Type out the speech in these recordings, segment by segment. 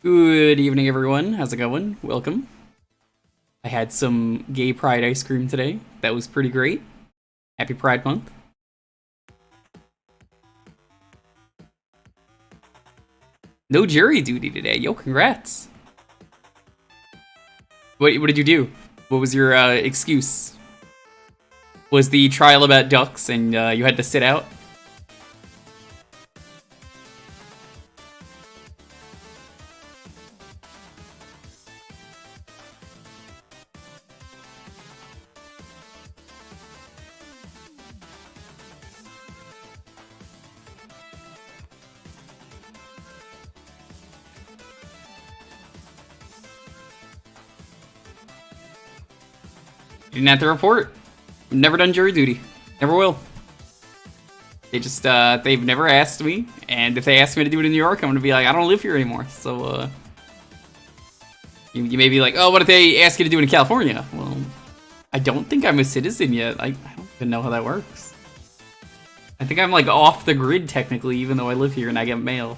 Good evening, everyone. How's it going? Welcome. I had some gay pride ice cream today. That was pretty great. Happy Pride Month. No jury duty today. Yo, congrats. What did you do? What was your excuse? Was the trial about ducks and you had to sit out? You didn't have to report. Never done jury duty. Never will. They just, they've never asked me, and if they ask me to do it in New York, I'm gonna be like, I don't live here anymore, so, you may be like, oh, what if they ask you to do it in California? Well, I don't think I'm a citizen yet. I don't even know how that works. I think I'm, like, off the grid, technically, even though I live here and I get mail.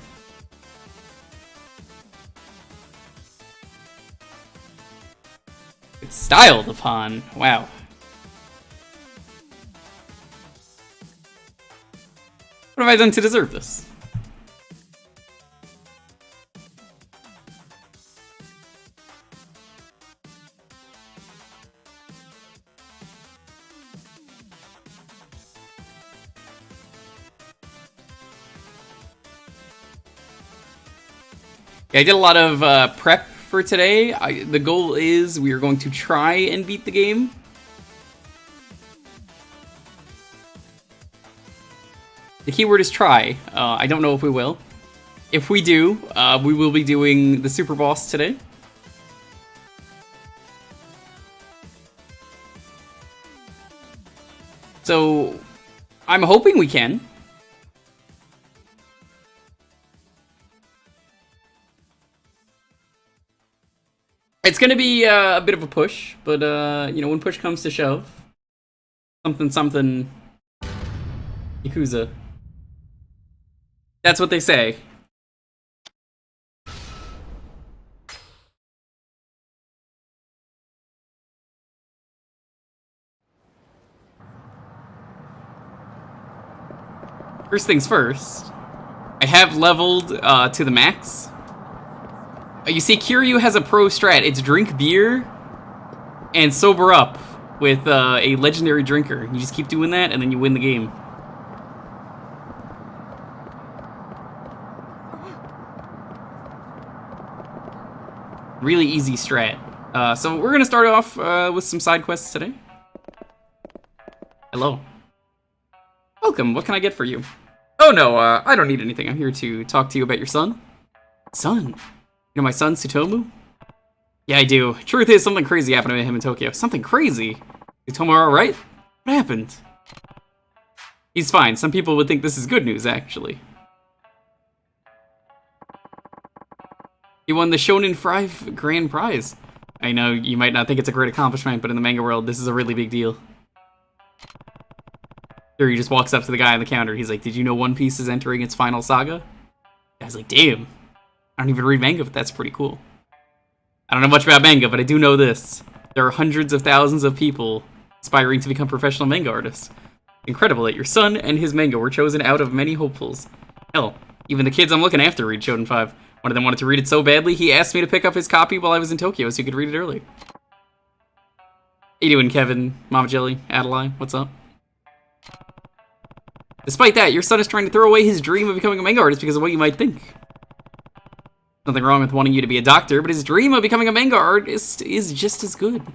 It's styled upon. Wow. What have I done to deserve this? Yeah, I did a lot of prep for today. The goal is we are going to try and beat the game. The keyword is try. I don't know if we will. If we do, we will be doing the super boss today. So, I'm hoping we can. It's gonna be a bit of a push, but you know, when push comes to shove, something, Yakuza. That's what they say. First things first, I have leveled to the max. You see, Kiryu has a pro strat. It's drink beer and sober up with a legendary drinker. You just keep doing that, and then you win the game. Really easy strat. So we're gonna start off with some side quests today. Hello. Welcome. What can I get for you? Oh no, I don't need anything. I'm here to talk to you about your son. Son? You know my son, Tsutomu? Yeah, I do. Truth is, something crazy happened to him in Tokyo. Something crazy? Tsutomu alright? What happened? He's fine. Some people would think this is good news, actually. He won the Shonen 5 Grand Prize. I know, you might not think it's a great accomplishment, but in the manga world, this is a really big deal. Here, he just walks up to the guy on the counter. He's like, did you know One Piece is entering its final saga? The guy's like, damn. I don't even read manga, but that's pretty cool. I don't know much about manga, but I do know this. There are hundreds of thousands of people aspiring to become professional manga artists. Incredible that your son and his manga were chosen out of many hopefuls. Hell, even the kids I'm looking after read Shonen 5. One of them wanted to read it so badly, he asked me to pick up his copy while I was in Tokyo so he could read it early. How you doing, Kevin, Mama Jelly, Adeline? What's up? Despite that, your son is trying to throw away his dream of becoming a manga artist because of what you might think. Nothing wrong with wanting you to be a doctor, but his dream of becoming a manga artist is just as good.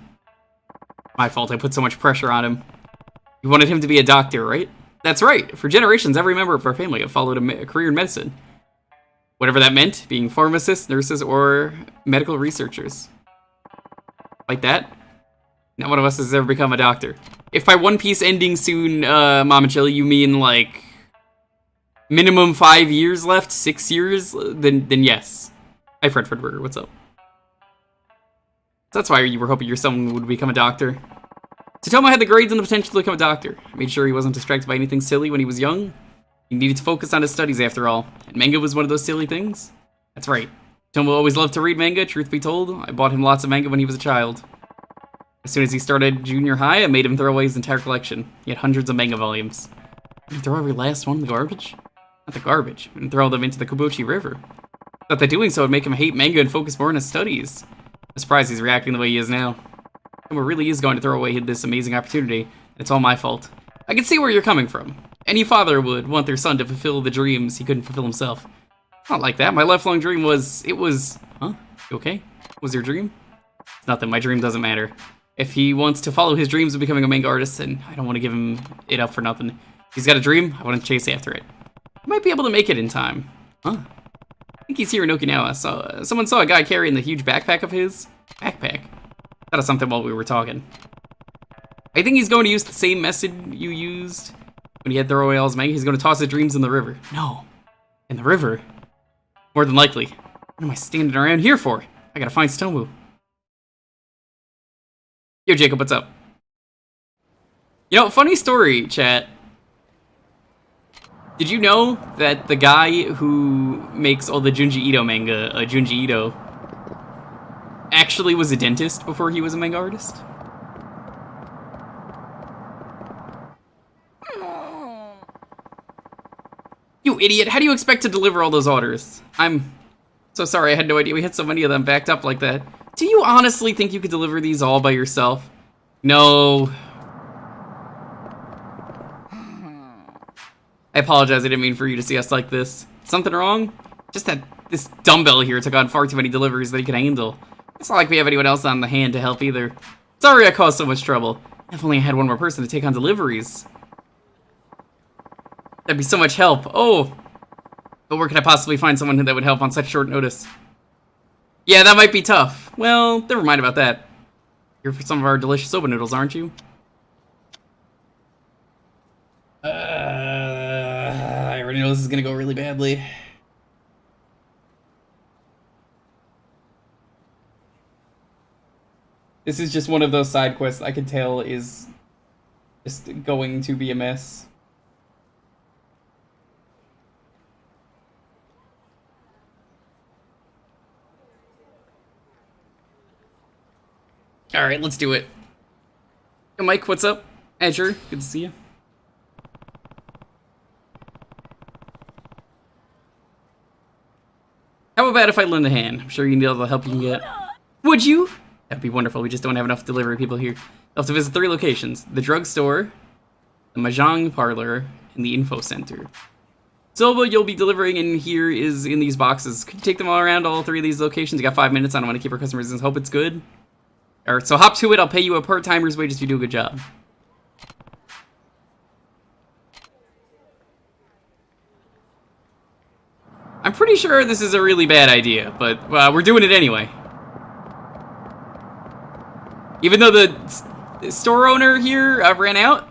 My fault, I put so much pressure on him. You wanted him to be a doctor, right? That's right. For generations, every member of our family have followed a career in medicine. Whatever that meant, being pharmacists, nurses, or medical researchers. Like that? Not one of us has ever become a doctor. If by One Piece ending soon, Mama Chili, you mean, like, minimum 5 years left, 6 years, then yes. Hi, Fred Fredberger, what's up? That's why you were hoping your son would become a doctor. Tsutomu had the grades and the potential to become a doctor. Made sure he wasn't distracted by anything silly when he was young. He needed to focus on his studies after all, and manga was one of those silly things. That's right. Tomo always loved to read manga, truth be told. I bought him lots of manga when he was a child. As soon as he started junior high, I made him throw away his entire collection. He had hundreds of manga volumes. Did he throw every last one in the garbage? Not the garbage, and throw them into the Kobochi River. Thought that doing so would make him hate manga and focus more on his studies. I'm surprised he's reacting the way he is now. Tomo really is going to throw away this amazing opportunity. It's all my fault. I can see where you're coming from. Any father would want their son to fulfill the dreams he couldn't fulfill himself. Not like that. My lifelong dream was... Huh? You okay? Was your dream? It's nothing. My dream doesn't matter. If he wants to follow his dreams of becoming a manga artist, then I don't want to give him it up for nothing. If he's got a dream, I want to chase after it. I might be able to make it in time. Huh? I think he's here in Okinawa. Someone saw a guy carrying the huge backpack of his. Backpack? Thought of something while we were talking. I think he's going to use the same method you used when he had throw away all his manga. He's going to toss his dreams in the river. No. In the river? More than likely. What am I standing around here for? I gotta find Stomu. Yo, Jacob, what's up? You know, funny story, chat. Did you know that the guy who makes all the Junji Ito manga, Junji Ito, actually was a dentist before he was a manga artist? You idiot, how do you expect to deliver all those orders? I'm so sorry, I had no idea we had so many of them backed up like that. Do you honestly think you could deliver these all by yourself? No. I apologize, I didn't mean for you to see us like this. Something wrong? Just that this dumbbell here took on far too many deliveries that he could handle. It's not like we have anyone else on the hand to help either. Sorry I caused so much trouble. If only I had one more person to take on deliveries. That'd be so much help. Oh. But where could I possibly find someone that would help on such short notice? Yeah, that might be tough. Well, never mind about that. Here for some of our delicious soba noodles, aren't you? I already know this is gonna go really badly. This is just one of those side quests I can tell is just going to be a mess. Alright, let's do it. Hey, Mike, what's up? Azure, good to see you. How about if I lend a hand? I'm sure you need all the help you can get. Would you? That'd be wonderful. We just don't have enough delivery people here. You'll have to visit 3 locations. The drugstore, the Mahjong parlor, and the info center. Soba you'll be delivering in here is in these boxes. Could you take them all around all 3 of these locations? You got 5 minutes. I don't want to keep our customers in. Hope it's good. Alright, so hop to it. I'll pay you a part-timer's wage if you do a good job. I'm pretty sure this is a really bad idea, but we're doing it anyway. Even though the store owner here ran out.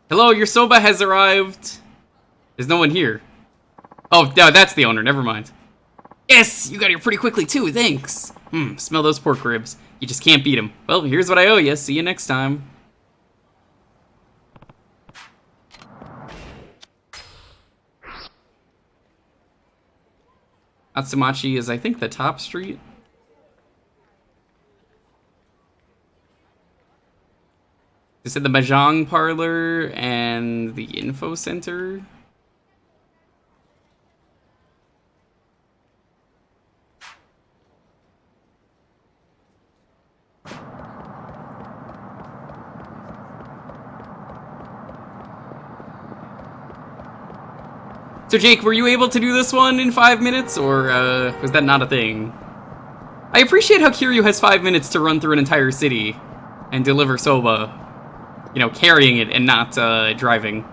Hello, your soba has arrived. There's no one here. Oh, no, that's the owner. Never mind. Yes, you got here pretty quickly too. Thanks. Smell those pork ribs. You just can't beat them. Well, here's what I owe you. See you next time. Atsumachi is, I think, the top street. They said the Mahjong parlor and the info center. So Jake, were you able to do this one in 5 minutes, or was that not a thing? I appreciate how Kiryu has 5 minutes to run through an entire city and deliver soba. You know, carrying it and not driving.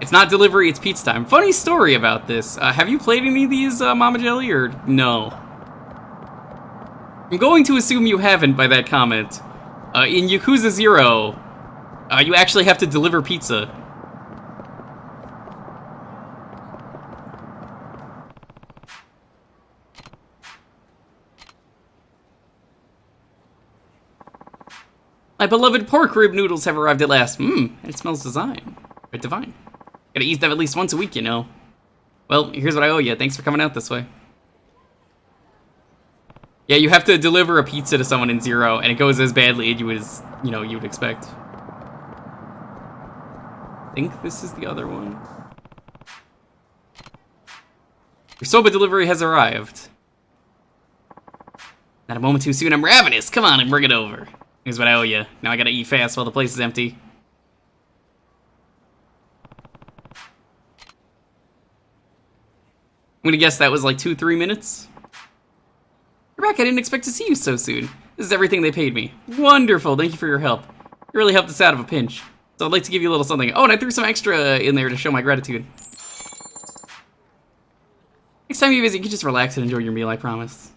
It's not delivery, it's pizza time. Funny story about this. Have you played any of these, Mama Jelly, or no? I'm going to assume you haven't by that comment. In Yakuza 0, you actually have to deliver pizza. My beloved pork rib noodles have arrived at last. It smells divine. Gotta eat them at least once a week, you know. Well, here's what I owe you. Thanks for coming out this way. Yeah, you have to deliver a pizza to someone in Zero, and it goes as badly as you would expect. I think this is the other one. Your soba delivery has arrived. Not a moment too soon. I'm ravenous. Come on and bring it over. Here's what I owe you. Now I gotta eat fast while the place is empty. I'm gonna guess that was like 2-3 minutes. You're back. I didn't expect to see you so soon. This is everything they paid me. Wonderful. Thank you for your help. You really helped us out of a pinch. So I'd like to give you a little something. Oh, and I threw some extra in there to show my gratitude. Next time you visit, you can just relax and enjoy your meal, I promise.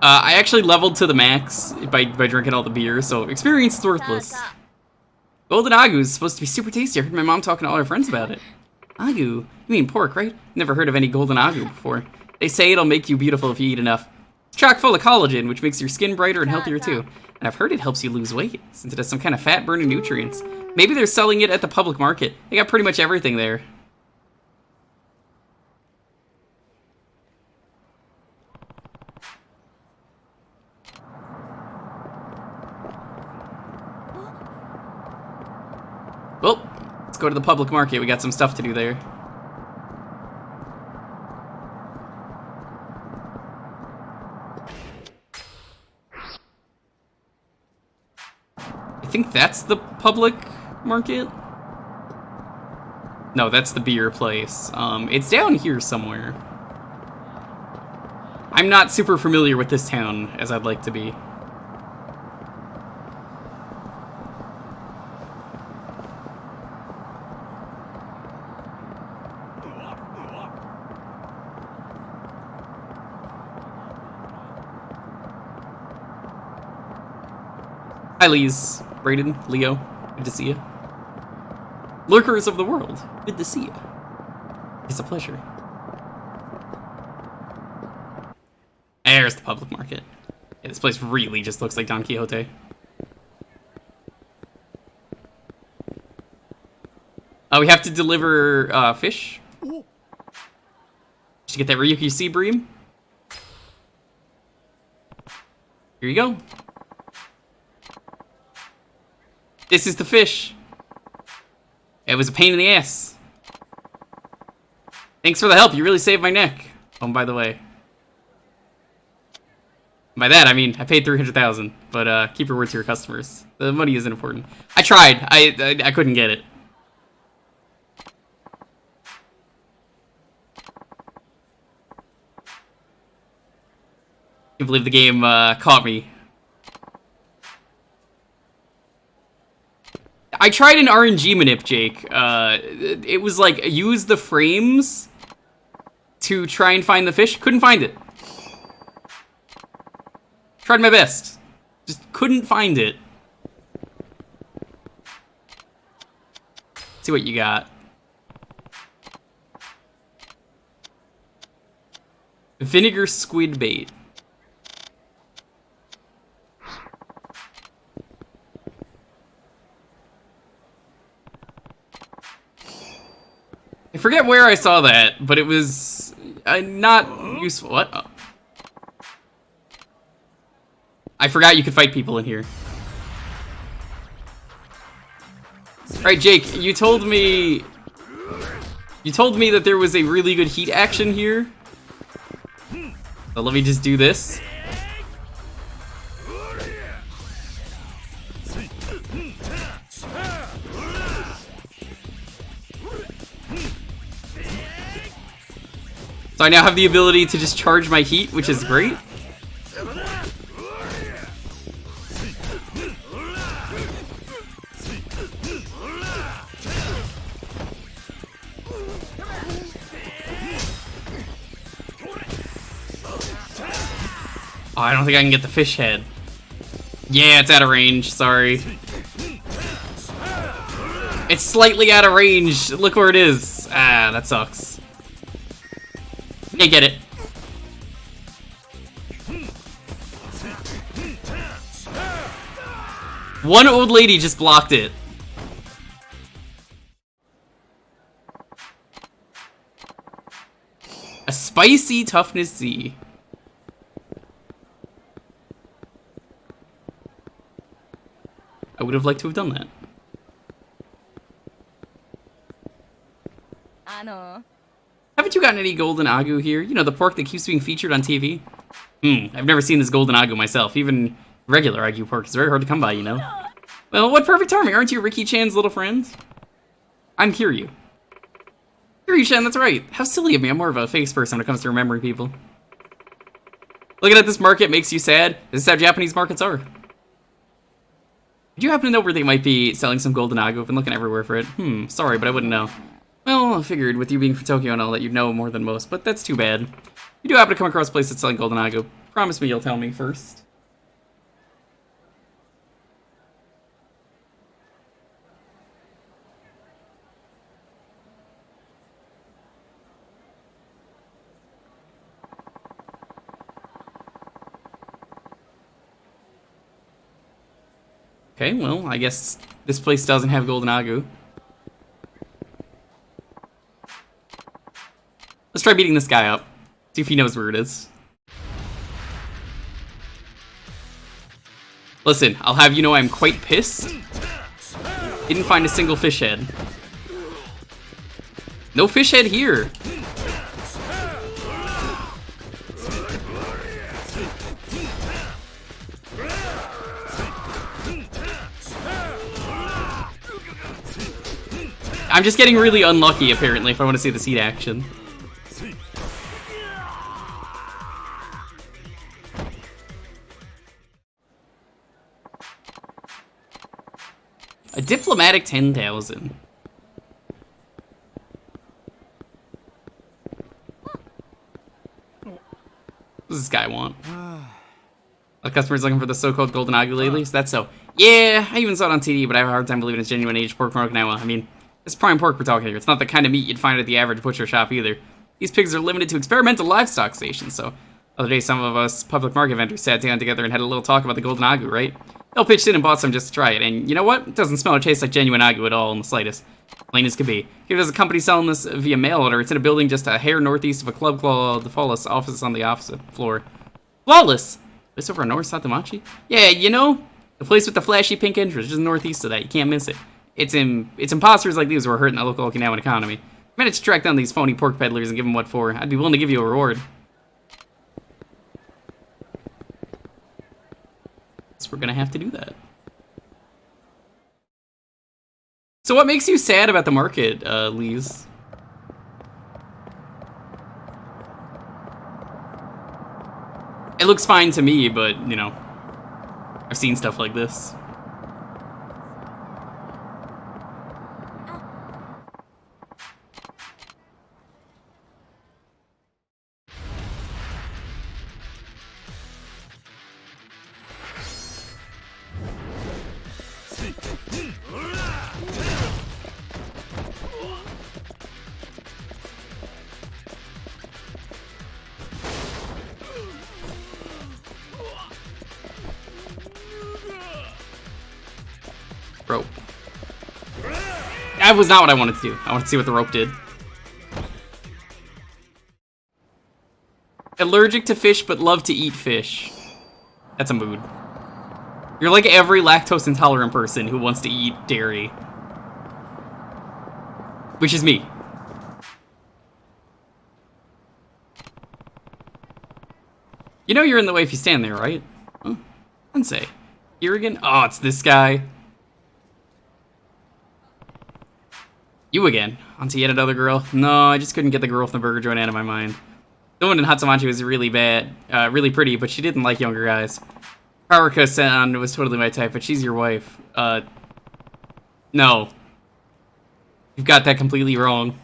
I actually leveled to the max by drinking all the beer, so experience is worthless. Golden Agu is supposed to be super tasty. I heard my mom talking to all her friends about it. Agu? You mean pork, right? Never heard of any golden agu before. They say it'll make you beautiful if you eat enough. It's chock full of collagen, which makes your skin brighter and healthier too. And I've heard it helps you lose weight, since it has some kind of fat-burning nutrients. Maybe they're selling it at the public market. They got pretty much everything there. Well, let's go to the public market. We got some stuff to do there. I think that's the public market? No, that's the beer place. It's down here somewhere. I'm not super familiar with this town as I'd like to be. Hi, Lise, Brayden, Leo, good to see you. Lurkers of the world, good to see you. It's a pleasure. There's the public market. Yeah, this place really just looks like Don Quixote. We have to deliver fish. Did you get that Ryuki Sea Bream? Here you go. This is the fish. It was a pain in the ass. Thanks for the help. You really saved my neck. Oh, by the way. By that, I mean, I paid $300,000, but keep your word to your customers. The money isn't important. I tried. I couldn't get it. I can't believe the game caught me. I tried an RNG manip, Jake. It was like, use the frames to try and find the fish. Couldn't find it. Tried my best. Just couldn't find it. Let's see what you got. Vinegar squid bait. I forget where I saw that, but it was not useful. What? Oh. I forgot you could fight people in here. Alright, Jake, you told me that there was a really good heat action here. So let me just do this. So I now have the ability to just charge my heat, which is great. Oh, I don't think I can get the fish head. Yeah, it's out of range, sorry. It's slightly out of range. Look where it is. Ah, that sucks. Can't get it. One old lady just blocked it. A spicy toughness Z. I would have liked to have done that. Haven't you gotten any golden agu here? You know, the pork that keeps being featured on TV? I've never seen this golden agu myself. Even regular agu pork is very hard to come by, you know? Well, what perfect timing. Aren't you Ricky-chan's little friend? I'm Kiryu. Kiryu-chan, that's right. How silly of me. I'm more of a face person when it comes to remembering people. Looking at this market makes you sad. This is how Japanese markets are. Do you happen to know where they might be selling some golden agu? I've been looking everywhere for it. Sorry, but I wouldn't know. Well, I figured with you being from Tokyo and all that, you'd know more than most, but that's too bad. You do happen to come across a place that's selling golden agu. Promise me you'll tell me first. Okay, well, I guess this place doesn't have golden agu. Let's try beating this guy up. See if he knows where it is. Listen, I'll have you know I'm quite pissed. Didn't find a single fish head. No fish head here. I'm just getting really unlucky, apparently, if I want to see this heat action. A diplomatic 10,000. What does this guy want? A customer's looking for the so-called golden agu lately? Is that so? Yeah, I even saw it on TV, but I have a hard time believing it's genuine aged pork from Okinawa. I mean, it's prime pork we're talking here. It's not the kind of meat you'd find at the average butcher shop either. These pigs are limited to experimental livestock stations, so... The other day, some of us public market vendors sat down together and had a little talk about the golden agu, right? They all pitched in and bought some just to try it, and you know what? It doesn't smell or taste like genuine agu at all in the slightest. Plain as could be. Here there's a company selling this via mail order. It's in a building just a hair northeast of a club called the Flawless office on the opposite floor. Flawless? This over on North Satamachi? Yeah, you know, the place with the flashy pink entrance, just northeast of that. You can't miss it. It's imposters like these who are hurting the local Okinawan economy. Managed to track down these phony pork peddlers and give them what for. I'd be willing to give you a reward. So we're gonna have to do that. So what makes you sad about the market, Lees? It looks fine to me, but, you know, I've seen stuff like this. Rope. That was not what I wanted to do. I wanted to see what the rope did. Allergic to fish, but love to eat fish. That's a mood. You're like every lactose intolerant person who wants to eat dairy. Which is me. You know you're in the way if you stand there, right? Huh? Sensei. Here again? Oh, it's this guy. You again. Onto yet another girl? No, I just couldn't get the girl from the burger joint out of my mind. The one in Hatsamachi was really really pretty, but she didn't like younger guys. Haruka-san was totally my type, but she's your wife. No. You've got that completely wrong.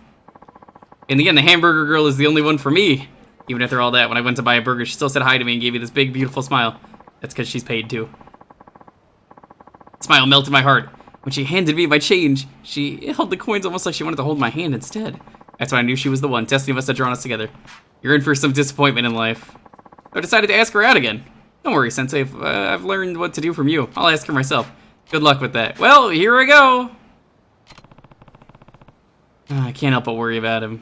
In the end, the hamburger girl is the only one for me. Even after all that, when I went to buy a burger, she still said hi to me and gave me this big, beautiful smile. That's because she's paid too. The smile melted my heart. When she handed me my change, she held the coins almost like she wanted to hold my hand instead. That's when I knew she was the one. Destiny must have drawn us together. You're in for some disappointment in life. I decided to ask her out again. Don't worry, Sensei. I've learned what to do from you. I'll ask her myself. Good luck with that. Well, here we go. I can't help but worry about him.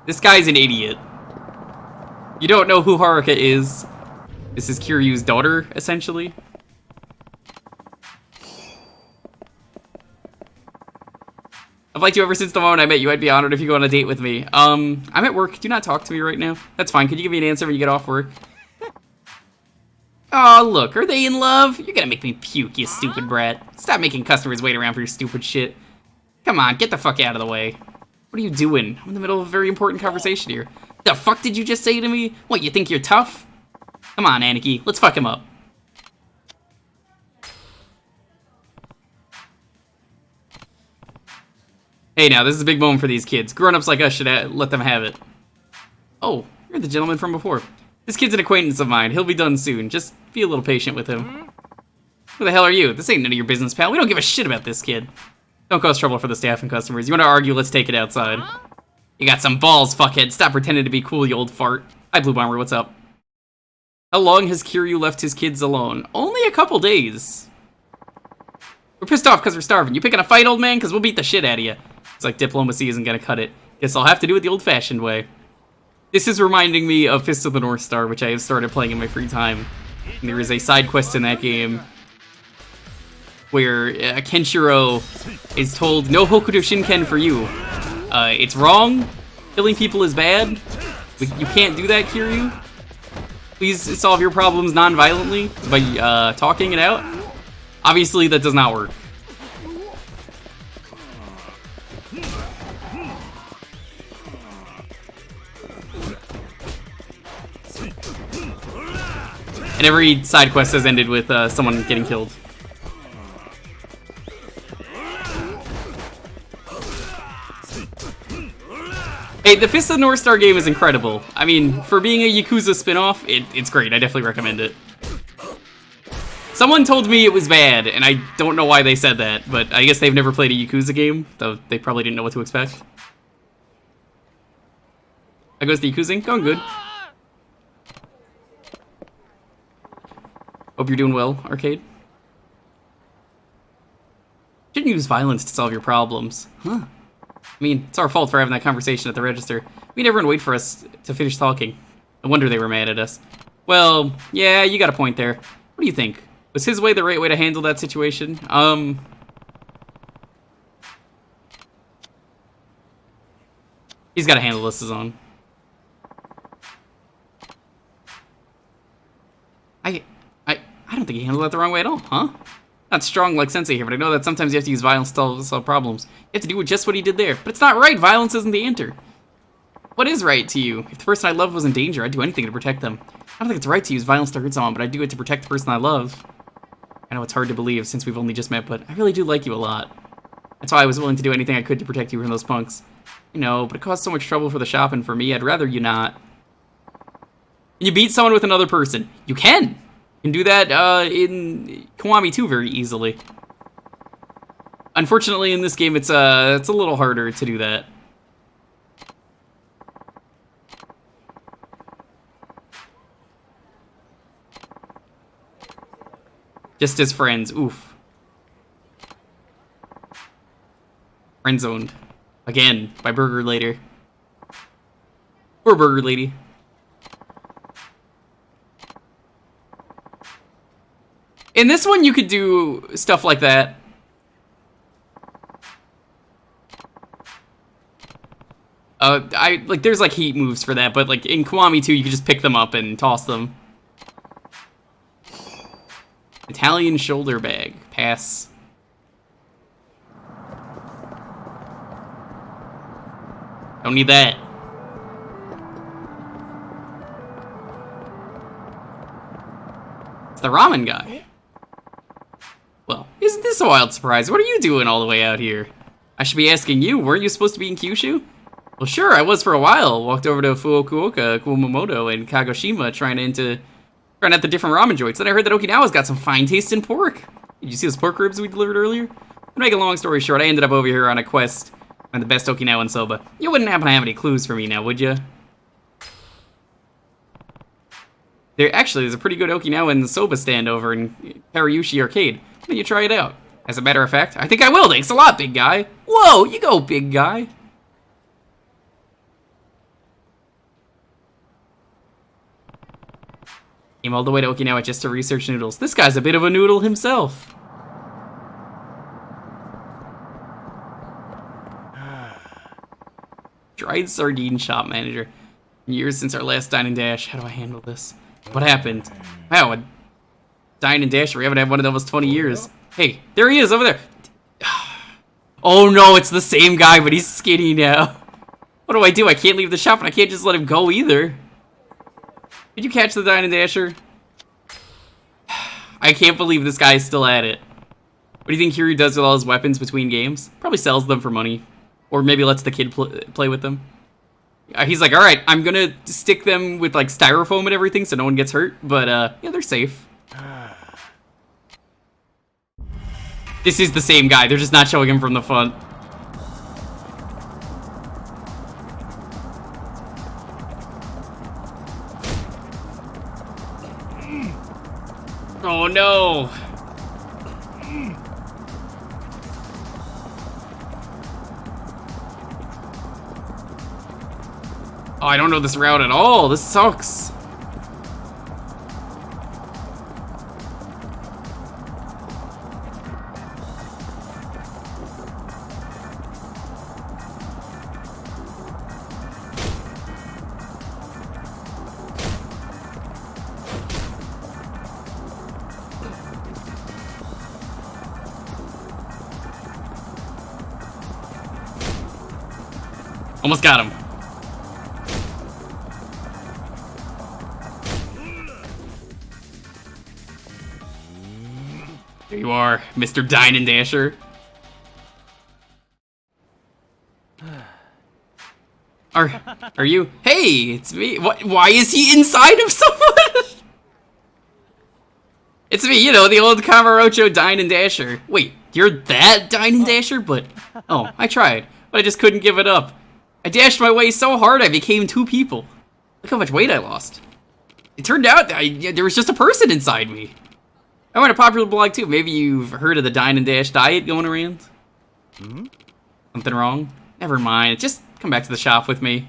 This guy's an idiot. You don't know who Haruka is. This is Kiryu's daughter, essentially. I've liked you ever since the moment I met you. I'd be honored if you go on a date with me. I'm at work. Do not talk to me right now. That's fine. Could you give me an answer when you get off work? Oh, look. Are they in love? You're gonna make me puke, you stupid brat. Stop making customers wait around for your stupid shit. Come on, get the fuck out of the way. What are you doing? I'm in the middle of a very important conversation here. The fuck did you just say to me? What, you think you're tough? Come on, Aniki. Let's fuck him up. Hey now, this is a big moment for these kids. Grown-ups like us should let them have it. Oh, you're the gentleman from before. This kid's an acquaintance of mine. He'll be done soon. Just be a little patient with him. Who the hell are you? This ain't none of your business, pal. We don't give a shit about this kid. Don't cause trouble for the staff and customers. You want to argue? Let's take it outside. You got some balls, fuckhead. Stop pretending to be cool, you old fart. Hi, Blue Bomber. What's up? How long has Kiryu left his kids alone? Only a couple days. We're pissed off because we're starving. You picking a fight, old man? Because we'll beat the shit out of you. It's like diplomacy isn't gonna cut it. Guess I'll have to do it the old-fashioned way. This is reminding me of Fist of the North Star, which I have started playing in my free time. And there is a side quest in that game where Kenshiro is told, no Hokuto Shinken for you. It's wrong. Killing people is bad. You can't do that, Kiryu. Please solve your problems non-violently by talking it out. Obviously, that does not work. And every side quest has ended with someone getting killed. Hey, the Fist of the North Star game is incredible. I mean, for being a Yakuza spin-off, it's great. I definitely recommend it. Someone told me it was bad, and I don't know why they said that, but I guess they've never played a Yakuza game, though they probably didn't know what to expect. How goes the Yakuzing? Going good. Hope you're doing well, Arcade. Shouldn't use violence to solve your problems. Huh. I mean, it's our fault for having that conversation at the register. We made everyone wait for us to finish talking. No wonder they were mad at us. Well, yeah, you got a point there. What do you think? Was his way the right way to handle that situation? He's got to handle this his own. I don't think he handled that the wrong way at all, huh? Not strong like Sensei here, but I know that sometimes you have to use violence to solve problems. You have to do just what he did there. But it's not right. Violence isn't the answer. What is right to you? If the person I love was in danger, I'd do anything to protect them. I don't think it's right to use violence to hurt someone, but I'd do it to protect the person I love. I know it's hard to believe since we've only just met, but I really do like you a lot. That's why I was willing to do anything I could to protect you from those punks. I know, but it caused so much trouble for the shop and for me, I'd rather you not. Can you beat someone with another person? You can! You can do that in Kiwami 2 very easily. Unfortunately, in this game, it's a little harder to do that. Just as friends, oof. Friend zoned. Again, by Burger Later. Poor Burger Lady. In this one, you could do stuff like that. There's like heat moves for that, but like in Kiwami 2, you could just pick them up and toss them. Italian shoulder bag. Pass. Don't need that. It's the ramen guy. Well, isn't this a wild surprise? What are you doing all the way out here? I should be asking you, weren't you supposed to be in Kyushu? Well, sure, I was for a while. Walked over to Fukuoka, Kumamoto, and Kagoshima trying out the different ramen joints. Then I heard that Okinawa's got some fine taste in pork. Did you see those pork ribs we delivered earlier? To make a long story short, I ended up over here on a quest on the best Okinawan soba. You wouldn't happen to have any clues for me now, would you? There's a pretty good Okinawan soba stand over in Kariushi Arcade. Why don't you try it out? As a matter of fact, I think I will. Thanks a lot, big guy. Whoa, you go, big guy. Came all the way to Okinawa just to research noodles. This guy's a bit of a noodle himself. Dried sardine shop manager. Years since our last Dine and Dash. How do I handle this? What happened? Wow, a Dine and Dash. We haven't had one in almost 20 years. Hey, there he is over there. Oh no, it's the same guy, but he's skinny now. What do? I can't leave the shop, and I can't just let him go either. Did you catch the Dine and Dasher? I can't believe this guy is still at it. What do you think Kiryu does with all his weapons between games? Probably sells them for money. Or maybe lets the kid play with them. He's like, alright, I'm gonna stick them with like styrofoam and everything so no one gets hurt. But yeah, they're safe. This is the same guy, they're just not showing him from the front. Oh no! Oh, I don't know this route at all. This sucks. Almost got him. There you are, Mr. Dine and Dasher. Are you? Hey, it's me. What? Why is he inside of someone? It's me, you know, the old Kamurocho Dine and Dasher. Wait, you're that Dine and Dasher? But, oh, I tried, but I just couldn't give it up. I dashed my way so hard I became two people. Look how much weight I lost. It turned out there was just a person inside me. I went a popular blog too. Maybe you've heard of the Dine and Dash diet going around? Mm-hmm. Something wrong? Never mind. Just come back to the shop with me.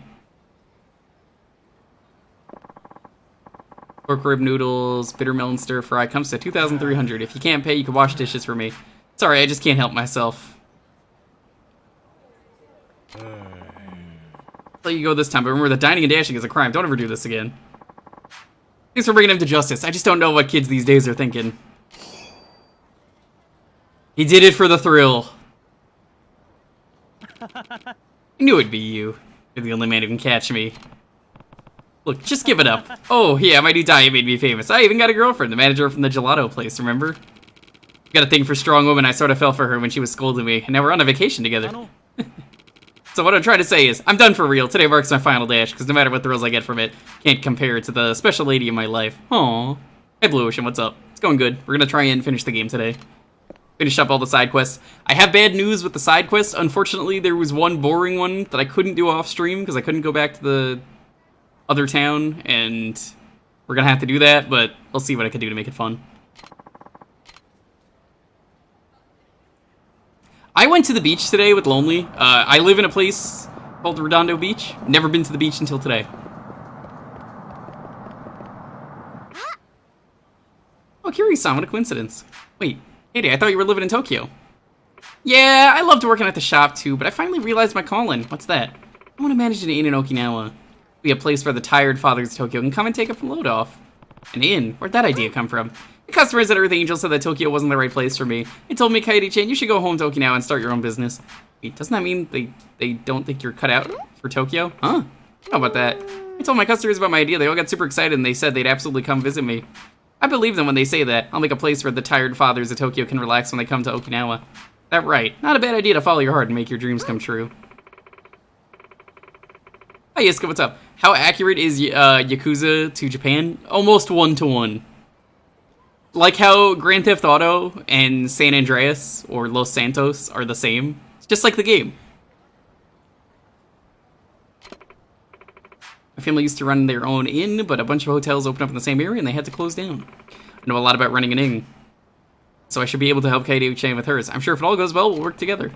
Pork rib noodles, bitter melon stir fry comes to 2,300. If you can't pay, you can wash dishes for me. Sorry, I just can't help myself. I'll let you go this time, but remember that dining and dashing is a crime. Don't ever do this again. Thanks for bringing him to justice. I just don't know what kids these days are thinking. He did it for the thrill. I knew it'd be you. You're the only man who can catch me. Look, just give it up. Oh, yeah, my new diet made me famous. I even got a girlfriend, the manager from the gelato place, remember? Got a thing for strong women. I sort of fell for her when she was scolding me, and now we're on a vacation together. So what I'm trying to say is, I'm done for real. Today marks my final dash, because no matter what thrills I get from it, can't compare it to the special lady in my life. Aww. Hey, Blue Ocean, what's up? It's going good. We're gonna try and finish the game today. Finish up all the side quests. I have bad news with the side quests. Unfortunately, there was one boring one that I couldn't do off stream, because I couldn't go back to the other town, and we're gonna have to do that, but I'll see what I can do to make it fun. I went to the beach today with Lonely. I live in a place called Redondo Beach. Never been to the beach until today. Oh, Kiryu-san, what a coincidence. Wait, hey, I thought you were living in Tokyo. Yeah, I loved working at the shop too, but I finally realized my calling. What's that? I want to manage an inn in Okinawa. Be a place where the tired fathers of Tokyo can come and take up a load off. An inn? Where'd that idea come from? The customers at Earth Angel said that Tokyo wasn't the right place for me. They told me, Kaede-chan, you should go home to Okinawa and start your own business. Wait, doesn't that mean they don't think you're cut out for Tokyo? Huh? I don't know about that. I told my customers about my idea. They all got super excited and they said they'd absolutely come visit me. I believe them when they say that. I'll make a place where the tired fathers of Tokyo can relax when they come to Okinawa. That right. Not a bad idea to follow your heart and make your dreams come true. Hi, Yiska, what's up? How accurate is Yakuza to Japan? Almost 1-to-1. Like how Grand Theft Auto and San Andreas or Los Santos are the same. It's just like the game. My family used to run their own inn, but a bunch of hotels opened up in the same area and they had to close down. I know a lot about running an inn, so I should be able to help Kaede-chan with hers. I'm sure if it all goes well, we'll work together.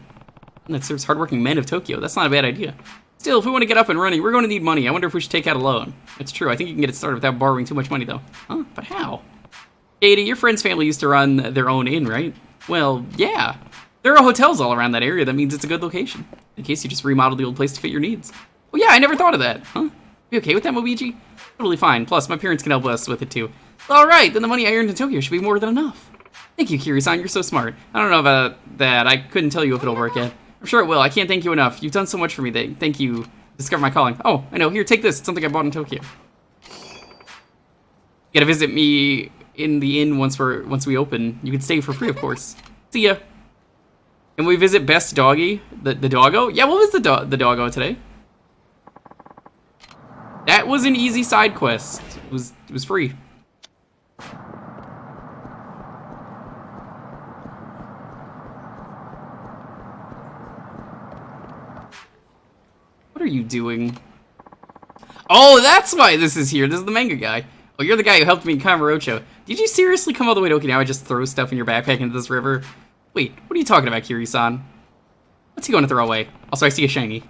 That serves hardworking men of Tokyo. That's not a bad idea. Still, if we want to get up and running, we're going to need money. I wonder if we should take out a loan. It's true. I think you can get it started without borrowing too much money, though. Huh? But how? Katie, your friend's family used to run their own inn, right? Well, yeah. There are hotels all around that area. That means it's a good location. In case you just remodeled the old place to fit your needs. Oh yeah, I never thought of that. Huh? You okay with that, Mobiji? Totally fine. Plus, my parents can help us with it too. Alright, then the money I earned in Tokyo should be more than enough. Thank you, Kiryu-san. You're so smart. I don't know about that. I couldn't tell you if it'll work yet. I'm sure it will. I can't thank you enough. You've done so much for me. Thank you. Discover my calling. Oh, I know. Here, take this. It's something I bought in Tokyo. You gotta visit me in the inn once we open. You can stay for free, of course. See ya. Can we visit Best Doggy? The doggo? Yeah, we'll visit the doggo today. That was an easy side quest. It was free. What are you doing? Oh, that's why this is here. This is the manga guy. Oh, you're the guy who helped me in Kamurocho. Did you seriously come all the way to Okinawa just throw stuff in your backpack into this river? Wait, what are you talking about, Kiryu-san? What's he going to throw away? Also, I see a shiny.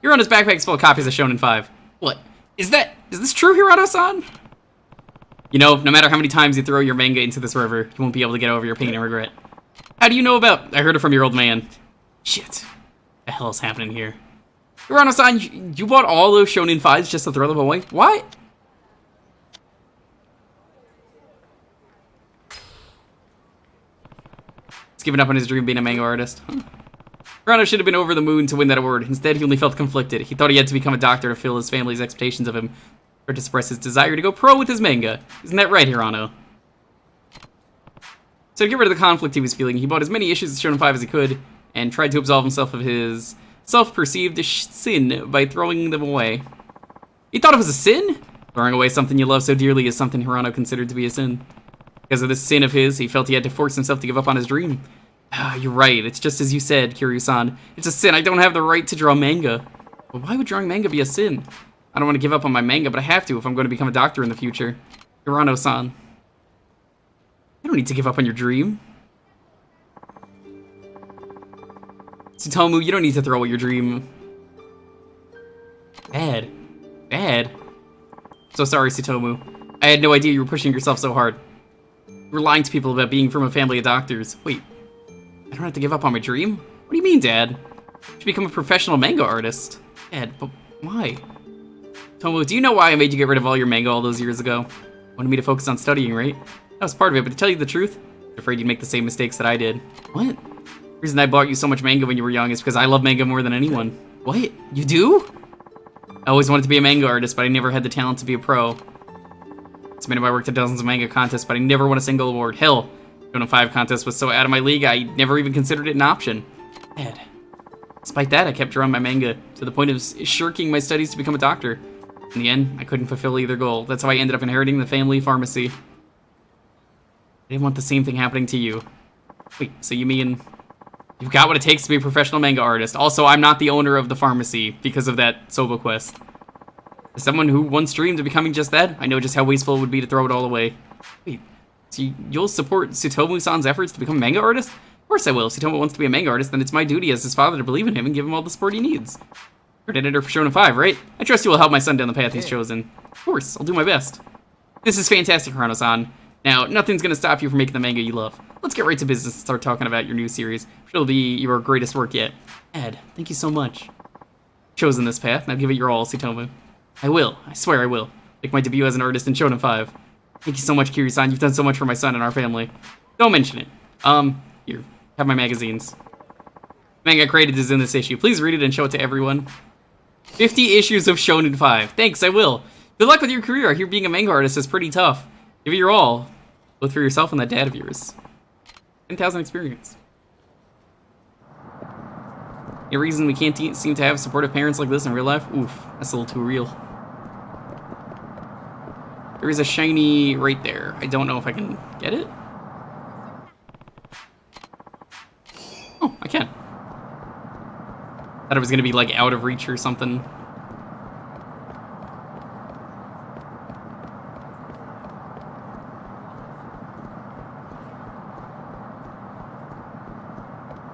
Hirono's backpack's full of copies of Shonen 5. What? Is this true, Hirano-san? You know, no matter how many times you throw your manga into this river, you won't be able to get over your pain and regret. How do you know about... I heard it from your old man. Shit. What the hell is happening here? Hirano-san, you bought all those Shonen 5s just to throw them away? What? He's given up on his dream of being a manga artist. Huh. Hirano should have been over the moon to win that award. Instead, he only felt conflicted. He thought he had to become a doctor to fill his family's expectations of him, or to express his desire to go pro with his manga. Isn't that right, Hirano? So to get rid of the conflict he was feeling, he bought as many issues of Shonen 5 as he could, and tried to absolve himself of his self-perceived sin by throwing them away. He thought it was a sin? Throwing away something you love so dearly is something Hirano considered to be a sin. Because of this sin of his, he felt he had to force himself to give up on his dream. Ah, you're right. It's just as you said, Kiryu-san. It's a sin. I don't have the right to draw manga. But why would drawing manga be a sin? I don't want to give up on my manga, but I have to if I'm going to become a doctor in the future. Hirano-san. You don't need to give up on your dream. Tsutomu, you don't need to throw away your dream. Bad. Bad. So sorry, Tsutomu. I had no idea you were pushing yourself so hard. You were lying to people about being from a family of doctors. Wait, I don't have to give up on my dream? What do you mean, Dad? I should become a professional manga artist. Dad, but why? Tomo, do you know why I made you get rid of all your manga all those years ago? You wanted me to focus on studying, right? That was part of it, but to tell you the truth, I'm afraid you'd make the same mistakes that I did. What? The reason I bought you so much manga when you were young is because I love manga more than anyone. What? You do? I always wanted to be a manga artist, but I never had the talent to be a pro. Submitted my work to dozens of manga contests, but I never won a single award. Hell, Shonen 5 contest was so out of my league, I never even considered it an option. Dad. Despite that, I kept drawing my manga, to the point of shirking my studies to become a doctor. In the end, I couldn't fulfill either goal. That's how I ended up inheriting the family pharmacy. I didn't want the same thing happening to you. Wait, so you mean you've got what it takes to be a professional manga artist? Also, I'm not the owner of the pharmacy because of that Soba quest. As someone who once dreamed of becoming just that, I know just how wasteful it would be to throw it all away. Wait, so you'll support Tsutomu-san's efforts to become a manga artist? Of course I will. If Tsutomu wants to be a manga artist, then it's my duty as his father to believe in him and give him all the support he needs. You're an editor for Shonen 5, right? I trust you will help my son down the path he's chosen. Of course, I'll do my best. This is fantastic, Hirano-san. Now, nothing's gonna stop you from making the manga you love. Let's get right to business and start talking about your new series. It'll be your greatest work yet. Ed, thank you so much. You've chosen this path, now give it your all, Tsutomu. I will. I swear I will. Make my debut as an artist in Shonen 5. Thank you so much, Kiryu-san. You've done so much for my son and our family. Don't mention it. Here. Have my magazines. The manga I created is in this issue. Please read it and show it to everyone. 50 issues of Shonen 5. Thanks, I will. Good luck with your career. I hear being a manga artist is pretty tough. Give it your all. Both for yourself and that dad of yours. 10,000 experience. Any reason we can't seem to have supportive parents like this in real life? Oof, that's a little too real. There is a shiny right there. I don't know if I can get it. Oh, I can. Thought it was gonna be like out of reach or something.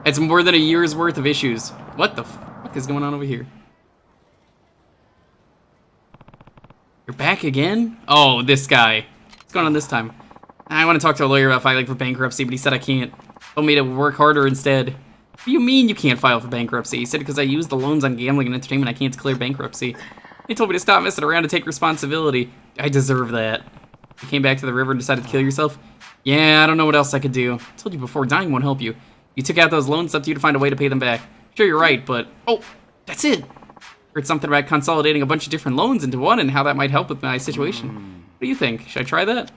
It's more than a year's worth of issues. What the fuck is going on over here? You're back again? Oh, this guy. What's going on this time? I want to talk to a lawyer about filing for bankruptcy, but he said I can't. Told me to work harder instead. What do you mean you can't file for bankruptcy? He said because I used the loans on gambling and entertainment, I can't declare bankruptcy. He told me to stop messing around and take responsibility. I deserve that. You came back to the river and decided to kill yourself? Yeah, I don't know what else I could do. I told you before, dying won't help you. You took out those loans, it's up to you to find a way to pay them back. Sure, you're right, but... Oh, that's it! Heard something about consolidating a bunch of different loans into one and how that might help with my situation. What do you think? Should I try that?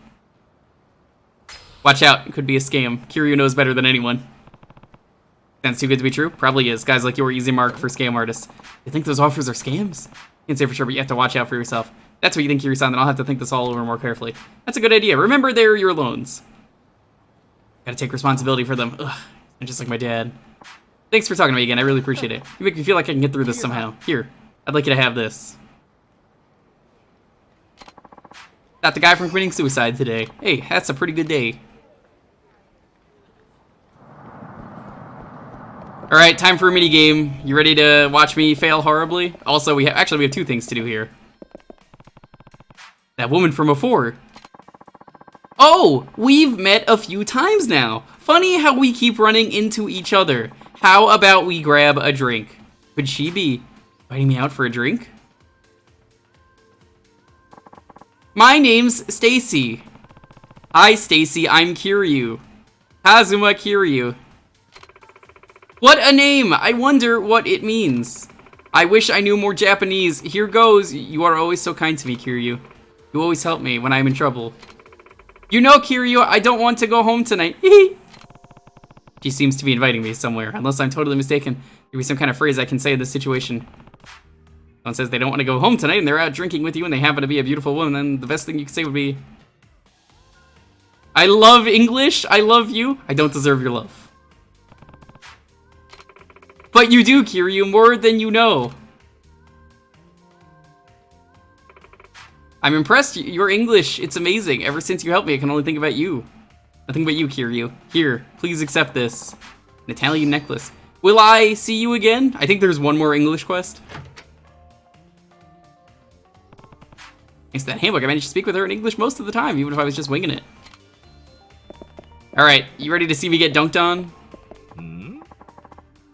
Watch out, it could be a scam. Kiryu knows better than anyone. Sounds too good to be true? Probably is. Guys like you are easy mark for scam artists. You think those offers are scams? Can't say for sure, but you have to watch out for yourself. That's what you think, Kiryu-san, then I'll have to think this all over more carefully. That's a good idea. Remember, they're your loans. Gotta take responsibility for them. Ugh, I'm just like my dad. Thanks for talking to me again. I really appreciate it. You make me feel like I can get through this somehow. Here, I'd like you to have this. Not the guy from committing suicide today. Hey, that's a pretty good day. Alright, time for a mini game. You ready to watch me fail horribly? Also, we have two things to do here. That woman from before. Oh, we've met a few times now. Funny how we keep running into each other. How about we grab a drink? Could she be inviting me out for a drink? My name's Stacy. Hi, Stacy. I'm Kiryu. Kazuma Kiryu. What a name! I wonder what it means. I wish I knew more Japanese. Here goes. You are always so kind to me, Kiryu. You always help me when I'm in trouble. You know, Kiryu, I don't want to go home tonight. She seems to be inviting me somewhere, unless I'm totally mistaken. There be some kind of phrase I can say in this situation. Someone says they don't want to go home tonight and they're out drinking with you and they happen to be a beautiful woman, then the best thing you could say would be, I love English, I love you, I don't deserve your love. But you do, Kiryu, more than you know. I'm impressed. Your English, it's amazing. Ever since you helped me, I can only think about you. Nothing but you, Kiryu. Here, please accept this. An Italian necklace. Will I see you again? I think there's one more English quest. Thanks to that handbook, I managed to speak with her in English most of the time, even if I was just winging it. Alright, you ready to see me get dunked on?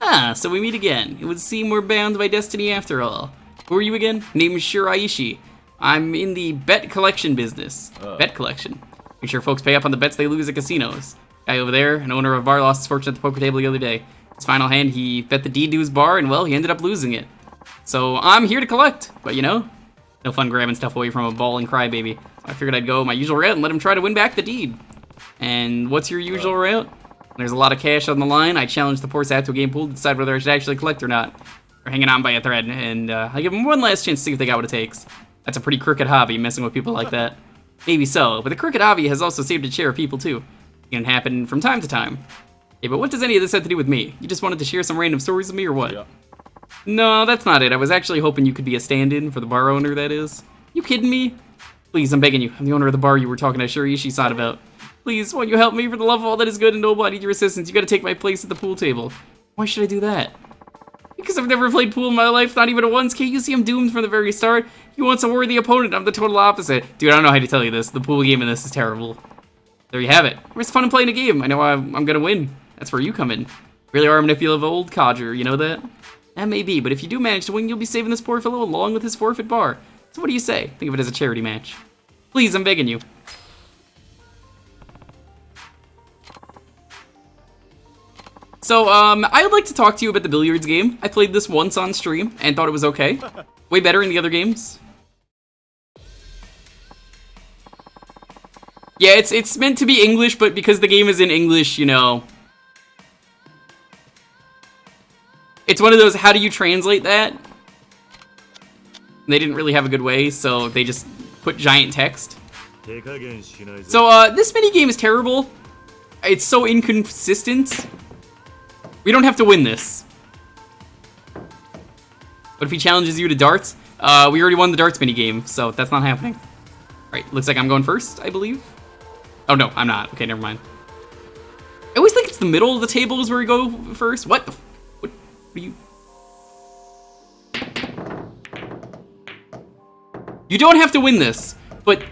Ah, so we meet again. It would seem we're bound by destiny after all. Who are you again? Name is Shiraishi. I'm in the bet collection business. Bet collection. Make sure folks pay up on the bets they lose at casinos. Guy over there, an owner of a bar, lost his fortune at the poker table the other day. His final hand, he bet the deed to his bar, and well, he ended up losing it. So I'm here to collect, but you know, no fun grabbing stuff away from a bawling crybaby. So I figured I'd go my usual route and let him try to win back the deed. And what's your usual route? There's a lot of cash on the line. I challenge the poor sap to a game pool to decide whether I should actually collect or not. They're hanging on by a thread, and I give them one last chance to see if they got what it takes. That's a pretty crooked hobby, messing with people like that. Maybe so, but the crooked hobby has also saved a share of people too. It can happen from time to time. Yeah, but what does any of this have to do with me? You just wanted to share some random stories with me, or what? Yeah. No, that's not it. I was actually hoping you could be a stand-in for the bar owner, that is. You kidding me? Please, I'm begging you. I'm the owner of the bar you were talking to Shiraishi-san about. Please, won't you help me? For the love of all that is good and noble, I need your assistance. You gotta take my place at the pool table. Why should I do that? Because I've never played pool in my life, not even once. Can't you see I'm doomed from the very start? He wants a worthy opponent. I'm the total opposite. Dude, I don't know how to tell you this. The pool game in this is terrible. There you have it. Where's the fun in playing a game? I know I'm gonna win. That's where you come in. Really are a manipulative old codger, you know that? That may be, but if you do manage to win, you'll be saving this poor fellow along with his forfeit bar. So what do you say? Think of it as a charity match. Please, I'm begging you. So, I would like to talk to you about the billiards game. I played this once on stream and thought it was okay. Way better in the other games. Yeah, it's meant to be English, but because the game is in English, you know. It's one of those, how do you translate that? They didn't really have a good way, so they just put giant text. So, this minigame is terrible. It's so inconsistent. We don't have to win this. But if he challenges you to darts, we already won the darts minigame, so that's not happening. Alright, looks like I'm going first, I believe. Oh no, I'm not. Okay, never mind. I always think it's the middle of the table is where we go first. What the? What are you? You don't have to win this, but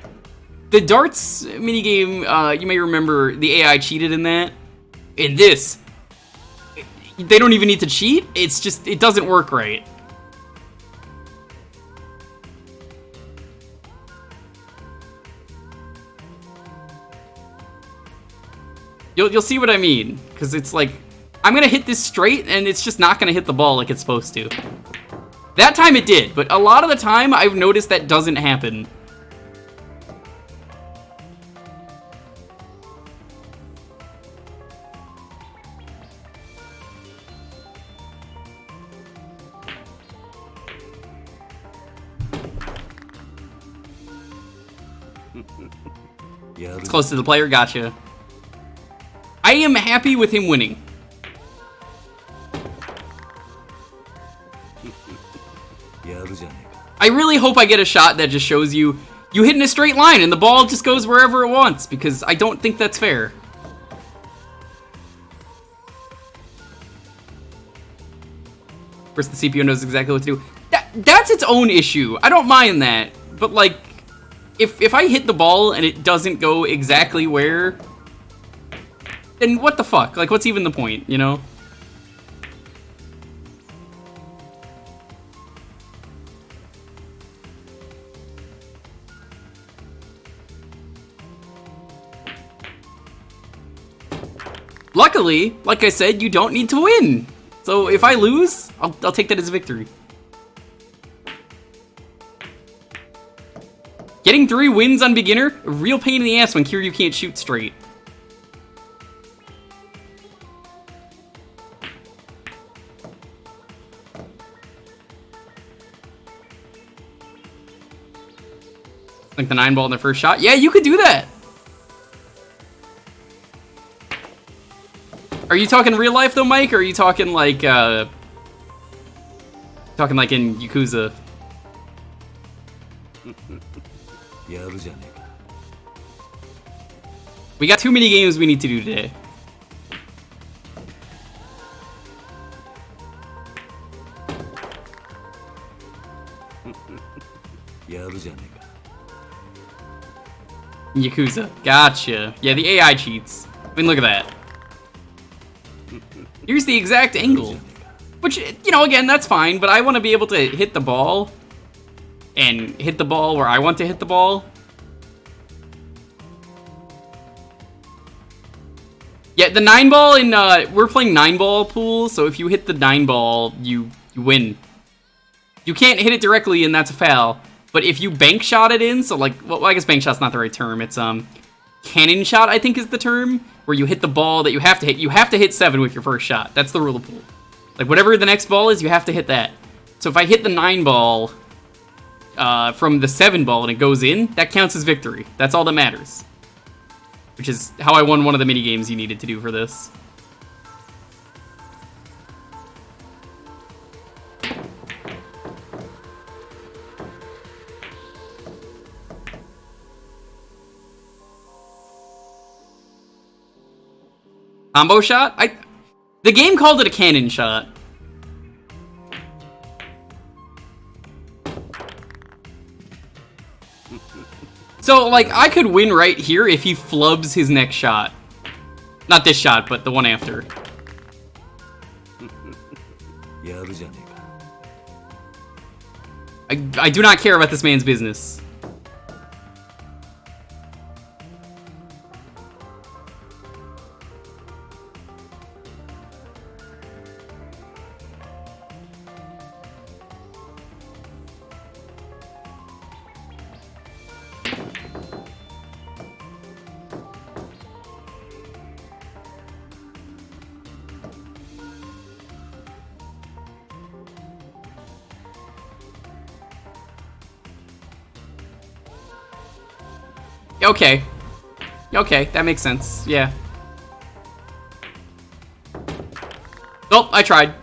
the darts minigame, you may remember the AI cheated in that. In this, they don't even need to cheat. It's just, it doesn't work right. You'll see what I mean, because it's like, I'm gonna hit this straight, and it's just not gonna hit the ball like it's supposed to. That time it did, but a lot of the time I've noticed that doesn't happen. It's close to the player, gotcha. I am happy with him winning. I really hope I get a shot that just shows you hit in a straight line and the ball just goes wherever it wants, because I don't think that's fair. Of course, the CPU knows exactly what to do. That's its own issue. I don't mind that, but like, if I hit the ball and it doesn't go exactly where, then what the fuck? Like, what's even the point, you know? Luckily, like I said, you don't need to win. So if I lose, I'll take that as a victory. Getting 3 wins on beginner, a real pain in the ass when Kiryu can't shoot straight. Like the 9 ball in the first shot. Yeah, you could do that. Are you talking real life though, Mike? Or are you talking like in Yakuza? We got too many games we need to do today. Yakuza, gotcha. Yeah, the AI cheats. I mean, look at that. Here's the exact angle. Which, you know, again, that's fine, but I want to be able to hit the ball and hit the ball where I want to hit the ball. Yeah, the 9 ball in, we're playing 9 ball pool, so if you hit the 9 ball, you win. You can't hit it directly and that's a foul, but if you bank shot it in, so like, well, I guess bank shot's not the right term, it's, cannon shot, I think is the term, where you hit the ball that you have to hit 7 with your first shot. That's the rule of pool. Like, whatever the next ball is, you have to hit that. So if I hit the 9 ball from the 7 ball and it goes in, that counts as victory. That's all that matters. Which is how I won one of the mini games you needed to do for this. Combo shot? The game called it a cannon shot. So, like, I could win right here if he flubs his next shot. Not this shot, but the one after. I do not care about this man's business. Okay. Okay, that makes sense. Yeah. Oh, I tried.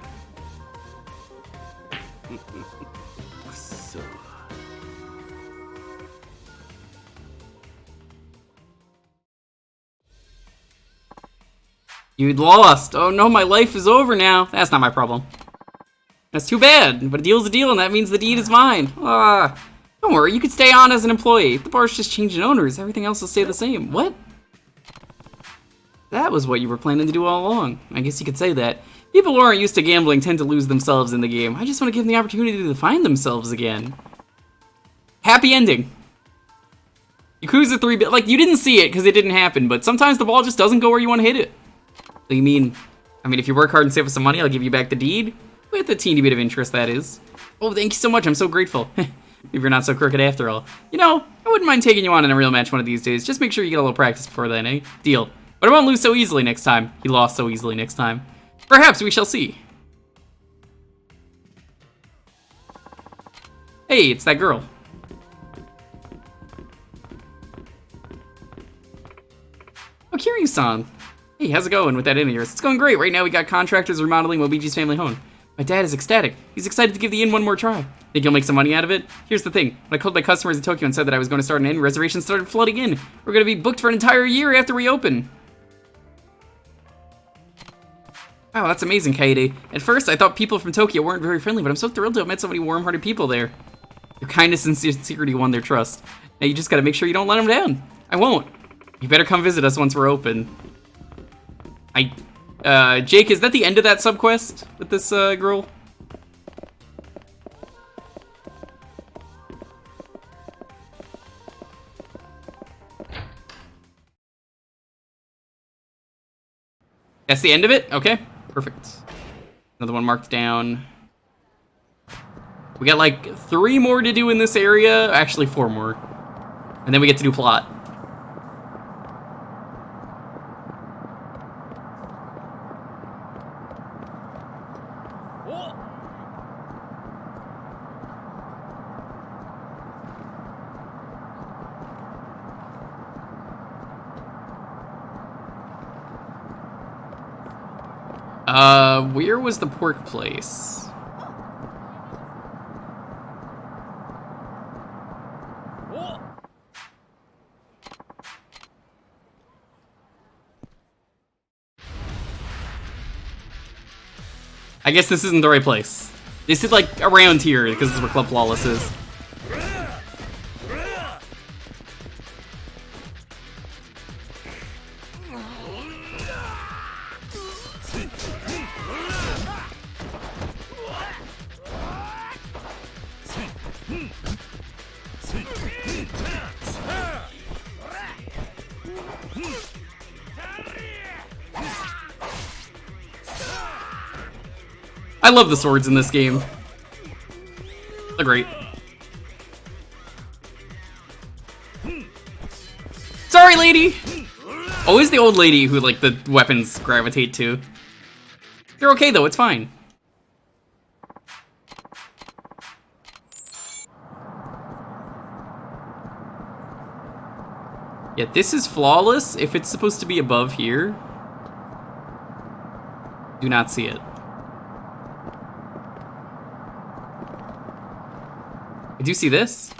You'd lost. Oh no, my life is over now. That's not my problem. That's too bad, but a deal's a deal, and that means the deed is mine. Don't worry, you could stay on as an employee. The bar's just changing owners. Everything else will stay the same. What? That was what you were planning to do all along. I guess you could say that. People who aren't used to gambling tend to lose themselves in the game. I just want to give them the opportunity to find themselves again. Happy ending. Yakuza 3, like, you didn't see it because it didn't happen, but sometimes the ball just doesn't go where you want to hit it. So you mean, if you work hard and save us some money, I'll give you back the deed? With a teeny bit of interest, that is. Oh, thank you so much, I'm so grateful. Maybe you're not so crooked after all. You know, I wouldn't mind taking you on in a real match one of these days. Just make sure you get a little practice before then, eh? Deal. But I won't lose so easily next time. He lost so easily next time. Perhaps we shall see. Hey, it's that girl. Oh, Kiryu-san. Hey, how's it going with that inn of yours? It's going great. Right now we got contractors remodeling Mobiji's family home. My dad is ecstatic. He's excited to give the inn one more try. Think you'll make some money out of it? Here's the thing. When I called my customers in Tokyo and said that I was going to start an inn, reservations started flooding in. We're going to be booked for an entire year after we open. Wow, that's amazing, Kaede. At first, I thought people from Tokyo weren't very friendly, but I'm so thrilled to have met so many warm-hearted people there. Your kindness and sincerity won their trust. Now you just gotta make sure you don't let them down. I won't. You better come visit us once we're open. Jake, is that the end of that subquest with this, girl? That's the end of it? Okay, perfect. Another one marked down. We got like 3 more to do in this area. Actually, 4 more. And then we get to do plot. Where was the pork place? I guess this isn't the right place. This is like around here because this is where Club Flawless is. I love the swords in this game. They're great. Sorry, lady! Always the old lady who, like, the weapons gravitate to. They're okay, though. It's fine. Yeah, this is flawless. If it's supposed to be above here, do not see it. I do see this.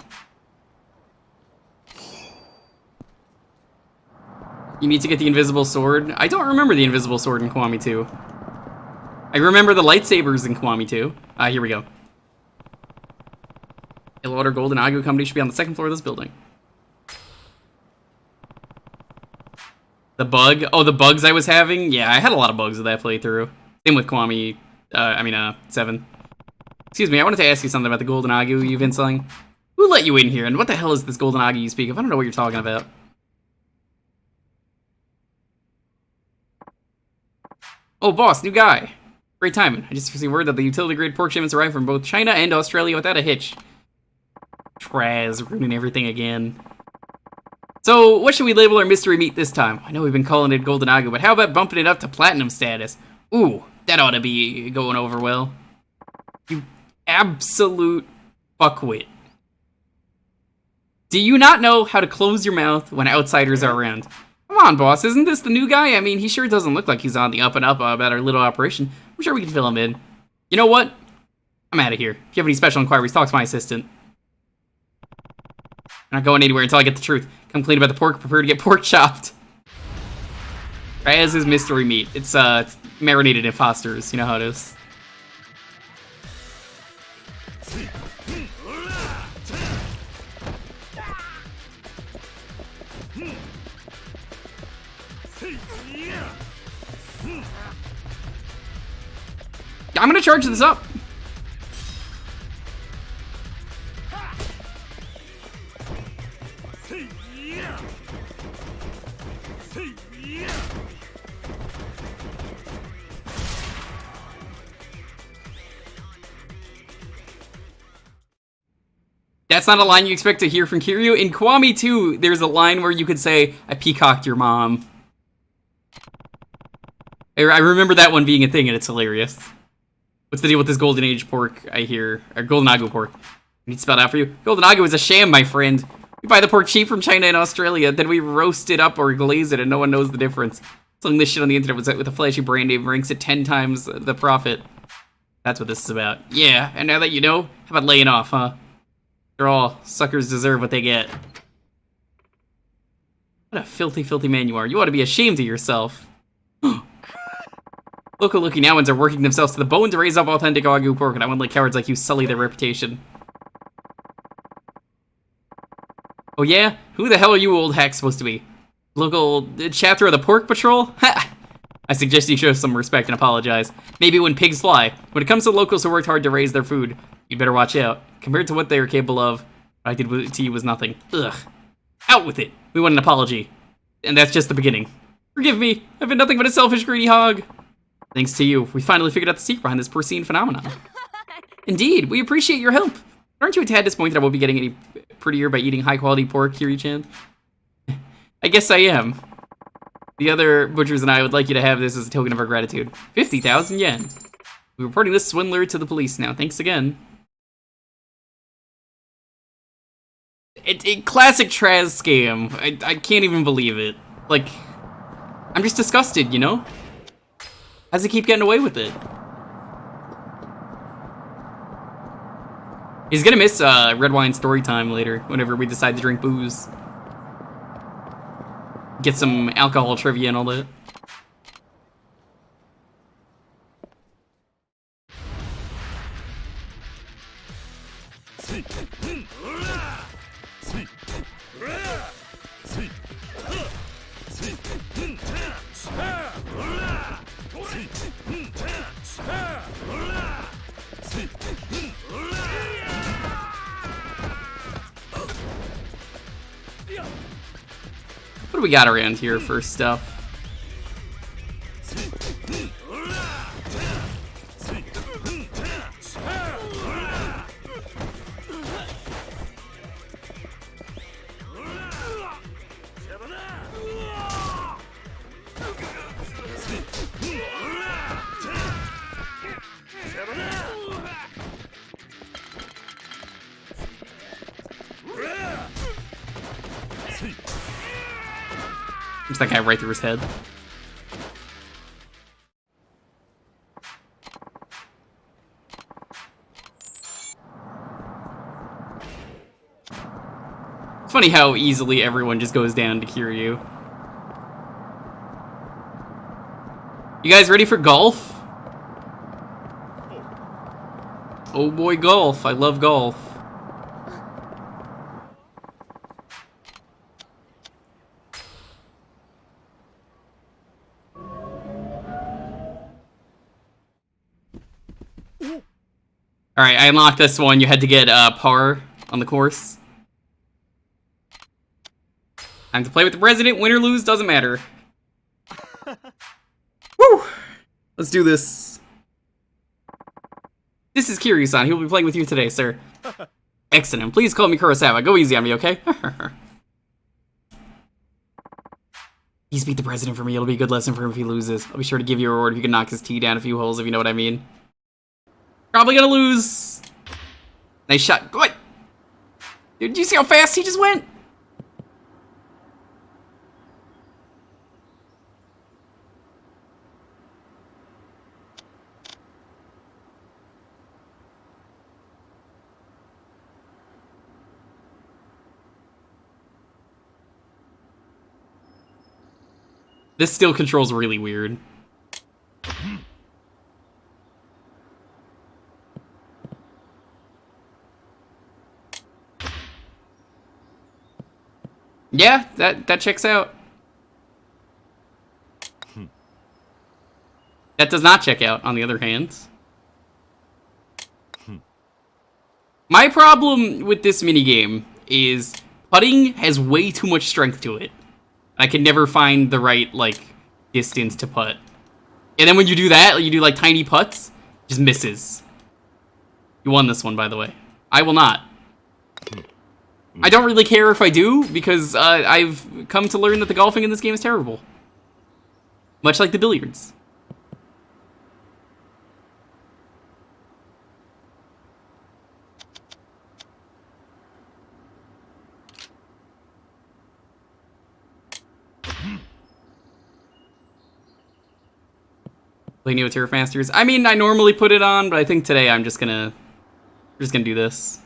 You need to get the invisible sword. I don't remember the invisible sword in Kiwami 2. I remember the lightsabers in Kiwami 2. Here we go. Yellow Water Golden Agu Company should be on the 2nd floor of this building. The bug? Oh, the bugs I was having? Yeah, I had a lot of bugs with that playthrough. Same with Kiwami, 7. Excuse me, I wanted to ask you something about the Golden Agu you've been selling. Who let you in here, and what the hell is this Golden Agu you speak of? I don't know what you're talking about. Oh, boss, new guy. Great timing. I just received word that the utility-grade pork shipments arrived from both China and Australia without a hitch. Traz, ruining everything again. So, what should we label our mystery meat this time? I know we've been calling it Golden Agu, but how about bumping it up to platinum status? Ooh, that ought to be going over well. You absolute fuckwit. Do you not know how to close your mouth when outsiders are around? Come on, boss, isn't this the new guy? I mean, he sure doesn't look like he's on the up and up about our little operation. I'm sure we can fill him in. You know what? I'm out of here. If you have any special inquiries, talk to my assistant. I'm not going anywhere until I get the truth. Come clean about the pork, prepare to get pork chopped. As is mystery meat. It's marinated in Foster's. You know how it is. I'm gonna charge this up. That's not a line you expect to hear from Kiryu. In Kiwami 2, there's a line where you could say, I peacocked your mom. I remember that one being a thing, and it's hilarious. What's the deal with this Golden Age pork, I hear? Or Golden Agu pork. I need to spell it out for you. Golden Agu is a sham, my friend. We buy the pork cheap from China and Australia, then we roast it up or glaze it, and no one knows the difference. Selling this shit on the internet with a flashy brand name ranks it 10 times the profit. That's what this is about. Yeah, and now that you know, how about laying off, huh? After all, suckers deserve what they get. What a filthy, filthy man you are. You ought to be ashamed of yourself. Local Okinawans are working themselves to the bone to raise up authentic Agu pork, and I wouldn't let cowards like you sully their reputation. Oh yeah? Who the hell are you old hack supposed to be? Local chapter of the Pork Patrol? Ha! I suggest you show some respect and apologize. Maybe when pigs fly. When it comes to locals who worked hard to raise their food, you'd better watch out. Compared to what they are capable of, what I did to you was nothing. Ugh. Out with it! We want an apology. And that's just the beginning. Forgive me, I've been nothing but a selfish, greedy hog. Thanks to you, we finally figured out the secret behind this porcine phenomenon. Indeed, we appreciate your help. Aren't you a tad disappointed I won't be getting any prettier by eating high-quality pork, Kiryu-chan? I guess I am. The other butchers and I would like you to have this as a token of our gratitude. 50,000 yen. We're reporting this swindler to the police now. Thanks again. Classic Traz scam. I can't even believe it. Like, I'm just disgusted, you know? How's he keep getting away with it? He's gonna miss red wine story time later, whenever we decide to drink booze. Get some alcohol trivia and all that. What do we got around here for stuff? There's that guy right through his head. It's funny how easily everyone just goes down to Kiryu. You guys ready for golf? Oh boy, golf. I love golf. Alright, I unlocked this one. You had to get par on the course. Time to play with the president. Win or lose, doesn't matter. Woo! Let's do this. This is Kiryu-san. He will be playing with you today, sir. Excellent. Please call me Kurosawa. Go easy on me, okay? He's beat the president for me. It'll be a good lesson for him if he loses. I'll be sure to give you a reward if you can knock his tee down a few holes, if you know what I mean. Probably gonna lose. Nice shot. What? Dude, did you see how fast he just went? This still controls really weird. Yeah, that checks out. That does not check out, on the other hand. My problem with this minigame is putting has way too much strength to it. I can never find the right, like, distance to putt. And then when you do that, you do, like, tiny putts, just misses. You won this one, by the way. I will not. I don't really care if I do, because I've come to learn that the golfing in this game is terrible. Much like the billiards. Play Neo Turf Masters. I mean, I normally put it on, but I think today I'm just gonna do this.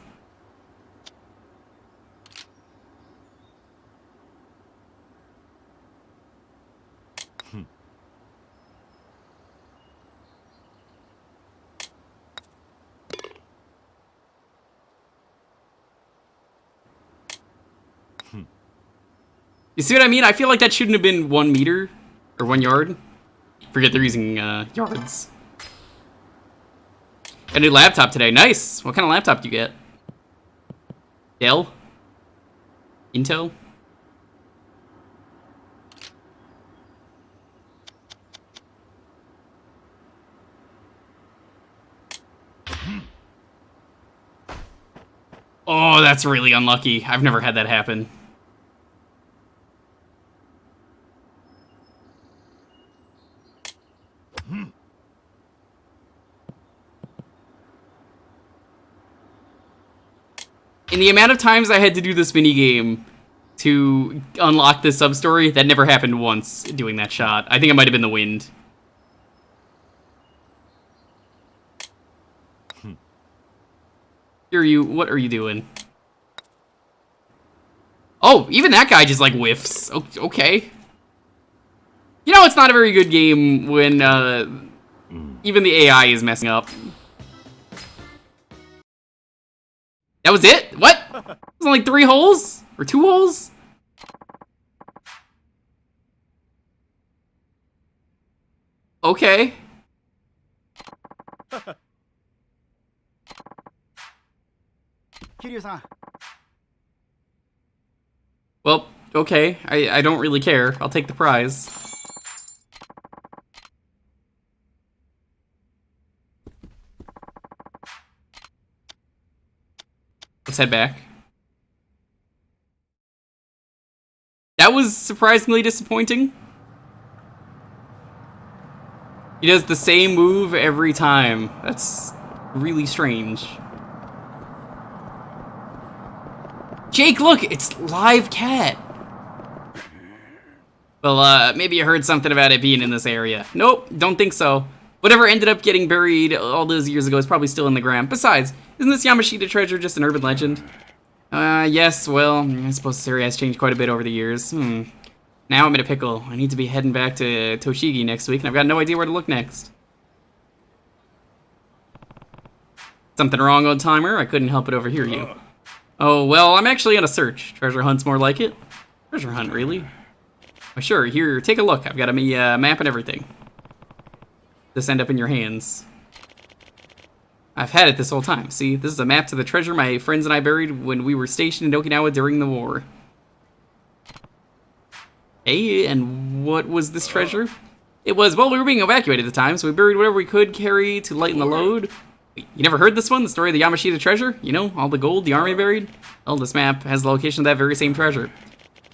You see what I mean? I feel like that shouldn't have been 1 meter or 1 yard. Forget they're using yards. Got a new laptop today. Nice. What kind of laptop do you get? Dell? Intel? Oh, that's really unlucky. I've never had that happen. In the amount of times I had to do this minigame to unlock this sub-story, that never happened once doing that shot. I think it might have been the wind. Kiryu, what are you doing? Oh, even that guy just, like, whiffs. Okay. You know, it's not a very good game when even the AI is messing up. That was it? What? It was only 3 holes? Or 2 holes? Okay. Kiryu-san. Well, okay. I don't really care. I'll take the prize. Let's head back. That was surprisingly disappointing. He does the same move every time. That's really strange. Jake, look! It's live cat! Well, maybe you heard something about it being in this area. Nope, don't think so. Whatever ended up getting buried all those years ago is probably still in the ground. Besides, isn't this Yamashita treasure just an urban legend? Yes, well, I suppose this area has changed quite a bit over the years. Now I'm in a pickle. I need to be heading back to Toshigi next week, and I've got no idea where to look next. Something wrong, old timer? I couldn't help but overhear you. Oh, well, I'm actually on a search. Treasure hunt's more like it. Treasure hunt, really? Oh, sure, here, take a look. I've got a map and everything. This end up in your hands. I've had it this whole time. See, this is a map to the treasure my friends and I buried when we were stationed in Okinawa during the war. Hey, and what was this treasure? It was, well, we were being evacuated at the time, so we buried whatever we could carry to lighten the load. Wait, you never heard this one? The story of the Yamashita treasure? You know, all the gold the army buried? Well, this map has the location of that very same treasure.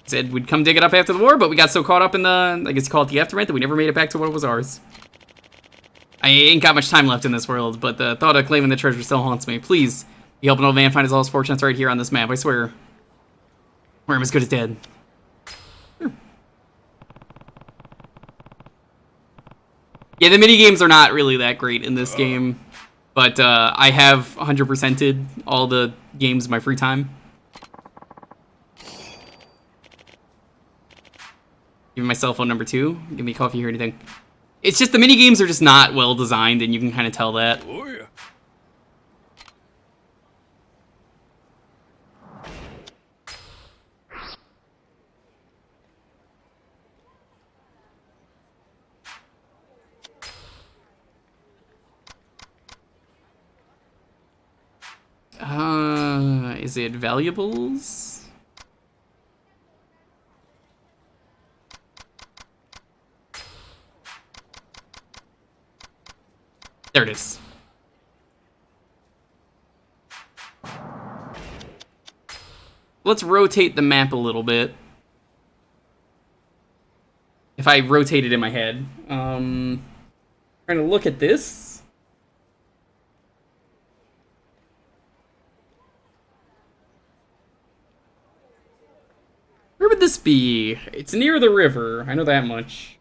Said we'd come dig it up after the war, but we got so caught up in the, I guess you call it the aftermath, that we never made it back to what was ours. I ain't got much time left in this world, but the thought of claiming the treasure still haunts me. Please, you help an old man find his lost fortunes right here on this map, I swear. Or I'm as good as dead. Sure. Yeah, the minigames are not really that great in this game, but I have 100%ed all the games in my free time. Give me my cell phone number 2. Give me coffee or anything. It's just the mini games are just not well designed, and you can kind of tell that. Oh yeah. Is it valuables? There it is. Let's rotate the map a little bit. If I rotate it in my head. Trying to look at this. Where would this be? It's near the river. I know that much.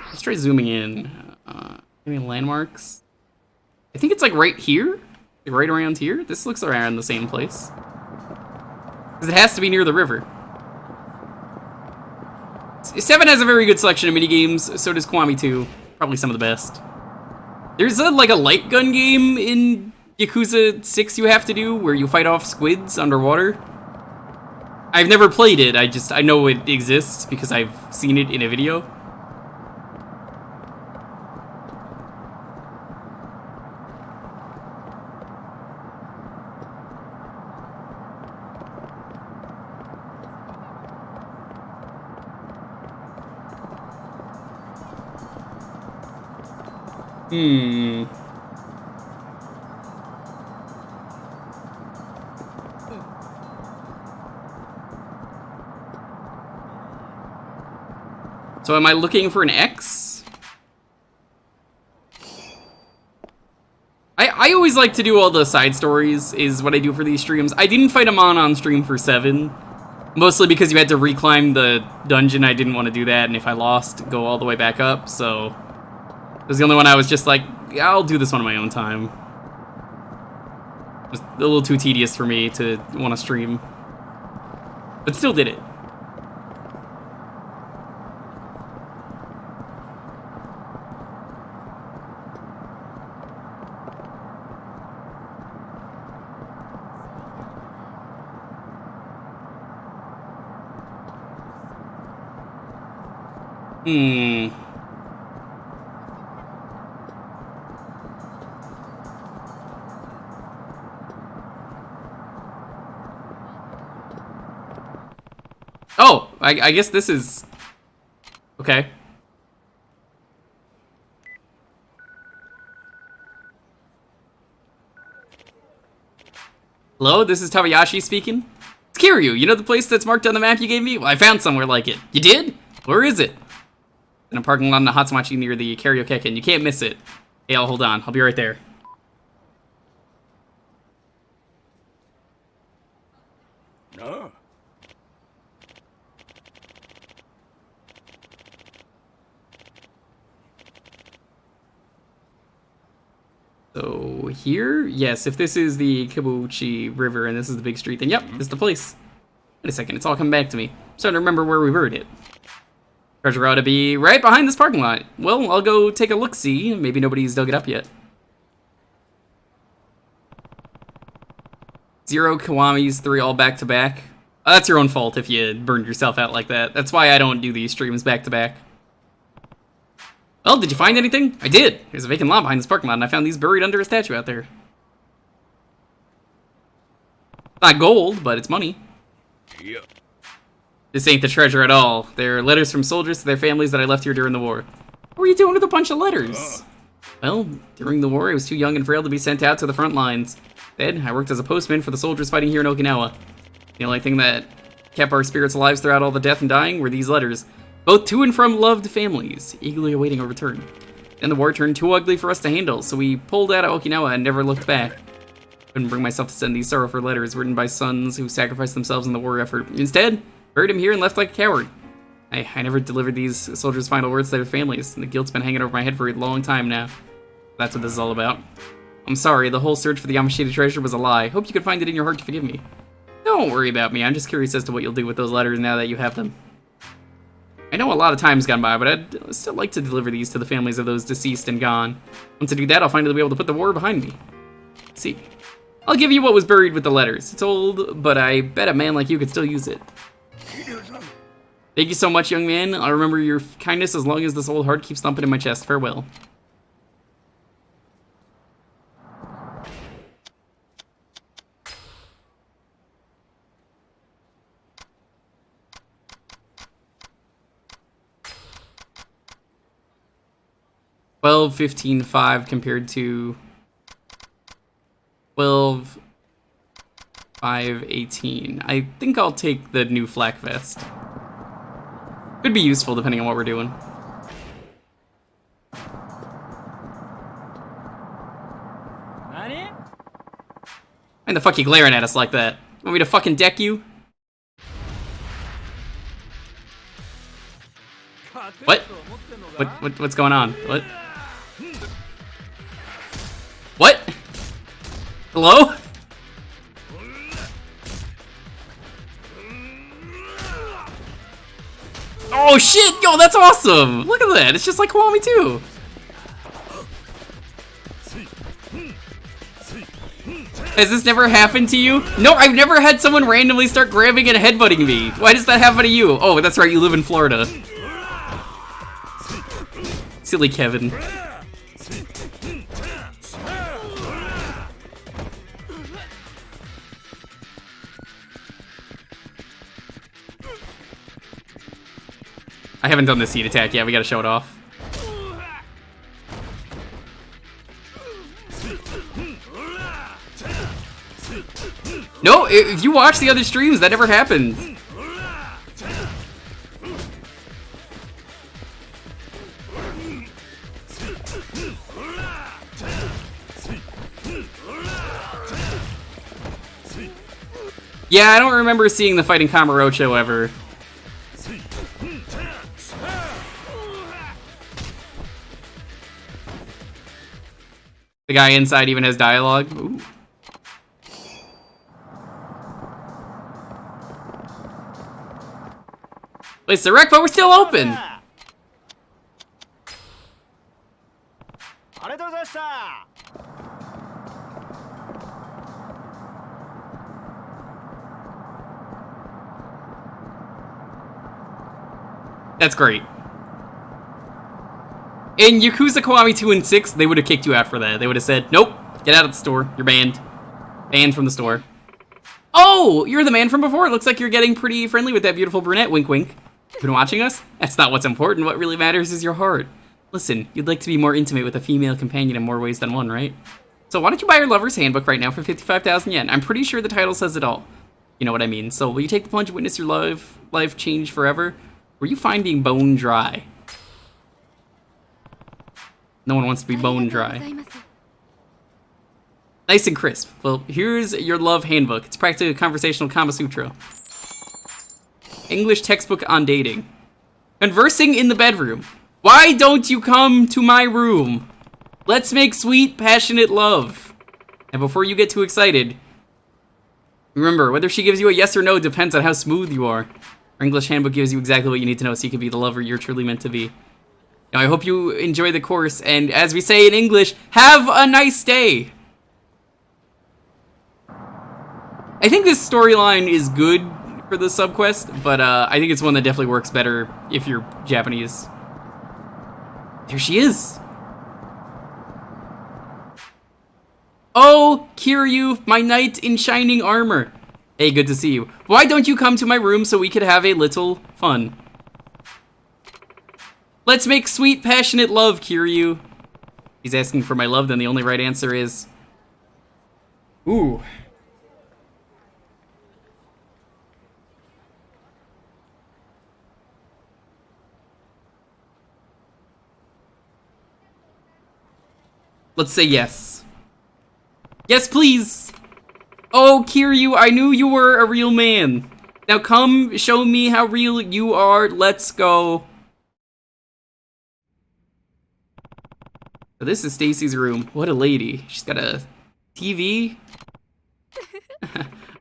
Let's try zooming in. Maybe landmarks. I think it's like right here, like right around here. This looks around the same place. Because it has to be near the river. 7 has a very good selection of minigames. So does Kiwami 2. Probably some of the best. There's like a light gun game in Yakuza 6 you have to do where you fight off squids underwater. I've never played it. I know it exists because I've seen it in a video. So am I looking for an X? I always like to do all the side stories, is what I do for these streams. I didn't fight Amon on stream for 7. Mostly because you had to reclimb the dungeon. I didn't want to do that, and if I lost, go all the way back up, so... It was the only one I was just like, yeah, I'll do this one on my own time. It was a little too tedious for me to want to stream. But still did it. Oh, I guess this is... Okay. Hello, this is Tabayashi speaking. It's Kiryu, you know the place that's marked on the map you gave me? Well, I found somewhere like it. You did? Where is it? In a parking lot in the Hatsumachi near the karaoke, and you can't miss it. Hey, hold on. I'll be right there. No. So here, yes, if this is the Kibuchi River and this is the big street, then yep, this is the place. Wait a second, it's all coming back to me. I'm starting to remember where we buried it. Treasure ought to be right behind this parking lot. Well, I'll go take a look-see. Maybe nobody's dug it up yet. 0 Kiwamis, 3 all back-to-back. That's your own fault if you burned yourself out like that. That's why I don't do these streams back-to-back. Well, did you find anything? I did. There's a vacant lot behind this parking lot, and I found these buried under a statue out there. Not gold, but it's money. Yeah. This ain't the treasure at all. They're letters from soldiers to their families that I left here during the war. What were you doing with a bunch of letters? Well, during the war, I was too young and frail to be sent out to the front lines. Instead, I worked as a postman for the soldiers fighting here in Okinawa. The only thing that kept our spirits alive throughout all the death and dying were these letters. Both to and from loved families, eagerly awaiting a return. Then the war turned too ugly for us to handle, so we pulled out of Okinawa and never looked back. Couldn't bring myself to send these sorrowful letters written by sons who sacrificed themselves in the war effort. Instead, buried him here and left like a coward. I never delivered these soldiers' final words to their families, and the guilt's been hanging over my head for a long time now. That's what this is all about. I'm sorry, the whole search for the Yamashita treasure was a lie. Hope you can find it in your heart to forgive me. Don't worry about me, I'm just curious as to what you'll do with those letters now that you have them. I know a lot of time's gone by, but I'd still like to deliver these to the families of those deceased and gone. Once I do that, I'll finally be able to put the war behind me. Let's see. I'll give you what was buried with the letters. It's old, but I bet a man like you could still use it. Thank you so much, young man. I'll remember your kindness as long as this old heart keeps thumping in my chest. Farewell. $12, $15, $5 compared to 12, $5, $18. I think I'll take the new flak vest. Could be useful depending on what we're doing. Why the fuck you glaring at us like that? Want me to fucking deck you? What? What's going on? What? What? Hello? Oh shit! Yo, that's awesome! Look at that! It's just like Kiwami too! Has this never happened to you? No, I've never had someone randomly start grabbing and headbutting me. Why does that happen to you? Oh, that's right, you live in Florida. Silly Kevin. I haven't done the seed attack yet, we gotta show it off. No, if you watch the other streams, that never happened. Yeah, I don't remember seeing the fighting Kamurocho ever. The guy inside even has dialogue. Ooh. Place the wreck, but we're still open. That's great. In Yakuza Kiwami 2 and 6, they would have kicked you out for that. They would have said, nope, get out of the store. You're banned. Banned from the store. Oh, you're the man from before. It looks like you're getting pretty friendly with that beautiful brunette. Wink, wink. Been watching us? That's not what's important. What really matters is your heart. Listen, you'd like to be more intimate with a female companion in more ways than one, right? So why don't you buy your lover's handbook right now for 55,000 yen? I'm pretty sure the title says it all. You know what I mean. So will you take the plunge and witness your life change forever? Or are you fine being bone dry? No one wants to be bone dry. Nice and crisp. Well, here's your love handbook. It's practically a conversational Kama Sutra. English textbook on dating. Conversing in the bedroom. Why don't you come to my room? Let's make sweet, passionate love. And before you get too excited, remember, whether she gives you a yes or no depends on how smooth you are. Our English handbook gives you exactly what you need to know so you can be the lover you're truly meant to be. Now, I hope you enjoy the course, and as we say in English, have a nice day. I think this storyline is good for the subquest, but I think it's one that definitely works better if you're Japanese. There she is. Oh, Kiryu, my knight in shining armor. Hey, good to see you. Why don't you come to my room so we could have a little fun? Let's make sweet, passionate love, Kiryu. He's asking for my love, then the only right answer is... Ooh. Let's say yes. Yes, please! Oh, Kiryu, I knew you were a real man. Now come, show me how real you are. Let's go. So this is Stacy's room. What a lady. She's got a TV.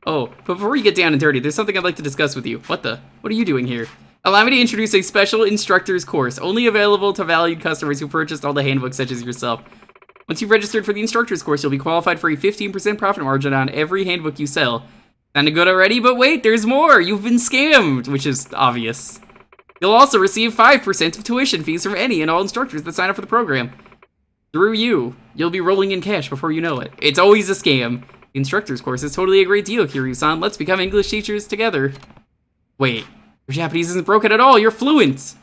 Oh, but before you get down and dirty, there's something I'd like to discuss with you. What are you doing here? Allow me to introduce a special instructor's course, only available to valued customers who purchased all the handbooks such as yourself. Once you've registered for the instructor's course, you'll be qualified for a 15% profit margin on every handbook you sell. Kinda good already, but wait, there's more! You've been scammed, which is obvious. You'll also receive 5% of tuition fees from any and all instructors that sign up for the program. Through you, you'll be rolling in cash before you know it. It's always a scam. The instructor's course is totally a great deal, Kiryu-san. Let's become English teachers together. Wait, your Japanese isn't broken at all, you're fluent!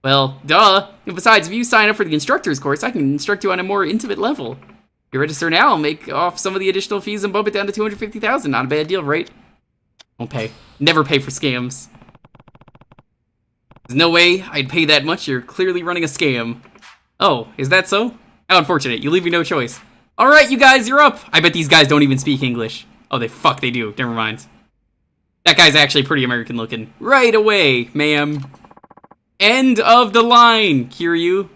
Well, duh. And besides, if you sign up for the instructor's course, I can instruct you on a more intimate level. If you register now, I'll make off some of the additional fees and bump it down to $250,000. Not a bad deal, right? Don't pay. Never pay for scams. There's no way I'd pay that much. You're clearly running a scam. Oh, is that so? How unfortunate. You leave me no choice. Alright, you guys, you're up. I bet these guys don't even speak English. Oh, they do. Never mind. That guy's actually pretty American looking. Right away, ma'am. End of the line, Kiryu.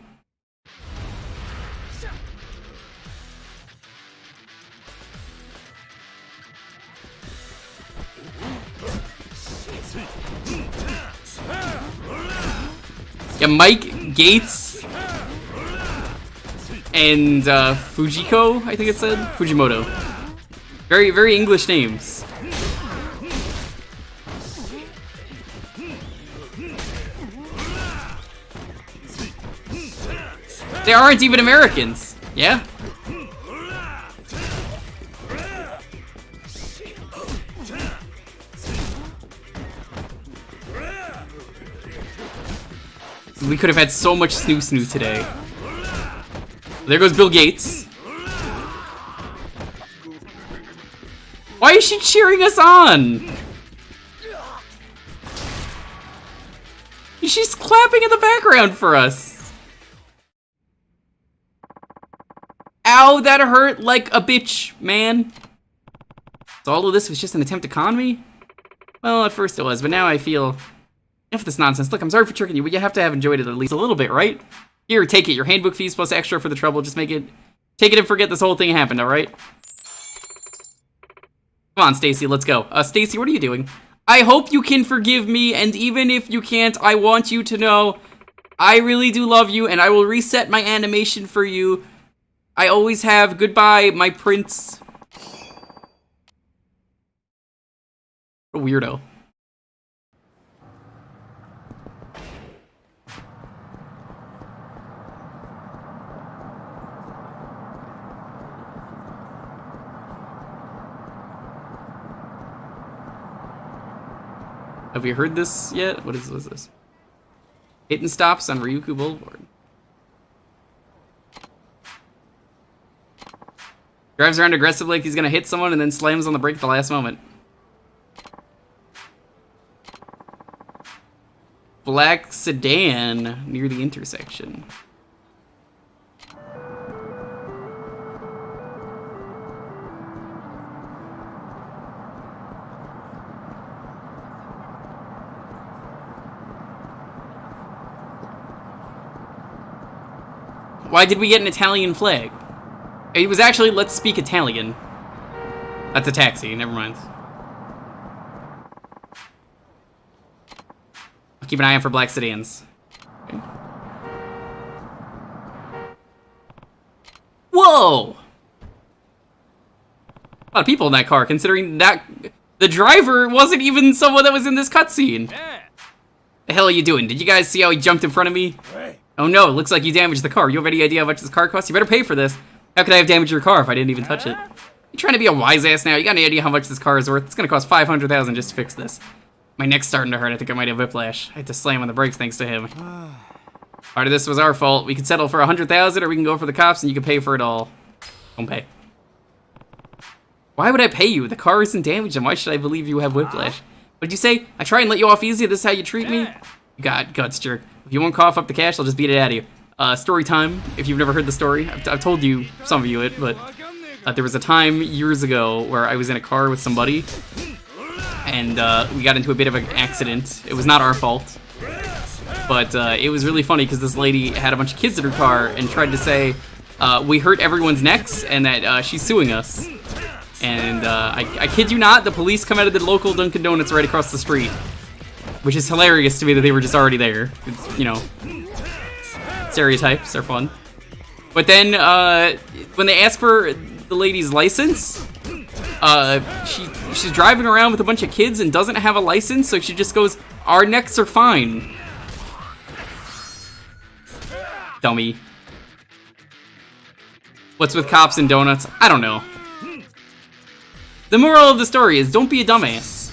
Yeah, Mike Gates and Fujiko, I think it said? Fujimoto. Very, very English names. They aren't even Americans. Yeah? We could have had so much snoo today. There goes Bill Gates. Why is she cheering us on? She's clapping in the background for us. Ow, that hurt like a bitch, man. So all of this was just an attempt to con me? Well, at first it was, but now I feel enough of this nonsense. Look, I'm sorry for tricking you, but you have to have enjoyed it at least a little bit, right? Here, take it. Your handbook fees plus extra for the trouble. Just take it and forget this whole thing happened, alright? Come on, Stacy, let's go. Stacy, what are you doing? I hope you can forgive me, and even if you can't, I want you to know I really do love you, and I will reset my animation for you. I always have. Goodbye, my prince. What a weirdo. Have we heard this yet? What is this? Hit and stops on Ryukyu Boulevard. Drives around aggressively like he's gonna hit someone and then slams on the brake at the last moment. Black sedan near the intersection. Why did we get an Italian flag? It was actually, let's speak Italian. That's a taxi, never mind. I'll keep an eye out for black sedans. Okay. Whoa! A lot of people in that car, considering that the driver wasn't even someone that was in this cutscene. The hell are you doing? Did you guys see how he jumped in front of me? Oh no, it looks like you damaged the car. You have any idea how much this car costs? You better pay for this. How could I have damaged your car if I didn't even touch it? You trying to be a wise ass now? You got any idea how much this car is worth? It's gonna cost $500,000 just to fix this. My neck's starting to hurt. I think I might have whiplash. I had to slam on the brakes thanks to him. Part of this was our fault. We could settle for $100,000 or we can go for the cops and you can pay for it all. Don't pay. Why would I pay you? The car isn't damaged and why should I believe you have whiplash? What did you say? I try and let you off easy. This is how you treat me? You got guts, jerk. If you won't cough up the cash, I'll just beat it out of you. Story time, if you've never heard the story. I've told you, some of you it, but there was a time years ago where I was in a car with somebody, and we got into a bit of an accident. It was not our fault, but it was really funny because this lady had a bunch of kids in her car and tried to say we hurt everyone's necks and that she's suing us. And I kid you not, the police come out of the local Dunkin' Donuts right across the street, which is hilarious to me that they were just already there. It's, you know, stereotypes are fun. But then when they ask for the lady's license, she's driving around with a bunch of kids and doesn't have a license, so she just goes, "Our necks are fine." Dummy. What's with cops and donuts? I don't know. The moral of the story is don't be a dumbass.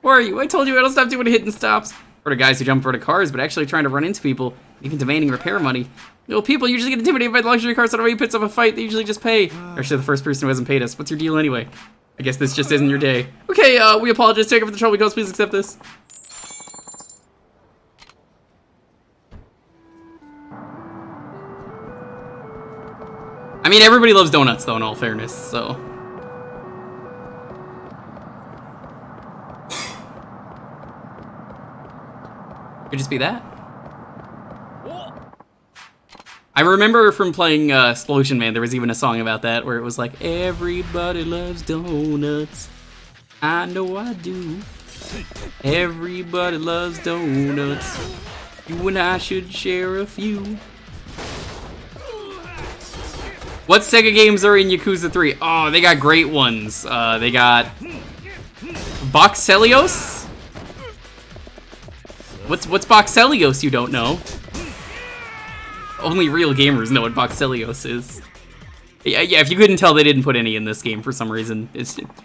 Where are you? I told you I don't stop doing hit and stops. Or the guys who jump for the cars, but actually trying to run into people, even demanding repair money. You know, people usually get intimidated by luxury cars, so when he puts up a fight, they usually just pay. Actually, the first person who hasn't paid us. What's your deal anyway? I guess this just isn't your day. Okay, we apologize. Take it for the trouble, goes. Please accept this. I mean, everybody loves donuts, though, in all fairness, so. Could just be that. I remember from playing Explosion Man, there was even a song about that where it was like, everybody loves donuts. I know I do. Everybody loves donuts. You and I should share a few. What Sega games are in Yakuza 3? Oh, they got great ones. They got Boxelios? What's Boxelios you don't know? Only real gamers know what Boxelios is. Yeah, if you couldn't tell, they didn't put any in this game for some reason.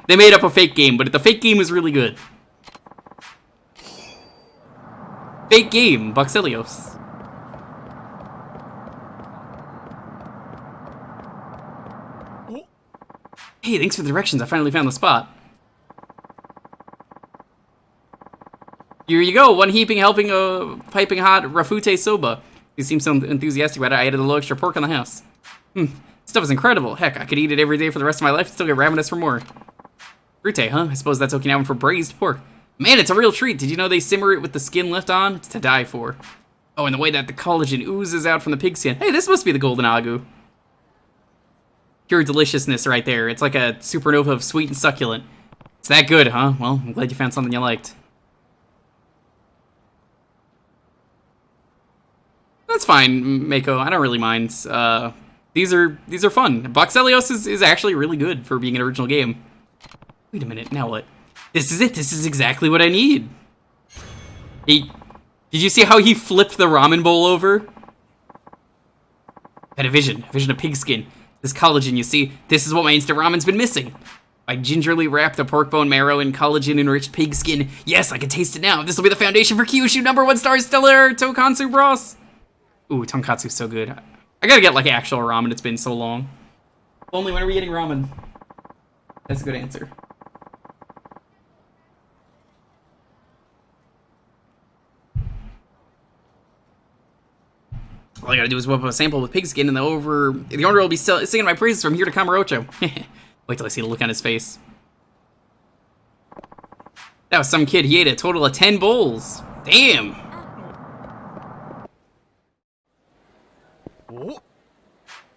They made up a fake game, but the fake game is really good. Fake game, Boxelios. Hey, thanks for the directions. I finally found the spot. Here you go, one heaping helping of piping hot Rafute soba. You seem so enthusiastic about it, I added a little extra pork on the house. Stuff is incredible. Heck, I could eat it every day for the rest of my life and still get ravenous for more. Frute, huh? I suppose that's Okinawan for braised pork. Man, it's a real treat. Did you know they simmer it with the skin left on? It's to die for. Oh, and the way that the collagen oozes out from the pig skin. Hey, this must be the golden agu. Pure deliciousness right there. It's like a supernova of sweet and succulent. It's that good, huh? Well, I'm glad you found something you liked. That's fine, Mako. I don't really mind. These are fun. Boxelios is actually really good for being an original game. Wait a minute, now what? This is it. This is exactly what I need. Did you see how he flipped the ramen bowl over? I had a vision of pigskin. This collagen, you see, this is what my instant ramen's been missing. I gingerly wrapped the pork bone marrow in collagen-enriched pigskin. Yes, I can taste it now. This will be the foundation for Kyushu #1 star stellar Tonkatsu Bros. Ooh, tonkatsu's so good. I gotta get, like, actual ramen. It's been so long. Only when are we getting ramen? That's a good answer. All I gotta do is whip up a sample with pigskin, and the owner will be singing my praises from here to Kamurocho. Wait till I see the look on his face. That was some kid. He ate a total of 10 bowls. Damn.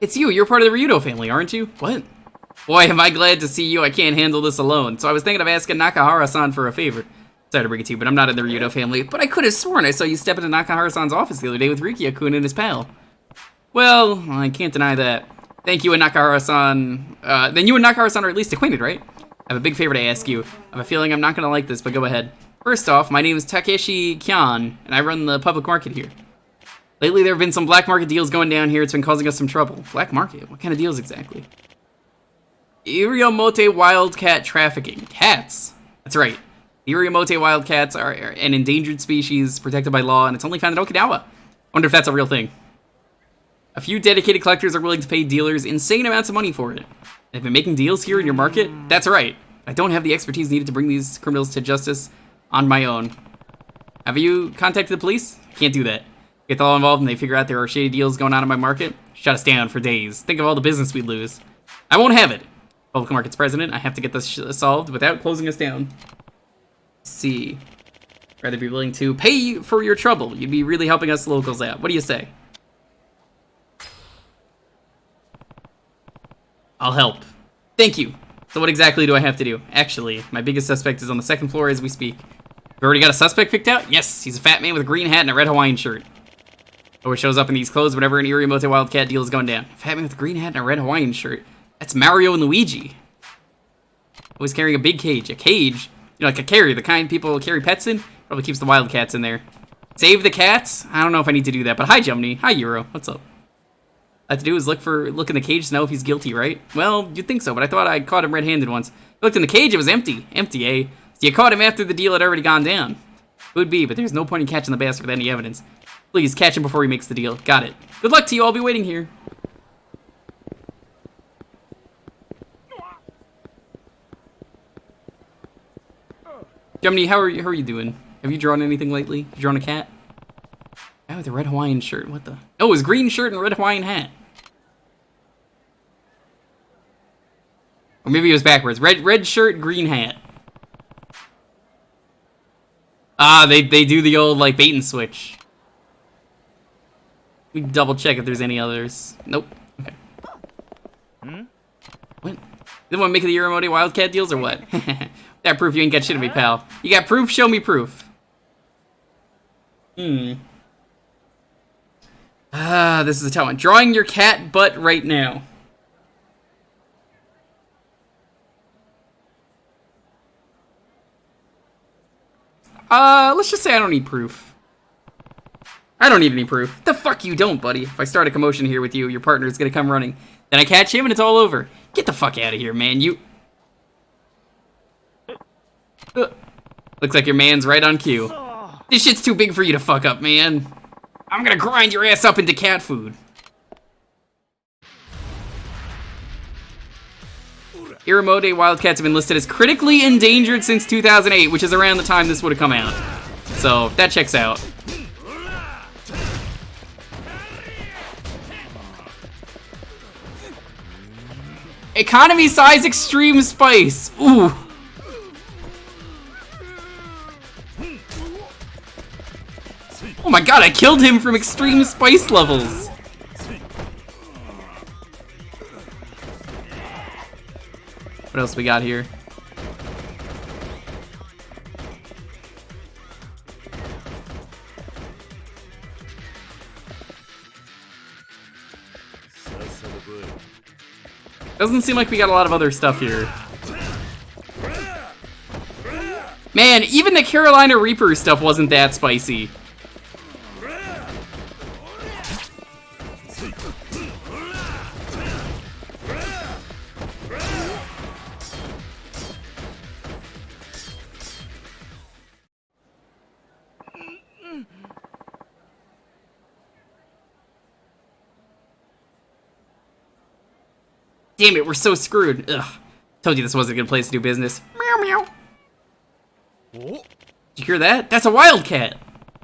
It's you. You're part of the Ryudo family, aren't you? What? Boy, am I glad to see you. I can't handle this alone. So I was thinking of asking Nakahara-san for a favor. Sorry to bring it to you, but I'm not in the Ryudo family. But I could have sworn I saw you step into Nakahara-san's office the other day with Rikiya-kun and his pal. Well, I can't deny that. Thank you and Nakahara-san. Then you and Nakahara-san are at least acquainted, right? I have a big favor to ask you. I have a feeling I'm not going to like this, but go ahead. First off, my name is Takeshi Kyan, and I run the public market here. Lately, there have been some black market deals going down here. It's been causing us some trouble. Black market? What kind of deals exactly? Iriomote wildcat trafficking. Cats. That's right. Iriomote wildcats are an endangered species protected by law, and it's only found in Okinawa. I wonder if that's a real thing. A few dedicated collectors are willing to pay dealers insane amounts of money for it. They've been making deals here in your market? That's right. I don't have the expertise needed to bring these criminals to justice on my own. Have you contacted the police? Can't do that. Get them all involved and they figure out there are shady deals going on in my market? Shut us down for days. Think of all the business we'd lose. I won't have it. Public Market's president, I have to get this solved without closing us down. Let's see. Rather be willing to pay you for your trouble. You'd be really helping us locals out. What do you say? I'll help. Thank you. So what exactly do I have to do? Actually, my biggest suspect is on the second floor as we speak. You already got a suspect picked out? Yes, he's a fat man with a green hat and a red Hawaiian shirt. Always shows up in these clothes whenever an Iriomote Wildcat deal is going down. Fat man with a green hat and a red Hawaiian shirt. That's Mario and Luigi. Always carrying a big cage. A cage? You know, like a carrier, the kind people carry pets in? Probably keeps the Wildcats in there. Save the cats? I don't know if I need to do that, but hi, Jumney. Hi, Euro. What's up? All I have to do is look in the cage to know if he's guilty, right? Well, you'd think so, but I thought I caught him red-handed once. I looked in the cage, it was empty. Empty, eh? So you caught him after the deal had already gone down. Would be, but there's no point in catching the bastard with any evidence. Please, catch him before he makes the deal. Got it. Good luck to you, I'll be waiting here. Jumney, how are you doing? Have you drawn anything lately? You drawn a cat? Guy with a red Hawaiian shirt, what the? Oh, his green shirt and red Hawaiian hat. Or maybe it was backwards. Red shirt, green hat. Ah, they do the old, like, bait and switch. We double check if there's any others. Nope. Okay. What? You want to make the Iriomote Wildcat deals or what? That proof you ain't got shit of me, pal. You got proof? Show me proof. Ah, this is a tough one. Drawing your cat butt right now. Let's just say I don't need proof. I don't need any proof. The fuck you don't, buddy. If I start a commotion here with you, your partner is gonna come running. Then I catch him and it's all over. Get the fuck out of here, man. You... Looks like your man's right on cue. This shit's too big for you to fuck up, man. I'm gonna grind your ass up into cat food. Iriomote Wildcats have been listed as critically endangered since 2008, which is around the time this would have come out. So, that checks out. Economy size extreme spice. Ooh. Oh my god, I killed him from extreme spice levels. What else we got here? Doesn't seem like we got a lot of other stuff here. Man, even the Carolina Reaper stuff wasn't that spicy. Damn it, we're so screwed. Ugh. Told you this wasn't a good place to do business. Meow meow. Did you hear that? That's a Wildcat!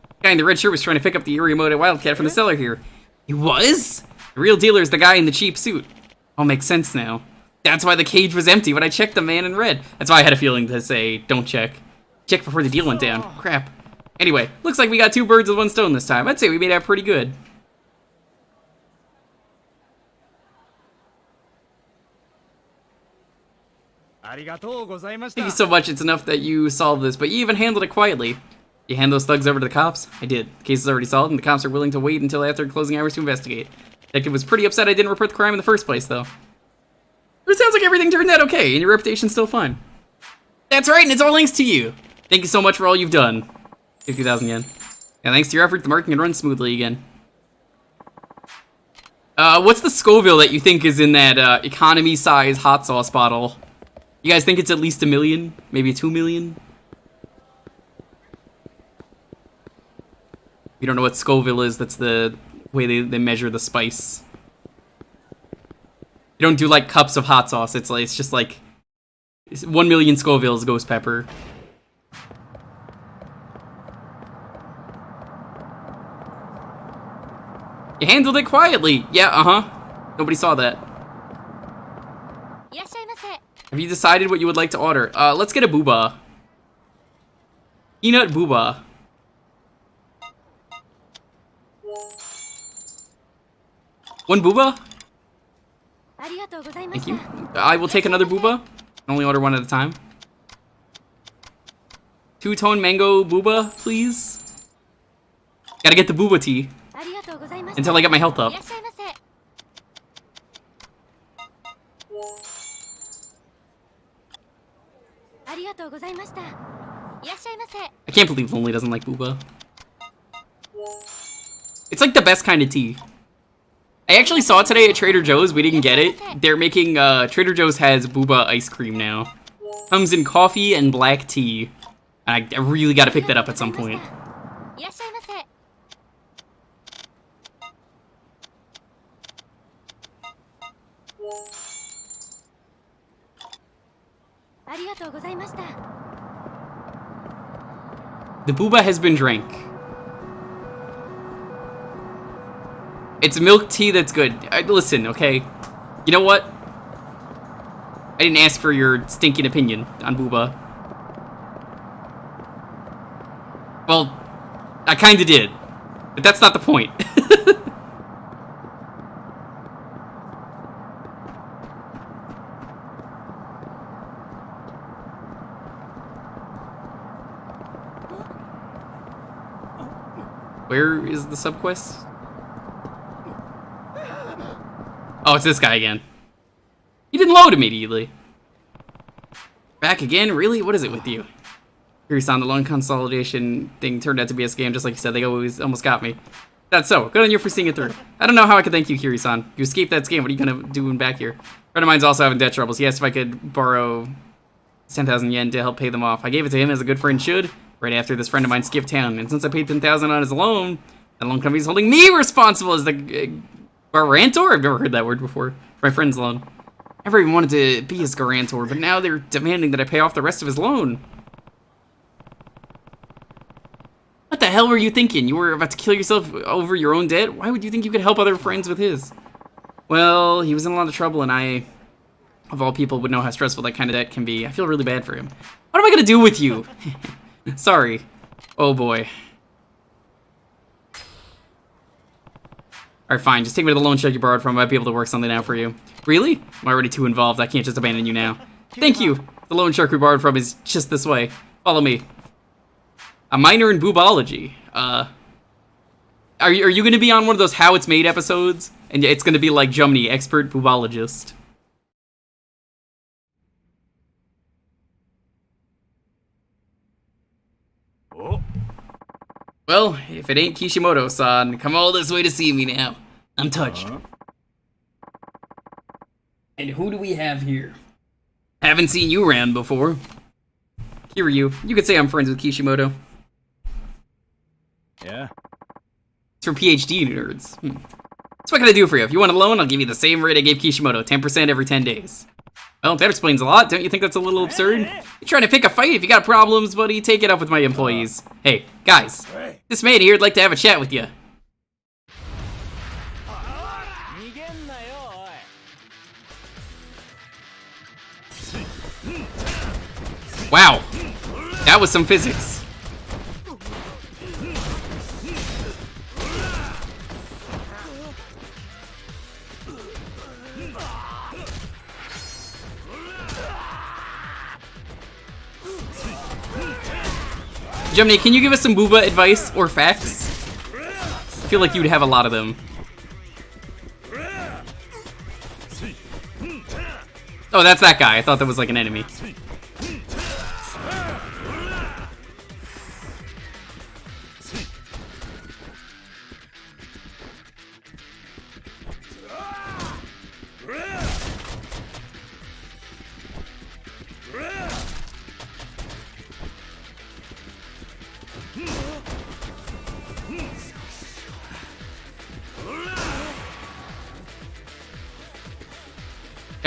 The guy in the red shirt was trying to pick up the Iriomote Wildcat from the cellar here. He was? The real dealer is the guy in the cheap suit. All makes sense now. That's why the cage was empty when I checked the man in red. That's why I had a feeling to say, don't check. Check before the deal went down. Crap. Anyway, looks like we got 2 birds with 1 stone this time. I'd say we made out pretty good. Thank you so much, it's enough that you solved this, but you even handled it quietly. You hand those thugs over to the cops? I did. The case is already solved, and the cops are willing to wait until after closing hours to investigate. The detective was pretty upset I didn't report the crime in the first place, though. But it sounds like everything turned out okay, and your reputation's still fine. That's right, and it's all thanks to you! Thank you so much for all you've done. 50,000 yen. And thanks to your efforts, the market can run smoothly again. What's the Scoville that you think is in that, economy-size hot sauce bottle? You guys think it's at least 1 million? Maybe 2 million? If you don't know what Scoville is, that's the way they measure the spice. You don't do like cups of hot sauce. It's just like 1 million Scovilles ghost pepper. You handled it quietly. Yeah, Nobody saw that. Have you decided what you would like to order? Let's get a booba. Peanut booba. One booba? Thank you. I will take another booba. Only order one at a time. 2-tone mango booba, please. Gotta get the booba tea. Until I get my health up. I can't believe Lonely doesn't like booba. It's like the best kind of tea. I actually saw it today at Trader Joe's. We didn't get it. They're making, Trader Joe's has booba ice cream now. Comes in coffee and black tea. I really gotta pick that up at some point. The booba has been drank. It's milk tea that's good. Listen, okay? You know what? I didn't ask for your stinking opinion on booba. Well, I kinda did. But that's not the point. Where is the subquest? Oh, it's this guy again. He didn't load immediately. Back again? Really? What is it with you? Kiryu-san, the loan consolidation thing turned out to be a scam, just like you said. They almost got me. That's so. Good on you for seeing it through. I don't know how I could thank you, Kiryu-san. You escaped that scam. What are you gonna do back here? A friend of mine's also having debt troubles. He asked if I could borrow 10,000 yen to help pay them off. I gave it to him as a good friend should, right after this friend of mine skipped town. And since I paid 10,000 on his loan, that loan company's holding me responsible as the guarantor? I've never heard that word before. For my friend's loan. I never even wanted to be his guarantor, but now they're demanding that I pay off the rest of his loan. What the hell were you thinking? You were about to kill yourself over your own debt? Why would you think you could help other friends with his? Well, he was in a lot of trouble, and I, of all people, would know how stressful that kind of debt can be. I feel really bad for him. What am I gonna do with you? Sorry. Oh boy. Alright, fine. Just take me to the loan shark you borrowed from. I might be able to work something out for you. Really? I'm already too involved. I can't just abandon you now. Thank you. The loan shark we borrowed from is just this way. Follow me. A minor in boobology. Are you going to be on one of those How It's Made episodes? And it's going to be like Jumny, expert boobologist. Oh. Well, if it ain't Kishimoto-san, come all this way to see me now. I'm touched. And who do we have here? Haven't seen you around before. Kiryu, you could say I'm friends with Kishimoto. Yeah. It's for PhD nerds. So what can I do for you? If you want a loan, I'll give you the same rate I gave Kishimoto, 10% every 10 days. Well, that explains a lot. Don't you think that's a little absurd? You're trying to pick a fight. If you got problems, buddy, take it up with my employees. Hey, guys, this man here would like to have a chat with you. Wow, that was some physics. Jumny, can you give us some booba advice or facts? I feel like you'd have a lot of them. Oh, that's that guy. I thought that was like an enemy.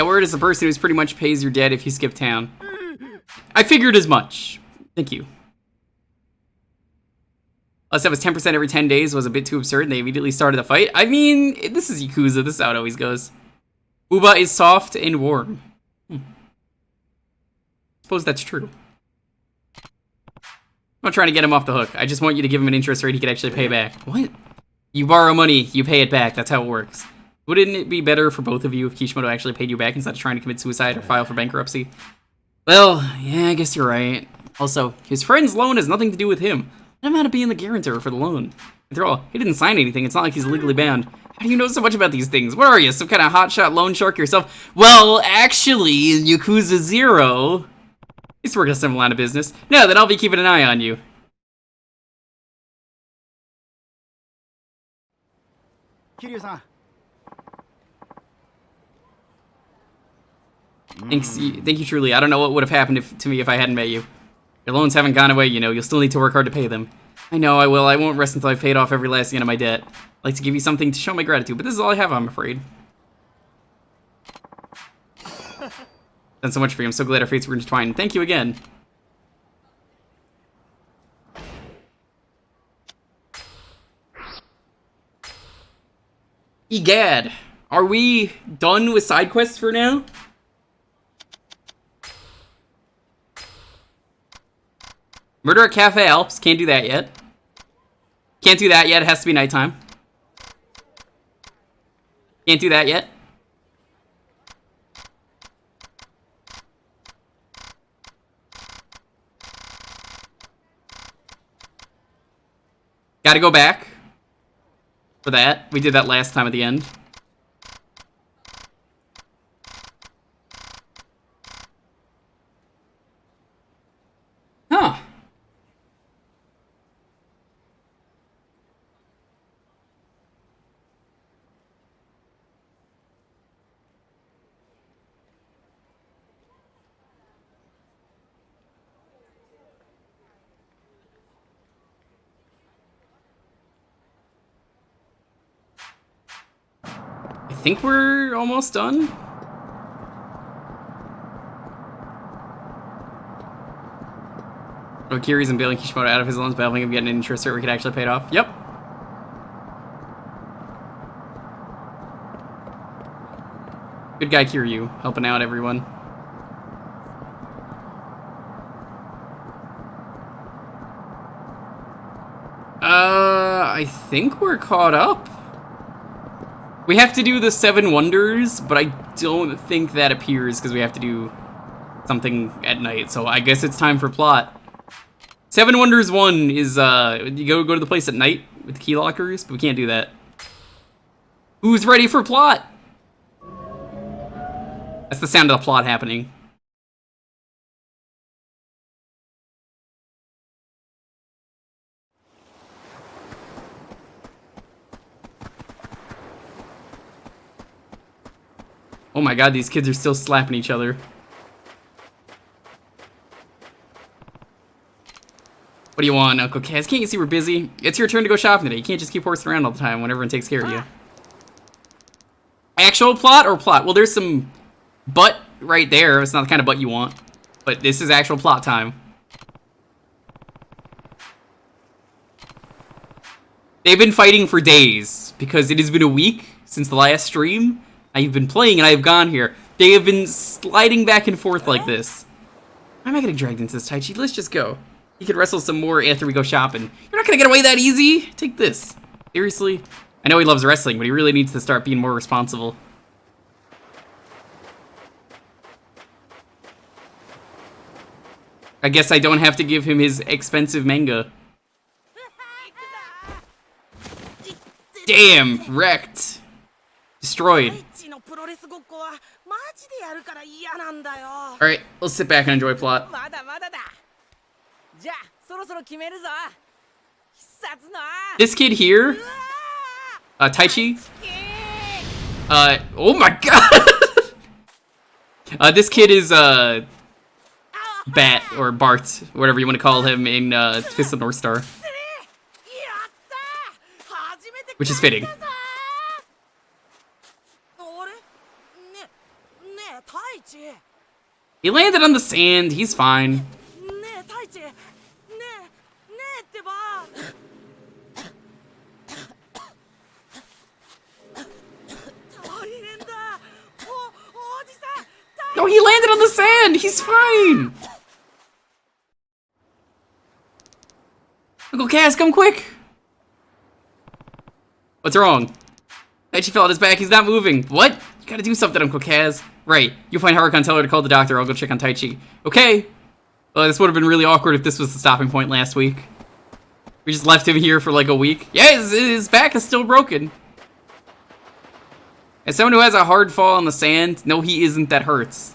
That word is the person who's pretty much pays your debt if you skip town. I figured as much. Thank you. Unless that was 10% every 10 days was a bit too absurd and they immediately started the fight. I mean, this is Yakuza. This is how it always goes. Uba is soft and warm. Suppose that's true. I'm not trying to get him off the hook. I just want you to give him an interest rate he could actually pay back. What? You borrow money, you pay it back. That's how it works. Wouldn't it be better for both of you if Kishimoto actually paid you back instead of trying to commit suicide or file for bankruptcy? Well, yeah, I guess you're right. Also, his friend's loan has nothing to do with him. I'm out of being the guarantor for the loan. After all, he didn't sign anything. It's not like he's legally bound. How do you know so much about these things? What are you, some kind of hotshot loan shark yourself? Well, actually, in Yakuza 0... He's working a similar line of business. No, then I'll be keeping an eye on you. Kiryu-san. Thank you truly. I don't know what would have happened to me if I hadn't met you. Your loans haven't gone away, you know. You'll still need to work hard to pay them. I know I will. I won't rest until I've paid off every last cent of my debt. I'd like to give you something to show my gratitude, but this is all I have, I'm afraid. Done so much for you. I'm so glad our fates were intertwined. Thank you again. Egad, are we done with side quests for now? Murder at Cafe Alps. Can't do that yet. Can't do that yet. It has to be nighttime. Can't do that yet. Gotta go back for that. We did that last time at the end. Huh. I think we're almost done. Oh, Kiryu's and bailing Kishimoto out of his loans by helping him get an interest rate where he could actually pay it off. Yep. Good guy Kiryu, helping out everyone. I think we're caught up. We have to do the 7 Wonders, but I don't think that appears because we have to do something at night, so I guess it's time for plot. 7 Wonders 1 is, you go to the place at night with the key lockers, but we can't do that. Who's ready for plot? That's the sound of the plot happening. Oh my god, these kids are still slapping each other. What do you want, Uncle Kaz? Can't you see we're busy? It's your turn to go shopping today. You can't just keep horsing around all the time when everyone takes care of you. Actual plot or plot? Well, there's some butt right there. It's not the kind of butt you want. But this is actual plot time. They've been fighting for days because it has been a week since the last stream. I've been playing and I've gone here. They have been sliding back and forth like this. Why am I getting dragged into this, Taichi? Let's just go. You could wrestle some more after we go shopping. You're not gonna get away that easy. Take this. Seriously? I know he loves wrestling, but he really needs to start being more responsible. I guess I don't have to give him his expensive manga. Damn, wrecked. Destroyed. Alright, let's sit back and enjoy plot. This kid here, Taichi. Oh my god! This kid is, Bat, or Bart, whatever you want to call him in, Fist of North Star. Which is fitting. He landed on the sand. He's fine. No, he landed on the sand. He's fine. Uncle Kaz, come quick. What's wrong? Taichi fell on his back. He's not moving. What? You gotta do something, Uncle Kaz. Right. You'll find Haruka and tell her to call the doctor. I'll go check on Taichi. Okay. Well, this would have been really awkward if this was the stopping point last week. We just left him here for like a week. Yeah, his back is still broken. As someone who has a hard fall on the sand, no, he isn't. That hurts.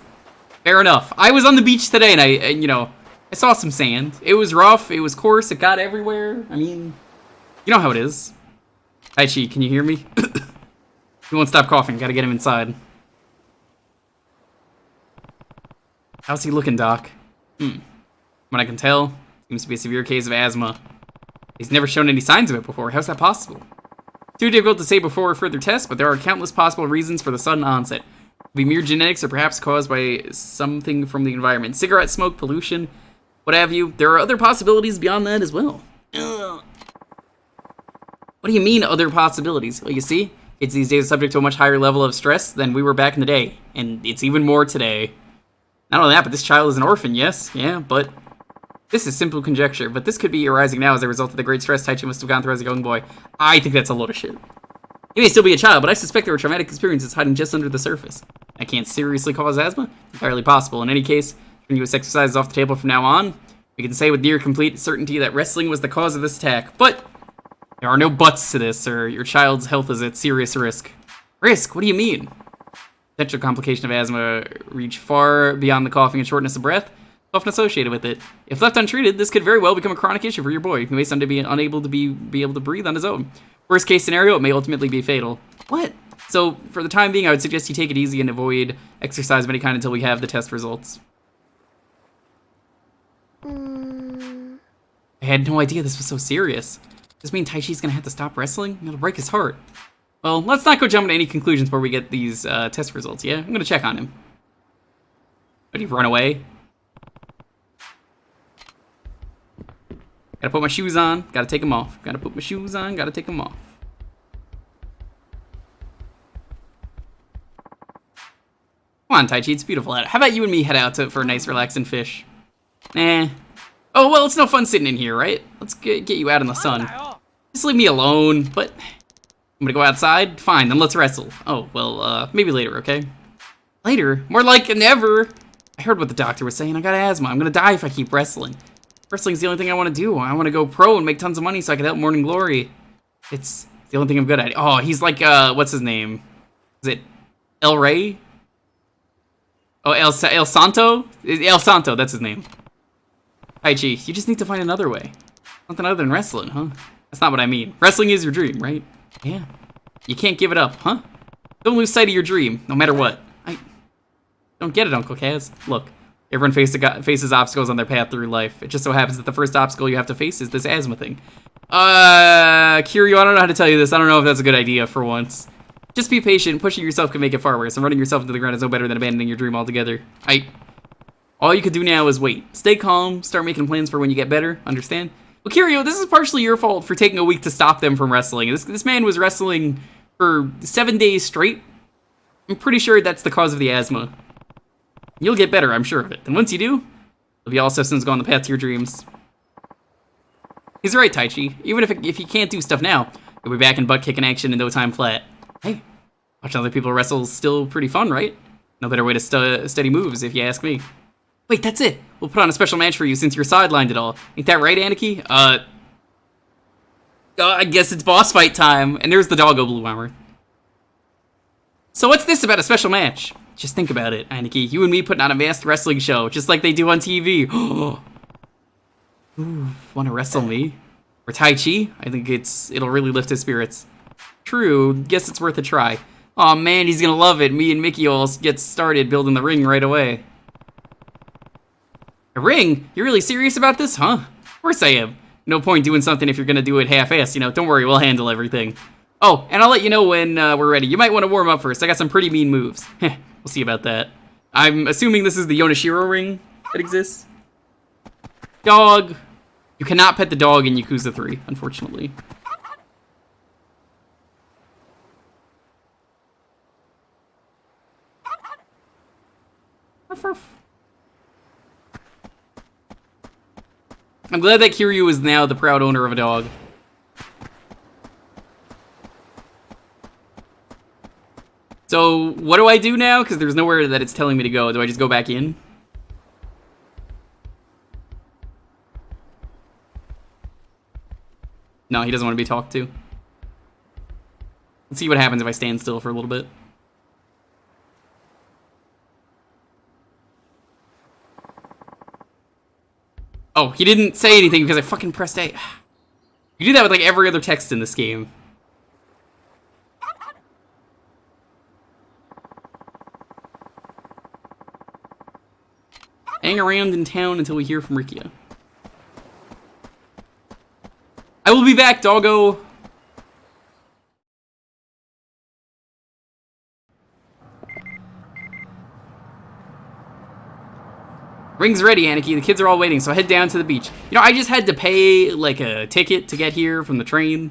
Fair enough. I was on the beach today, and I saw some sand. It was rough. It was coarse. It got everywhere. I mean, you know how it is. Taichi, can you hear me? He won't stop coughing. Gotta get him inside. How's he looking, Doc? From what I can tell, seems to be a severe case of asthma. He's never shown any signs of it before. How's that possible? Too difficult to say before further tests, but there are countless possible reasons for the sudden onset. It could be mere genetics or perhaps caused by something from the environment. Cigarette smoke, pollution, what have you. There are other possibilities beyond that as well. Ugh. What do you mean, other possibilities? Well, you see, kids these days are subject to a much higher level of stress than we were back in the day, and it's even more today. Not only that, but this child is an orphan, yes, yeah, but this is simple conjecture, but this could be arising now as a result of the great stress Taichi must have gone through as a young boy. I think that's a load of shit. He may still be a child, but I suspect there are traumatic experiences hiding just under the surface. That can't seriously cause asthma? Entirely possible. In any case, strenuous exercise is off the table from now on. We can say with near complete certainty that wrestling was the cause of this attack, but there are no buts to this, or your child's health is at serious risk. Risk? What do you mean? Potential complication of asthma reach far beyond the coughing and shortness of breath, often associated with it. If left untreated, this could very well become a chronic issue for your boy, who may someday be unable to be able to breathe on his own. Worst case scenario, it may ultimately be fatal. What? So, for the time being, I would suggest you take it easy and avoid exercise of any kind until we have the test results. I had no idea this was so serious. Does this mean Taichi's gonna have to stop wrestling? It'll break his heart. Well, let's not go jump to any conclusions before we get these test results, yeah? I'm gonna check on him. Did he run away? Gotta put my shoes on, gotta take them off. Gotta put my shoes on, gotta take them off. Come on, Taichi, it's beautiful out. How about you and me head out for a nice relaxing fish? Eh. Oh, well, it's no fun sitting in here, right? Let's get you out in the sun. Just leave me alone, but I'm gonna go outside? Fine, then let's wrestle. Oh, well, maybe later, okay? Later? More like never! I heard what the doctor was saying. I got asthma. I'm gonna die if I keep wrestling. Wrestling's the only thing I want to do. I want to go pro and make tons of money so I can help Morning Glory. It's the only thing I'm good at. Oh, he's like, what's his name? Is it El Rey? Oh, El Santo? El Santo, that's his name. Taichi, you just need to find another way. Something other than wrestling, huh? That's not what I mean. Wrestling is your dream, right? Yeah. You can't give it up, huh? Don't lose sight of your dream, no matter what. I don't get it, Uncle Kaz. Look, everyone faces obstacles on their path through life. It just so happens that the first obstacle you have to face is this asthma thing. Kiryu, I don't know how to tell you this. I don't know if that's a good idea for once. Just be patient. Pushing yourself can make it far worse, and running yourself into the ground is no better than abandoning your dream altogether. All you can do now is wait. Stay calm, start making plans for when you get better, understand? Well, Kiryu, this is partially your fault for taking a week to stop them from wrestling. This man was wrestling for 7 days straight. I'm pretty sure that's the cause of the asthma. You'll get better, I'm sure of it. And once you do, you'll be all systems go on the path to your dreams. He's right, Taichi. Even if you can't do stuff now, you'll be back in butt-kicking action in no time flat. Hey, watching other people wrestle is still pretty fun, right? No better way to study moves, if you ask me. Wait, that's it. We'll put on a special match for you since you're sidelined it all. Ain't that right, Aniki? I guess it's boss fight time. And there's the doggo blue armor. So what's this about a special match? Just think about it, Aniki. You and me putting on a masked wrestling show, just like they do on TV. Ooh, wanna wrestle me? Or Taichi? I think it'll really lift his spirits. True, guess it's worth a try. Aw man, he's gonna love it. Me and Mickey will get started building the ring right away. A ring? You're really serious about this, huh? Of course I am. No point doing something if you're gonna do it half-assed, you know. Don't worry, we'll handle everything. Oh, and I'll let you know when we're ready. You might want to warm up first. I got some pretty mean moves. We'll see about that. I'm assuming this is the Yonashiro ring that exists. Dog. You cannot pet the dog in Yakuza 3, unfortunately. I'm glad that Kiryu is now the proud owner of a dog. So, what do I do now? Because there's nowhere that it's telling me to go. Do I just go back in? No, he doesn't want to be talked to. Let's see what happens if I stand still for a little bit. Oh, he didn't say anything because I fucking pressed A. You do that with like every other text in this game. Hang around in town until we hear from Rikia. I will be back, doggo. Ring's ready, Aniki. The kids are all waiting, so I head down to the beach. You know, I just had to pay, like, a ticket to get here from the train.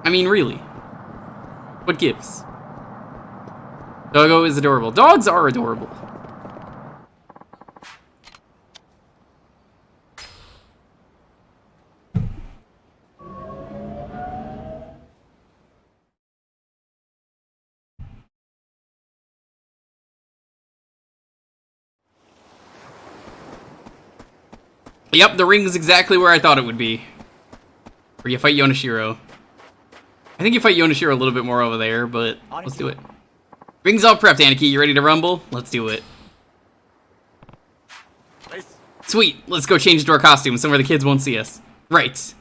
I mean, really. What gives? Doggo is adorable. Dogs are adorable. Yep, the ring's exactly where I thought it would be. Where you fight Yonashiro. I think you fight Yonashiro a little bit more over there, but let's do it. Ring's all prepped, Aniki. You ready to rumble? Let's do it. Sweet, let's go change into our costumes somewhere the kids won't see us. Right.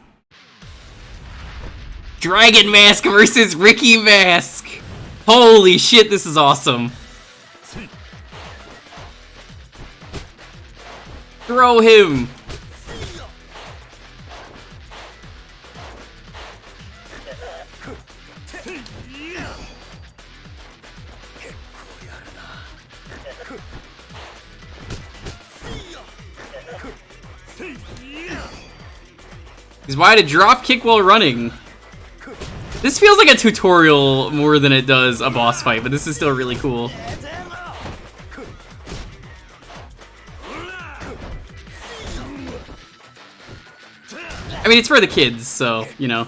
Dragon Mask versus Ricky Mask. Holy shit, this is awesome. Throw him. Because why to drop kick while running? This feels like a tutorial more than it does a boss fight, but this is still really cool. I mean, it's for the kids, so, you know.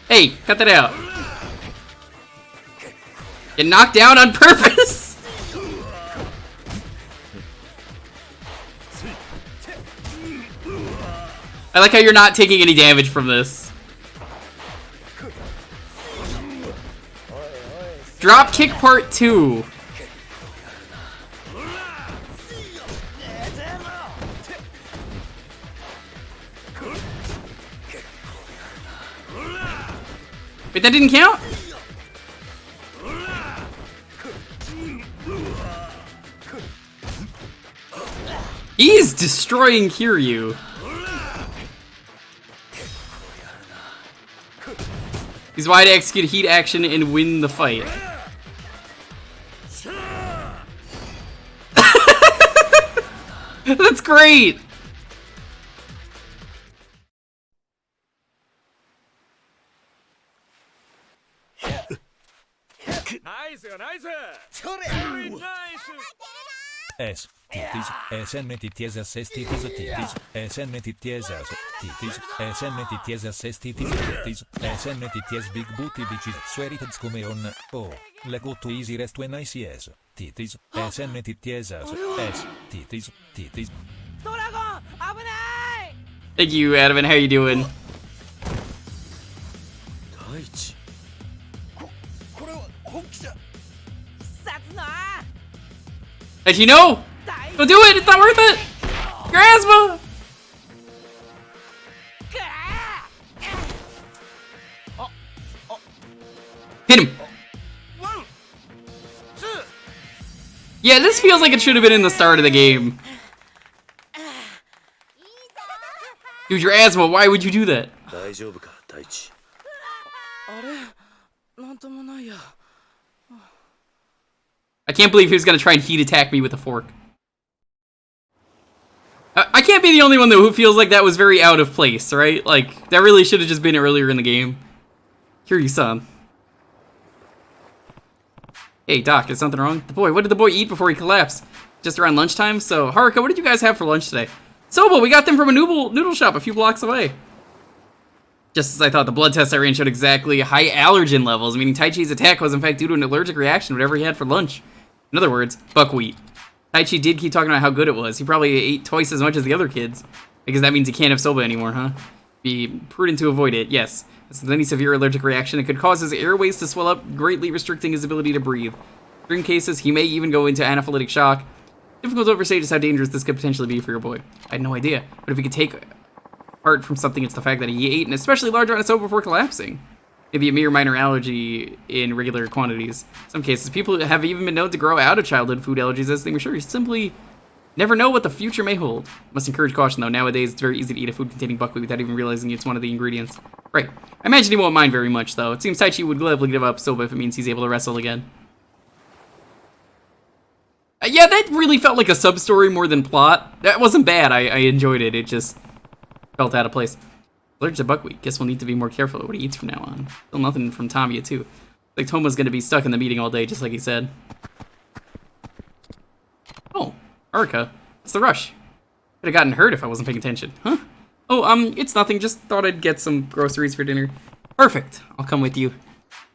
Hey, cut that out. Get knocked down on purpose! I like how you're not taking any damage from this. Drop kick part 2. Wait, that didn't count? He is destroying Kiryu. He's wide to execute heat action and win the fight. That's great! Nice, nice. S. Titis, SNTTS assestitis titis, SNTTS titis, SNTTS assestitis titis, SNTTS big booty bitches sweated come on, oh, le go to easy rest when I see S, titis, SNTTS S, titis, titis. Thank you, Adam, and how you doing? As you know, don't do it. It's not worth it. Your asthma. Hit him. Yeah, this feels like it should have been in the start of the game. Dude, your asthma, why would you do that? 大丈夫か大地。あれなんともないや。 I can't believe he was gonna try and heat attack me with a fork. I can't be the only one though who feels like that was very out of place, right? Like, that really should have just been earlier in the game. Kiryu-san. Hey, Doc, is something wrong? What did the boy eat before he collapsed? Just around lunchtime? So, Haruka, what did you guys have for lunch today? Soba, we got them from a noodle shop a few blocks away. Just as I thought, the blood test I ran showed exactly high allergen levels, meaning Taichi's attack was in fact due to an allergic reaction to whatever he had for lunch. In other words, buckwheat. Taichi did keep talking about how good it was. He probably ate twice as much as the other kids. Because that means he can't have soba anymore, huh? Be prudent to avoid it, yes. With any severe allergic reaction, it could cause his airways to swell up, greatly restricting his ability to breathe. In extreme cases, he may even go into anaphylactic shock. Difficult to overstate just how dangerous this could potentially be for your boy. I had no idea. But if he could take apart from something, it's the fact that he ate an especially large amount of soba before collapsing. Maybe a mere minor allergy in regular quantities. In some cases, people have even been known to grow out of childhood food allergies as they mature. You simply never know what the future may hold. Must encourage caution, though. Nowadays, it's very easy to eat a food containing buckwheat without even realizing it's one of the ingredients. Right. I imagine he won't mind very much, though. It seems Taichi would gladly give up soba if it means he's able to wrestle again. Yeah, that really felt like a sub-story more than plot. That wasn't bad. I enjoyed it. It just felt out of place. Allergic to buckwheat. Guess we'll need to be more careful what he eats from now on. Still nothing from Tamiya, too. Like Toma's gonna be stuck in the meeting all day, just like he said. Oh, Haruka. What's the rush? Could have gotten hurt if I wasn't paying attention. Huh? Oh, it's nothing. Just thought I'd get some groceries for dinner. Perfect. I'll come with you.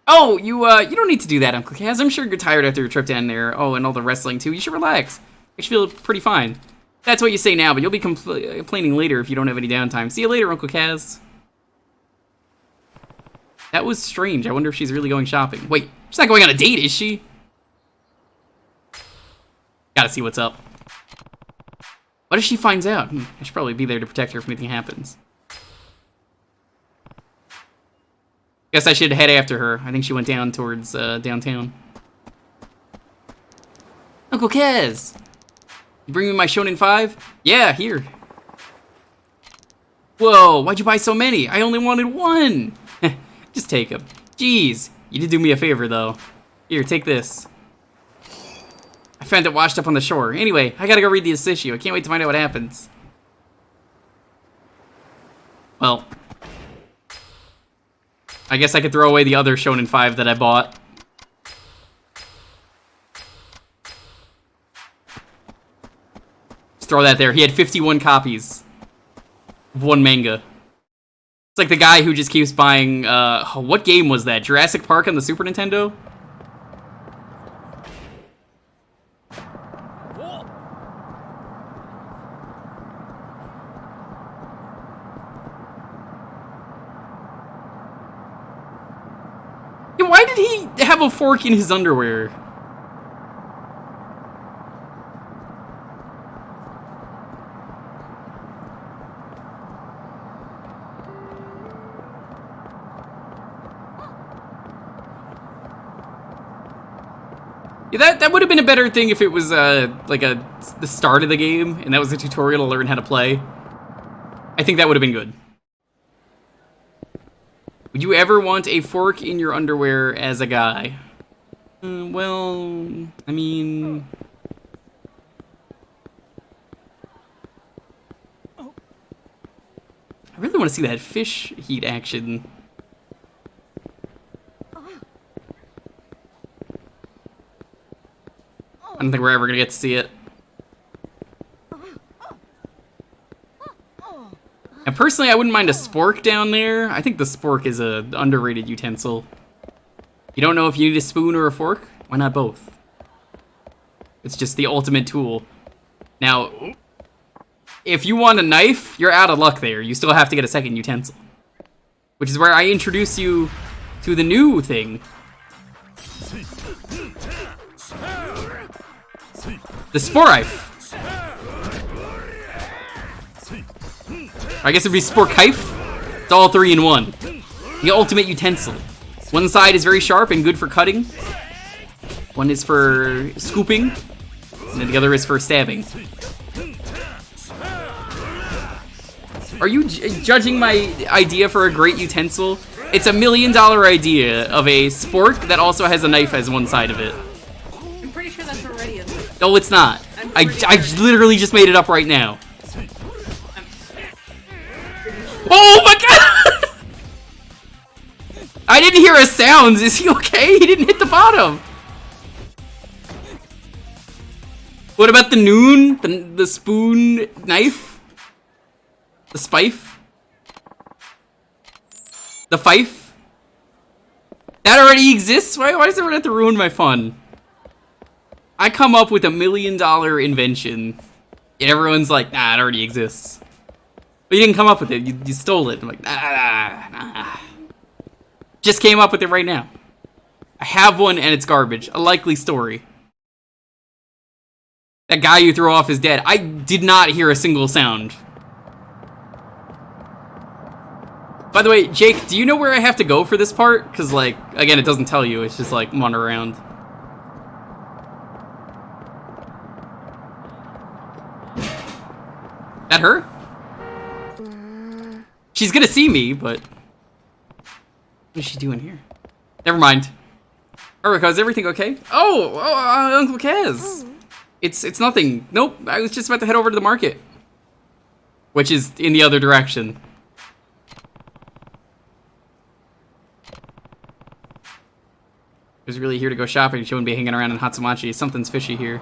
Oh, you don't need to do that, Uncle Kaz. I'm sure you're tired after your trip down there. Oh, and all the wrestling, too. You should relax. I should feel pretty fine. That's what you say now, but you'll be complaining later if you don't have any downtime. See you later, Uncle Kaz. That was strange. I wonder if she's really going shopping. Wait, she's not going on a date, is she? Gotta see what's up. What if she finds out? I should probably be there to protect her if anything happens. Guess I should head after her. I think she went down towards downtown. Uncle Kaz! You bring me my Shonen 5? Yeah, here. Whoa, why'd you buy so many? I only wanted one! Just take them. Jeez, you did do me a favor, though. Here, take this. I found it washed up on the shore. Anyway, I gotta go read this issue. I can't wait to find out what happens. Well, I guess I could throw away the other Shonen 5 that I bought. Just throw that there. He had 51 copies of one manga. It's like the guy who just keeps buying, what game was that? Jurassic Park on the Super Nintendo? Yeah, why did he have a fork in his underwear? Yeah, that would have been a better thing if it was the start of the game and that was a tutorial to learn how to play. I think that would have been good. Would you ever want a fork in your underwear as a guy? Well, I mean... I really want to see that fish heat action. I don't think we're ever gonna get to see it. And personally, I wouldn't mind a spork down there. I think the spork is an underrated utensil. You don't know if you need a spoon or a fork? Why not both? It's just the ultimate tool. Now, if you want a knife, you're out of luck there. You still have to get a second utensil. Which is where I introduce you to the new thing. The Sporknife. I guess it'd be Sporknife. It's all 3 in 1. The ultimate utensil. One side is very sharp and good for cutting. One is for scooping. and then the other is for stabbing. Are you judging my idea for a great utensil? It's $1 million idea of a spork that also has a knife as one side of it. I'm pretty sure that's already a thing. No, it's not. I literally just made it up right now. Oh my god! I didn't hear a sound. Is he okay? He didn't hit the bottom. What about the noon? The spoon knife? The spife? The fife? That already exists? Why does everyone have to ruin my fun? I come up with $1 million invention, and everyone's like, nah, it already exists. But you didn't come up with it, you stole it. I'm like, nah. Just came up with it right now. I have one and it's garbage. A likely story. That guy you threw off is dead. I did not hear a single sound. By the way, Jake, do you know where I have to go for this part? Because, like, again, it doesn't tell you. It's just, like, wander around. That her? She's gonna see me, but... What is she doing here? Never mind. Erica, is everything okay? Oh, Uncle Kaz. It's nothing. Nope, I was just about to head over to the market. Which is in the other direction. I was really here to go shopping. She wouldn't be hanging around in Hatsumachi. Something's fishy here.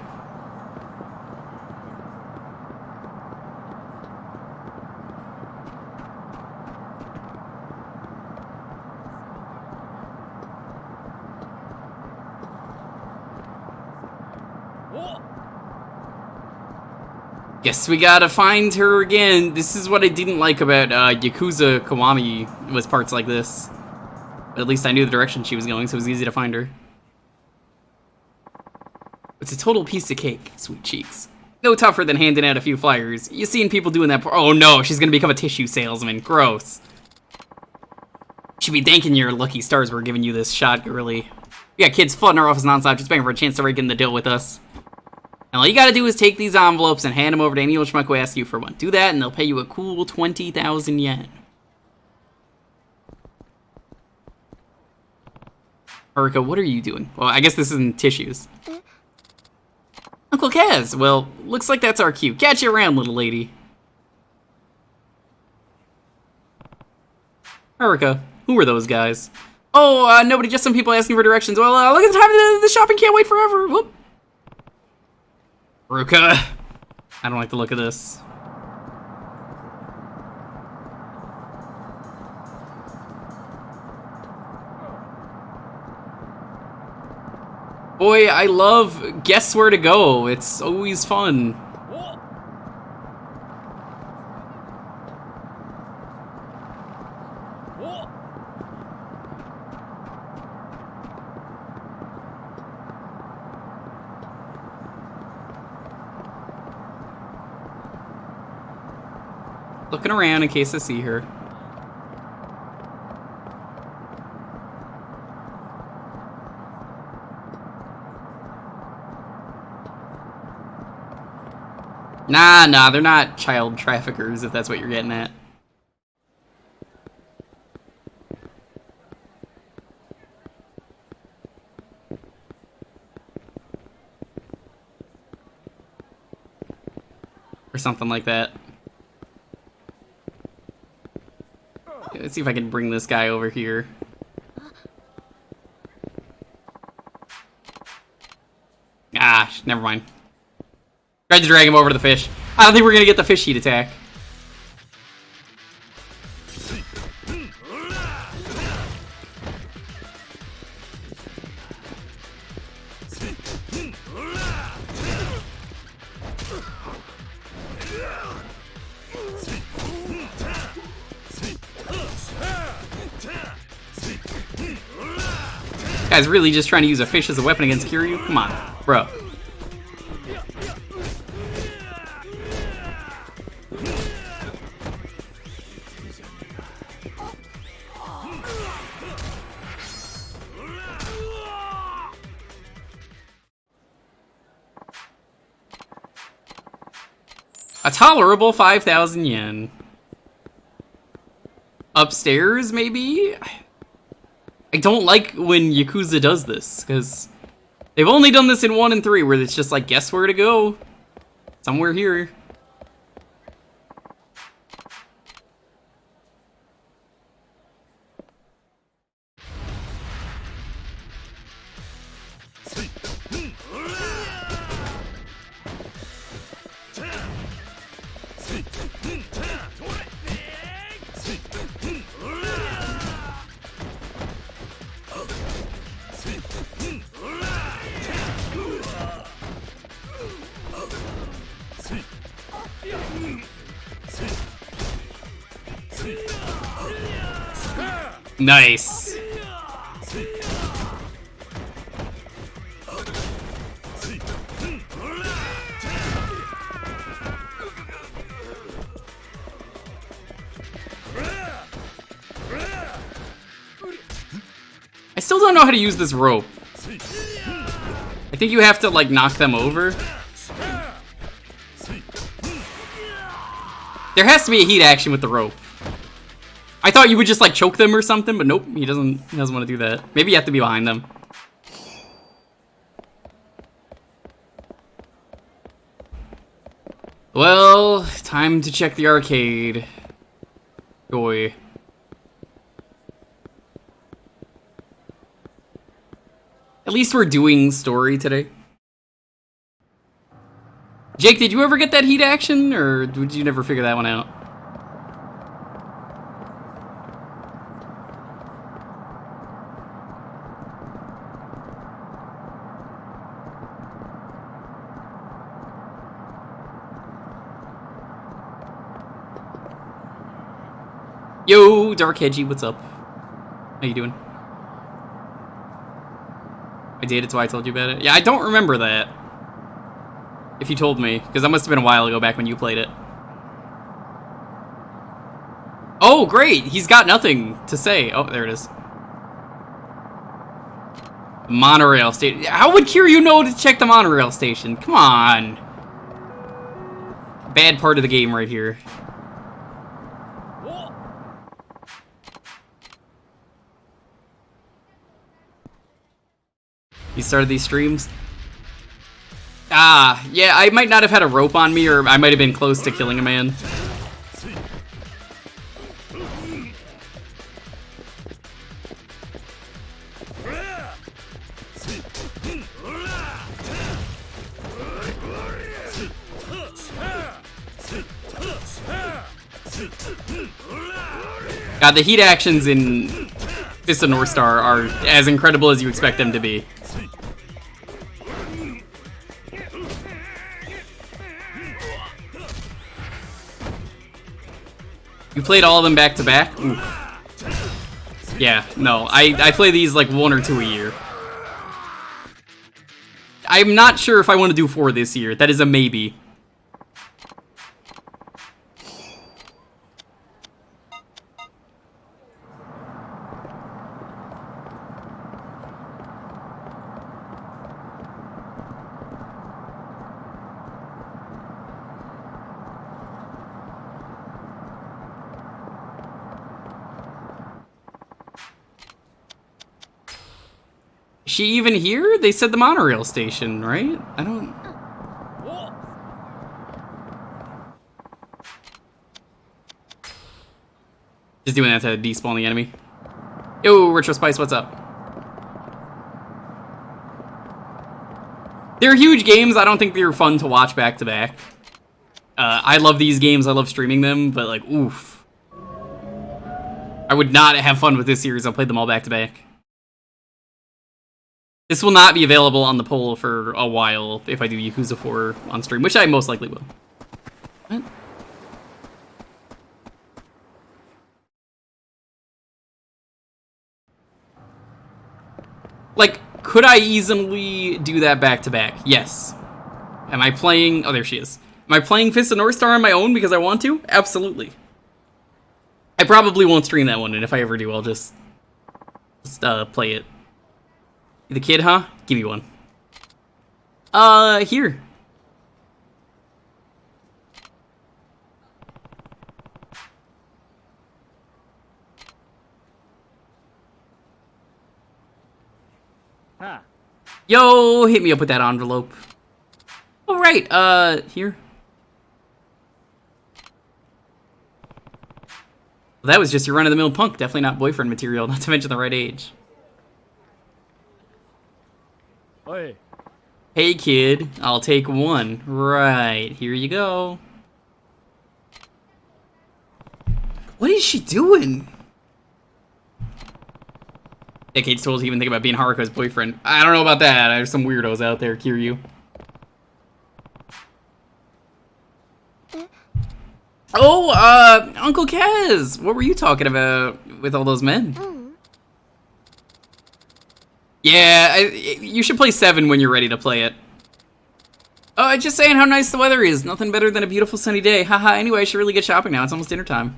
Guess we gotta find her again. This is what I didn't like about Yakuza Kiwami, was parts like this. But at least I knew the direction she was going, so it was easy to find her. It's a total piece of cake, sweet cheeks. No tougher than handing out a few flyers. You seen people doing that. Oh no, she's gonna become a tissue salesman. Gross. Should be thanking your lucky stars we're giving you this shot, girly. We got kids flooding our office nonstop, just begging for a chance to rake in the deal with us. And all you gotta do is take these envelopes and hand them over to any old schmuck who asks you for one. Do that, and they'll pay you a cool 20,000 yen. Haruka, what are you doing? Well, I guess this isn't tissues. Uncle Kaz, well, looks like that's our cue. Catch you around, little lady. Haruka, who were those guys? Oh, nobody, just some people asking for directions. Well, look at the time, the shopping can't wait forever. Whoop. Haruka, I don't like the look of this. Boy, I love Guess Where to Go. It's always fun. Looking around in case I see her. Nah, they're not child traffickers, if that's what you're getting at. Or something like that. Let's see if I can bring this guy over here. Ah, never mind. Tried to drag him over to the fish. I don't think we're gonna get the fish heat attack. Guy's really just trying to use a fish as a weapon against Kiryu? Come on, bro. A tolerable 5,000 yen. Upstairs, maybe? I don't like when Yakuza does this, because they've only done this in 1 and 3, where it's just like, guess where to go? Somewhere here. Nice. I still don't know how to use this rope. I think you have to, like, knock them over. There has to be a heat action with the rope. I thought you would just, like, choke them or something, but nope, he doesn't want to do that. Maybe you have to be behind them. Well, time to check the arcade. Boy. At least we're doing story today. Jake, did you ever get that heat action, or did you never figure that one out? Yo, Dark Hedgie, what's up? How you doing? I did, it's why I told you about it. Yeah, I don't remember that. If you told me, because that must have been a while ago back when you played it. Oh, great! He's got nothing to say. Oh, there it is. Monorail station. How would Kiryu know to check the monorail station? Come on. Bad part of the game right here. You started these streams? Ah, yeah, I might not have had a rope on me, or I might have been close to killing a man. God, the heat actions in Fist of North Star are as incredible as you expect them to be. You played all of them back to back? Oof. Yeah, no, I play these like 1 or 2 a year. I'm not sure if I want to do 4 this year. That is a maybe. Is she even here? They said the monorail station, right? I don't... Just doing that to despawn the enemy. Yo, Retro Spice, what's up? They're huge games. I don't think they're fun to watch back to back. I love these games. I love streaming them, but like, oof. I would not have fun with this series. I'll play them all back to back. This will not be available on the poll for a while if I do Yakuza 4 on stream, which I most likely will. What? Like, could I easily do that back to back? Yes. Am I playing... Oh, there she is. Am I playing Fist of North Star on my own because I want to? Absolutely. I probably won't stream that one, and if I ever do, I'll just play it. The kid, huh? Give me one. Here. Yo, hit me up with that envelope. All right, here. Well, that was just your run-of-the-mill punk. Definitely not boyfriend material, not to mention the right age. Oi. Hey, kid, I'll take one. Right, here you go. What is she doing? Yeah, Kate's told to even think about being Haruko's boyfriend. I don't know about that. There's some weirdos out there, Kiryu. Oh, Uncle Kaz! What were you talking about with all those men? Yeah, you should play 7 when you're ready to play it. Oh, just saying how nice the weather is. Nothing better than a beautiful sunny day. Haha, anyway, I should really get shopping now. It's almost dinner time.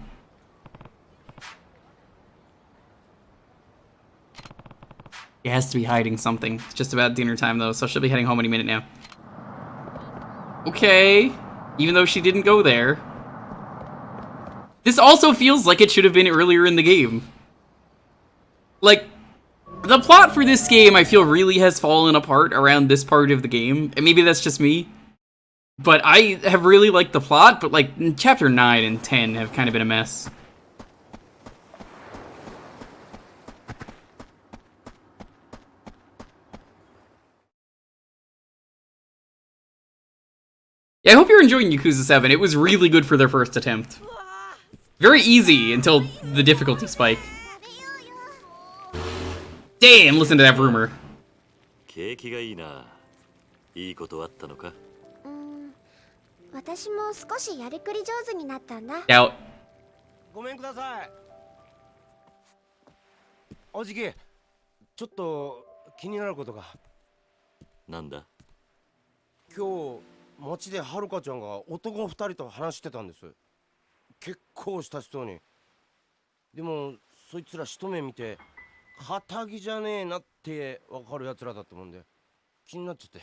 He has to be hiding something. It's just about dinner time, though, so she'll be heading home any minute now. Okay. Even though she didn't go there. This also feels like it should have been earlier in the game. Like, the plot for this game, I feel, really has fallen apart around this part of the game. And maybe that's just me. But I have really liked the plot, but, like, Chapter 9 and 10 have kind of been a mess. Yeah, I hope you're enjoying Yakuza 7. It was really good for their first attempt. Very easy until the difficulty spike. Damn, listen to that rumor. 景気がいいな。いいことあったのか？私も少しやりくり上手になったんだ。Doubt. ごめんください。おじき、ちょっと気になることが。なんだ？今日街ではるかちゃんが男2人と話してたんです。結構親しそうに。でもそいつら一目見て堅気じゃねえなってわかるやつらだと思うんで気になっちゃって。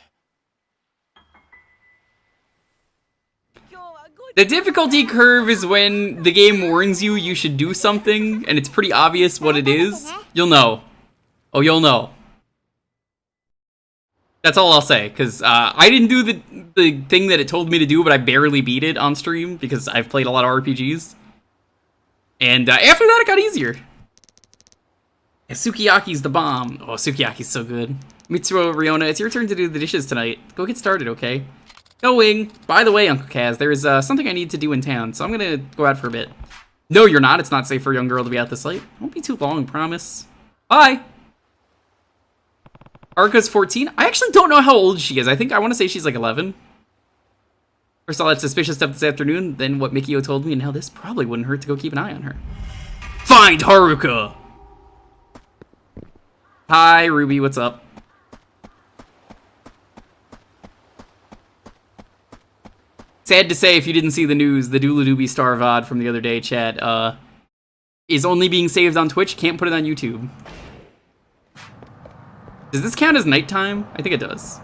The difficulty curve is when the game warns you you should do something, and it's pretty obvious what it is. You'll know. Oh, you'll know. That's all I'll say, because I didn't do the thing that it told me to do, but I barely beat it on stream, because I've played a lot of RPGs. And after that, it got easier. And Sukiyaki's the bomb. Oh, Sukiyaki's so good. Mitsuo Riona, it's your turn to do the dishes tonight. Go get started, okay? Going. By the way, Uncle Kaz, there is something I need to do in town, so I'm gonna go out for a bit. No, you're not. It's not safe for a young girl to be out this late. Won't be too long, promise. Bye! Arka's 14? I actually don't know how old she is. I want to say she's like 11. First saw that suspicious stuff this afternoon, then what Mikio told me, and now this probably wouldn't hurt to go keep an eye on her. Find Haruka! Hi, Ruby, what's up? Sad to say, if you didn't see the news, the Doodle Doobie Star VOD from the other day, chat, is only being saved on Twitch, can't put it on YouTube. Does this count as nighttime? I think it does.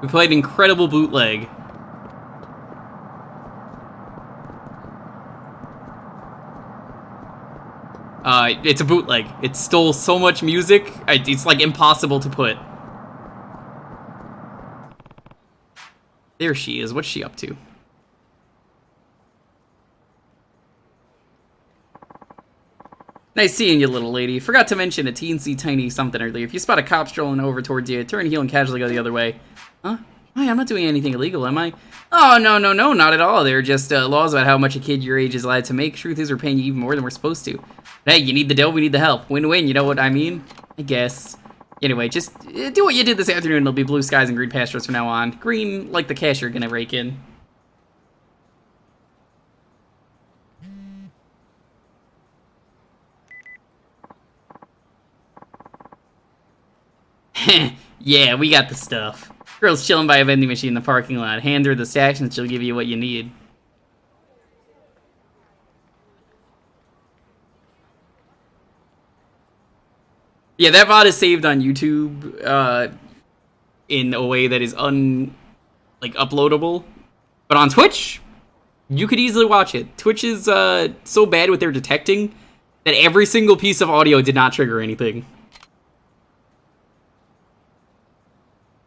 We played Incredible Bootleg. It's a bootleg. It stole so much music, it's like impossible to put. There she is. What's she up to? Nice seeing you, little lady. Forgot to mention a teensy tiny something earlier. If you spot a cop strolling over towards you, turn heel and casually go the other way. Huh? Hey, I'm not doing anything illegal, am I? Oh, no, not at all. There are just laws about how much a kid your age is allowed to make. Truth is, we're paying you even more than we're supposed to. Hey, you need the dough, we need the help. Win-win, you know what I mean? I guess. Anyway, just do what you did this afternoon. It'll be blue skies and green pastures from now on. Green, like the cash you're gonna rake in. Yeah, we got the stuff. Girl's chilling by a vending machine in the parking lot. Hand her the stacks and she'll give you what you need. Yeah, that VOD is saved on YouTube in a way that is like, uploadable. But on Twitch, you could easily watch it. Twitch is so bad with their detecting that every single piece of audio did not trigger anything.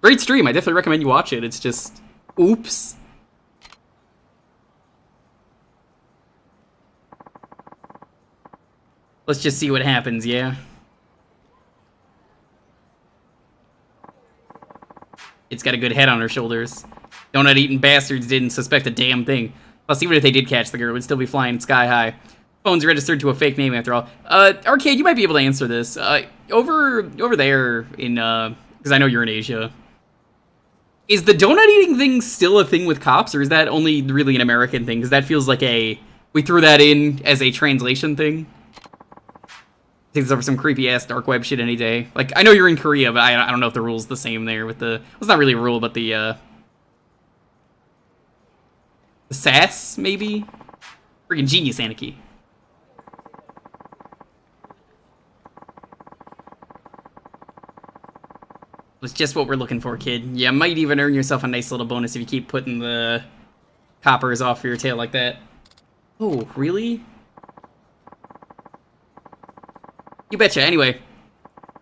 Great stream. I definitely recommend you watch it. It's just, oops. Let's just see what happens, yeah? It's got a good head on her shoulders. Donut-eating bastards didn't suspect a damn thing. Plus, even if they did catch the girl, it would still be flying sky high. Phone's registered to a fake name after all. Arcade, you might be able to answer this. Over there in, because I know you're in Asia. Is the donut-eating thing still a thing with cops, or is that only really an American thing? Because that feels like we threw that in as a translation thing. I think there's some creepy-ass dark web shit any day. Like, I know you're in Korea, but I don't know if the rule's the same there with the... Well, it's not really a rule, but the SAS, maybe? Freaking genius, Anarchy. That's just what we're looking for, kid. You might even earn yourself a nice little bonus if you keep putting the coppers off your tail like that. Oh, really? You betcha. Anyway,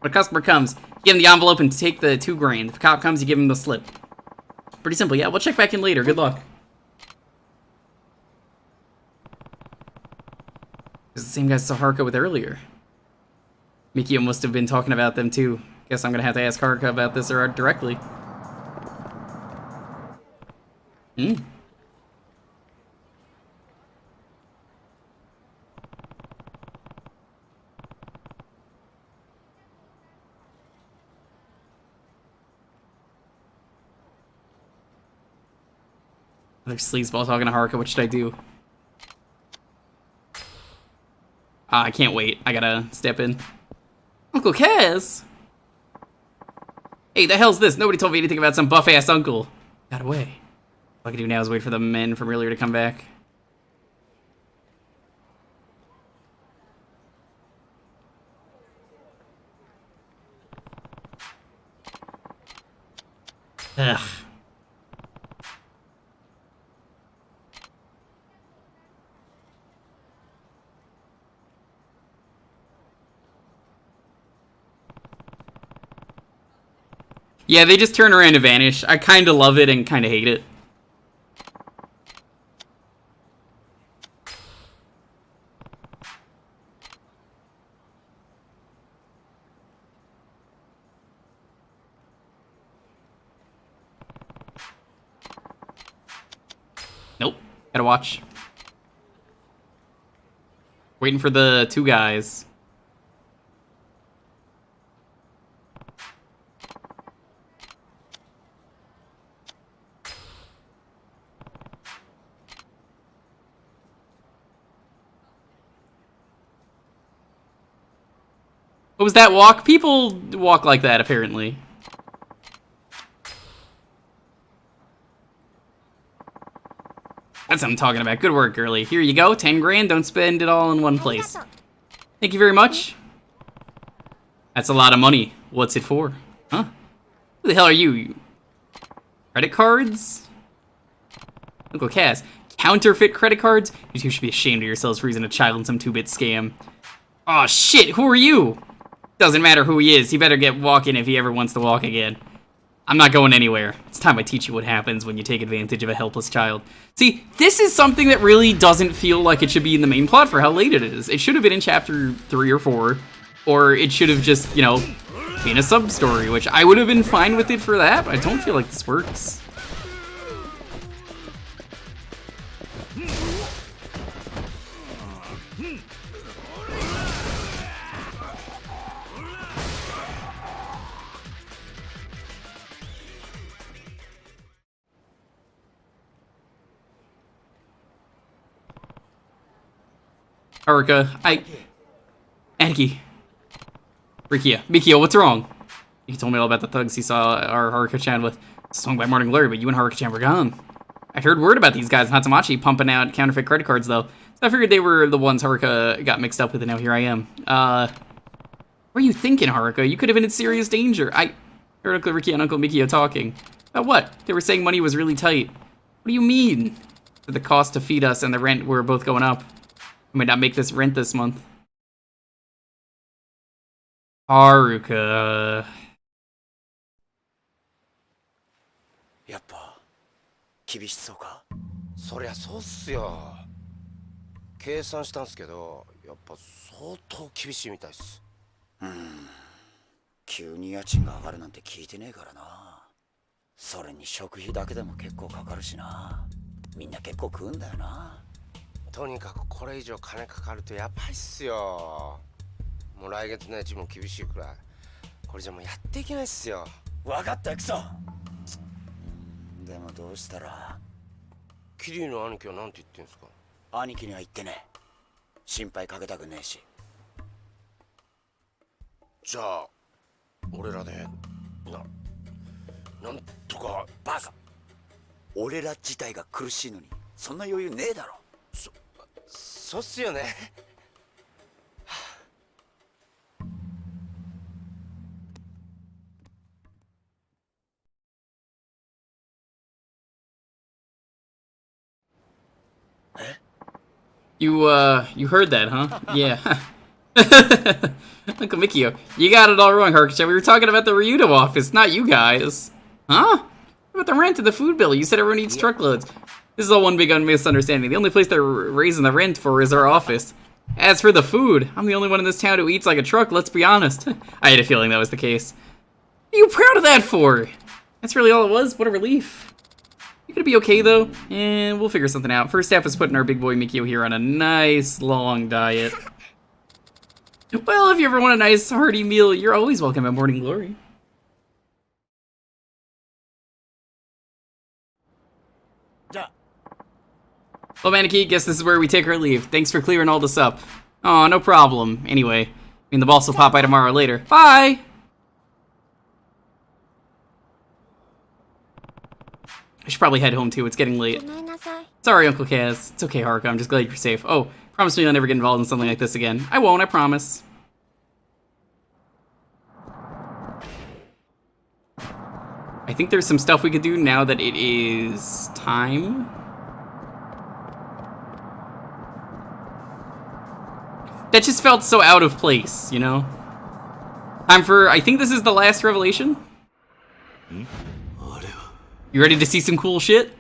when a customer comes, give him the envelope and take the $2 grand. If a cop comes, you give him the slip. Pretty simple. Yeah, we'll check back in later. Good luck. It's the same guy saw Haruka with earlier. Mikio must have been talking about them too. Guess I'm gonna have to ask Haruka about this directly. Another sleazeball talking to Haruka. What should I do? I can't wait. I gotta step in. Uncle Kaz! Hey, the hell's this? Nobody told me anything about some buff-ass uncle. Got away. All I can do now is wait for the men from earlier to come back. Ugh. Yeah, they just turn around and vanish. I kind of love it and kind of hate it. Nope. Gotta watch. Waiting for the two guys. What was that walk? People walk like that, apparently. That's what I'm talking about. Good work, girly. Here you go. 10 grand. Don't spend it all in one place. Thank you very much. That's a lot of money. What's it for? Huh? Who the hell are you? Credit cards? Uncle Cass. Counterfeit credit cards? You two should be ashamed of yourselves for using a child in some 2-bit scam. Aw, shit. Who are you? Doesn't matter who he is. He better get walking if he ever wants to walk again. I'm not going anywhere. It's time I teach you what happens when you take advantage of a helpless child. See, this is something that really doesn't feel like it should be in the main plot for how late it is. It should have been in chapter 3 or 4, or it should have just, you know, been a sub-story, which I would have been fine with it for that, but I don't feel like this works. Haruka, Anki. Rikia. Mikio, what's wrong? He told me all about the thugs he saw our Haruka-chan with. Swung by Morning Glory, but you and Haruka-chan were gone. I heard word about these guys in Hatsumachi pumping out counterfeit credit cards, though. So I figured they were the ones Haruka got mixed up with, and now here I am. What were you thinking, Haruka? You could have been in serious danger. I heard Uncle Ricky and Uncle Mikio talking. What? They were saying money was really tight. What do you mean? The cost to feed us and the rent were both going up. I might not make this rent this month. Haruka. やっぱ厳しそうか。そりゃそうっすよ。計算したんすけど、やっぱ相当厳しいみたいっす。急に家賃が上がるなんて聞いてねえからな。それに食費だけでも結構かかるしな。みんな結構食うんだよな。とにかくこれ以上金かかるとやばいっすよ。もう来月の家賃も厳しいくらい。これじゃもうやっていけないっすよ。分かった、行くぞ。でもどうしたら。桐生の兄貴は何て言ってんすか。兄貴には言ってねえ。心配かけたくねえし。じゃあ俺らでなんとか。バカ。俺ら自体が苦しいのにそんな余裕ねえだろ。そうっすよね。You heard that, huh? Yeah. Uncle Mikio, you got it all wrong, Haruka. We were talking about the Ryudo office, not you guys. Huh? What about the rent and the food bill? You said everyone eats truckloads. This is all one big misunderstanding. The only place they're raising the rent for is our office. As for the food, I'm the only one in this town who eats like a truck, let's be honest. I had a feeling that was the case. What are you proud of that for? That's really all it was? What a relief. You're gonna be okay, though, and we'll figure something out. First step is putting our big boy Mikio here on a nice, long diet. Well, if you ever want a nice, hearty meal, you're always welcome at Morning Glory. Well, Maneki, guess this is where we take our leave. Thanks for clearing all this up. Oh, no problem. Anyway, the boss will pop by tomorrow later. Bye! I should probably head home too, it's getting late. Sorry, Uncle Kaz. It's okay, Haruka, I'm just glad you're safe. Oh, promise me you'll never get involved in something like this again. I won't, I promise. I think there's some stuff we could do now that it is time. That just felt so out of place, you know? Time for, I think this is the last revelation? You ready to see some cool shit?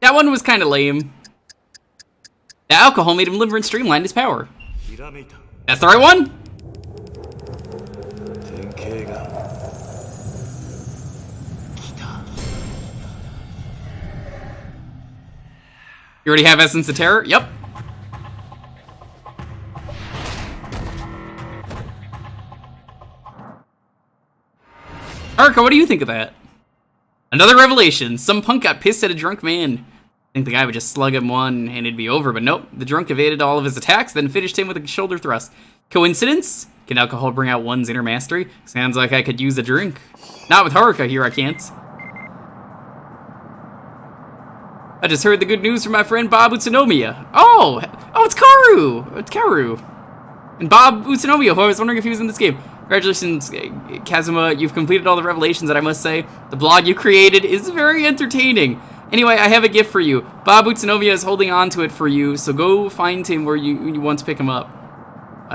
That one was kind of lame. The alcohol made him limber and streamlined his power. That's the right one? You already have Essence of Terror? Yep. Haruka, what do you think of that? Another revelation. Some punk got pissed at a drunk man. I think the guy would just slug him one and it'd be over, but nope. The drunk evaded all of his attacks, then finished him with a shoulder thrust. Coincidence? Can alcohol bring out one's inner mastery? Sounds like I could use a drink. Not with Haruka here, I can't. I just heard the good news from my friend Bob Utsunomiya. Oh, it's Karu! It's Karu. And Bob Utsunomiya, who I was wondering if he was in this game. Congratulations, Kazuma. You've completed all the revelations, and I must say, the blog you created is very entertaining. Anyway, I have a gift for you. Bob Utsunomiya is holding on to it for you, so go find him where you want to pick him up.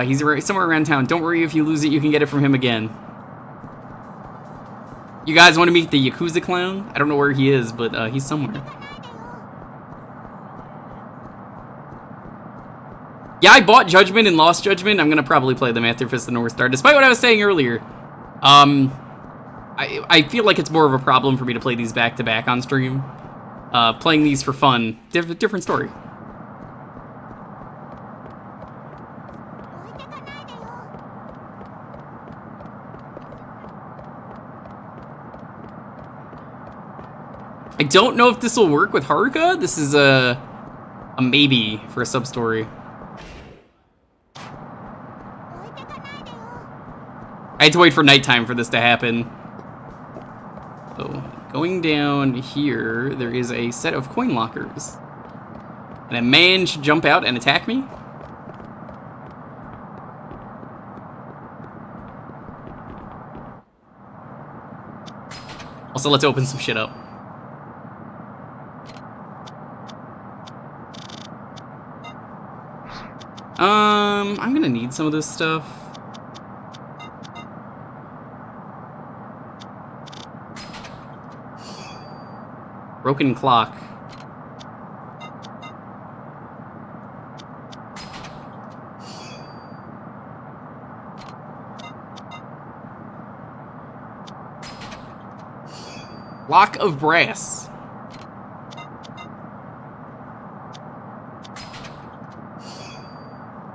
He's somewhere around town. Don't worry if you lose it, you can get it from him again. You guys want to meet the Yakuza clown? I don't know where he is, but he's somewhere. Yeah, I bought Judgment and lost Judgment. I'm gonna probably play them after Fist of the North Star, despite what I was saying earlier. I I feel like it's more of a problem for me to play these back-to-back on stream. Playing these for fun, different story. I don't know if this will work with Haruka. This is a maybe for a sub-story. I had to wait for nighttime for this to happen. So, going down here, there is a set of coin lockers. And a man should jump out and attack me. Also, let's open some shit up. I'm gonna need some of this stuff. Broken clock. Block of brass.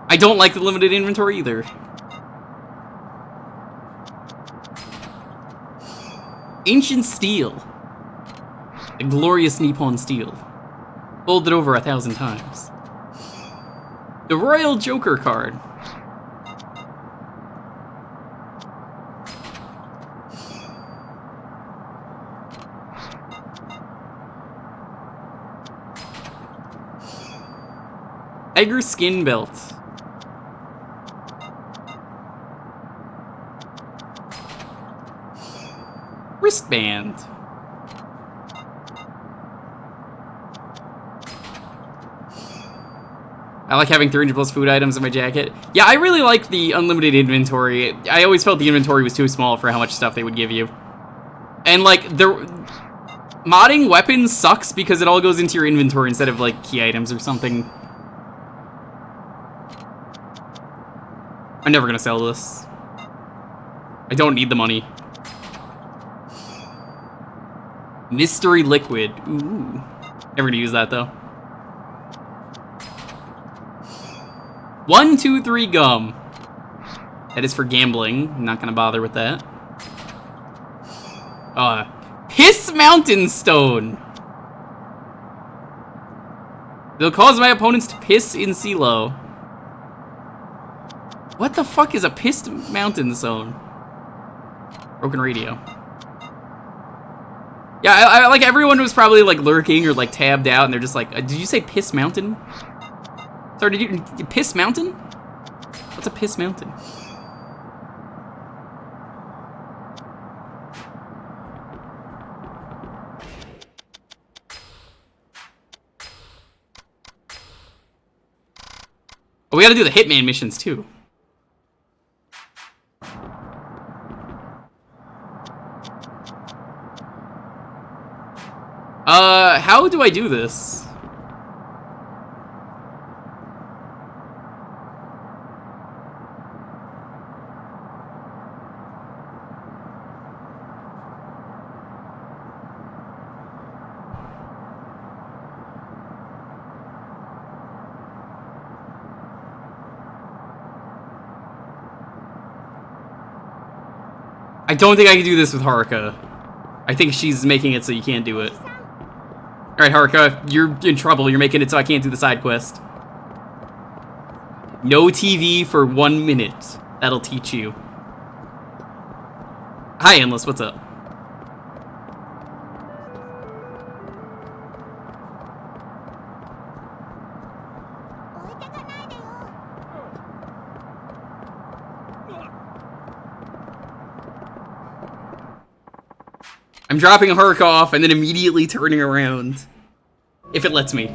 I don't like the limited inventory either. Ancient steel. The glorious Nippon steel. Folded over 1,000 times. The Royal Jewker card. Tiger skin belt. Wristband. I like having 300 plus food items in my jacket. Yeah, I really like the unlimited inventory. I always felt the inventory was too small for how much stuff they would give you. And like, modding weapons sucks because it all goes into your inventory instead of like key items or something. I'm never gonna sell this. I don't need the money. Mystery liquid. Ooh. Never gonna use that though. 1, 2, 3 gum. That is for gambling. I'm not gonna bother with that. Piss Mountain Stone. They'll cause my opponents to piss in CeeLo. What the fuck is a Pissed Mountain Zone? Broken radio. Yeah, I like everyone was probably like lurking or like tabbed out and they're just like, did you say Piss Mountain? Sorry, did you Piss Mountain? What's a Piss Mountain? Oh, we gotta do the Hitman missions too. How do I do this? I don't think I can do this with Haruka. I think she's making it so you can't do it. Alright, Haruka, you're in trouble. You're making it so I can't do the side quest. No TV for 1 minute. That'll teach you. Hi, Endless. What's up? I'm dropping Haruka off and then immediately turning around. If it lets me.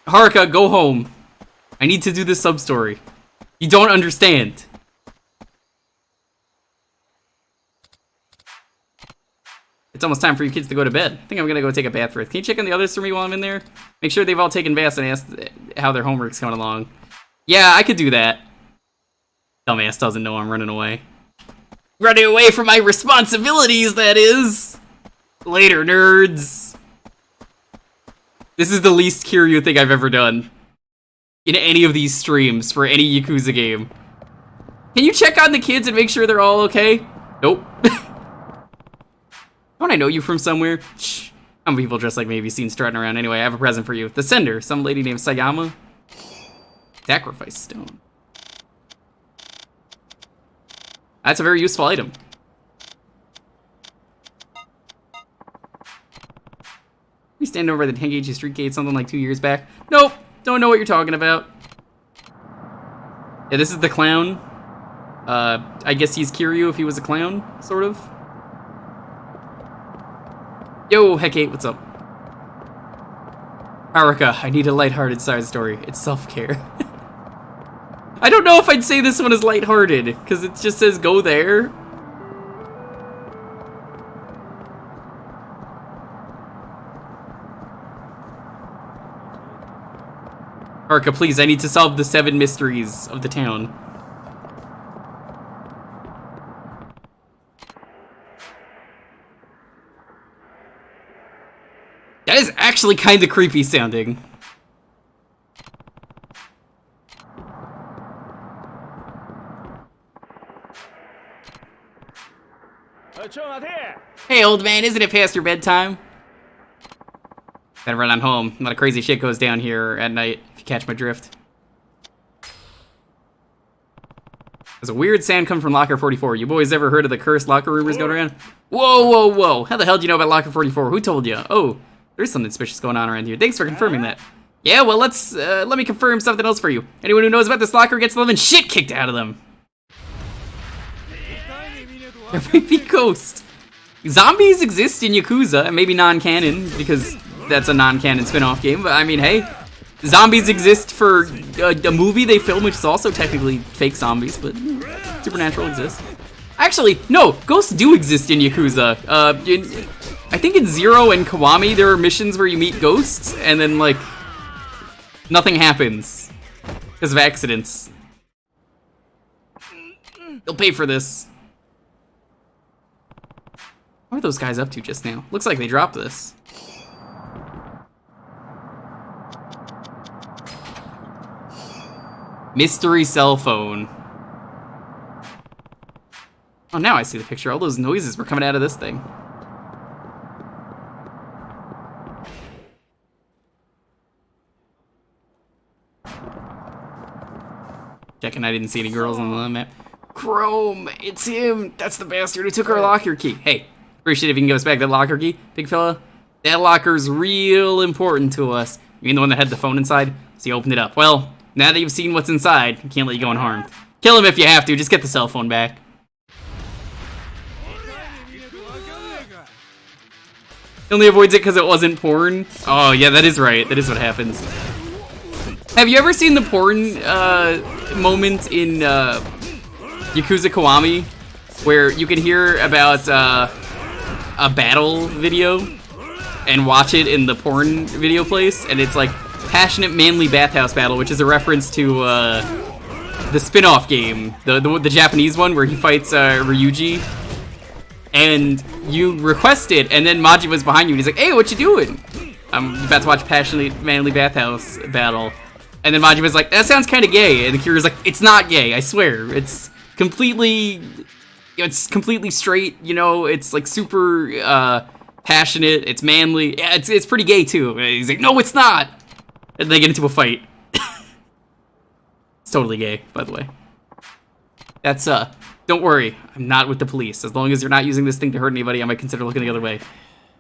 Haruka, go home. I need to do this sub-story. You don't understand. it's almost time for you kids to go to bed. I think I'm gonna go take a bath first. Can you check on the others for me while I'm in there? Make sure they've all taken baths and ask how their homework's coming along. Yeah, I could do that. Dumbass doesn't know I'm running away. Running away from my responsibilities, that is! Later, nerds! This is the least Kiryu thing I've ever done. In any of these streams, for any Yakuza game. Can you check on the kids and make sure they're all okay? Nope. Don't I know you from somewhere? Shh. Some people dressed like me have you seen strutting around. Anyway, I have a present for you. The sender, some lady named Sayama. Sacrifice stone. That's a very useful item. We stand over the Tengeiji Street Gate something like 2 years back. Nope, don't know what you're talking about. Yeah, this is the clown. I guess he's Kiryu if he was a clown, sort of. Yo, Hecate, what's up? Haruka, I need a lighthearted side story. It's self-care. I don't know if I'd say this one is lighthearted, because it just says go there. Haruka, please, I need to solve the 7 mysteries of the town. That is actually kind of creepy sounding. Hey, old man, isn't it past your bedtime? Gotta run on home. A lot of crazy shit goes down here at night, if you catch my drift. There's a weird sound coming from Locker 44. You boys ever heard of the cursed locker rumors going around? Whoa, whoa, whoa. How the hell do you know about Locker 44? Who told you? Oh, there's something suspicious going on around here. Thanks for confirming that. Yeah, well, let me confirm something else for you. Anyone who knows about this locker gets the living shit kicked out of them. There might be ghosts. Zombies exist in Yakuza, maybe non-canon, because that's a non-canon spin-off game, but I mean, hey. Zombies exist for a movie they film, which is also technically fake zombies, but supernatural exists. Actually, no, ghosts do exist in Yakuza. I think in Zero and Kiwami, there are missions where you meet ghosts, and then, like, nothing happens because of accidents. They'll pay for this. What are those guys up to just now? Looks like they dropped this. Mystery cell phone. Oh, now I see the picture. All those noises were coming out of this thing. Checking, I didn't see any girls on the map. Chrome, it's him. That's the bastard who took our locker key. Hey, appreciate if you can give us back that locker key, big fella. That locker's real important to us. You mean the one that had the phone inside? So you opened it up. Well, now that you've seen what's inside, I can't let you go unharmed. Kill him if you have to, just get the cell phone back. He only avoids it because it wasn't porn. Oh yeah, that is right. That is what happens. Have you ever seen the porn moment in Yakuza Kiwami, where you can hear about a battle video and watch it in the porn video place, and it's like Passionate Manly Bathhouse Battle, which is a reference to the spin-off game, the Japanese one where he fights Ryuji, and you request it, and then Maji was behind you, and he's like, "Hey, what you doing?" I'm about to watch Passionate Manly Bathhouse Battle, and then Maji was like, "That sounds kind of gay," and Kiryu's like, "It's not gay, I swear. It's completely straight, you know, it's like super passionate, it's manly, yeah, it's pretty gay too." And he's like, "No, it's not." And they get into a fight. It's totally gay, by the way. That's, don't worry, I'm not with the police. As long as you're not using this thing to hurt anybody, I might consider looking the other way.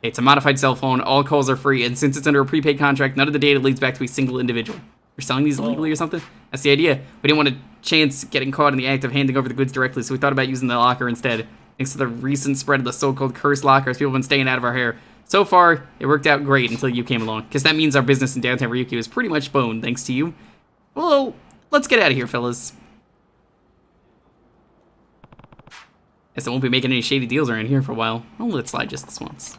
Hey, it's a modified cell phone, all calls are free, and since it's under a prepaid contract, none of the data leads back to a single individual. You're selling these illegally or something? That's the idea. We didn't want a chance getting caught in the act of handing over the goods directly, so we thought about using the locker instead. Thanks to the recent spread of the so-called cursed lockers, people have been staying out of our hair. So far, it worked out great until you came along, because that means our business in downtown Ryukyu is pretty much boned, thanks to you. Well, let's get out of here, fellas. Guess I won't be making any shady deals around here for a while. I'll let it slide just this once.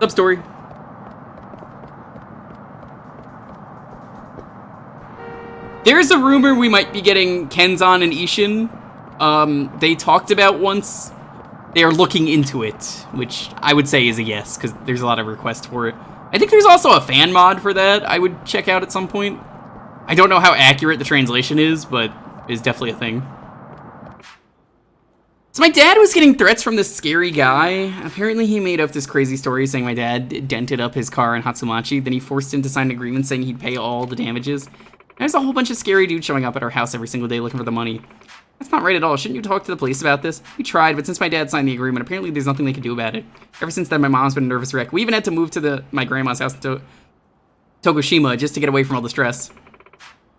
Sub-story. There's a rumor we might be getting Kenzan and Ishin. They talked about once. They are looking into it, which I would say is a yes, because there's a lot of requests for it. I think there's also a fan mod for that I would check out at some point. I don't know how accurate the translation is, but it's definitely a thing. So my dad was getting threats from this scary guy. Apparently he made up this crazy story saying my dad dented up his car in Hatsumachi, then he forced him to sign an agreement saying he'd pay all the damages. There's a whole bunch of scary dudes showing up at our house every single day looking for the money. That's not right at all. Shouldn't you talk to the police about this? We tried, but since my dad signed the agreement, apparently there's nothing they can do about it. Ever since then, my mom's been a nervous wreck. We even had to move to my grandma's house in Tokushima just to get away from all the stress.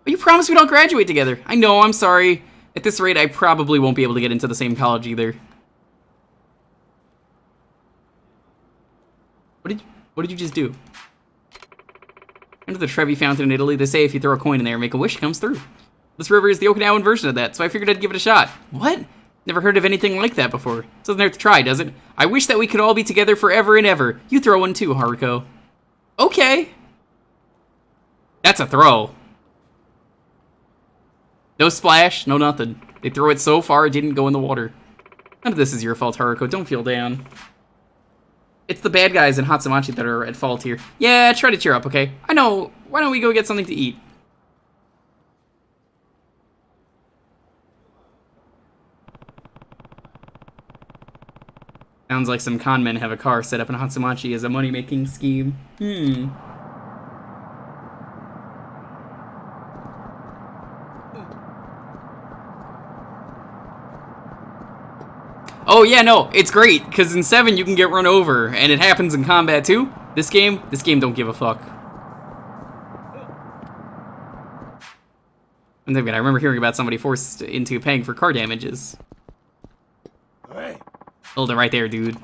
But you promised we'd all graduate together. I know, I'm sorry. At this rate, I probably won't be able to get into the same college either. What did you just do? Under the Trevi Fountain in Italy, they say if you throw a coin in there, make a wish, it comes through. This river is the Okinawan version of that, so I figured I'd give it a shot. What? Never heard of anything like that before. Doesn't hurt to try, does it? I wish that we could all be together forever and ever. You throw one too, Haruko. Okay. That's a throw. No splash, no nothing. They threw it so far it didn't go in the water. None of this is your fault, Haruko. Don't feel down. It's the bad guys in Hatsumachi that are at fault here. Yeah, try to cheer up, okay? I know. Why don't we go get something to eat? Sounds like some con men have a car set up in Hatsumachi as a money-making scheme. Oh yeah, no, it's great, because in 7 you can get run over, and it happens in combat too. This game don't give a fuck. I remember hearing about somebody forced into paying for car damages. Hold it right there, dude.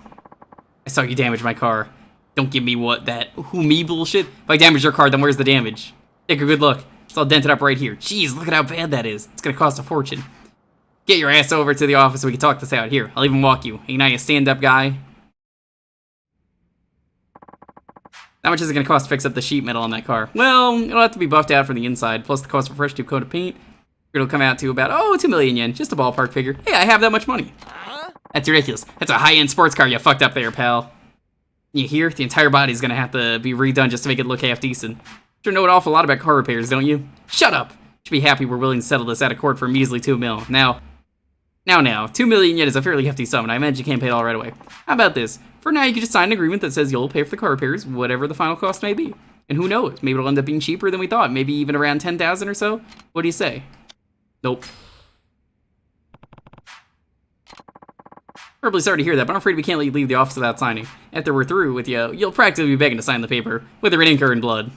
I saw you damage my car. Don't give me that who me bullshit. If I damage your car, then where's the damage? Take a good look. It's all dented up right here. Jeez, look at how bad that is. It's gonna cost a fortune. Get your ass over to the office so we can talk this out. Here, I'll even walk you. Ain't I a stand-up guy? How much is it gonna cost to fix up the sheet metal on that car? Well, it'll have to be buffed out from the inside, plus the cost of a fresh tube coat of paint. It'll come out to about, 2 million yen. Just a ballpark figure. Hey, I have that much money. That's ridiculous. That's a high-end sports car you fucked up there, pal. You hear? The entire body's gonna have to be redone just to make it look half-decent. Sure know an awful lot about car repairs, don't you? Shut up! Should be happy we're willing to settle this out of court for a measly 2 mil. Now, 2 million yen is a fairly hefty sum, and I imagine you can't pay it all right away. How about this? For now, you can just sign an agreement that says you'll pay for the car repairs, whatever the final cost may be. And who knows? Maybe it'll end up being cheaper than we thought. Maybe even around 10,000 or so? What do you say? Nope. Probably sorry to hear that, but I'm afraid we can't let you leave the office without signing. After we're through with you, you'll practically be begging to sign the paper, whether in ink or in blood.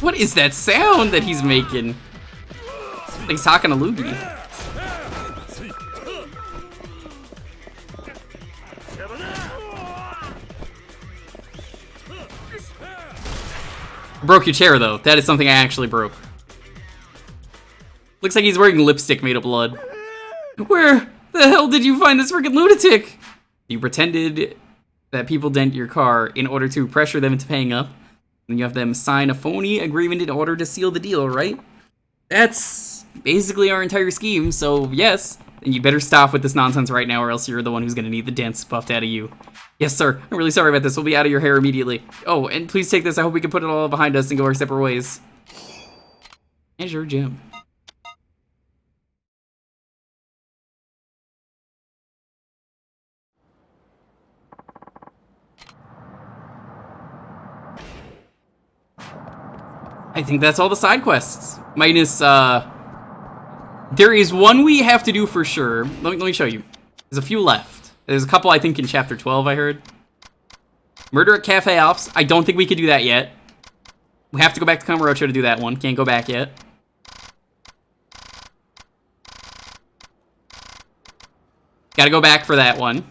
What is that sound that he's making? Like he's talking to Luigi. Broke your chair though. That is something I actually broke. Looks like he's wearing lipstick made of blood. Where the hell did you find this freaking lunatic? You pretended that people dent your car in order to pressure them into paying up. And you have them sign a phony agreement in order to seal the deal, right? That's basically our entire scheme, so yes. Then you better stop with this nonsense right now or else you're the one who's gonna need the dents buffed out of you. Yes, sir. I'm really sorry about this. We'll be out of your hair immediately. Oh, and please take this. I hope we can put it all behind us and go our separate ways. Here's your gym. I think that's all the side quests. Minus, there is one we have to do for sure. Let me show you. There's a few left. There's a couple, I think, in Chapter 12, I heard. Murder at Cafe Alps. I don't think we could do that yet. We have to go back to Kamurocho to do that one. Can't go back yet. Gotta go back for that one.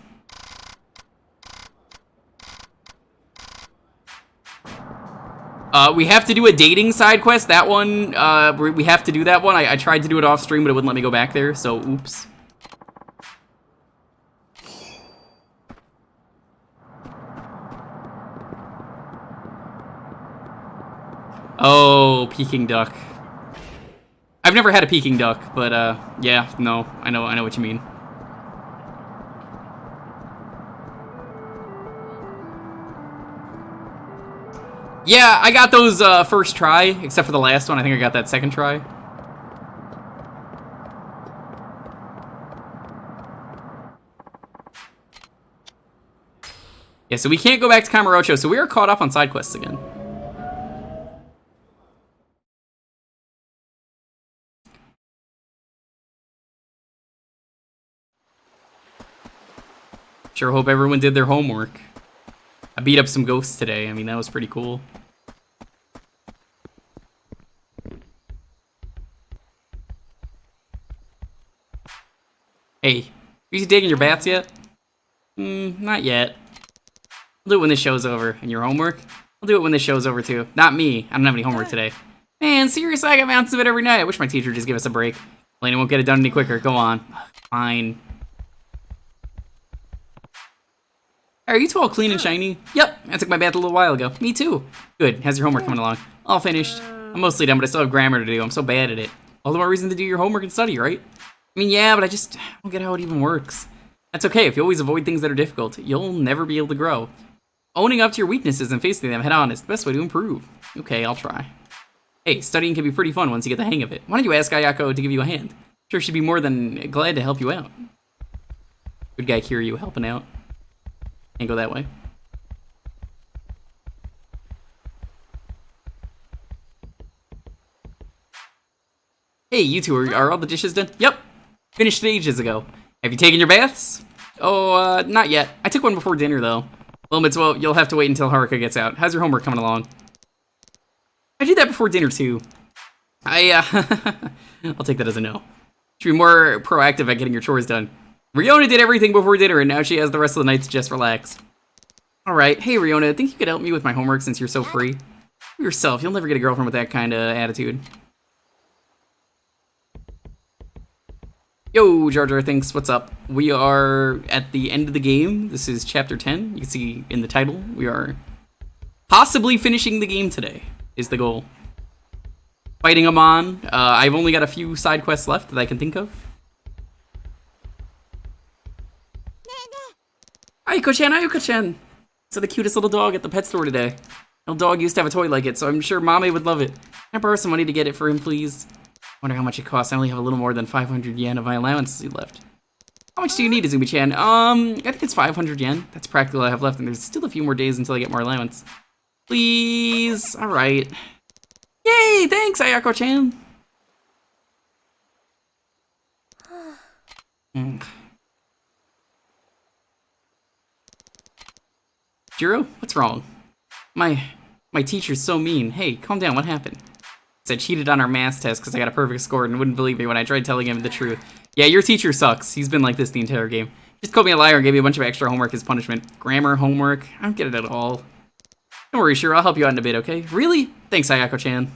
We have to do a dating side quest. That one, we have to do that one. I tried to do it off stream, but it wouldn't let me go back there, so oops. Oh, Peking duck. I've never had a Peking duck, but yeah, no, I know what you mean. Yeah, I got those first try, except for the last one. I think I got that second try. Yeah, so we can't go back to Kamurocho, so we are caught up on side quests again. Sure hope everyone did their homework. I beat up some ghosts today. I mean, that was pretty cool. Hey, you taking your baths yet? Not yet. I'll do it when this show's over. And your homework? I'll do it when this show's over too. Not me. I don't have any homework today. Man, seriously, I got mountains of it every night. I wish my teacher would just give us a break. Elena won't get it done any quicker. Go on. Fine. Are you two all clean and shiny? Yep, I took my bath a little while ago. Me too. Good, how's your homework coming along? All finished. I'm mostly done, but I still have grammar to do. I'm so bad at it. All the more reason to do your homework and study, right? I mean, yeah, but I don't get how it even works. That's okay, if you always avoid things that are difficult, you'll never be able to grow. Owning up to your weaknesses and facing them head on is the best way to improve. Okay, I'll try. Hey, studying can be pretty fun once you get the hang of it. Why don't you ask Ayako to give you a hand? Sure, she'd be more than glad to help you out. Good guy Kiryu helping out. Can't go that way. Hey, you two, are all the dishes done? Yep. Finished ages ago. Have you taken your baths? Oh, not yet. I took one before dinner, though. Well, you'll have to wait until Haruka gets out. How's your homework coming along? I did that before dinner, too. I'll take that as a no. Should be more proactive at getting your chores done. Riona did everything before dinner, and now she has the rest of the night to just relax. Alright, hey Riona, think you could help me with my homework since you're so free? For yourself, you'll never get a girlfriend with that kind of attitude. Yo, Jar Jar thinks, what's up? We are at the end of the game. This is chapter 10. You can see in the title, we are possibly finishing the game today, is the goal. Fighting Amon. I've only got a few side quests left that I can think of. Ayuko-chan, Ayuko-chan! So the cutest little dog at the pet store today. Little dog used to have a toy like it, so I'm sure Mame would love it. Can I borrow some money to get it for him, please? Wonder how much it costs. I only have a little more than 500 yen of my allowance left. How much do you need, Izumi-chan? I think it's 500 yen. That's practically all I have left, and there's still a few more days until I get more allowance. Please? Alright. Yay! Thanks, Ayako-chan! Jiro, what's wrong? My teacher's so mean. Hey, calm down, what happened? I cheated on our math test because I got a perfect score and wouldn't believe me when I tried telling him the truth. Yeah, your teacher sucks. He's been like this the entire game. Just called me a liar and gave me a bunch of extra homework as punishment. Grammar, homework, I don't get it at all. Don't worry, Shiro, I'll help you out in a bit, okay? Really? Thanks, Ayako-chan.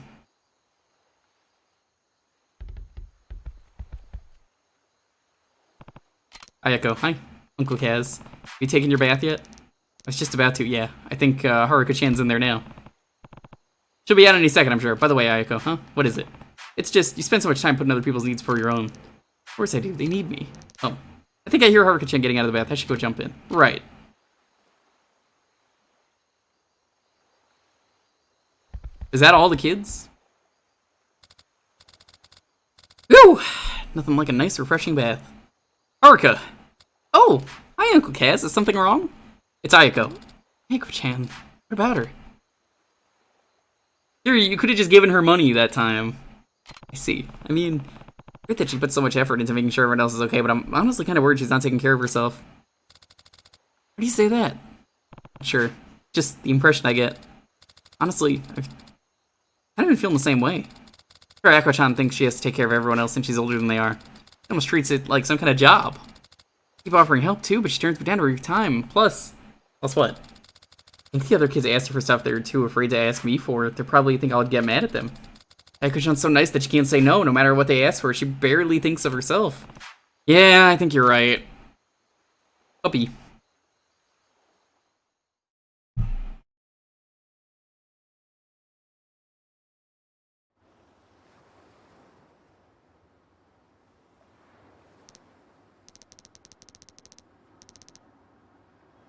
Ayako, hi. Uncle Kaz. You taking your bath yet? I was just about to, yeah. I think Haruka-chan's in there now. She'll be out any second, I'm sure. By the way, Ayako, huh? What is it? It's just, you spend so much time putting other people's needs before your own. Of course I do. They need me. Oh. I think I hear Haruka-chan getting out of the bath. I should go jump in. Right. Is that all the kids? Whew! Nothing like a nice, refreshing bath. Haruka! Oh! Hi, Uncle Kaz. Is something wrong? It's Ayako. Ayako-chan. What about her? Here, you could have just given her money that time. I see. I mean, great that she put so much effort into making sure everyone else is okay, but I'm honestly kind of worried she's not taking care of herself. Why do you say that? Sure. just the impression I get. Honestly, I've kind of been feeling the same way. Sure, Aqua-chan thinks she has to take care of everyone else since she's older than they are. She almost treats it like some kind of job. Keep offering help too, but she turns me down every time. Plus what? I think the other kids asked her for stuff they're too afraid to ask me for. They probably think I'll get mad at them. Aqua-chan's so nice that she can't say no matter what they ask for. She barely thinks of herself. Yeah, I think you're right. Puppy.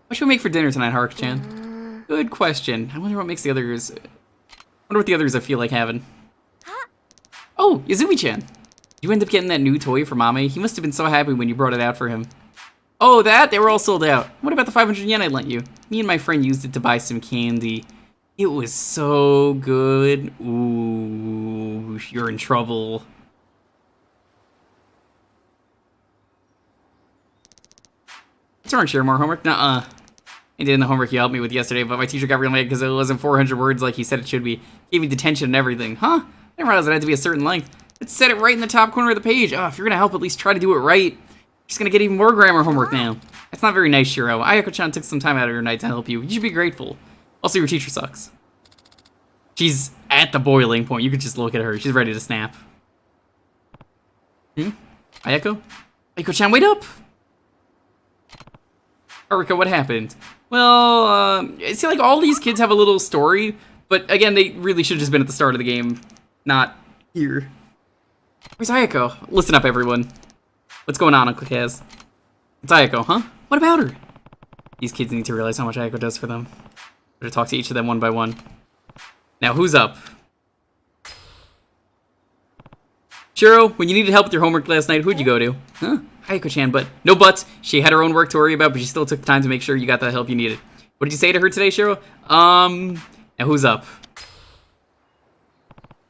What should we make for dinner tonight, Haruka-chan? Good question. I wonder what makes the others... I wonder what the others I feel like having. Oh, Izumi-chan. You end up getting that new toy for Mame? He must have been so happy when you brought it out for him. Oh, that? They were all sold out. What about the 500 yen I lent you? Me and my friend used it to buy some candy. It was so good. Ooh, you're in trouble. Sorry, share more homework? Nuh-uh. I did the homework you helped me with yesterday, but my teacher got real mad because it wasn't 400 words like he said it should be. Gave me detention and everything. Huh? I didn't realize it had to be a certain length. It said it right in the top corner of the page. Oh, if you're gonna help, at least try to do it right. She's gonna get even more grammar homework now. That's not very nice, Shiro. Ayako-chan took some time out of her night to help you. You should be grateful. Also, your teacher sucks. She's at the boiling point. You could just look at her. She's ready to snap. Ayako? Ayako-chan, wait up! Haruka, what happened? Well, it seems like all these kids have a little story, but again, they really should have just been at the start of the game, not here. Where's Ayako? Listen up, everyone. What's going on, Uncle Kaz? It's Ayako, huh? What about her? These kids need to realize how much Ayako does for them. Better talk to each of them one by one. Now, who's up? Shiro, when you needed help with your homework last night, who'd you go to? Huh? Ayako-chan, but no buts. She had her own work to worry about, but she still took the time to make sure you got the help you needed. What did you say to her today, Shiro? Now who's up?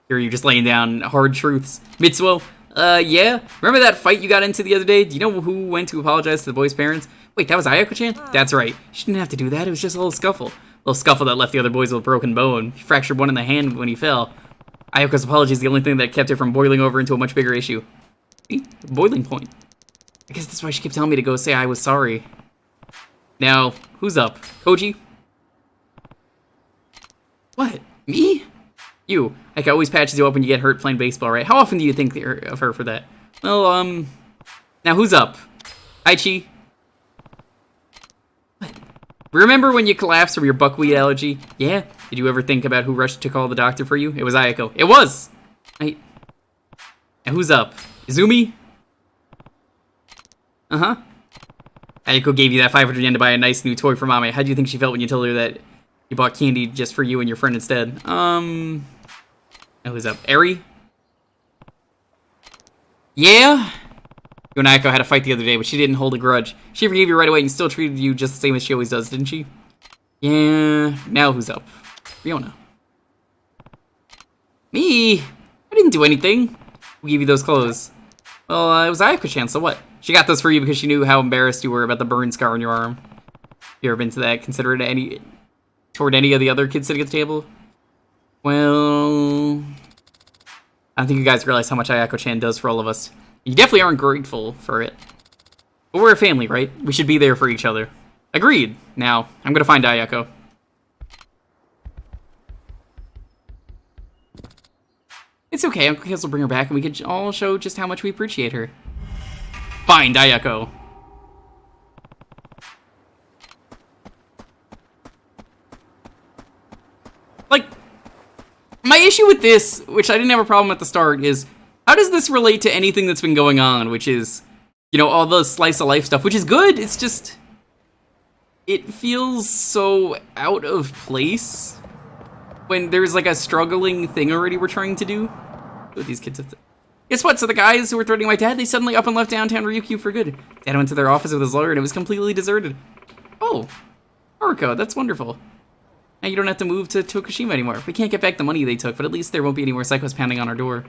Here you just laying down hard truths. Mitsuo? Yeah? Remember that fight you got into the other day? Do you know who went to apologize to the boy's parents? Wait, that was Ayako-chan? That's right. She didn't have to do that. It was just a little scuffle. A little scuffle that left the other boys with a broken bone. He fractured one in the hand when he fell. Ayako's apology is the only thing that kept it from boiling over into a much bigger issue. See? Boiling point. I guess that's why she kept telling me to go say I was sorry. Now, who's up? Koji? What? Me? You. Like, always patches you up when you get hurt playing baseball, right? How often do you think of her for that? Well, now who's up? Aichi? What? Remember when you collapsed from your buckwheat allergy? Yeah? Did you ever think about who rushed to call the doctor for you? It was Ayako. It was! Now who's up? Izumi? Uh-huh. Ayako gave you that 500 yen to buy a nice new toy for Mame. How do you think she felt when you told her that you bought candy just for you and your friend instead? Now who's up? Eri? Yeah? You and Ayako had a fight the other day, but she didn't hold a grudge. She forgave you right away and still treated you just the same as she always does, didn't she? Yeah. Now who's up? Riona. Me? I didn't do anything. Who gave you those clothes? Well, it was Ayako-chan, so what? She got those for you because she knew how embarrassed you were about the burn scar on your arm. You ever been to that, consider it toward any of the other kids sitting at the table? Well, I don't think you guys realize how much Ayako-chan does for all of us. You definitely aren't grateful for it. But we're a family, right? We should be there for each other. Agreed. Now, I'm gonna find Ayako. It's okay, Uncle Kaz will bring her back and we can all show just how much we appreciate her. Find Ayako. Like, my issue with this, which I didn't have a problem at the start, is how does this relate to anything that's been going on, which is, you know, all the slice of life stuff, which is good, it's just, it feels so out of place when there's like a struggling thing already we're trying to do. What these kids have to... Guess what? So the guys who were threatening my dad, they suddenly up and left downtown Ryukyu for good. Dad went to their office with his lawyer and it was completely deserted. Oh, Haruka, that's wonderful. Now you don't have to move to Tokushima anymore. We can't get back the money they took, but at least there won't be any more psychos pounding on our door.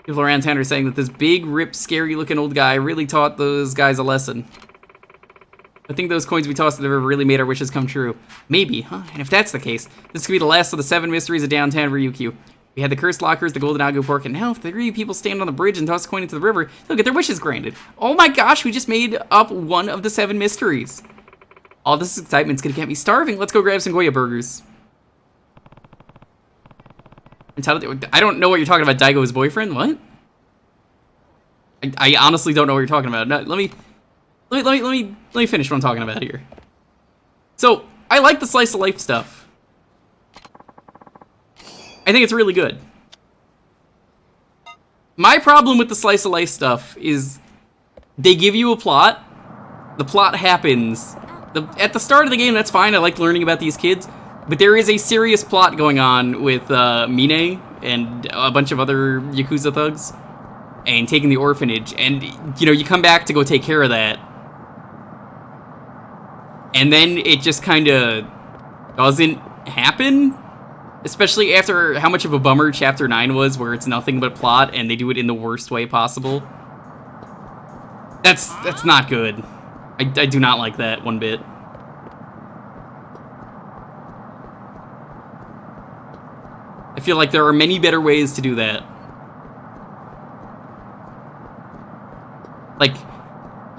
People around town are saying that this big, ripped, scary-looking old guy really taught those guys a lesson. I think those coins we tossed in the river really made our wishes come true. Maybe, huh? And if that's the case, this could be the last of the 7 mysteries of downtown Ryukyu. We had the cursed lockers, the golden Agu pork, and now if 3 people stand on the bridge and toss a coin into the river, they'll get their wishes granted. Oh my gosh, we just made up one of the 7 mysteries. All this excitement's gonna get me starving. Let's go grab some Goya burgers. I don't know what you're talking about, Daigo's boyfriend? What? I honestly don't know what you're talking about. No, let me finish what I'm talking about here. So, I like the slice of life stuff. I think it's really good. My problem with the slice of life stuff is they give you a plot, the plot happens. At the start of the game, that's fine, I like learning about these kids, but there is a serious plot going on with Mine and a bunch of other Yakuza thugs, and taking the orphanage, and, you know, you come back to go take care of that, and then it just kinda doesn't happen? Especially after how much of a bummer Chapter 9 was, where it's nothing but plot, and they do it in the worst way possible. That's not good. I do not like that one bit. I feel like there are many better ways to do that. Like,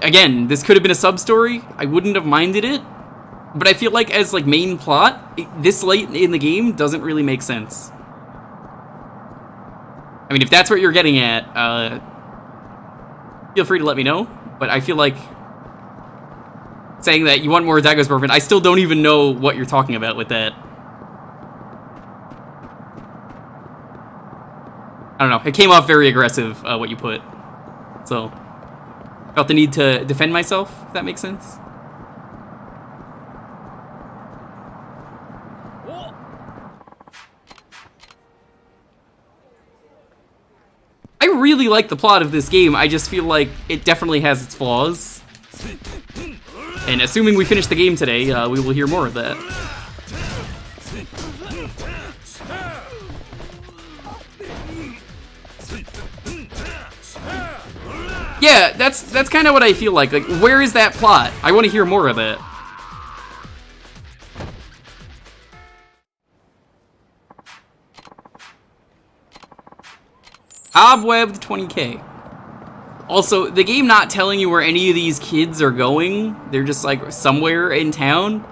again, this could have been a sub-story. I wouldn't have minded it. But I feel like as, like, main plot, this late in the game doesn't really make sense. I mean, if that's what you're getting at, feel free to let me know. But I feel like saying that you want more of Daigo's boyfriend, I still don't even know what you're talking about with that. I don't know. It came off very aggressive, what you put. So, felt the need to defend myself, if that makes sense. I really like the plot of this game, I just feel like it definitely has its flaws. And assuming we finish the game today, we will hear more of that. Yeah, that's kind of what I feel like. Like, where is that plot? I want to hear more of it. Cobwebbed 20k. Also, the game not telling you where any of these kids are going, they're just like somewhere in town,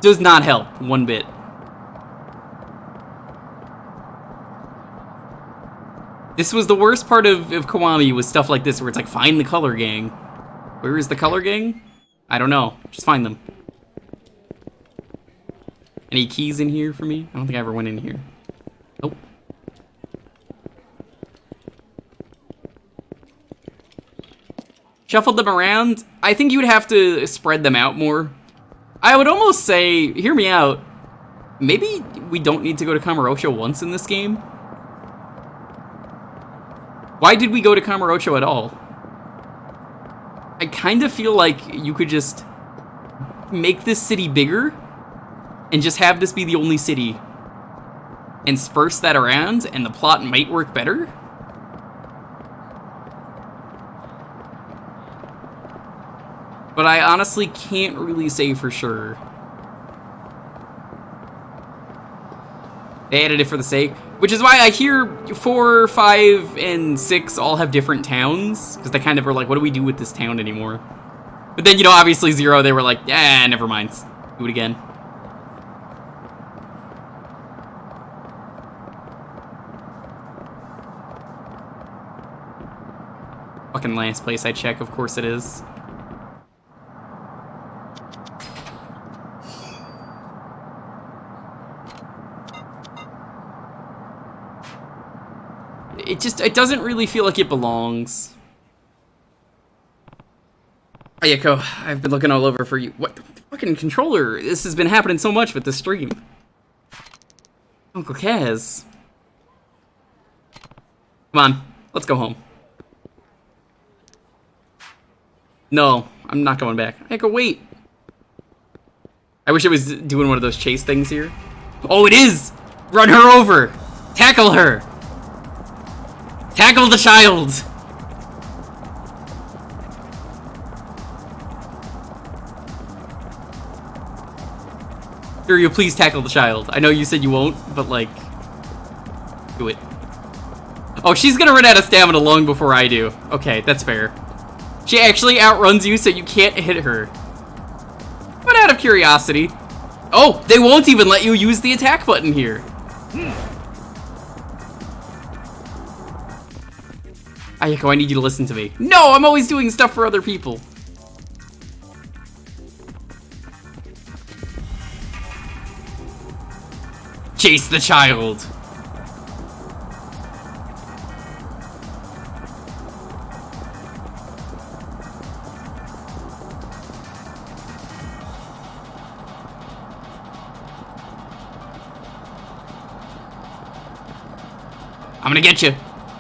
does not help one bit. This was the worst part of Kiwami, was stuff like this where it's like, find the color gang. Where is the color gang? I don't know. Just find them. Any keys in here for me? I don't think I ever went in here. Nope. Shuffled them around. I think you would have to spread them out more. I would almost say, hear me out, maybe we don't need to go to Kamurocho once in this game. Why did we go to Kamurocho at all? I kind of feel like you could just make this city bigger and just have this be the only city and sparse that around, and the plot might work better. But I honestly can't really say for sure. They added it for the sake, which is why I hear 4, 5, and 6 all have different towns, because they kind of are like, what do we do with this town anymore? But then, you know, obviously 0, they were like, yeah, never mind. Do it again. Fucking last place I check, of course it is. It doesn't really feel like it belongs. Ayako, I've been looking all over for you. What the fucking controller? This has been happening so much with the stream. Uncle Kaz. Come on, let's go home. No, I'm not going back. Ayako, wait. I wish it was doing one of those chase things here. Oh, it is! Run her over! Tackle her! Tackle the child! Kiryu, please tackle the child. I know you said you won't, but like, do it. Oh, she's gonna run out of stamina long before I do. Okay, that's fair. She actually outruns you, so you can't hit her. But out of curiosity. Oh, they won't even let you use the attack button here. Ayako, I need you to listen to me. No, I'm always doing stuff for other people. Chase the child. I'm gonna get you.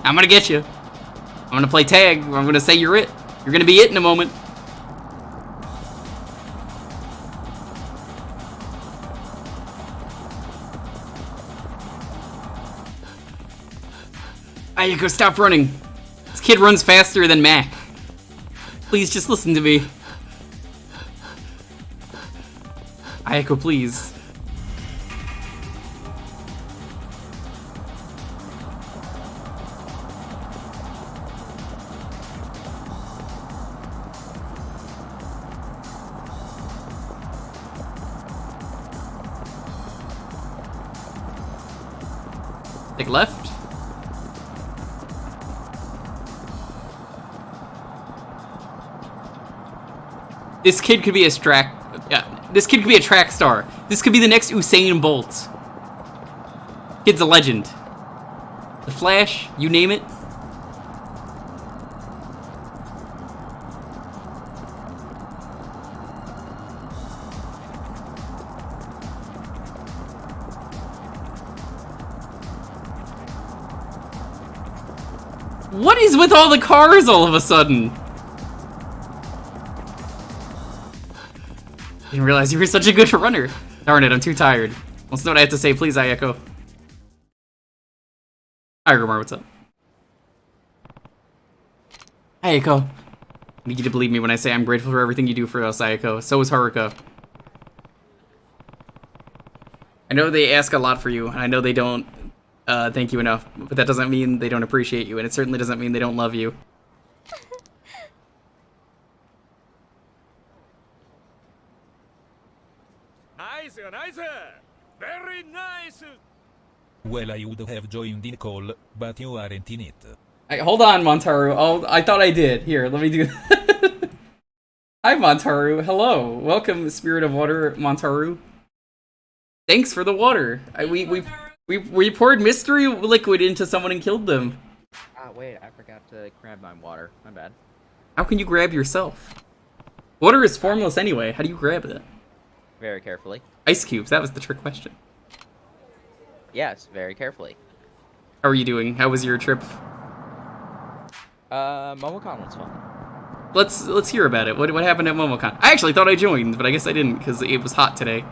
I'm gonna get you. I'm gonna play tag. I'm gonna say you're it. You're gonna be it in a moment. Ayako, stop running. This kid runs faster than Mac. Please just listen to me. Ayako, please. Take left. This kid could be a this kid could be a track star. This could be the next Usain Bolt. Kid's a legend. The Flash, you name it. What is with all the cars all of a sudden? Didn't realize you were such a good runner. Darn it, I'm too tired. Let's know what I have to say, please, Ayako. Hi, Romar, what's up? Ayako. I need you to believe me when I say I'm grateful for everything you do for us, Ayako. So is Haruka. I know they ask a lot for you, and I know they don't thank you enough, but that doesn't mean they don't appreciate you, and it certainly doesn't mean they don't love you. Nice, nice, very nice. Well, I would have joined in call, but you aren't in it. Hey, hold on, Montaru. Oh, I thought I did. Here, let me do that. Hi, Montaru. Hello. Welcome, Spirit of Water, Montaru. Thanks for the water. We poured mystery liquid into someone and killed them. Wait, I forgot to grab my water. My bad. How can you grab yourself? Water is formless anyway. How do you grab it? Very carefully. Ice cubes. That was the trick question. Yes, very carefully. How are you doing? How was your trip? Momocon was fun. Let's hear about it. What happened at Momocon? I actually thought I joined, but I guess I didn't because it was hot today.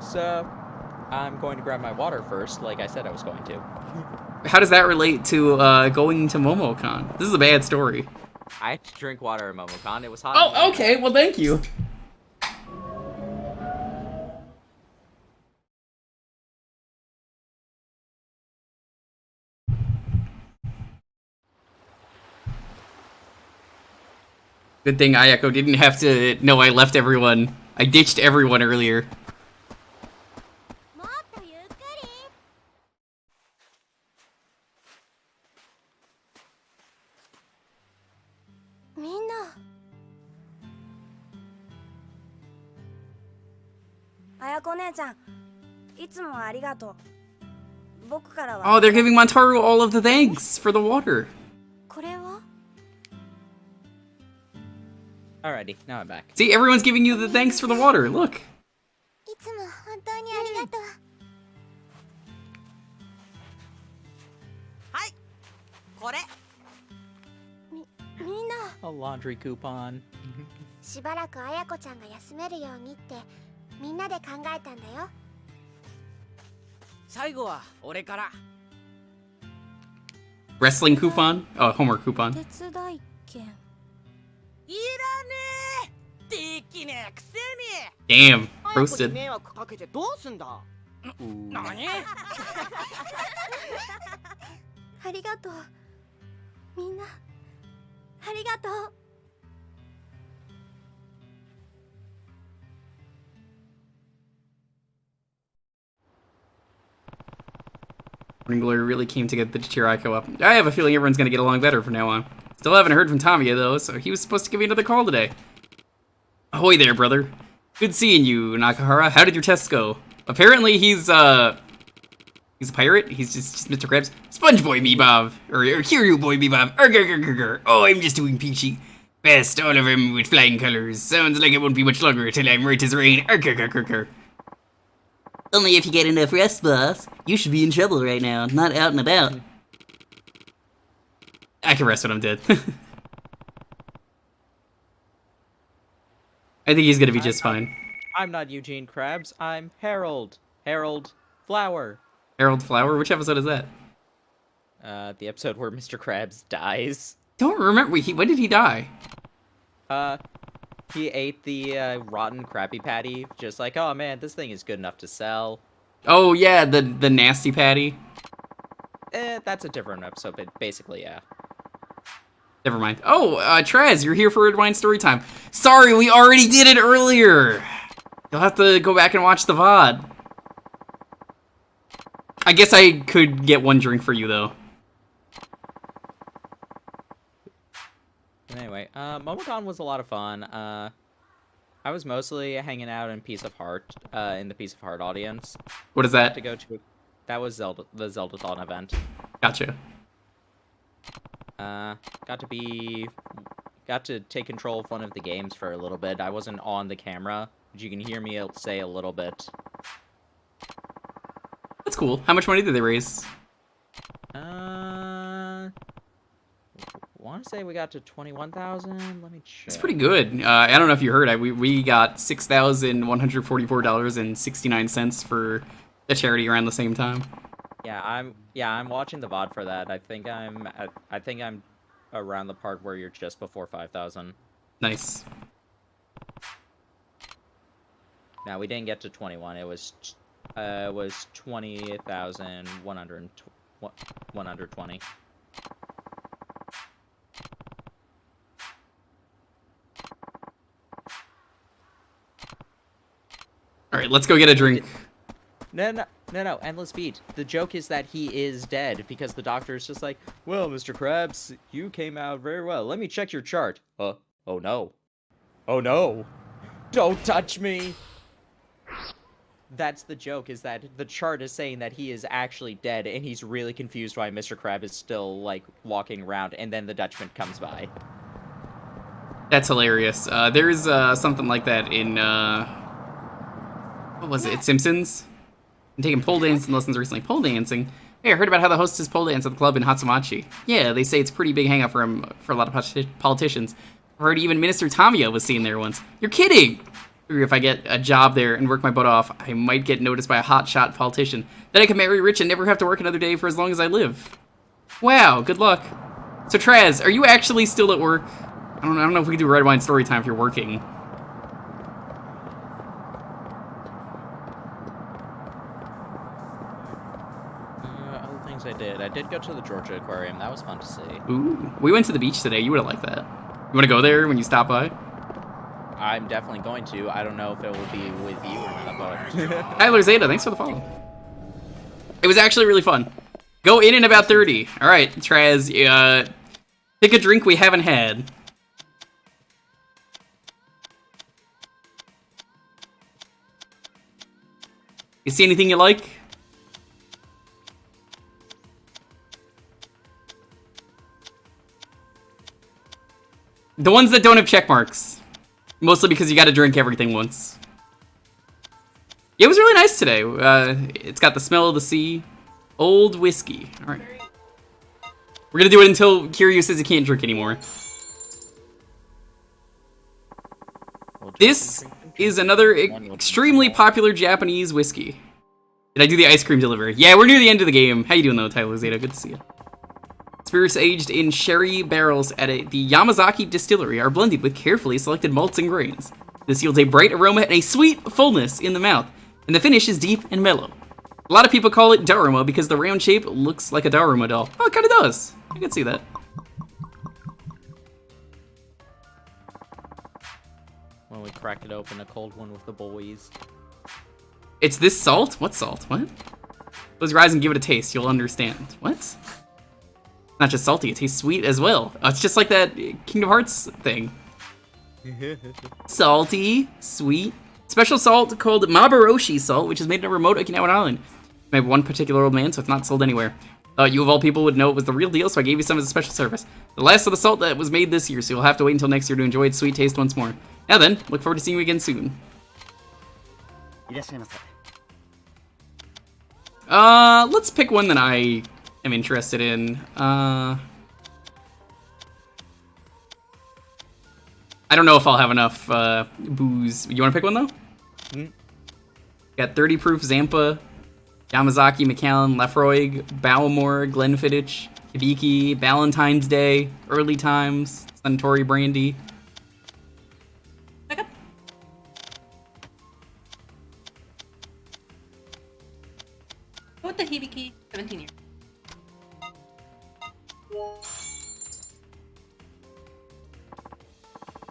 So I'm going to grab my water first, like I said I was going to. How does that relate to going to Momocon? This is a bad story. I had to drink water at Momocon. It was hot. Oh, okay. Well, thank you. Good thing Ayako didn't have to know I left everyone. I ditched everyone earlier. もっとゆっくり。みんな。綾子姉ちゃん、いつもありがとう。僕からは。 Oh, they're giving Montaru all of the thanks for the water. これは Alrighty, now I'm back. See, everyone's giving you the thanks for the water. Look. いつも本当にありがとう。はい、これ。みんな。 A laundry coupon. しばらく綾子ちゃんが休めるようにってみんなで考えたんだよ。最後は俺から。 Wrestling coupon? Oh, homework coupon. 手伝い券。いらねえできねくせに Damn, あやこに roasted. 迷惑かけてどうすんだ何ありがとうみんなありがとう Morning Glory really came to get the Chiraico up. I have a feeling everyone's gonna get along better from now on. Still haven't heard from Tamiya though, so he was supposed to give me another call today. Ahoy there, brother. Good seeing you, Nakahara. How did your tests go? Apparently he's a pirate. He's just Mr. Krabs. Sponge Boy Meebob. Or Kiryu Boy Meebob. Oh, I'm just doing peachy. Best all of them with flying colors. Sounds like it won't be much longer till I'm right as rain. Only if you get enough rest, boss. You should be in trouble right now, not out and about. I can rest when I'm dead. I think he's gonna be just fine. I'm not Eugene Krabs. I'm Harold. Harold Flower. Harold Flower? Which episode is that? The episode where Mr. Krabs dies. Don't remember. When did he die? He ate the rotten Krabby Patty. Just like, oh man, this thing is good enough to sell. Oh yeah, the nasty patty. That's a different episode, but basically, yeah. Never mind. Oh, Traz, you're here for Rewind Storytime. Sorry, we already did it earlier. You'll have to go back and watch the VOD. I guess I could get one drink for you, though. Anyway, MomoCon was a lot of fun. I was mostly hanging out in Piece of Heart, in the Piece of Heart audience. What is that? That was the Zeldathon event. Gotcha. Got to take control of one of the games for a little bit. I wasn't on the camera, but you can hear me say a little bit. That's cool. How much money did they raise? Want to say we got to 21,000. Let me check. It's pretty good. I don't know if you heard. We got $6,144.69 for the charity around the same time. Yeah, I'm watching the VOD for that. I think I'm around the part where you're just before 5,000. Nice. Now we didn't get to 21. It was 20,120. All right, let's go get a drink. No, endless beat. The joke is that he is dead because the doctor is just like, well, Mr. Krabs, you came out very well. Let me check your chart. Oh no. Oh no. Don't touch me. That's the joke, is that the chart is saying that he is actually dead, and he's really confused why Mr. Krabs is still, like, walking around, and then the Dutchman comes by. That's hilarious. There's something like that in, what was it, Simpsons? I'm taking pole dancing lessons recently. Pole dancing? Hey, I heard about how the hostess pole dance at the club in Hatsumachi. Yeah, they say it's a pretty big hangout for a lot of politicians. I heard even Minister Tamiya was seen there once. You're kidding! If I get a job there and work my butt off, I might get noticed by a hotshot politician. Then I can marry rich and never have to work another day for as long as I live. Wow, good luck. So Traz, are you actually still at work? I don't know if we can do Red Wine story time if you're working. Other things I did go to the Georgia Aquarium. That was fun to see. Ooh, we went to the beach today. You would have liked that. You want to go there when you stop by? I'm definitely going to. I don't know if it will be with you or not, but... Tyler Zeta, thanks for the follow. It was actually really fun. Go in about 30. All right, Traz, pick a drink we haven't had. You see anything you like? The ones that don't have check marks. Mostly because you gotta drink everything once. It was really nice today. It's got the smell of the sea. Old whiskey. Alright. We're gonna do it until Kiryu says he can't drink anymore. This is another extremely popular Japanese whiskey. Did I do the ice cream delivery? Yeah, we're near the end of the game. How you doing though, Tyler Zeta? Good to see you. Spirits aged in sherry barrels at the Yamazaki distillery are blended with carefully selected malts and grains. This yields a bright aroma and a sweet fullness in the mouth, and the finish is deep and mellow. A lot of people call it Daruma because the round shape looks like a Daruma doll. Oh, it kind of does. I can see that. When we crack it open, a cold one with the boys. It's this salt? What salt? What? Close your eyes and give it a taste. You'll understand. What? Not just salty, it tastes sweet as well. Oh, it's just like that Kingdom Hearts thing. Salty, sweet. Special salt called Mabaroshi salt, which is made in a remote Okinawan island. Made by one particular old man, so it's not sold anywhere. You of all people would know it was the real deal, so I gave you some as a special service. The last of the salt that was made this year, so you'll have to wait until next year to enjoy its sweet taste once more. Now then, look forward to seeing you again soon. Let's pick one that I am interested in. I don't know if I'll have enough booze. You want to pick one though? Got 30 proof Zampa, Yamazaki, Macallan, Lefroy, Bowmore, Glenfiddich, Hibiki, Valentine's Day, Early Times, Suntory Brandy. Go with the Hibiki, 17 years.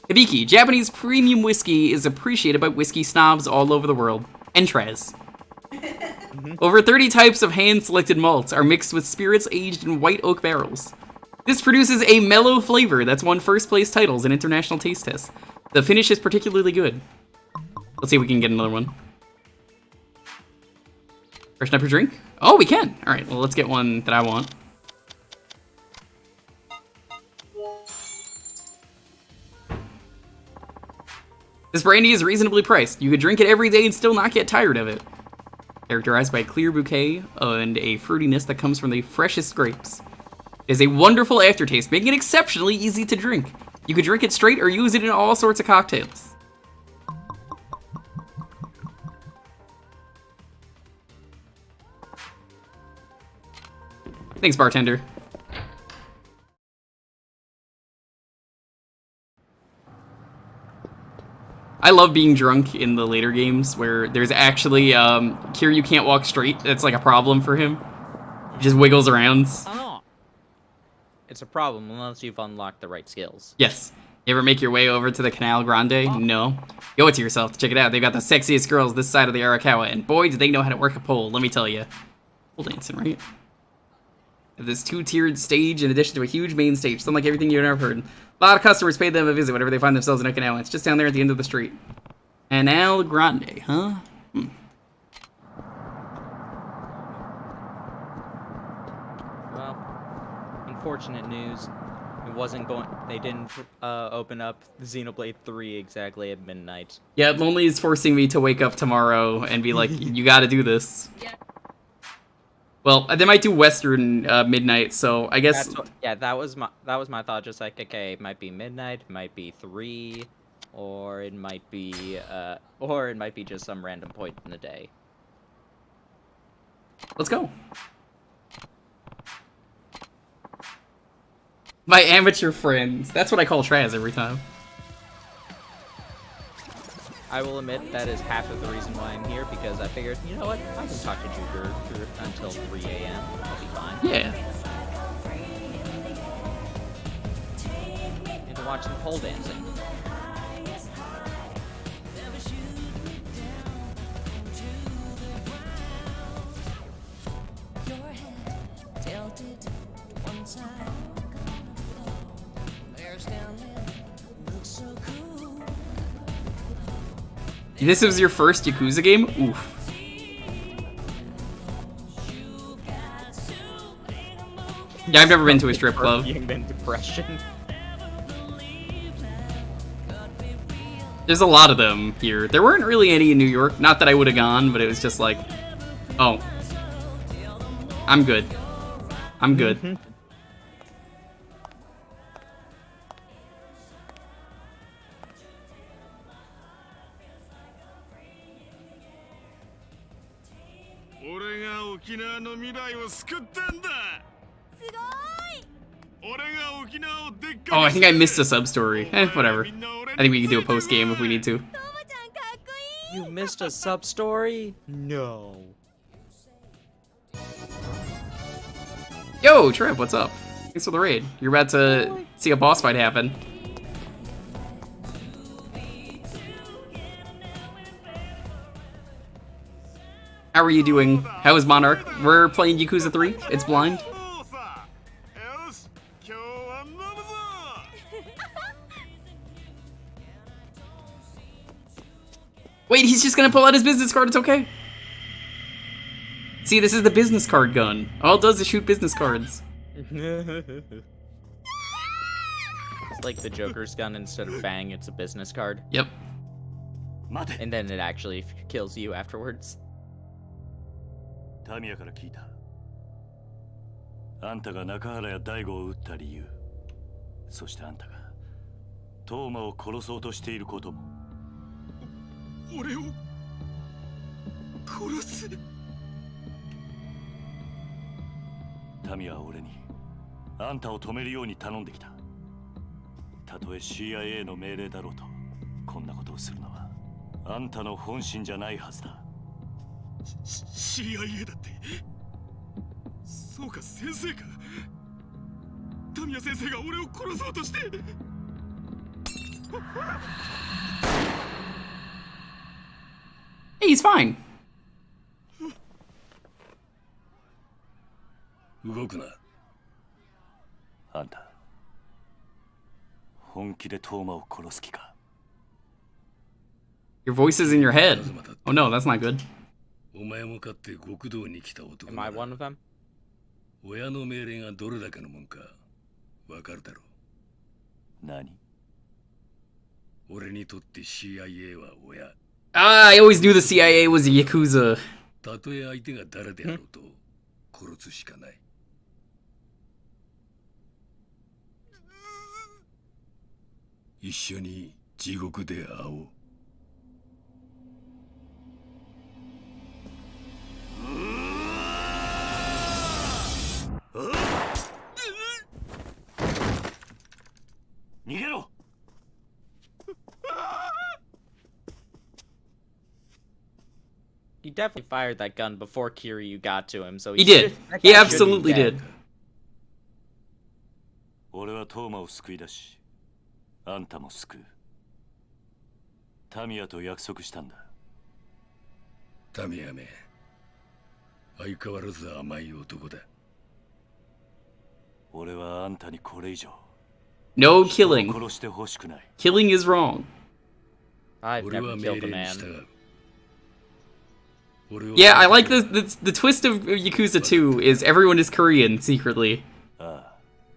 Hibiki, Japanese premium whiskey, is appreciated by whiskey snobs all over the world. Entrez. Over 30 types of hand-selected malts are mixed with spirits aged in white oak barrels. This produces a mellow flavor that's won first-place titles in international taste tests. The finish is particularly good. Let's see if we can get another one. Freshen up your drink? Oh, we can! Alright, well, let's get one that I want. This brandy is reasonably priced. You could drink it every day and still not get tired of it. Characterized by a clear bouquet and a fruitiness that comes from the freshest grapes. It has a wonderful aftertaste, making it exceptionally easy to drink. You could drink it straight or use it in all sorts of cocktails. Thanks, bartender. I love being drunk in the later games where there's actually, Kiryu can't walk straight. That's like a problem for him. He just wiggles around. Oh. It's a problem unless you've unlocked the right skills. Yes. You ever make your way over to the Canal Grande? No. You owe it to yourself to check it out. They've got the sexiest girls this side of the Arakawa, and boy, do they know how to work a pole, let me tell you. Pole dancing, right? This two-tiered stage in addition to a huge main stage, something like everything you've ever heard. A lot of customers pay them a visit whenever they find themselves in Okinawa. It's just down there at the end of the street. Canal Grande, huh? Well, unfortunate news. It wasn't going. They didn't open up Xenoblade 3 exactly at midnight. Yeah, Lonely is forcing me to wake up tomorrow and be like, you gotta do this. Yeah. Well, they might do Western midnight, so I guess. That was my thought. Just like, okay, it might be midnight, might be 3, or it might be just some random point in the day. Let's go. My amateur friends. That's what I call Traz every time. I will admit that is half of the reason why I'm here, because I figured, you know what, I can talk to Jewker until 3 a.m. I'll be fine. Yeah. And to watch some pole dancing. This was your first Yakuza game? Oof. Yeah, I've never been to a strip club. Depression. There's a lot of them here. There weren't really any in New York. Not that I would have gone, but it was just like, oh. I'm good. I'm good. Oh, I think I missed a sub-story. Whatever. I think we can do a post-game if we need to. You missed a sub-story? No. Yo, Trev, what's up? Thanks for the raid. You're about to see a boss fight happen. How are you doing? How is Monarch? We're playing Yakuza 3. It's blind. Wait, he's just gonna pull out his business card. It's okay. See, this is the business card gun. All it does is shoot business cards. It's like the Joker's gun. Instead of bang, it's a business card. Yep. And then it actually kills you afterwards. タミヤから聞いた。あんたが中原や大吾を撃った理由、そしてあんたがトーマを殺そうとしていることも。俺を殺す。タミヤは俺にあんたを止めるように頼んできた。たとえ CIA の命令だろうと、こんなことをするのはあんたの本心じゃないはずだ。CIA だって。そうか、先生か。タミヤ先生が俺を殺そうとして。Hey, he's fine. 動くな。あんた、本気でトーマを殺す気か。 Your voice is in your head. Oh no, that's not good. お前もかって極道に来た男 Am I one of them? 親の命令がどれだけのもんかわかるだろう。何？俺にとって CIA は親。I always knew the CIA was a Yakuza. たとえ相手が誰であろうと殺すしかない。一緒に地獄で会おう。逃げろ。He definitely fired that gun before Kiryu got to him, so he did. He absolutely did. 俺はトーマを救い出し、あんたも救う。タミヤと約束したんだ。タミヤめ、相変わらず甘い男だ。俺はあんたにこれ以上 No killing. 殺してほしくない。Killing is wrong. I've never killed a man. Yeah, I like the twist of Yakuza 2 is everyone is Korean secretly.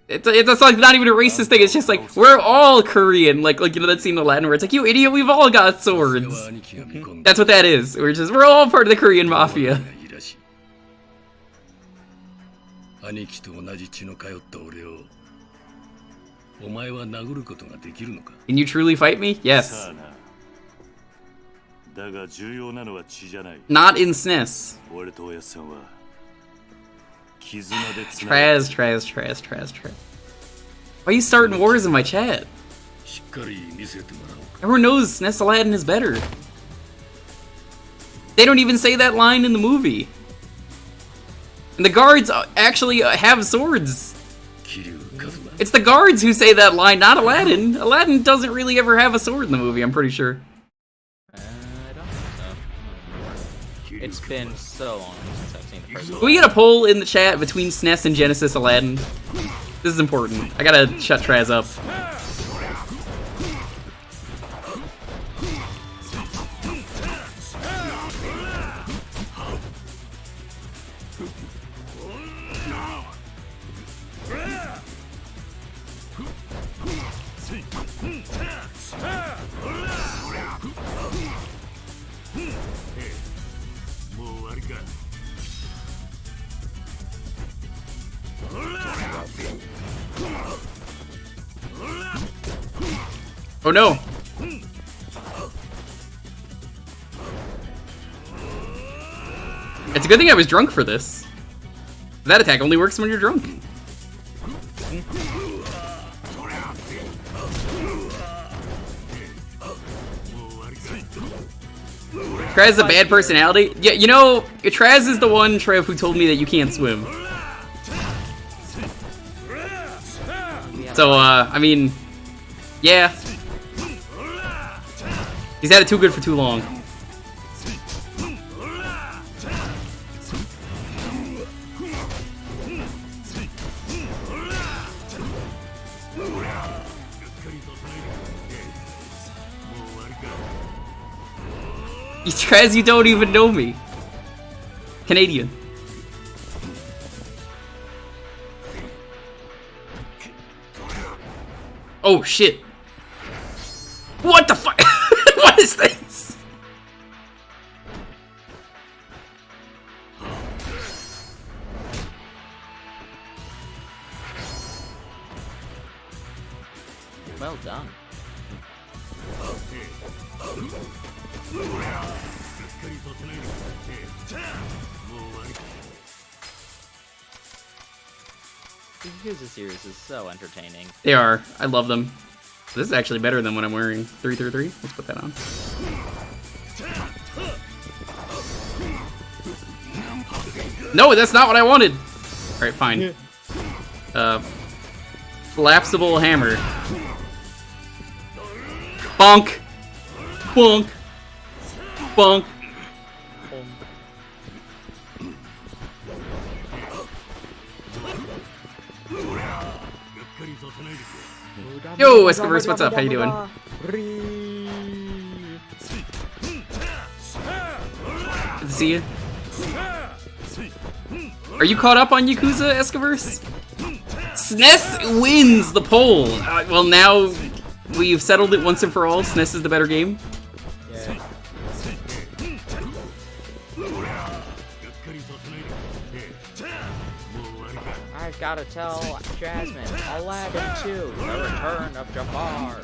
It's like not even a racist thing, it's just like, we're all Korean, like you know that scene in Latin where it's like, you idiot, we've all got swords. That's what that is, we're all part of the Korean mafia. 兄貴と同じ血の通った俺をお前は殴ることができるのか Can you truly fight me? Yes. だが重要なのは血じゃない。 Not in SNES. 俺とおやっさんは絆でつながる。Traz. Why are you starting wars in my chat? しっかり見せてもらおう。 Everyone knows SNES Aladdin is better. They don't even say that line in the movie. And the guards actually have swords. It's the guards who say that line, not Aladdin. Aladdin doesn't really ever have a sword in the movie, I'm pretty sure. I don't think so. It's been so long since I've seen the first one. Can we get a poll in the chat between SNES and Genesis Aladdin? This is important. I gotta shut Traz up. Oh no! It's a good thing I was drunk for this. That attack only works when you're drunk. Traz is a bad personality? Yeah, you know, Traz is the one, Trev, who told me that you can't swim. So, I mean, yeah. He's had it too good for too long. Traz, you don't even know me. Canadian. Oh shit. What the fuck? What is this? Well done. The Yakuza series is so entertaining. They are. I love them. This is actually better than what I'm wearing. 333. Let's put that on. No, that's not what I wanted. All right, fine. Collapsible hammer. Bonk. Bonk. Bonk. Yo, Escoverse, what's up? How you doing? Good to see you. Are you caught up on Yakuza, Escoverse? SNES wins the poll. Well, now we've settled it once and for all. SNES is the better game. Yeah. I gotta tell Jasmine, Aladdin 2, The Return of Jafar.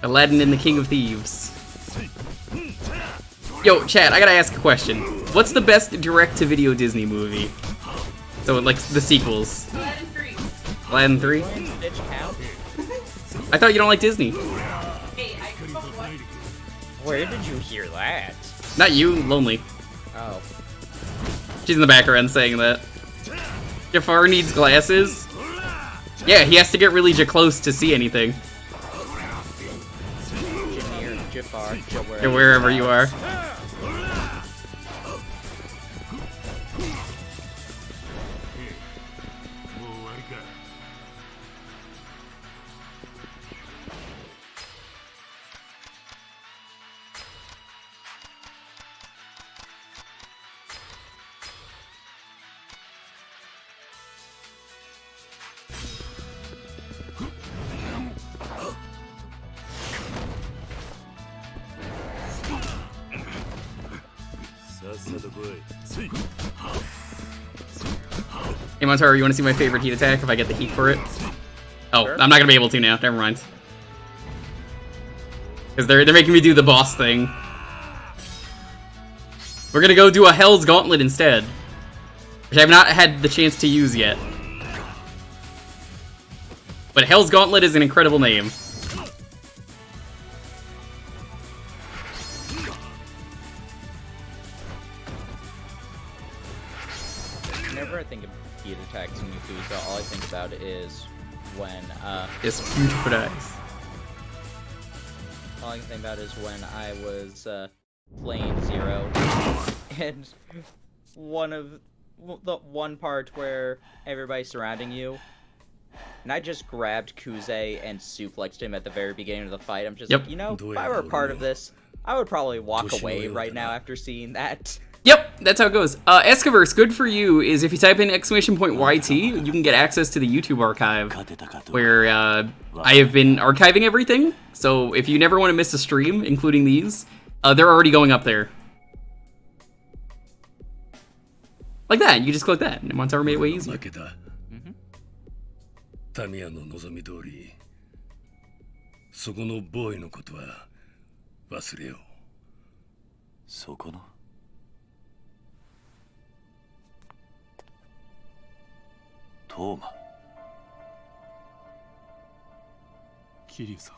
Aladdin and the King of Thieves. Yo, chat, I gotta ask a question. What's the best direct-to-video Disney movie? So, like, the sequels. Aladdin 3. Aladdin 3? I thought you don't like Disney. Hey, I spoke what? Where did you hear that? Not you, Lonely. Oh. She's in the background saying that. Jafar needs glasses? Yeah, he has to get really close to see anything. Jafar, Wherever you are. Hey Montaro, you want to see my favorite heat attack if I get the heat for it? Oh, sure. I'm not gonna be able to now. Never mind. Because they're making me do the boss thing. We're gonna go do a Hell's Gauntlet instead, which I've not had the chance to use yet. But Hell's Gauntlet is an incredible name. Whenever I think of heat attacks in Yakuza, all I think about is when, It's beautiful eyes. all I can think about is when I was, playing Zero, and the one part where everybody's surrounding you, and I just grabbed Kuze and suplexed him at the very beginning of the fight. I'm just like, you know, if I were a part of this, I would probably walk away right now after seeing that. Yep, that's how it goes. Escoverse, good for you, is if you type in !YT, you can get access to the YouTube archive, where I have been archiving everything, so if you never want to miss a stream, including these, they're already going up there. Like that, you just click that, and Montaro made it way easier. タミヤの望み通り、そこのボーイのことは忘れよう。そこのトーマ、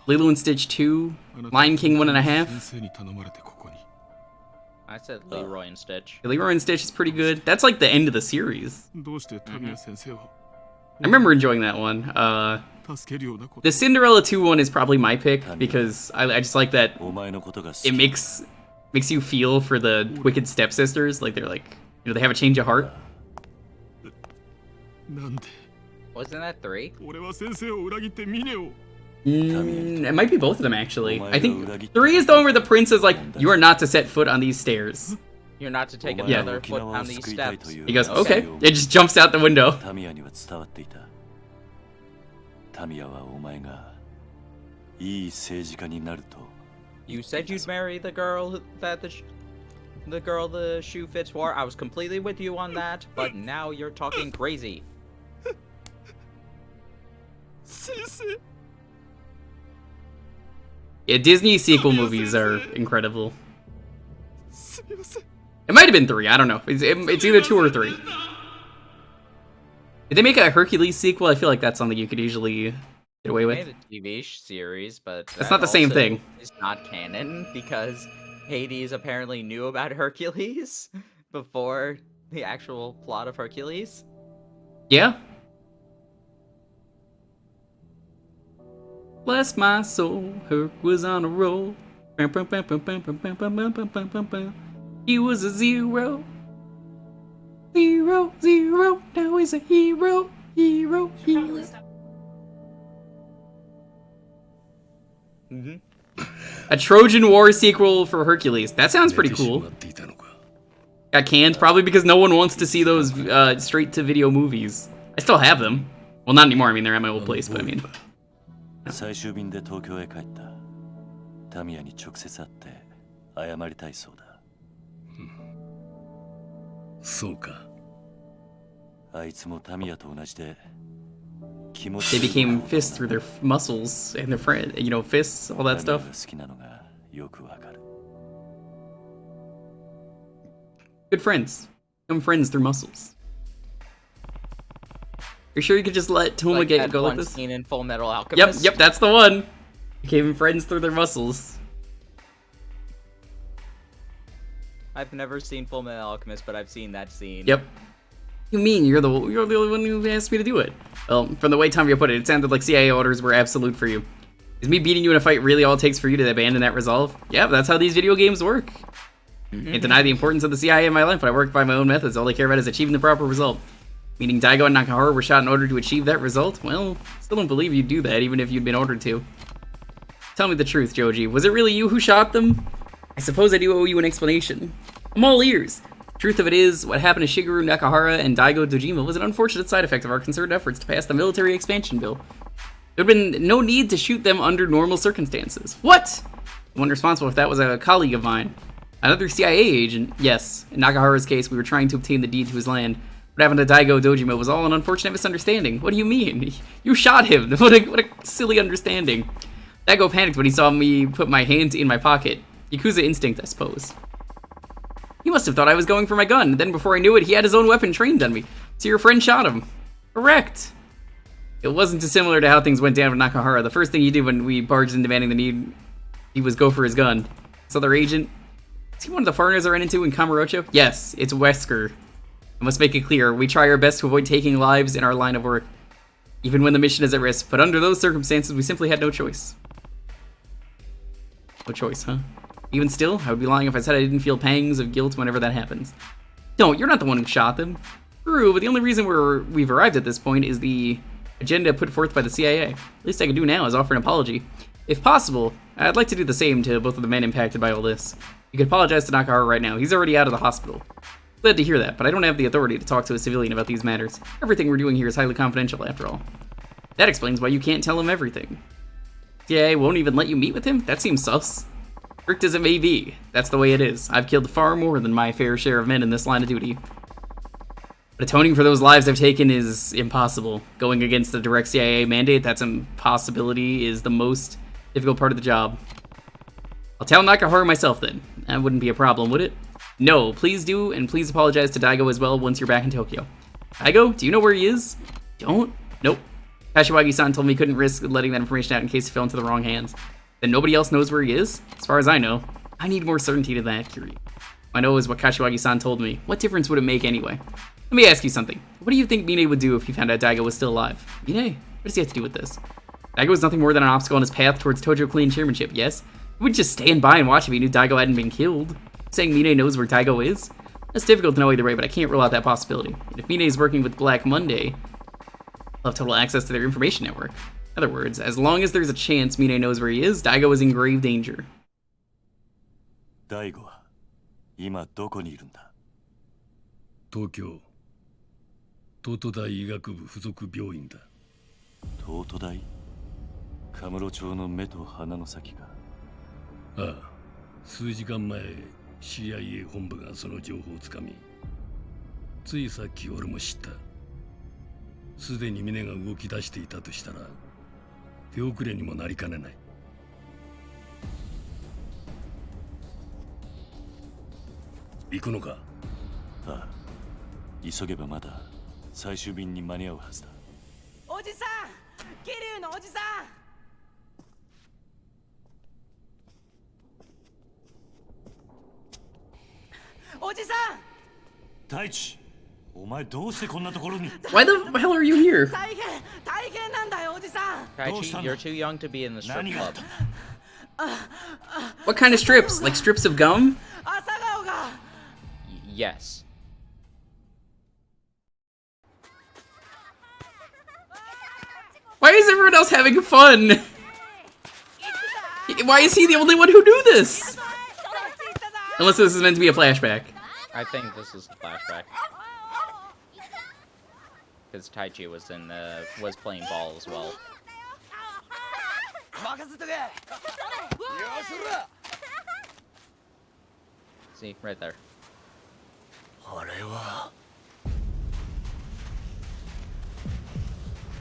Lilo and Stitch 2, Lion King 1.5. I said Leroy and Stitch. Leroy and Stitch is pretty good. That's like the end of the series. I remember enjoying that one. The Cinderella 2 one is probably my pick because I just like that it makes you feel for the wicked stepsisters. Like they're like, you know, they have a change of heart. Wasn't that 3? It might be both of them actually. I think 3 is the one where the prince is like, you are not to set foot on these stairs. You're not to take another foot on these steps. He goes, okay. It just jumps out the window. You said you'd marry the girl that the shoe fits for. I was completely with you on that, but now you're talking crazy. Yeah, Disney sequel movies are incredible. It might have been 3, I don't know. It's either 2 or 3. Did they make a Hercules sequel? I feel like that's something you could usually get away with. They made a TV series, but that's not the same thing. It's not canon because Hades apparently knew about Hercules before the actual plot of Hercules. Yeah. Bless my soul, Herc was on a roll. He was a 0. 0, 0, now he's a hero. Hero, hero. A Trojan War sequel for Hercules. That sounds pretty cool. Got canned, probably because no one wants to see those straight-to-video movies. I still have them. Well, not anymore. I mean, they're at my old place, but I mean... 最終便で東京へ帰ったタミヤに直接会って謝りたいそうだそうかあいつもタミヤと同じで They became fists through their muscles and their friend, you know, fists, all that stuff. Good friends. Become friends through muscles. You're sure you could just let Toma like go like this? Scene in Full Metal Alchemist. Yep, that's the one. Became friends through their muscles. I've never seen Full Metal Alchemist, but I've seen that scene. Yep. You mean you're the only one who asked me to do it? Well, from the way Tomio put it sounded like CIA orders were absolute for you. Is me beating you in a fight really all it takes for you to abandon that resolve? Yeah, that's how these video games work. Can't deny the importance of the CIA in my life, but I work by my own methods. All I care about is achieving the proper result. Meaning Daigo and Nakahara were shot in order to achieve that result? Well, still don't believe you'd do that, even if you'd been ordered to. Tell me the truth, Joji. Was it really you who shot them? I suppose I do owe you an explanation. I'm all ears. Truth of it is, what happened to Shigeru Nakahara and Daigo Dojima was an unfortunate side effect of our concerted efforts to pass the military expansion bill. There had been no need to shoot them under normal circumstances. What? The one responsible for that was a colleague of mine. Another CIA agent. Yes, in Nakahara's case, we were trying to obtain the deed to his land. What happened to Daigo Dojima was all an unfortunate misunderstanding. What do you mean? You shot him. What a silly understanding. Daigo panicked when he saw me put my hands in my pocket. Yakuza instinct, I suppose. He must have thought I was going for my gun. Then before I knew it, he had his own weapon trained on me. So your friend shot him. Correct. It wasn't dissimilar to how things went down with Nakahara. The first thing he did when we barged in demanding the need, he was go for his gun. This other agent, is he one of the foreigners I ran into in Kamurocho? Yes, it's Wesker. I must make it clear, we try our best to avoid taking lives in our line of work, even when the mission is at risk, but under those circumstances, we simply had no choice. No choice, huh? Even still, I would be lying if I said I didn't feel pangs of guilt whenever that happens. No, you're not the one who shot them. True, but the only reason we've arrived at this point is the agenda put forth by the CIA. Least I can do now is offer an apology. If possible, I'd like to do the same to both of the men impacted by all this. You could apologize to Nakahara right now. He's already out of the hospital. Glad to hear that, but I don't have the authority to talk to a civilian about these matters. Everything we're doing here is highly confidential, after all. That explains why you can't tell him everything. CIA won't even let you meet with him? That seems sus. Strict as it may be, that's the way it is. I've killed far more than my fair share of men in this line of duty. But atoning for those lives I've taken is impossible. Going against the direct CIA mandate, that's impossibility, is the most difficult part of the job. I'll tell Nakahara myself then. That wouldn't be a problem, would it? No, please do, and please apologize to Daigo as well once you're back in Tokyo. Daigo, do you know where he is? Don't? Nope. Kashiwagi-san told me he couldn't risk letting that information out in case it fell into the wrong hands. Then nobody else knows where he is? As far as I know. I need more certainty to that, Kiryu. I know is what Kashiwagi-san told me. What difference would it make anyway? Let me ask you something. What do you think Mine would do if he found out Daigo was still alive? Mine, what does he have to do with this? Daigo was nothing more than an obstacle on his path towards Tojo Clean chairmanship, yes? He wouldn't just stand by and watch if he knew Daigo hadn't been killed. Saying Mine knows where Daigo is? That's difficult to know either way, but I can't rule out that possibility. And if Mine is working with Black Monday, he'll have total access to their information network. In other words, as long as there's a chance Mine knows where he is, Daigo is in grave danger. 大悟は今どこにいるんだ？東京東都大医学部附属病院だ。東都大？カムロ町の目と鼻の先か。ああ、数時間前 CIA 本部がその情報をつかみ、ついさっき俺も知った。すでに峰が動き出していたとしたら手遅れにもなりかねない。行くのか？ああ、急げばまだ最終便に間に合うはずだ。おじさん、桐生のおじさん。おじさん。大地、お前どうしてこんなところに？ Why the hell are you here? 大変なんだよ、おじさん。Taichi, you're too young to be in the strip club. What kind of strips? Like strips of gum? 朝顔が。Yes. Why is everyone else having fun? Why is he the only one who knew this? Unless this is meant to be a flashback. I think this is a flashback. Because Taichi was playing ball as well. See, right there.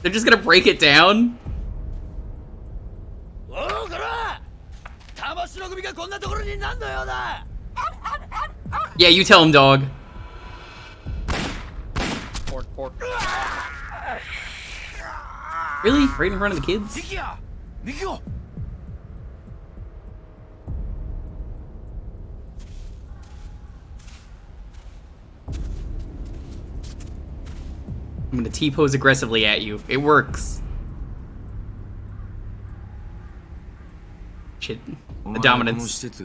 They're just gonna break it down? Yeah, you tell him, dog. Pork, pork. Really? Right in front of the kids? I'm gonna T-pose aggressively at you. It works. Shit. The dominance. That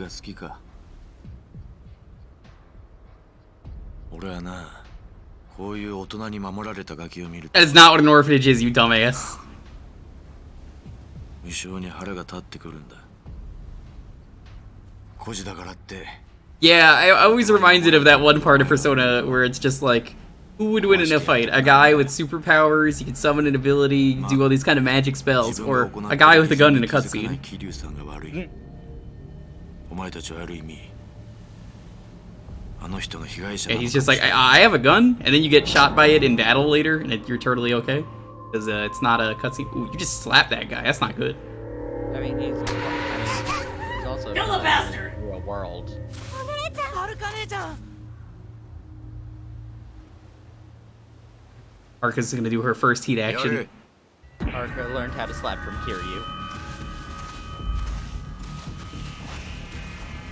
is not what an orphanage is, you dumbass. Yeah, I always reminded of that one part of Persona where it's just like, who would win in a fight? A guy with superpowers, he can summon an ability, do all these kind of magic spells, or a guy with a gun in a cutscene. Yeah, he's just like, I have a gun, and then you get shot by it in battle later, and you're totally okay. Because it's not a cutscene. Ooh, you just slapped that guy, that's not good. I mean, he's also Kill the bastard! in a world. Arka's gonna do her first heat action. Arka learned how to slap from Kiryu.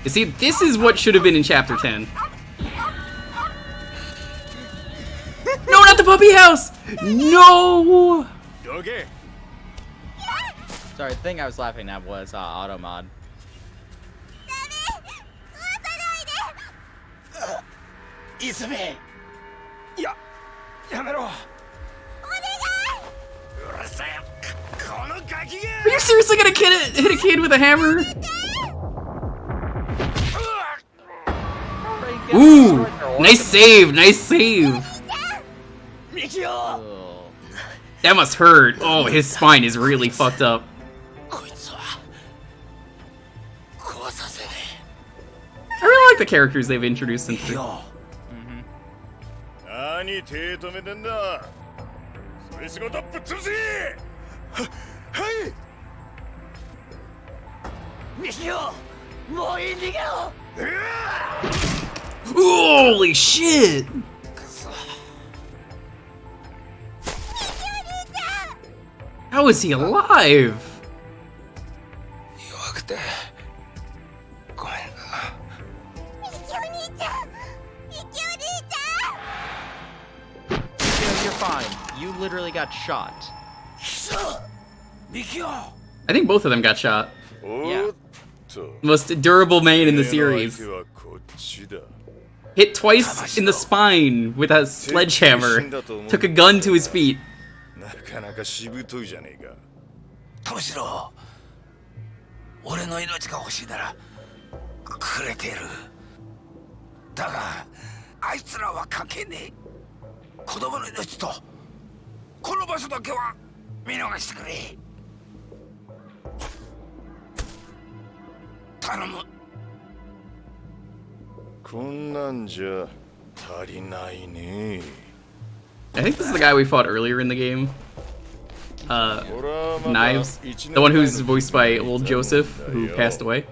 You see, this is what should have been in Chapter 10. No, not the puppy house! No! Sorry, the thing I was laughing at was Automod. Are you seriously gonna hit a kid with a hammer? Ooh! Nice save, nice save! Oh. That must hurt. Oh, his spine is really fucked up. I really like the characters they've introduced into. Holy shit! How is he alive? 弱くてごめんな。ミキお兄ちゃん、ミキお兄ちゃん。 You're fine. You literally got shot. ミキオ。 I think both of them got shot. Yeah. Most durable man in the series. Hit twice in the spine with a sledgehammer. Took a gun to his feet. なかなかしぶといじゃねえか。トシロ、俺の命が欲しいならくれてる。だがあいつらは関係ねえ。子供の命とこの場所だけは見逃してくれ。頼む。こんなんじゃ足りないね。 I think this is the guy we fought earlier in the game. Knives. The one who's voiced by old Joseph, who passed away.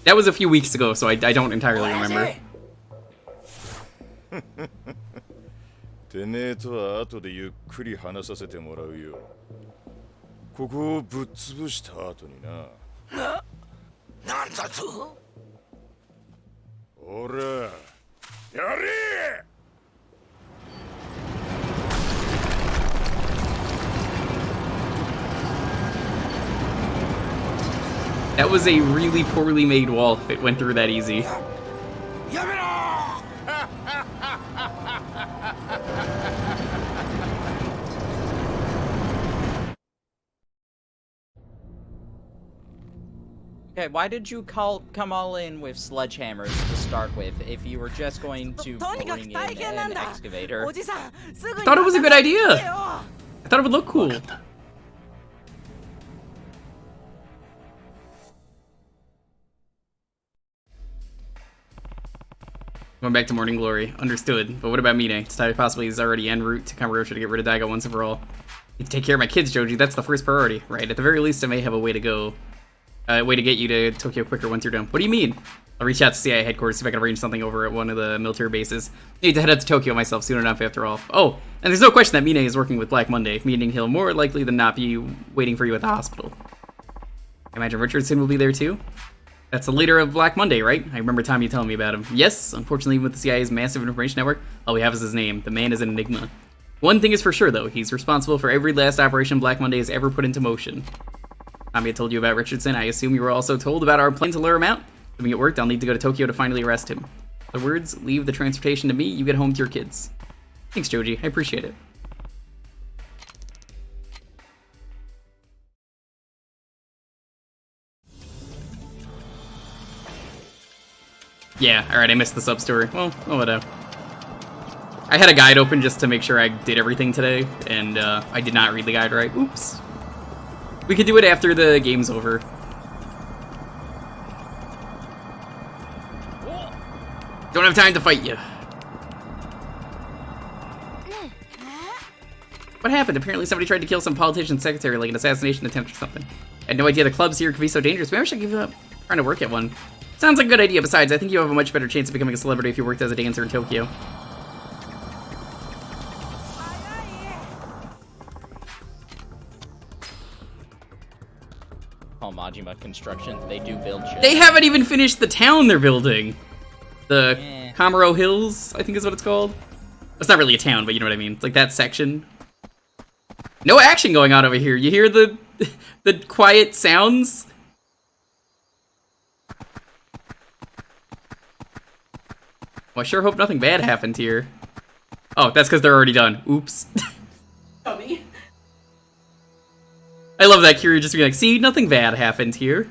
That was a few weeks ago, so I don't entirely remember. てめえとは後でゆっくり話させてもらうよ。ここをぶっ潰した後にな。なんだと？ほら、やれ！ That was a really poorly made wall if it went through that easy. Okay, why did you come all in with sledgehammers to start with if you were just going to bring in an excavator? I thought it was a good idea. I thought it would look cool. Going back to Morning Glory. Understood. But what about Mine? It's time possibly he's already en route to Kamurocho to get rid of Daigo once and for all. Need to take care of my kids, Joji. That's the first priority, right? At the very least, I may have a way to go. Way to get you to Tokyo quicker once you're done. What do you mean? I'll reach out to CIA headquarters, see if I can arrange something over at one of the military bases. Need to head out to Tokyo myself soon enough, after all. Oh, and there's no question that Mine is working with Black Monday, meaning he'll more likely than not be waiting for you at the hospital. I imagine Richardson will be there too? That's the leader of Black Monday, right? I remember Tommy telling me about him. Yes, unfortunately with the CIA's massive information network, all we have is his name. The man is an enigma. One thing is for sure though, he's responsible for every last operation Black Monday has ever put into motion. Tommy had told you about Richardson. I assume you were also told about our plan to lure him out. Assuming it worked, I'll need to go to Tokyo to finally arrest him. In other words, leave the transportation to me, you get home to your kids. Thanks, Joji. I appreciate it. Yeah, alright, I missed the sub-story. Well, whatever. I had a guide open just to make sure I did everything today, and I did not read the guide right. Oops. We could do it after the game's over. Don't have time to fight you. What happened? Apparently somebody tried to kill some politician's secretary, like an assassination attempt or something. I had no idea the clubs here could be so dangerous. Maybe I should give up trying to work at one. Sounds like a good idea. Besides, I think you have a much better chance of becoming a celebrity if you worked as a dancer in Tokyo. Oh, Majima Construction, they do build shit. They haven't even finished the town they're building. The Kamuro Hills, I think is what it's called. It's not really a town, but you know what I mean. It's like that section. No action going on over here. You hear the the quiet sounds? Well, I sure hope nothing bad happened here. Oh, that's because they're already done. Oops. Tommy. I love that Kiryu just being like, see, nothing bad happened here.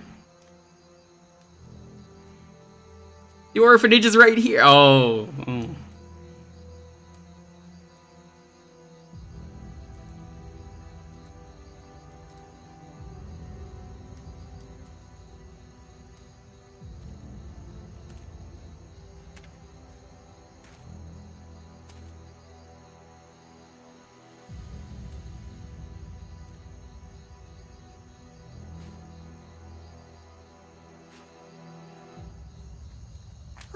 The orphanage is right here. Oh.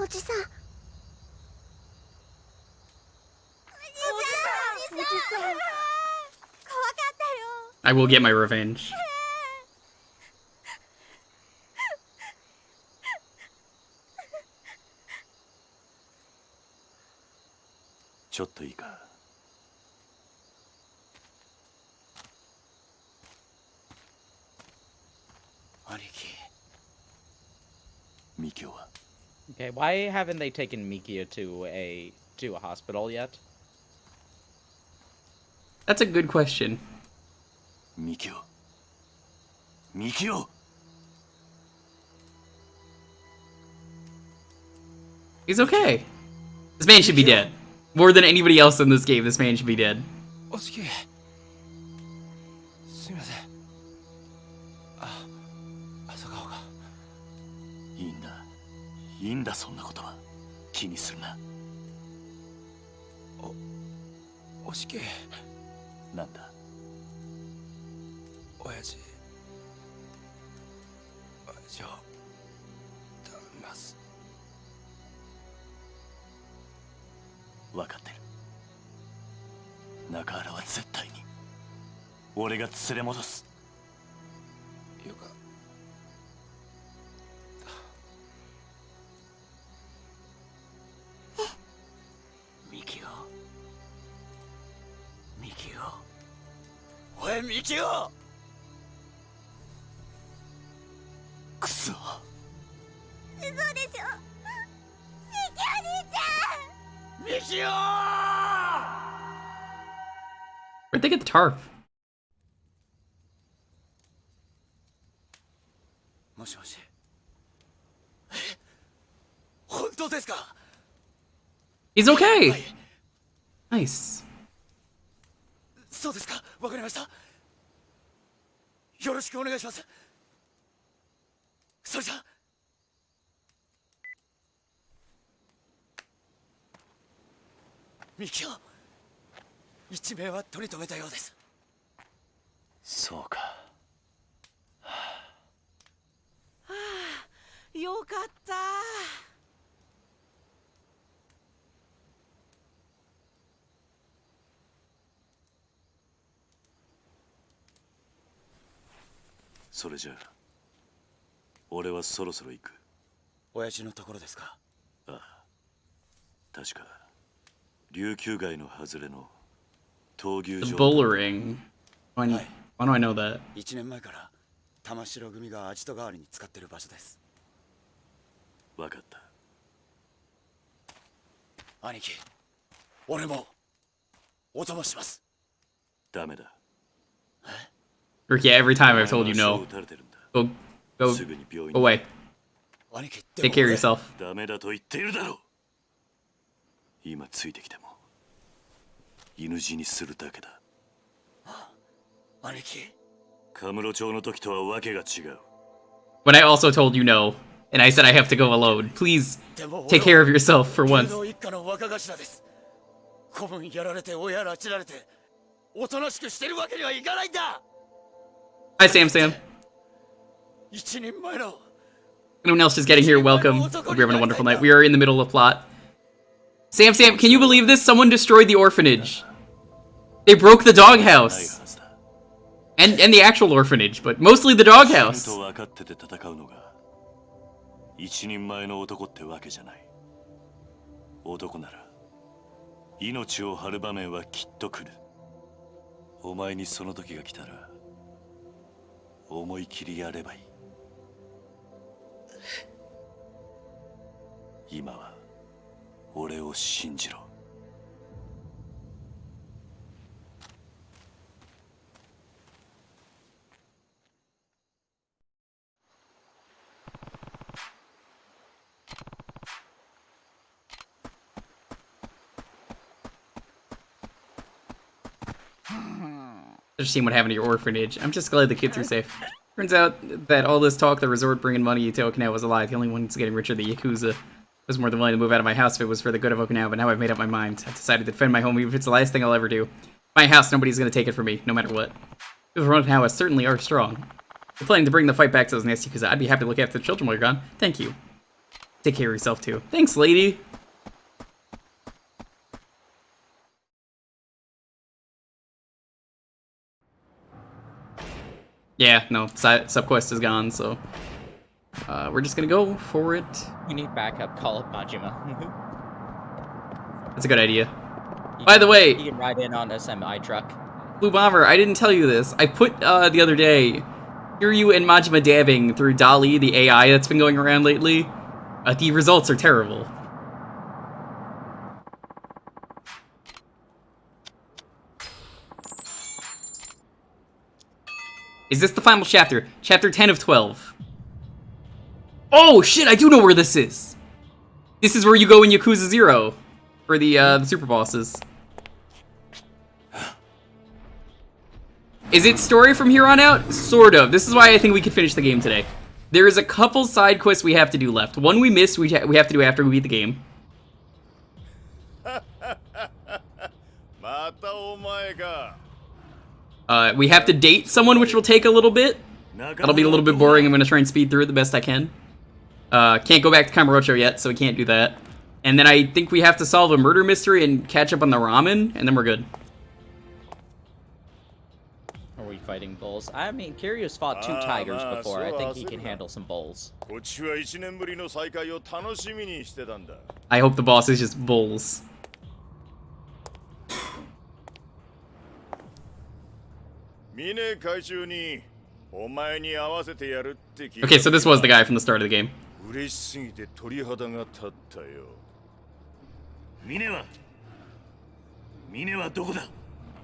おじさん。I will get my revenge. ちょっといいか。兄貴。ミキオは Okay, why haven't they taken Mikia to a hospital yet? That's a good question. ミキオ。ミキオ。 He's okay. This man should be dead. More than anybody else in this game, this man should be dead. おしき。すみません。朝顔が。いいんだ。いいんだ、そんなことは。気にするな。おしき。なんだ。親父を頼みます。分かってる。中原は絶対に俺が連れ戻す。よか。ミキオ。ミキオ。おいミキオ。クソ。嘘でしょ。ミキお兄ちゃん。ミキオ。 Where'd they get the tarp? もしもし。本当ですか。 He's okay. Nice. そうですか。わかりました。よろしくお願いします。それじゃ。ミキオ。一命は取り留めたようです。そうか。よかった。それじゃあ俺はそろそろ行く。親父のところですか。ああ、確か琉球街の外れの闘牛 The 場。 bullring. Why do I know that? 1年前から玉城組がアジト代わりに使ってる場所です。分かった。兄貴、俺もお供します。ダメだ。 Ricky, every time I've told you no. Go away. 兄貴、 Take care of yourself. ダメだと言っているだろう。今ついてきても犬死にするだけだ。兄貴。カムロ町の時とはわけが違う。 But I also told you no, and I said I have to go alone. Please take care of yourself for once. 一家の若頭です。子分やられて親拉致られておとなしくしてるわけにはいかないんだ。 Hi, Sam. 一人前の Anyone else just getting here, welcome. Hope you're having a wonderful night. We are in the middle of plot. Sam, can you believe this? Someone destroyed the orphanage. They broke the doghouse. And the actual orphanage, but mostly the doghouse. 分かってて戦うのが一人前の男ってわけじゃない。男なら命を張る場面はきっと来る。お前にその時が来たら思い切りやればいい。今は俺を信じろ。Just seeing what happened to your orphanage. I'm just glad the kids are safe. Turns out that all this talk, the resort bringing money to Okinawa, was a lie. The only ones getting richer, the Yakuza. I was more than willing to move out of my house if it was for the good of Okinawa, but now I've made up my mind. I've decided to defend my home even if it's the last thing I'll ever do. My house, nobody's gonna take it from me, no matter what. People from Okinawa certainly are strong. We're planning to bring the fight back to those nasty Yakuza. I'd be happy to look after the children while you're gone. Thank you. Take care of yourself, too. Thanks, lady. Yeah, no, subquest is gone, so we're just gonna go for it. We need backup. Call up Majima. That's a good idea. By the way, he can ride in on a semi truck. Blue Bomber, I didn't tell you this. I put the other day, Kiryu and Majima dabbing through DALL-E, the AI that's been going around lately. The results are terrible. Is this the final chapter? Chapter 10 of 12. Oh shit, I do know where this is. This is where you go in Yakuza 0 for the super bosses. Is it story from here on out? Sort of. This is why I think we could finish the game today. There is a couple side quests we have to do left. One we missed, we have to do after we beat the game. We have to date someone, which will take a little bit. That'll be a little bit boring. I'm going to try and speed through it the best I can. Can't go back to Kamurocho yet, so we can't do that. And then I think we have to solve a murder mystery and catch up on the ramen, and then we're good. Are we fighting bulls? I mean, Kiryu's fought 2 tigers before. I think he can handle some bulls. I hope the boss is just bulls. Okay, so this was the guy from the start of the game.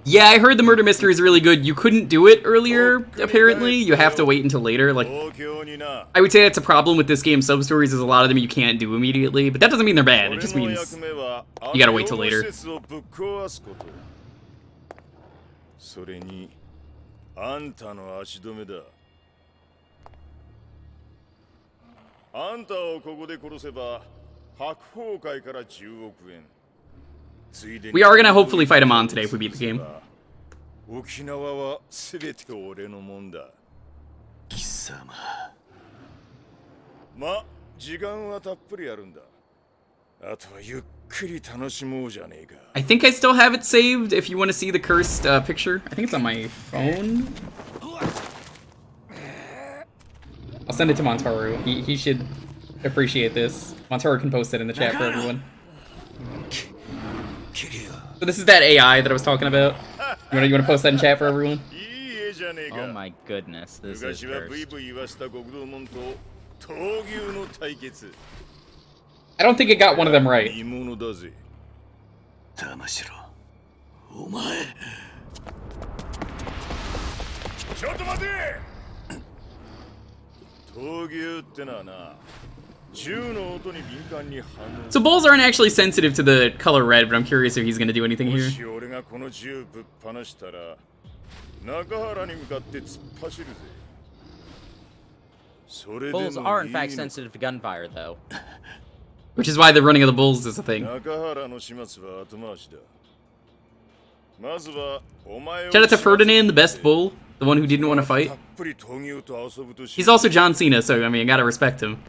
Yeah, I heard the murder mystery is really good. You couldn't do it earlier, apparently. You have to wait until later. Like, I would say that's a problem with this game's sub-stories, is a lot of them you can't do immediately. But that doesn't mean they're bad. It just means you gotta wait till later. We are gonna hopefully fight him on today if we beat the game. I think I still have it saved if you want to see the cursed picture. I think it's on my phone. I'll send it to Montaru. He should appreciate this. Montaru can post it in the chat for everyone. So this is that AI that I was talking about. You wanna post that in chat for everyone? Oh my goodness, this is cursed. I don't think it got one of them right. So bulls aren't actually sensitive to the color red, but I'm curious if he's gonna do anything here. Bulls are in fact sensitive to gunfire, though. Which is why the running of the bulls is a thing. Shout out to Ferdinand, the best bull, the one who didn't want to fight. He's also John Cena, so I mean, I gotta respect him.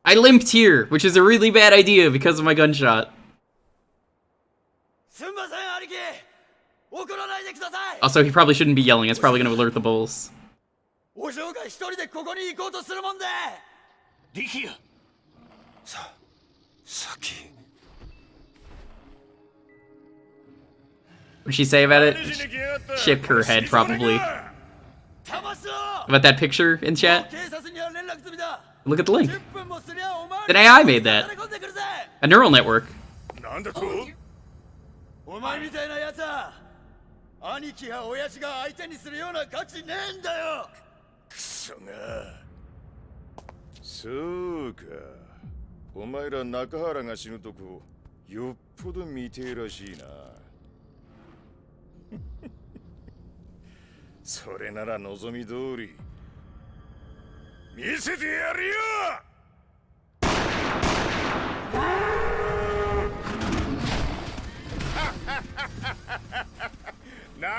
I limped here, which is a really bad idea because of my gunshot. Also, he probably shouldn't be yelling. It's probably going to alert the bulls. What did she say about it? Shook her head, probably. About that picture in chat? Look at the link. An AI made that. A neural network.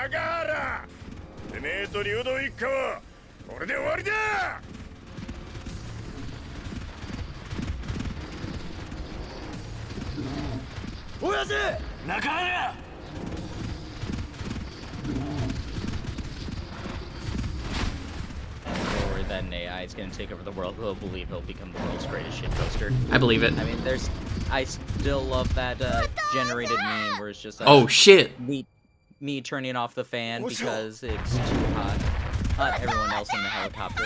中原てめえと竜道一家はこれで終わりだ。親父中原 Or then AI is gonna take over the world. He'll believe he'll become the world's greatest shitposter. I believe it. I mean, I still love that generated meme where it's just Oh shit! me turning off the fan because it's too hot. Not everyone else in the helicopter.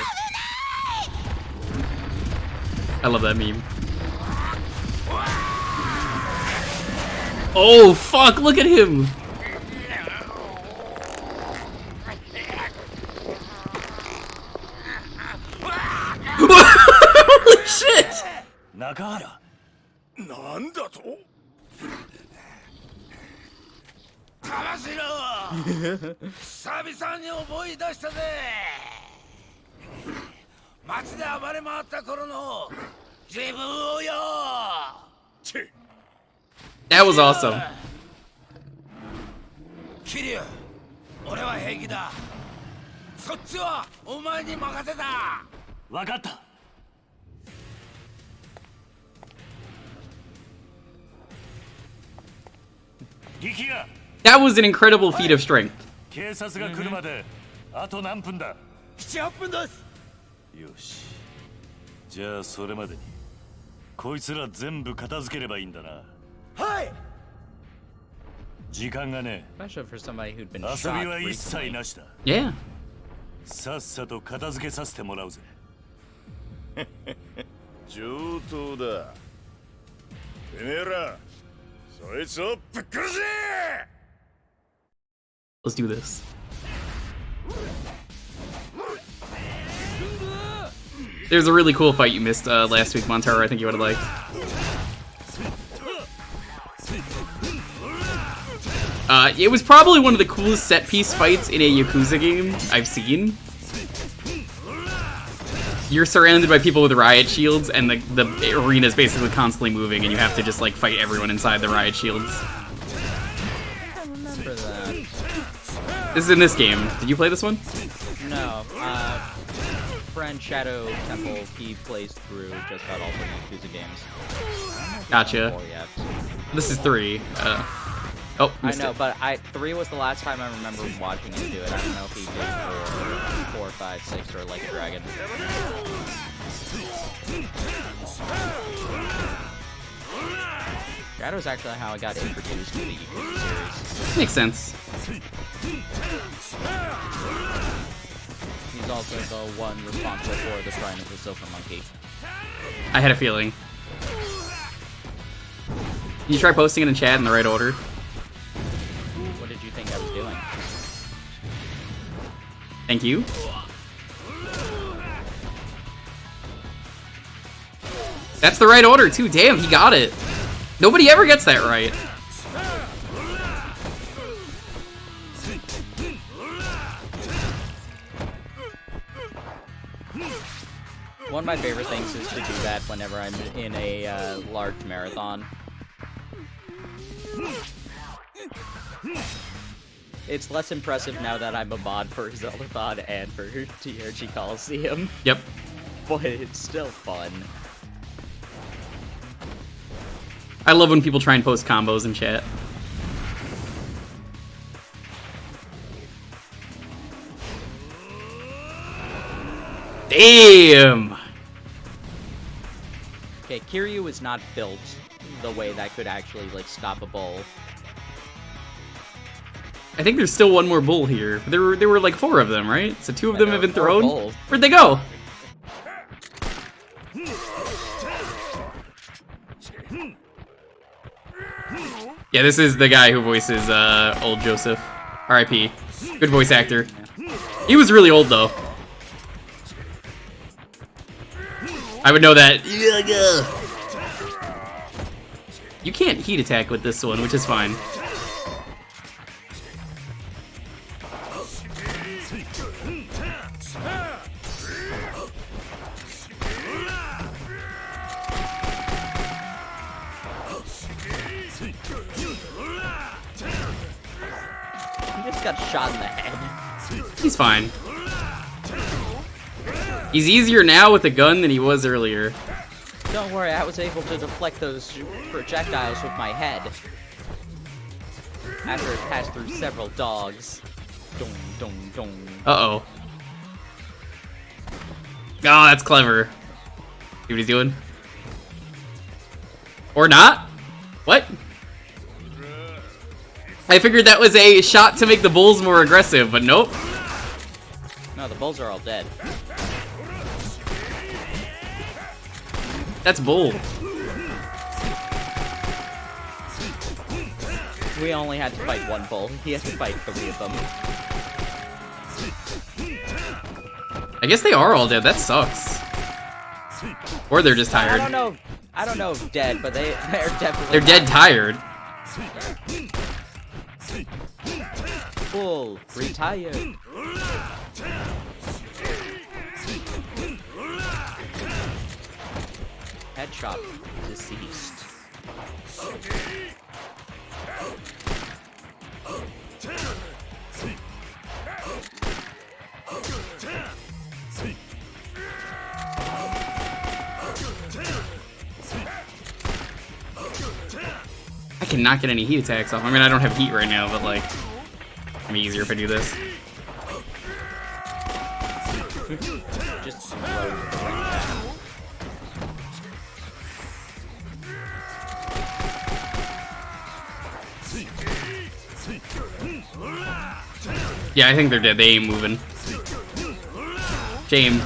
I love that meme. Oh fuck! Look at him! Holy shit! 中原なんだと。魂の久々に思い出したぜ。街で暴れ回った頃の自分をよ。 That was awesome. キリュウ、俺は平気だ。そっちはお前に任せた。分かった。力也 That was an incredible feat of strength. 警察が来るまであと何分だ。7、8分です。よし。じゃあそれまでにこいつら全部片付ければいいんだな。はい。時間がね。 Especially for somebody who'd been 遊 shot びは一切 recently. なしだ。 Yeah. さっさと片付けさせてもらうぜ。上等だ。てめえら、そいつをぶっ殺せ。 Let's do this. There's a really cool fight you missed last week, Montaro. I think you would have liked. It was probably one of the coolest set-piece fights in a Yakuza game I've seen. You're surrounded by people with riot shields, and the arena is basically constantly moving, and you have to just like fight everyone inside the riot shields. I remember that. This is in this game. Did you play this one? No, friend Shadow Temple, he plays through just about all the Yakuza games. Gotcha. 4 yet. This is 3. Oh, I missed know, it. but 3 was the last time I remember watching him do it. I don't know if he did 4, 5, 6, or Like a Dragon. Shadow's actually how I got introduced to the Yakuza series. Makes sense. He's also the one responsible for the Shrine of the Silver Monkey. I had a feeling. Can you try posting it in chat in the right order? What did you think I was doing? Thank you. That's the right order too. Damn, he got it. Nobody ever gets that right. One of my favorite things is to do that whenever I'm in a large marathon. It's less impressive now that I'm a mod for Zeldathon and for TRG Coliseum. Yep. But it's still fun. I love when people try and post combos in chat. Damn! Okay, Kiryu is not built the way that could actually, like, stop a bull. I think there's still one more bull here. There were like 4 of them, right? So 2 of them there have been are 4 thrown. bulls. Where'd they go? Yeah, this is the guy who voices old Joseph. R.I.P. Good voice actor. He was really old though. I would know that. You can't heat attack with this one, which is fine. just got shot in the head. He's fine. He's easier now with a gun than he was earlier. Don't worry, I was able to deflect those projectiles with my head. After it passed through several dogs. Dong, dong, dong. Uh-oh. Oh, that's clever. See what he's doing? Or not? What? I figured that was a shot to make the bulls more aggressive, but nope. No, the bulls are all dead. That's bull. We only had to fight one bull. He had to fight 3 of them. I guess they are all dead. That sucks. Or they're just tired. I don't know if dead, but they're definitely. They're dead tired. Bull retired. Headshot deceased. I cannot get any heat attacks off. I mean, I don't have heat right now, but like, it'd be easier if I do this. Just slow the ring down. Yeah, I think they're dead. They ain't moving. Shame.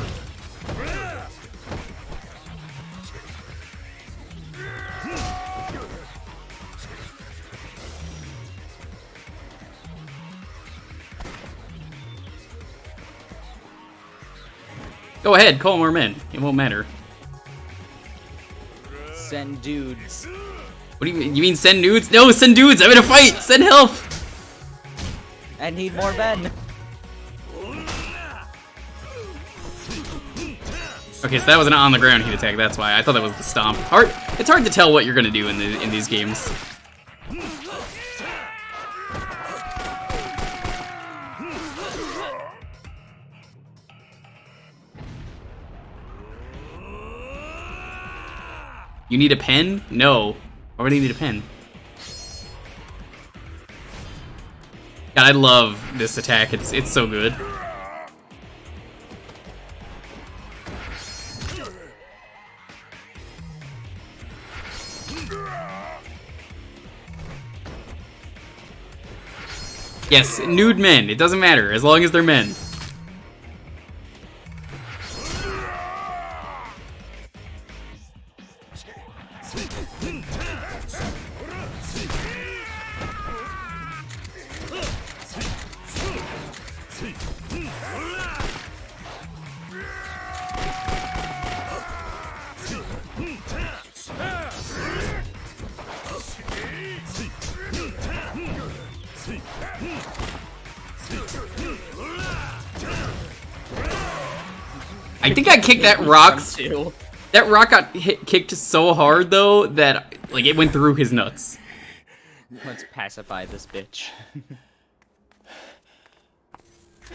Go ahead, call more men. It won't matter. Send dudes. What do you mean? You mean send nudes? No, send dudes! I'm in a fight! Send help! I need more men. Okay, so that was an on-the-ground heat attack, that's why. I thought that was the stomp. It's hard to tell what you're gonna do in these games. You need a pen? No. Why would I need a pen? God, I love this attack. It's so good. Yes, nude men. It doesn't matter as long as they're men. I think I kicked that rock. That rock got kicked so hard though that like it went through his nuts. Let's pacify this bitch.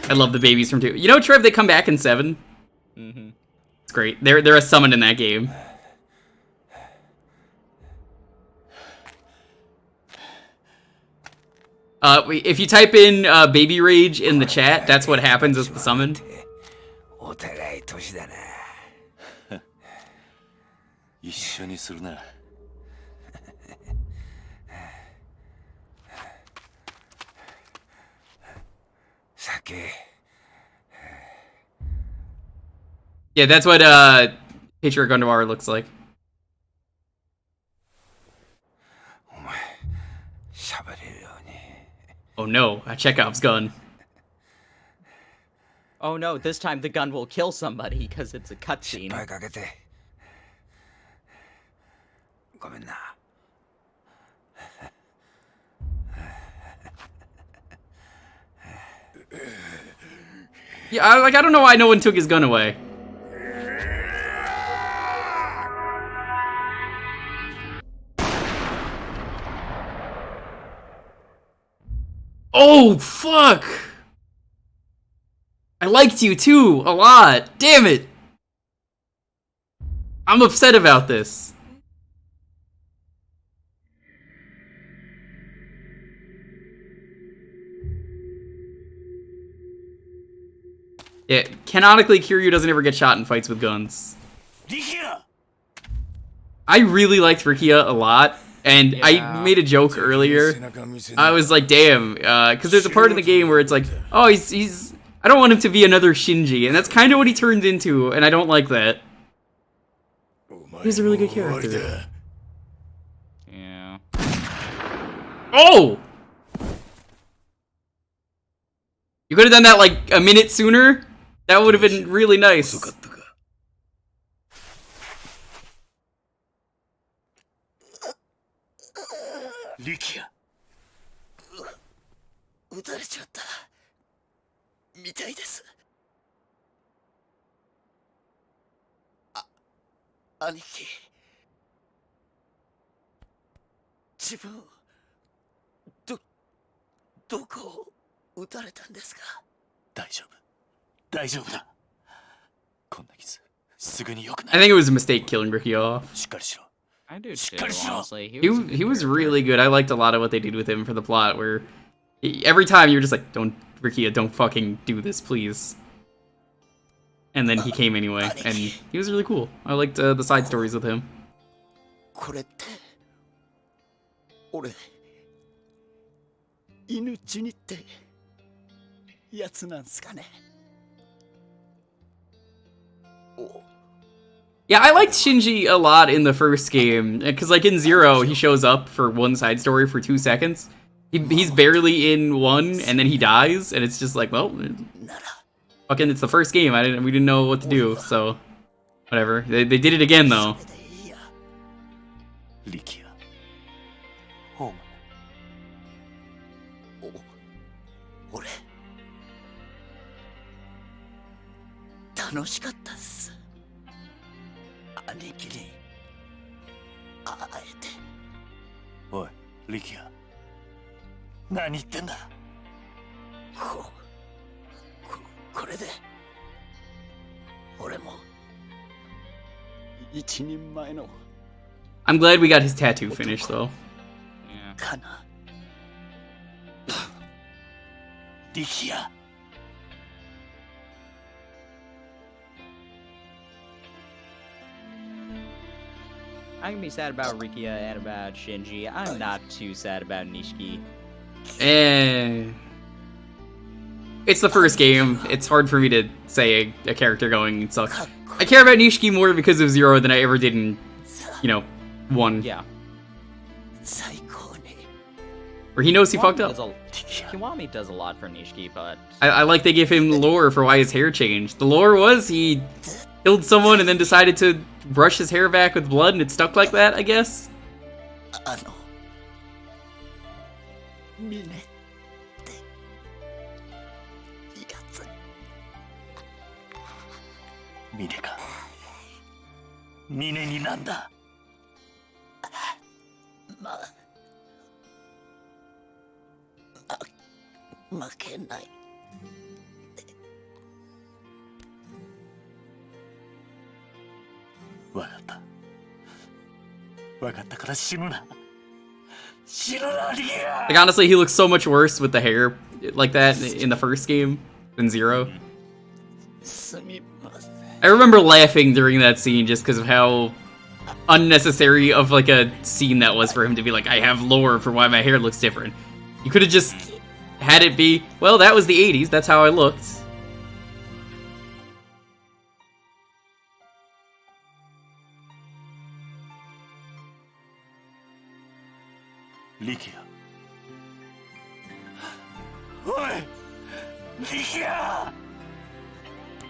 I love the babies from 2. You know, Trev, they come back in 7. Mm-hmm. It's great. They're a summon in that game. If you type in baby rage in the chat, that's what happens as the summon. お互い年だな。一緒にするな。酒。Yeah, that's what Patriarch Gondomar looks like. お前、喋れるように。Oh no, a Chekhov's gun. Oh no, this time the gun will kill somebody because it's a cutscene. 声かけて。ごめんな。Yeah, I don't know why no one took his gun away. Oh, fuck! I liked you too, a lot. Damn it! I'm upset about this. Yeah, canonically, Kiryu doesn't ever get shot in fights with guns. I really liked Rikia a lot, and I made a joke earlier. I was like, damn, because there's a part in the game where it's like, oh, he's I don't want him to be another Shinji, and that's kind of what he turned into, and I don't like that. He's a really good character. Yeah. Oh! You could have done that like a minute sooner. That would have been really nice. リキヤ撃たれちゃったみたいです。兄貴自分どこを撃たれたんですか。大丈夫大丈夫だ。こんな傷すぐに良くな I る。 think it was a mistake killing Ricky off. しっかりしろ。 I do too, honestly. He was really good. I liked a lot of what they did with him for the plot, where every time you were just like, don't, Rikia, don't fucking do this, please. And then he came anyway, and he was really cool. I liked the side stories with him. これって俺犬死にってやつなんすかね。 Yeah, I liked Shinji a lot in the first game, because like in Zero, he shows up for one side story for 2 seconds. He's barely in one, and then he dies, and it's just like, well, fucking, it's the first game. We didn't know what to do, so whatever. They did it again though. リキヤホーム俺楽しかったっす。兄貴に会えて。おいリキヤ何言ってんだ。これで俺も一人前の I'm glad we got his tattoo finished though. Yeah. かな。リキヤ I can be sad about Rikia and about Shinji. I'm not too sad about Nishiki. It's the first game. It's hard for me to say a character going sucks. I care about Nishiki more because of Zero than I ever did in, 1. Yeah. Where he knows he fucked up. Kiwami does a lot for Nishiki, but... I like they give him lore for why his hair changed. The lore was he killed someone and then decided to brush his hair back with blood and it stuck like that, I guess? ミネってやつ。ミネかミネになんだ。負けない。わかったわかったから死ぬな。死ぬなリキヤ。 Like, honestly, he looks so much worse with the hair like that in the first game than Zero. I remember laughing during that scene just because of how unnecessary of like a scene that was for him to be like, I have lore for why my hair looks different. You could have just had it be, well, that was the 80s, that's how I looked. Likia. おいリキヤ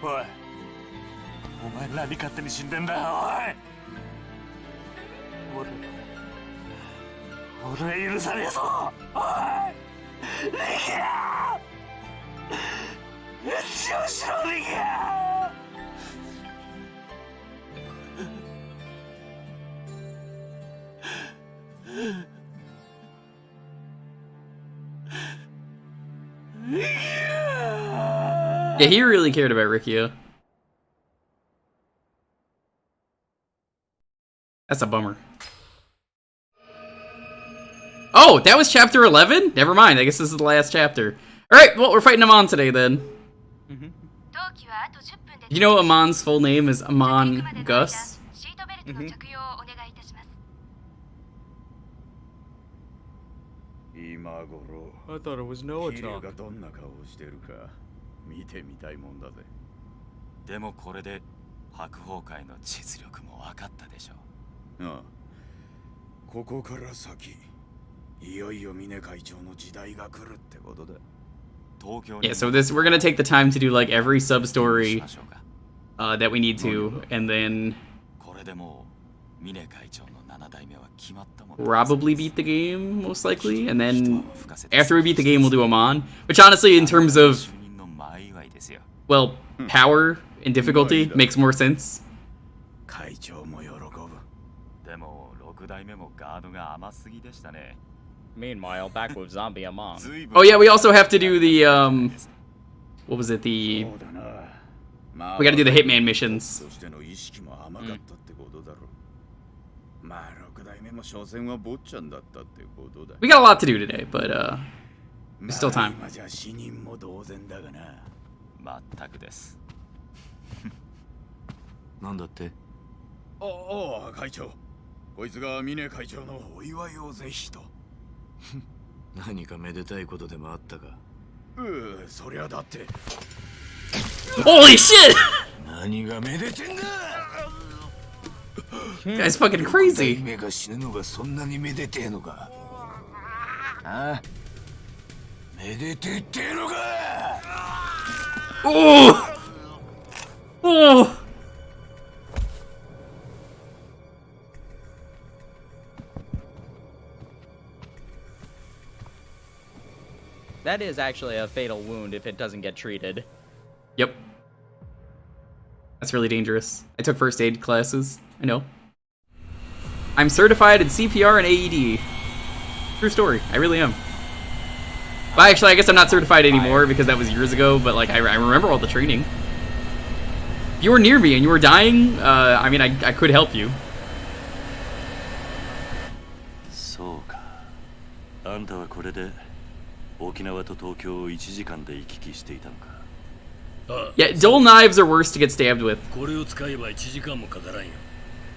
おいお前何勝手に死んでんだよおい俺許さねえぞおいリキヤ一応しろリキヤ Yeah, he really cared about Rikyu. That's a bummer. Oh, that was chapter 11? Never mind, I guess this is the last chapter. Alright, well, we're fighting Amon today, then. Mm-hmm. You know Amon's full name is Amon Gus? Mm-hmm. 今頃 I thought it was Noah キリュウ talk. がどんな顔をしてるか見てみたいもんだぜ。でもこれで白鵬会の実力も分かったでしょ。ああ、ここから先いよいよ峰会長の時代が来るってことだ。 Yeah, so we're gonna take the time to do like every sub story that we need to, and then probably beat the game most likely, and then after we beat the game we'll do Amon, which honestly in terms of, well, power and difficulty makes more sense. 会長も喜ぶ。でも6代目もガードが甘すぎでしたね。 Meanwhile, back with Zombie Amon. Oh yeah, we also have to do the what was it, the we gotta do the Hitman missions. We got a lot to do today, but there's still time. 全くです。なんだって？ああ、会長。こいつが峰会長のお祝いをぜひと。何かめでたいことでもあったか？そりゃだって。Holy shit! 何がめでてんだ？Guy's fucking crazy. 目が死ぬのがそんなにめでてえのか？あ？めでてってえのか？Oh! Oh! That is actually a fatal wound if it doesn't get treated. Yep. That's really dangerous. I took first aid classes. I know. I'm certified in CPR and AED. True story. I really am. Well, actually, I guess I'm not certified anymore because that was years ago, but like I remember all the training. If you were near me and you were dying, I mean, I could help you. そうか。あんたはこれで沖縄と東京を1時間で行き来していたのか。Yeah, dull knives are worse to get stabbed with. これを使えば1時間もかからんよ。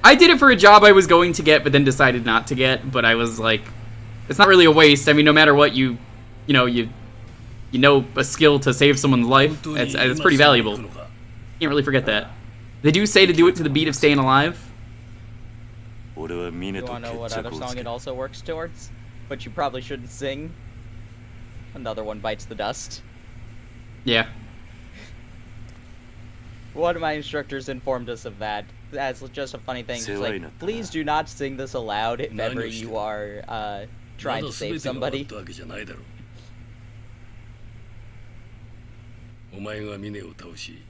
I did it for a job I was going to get, but then decided not to get. But I was like, it's not really a waste. I mean, no matter what, you know a skill to save someone's life. It's pretty valuable. Can't really forget that. They do say to do it to the beat of Staying Alive. You wanna know what other song it also works towards? But you probably shouldn't sing. Another one bites the dust. Yeah. One of my instructors informed us of that. That's just a funny thing. He's like, please do not sing this aloud if ever you are trying to save somebody. お前がミネを倒し、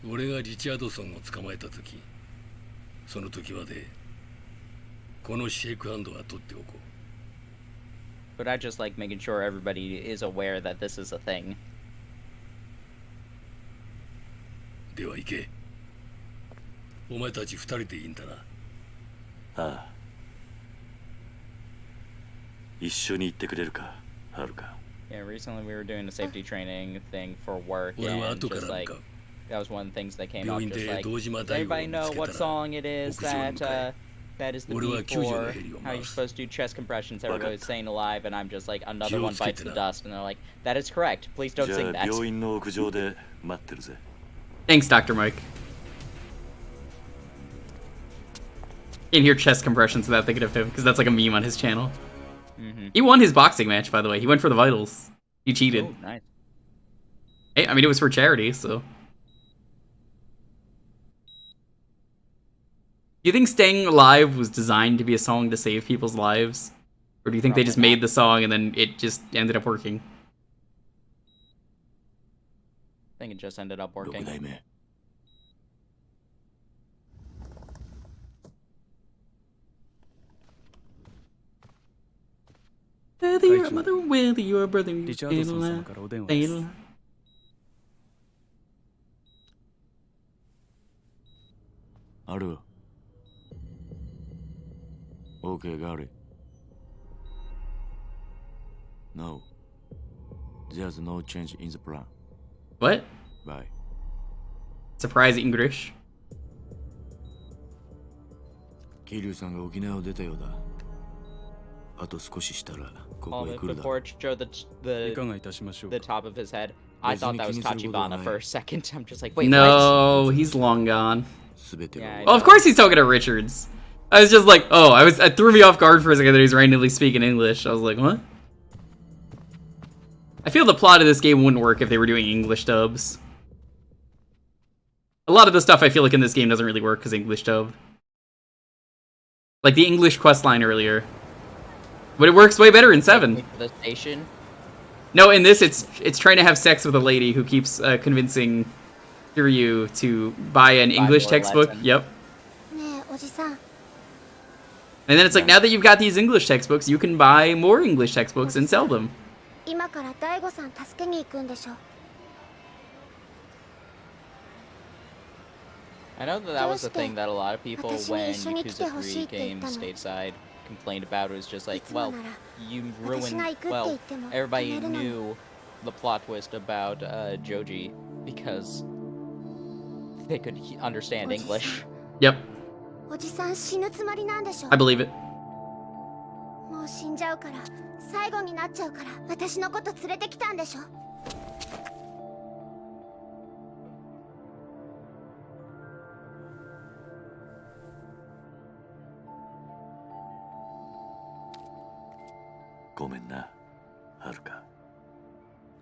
俺がリチャードソンを捕まえた時、その時までこのシェイクハンドは取っておこう。But I just like making sure everybody is aware that this is a thing. では行け。お前たち2人でいいんだな。ああ。一緒に行ってくれるか、はるか。Yeah, recently we were doing a safety training thing for work, and just like that was one of the things that came up. Just like, does everybody know what song it is that is the beat for how you're supposed to do chest compressions? Everybody's saying alive, and I'm just like, another one bites the dust, and they're like, that is correct. Please don't sing that. Thanks, Dr. Mike. Can't hear chest compressions without thinking of him, because that's like a meme on his channel. He won his boxing match, by the way. He went for the vitals. He cheated. Oh, nice. Hey, I mean, it was for charity, so. Do you think Staying Alive was designed to be a song to save people's lives? Or do you think they just made the song and then it just ended up working? I think it just ended up working. Whether you're a mother, whether you're a brother, you リチャードソン様からお電話です。ある。Okay, got it. No. There's no change in the plan. What? Bye. Surprise English. 桐生さんが沖縄を出たようだ。あと少ししたらここへ Oh, 来るだろ before う。 it showed the いかがいたしましょうか。 the top of his head, I thought that was Tachibana for a second. I'm just like, wait, No, he's long gone. 全てが Yeah, I Well, of course he's talking to Richards. I was just like, oh, it threw me off guard for a second that he's randomly speaking English. I was like, what? I feel the plot of this game wouldn't work if they were doing English dubs. A lot of the stuff I feel like in this game doesn't really work because English dubbed. Like the English questline earlier. But it works way better in 7. The station. No, in this it's trying to have sex with a lady who keeps convincing Kiryu to buy an English textbook. lesson. Yep. ねえおじさん And then it's like, now that you've got these English textbooks, you can buy more English textbooks and sell them. 今から大悟さん助けに行くんでしょ I know that was the thing that a lot of people, when 私に一緒に来て Yakuza ほしい 3 って言ったの。 came stateside, complained about it. Was just like, いつも well, なら you 私 ruined. が行くって言 Well, っても everybody 止めるのに knew the plot twist about Joji because they could understand English. Yep, おじさん死ぬつもりなんでしょ I believe it. もう死んじゃうから最後になっちゃうから私のこと連れてきたんでしょごめんな、はるか。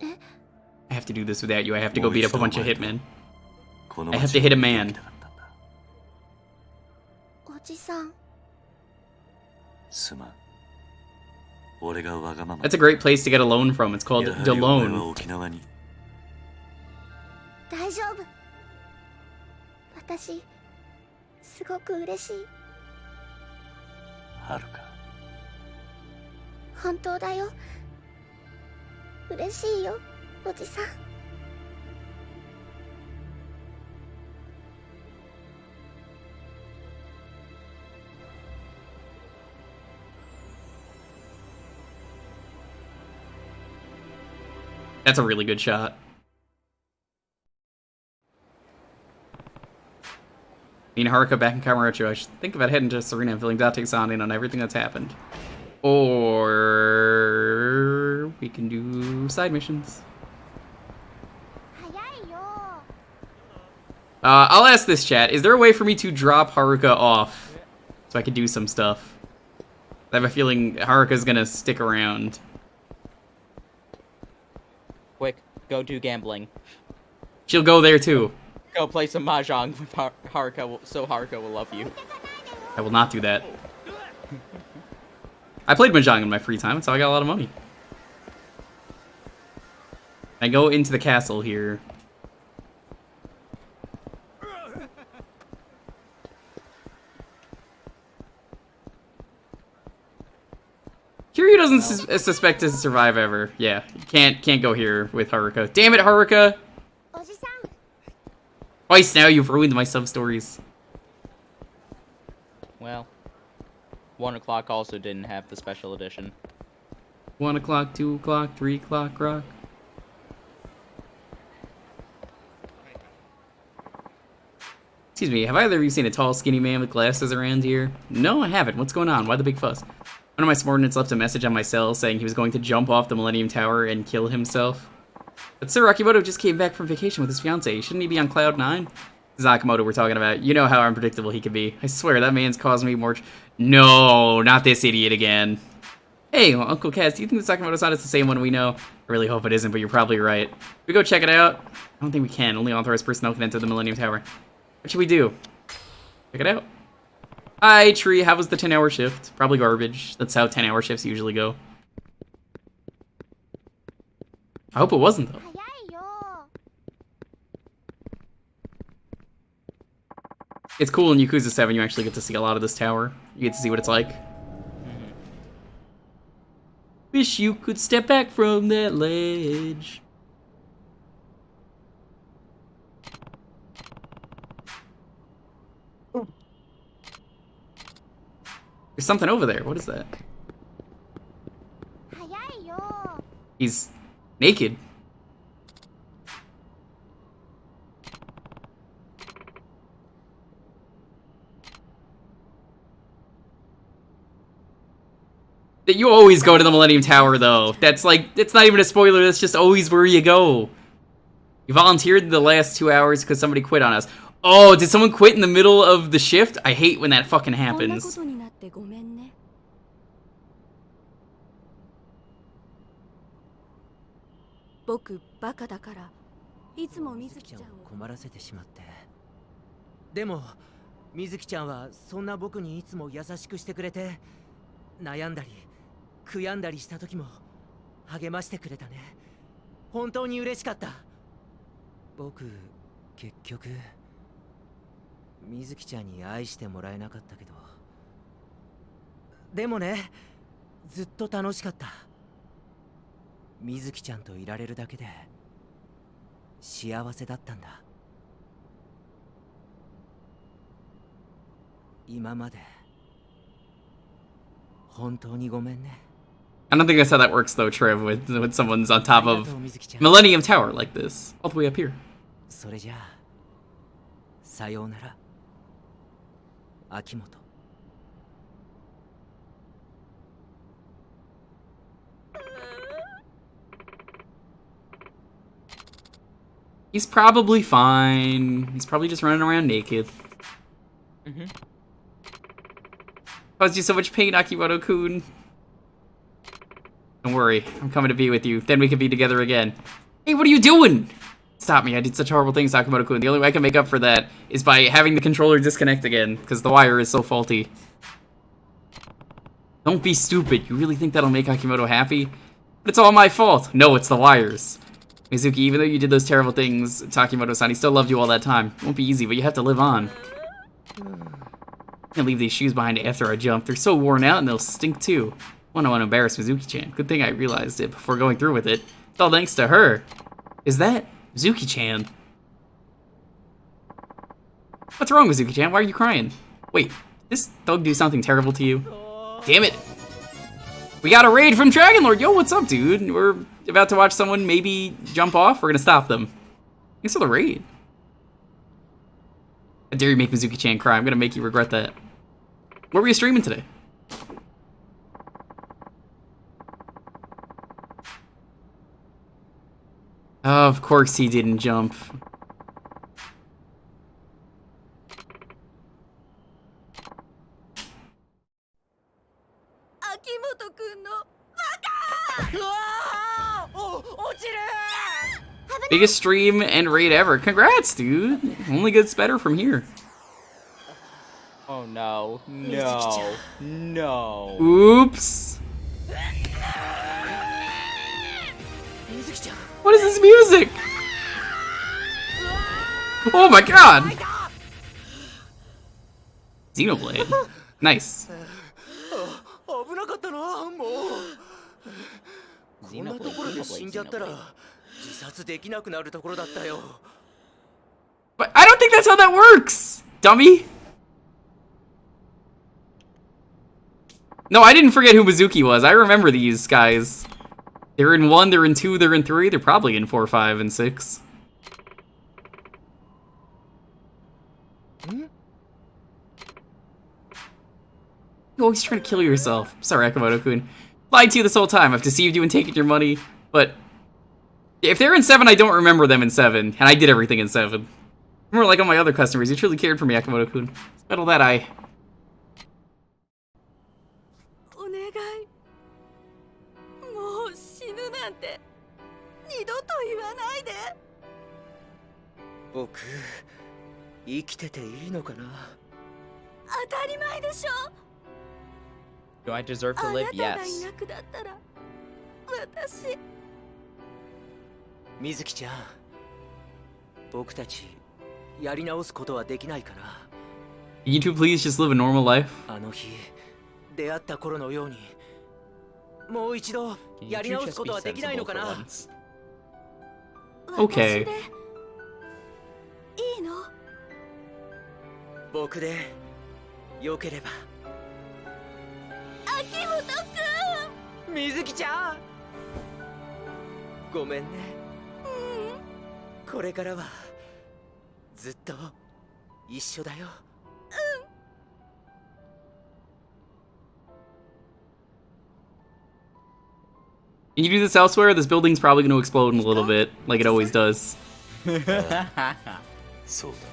I have to do this without you. I have to go beat up a bunch of hitmen. この I 街 have to hit a man. おじさんすまん。俺がわがまま。 That's a great place to get a loan from. It's called やはりお前は DeLoan. 沖縄に。大丈夫私すごく嬉しいはるか。本当だよ嬉しいよおじさん That's a really good shot. Me and Haruka back in Kamurocho. I should think about heading to Serena and filling Date's in on everything that's happened. Or we can do side missions. 早いよ I'll ask this chat. Is there a way for me to drop Haruka off so I could do some stuff? I have a feeling Haruka's gonna stick around. Quick, go do gambling. She'll go there too. Go play some mahjong with Haruka, so Haruka will love you. I will not do that. I played Mahjong in my free time, so I got a lot of money. I go into the castle here. Kiryu doesn't suspect to survive ever. Yeah, can't go here with Haruka. Damn it, Haruka! おじさん Twice now you've ruined my sub-stories. Well, 1 o'clock also didn't have the special edition. 1 o'clock, 2 o'clock, 3 o'clock, rock. Excuse me, have either of you seen a tall, skinny man with glasses around here? No, I haven't. What's going on? Why the big fuss? One of my subordinates left a message on my cell saying he was going to jump off the Millennium Tower and kill himself. But Sir Akimoto just came back from vacation with his fiancée. Shouldn't he be on cloud 9? This is Akimoto we're talking about. You know how unpredictable he can be. I swear, that man's caused me more... No, not this idiot again. Hey, well, Uncle Kaz, do you think the Sakamoto sign is the same one we know? I really hope it isn't, but you're probably right. We go check it out? I don't think we can. Only authorized personnel can enter the Millennium Tower. What should we do? Check it out. Hi, Tree. How was the 10-hour shift? Probably garbage. That's how 10-hour shifts usually go. I hope it wasn't, though. 早いよ It's cool in Yakuza 7, you actually get to see a lot of this tower. You get to see what it's like. Wish you could step back from that ledge. There's something over there. What is that? He's naked. That you always go to the Millennium Tower, though. That's like, it's not even a spoiler, that's just always where you go. You volunteered the last 2 hours because somebody quit on us. Oh, did someone quit in the middle of the shift? I hate when that fucking happens. 僕バカだからいつも水木ちゃんを困らせてしまって。でも水木ちゃんはそんな僕にいつも優しくしてくれて、悩んだり悔やんだりした時も励ましてくれたね。本当に嬉しかった。僕結局水木ちゃんに愛してもらえなかったけど、でもね、ずっと楽しかった。水木ちゃんといられるだけで幸せだったんだ。今まで本当にごめんね。I don't think that's how that works though, Trev, when someone's on top of Millennium Tower like this. All the way up here. それじゃあ、さようなら、秋元。He's probably fine. He's probably just running around naked. Caused you so much pain, Akimoto-kun. Don't worry, I'm coming to be with you. Then we can be together again. Hey, what are you doing? Stop me, I did such horrible things, Akimoto-kun. The only way I can make up for that is by having the controller disconnect again, because the wire is so faulty. Don't be stupid. You really think that'll make Akimoto happy? But it's all my fault. No, it's the wires. Mizuki, even though you did those terrible things, Takimoto-san, he still loved you all that time. It won't be easy, but you have to live on. Can't leave these shoes behind after I jump. They're so worn out and they'll stink too. I don't want to embarrass Mizuki-chan. Good thing I realized it before going through with it. It's all thanks to her. Is that Mizuki-chan? What's wrong, Mizuki-chan? Why are you crying? Wait, did this dog do something terrible to you? Damn it! We got a raid from Dragon Lord! Yo, what's up, dude? We're about to watch someone maybe jump off. We're gonna stop them. Thanks for the raid. How dare you make Mizuki-chan cry? I'm gonna make you regret that. What were you streaming today? Of course he didn't jump. Biggest stream and raid ever. Congrats, dude. Only gets better from here. Oh no. No. No. Oops. What is this music? Oh my god. Xenoblade. Nice. 危なかったな、もう。こんなところで死んじゃったら自殺できなくなるところだったよ。But I don't think that's how that works, dummy. No, I didn't forget who Mizuki was. I remember these guys. They're in 1, they're in 2, they're in 3. They're probably in 4, 5, and 6. You're always trying to kill yourself. Sorry, Akimoto-kun. Lied to you this whole time. I've deceived you and taken your money. But if they're in 7, I don't remember them in 7. And I did everything in 7. More like all my other customers. You truly cared for me, Akimoto-kun. Settle that eye. Do I deserve to live? Yes. 水木ちゃん、僕たちやり直すことはできないかな。 Can you two please just live a normal life? あの日出会った頃のようにもう一度 Can やり you 直 just すこと be はできない sensible のか for な once? Okay. いいの？僕でよければ。秋元くん。水木ちゃんごめんね。これからはずっと一緒だよ。Can you do this elsewhere? This building's probably going to explode in a little bit, like it always does. そうだね。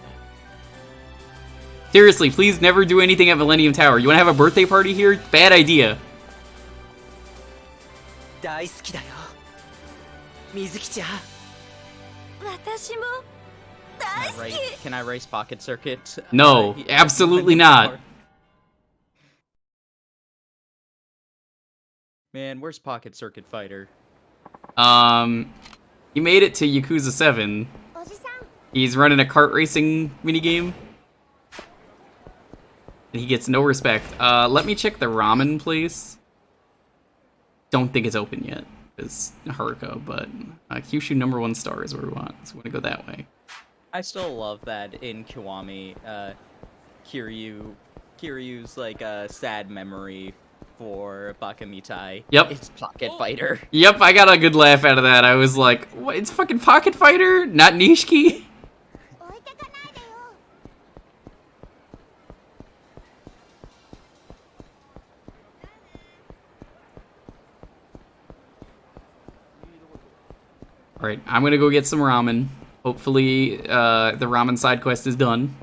Seriously, please never do anything at Millennium Tower. You want to have a birthday party here? Bad idea. 大好きだよ。水木ちゃん。私も大好き。 Can I race Pocket Circuit? No, absolutely not. Man, where's Pocket Circuit Fighter? He made it to Yakuza 7. He's running a kart racing minigame. And he gets no respect. Let me check the ramen place. Don't think it's open yet. It's Haruka, but Kyushu #1 star is where we want. So we're gonna go that way. I still love that in Kiwami, Kiryu's like a sad memory for Bakamitai. Yep. It's Pocket Fighter. Yep, I got a good laugh out of that. I was like, what? It's fucking Pocket Fighter? Not Nishiki? Alright, I'm gonna go get some ramen. Hopefully, the ramen side quest is done.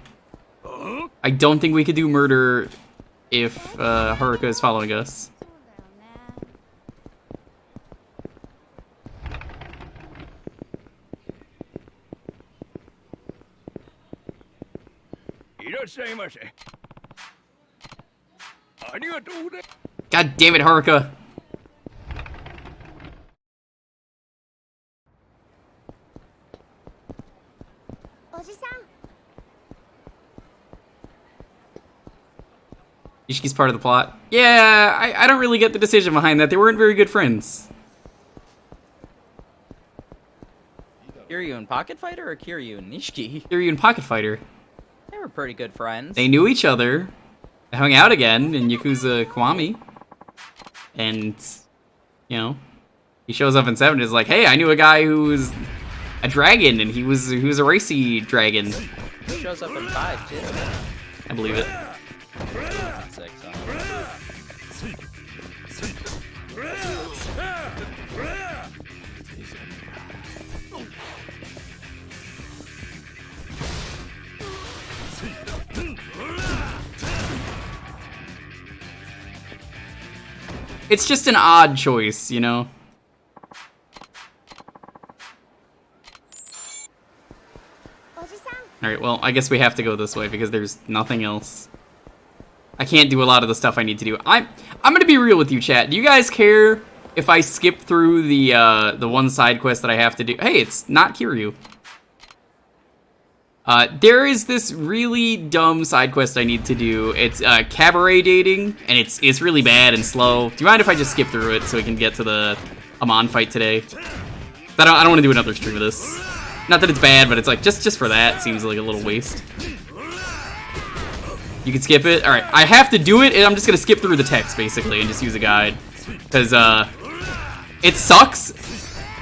I don't think we could do murder if Haruka is following us. God damn it, Haruka! Ishiki's part of the plot. Yeah, I don't really get the decision behind that. They weren't very good friends. Kiryu and Pocket Fighter or Kiryu and Nishiki? Kiryu and Pocket Fighter. They were pretty good friends. They knew each other. They hung out again in Yakuza Kiwami. And, you know, he shows up in 7 and is like, hey, I knew a guy who was a dragon, and he was a racy dragon. He shows up in 5, too. I believe it. 6, It's just an odd choice, you know? Alright, well, I guess we have to go this way because there's nothing else. I can't do a lot of the stuff I need to do. I'm gonna be real with you, chat. Do you guys care if I skip through the one side quest that I have to do? Hey, it's not Kiryu. There is this really dumb side quest I need to do. It's cabaret dating, and it's really bad and slow. Do you mind if I just skip through it so we can get to the Amon fight today? I don't want to do another stream of this. Not that it's bad, but it's like just for that seems like a little waste. You can skip it. All right, I have to do it, and I'm just gonna skip through the text basically and just use a guide because it sucks.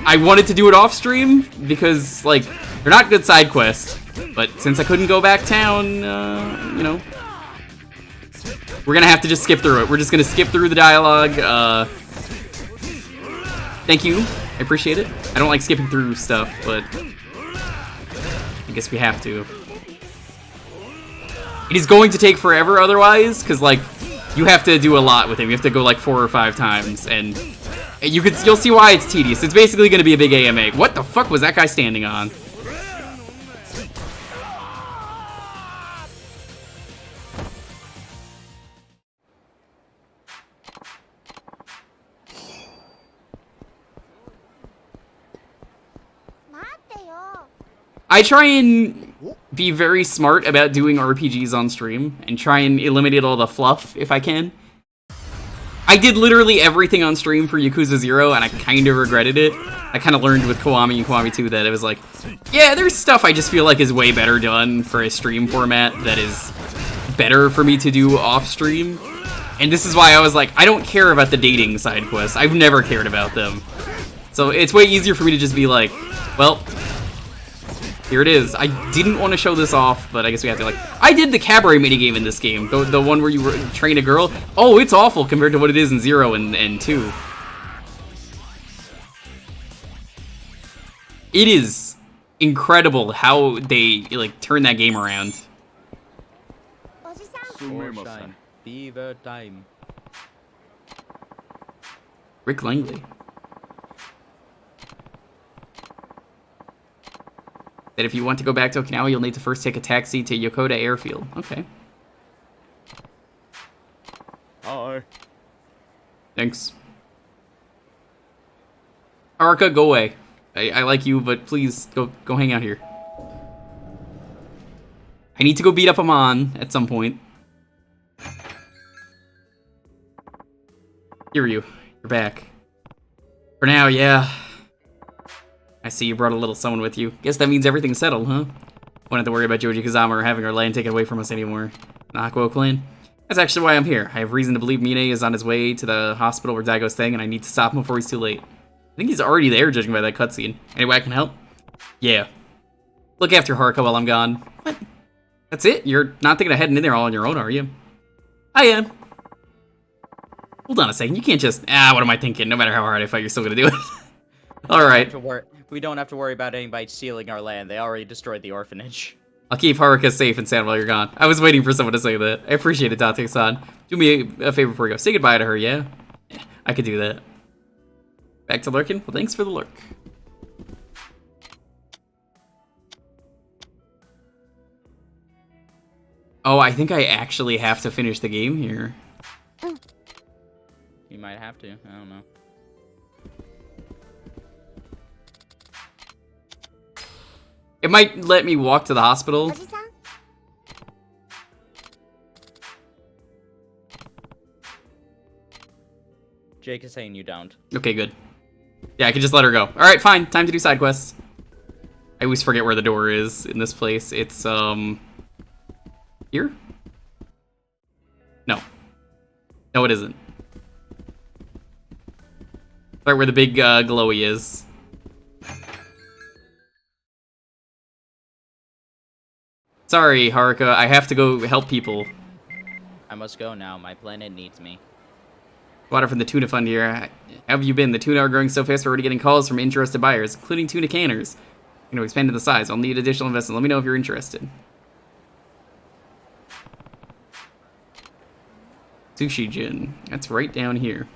I wanted to do it off stream because like they're not good side quests. But since I couldn't go back town, you know, we're gonna have to just skip through it. We're just gonna skip through the dialogue. Thank you, I appreciate it. I don't like skipping through stuff, but I guess we have to. It is going to take forever otherwise, because like you have to do a lot with him. You have to go like 4 or 5 times, and you'll see why it's tedious. It's basically gonna be a big AMA. What the fuck was that guy standing on? I try and be very smart about doing RPGs on stream and try and eliminate all the fluff if I can. I did literally everything on stream for Yakuza 0, and I kind of regretted it. I kind of learned with Kiwami and Kiwami 2 that it was like, yeah, there's stuff I just feel like is way better done for a stream format that is better for me to do off-stream. And this is why I was like, I don't care about the dating side quests. I've never cared about them. So it's way easier for me to just be like, well, here it is. I didn't want to show this off, but I guess we have to. Like, I did the cabaret minigame in this game, the one where you train a girl. Oh, it's awful compared to what it is in 0 and 2. It is incredible how they like turn that game around. Time. Fever time. Rick Langley. That if you want to go back to Okinawa, you'll need to first take a taxi to Yokota Airfield. Okay. Hi. Thanks. Haruka, go away. I like you, but please go hang out here. I need to go beat up Amon at some point. Kiryu, you're back. For now, yeah. I see you brought a little someone with you. Guess that means everything's settled, huh? Won't have to worry about Joji Kazama or having our land taken away from us anymore. Nakuo clan? That's actually why I'm here. I have reason to believe Mine is on his way to the hospital where Daigo's staying, and I need to stop him before he's too late. I think he's already there, judging by that cutscene. Anyway, I can help? Yeah. Look after Haruka while I'm gone. What? That's it? You're not thinking of heading in there all on your own, are you? I am. Hold on a second. You can't just... what am I thinking? No matter how hard I fight, you're still gonna do it. Alright. We don't have to worry about anybody stealing our land. They already destroyed the orphanage. I'll keep Haruka safe and sound while you're gone. I was waiting for someone to say that. I appreciate it, Date-san. Do me a favor before you go. Say goodbye to her, yeah? Yeah, I could do that. Back to lurking? Well, thanks for the lurk. Oh, I think I actually have to finish the game here. You might have to. I don't know. It might let me walk to the hospital. Jake is saying you don't. Okay, good. Yeah, I can just let her go. Alright, fine. Time to do side quests. I always forget where the door is in this place. It's, here? No. No, it isn't. Right where the big, glowy is. Sorry, Haruka. I have to go help people. I must go now. My planet needs me. Water from the tuna fund here. How have you been? The tuna are growing so fast we're already getting calls from interested buyers, including tuna canners. You know, expanded the size. I'll need additional investment. Let me know if you're interested. Sushi Jin. That's right down here.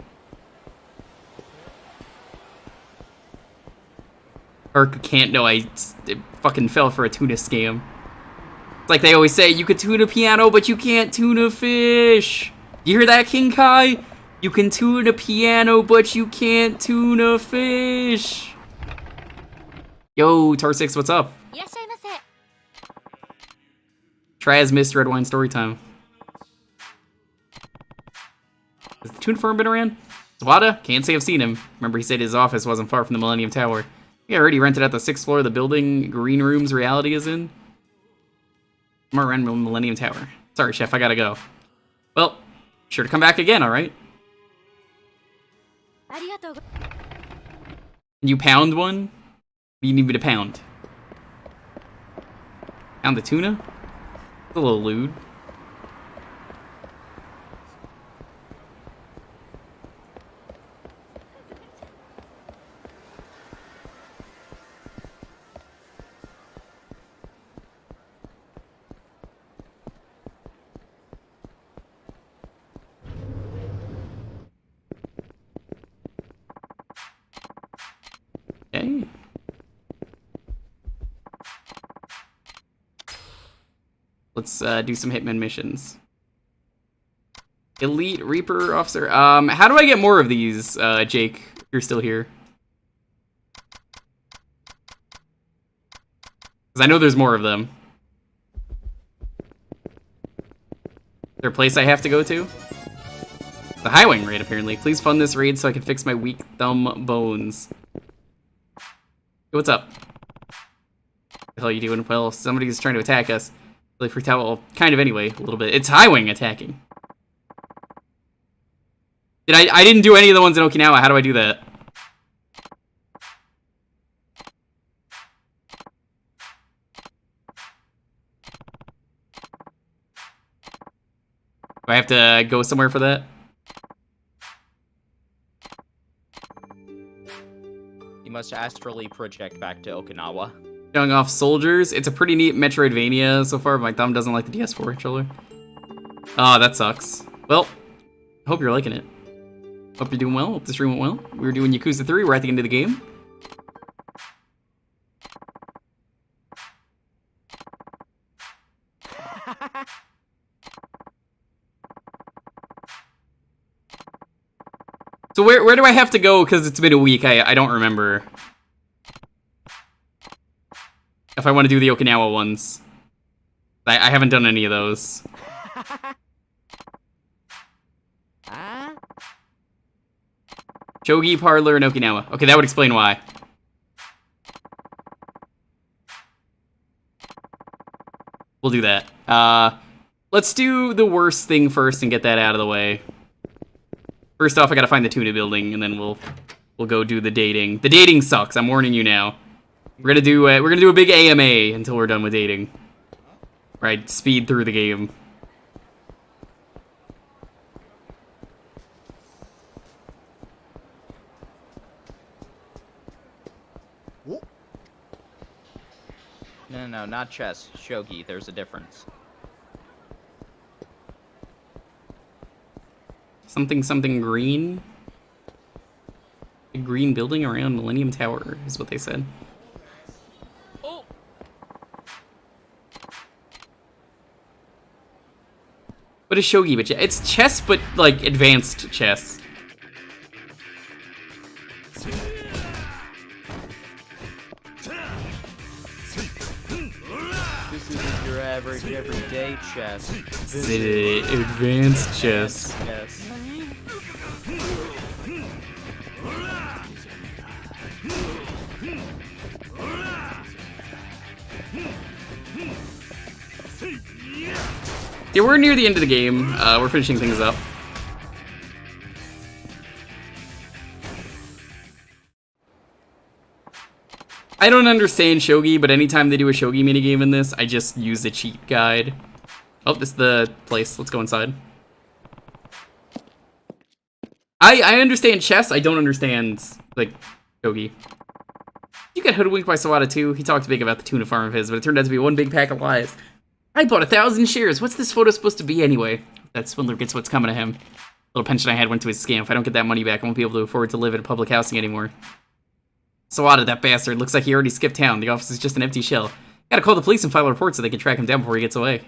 Haruka can't know I fucking fell for a tuna scam. It's like they always say, you could tune a piano, but you can't tune a fish. You hear that, King Kai? You can tune a piano, but you can't tune a fish. Yo, Tar6, what's up? Traz missed Red Wine Storytime. Has the tuna firm been around? Zawada? Can't say I've seen him. Remember he said his office wasn't far from the Millennium Tower. Yeah, I heard he rented out the 6th floor of the building Green Room's reality is in. I'm around Millennium Tower. Sorry, Chef, I gotta go. Well, sure to come back again, alright? Can you pound one? What do you need me to pound? Pound the tuna? It's a little lewd. Okay. Let's do some Hitman missions. Elite Reaper Officer. How do I get more of these, Jake? You're still here. Because I know there's more of them. Is there a place I have to go to? The highwaying raid, apparently. Please fund this raid so I can fix my weak thumb bones. Hey, what's up? What the hell are you doing? Well, somebody's trying to attack us. Really freaked out. Well, kind of anyway, a little bit. It's highwaying attacking. I didn't do any of the ones in Okinawa. How do I do that? Do I have to go somewhere for that? You must astrally project back to Okinawa. Showing off soldiers. It's a pretty neat Metroidvania so far, but my thumb doesn't like the DS4 controller. Oh, that sucks. Well, I hope you're liking it. Hope you're doing well. Hope the stream went well. We were doing Yakuza 3. We're at the end of the game. So where do I have to go? Because it's been a week. I don't remember. If I want to do the Okinawa ones. I haven't done any of those. Shogi Parlor in Okinawa. Okay, that would explain why. We'll do that. Let's do the worst thing first and get that out of the way. First off, I gotta find the tuna building, and then we'll go do the dating. The dating sucks. I'm warning you now. We're gonna do a big AMA until we're done with dating. Right, speed through the game. No, not chess. Shogi. There's a difference. Something green? A green building around Millennium Tower is what they said. Oh. What is shogi? But it's chess, but like advanced chess. This isn't your average everyday chess. This is advanced chess. Yes. Yeah, we're near the end of the game. We're finishing things up. I don't understand shogi, but anytime they do a shogi minigame in this, I just use the cheat guide. Oh, this is the place. Let's go inside. I understand chess. I don't understand, like, shogi. You got hoodwinked by Sawada too. He talked big about the tuna farm of his, but it turned out to be one big pack of lies. I bought 1,000 shares. What's this photo supposed to be anyway? That swindler gets what's coming to him. Little pension I had went to his scam. If I don't get that money back, I won't be able to afford to live in public housing anymore. Sawada, that bastard. Looks like he already skipped town. The office is just an empty shell. Gotta call the police and file a report so they can track him down before he gets away.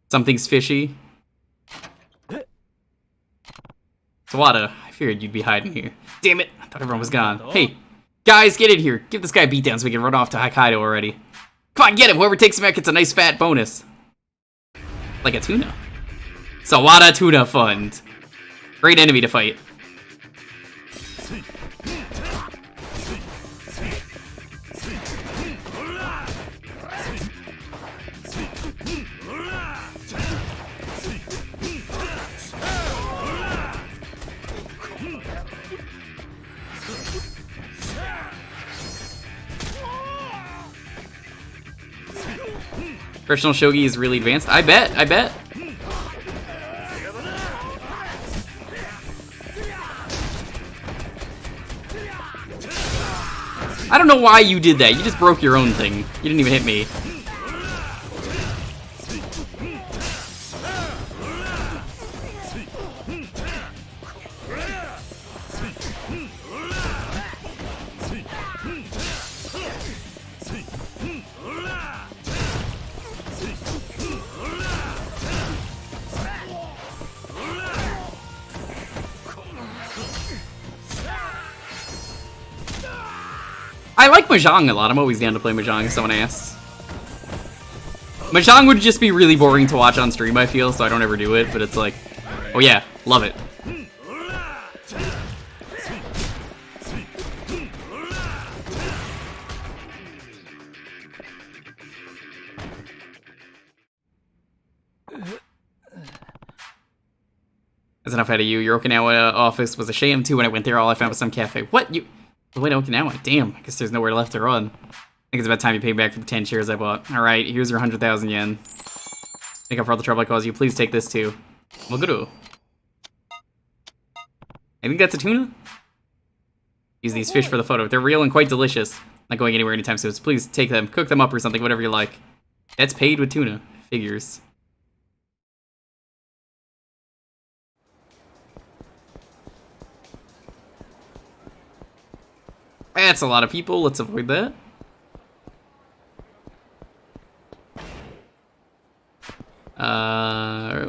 Something's fishy. Sawada, I figured you'd be hiding here. Damn it, I thought everyone was gone. Hey, guys, get in here. Give this guy a beatdown so we can run off to Hokkaido already. Come on, get him. Whoever takes him out gets a nice fat bonus. Like a tuna. Sawada Tuna Fund. Great enemy to fight. Professional shogi is really advanced. I bet. I don't know why you did that. You just broke your own thing. You didn't even hit me. I like Mahjong a lot. I'm always down to play Mahjong if someone asks. Mahjong would just be really boring to watch on stream, I feel, so I don't ever do it, but it's like, oh yeah, love it. That's enough out of you. Your Okinawa office was a sham too. When I went there, all I found was some cafe. What? You went to Okinawa? Damn, I guess there's nowhere left to run. I think it's about time you pay back for the 10 shares I bought. Alright, here's your 100,000 yen. Make up for all the trouble I caused you. Please take this too. Moguru. I think that's a tuna? Use these fish for the photo. They're real and quite delicious. Not going anywhere anytime soon, so please take them. Cook them up or something, whatever you like. That's paid with tuna. Figures. That's a lot of people. Let's avoid that.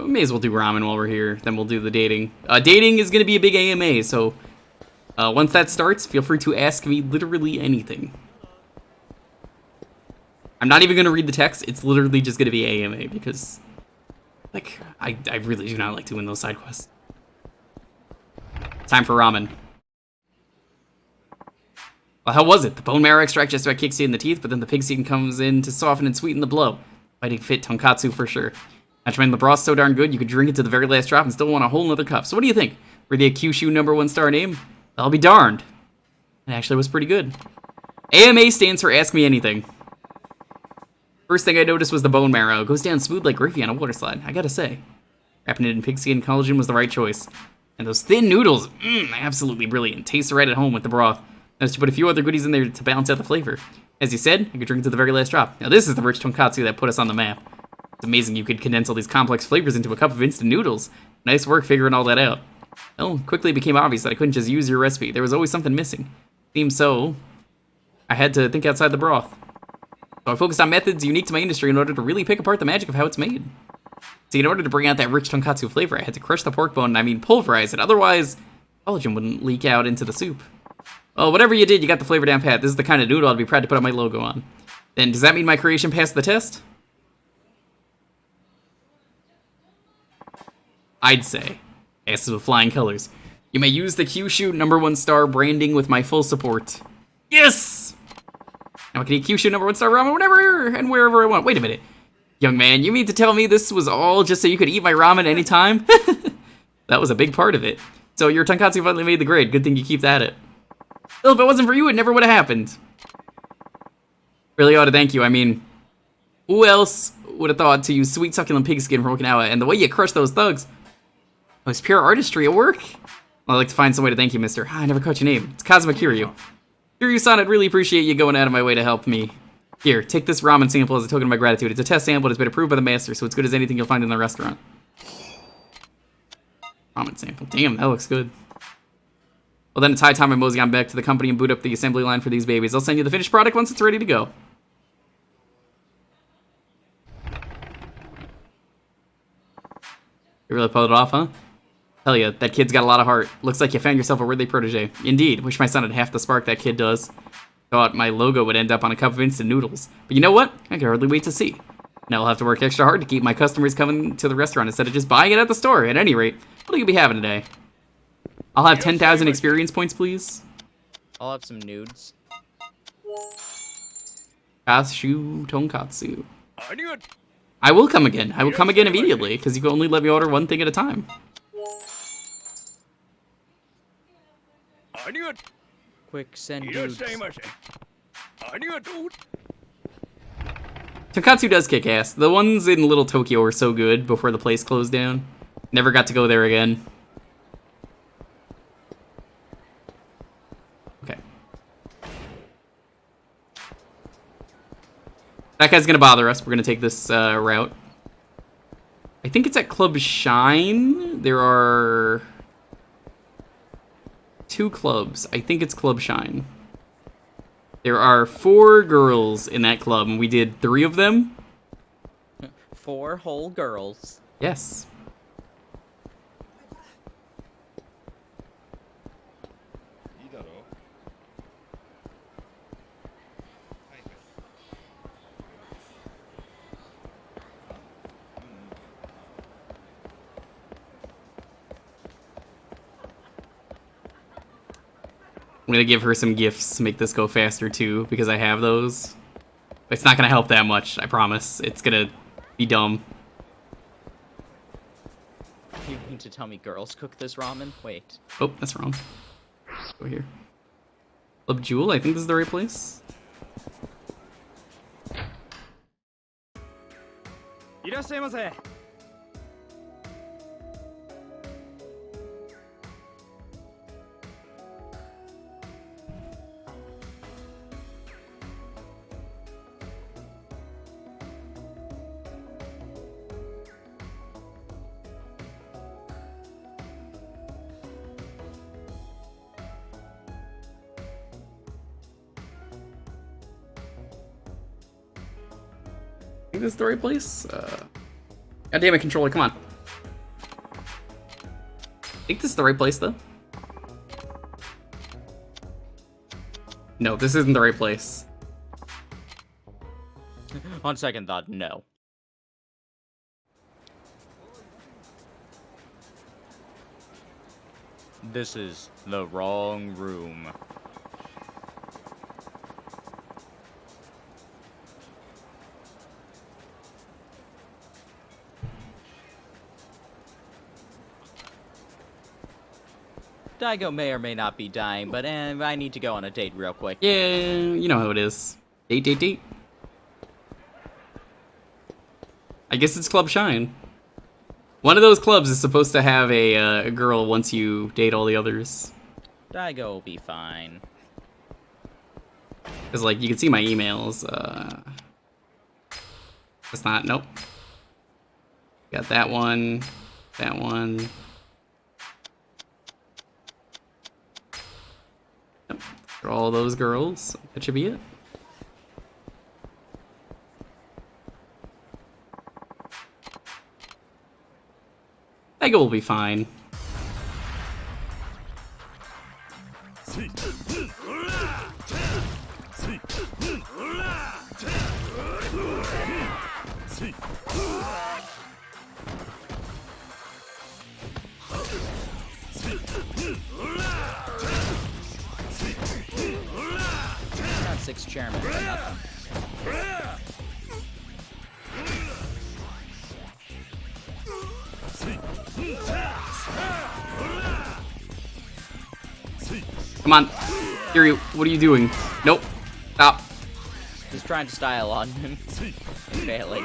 We may as well do ramen while we're here. Then we'll do the dating. Dating is going to be a big AMA, so once that starts, feel free to ask me literally anything. I'm not even going to read the text. It's literally just going to be AMA because, like, I really do not like doing those side quests. Time for ramen. Well, how was it? The bone marrow extract just about kicks you in the teeth, but then the pig seed comes in to soften and sweeten the blow. Fighting fit tonkatsu for sure. Not to mention the broth's so darn good, you could drink it to the very last drop and still want a whole nother cup. So what do you think? Were they a Kyushu #1 star name? I'll be darned. It actually was pretty good. AMA stands for Ask Me Anything. First thing I noticed was the bone marrow. It goes down smooth like gravy on a water slide, I gotta say. Wrapping it in pig seed and collagen was the right choice. And those thin noodles, absolutely brilliant. Tastes right at home with the broth. Notice to put a few other goodies in there to balance out the flavor. As you said, I could drink it to the very last drop. Now this is the rich tonkatsu that put us on the map. It's amazing you could condense all these complex flavors into a cup of instant noodles. Nice work figuring all that out. Well, quickly it became obvious that I couldn't just use your recipe. There was always something missing. Seems so. I had to think outside the broth. So I focused on methods unique to my industry in order to really pick apart the magic of how it's made. See, in order to bring out that rich tonkatsu flavor, I had to crush the pork bone, pulverize it. Otherwise, collagen wouldn't leak out into the soup. Well, whatever you did, you got the flavor down pat. This is the kind of noodle I'd be proud to put on my logo on. Then, does that mean my creation passed the test? I'd say. Passes with flying colors. You may use the Kyushu #1 star branding with my full support. Yes! Now I can eat Kyushu #1 star ramen whenever and wherever I want. Wait a minute. Young man, you mean to tell me this was all just so you could eat my ramen anytime? That was a big part of it. So your tonkatsu finally made the grade. Good thing you keep at it. Well, if it wasn't for you, it never would have happened. Really ought to thank you. I mean, who else would have thought to use sweet succulent pig skin from Okinawa? And the way you crush those thugs, it was pure artistry at work. Well, I'd like to find some way to thank you, mister. I never caught your name. It's Kazuma Kiryu. Kiryu-san, I'd really appreciate you going out of my way to help me. Here, take this ramen sample as a token of my gratitude. It's a test sample. It's been approved by the master, so it's good as anything you'll find in the restaurant. Ramen sample. Damn, that looks good. Well, then it's high time I mosey on back to the company and boot up the assembly line for these babies. I'll send you the finished product once it's ready to go. You really pulled it off, huh? Hell yeah, that kid's got a lot of heart. Looks like you found yourself a worthy protege. Indeed, wish my son had half the spark that kid does. Thought my logo would end up on a cup of instant noodles. But you know what? I can hardly wait to see. Now I'll have to work extra hard to keep my customers coming to the restaurant instead of just buying it at the store. At any rate, what are you gonna be having today? I'll have 10,000 experience points, please. I'll have some nudes. Kashu tonkatsu. I will come again. I will come again immediately, because you can only let me order one thing at a time. Quick, send nudes. Tonkatsu does kick ass. The ones in Little Tokyo were so good before the place closed down. Never got to go there again. Okay. That guy's gonna bother us. We're gonna take this route. I think it's at Club Shine. There are 2 clubs. I think it's Club Shine. There are 4 girls in that club, and we did 3 of them. 4 whole girls. Yes. I'm gonna give her some gifts to make this go faster too, because I have those. It's not gonna help that much, I promise. It's gonna be dumb. You mean to tell me girls cook this ramen? Wait. Oh, that's wrong. Let's go here. Club Jewel, I think this is the right place. I think this is the right place. God damn it, controller, come on. I think this is the right place, though. No, this isn't the right place. On second thought, no. This is the wrong room. Daigo may or may not be dying, but I need to go on a date real quick. Yeah, you know how it is. Date. I guess it's Club Shine. One of those clubs is supposed to have a girl once you date all the others. Daigo will be fine. Because, like, you can see my emails. It's not, nope. Got that one. That one. Yep. For all those girls. That should be it. Daigo will be fine. Not 6 chairmen for nothing. Come on. Kiryu, what are you doing? Nope. Stop. Just trying to style on him. Failing.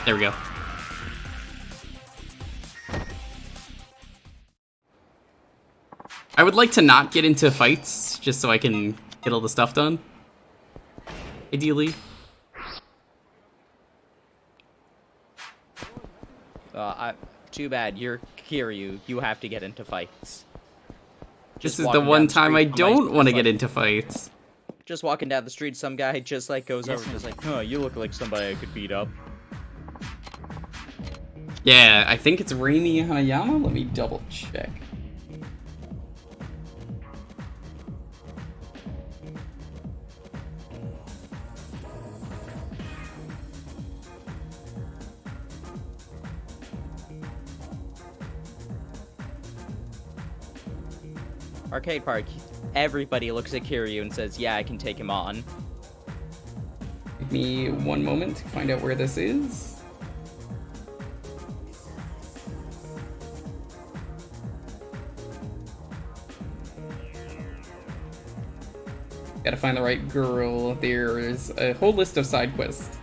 There we go. I would like to not get into fights, just so I can get all the stuff done. Ideally. Too bad, you're Kiryu. You have to get into fights. This is the one time I don't want to get into fights. Just walking down the street, some guy just like goes over and just like, "Huh, you look like somebody I could beat up." Yeah, I think it's Remi Hanayama. Let me double check. Arcade Park. Everybody looks at Kiryu and says, "Yeah, I can take him on." Give me one moment to find out where this is. Gotta find the right girl. There's a whole list of side quests.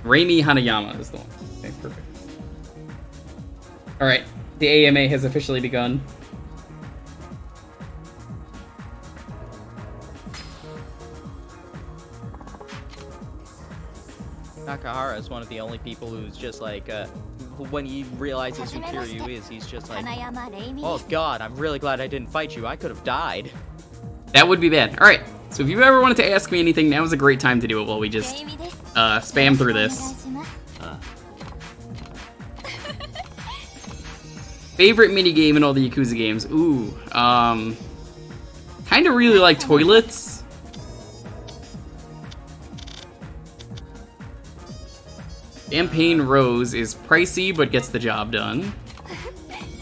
Remi Hanayama is the one. Okay, perfect. Alright, the AMA has officially begun. Nakahara is one of the only people who's just like, when he realizes who Kiryu is, he's just like, "Oh god, I'm really glad I didn't fight you. I could have died." That would be bad. Alright, so if you've ever wanted to ask me anything, now is a great time to do it while we just spam through this. Favorite minigame in all the Yakuza games? Ooh, kind of really like toilets. Champagne Rose is pricey, but gets the job done.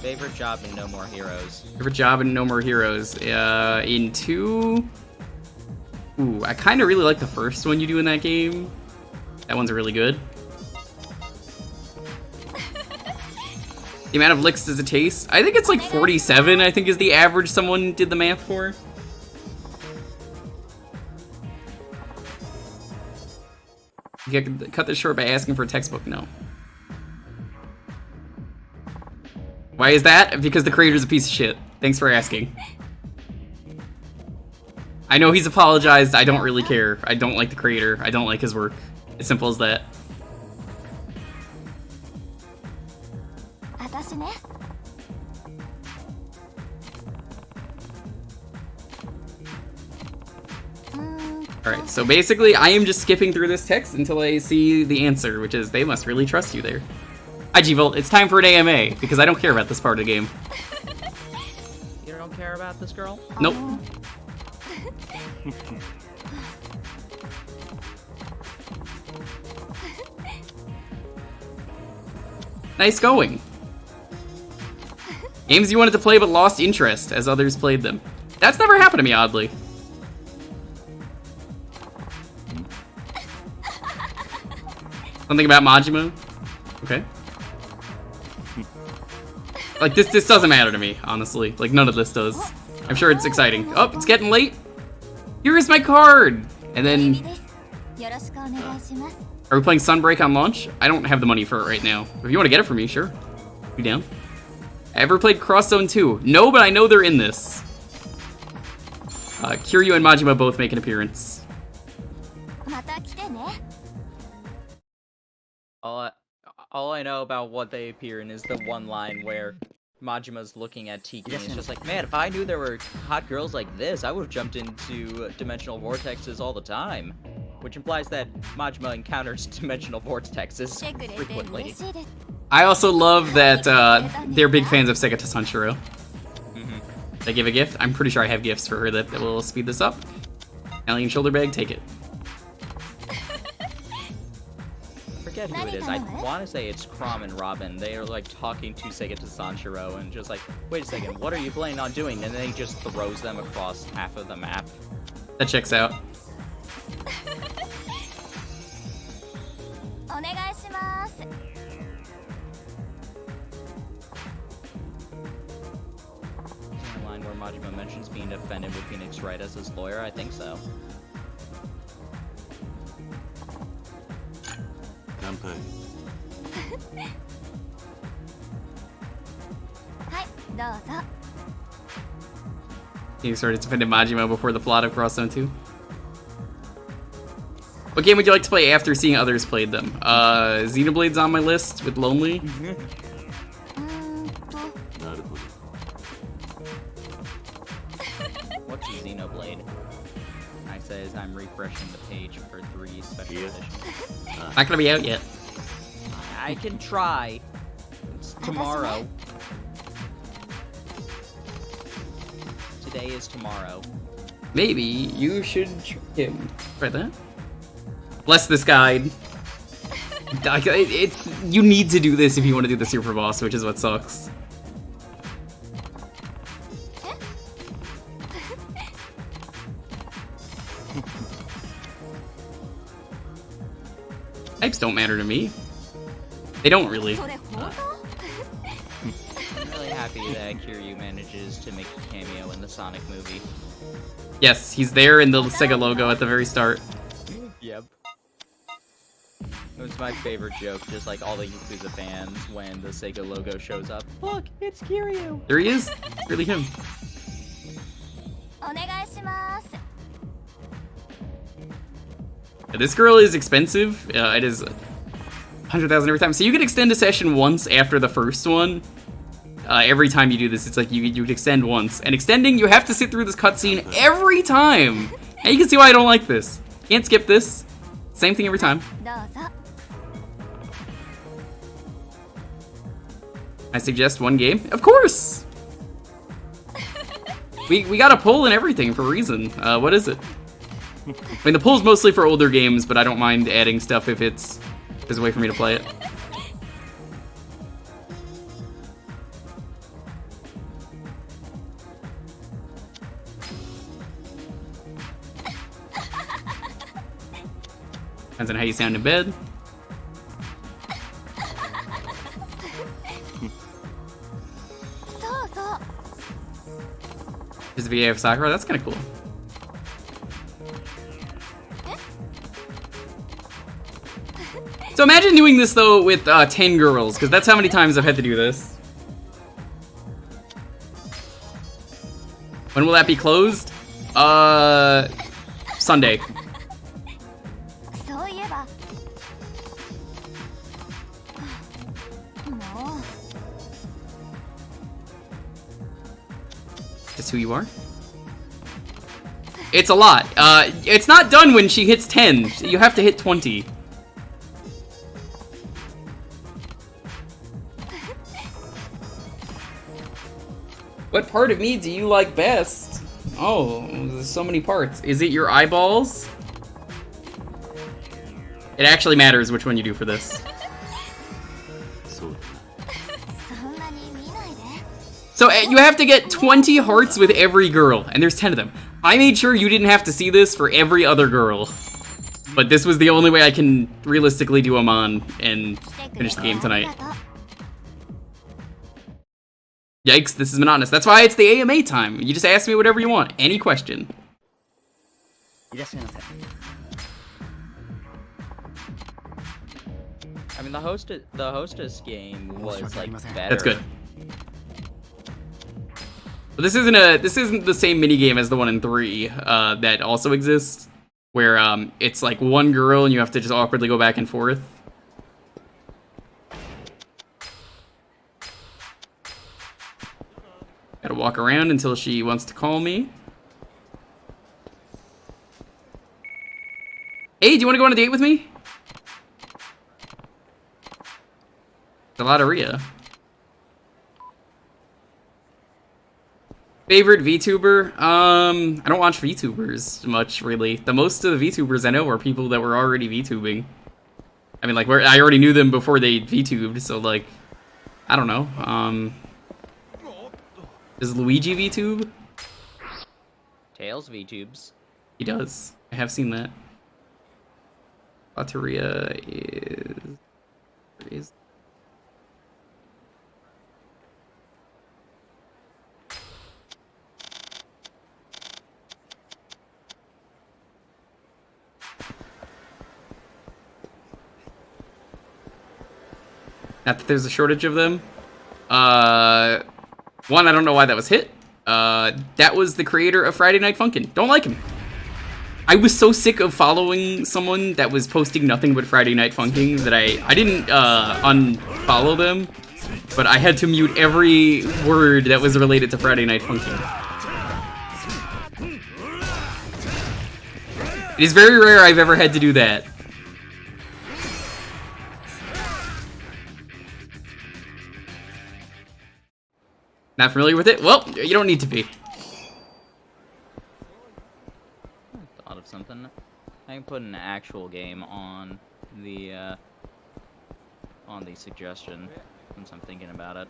Favorite job in No More Heroes. Favorite job in No More Heroes. In 2... Ooh, I kind of really like the first one you do in that game. That one's really good. The amount of licks does it taste? I think it's like 47, I think is the average someone did the math for. You can cut this short by asking for a textbook. No. Why is that? Because the creator's a piece of shit. Thanks for asking. I know he's apologized. I don't really care. I don't like the creator. I don't like his work. As simple as that. Alright, so basically I am just skipping through this text until I see the answer, which is they must really trust you there. Hi G-Volt, it's time for an AMA, because I don't care about this part of the game. You don't care about this girl? Nope. Nice going. Games you wanted to play but lost interest as others played them. That's never happened to me, oddly. Something about Majima? Okay. Like, this doesn't matter to me, honestly. Like, none of this does. I'm sure it's exciting. Oh, it's getting late. Here is my card! And then... Are we playing Sunbreak on launch? I don't have the money for it right now. If you want to get it for me, sure. You down? Ever played Cross Zone 2? No, but I know they're in this. Kiryu and Majima both make an appearance. All I know about what they appear in is the one line where Majima's looking at Tiki and it's just like, man, if I knew there were hot girls like this, I would have jumped into dimensional vortexes all the time. Which implies that Majima encounters dimensional vortexes frequently. I also love that they're big fans of Sega Sanshiro. Did I give a gift? I'm pretty sure I have gifts for her that will speed this up. Alien shoulder bag, take it. Forget who it is. I want to say it's Crom and Robin. They are like talking to Sega Sanshiro and just like, wait a second, what are you planning on doing? And then he just throws them across half of the map. That checks out. The line where Majima mentions being offended with Phoenix Wright as his lawyer, I think so. You started to defend Majima before the plot of Cross Zone 2. What game would you like to play after seeing others played them? Xenoblade's on my list with Lonely. What's a Xenoblade? I says I'm refreshing the page for 3 special editions. Not gonna be out yet. I can try. It's tomorrow. Today is tomorrow. Maybe you should try him. Try that. Bless this guide. You need to do this if you want to do the super boss, which is what sucks. Types don't matter to me. They don't really. I'm really happy that Kiryu manages to make a cameo in the Sonic movie. Yes, he's there in the Sega logo at the very start. Yep. It was my favorite joke, just like all the Yakuza fans when the Sega logo shows up. Look, it's Kiryu! There he is. Really him. This girl is expensive. It is 100,000 every time. So you can extend a session once after the first one. Every time you do this, it's like you would extend once. And extending, you have to sit through this cutscene every time. And you can see why I don't like this. Can't skip this. Same thing every time. I suggest one game. Of course! We got a poll and everything for a reason. What is it? I mean, the poll's mostly for older games, but I don't mind adding stuff if there's a way for me to play it. Depends on how you sound in bed. There's a VA of Sakura. That's kind of cool. So imagine doing this though with 10 girls, because that's how many times I've had to do this. When will that be closed? Sunday. Just who you are? It's a lot. It's not done when she hits 10. You have to hit 20. What part of me do you like best? Oh, there's so many parts. Is it your eyeballs? It actually matters which one you do for this. So you have to get 20 hearts with every girl, and there's 10 of them. I made sure you didn't have to see this for every other girl. But this was the only way I can realistically do them on and finish the game tonight. Yikes, this is monotonous. That's why it's the AMA time. You just ask me whatever you want. Any question. I mean, the hostess game was like better. That's good. But this isn't the same minigame as the one in 3 that also exists, where it's like one girl and you have to just awkwardly go back and forth. Gotta walk around until she wants to call me. Hey, do you want to go on a date with me? The Lotteria. Favorite VTuber? I don't watch VTubers much, really. The most of the VTubers I know are people that were already VTubing. I mean, like, I already knew them before they VTubed, so, like, I don't know. Does Luigi VTube? Tails VTubes. He does. I have seen that. Lotteria is... Not that there's a shortage of them. One, I don't know why that was hit. That was the creator of Friday Night Funkin'. Don't like him. I was so sick of following someone that was posting nothing but Friday Night Funkin' that I didn't unfollow them, but I had to mute every word that was related to Friday Night Funkin'. It is very rare I've ever had to do that. Not familiar with it? Well, you don't need to be. I thought of something. I can put an actual game on the suggestion since I'm thinking about it.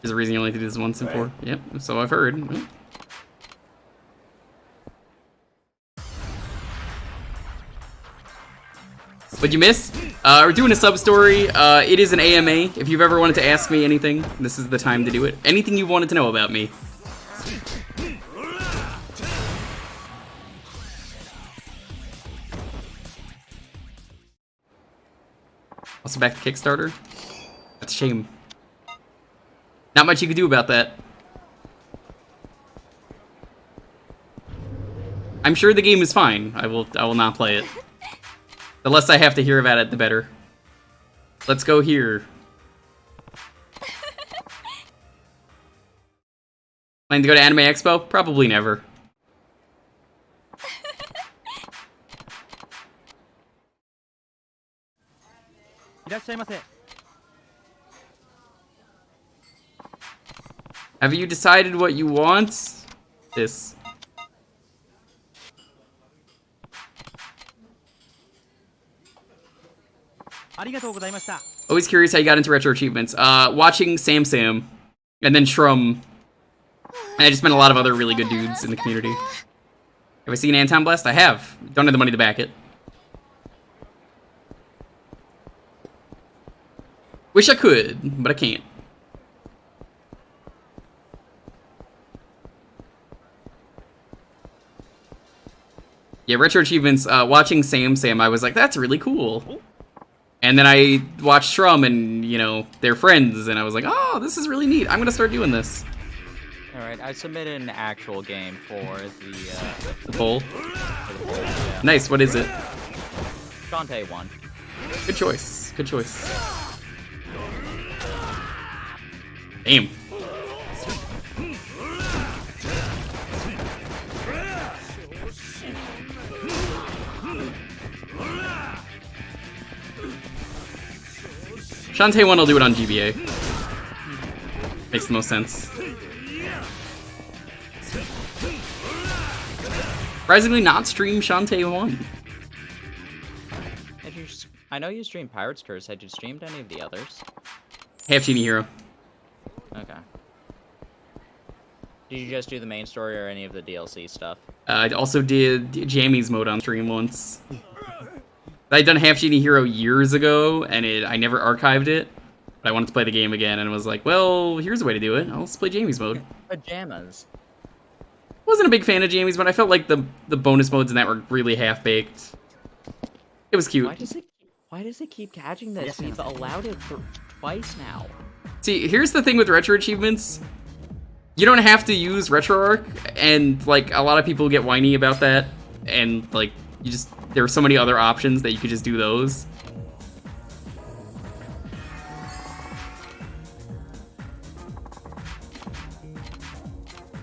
There's a reason you only do this once in 4. Yep, so I've heard. What'd you miss? We're doing a sub-story. It is an AMA. If you've ever wanted to ask me anything, this is the time to do it. Anything you wanted to know about me. Also back to Kickstarter. That's a shame. Not much you could do about that. I'm sure the game is fine. I will not play it. The less I have to hear about it, the better. Let's go here. Plan to go to Anime Expo? Probably never. Have you decided what you want? This. Always curious how you got into retro achievements. Watching Sam Sam, and then Shrum. And I just met a lot of other really good dudes in the community. Have I seen Anton Blast? I have. Don't have the money to back it. Wish I could, but I can't. Yeah, retro achievements, watching Sam Sam, I was like, that's really cool. And then I watched Shrum and, you know, they're friends, and I was like, oh, this is really neat. I'm gonna start doing this. Alright, I submitted an actual game for the poll. Yeah. Nice, what is it? Shantae won. Good choice, good choice. Damn. Shantae 1 will do it on GBA. Makes the most sense. Surprisingly not stream Shantae 1. I know you streamed Pirate's Curse. Had you streamed any of the others? Half Genie Hero. Okay. Did you just do the main story or any of the DLC stuff? I also did Jamie's mode on stream once. I'd done Half Genie Hero years ago, and I never archived it. But I wanted to play the game again, and was like, well, here's a way to do it. I'll just play Jamie's mode. Pajamas. Wasn't a big fan of Jamie's, but I felt like the bonus modes in that were really half-baked. It was cute. Why does it keep catching this? We've allowed it twice now. See, here's the thing with retro achievements. You don't have to use RetroArch, and, like, a lot of people get whiny about that, and, like, there are so many other options that you could just do those.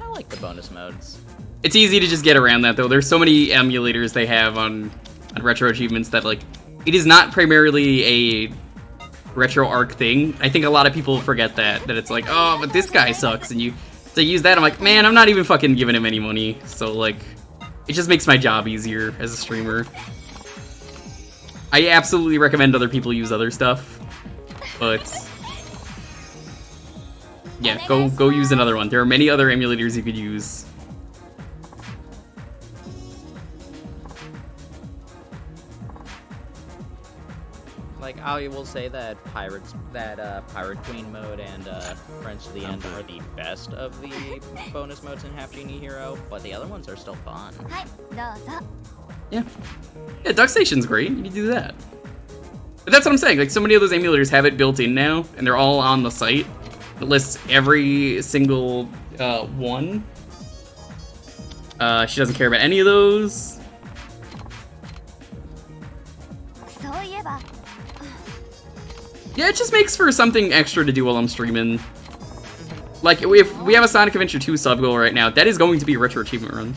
I like the bonus modes. It's easy to just get around that, though. There's so many emulators they have on retro achievements that, like, it is not primarily a RetroArch thing. I think a lot of people forget that it's like, oh, but this guy sucks, and to use that, I'm like, man, I'm not even fucking giving him any money. So, like, it just makes my job easier as a streamer. I absolutely recommend other people use other stuff, but yeah, go use another one. There are many other emulators you could use. Like, I will say that Pirate Queen mode and Friends to the End are the best of the bonus modes in Half Genie Hero, but the other ones are still fun. Yeah, Duck Station's great. You can do that. But that's what I'm saying. Like, so many of those emulators have it built in now, and they're all on the site. It lists every single one. She doesn't care about any of those. Yeah, it just makes for something extra to do while I'm streaming. Like, if we have a Sonic Adventure 2 sub goal right now, that is going to be a retro achievement run.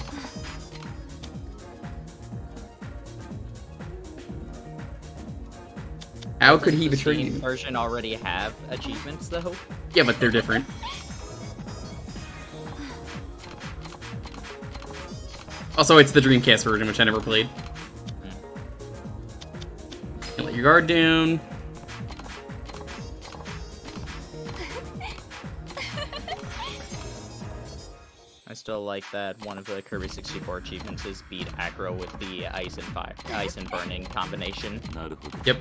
How could he betray you? Does the version already have achievements, though? Yeah, but they're different. Also, it's the Dreamcast version, which I never played. And let your guard down. I still like that one of the Kirby 64 achievements is beat aggro with the ice and burning combination. Yep.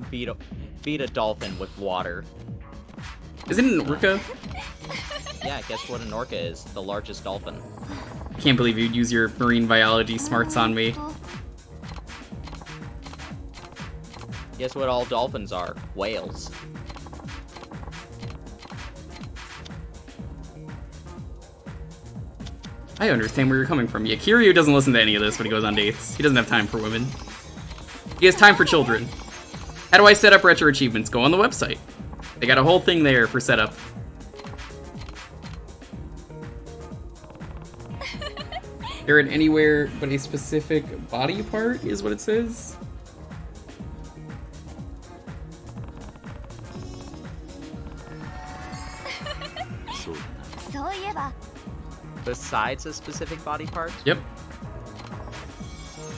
Beat a dolphin with water. Isn't it an orca? Yeah, guess what an orca is? The largest dolphin. I can't believe you'd use your marine biology smarts on me. Guess what all dolphins are? Whales. I understand where you're coming from. Yeah, Kiryu doesn't listen to any of this when he goes on dates. He doesn't have time for women. He has time for children. How do I set up retro achievements? Go on the website. They got a whole thing there for setup. They're in anywhere but a specific body part, is what it says. Besides a specific body part? Yep.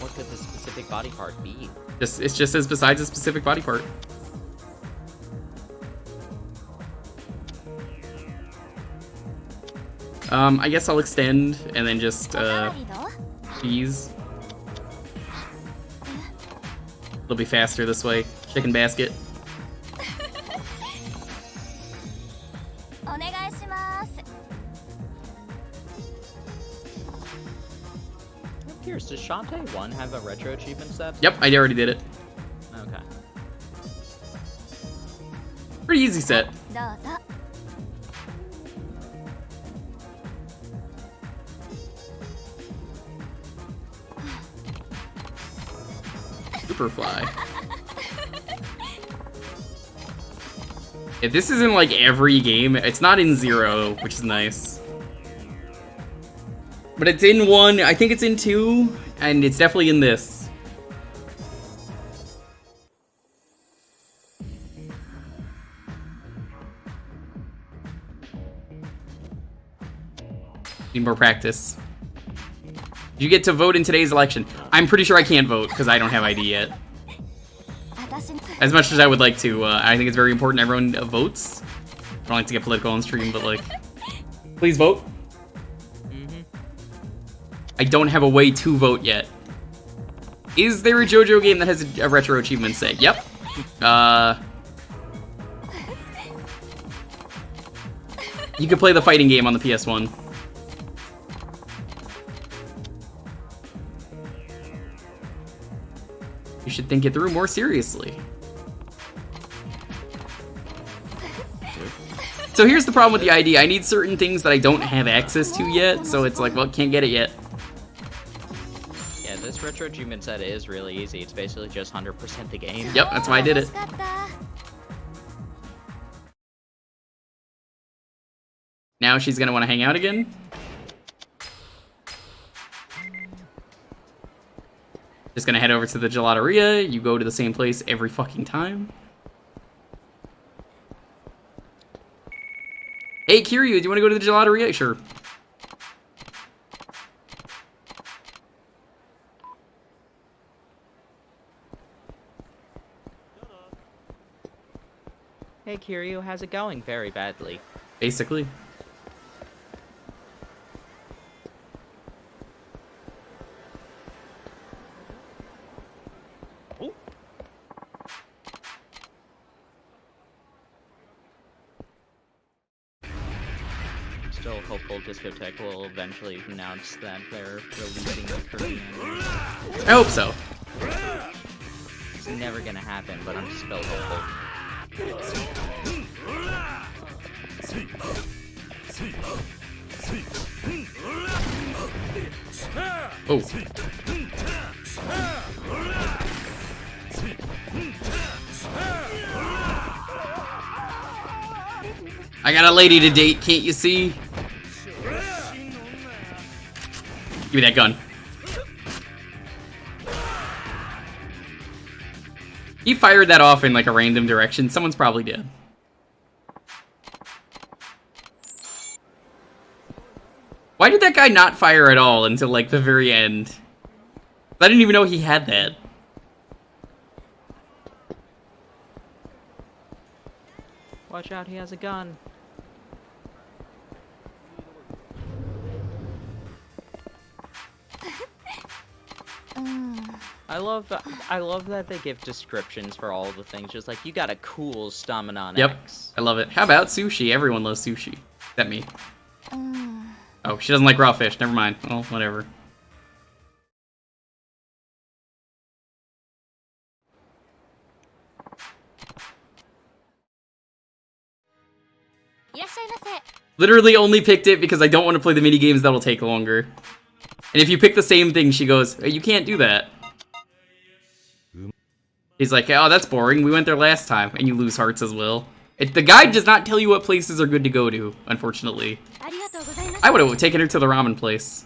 What could the specific body part be? It just says besides a specific body part. I guess I'll extend and then just cheese. It'll be faster this way. Chicken basket. I'm curious, does Shantae 1 have a retro achievement set? Yep, I already did it. Okay. Pretty easy set. Superfly. Yeah, this is in like every game. It's not in 0, which is nice. But it's in 1, I think it's in 2, and it's definitely in this. Need more practice. Did you get to vote in today's election? I'm pretty sure I can't vote because I don't have ID yet. As much as I would like to, I think it's very important everyone votes. I don't like to get political on stream, but like, please vote. I don't have a way to vote yet. Is there a JoJo game that has a retro achievement set? Yep. You could play the fighting game on the PS1. You should think it through more seriously. So here's the problem with the ID. I need certain things that I don't have access to yet, so it's like, well, can't get it yet. Yeah, this retro achievement set is really easy. It's basically just 100% the game. Yep, that's why I did it. Now she's gonna want to hang out again. Just gonna head over to the gelateria. You go to the same place every fucking time. Hey, Kiryu, do you want to go to the gelateria? Sure. Hey, Kiryu, how's it going? Very badly. Basically. Still hopeful Discotheque will eventually announce that they're releasing the Korean. I hope so. It's never gonna happen, but I'm still hopeful. Oh. I got a lady to date, can't you see? Give me that gun. He fired that off in like a random direction. Someone's probably dead. Why did that guy not fire at all until like the very end? I didn't even know he had that. Watch out, he has a gun. I love that they give descriptions for all the things. Just like, you got a cool stamina on X. I love it. How about sushi? Everyone loves sushi. Except me. Oh, she doesn't like raw fish. Never mind. Well, whatever. Literally only picked it because I don't want to play the mini games that'll take longer. And if you pick the same thing, she goes, hey, you can't do that. He's like, oh, that's boring. We went there last time. And you lose hearts as well. The guide does not tell you what places are good to go to, unfortunately. I would have taken her to the ramen place.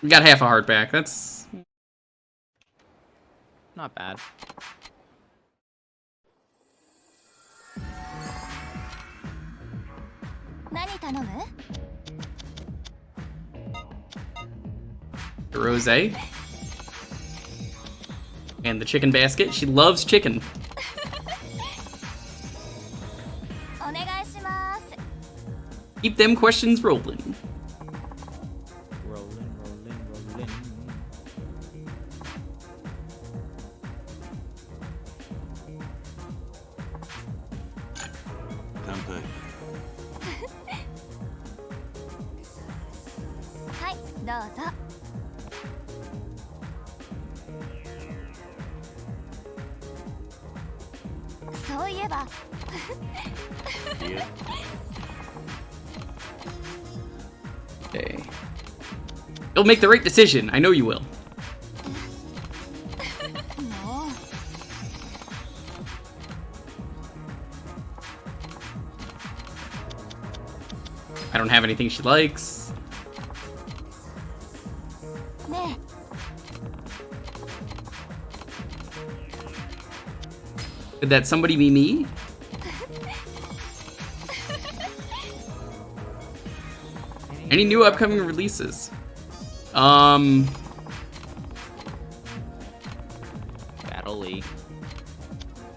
We got half a heart back. That's... not bad. The rosé. And the chicken basket. She loves chicken. Keep them questions rolling. Rolling. Kanpai. はいどうぞそういえばいや Okay. You'll make the right decision. I know you will. もう I don't have anything she likes. ね Could that somebody be me? Any new upcoming releases? Battle League.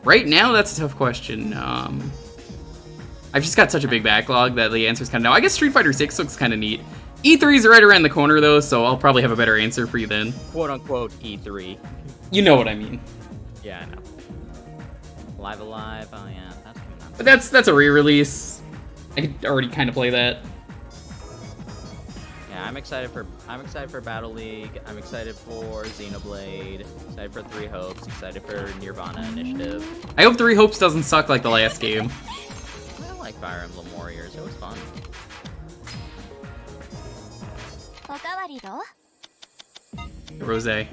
Right now, that's a tough question. I've just got such a big backlog that the answer's kind of no. I guess Street Fighter 6 looks kind of neat. E3's right around the corner, though, so I'll probably have a better answer for you then. Quote unquote E3. You know what I mean. Yeah, I know. Live Alive, oh yeah, that's coming out. But that's a re-release. I could already kind of play that. Yeah, I'm excited for Battle League. I'm excited for Xenoblade. Excited for Three Hopes. Excited for Nirvana Initiative. I hope Three Hopes doesn't suck like the last game. I like Fire Emblem Warriors. It was fun. おかわりどう Rosé.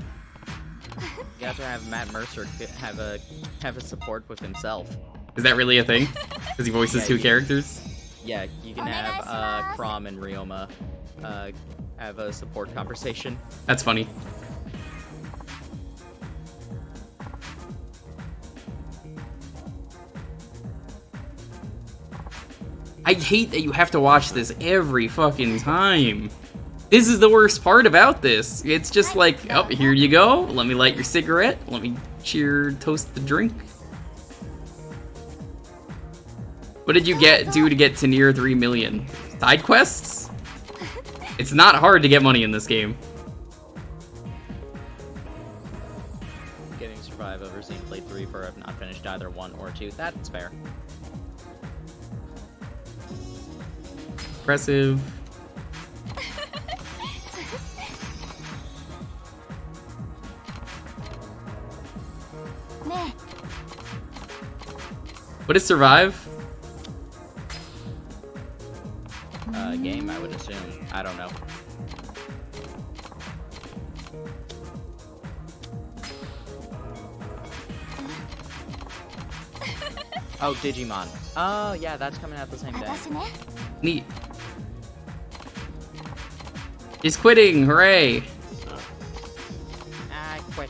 You have to have Matt Mercer have a support with himself. Is that really a thing? Because he voices two characters? Yeah, you can have Chrom and Ryoma have a support conversation. That's funny. I hate that you have to watch this every fucking time. This is the worst part about this. It's just like, oh, here you go. Let me light your cigarette. Let me toast the drink. What did you do to get to near 3 million? Side quests? It's not hard to get money in this game. Getting Survive over Xenoblade 3 for I've not finished either 1 or 2. That's fair. Impressive. What is Survive? Game, I would assume. I don't know. Oh, Digimon. Oh, yeah, that's coming out the same day. Neat. He's quitting, hooray! I quit.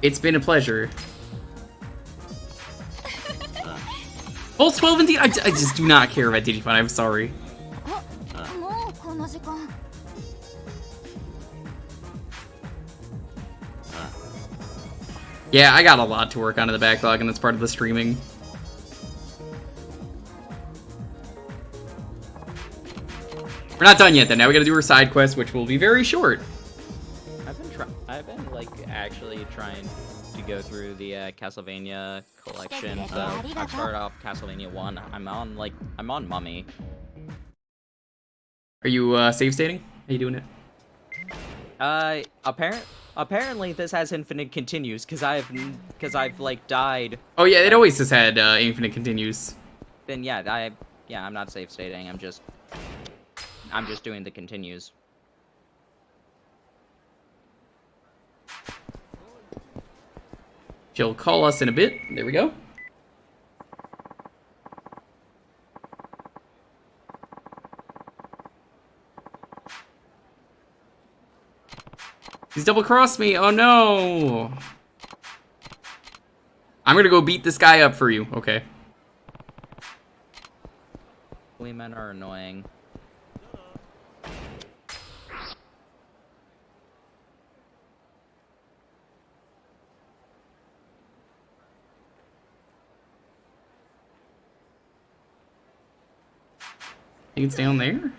It's been a pleasure. Pulse 12 indeed? I just do not care about Digifun, I'm sorry. Yeah, I got a lot to work on in the backlog, and that's part of the streaming. We're not done yet, then. Now we gotta do our side quest, which will be very short. I've been like actually trying to go through the Castlevania collection. So I started off Castlevania 1. I'm on Mummy. Are you save stating? How you doing it? Apparently this has infinite continues because I've like died. Oh yeah, it always has had infinite continues. Then yeah, I'm not save stating. I'm just doing the continues. She'll call us in a bit. There we go. He's double-crossed me. Oh, no. I'm gonna go beat this guy up for you. Okay. Men are annoying. You can stay on there?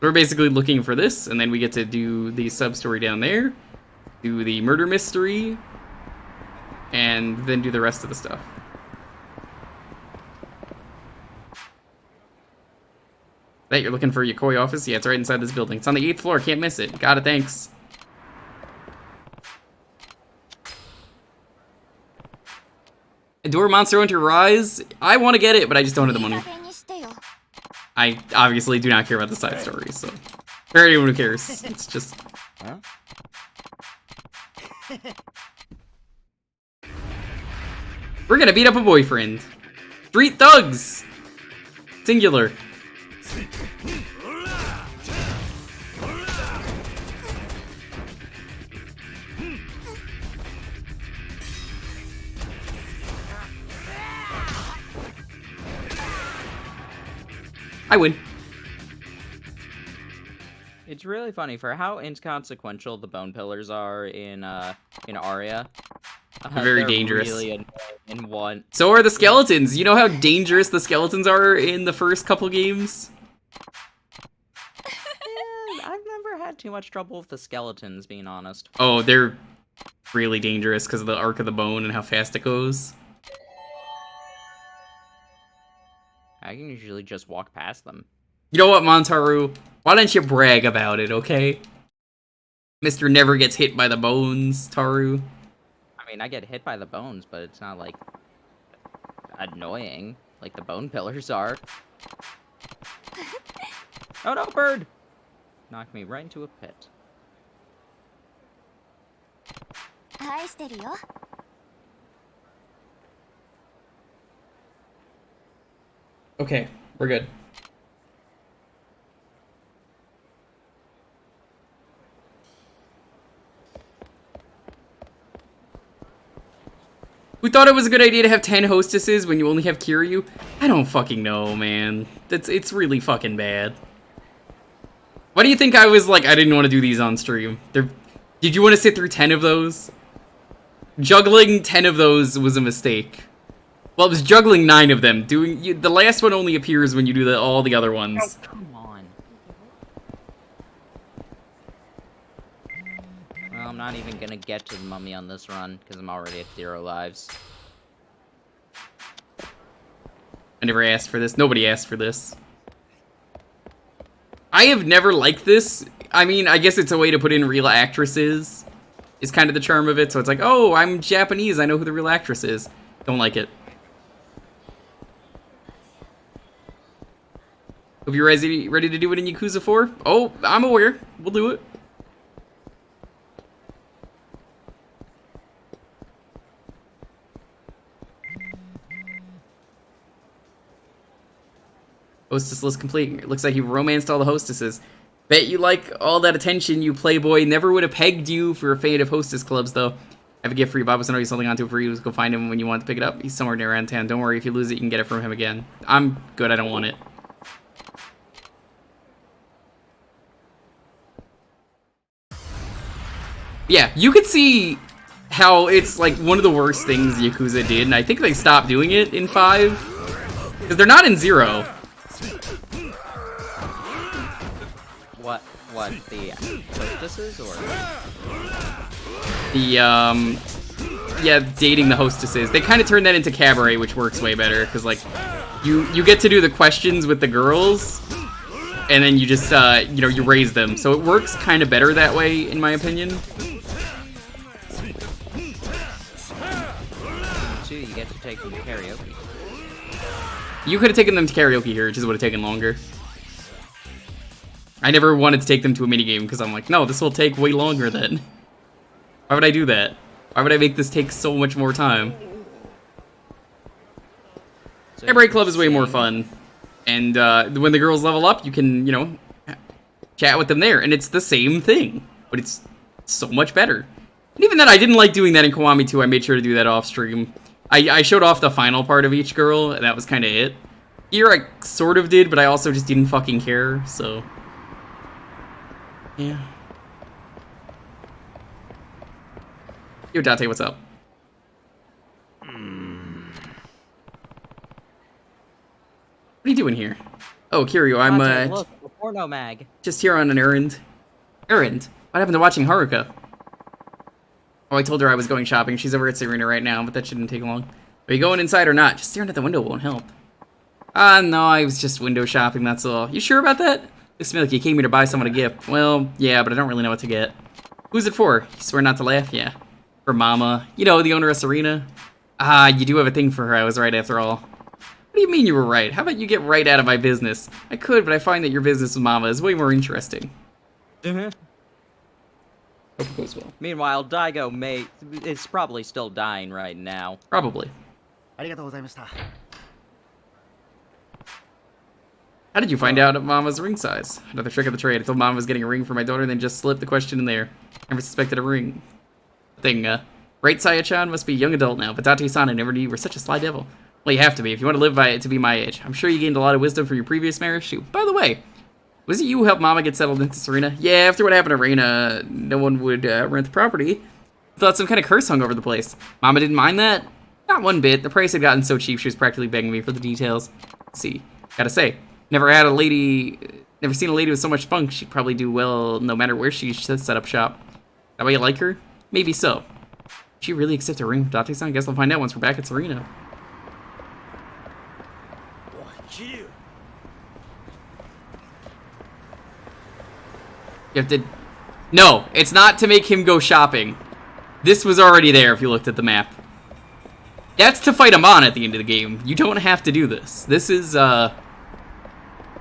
We're basically looking for this, and then we get to do the sub-story down there, do the murder mystery, and then do the rest of the stuff. That you're looking for Yokoi office? Yeah, it's right inside this building. It's on the 8th floor, can't miss it. Got it, thanks. Adore Monster Hunter Rise? I want to get it, but I just don't have the money. I obviously do not care about the side stories, so... For anyone who cares, it's just... Huh? We're gonna beat up a boyfriend. Street thugs! Singular. I win. It's really funny for how inconsequential the bone pillars are in Aria. Very dangerous. Really in one. So are the skeletons. You know how dangerous the skeletons are in the first couple games? I've never had too much trouble with the skeletons, being honest. Oh, they're really dangerous because of the arc of the bone and how fast it goes. I can usually just walk past them. You know what, Montaru? Why don't you brag about it, okay? Mr. Never Gets Hit by the Bones, Taru. I mean, I get hit by the bones, but it's not, like, annoying, like the bone pillars are. Oh no, bird! Knocked me right into a pit. Okay, we're good. Who thought it was a good idea to have 10 hostesses when you only have Kiryu? I don't fucking know, man. It's really fucking bad. Why do you think I was like, I didn't want to do these on stream? Did you want to sit through 10 of those? Juggling 10 of those was a mistake. Well, it was juggling 9 of them. The last one only appears when you do all the other ones. Oh, come on. Well, I'm not even gonna get to the mummy on this run, because I'm already at 0 lives. I never asked for this. Nobody asked for this. I have never liked this. I mean, I guess it's a way to put in real actresses. Is kind of the charm of it. So it's like, oh, I'm Japanese. I know who the real actress is. Don't like it. Hope you're ready to do it in Yakuza 4? Oh, I'm aware. We'll do it. Hostess list complete. It looks like you've romanced all the hostesses. Bet you like all that attention, you playboy. Never would have pegged you for a fan of hostess clubs, though. I have a gift for you. Bob was he's holding onto it for you. Just go find him when you want to pick it up. He's somewhere near around town. Don't worry, if you lose it, you can get it from him again. I'm good. I don't want it. Yeah, you could see how it's like one of the worst things Yakuza did, and I think they stopped doing it in 5. Because they're not in 0. What, the hostesses, or? Yeah, dating the hostesses. They kind of turned that into Cabaret, which works way better, because, like, you get to do the questions with the girls, and then you just, you know, you raise them. So it works kind of better that way, in my opinion. Too, you get to take them to karaoke. You could have taken them to karaoke here, it just would have taken longer. I never wanted to take them to a minigame because I'm like, no, this will take way longer then. Why would I do that? Why would I make this take so much more time? So Cabaret Club is way more fun. And when the girls level up, you can, you know, chat with them there. And it's the same thing, but it's so much better. And even then, I didn't like doing that in Kiwami 2. I made sure to do that off stream. I showed off the final part of each girl, and that was kind of it. Here, I sort of did, but I also just didn't fucking care, so... Yeah. Yo, Date, what's up? What are you doing here? Oh, Kiryu, I'm, Dante, look, a porno mag. just here on an errand. Errand? What happened to watching Haruka? Oh, I told her I was going shopping. She's over at Serena right now, but that shouldn't take long. Are you going inside or not? Just staring at the window won't help. No, I was just window shopping, that's all. You sure about that? Looks to me like you came here to buy someone a gift. Well, yeah, but I don't really know what to get. Who's it for? You swear not to laugh? Yeah. For Mama. You know, the owner of Serena. Ah, you do have a thing for her. I was right after all. What do you mean you were right? How about you get right out of my business? I could, but I find that your business with Mama is way more interesting. Hope it goes well. Meanwhile, Daigo is probably still dying right now. Probably. How did you find out Mama's ring size? Another trick of the trade. I told Mama I was getting a ring for my daughter and then just slipped the question in there. Never suspected a ring. Thing, right, Saya-chan? Must be a young adult now, but Date-san, I never knew you were such a sly devil. Well, you have to be if you want to live by it to be my age. I'm sure you gained a lot of wisdom from your previous marriage, too. By the way, was it you who helped Mama get settled into Serena? Yeah, after what happened to Reina, no one would rent the property. Thought some kind of curse hung over the place. Mama didn't mind that? Not one bit. The price had gotten so cheap she was practically begging me for the details. Let's see, gotta say, never seen a lady with so much spunk. She'd probably do well no matter where she set up shop. That way you like her? Maybe so. Did she really accept a ring from Date-san? Guess I'll find out once we're back at Serena. You have to... No, it's not to make him go shopping. This was already there if you looked at the map. That's to fight him on at the end of the game. You don't have to do this. This is,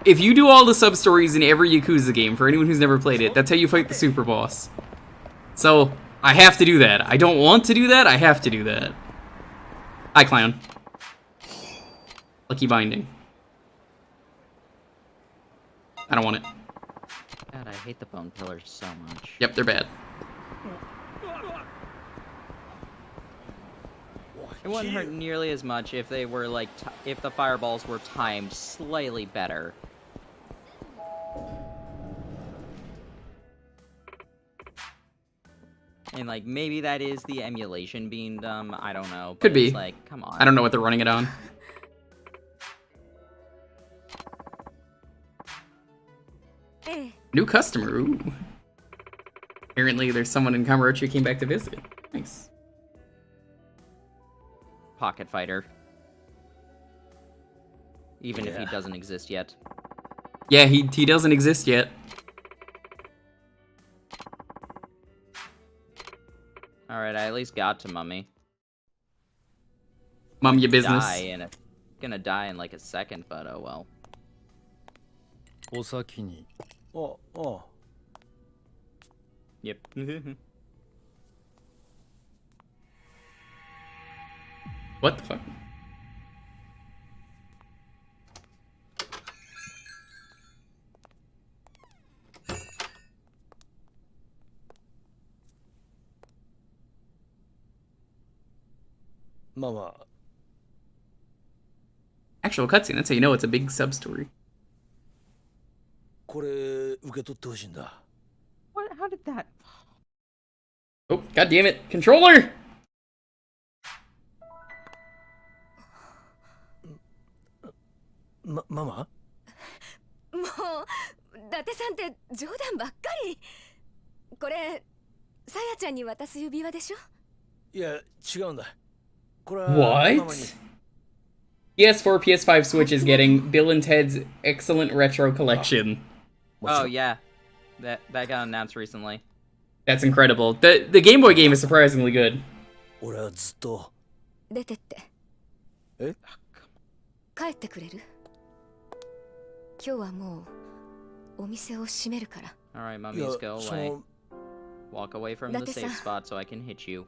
if you do all the sub-stories in every Yakuza game, for anyone who's never played it, that's how you fight the super boss. So, I have to do that. I don't want to do that, I have to do that. Hi, clown. Lucky binding. I don't want it. God, I hate the bone pillars so much. Yep, they're bad. It wouldn't hurt nearly as much if they were like, if the fireballs were timed slightly better. And like, maybe that is the emulation being dumb, I don't know. But Could be. It's like, come on. I don't know what they're running it on. New customer, ooh. Apparently there's someone in Kamurocho who came back to visit. Nice. Pocket fighter. Even if he doesn't exist yet. Yeah, he doesn't exist yet. Alright, I at least got to Mummy. Mum your business. Gonna die in like a second, but oh well. Yep. What the fuck? Mama. Actual cutscene, that's how you know it's a big sub-story. What? How did that? Oh, god damn it. Controller! Mama? もう伊達さんって冗談ばっかり。これさやちゃんに渡す指輪でしょ。いや違うんだ。これは What? PS4, PS5 Switch is getting Bill and Ted's excellent retro collection. Oh yeah, that got announced recently. That's incredible. The Game Boy game is surprisingly good. 俺はずっと出てって。え？帰ってくれる？今日はもうお店を閉めるから。Alright, mummies, go away. Walk away from the safe spot so I can hit you.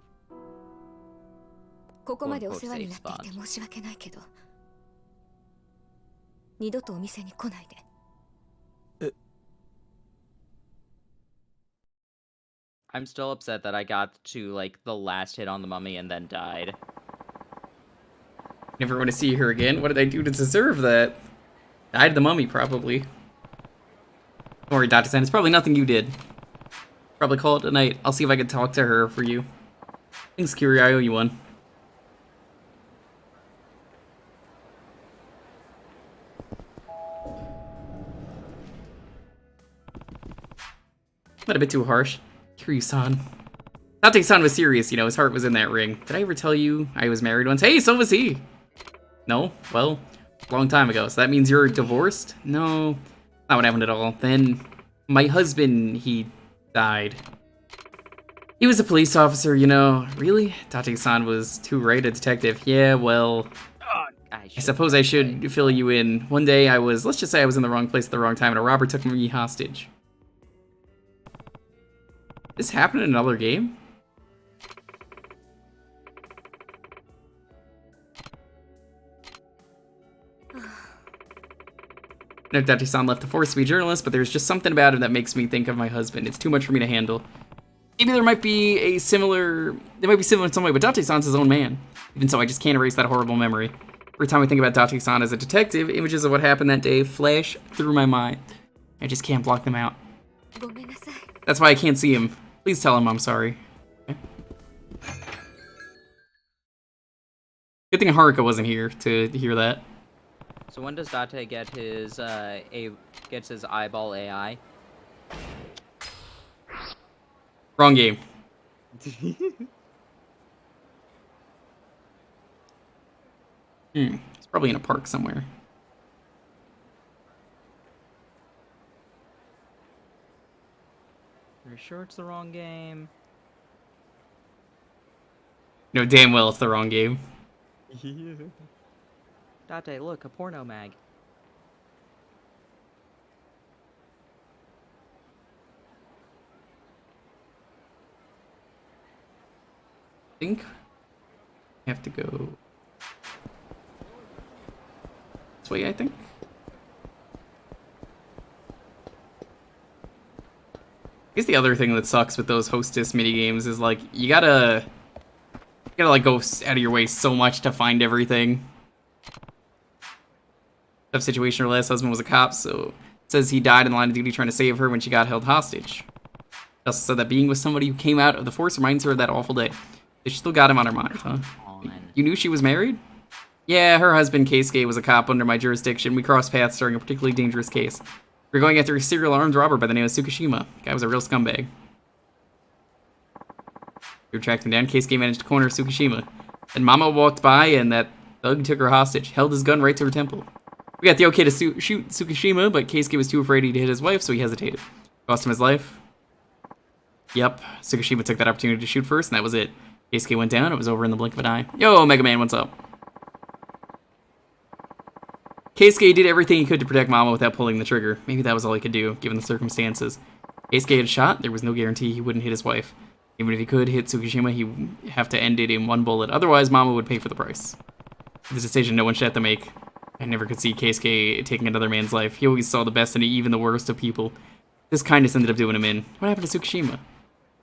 ここまでお世話になっていて申し訳ないけど。二度とお店に来ないで。 I'm still upset that I got to, like, the last hit on the mummy and then died. Never want to see her again. What did I do to deserve that? Died the mummy, probably. Don't worry, Date-san, it's probably nothing you did. Probably call it a night. I'll see if I can talk to her for you. Thanks, Kiryu, I owe you one. Not a bit too harsh. Kiryu-san. Date-san was serious, you know, his heart was in that ring. Did I ever tell you I was married once? Hey, so was he! No? Well, a long time ago. So that means you're divorced? No, not what happened at all. Then, my husband, he died. He was a police officer, you know. Really? Date-san was too right, a detective. Yeah, well, I suppose I should fill you in. One day I was, let's just say I was in the wrong place at the wrong time and a robber took me hostage. This happened in another game? I know Date-san left the force to be a journalist, but there's just something about him that makes me think of my husband. It's too much for me to handle. Maybe there might be similar in some way, but Date-san's his own man. Even so, I just can't erase that horrible memory. Every time I think about Date-san as a detective, images of what happened that day flash through my mind. I just can't block them out. That's why I can't see him. Please tell him I'm sorry. Okay. Good thing Haruka wasn't here to hear that. So when does Date get his gets his eyeball AI? Wrong game. It's probably in a park somewhere. Are you sure it's the wrong game? No, damn well it's the wrong game. Date, look, a porno mag. I think I have to go this way, I think. I guess the other thing that sucks with those hostess minigames is like you gotta like go out of your way so much to find everything. Tough situation, her last husband was a cop, so it says he died in the line of duty trying to save her when she got held hostage. It also said that being with somebody who came out of the force reminds her of that awful day. She still got him on her mind, huh? You knew she was married? Yeah, her husband, Keisuke, was a cop under my jurisdiction. We crossed paths during a particularly dangerous case. We were going after a serial armed robber by the name of Tsukishima. The guy was a real scumbag. We tracked him down. Keisuke managed to corner Tsukishima. And Mama walked by, and that thug took her hostage, held his gun right to her temple. We got the okay to shoot Tsukishima, but Keisuke was too afraid he'd hit his wife, so he hesitated. Cost him his life. Yep, Tsukishima took that opportunity to shoot first, and that was it. Keisuke went down, it was over in the blink of an eye. Yo, Mega Man, what's up? Keisuke did everything he could to protect Mama without pulling the trigger. Maybe that was all he could do, given the circumstances. Keisuke had shot, there was no guarantee he wouldn't hit his wife. Even if he could hit Tsukishima, he'd have to end it in one bullet, otherwise Mama would pay for the price. It's a decision no one should have to make. I never could see Keisuke taking another man's life. He always saw the best in even the worst of people. This kindness ended up doing him in. What happened to Tsukishima?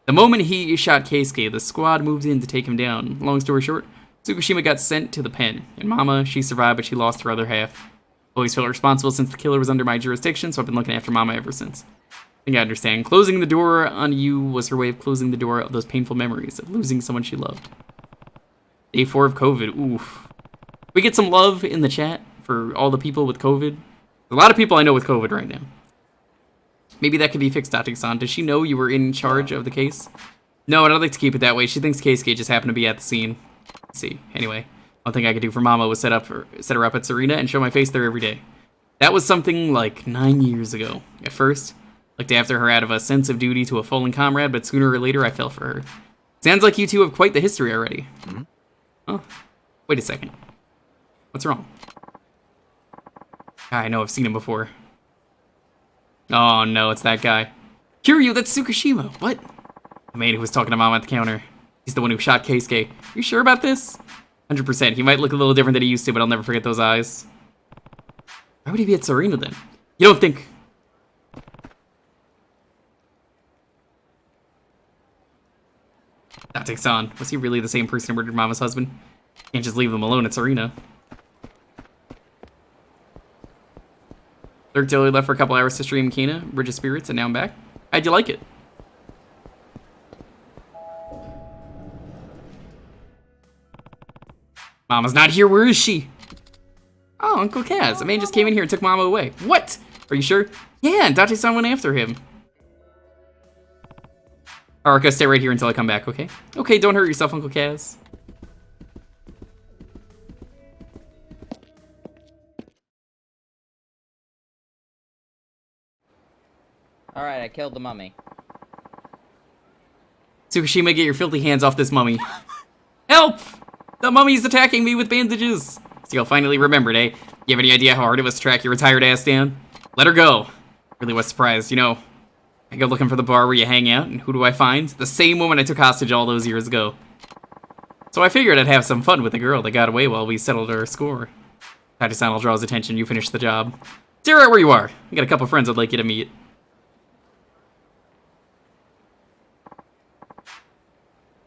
The moment he shot Keisuke, the squad moved in to take him down. Long story short, Tsukishima got sent to the pen. And Mama, she survived, but she lost her other half. Always felt responsible since the killer was under my jurisdiction, so I've been looking after Mama ever since. I think I understand. Closing the door on you was her way of closing the door of those painful memories of losing someone she loved. Day 4 of COVID. Oof. We get some love in the chat for all the people with COVID. A lot of people I know with COVID right now. Maybe that could be fixed, Date-san. Does she know you were in charge of the case? No, and I'd like to keep it that way. She thinks Keisuke just happened to be at the scene. Let's see. Anyway, one thing I could do for Mama was set her up at Serena and show my face there every day. That was something like 9 years ago. At first, looked after her out of a sense of duty to a fallen comrade, but sooner or later I fell for her. Sounds like you two have quite the history already. Oh, wait a second. What's wrong? I know I've seen him before. Oh no, it's that guy. Kiryu, that's Tsukishima. What? The man who was talking to Mama at the counter. He's the one who shot Keisuke. You sure about this? 100%. He might look a little different than he used to, but I'll never forget those eyes. Why would he be at Serena then? You don't think... Date-san, was he really the same person who murdered Mama's husband? Can't just leave them alone at Serena. Lurked till he left for a couple hours to stream Kena, Bridge of Spirits, and now I'm back. How'd you like it? Mama's not here, where is she? Oh, Uncle Kaz, a man just came in here and took Mama away. What? Are you sure? Yeah, and Date-san went after him. Haruka, stay right here until I come back, okay? Okay, don't hurt yourself, Uncle Kaz. Alright, I killed the mummy. Tsukushima, get your filthy hands off this mummy. Help! The mummy's attacking me with bandages. So you'll finally remembered, eh? You have any idea how hard it was to track your retired ass down? Let her go. Really was surprised, you know. I go looking for the bar where you hang out, and who do I find? The same woman I took hostage all those years ago. So I figured I'd have some fun with the girl that got away while we settled our score. Date-san will draw his attention, you finish the job. Stay right where you are. I got a couple friends I'd like you to meet.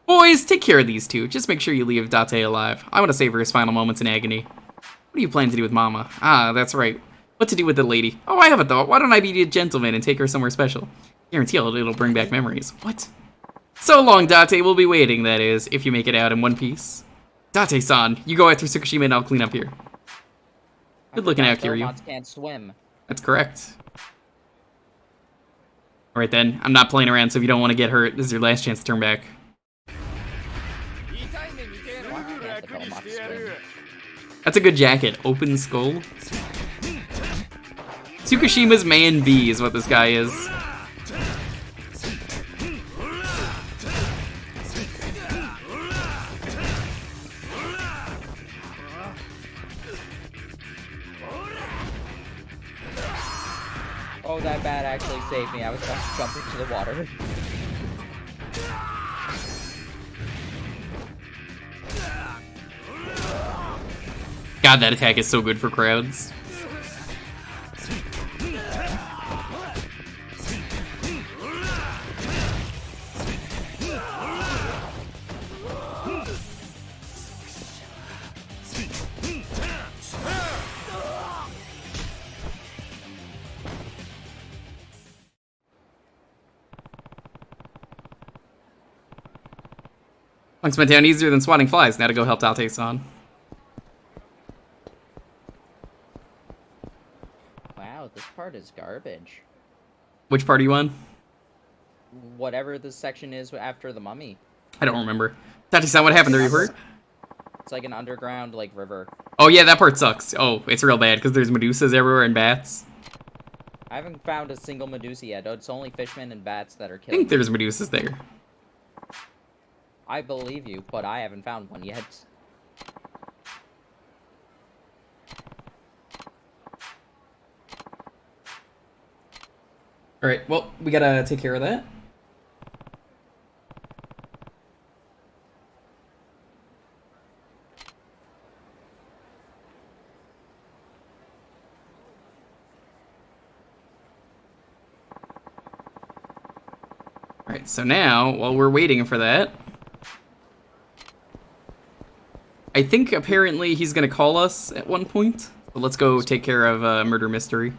Boys, take care of these two. Just make sure you leave Date alive. I want to savor his final moments in agony. What do you plan to do with Mama? Ah, that's right. What to do with the lady? Oh, I have a thought. Why don't I be a gentleman and take her somewhere special? Guarantee it'll bring back memories. What? So long, Date. We'll be waiting, that is, if you make it out in one piece. Date-san, you go after Tsukushima and I'll clean up here. Good looking out, Kiryu. Can't swim. That's correct. Alright then, I'm not playing around, so if you don't want to get hurt, this is your last chance to turn back. That's a good jacket. Open skull. Tsukushima's man B is what this guy is. Oh, that bat actually saved me. I was about to jump into the water. God, that attack is so good for crowds. Punks went down easier than swatting flies. Now to go help Date-san. Wow, this part is garbage. Which part are you on? Whatever this section is after the mummy. I don't remember. Date-san, what happened? Are you hurt? It's like an underground, like, river. Oh yeah, that part sucks. Oh, it's real bad because there's Medusas everywhere and bats. I haven't found a single Medusa yet. It's only fishmen and bats that are I killing. think there's Medusas there. I believe you, but I haven't found one yet. Alright, well, we gotta take care of that. Alright, so now, while we're waiting for that, I think apparently he's gonna call us at one point. So let's go take care of Murder Mystery.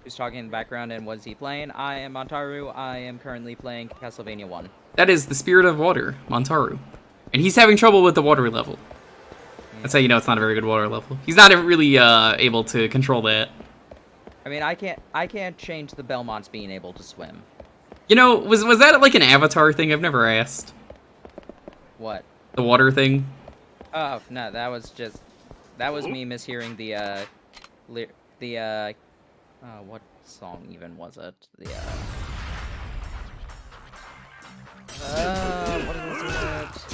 Who's talking in the background and what is he playing? I am Montaru. I am currently playing Castlevania 1. That is the Spirit of Water, Montaru. And he's having trouble with the water level. That's how you know it's not a very good water level. He's not really able to control that. I mean, I can't change the Belmonts being able to swim. You know, was that like an Avatar thing? I've never asked. What? The water thing? Oh, no, that was me mishearing what song even was it? What was it?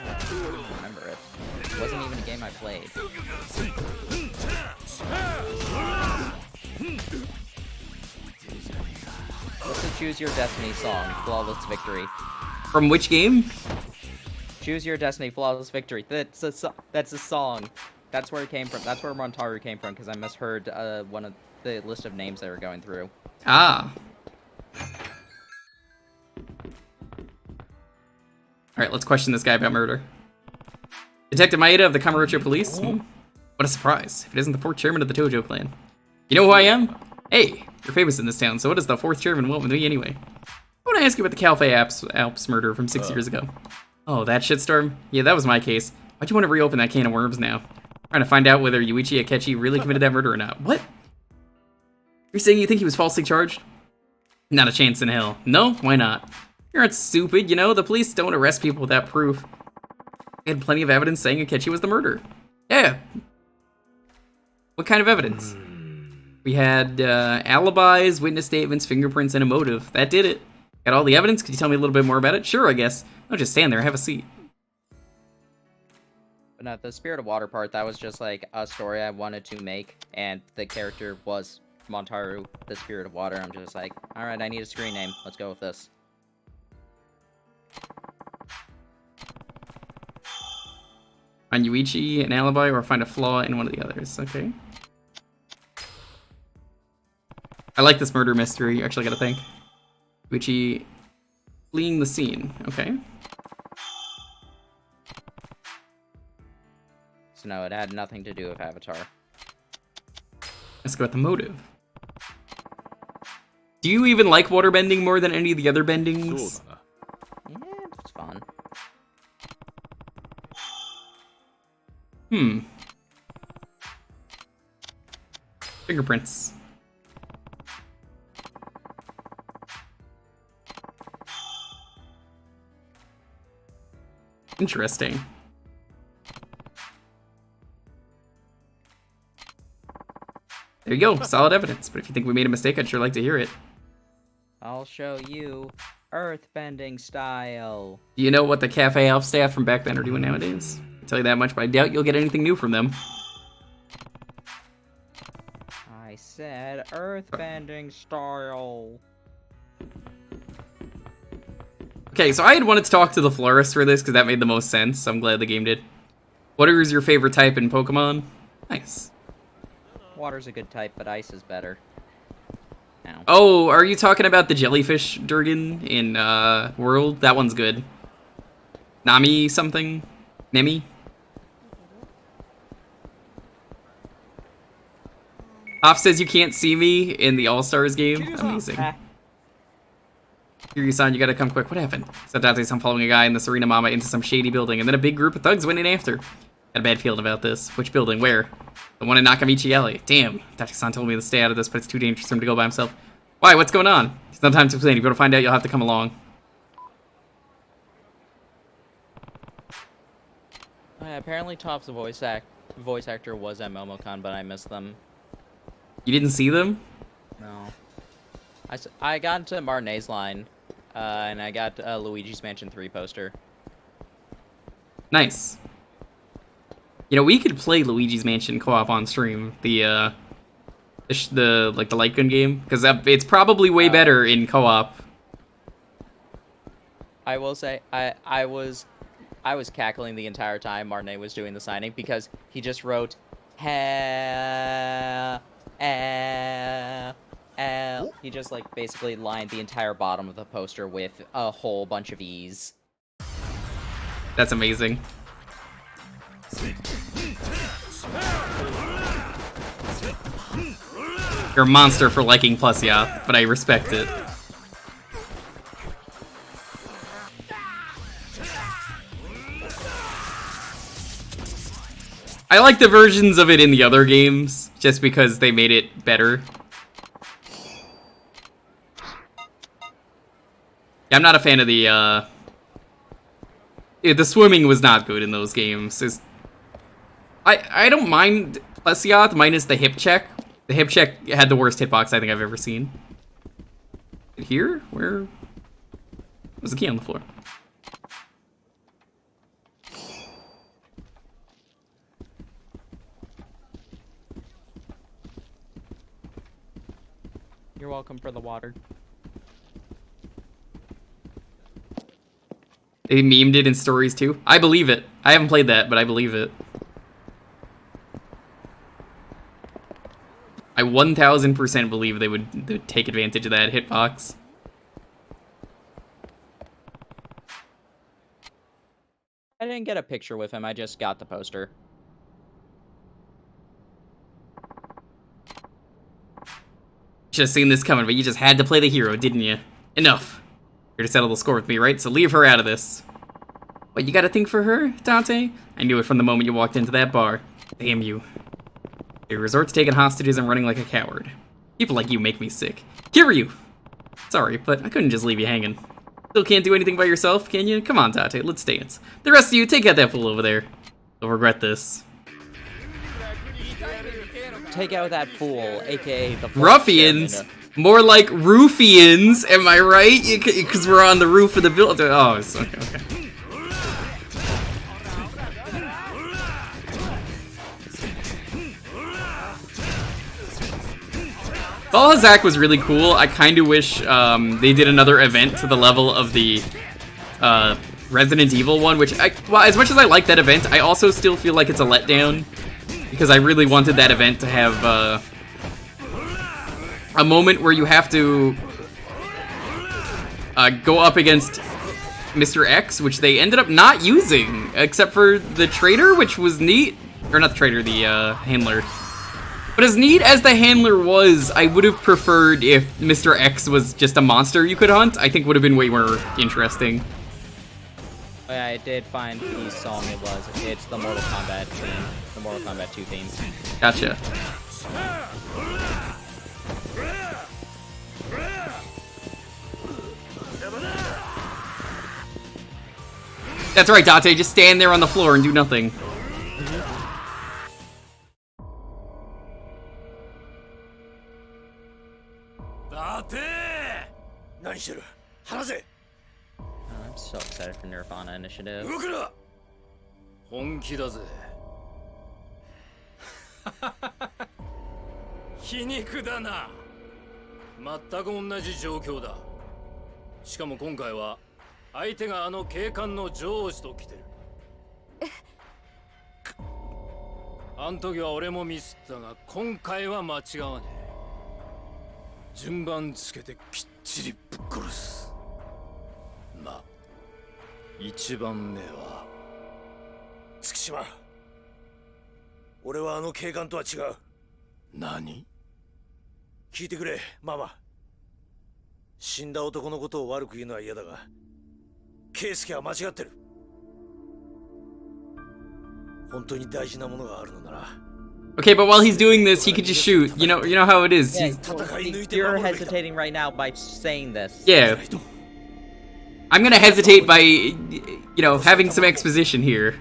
I don't remember it. It wasn't even a game I played. What's the Choose Your Destiny song? Flawless Victory. From which game? Choose your destiny, flawless victory. That's a song. That's where it came from. That's where Montaru came from, because I misheard one of the list of names they were going through. Ah. Alright, let's question this guy about murder. Detective Maeda of the Kamurocho Police? What a surprise. If it isn't the 4th chairman of the Tojo clan. You know who I am? Hey, you're famous in this town, so what does the 4th chairman want with me anyway? I want to ask you about the Calfe Alps murder from 6 years ago. Oh, that shitstorm? Yeah, that was my case. Why'd you want to reopen that can of worms now? Trying to find out whether Yuichi Akechi really committed that murder or not. What? You're saying you think he was falsely charged? Not a chance in hell. No? Why not? You're not stupid, you know? The police don't arrest people without proof. They had plenty of evidence saying Akechi was the murderer. Yeah. What kind of evidence? We had alibis, witness statements, fingerprints, and a motive. That did it. Got all the evidence? Could you tell me a little bit more about it? Sure, I guess. Don't just stand there. Have a seat. But no, the Spirit of Water part, that was just like a story I wanted to make, and the character was Montaru, the Spirit of Water. I'm just like, alright, I need a screen name. Let's go with this. Find Yuichi, an alibi, or find a flaw in one of the others. Okay. I like this murder mystery, actually, I gotta think. Yuichi fleeing the scene. Okay. So no, it had nothing to do with Avatar. Let's go with the motive. Do you even like waterbending more than any of the other bendings? Yeah, it's fun. Fingerprints. Interesting. There you go, solid evidence. But if you think we made a mistake, I'd sure like to hear it. I'll show you earthbending style. Do you know what the Cafe Elf staff from back then are doing nowadays? I'll tell you that much, but I doubt you'll get anything new from them. I said earthbending style. Okay, so I had wanted to talk to the florist for this because that made the most sense. So I'm glad the game did. What is your favorite type in Pokemon? Nice. Water's a good type, but ice is better. Ow. Oh, are you talking about the jellyfish Durgan in World? That one's good. Nami something? Nemi? Off says you can't see me in the All-Stars game. Amazing. Kiryu-san, you gotta come quick. What happened? So Dante-san following a guy in the Serena Mama into some shady building, and then a big group of thugs went in after. Got a bad feeling about this. Which building? Where? The one in Nakamichi Alley. Damn. Dante-san told me to stay out of this, but it's too dangerous for him to go by himself. Why? What's going on? There's no time to explain. If you want to find out, you'll have to come along. Apparently Toph's voice actor was at MomoCon, but I missed them. You didn't see them? No. I got into Martinet's line, and I got Luigi's Mansion 3 poster. Nice. You know, we could play Luigi's Mansion co-op on stream. The light gun game, because it's probably way better in co-op. I will say, I was cackling the entire time Martinet was doing the signing because he just wrote he just like basically lined the entire bottom of the poster with a whole bunch of E's. That's amazing. You're a monster for liking Plusia, but I respect it. I like the versions of it in the other games, just because they made it better. Yeah, I'm not a fan of the swimming was not good in those games. I don't mind Plesiath minus the hip check. The hip check had the worst hitbox I think I've ever seen. Here? Where? There's a key on the floor. You're welcome for the water. They memed it in stories too. I believe it. I haven't played that, but I believe it. I 1000% believe they would take advantage of that hitbox. I didn't get a picture with him, I just got the poster. Should have seen this coming, but you just had to play the hero, didn't you? Enough. You're to settle the score with me, right? So leave her out of this. What, you got a thing for her, Dante? I knew it from the moment you walked into that bar. Damn you. You resort to taking hostages and running like a coward. People like you make me sick. Kiryu! Sorry, but I couldn't just leave you hanging. Still can't do anything by yourself, can you? Come on, Dante, let's dance. The rest of you, take out that fool over there. You'll regret this. Take out that fool, aka the Ruffians? More like roofians, am I right? Because we're on the roof of the building. Oh, it's okay. Balhazak was really cool. I kind of wish they did another event to the level of the Resident Evil one, which, well, as much as I like that event, I also still feel like it's a letdown, because I really wanted that event to have a moment where you have to go up against Mr. X, which they ended up not using, except for the trader, which was neat. Or not the trader, the handler. But as neat as the handler was, I would have preferred if Mr. X was just a monster you could hunt. I think would have been way more interesting. Oh, yeah, I did find whose song it was. It's the Mortal Kombat theme. The Mortal Kombat 2 theme. Gotcha. That's right, Dante. Just stand there on the floor and do nothing. I'm so excited for Nirvana Initiative. 本気だぜ皮肉だな全く同じ状況だしかも今回は相手があの警官の上司と来てるあん時は俺もミスったが今回は間違わねえ順番つけてきっちりぶっ殺すまあ一番目は月島俺はあの警官とは違う何聞いてくれママ死んだ男のことを悪く言うのは嫌だが圭介は間違ってる本当に大事なものがあるのなら Okay, but while he's doing this, he could just shoot. You know how it is. Yeah, you're hesitating right now by saying this. Yeah. I'm gonna hesitate by, having some exposition here.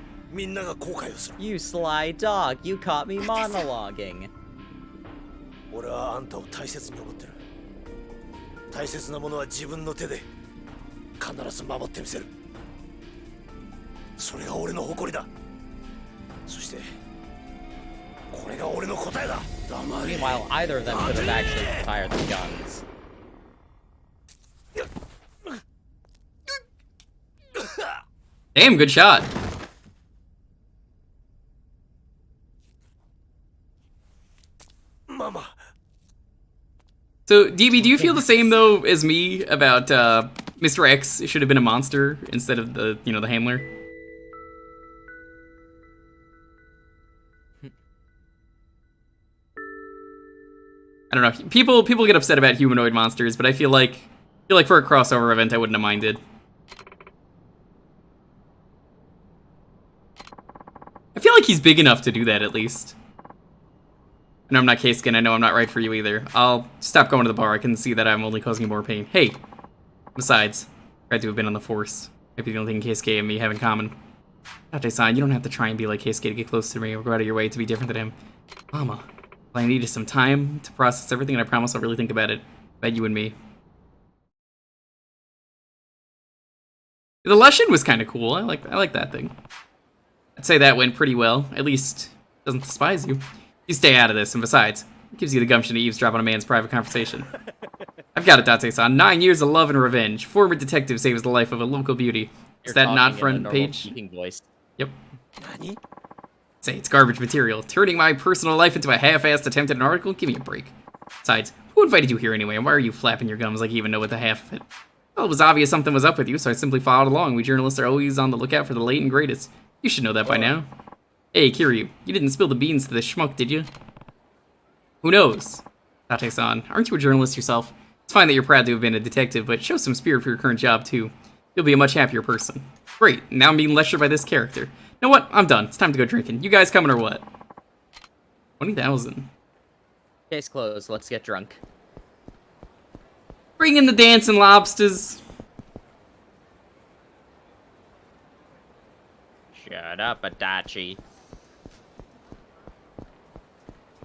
You sly dog, you caught me monologuing. 俺はあんたを大切に思ってる大切なものは自分の手で必ず守ってみせるそれが俺の誇りだそしてこれが俺の答えだ Meanwhile, either of them could have actually fired the guns. Damn, good shot. Mama. So, DB, do you feel the same, though, as me about Mr. X should have been a monster instead of the handler? I don't know. People get upset about humanoid monsters, but I feel like for a crossover event, I wouldn't have minded. I feel like he's big enough to do that, at least. I know I'm not K-Skin, I know I'm not right for you either. I'll stop going to the bar, I can see that I'm only causing you more pain. Hey! Besides, I had to have been on the force. Maybe the only thing Keisuke and me have in common. Date-san, you don't have to try and be like Keisuke to get close to me or go out of your way to be different than him. Mama, all I need is some time to process everything, and I promise I'll really think about it. About you and me. The Lushin was kind of cool. I like that thing. I'd say that went pretty well. At least, doesn't despise you. You stay out of this, and besides, it gives you the gumption to eavesdrop on a man's private conversation. I've got it, Date-san. 9 years of love and revenge. Former detective saves the life of a local beauty. Is that not talking in a front normal page? speaking voice. Yep. Say it's garbage material. Turning my personal life into a half-assed attempt at an article? Give me a break. Besides, who invited you here anyway, and why are you flapping your gums like you even know what the half of it? Well, it was obvious something was up with you, so I simply followed along. We journalists are always on the lookout for the late and greatest. You should know that by now. Hey, Kiryu, you didn't spill the beans to the schmuck, did you? Who knows? Tate-san, aren't you a journalist yourself? It's fine that you're proud to have been a detective, but show some spirit for your current job, too. You'll be a much happier person. Great, now I'm being lectured by this character. You know what? I'm done. It's time to go drinking. You guys coming or what? 20,000. Case closed. Let's get drunk. Bring in the dancing lobsters. Shut up, Adachi.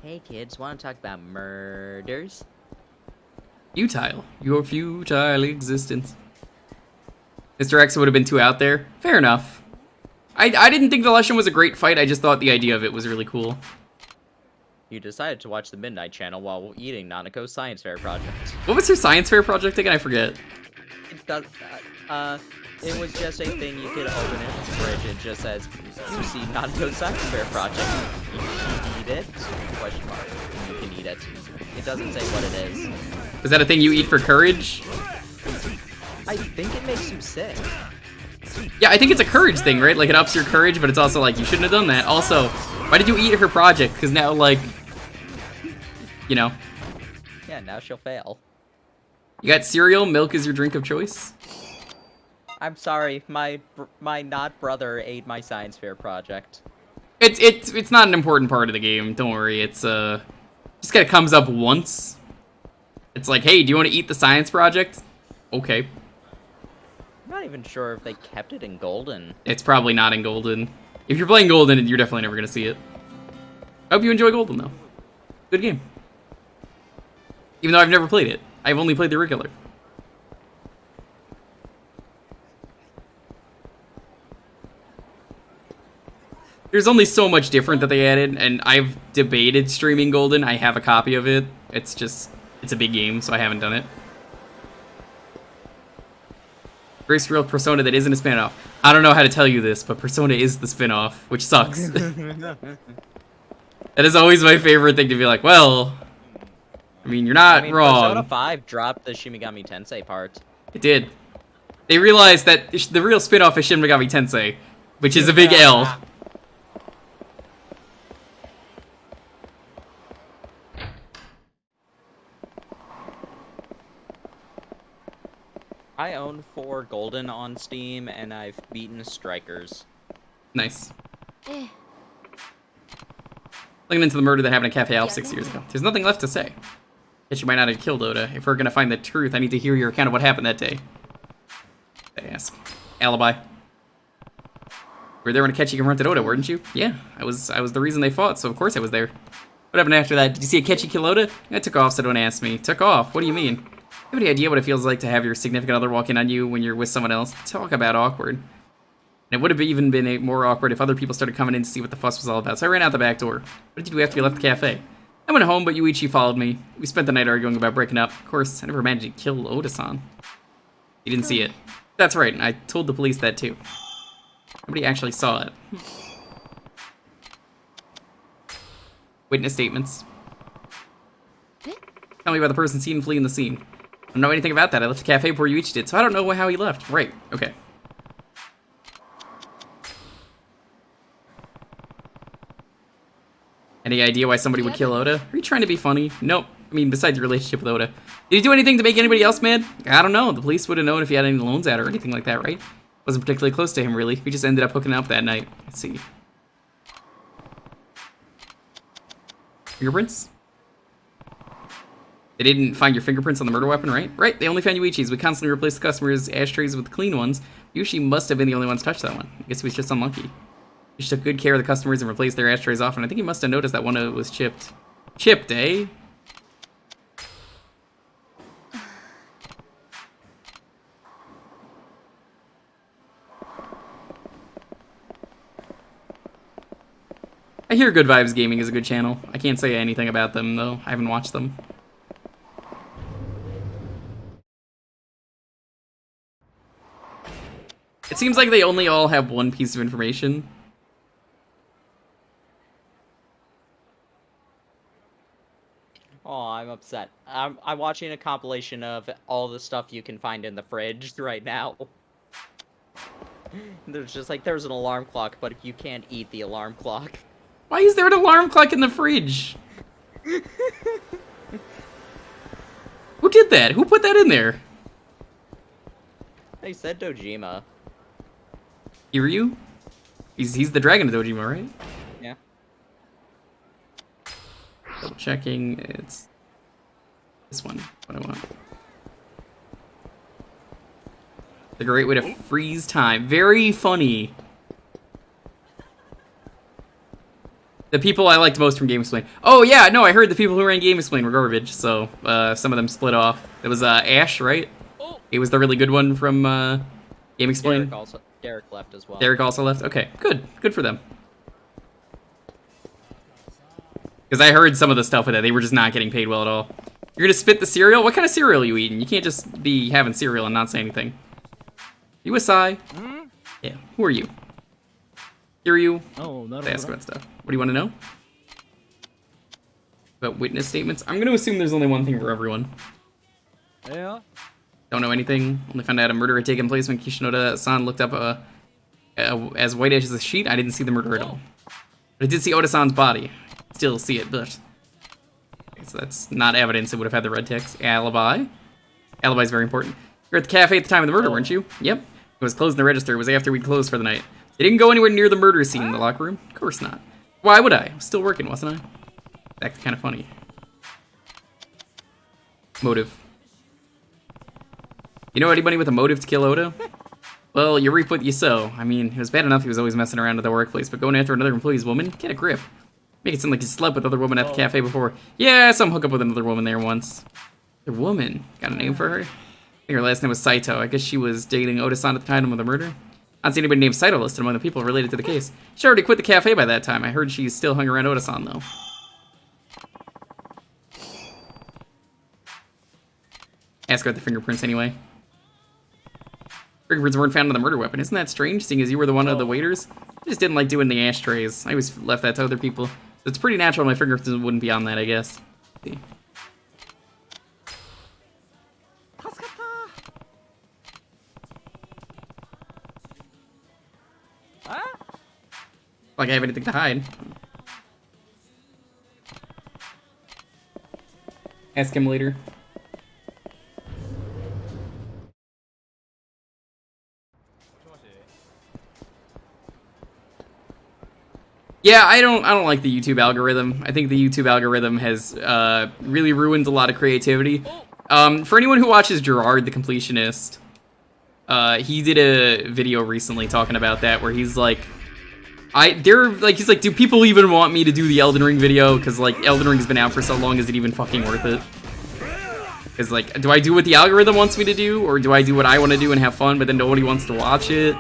Hey kids, want to talk about murders? Futile. Your futile existence. Mr. X would have been too out there. Fair enough. I didn't think the Lushan was a great fight, I just thought the idea of it was really cool. You decided to watch the Midnight Channel while eating Nanako's science fair project. What was her science fair project again? I forget. It was just a thing you could open it, fridge, it just says, you see Nanako's science fair project. You can eat it? Question mark. You can eat it. It doesn't say what it is. Is that a thing you eat for courage? I think it makes you sick. Yeah, I think it's a courage thing, right? Like, it ups your courage, but it's also like, you shouldn't have done that. Also, why did you eat her project? Because now, like, you know. Yeah, now she'll fail. You got cereal? Milk is your drink of choice? I'm sorry, my not brother ate my science fair project. It's not an important part of the game. Don't worry. It's just kind of comes up once. It's like, hey, do you want to eat the science project? Okay. I'm not even sure if they kept it in Golden. It's probably not in Golden. If you're playing Golden, you're definitely never gonna see it. I hope you enjoy Golden though. Good game. Even though I've never played it, I've only played the regular. There's only so much different that they added, and I've debated streaming Golden. I have a copy of it. It's a big game, so I haven't done it. First real Persona that isn't a spin-off. I don't know how to tell you this, but Persona is the spin-off, which sucks. That is always my favorite thing to be like, well, I mean, you're not wrong. Persona 5 dropped the Shimigami Tensei part. It did. They realized that the real spin-off is Shin Megami Tensei, which is a big L. I own 4 Golden on Steam, and I've beaten Strikers. Nice. Looking into the murder that happened at Cafe Alp 6 years ago. There's nothing left to say. Guess you might not have killed Oda. If we're gonna find the truth, I need to hear your account of what happened that day. I ask. Alibi. You were there when Akechi confronted Oda, weren't you? Yeah, I was the reason they fought, so of course I was there. What happened after that? Did you see Akechi kill Oda? I took off, so don't ask me. Took off? What do you mean? You have any idea what it feels like to have your significant other walk in on you when you're with someone else? Talk about awkward. And it would have even been more awkward if other people started coming in to see what the fuss was all about, so I ran out the back door. What did you do after you left the cafe? I went home, but Yuichi followed me. We spent the night arguing about breaking up. Of course, I never managed to kill Oda-san. You didn't see it. That's right, and I told the police that too. Nobody actually saw it. Witness statements. Tell me about the person seen fleeing the scene. I don't know anything about that. I left the cafe before Yuichi did, so I don't know how he left. Right, okay. Any idea why somebody would kill Oda? Are you trying to be funny? Nope. I mean, besides your relationship with Oda. Did he do anything to make anybody else mad? I don't know. The police would have known if he had any loans out or anything like that, right? Wasn't particularly close to him, really. We just ended up hooking up that night. Let's see. Fingerprints? They didn't find your fingerprints on the murder weapon, right? Right, they only found Yuichi's. We constantly replace the customers' ashtrays with clean ones. Yuichi must have been the only one to touch that one. I guess he was just unlucky. He took good care of the customers and replaced their ashtrays often. I think he must have noticed that one of it was chipped. Chipped, eh? I hear Good Vibes Gaming is a good channel. I can't say anything about them, though. I haven't watched them. It seems like they only all have one piece of information. Oh, I'm upset. I'm watching a compilation of all the stuff you can find in the fridge right now. There's just like, there's an alarm clock, but you can't eat the alarm clock. Why is there an alarm clock in the fridge? Who did that? Who put that in there? They said Dojima. Kiryu? He's the dragon of Dojima, right? Yeah. Double checking. It's this one. What I want. The great way to freeze time. Very funny. The people I liked most from GameXplain. Oh yeah, no, I heard the people who ran GameXplain were garbage, so some of them split off. It was Ash, right? He was the really good one from GameXplain. Derek left as well. Derek also left? Okay, good. Good for them. Because I heard some of the stuff with that. They were just not getting paid well at all. You're gonna spit the cereal? What kind of cereal are you eating? You can't just be having cereal and not say anything. You a Sai? Yeah, who are you? Kiryu? Oh, not ask about stuff. What do you want to know? About witness statements? I'm gonna assume there's only one thing for everyone. Yeah. Don't know anything. Only found out a murder had taken place when Kishinoda-san looked up as white as a sheet. I didn't see the murder at all. But I did see Oda-san's body. Still see it, but... Okay, so that's not evidence it would have had the red text. Alibi. Alibi's very important. You were at the cafe at the time of the murder, weren't you? Yep. It was closed in the register. It was after we'd closed for the night. They didn't go anywhere near the murder scene in the locker room? Of course not. Why would I? I was still working, wasn't I? That's kind of funny. Motive. You know anybody with a motive to kill Oda? Well, you reap what you sow. I mean, it was bad enough he was always messing around at the workplace, but going after another employee's woman? Get a grip. Make it seem like he slept with other women at the cafe before. Yeah, some hookup with another woman there once. The woman? Got a name for her? I think her last name was Saito. I guess she was dating Oda-san at the time of the murder. I don't see anybody named Saito listed among the people related to the case. She already quit the cafe by that time. I heard she still hung around Oda-san, though. Ask about the fingerprints anyway. Fingerprints weren't found on the murder weapon. Isn't that strange, seeing as you were the one of the waiters? I just didn't like doing the ashtrays. I always left that to other people. So it's pretty natural my fingerprints wouldn't be on that, I guess. Let's see. Like I have anything to hide. Ask him later. Yeah, I don't like the YouTube algorithm. I think the YouTube algorithm has really ruined a lot of creativity. For anyone who watches Gerard the Completionist, he did a video recently talking about that where he's like, he's like, do people even want me to do the Elden Ring video? Because like Elden Ring has been out for so long, is it even fucking worth it? Because like, do I do what the algorithm wants me to do, or do I do what I want to do and have fun, but then nobody wants to watch it?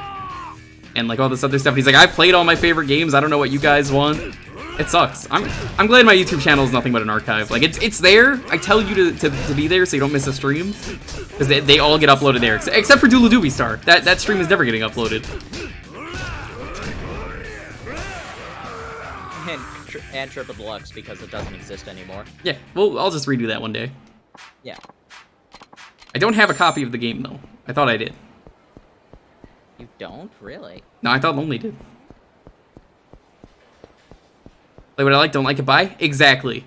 And like all this other stuff. And he's like, I've played all my favorite games. I don't know what you guys want. It sucks. I'm glad my YouTube channel is nothing but an archive. Like it's there. I tell you to be there so you don't miss a stream, because they all get uploaded there, except for Doodle Doobie Star. That stream is never getting uploaded. And Triple Deluxe, because it doesn't exist anymore. Yeah, well, I'll just redo that one day. Yeah. I don't have a copy of the game, though. I thought I did. You don't? Really? No, I thought Lonely did. Like what I like, don't like it, buy? Exactly.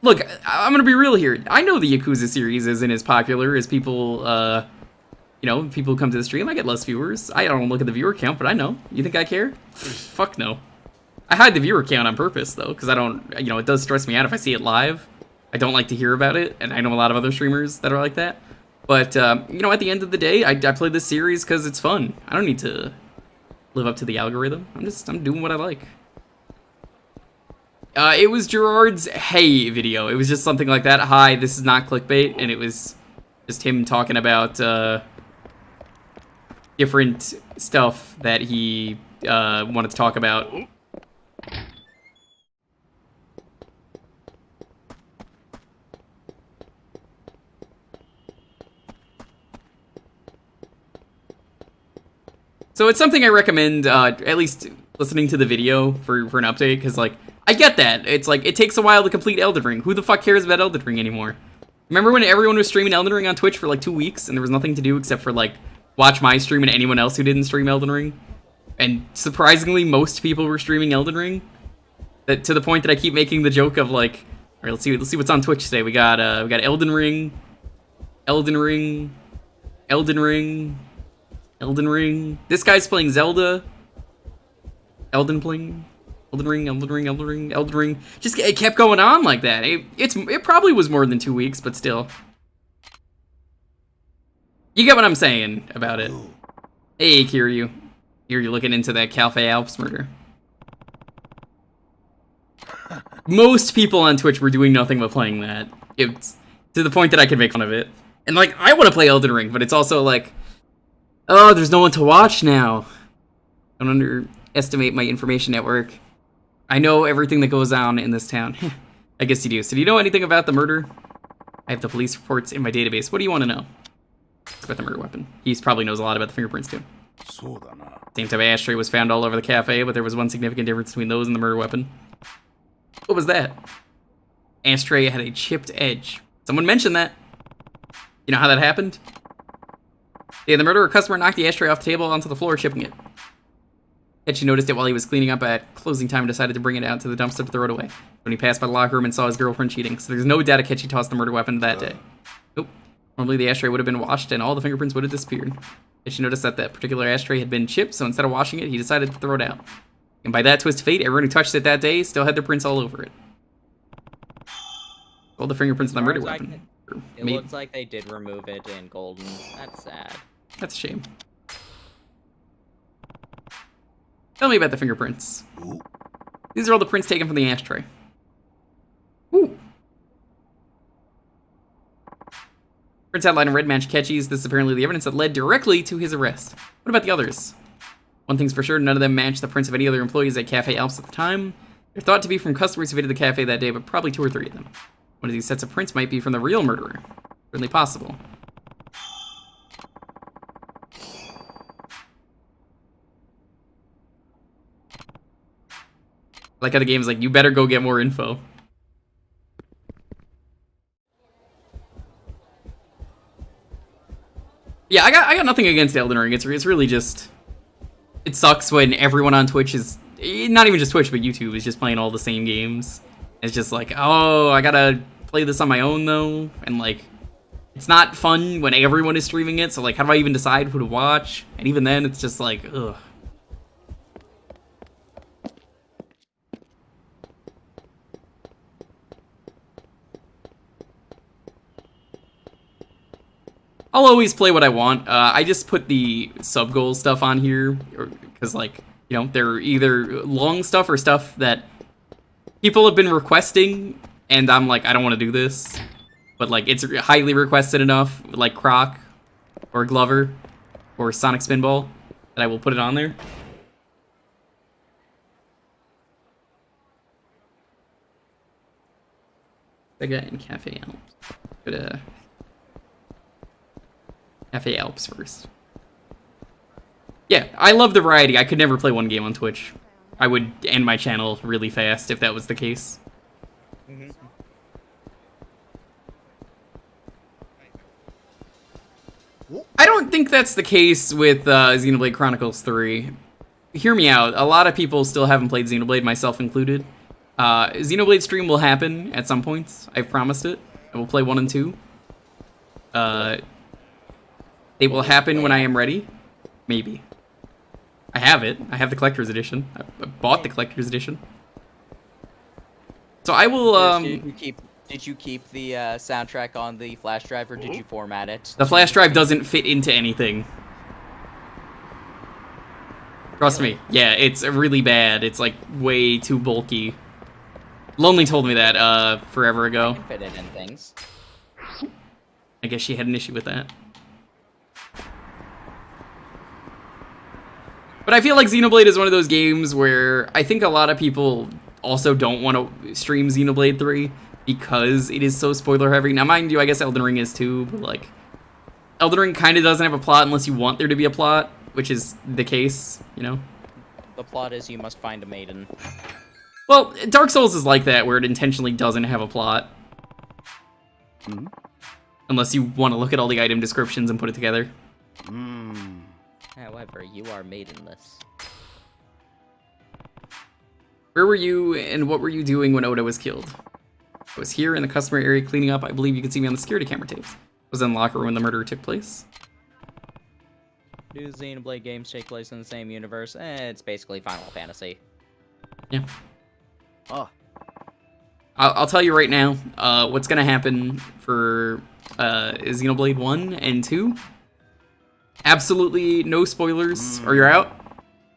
Look, I'm gonna be real here. I know the Yakuza series isn't as popular as people, you know, people who come to the stream. I get less viewers. I don't look at the viewer count, but I know. You think I care? Fuck no. I hide the viewer count on purpose, though, because I don't, you know, it does stress me out if I see it live. I don't like to hear about it, and I know a lot of other streamers that are like that. But, you know, at the end of the day, I play this series because it's fun. I don't need to live up to the algorithm. I'm doing what I like. It was Gerard's Hey video. It was just something like that. Hi, this is not clickbait, and it was just him talking about different stuff that he wanted to talk about. So it's something I recommend, at least listening to the video for an update, because, like, I get that. It's like, it takes a while to complete Elden Ring. Who the fuck cares about Elden Ring anymore? Remember when everyone was streaming Elden Ring on Twitch for, like, 2 weeks, and there was nothing to do except for, like, watch my stream and anyone else who didn't stream Elden Ring? And surprisingly, most people were streaming Elden Ring. That, to the point that I keep making the joke of, like, all right, let's see what's on Twitch today. We got Elden Ring, Elden Ring, Elden Ring, Elden Ring. This guy's playing Zelda. Elden Ring, Elden Ring, Elden Ring, Elden Ring, Elden Ring. Just, it kept going on like that. It probably was more than 2 weeks, but still. You get what I'm saying about it. Hey, Kiryu. Here you're looking into that Cafe Alps murder. Most people on Twitch were doing nothing but playing that. It's to the point that I can make fun of it. And, like, I want to play Elden Ring, but it's also like, oh, there's no one to watch now. Don't underestimate my information network. I know everything that goes on in this town. I guess you do. So do you know anything about the murder? I have the police reports in my database. What do you want to know? About the murder weapon. He probably knows a lot about the fingerprints, too. Same type of ashtray was found all over the cafe, but there was one significant difference between those and the murder weapon. What was that? Ashtray had a chipped edge. Someone mentioned that. You know how that happened? Yeah, the murderer customer knocked the ashtray off the table onto the floor, chipping it. Ketchy noticed it while he was cleaning up at closing time and decided to bring it out to the dumpster to throw it away. When he passed by the locker room and saw his girlfriend cheating, so there's no doubt Ketchy tossed the murder weapon that day. Nope. Normally the ashtray would have been washed and all the fingerprints would have disappeared. Ketchy noticed that particular ashtray had been chipped, so instead of washing it, he decided to throw it out. And by that twist of fate, everyone who touched it that day still had their prints all over it. All the fingerprints on the murder weapon. It looks like they did remove it in Golden. That's sad. That's a shame. Tell me about the fingerprints. These are all the prints taken from the ashtray. Ooh. Prints outline in red match Ketchy's. This is apparently the evidence that led directly to his arrest. What about the others? One thing's for sure, none of them match the prints of any other employees at Cafe Alps at the time. They're thought to be from customers who visited the cafe that day, but probably 2 or 3 of them. One of these sets of prints might be from the real murderer. Certainly possible. I like how the game's like, you better go get more info. Yeah, I got nothing against Elden Ring. It's really just, it sucks when everyone on Twitch is, not even just Twitch, but YouTube is just playing all the same games. It's just like, oh, I gotta play this on my own though, and like, it's not fun when everyone is streaming it, so like, how do I even decide who to watch? And even then, it's just like, ugh. I'll always play what I want. I just put the sub-goal stuff on here, because, like, you know, they're either long stuff or stuff that people have been requesting, and I'm like, I don't want to do this. But, like, it's highly requested enough, like Croc, or Glover, or Sonic Spinball, that I will put it on there. Sega and Cafe Alps. Go to Cafe Alps first. Yeah, I love the variety. I could never play one game on Twitch. I would end my channel really fast if that was the case. I don't think that's the case with Xenoblade Chronicles 3. Hear me out. A lot of people still haven't played Xenoblade, myself included. Xenoblade stream will happen at some point. I've promised it. I will play 1 and 2. They will happen when I am ready. Maybe. I have it. I have the collector's edition. I bought the collector's edition. So I will, Did you keep the soundtrack on the flash drive, or did you format it? The flash drive doesn't fit into anything. Trust me. Yeah, it's really bad. It's like way too bulky. Lonely told me that forever ago. You can fit it in things. I guess she had an issue with that. But I feel like Xenoblade is one of those games where I think a lot of people also don't want to stream Xenoblade 3 because it is so spoiler heavy. Now, mind you, I guess Elden Ring is too, but like, Elden Ring kind of doesn't have a plot unless you want there to be a plot. which is the case, you know? The plot is you must find a maiden. Well, Dark Souls is like that, where it intentionally doesn't have a plot. Unless you want to look at all the item descriptions and put it together. However, you are maidenless. Where were you, and what were you doing when Oda was killed? I was here in the customer area cleaning up. I believe you can see me on the security camera tapes. Was in the locker room when the murder took place. Do Xenoblade games take place in the same universe? It's basically Final Fantasy. Yeah. I'll tell you right now, what's gonna happen for Xenoblade 1 and 2. Absolutely no spoilers, or you're out.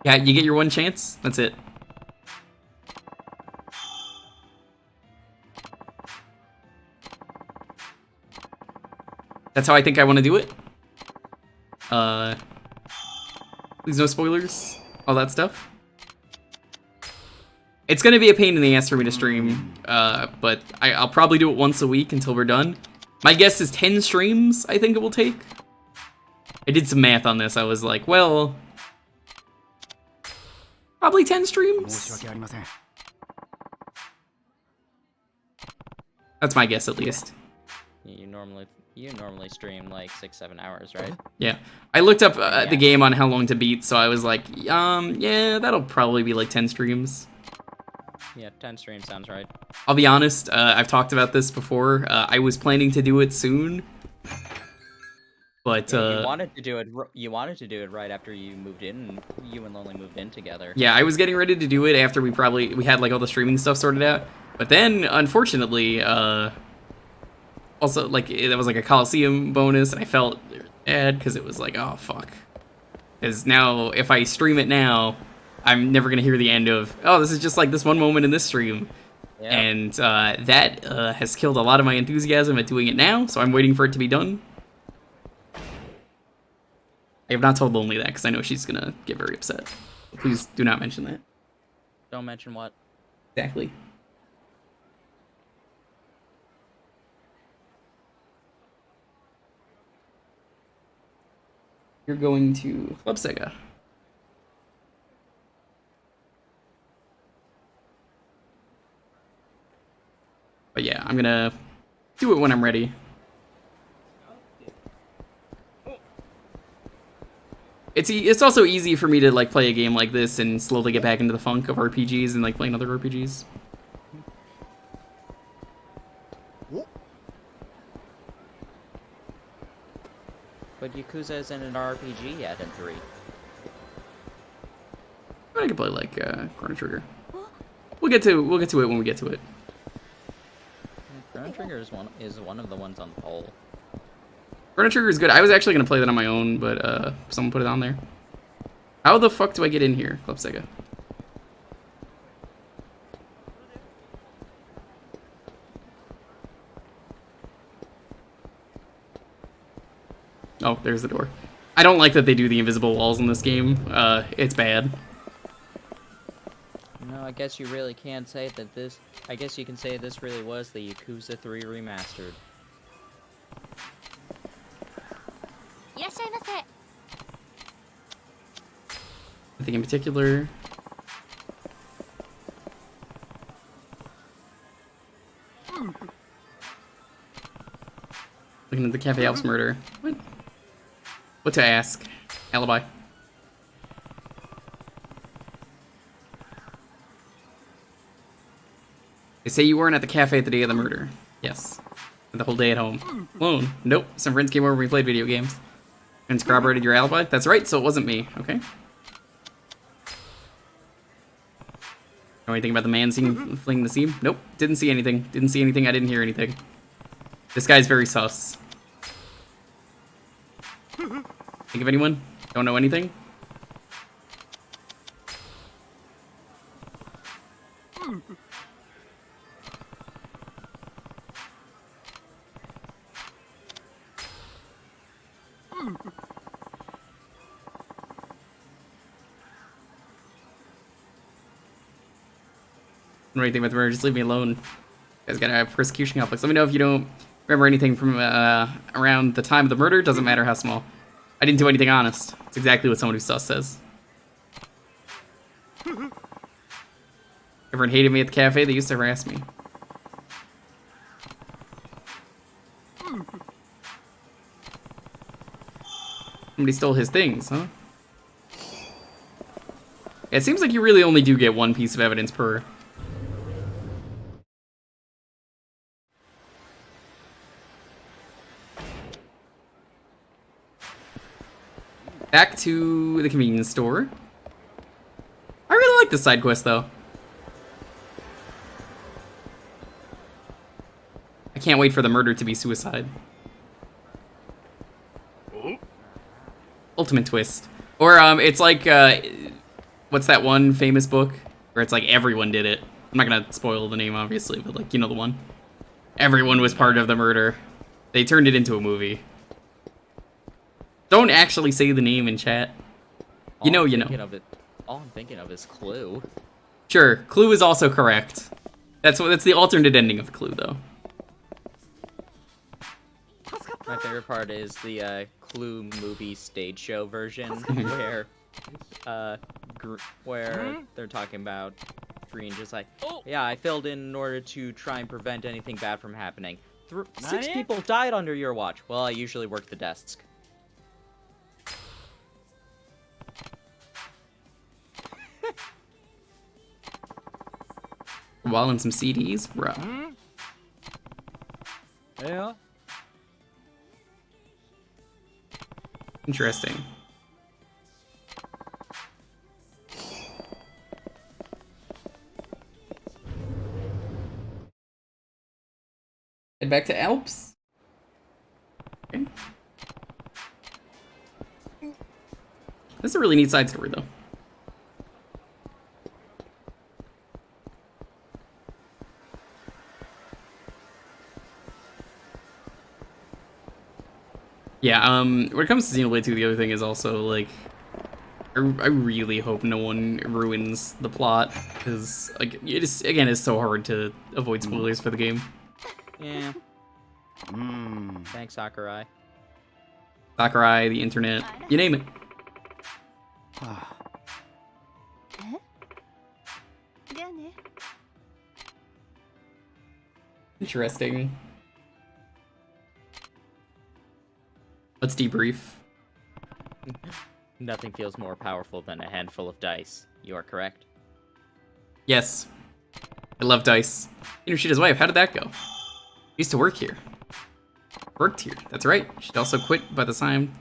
Yeah, you get your one chance. That's it. That's how I think I want to do it. Please no spoilers, all that stuff. It's gonna be a pain in the ass for me to stream, but I'll probably do it once a week until we're done. My guess is 10 streams, I think it will take. I did some math on this. I was like, well, probably 10 streams. That's my guess, at least. You normally stream like 6-7 hours, right? Yeah, I looked up the game on how long to beat, so I was like, yeah, that'll probably be like 10 streams. Yeah, 10 streams sounds right. I'll be honest, I've talked about this before. I was planning to do it soon, but you wanted to do it. You wanted to do it right after you moved in. You and Lonely moved in together. Yeah, I was getting ready to do it after we had like all the streaming stuff sorted out. But then, unfortunately, also like that was like a Coliseum bonus, and I felt bad because it was like, oh fuck. Because now, if I stream it now, I'm never gonna hear the end of, oh, this is just like this one moment in this stream. Yeah. And that has killed a lot of my enthusiasm at doing it now, so I'm waiting for it to be done. I have not told Lonely that, because I know she's gonna get very upset. Please do not mention that. Don't mention what? Exactly. You're going to Club Sega. But yeah, I'm gonna do it when I'm ready. It's also easy for me to like play a game like this and slowly get back into the funk of RPGs and like playing other RPGs. But Yakuza isn't an RPG yet in 3. I could play like Chrono Trigger. We'll get to it when we get to it. Chrono Trigger is one of the ones on the poll. Chrono Trigger is good. I was actually gonna play that on my own, but someone put it on there. How the fuck do I get in here, Club Sega? Oh, there's the door. I don't like that they do the invisible walls in this game. It's bad. No, I guess you really can't say that this... I guess you can say this really was the Yakuza 3 Remastered. I think in particular... Looking at the Cafe Alps murder. What to ask? Alibi. They say you weren't at the cafe at the day of the murder. Yes. The whole day at home. Alone. Nope. Some friends came over and we played video games. Friends corroborated your alibi? That's right, so it wasn't me. Okay. Know anything about the man fleeing the scene? Nope. Didn't see anything. Didn't see anything. I didn't hear anything. This guy's very sus. Think of anyone? Don't know anything? Don't know anything about the murder, just leave me alone. You guys got a persecution complex. Let me know if you don't remember anything from around the time of the murder, doesn't matter how small. I I didn't do anything honest. It's exactly what someone who's sus says. Everyone hated me at the cafe. They used to harass me. Somebody stole his things, huh? It seems like you really only do get one piece of evidence per. Back to the convenience store. I really like this side quest, though. I can't wait for the murder to be suicide. Ultimate twist. Or, it's like, what's that one famous book? Where it's like everyone did it. I'm not gonna spoil the name, obviously, but like, you know the one. Everyone was part of the murder. They turned it into a movie. Don't actually say the name in chat. You know. All I'm thinking of is Clue. Sure, Clue is also correct. That's the alternate ending of Clue, though. My favorite part is the Clue movie stage show version, where they're talking about Green just like, yeah, I filled in order to try and prevent anything bad from happening. 6 people died under your watch. Well, I usually work the desk. While in some CDs, bro. Yeah. Interesting. Head back to Alps. Okay. This is a really neat side story, though. Yeah, when it comes to Xenoblade 2, the other thing is also, like, I really hope no one ruins the plot, because, like, it is, again, it's so hard to avoid spoilers for the game. Yeah. Thanks, Sakurai. Sakurai, the internet, you name it. Interesting. Let's debrief. Nothing feels more powerful than a handful of dice. You are correct. Yes. I love dice. Inuyashida's wife, how did that go? Used to work here. Worked here, that's right. She'd also quit by the time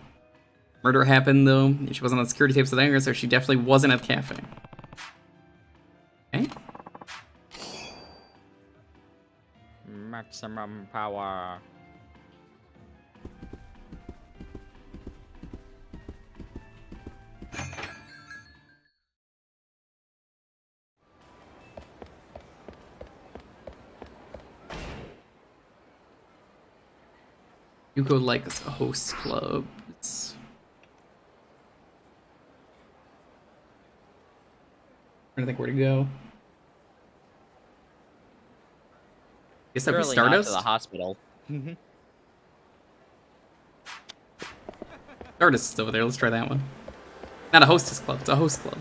murder happened, though. She wasn't on security tapes with anger, so she definitely wasn't at the cafe. Okay. Maximum power. Yuko likes a host club. It's... I don't think where to go. Guess that'd be Stardust? Not to the hospital. Stardust is over there. Let's try that one. Not a hostess club. It's a host club.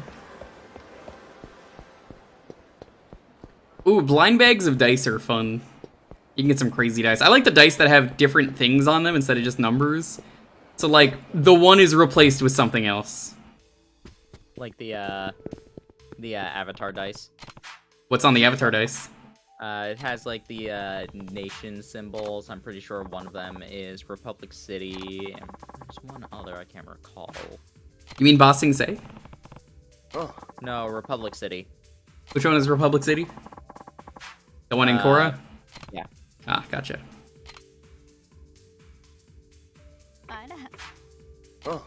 Ooh, blind bags of dice are fun. You can get some crazy dice. I like the dice that have different things on them instead of just numbers. So, like, the one is replaced with something else. Like the Avatar dice. What's on the Avatar dice? It has, like, the nation symbols. I'm pretty sure one of them is Republic City. And there's one other I can't recall. You mean Ba Sing Se? Oh. No, Republic City. Which one is Republic City? The one in Korra? Yeah. Ah, gotcha. Oh.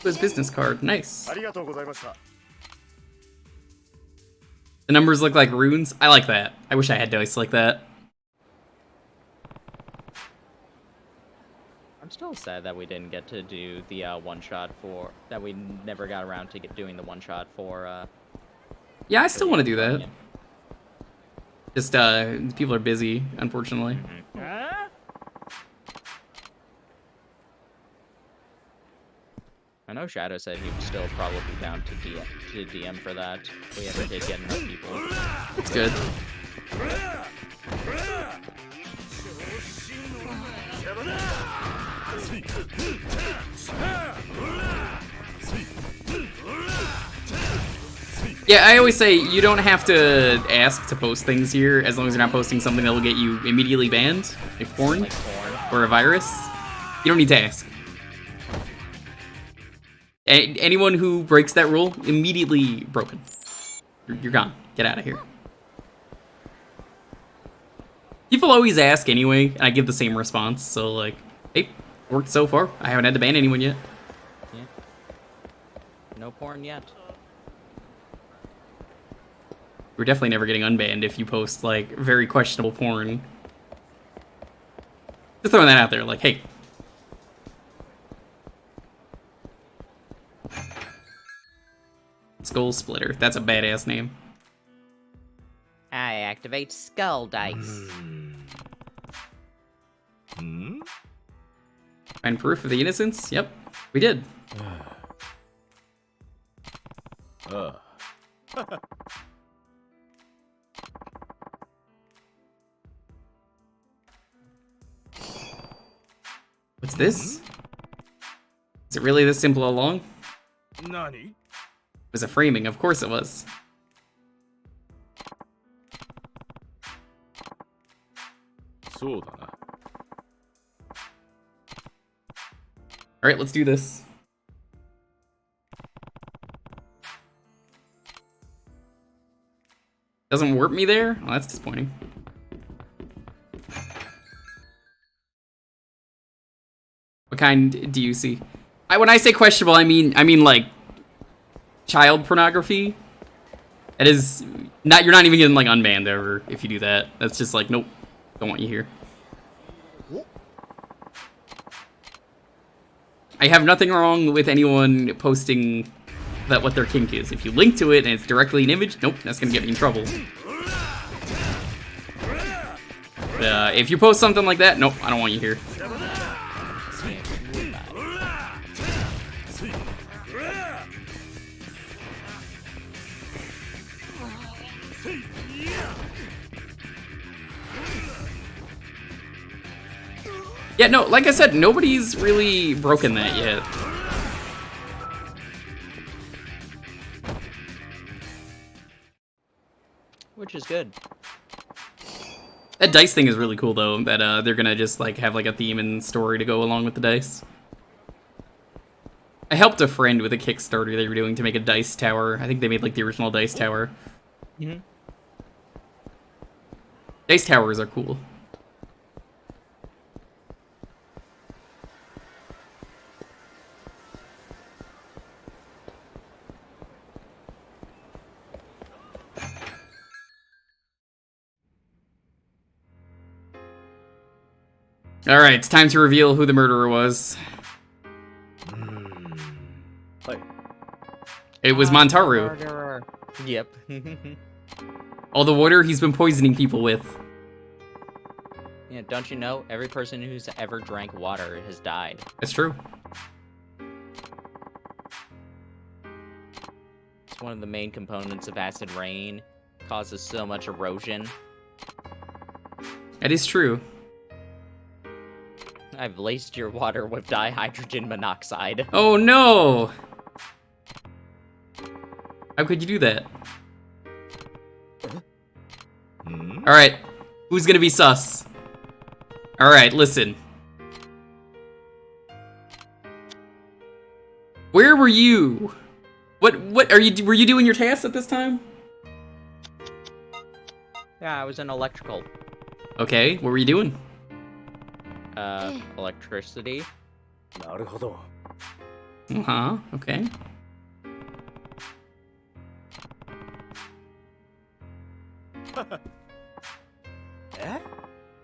His business card, nice. The numbers look like runes. I like that. I wish I had dice like that. I'm still sad that we didn't get to do the one-shot for... That we never got around to doing the one-shot for... Yeah, I still want to do that. Just, people are busy, unfortunately. I know Shadow said he was still probably down to DM for that. We ever did get enough people. That's good. Yeah, I always say you don't have to ask to post things here as long as you're not posting something that will get you immediately banned, like porn or a virus. You don't need to ask. Anyone who breaks that rule, immediately broken. You're gone. Get out of here. People always ask anyway, and I give the same response, so like, hey, worked so far. I haven't had to ban anyone yet. Yeah. No porn yet. We're definitely never getting unbanned if you post, like, very questionable porn. Just throwing that out there, like, hey. Skull Splitter. That's a badass name. I activate Skull Dice. Find proof of the innocence? Yep, we did. What's this? Is it really this simple all along? Nani? It was a framing, of course it was. Alright, let's do this. Doesn't warp me there? Oh, that's disappointing. What kind do you see? When I say questionable, I mean like child pornography. It is not. You're not even getting like unbanned ever if you do that. That's just like, nope, don't want you here. I have nothing wrong with anyone posting that what their kink is. If you link to it and it's directly an image, nope, that's gonna get me in trouble. If you post something like that, nope, I don't want you here. Yeah, no, like I said, nobody's really broken that yet. Which is good. That dice thing is really cool, though, that they're gonna just like have like a theme and story to go along with the dice. I helped a friend with a Kickstarter they were doing to make a dice tower. I think they made like the original dice tower. Dice towers are cool. Alright, it's time to reveal who the murderer was. It was Montaru. Murderer. Yep. All the water he's been poisoning people with. Yeah, don't you know? Every person who's ever drank water has died. That's true. It's one of the main components of acid rain. It causes so much erosion. That is true. I've laced your water with dihydrogen monoxide. Oh no! How could you do that? Alright, who's gonna be sus? Alright, listen. Where were you? What were you doing your tasks at this time? Yeah, I was in electrical. Okay, what were you doing? Electricity. Uh-huh, okay.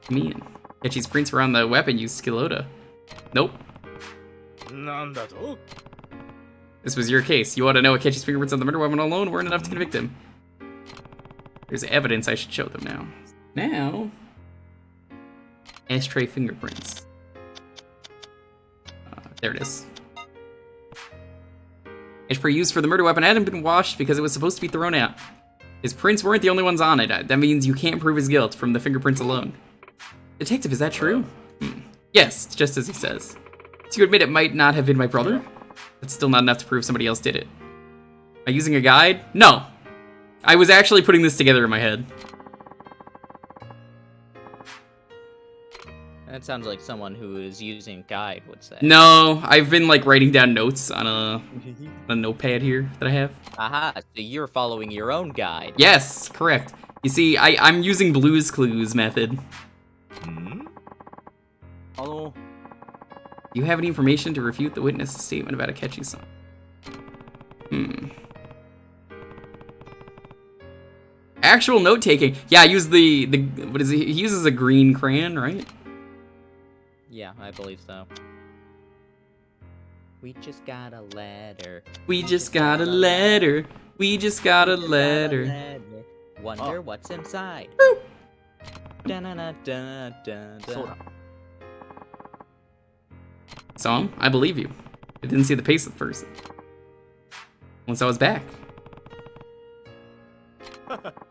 Mean. Ketchy's prints were on the weapon used Skilota. Nope. This was your case. You ought to know Akechi's fingerprints on the murder weapon alone weren't enough to convict him. There's evidence, I should show them now. Now, ashtray fingerprints. There it is. Ashtray used for the murder weapon hadn't been washed because it was supposed to be thrown out. His prints weren't the only ones on it. That means you can't prove his guilt from the fingerprints alone. Detective, is that true? Yes, just as he says. So you admit it might not have been my brother? That's still not enough to prove somebody else did it. Am I using a guide? No. I was actually putting this together in my head. That sounds like someone who is using guide would say. No, I've been like writing down notes on a notepad here that I have. Aha, so you're following your own guide. Yes, correct. You see, I'm using Blue's Clues method. Hello. Do you have any information to refute the witness's statement about a catchy song? Actual note taking. Yeah, I use the what is it? He uses a green crayon, right? Yeah, I believe so. We just got a letter. We just got a letter. We just got a letter. Wonder what's inside. Dun-dun-dun-dun-dun-dun. Song? I believe you. I didn't see the pace at first. Once I was back.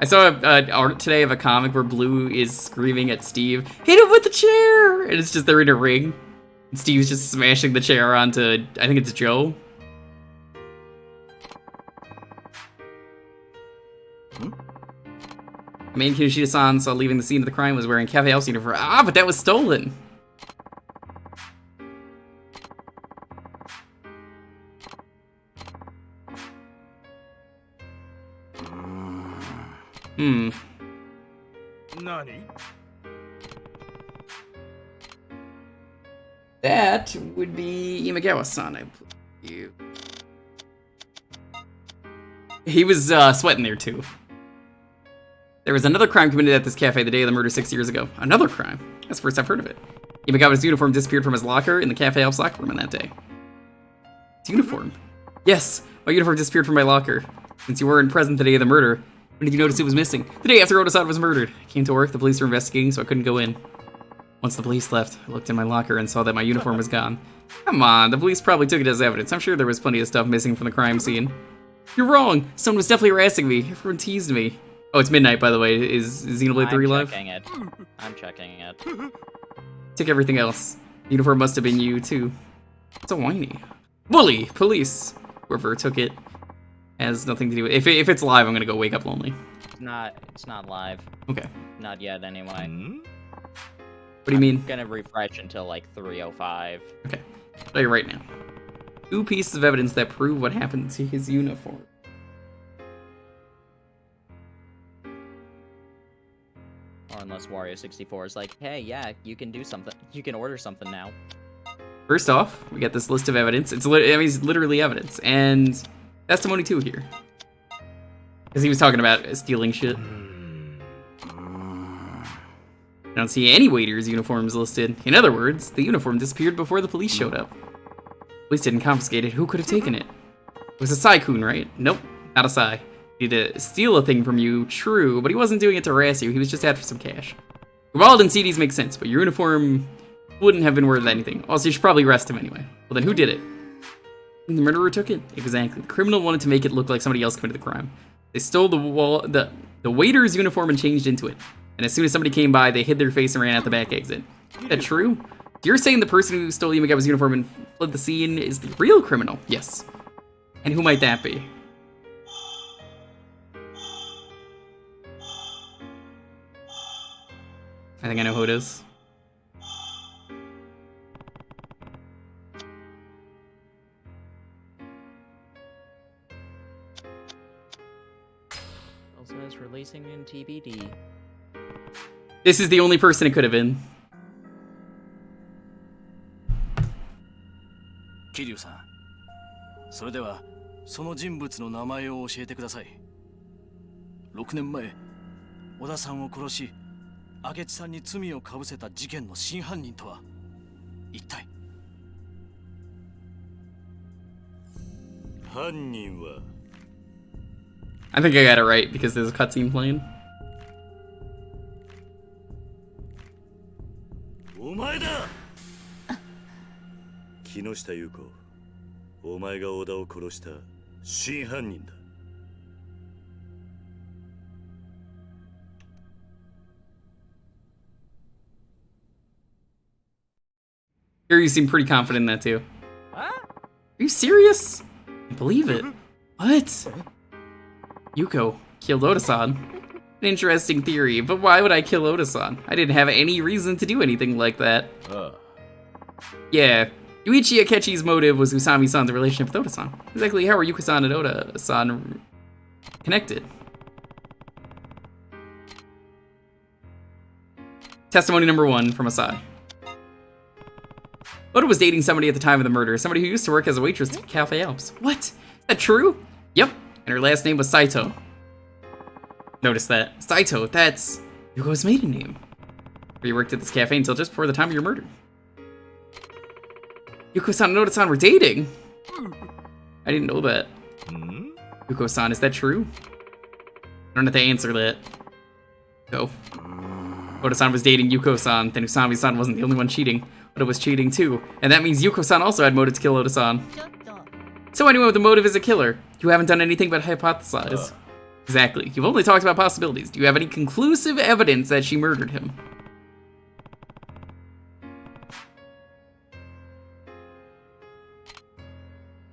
I saw an art today of a comic where Blue is screaming at Steve, "Hit him with the chair!" And it's just they're in a ring. And Steve's just smashing the chair onto, I think it's Joe. Man Kinoshita-san saw leaving the scene of the crime was wearing Cafe House uniform. Ah, but that was stolen! Nani? That would be Imagawa-san, I believe. He was sweating there too. There was another crime committed at this cafe the day of the murder 6 years ago. Another crime? That's the first I've heard of it. Imagawa's uniform disappeared from his locker in the Cafe House locker room on that day. His uniform? Yes, my uniform disappeared from my locker. Since you weren't present the day of the murder, when did you notice it was missing? The day after Oda-san was murdered. I came to work, the police were investigating, so I couldn't go in. Once the police left, I looked in my locker and saw that my uniform was gone. Come on, the police probably took it as evidence. I'm sure there was plenty of stuff missing from the crime scene. You're wrong! Someone was definitely harassing me. Everyone teased me. Oh, it's midnight, by the way. Is Xenoblade 3 live? I'm checking it. Took everything else. The uniform must have been you, too. It's a whiny. Bully! Police! Whoever took it has nothing to do with it. If it's live, I'm gonna go wake up lonely. It's not live. Okay. Not yet, anyway. What do you mean? I'm gonna refresh until like 3:05. Okay. I'll tell you right now. 2 pieces of evidence that prove what happened to his uniform. Or unless Wario64 is like, hey, yeah, you can do something. You can order something now. First off, we got this list of evidence. It's literally evidence. And testimony too here. Because he was talking about stealing shit. I don't see any waiter's uniforms listed. In other words, the uniform disappeared before the police showed up. Police didn't confiscate it. Who could have taken it? It was a Sai-kun, right? Nope, not a Sai. He did to steal a thing from you, true, but he wasn't doing it to harass you. He was just after some cash. Your wallet and CDs make sense, but your uniform wouldn't have been worth anything. Also, you should probably arrest him anyway. Well, then who did it? The murderer took it? Exactly. The criminal wanted to make it look like somebody else committed the crime. They stole the waiter's uniform and changed into it. And as soon as somebody came by, they hid their face and ran out the back exit. Is that true? You're saying the person who stole Yamagawa's uniform and fled the scene is the real criminal? Yes. And who might that be? I think I know who it is. Also is releasing in TBD. This is the only person it could have been. Kiryu さん、それではその人物の名前を教えてください。6年前、小田さんを殺し、明智さんに罪をかぶせた事件の真犯人とは一体。犯人は I think I got it right because there's a cutscene playing. 前だ。木下優子、お前が小田を殺した真犯人だ。Kiryu seemed pretty confident in that too. Are you serious? I believe it. What? Yuko killed Oda-san. An interesting theory, but why would I kill Oda-san? I didn't have any reason to do anything like that. Yeah, Yuichi Akechi's motive was Usami-san's relationship with Oda-san. Exactly how are Yuko-san and Oda-san connected? Testimony number 1 from Asai. Oda was dating somebody at the time of the murder, somebody who used to work as a waitress at Cafe Alps. What? Is that true? Yep, and her last name was Saito. Notice that. Saito, that's Yuko's maiden name. You worked at this cafe until just before the time of your murder. Yuko-san and Oda-san were dating? I didn't know that. Yuko-san, is that true? I don't have to answer that. Go. Oda-san was dating Yuko-san, then Usami-san wasn't the only one cheating. Oda was cheating too, and that means Yuko-san also had motive to kill Oda-san. So anyone with a motive is a killer. You haven't done anything but hypothesize. Exactly. You've only talked about possibilities. Do you have any conclusive evidence that she murdered him?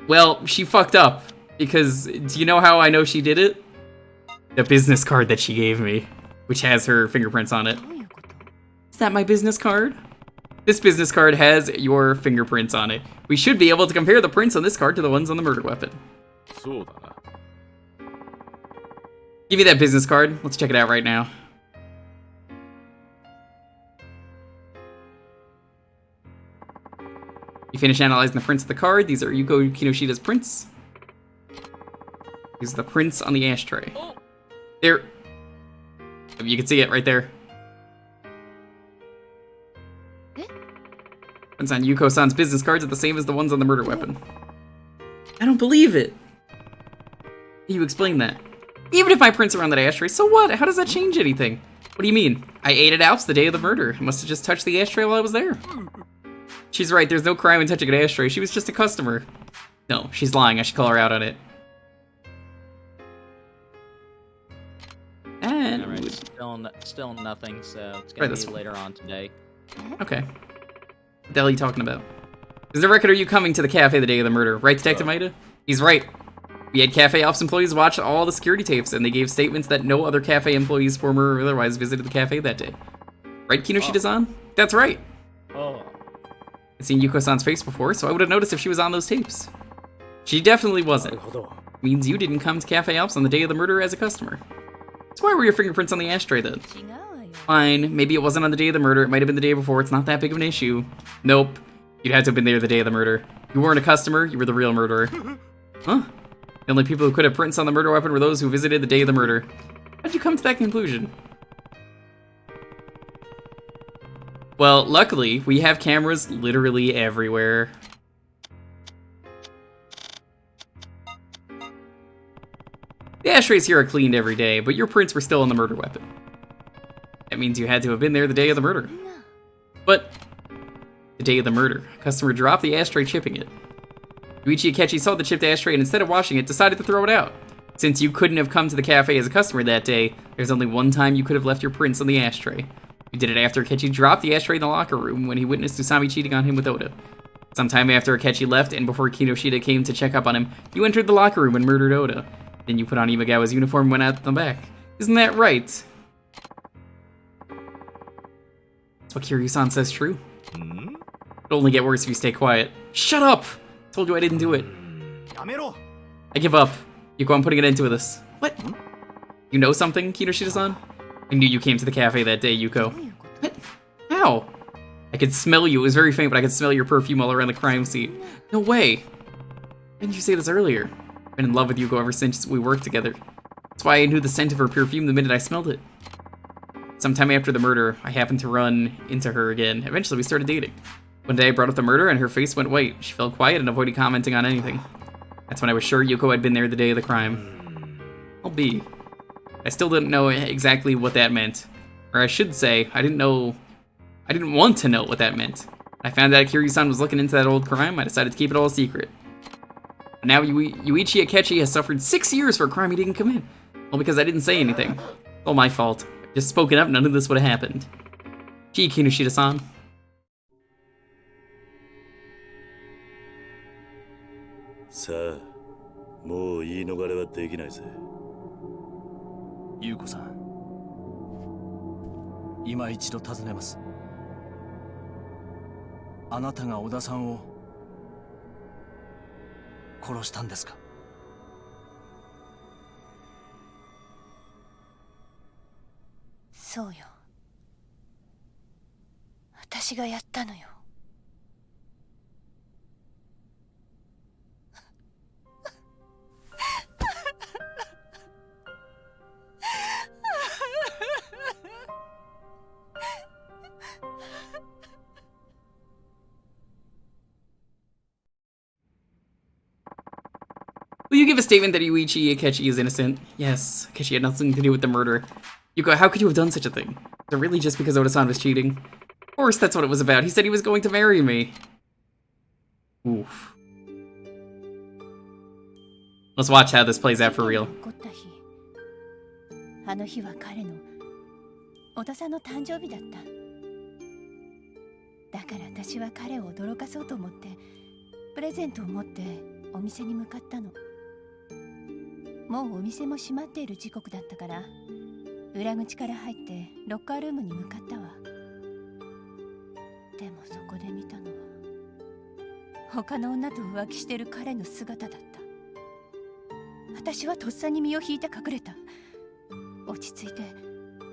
Well, she fucked up. Because, do you know how I know she did it? The business card that she gave me, which has her fingerprints on it. Is that my business card? This business card has your fingerprints on it. We should be able to compare the prints on this card to the ones on the murder weapon. Give me that business card. Let's check it out right now. You finish analyzing the prints of the card. These are Yuko Kinoshida's prints. These are the prints on the ashtray. There. You can see it right there. Prints on Yuko-san's business cards are the same as the ones on the murder weapon. I don't believe it. You explain that. Even if my prints are on that ashtray, so what? How does that change anything? What do you mean? I ate at Alps the day of the murder. I must have just touched the ashtray while I was there. She's right, there's no crime in touching an ashtray. She was just a customer. No, she's lying. I should call her out on it. And... Alright, still nothing, so it's gonna be later on today. Okay. What the hell are you talking about? Is the record, are you coming to the cafe the day of the murder? Right, Detective Maida? He's right. We had Cafe Ops employees watch all the security tapes, and they gave statements that no other cafe employees, former or otherwise, visited the cafe that day. Right, Kinoshita-san? That's right. I've seen Yuko-san's face before, so I would have noticed if she was on those tapes. She definitely wasn't. Means you didn't come to Cafe Alps on the day of the murder as a customer. So why were your fingerprints on the ashtray then? Fine, maybe it wasn't on the day of the murder, it might have been the day before, it's not that big of an issue. Nope. You'd have to have been there the day of the murder. You weren't a customer, you were the real murderer. Huh? The only people who could have prints on the murder weapon were those who visited the day of the murder. How'd you come to that conclusion? Well, luckily, we have cameras literally everywhere. The ashtrays here are cleaned every day, but your prints were still on the murder weapon. That means you had to have been there the day of the murder. But, the day of the murder, a customer dropped the ashtray, chipping it. Yuichi Akechi saw the chipped ashtray and instead of washing it, decided to throw it out. Since you couldn't have come to the cafe as a customer that day, there's only one time you could have left your prints on the ashtray. You did it after Akechi dropped the ashtray in the locker room when he witnessed Usami cheating on him with Oda. Sometime after Akechi left and before Kinoshita came to check up on him, you entered the locker room and murdered Oda. Then you put on Imagawa's uniform and went out the back. Isn't that right? That's what Kiryu-san says true. It'll only get worse if you stay quiet. Shut up! Told you I didn't do it. I give up. Yuko, I'm putting an end to this. What? You know something, Kinoshita-san? I knew you came to the cafe that day, Yuko. What? How? I could smell you. It was very faint, but I could smell your perfume all around the crime scene. No way. Why didn't you say this earlier? I've been in love with Yuko ever since we worked together. That's why I knew the scent of her perfume the minute I smelled it. Sometime after the murder, I happened to run into her again. Eventually, we started dating. One day, I brought up the murder, and her face went white. She felt quiet and avoided commenting on anything. That's when I was sure Yuko had been there the day of the crime. I'll be. I still didn't know exactly what that meant. Or I should say, I didn't know I didn't want to know what that meant. I found out Kiryu-san was looking into that old crime. I decided to keep it all a secret. But now Yuichi Akechi has suffered 6 years for a crime he didn't commit. All because I didn't say anything. It's all my fault. If I'd just spoken up, none of this would have happened. Gee, Kinoshita-san. さあ、もう言い逃れはできないぜ。優子さん、今一度尋ねます。あなたが小田さんを殺したんですか？そうよ。私がやったのよ。Will you give a statement that Yuichi Akechi is innocent? Yes, Akechi had nothing to do with the murder. Yuko, how could you have done such a thing? Is it really just because Oda-san was cheating? Of course, that's what it was about. He said he was going to marry me. Oof. Let's watch how this plays out for real. あの日は彼の小田さんの誕生日だった。だから私は彼を驚かそうと思ってプレゼントを持ってお店に向かったの。もうお店も閉まっている時刻だったから裏口から入ってロッカールームに向かったわ。でもそこで見たのは他の女と浮気してる彼の姿だった。私はとっさに身を引いて隠れた。落ち着いて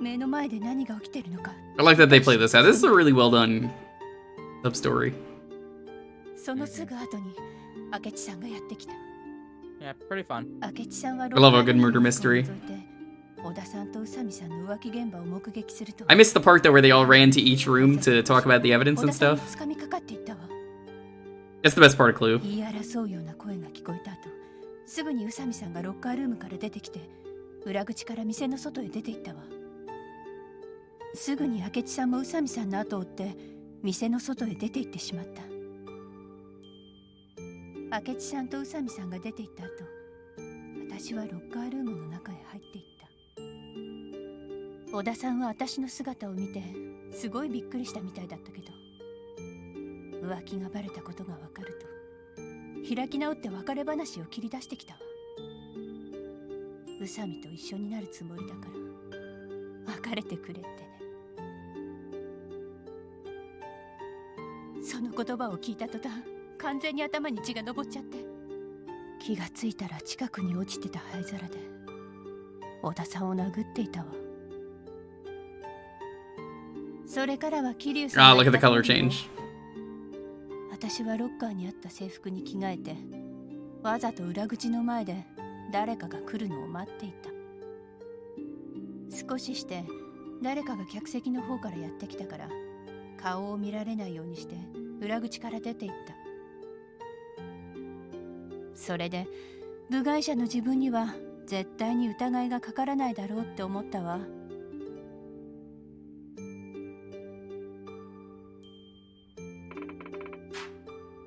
目の前で何が起きてるのか。I like that they play this out. This is a really well done sub-story. そのすぐ後に明智さんがやってきた。Yeah, pretty fun. I love a good murder mystery. I missed the part though where they all ran to each room to talk about the evidence and stuff. That's the best part of Clue. 言い争うような声が聞こえた後、すぐに宇佐美さんがロッカールームから出てきて、裏口から店の外へ出て行ったわ。すぐに明智さんも宇佐美さんの後を追って店の外へ出て行ってしまった。明智さんと宇佐美さんが出て行った後、私はロッカールームの中へ入っていった。小田さんは私の姿を見てすごいびっくりしたみたいだったけど、浮気がバレたことが分かると開き直って別れ話を切り出してきたわ。宇佐美と一緒になるつもりだから別れてくれってね。その言葉を聞いた途端、完全に頭に血が上っちゃって、気がついたら近くに落ちてた灰皿で小田さんを殴っていたわ。それからは桐生さん Ah, look at the color change. 私はロッカーにあった制服に着替えて、わざと裏口の前で誰かが来るのを待っていた。少しして誰かが客席の方からやってきたから、顔を見られないようにして裏口から出て行った。それで部外者の自分には絶対に疑いがかからないだろうって思ったわ。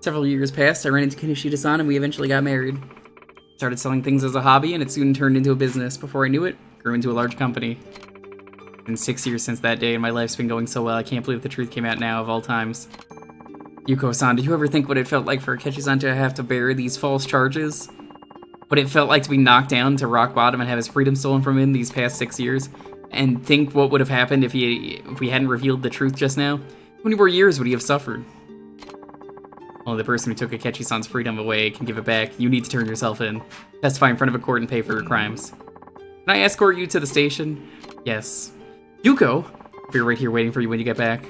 Several years passed, I ran into Kinoshita-san and we eventually got married. Started selling things as a hobby and it soon turned into a business. Before I knew it, grew into a large company. It's been 6 years since that day and my life's been going so well, I can't believe the truth came out now of all times. Yuko-san, did you ever think what it felt like for Akechi-san to have to bear these false charges? What it felt like to be knocked down to rock bottom and have his freedom stolen from him these past 6 years? And think what would have happened if we hadn't revealed the truth just now? How many more years would he have suffered? Only the person who took Akechi-san's freedom away can give it back. You need to turn yourself in. Testify in front of a court and pay for your crimes. Can I escort you to the station? Yes. Yuko! I'll be right here waiting for you when you get back.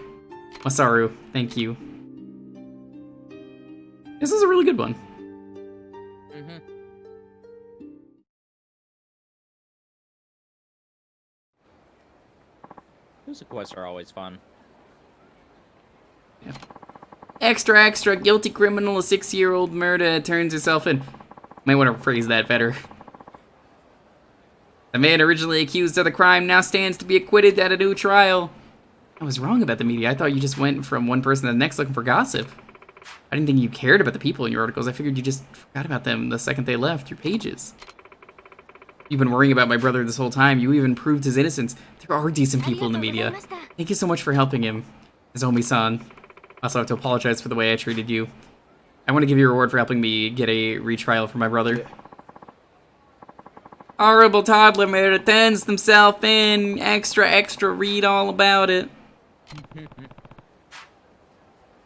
Masaru, thank you. This is a really good one. Those quests are always fun. Yeah. Extra, extra, guilty criminal, a 6-year-old murder turns herself in. Might want to phrase that better. The man originally accused of the crime now stands to be acquitted at a new trial. I was wrong about the media. I thought you just went from one person to the next looking for gossip. I didn't think you cared about the people in your articles. I figured you just forgot about them the second they left your pages. You've been worrying about my brother this whole time. You even proved his innocence. There are decent people in the media. Thank you so much for helping him. Nozomi-san. I also have to apologize for the way I treated you. I want to give you a reward for helping me get a retrial for my brother. Horrible toddler murder turns himself in. Extra, read all about it.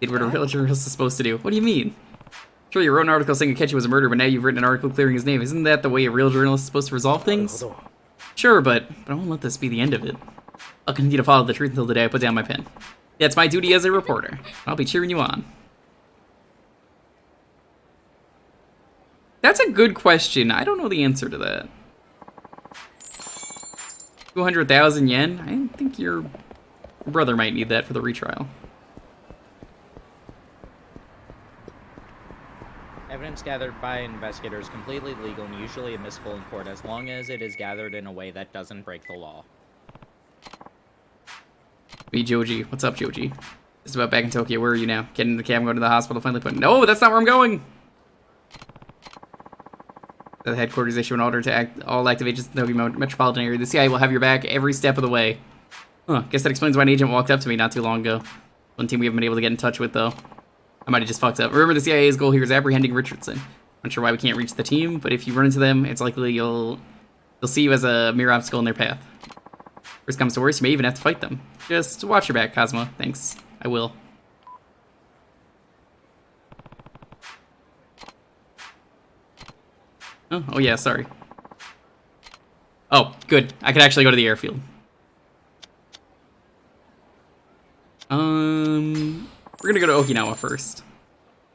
Did what a real journalist is supposed to do. What do you mean? Sure, you wrote an article saying Akechi was a murderer, but now you've written an article clearing his name. Isn't that the way a real journalist is supposed to resolve things? Sure, but I won't let this be the end of it. I'll continue to follow the truth until the day I put down my pen. Yeah, it's my duty as a reporter. I'll be cheering you on. That's a good question. I don't know the answer to that. 200,000 yen? I think your brother might need that for the retrial. Evidence gathered by investigators is completely legal and usually admissible in court as long as it is gathered in a way that doesn't break the law. Me, Joji. What's up, Joji? Just about back in Tokyo. Where are you now? Getting in the cab, going to the hospital, finally put... No, that's not where I'm going! The headquarters issue an order to all active agents in the Tokyo metropolitan area. The CIA will have your back every step of the way. Huh, guess that explains why an agent walked up to me not too long ago. One team we haven't been able to get in touch with, though. I might have just fucked up. Remember, the CIA's goal here is apprehending Richardson. I'm not sure why we can't reach the team, but if you run into them, it's likely you'll see you as a mere obstacle in their path. Worst comes to worst, you may even have to fight them. Just watch your back, Cosmo. Thanks. I will. Oh yeah, sorry. Oh, good. I could actually go to the airfield. We're gonna go to Okinawa first.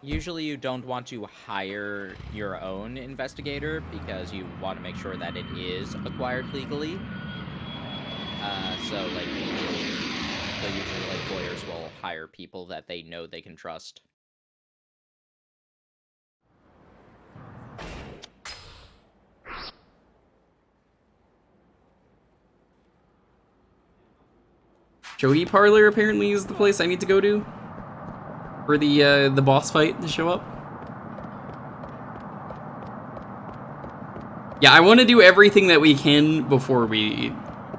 Usually you don't want to hire your own investigator because you want to make sure that it is acquired legally. So usually lawyers will hire people that they know they can trust. Jogi Parlor apparently is the place I need to go to for the boss fight to show up. Yeah, I want to do everything that we can before we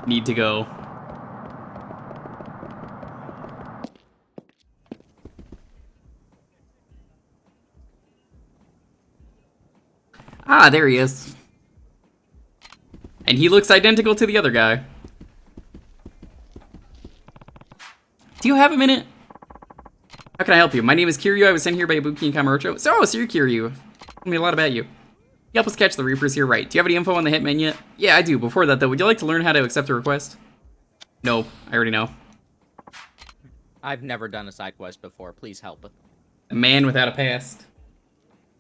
need to go. Ah, there he is. And he looks identical to the other guy. Do you have a minute? How can I help you? My name is Kiryu. I was sent here by Ibuki and Kamurocho. So you're Kiryu. Tell me a lot about you. You help us catch the Reapers here, right? Do you have any info on the hitman yet? Yeah, I do. Before that, though, would you like to learn how to accept a request? No, I already know. I've never done a side quest before. Please help. A man without a past.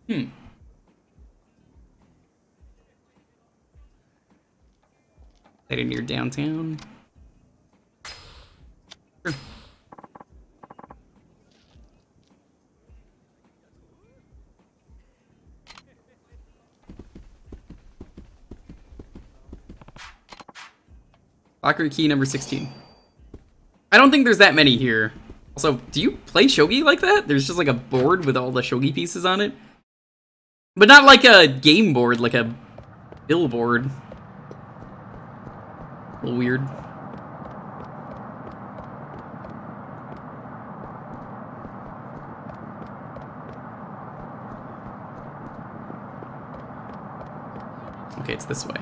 Heading near downtown. Sure. Locker key number 16. I don't think there's that many here. Also, do you play shogi like that? There's just like a board with all the shogi pieces on it. But not like a game board, like a billboard. A little weird. Okay, it's this way.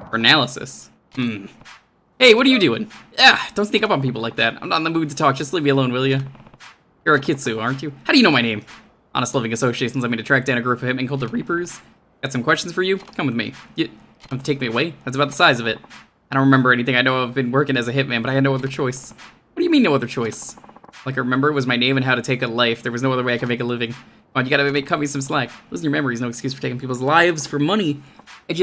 For analysis. Hey, what are you doing? Don't sneak up on people like that. I'm not in the mood to talk. Just leave me alone, will you? You're a Kitsu, aren't you? How do you know my name? Honest Living Associations let me to track down a group of hitmen called the Reapers. Got some questions for you? Come with me. You want to take me away? That's about the size of it. I don't remember anything. I know I've been working as a hitman, but I had no other choice. What do you mean, no other choice? Like, I remember it was my name and how to take a life. There was no other way I could make a living. Come on, you gotta cut me some slack. Losing your memory is no excuse for taking people's lives for money. I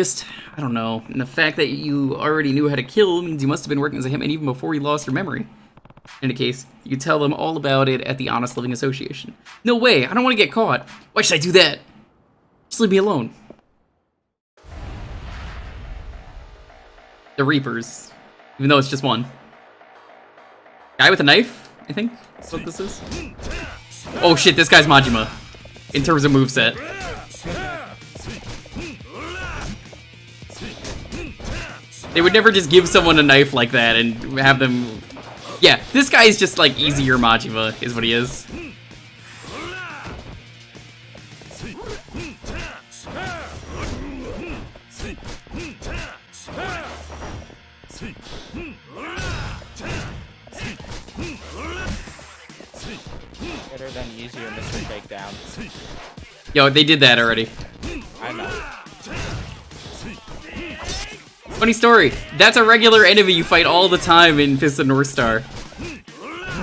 don't know. And the fact that you already knew how to kill means you must have been working as a hitman even before you lost your memory. In any case, you could tell them all about it at the Honest Living Association. No way, I don't want to get caught. Why should I do that? Just leave me alone. The Reapers. Even though it's just one. Guy with a knife, I think that's what this is. Oh shit, this guy's Majima. In terms of moveset. They would never just give someone a knife like that and have them... Yeah, this guy is just like easier Majima, is what he is. Better than easier Mr. Takedown. Yo, they did that already. I know. Funny story, that's a regular enemy you fight all the time in Fist of North Star.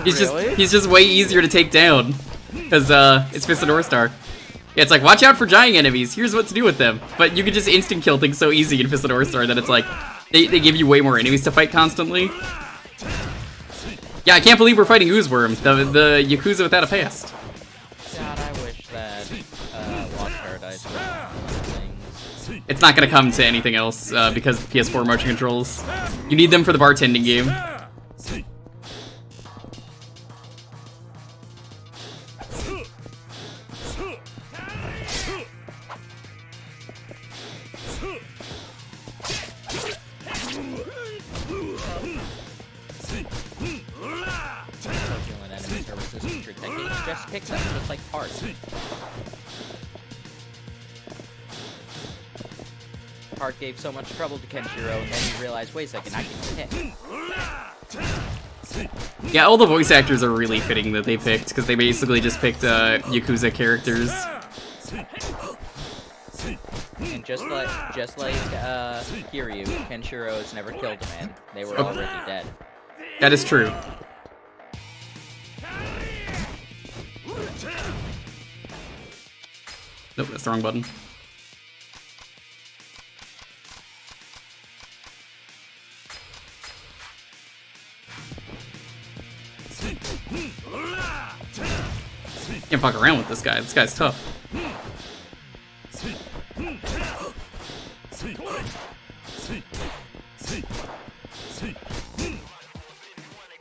He's just way easier to take down. Because it's Fist of North Star. Yeah, it's like, watch out for giant enemies, here's what to do with them. But you can just instant kill things so easy in Fist of North Star that it's like, they give you way more enemies to fight constantly. Yeah, I can't believe we're fighting Oozeworm, the Yakuza without a past. God, I wish that Lost Paradise was things. It's not gonna come to anything else because of the PS4 motion controls. You need them for the bartending game. Just pick them, just like parts. Part gave so much trouble to Kenshiro, and then he realized, wait a second, I can pick. Yeah, all the voice actors are really fitting that they picked, because they basically just picked Yakuza characters. And just like Kiryu, Kenshiro's never killed a man. They were already dead. That is true. Nope, that's the wrong button. Can't fuck around with this guy. This guy's tough.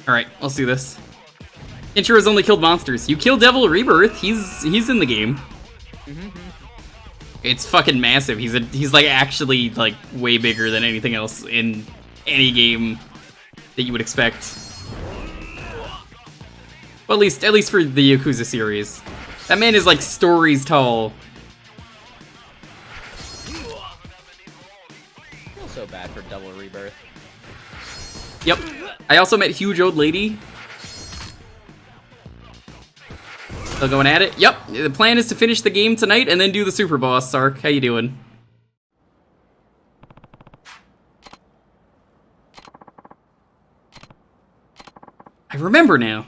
Alright, let's do this. Inchura's only killed monsters. You kill Devil Rebirth, he's in the game. It's fucking massive. He's like actually like way bigger than anything else in any game that you would expect. Well, at least for the Yakuza series. That man is like stories tall. Feel so bad for Devil Rebirth. Yep. I also met Huge Old Lady. Still going at it? Yep. The plan is to finish the game tonight and then do the super boss. Sark, how you doing? I remember now.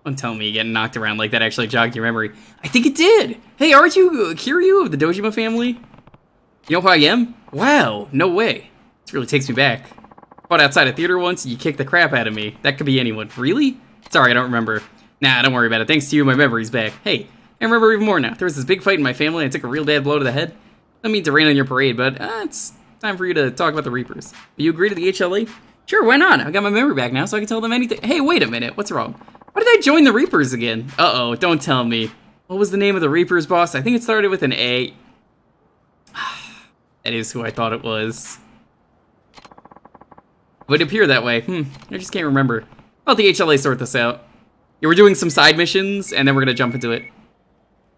Don't tell me getting knocked around like that actually jogged your memory. I think it did. Hey, aren't you Kiryu of the Dojima family? You know who I am? Wow, no way. This really takes me back. Fought outside a theater once and you kicked the crap out of me. That could be anyone. Really? Sorry, I don't remember. Nah, don't worry about it. Thanks to you, my memory's back. Hey, I remember even more now. There was this big fight in my family and I took a real bad blow to the head. I don't mean to rain on your parade, but it's time for you to talk about the Reapers. Will you agree to the HLA? Sure, why not? I got my memory back now so I can tell them anything. Hey, wait a minute. What's wrong? Why did I join the Reapers again? Uh-oh, don't tell me. What was the name of the Reapers boss? I think it started with an A. That is who I thought it was. Would appear that way. I just can't remember. I'll let the HLA sort this out. Yeah, we're doing some side missions, and then we're gonna jump into it.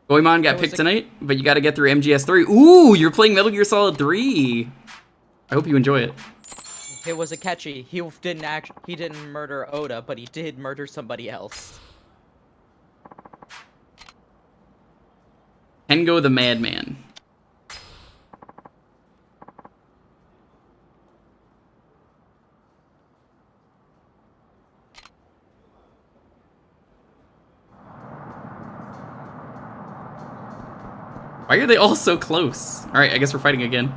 Goemon got picked tonight, but you gotta get through MGS3. Ooh, you're playing Metal Gear Solid 3. I hope you enjoy it. It was a catchy. He didn't murder Oda, but he did murder somebody else. Kengo the Madman. Why are they all so close? Alright, I guess we're fighting again.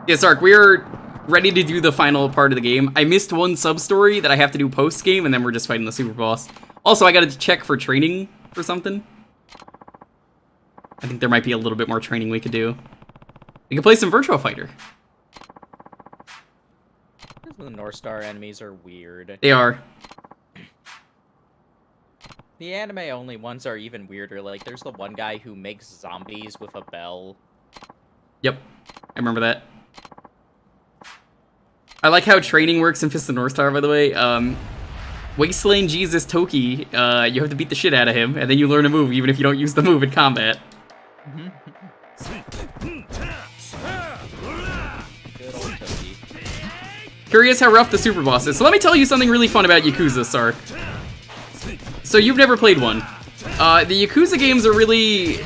Yeah, Sark, we're ready to do the final part of the game. I missed one sub-story that I have to do post-game, and then we're just fighting the super boss. Also, I gotta check for training for something. I think there might be a little bit more training we could do. We could play some Virtua Fighter. The North Star enemies are weird. They are. The anime only ones are even weirder. Like, there's the one guy who makes zombies with a bell. Yep, I remember that. I like how training works in Fist of the North Star, by the way. Wasteland Jesus Toki, you have to beat the shit out of him, and then you learn a move even if you don't use the move in combat. Good old Toki. Curious how rough the super boss is. So let me tell you something really fun about Yakuza, Sark. So you've never played one. The Yakuza games are really,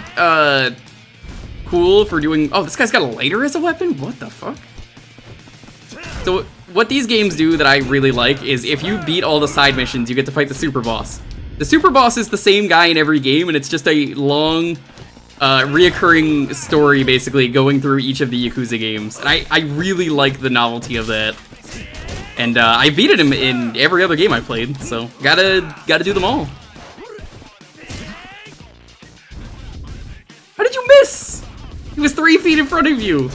cool for doing... Oh, this guy's got a lighter as a weapon? What the fuck? So what these games do that I really like is if you beat all the side missions, you get to fight the super boss. The super boss is the same guy in every game, and it's just a long, reoccurring story, basically, going through each of the Yakuza games. And I really like the novelty of that. And I beat him in every other game I played, so gotta do them all. How did you miss? He was 3 feet in front of you.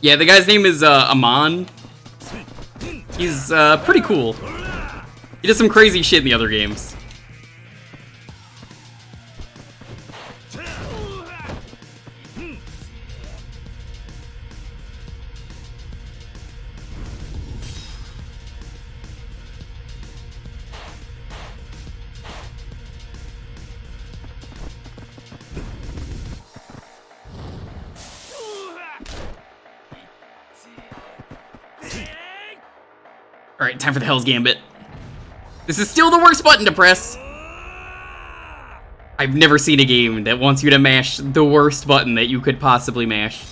Yeah, the guy's name is Amon. He's pretty cool. He does some crazy shit in the other games. Alright, time for the Hell's Gambit. This is still the worst button to press. I've never seen a game that wants you to mash the worst button that you could possibly mash.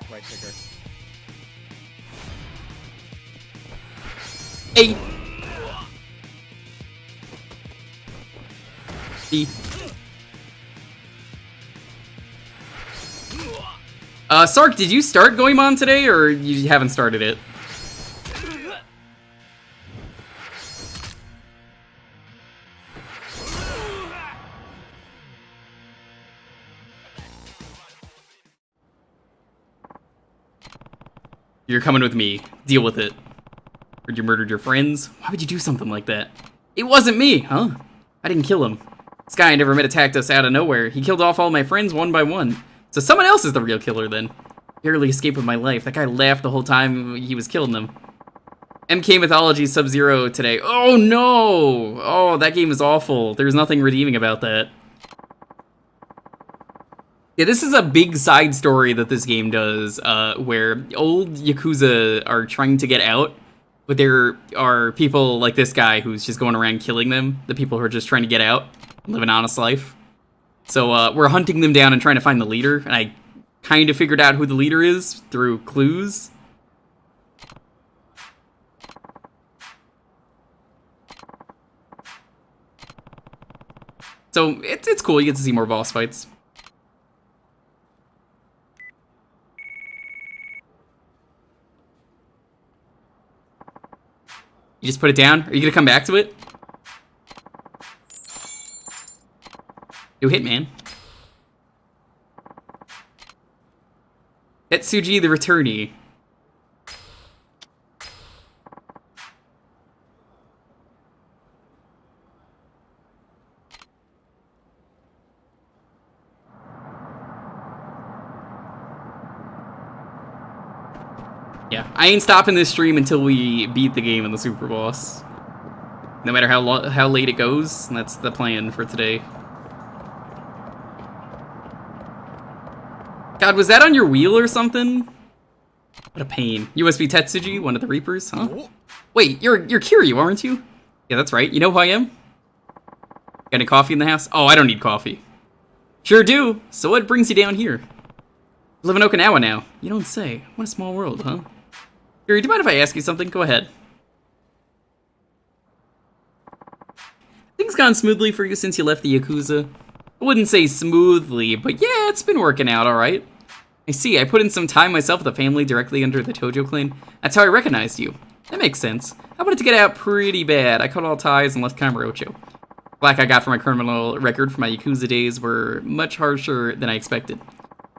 Right trigger. A. D. Sark, did you start Goemon today, or you haven't started it? You're coming with me. Deal with it. Heard you murdered your friends? Why would you do something like that? It wasn't me, huh? I didn't kill him. This guy I never met attacked us out of nowhere. He killed off all my friends one by one. So someone else is the real killer then. Barely escaped with my life. That guy laughed the whole time he was killing them. MK Mythology Sub-Zero today. Oh no! Oh, that game is awful. There's nothing redeeming about that. Yeah, this is a big side story that this game does, where old Yakuza are trying to get out, but there are people like this guy who's just going around killing them, the people who are just trying to get out, live an honest life. So we're hunting them down and trying to find the leader, and I kind of figured out who the leader is through clues. So it's cool, you get to see more boss fights. You just put it down? Are you gonna come back to it? New Hitman. Etsuji the Returnee. Yeah, I ain't stopping this stream until we beat the game in the Super Boss. No matter how late it goes, that's the plan for today. God, was that on your wheel or something? What a pain. You must be Tetsuji, one of the Reapers, huh? Wait, you're Kiryu, aren't you? Yeah, that's right. You know who I am? Got any coffee in the house? Oh, I don't need coffee. Sure do. So what brings you down here? You live in Okinawa now. You don't say. What a small world, huh? Kiryu, do you mind if I ask you something? Go ahead. Things gone smoothly for you since you left the Yakuza? I wouldn't say smoothly, but yeah, it's been working out alright. I see, I put in some time myself with the family directly under the Tojo clan. That's how I recognized you. That makes sense. I wanted to get out pretty bad. I cut all ties and left Kamurocho. Black I got for my criminal record for my Yakuza days were much harsher than I expected.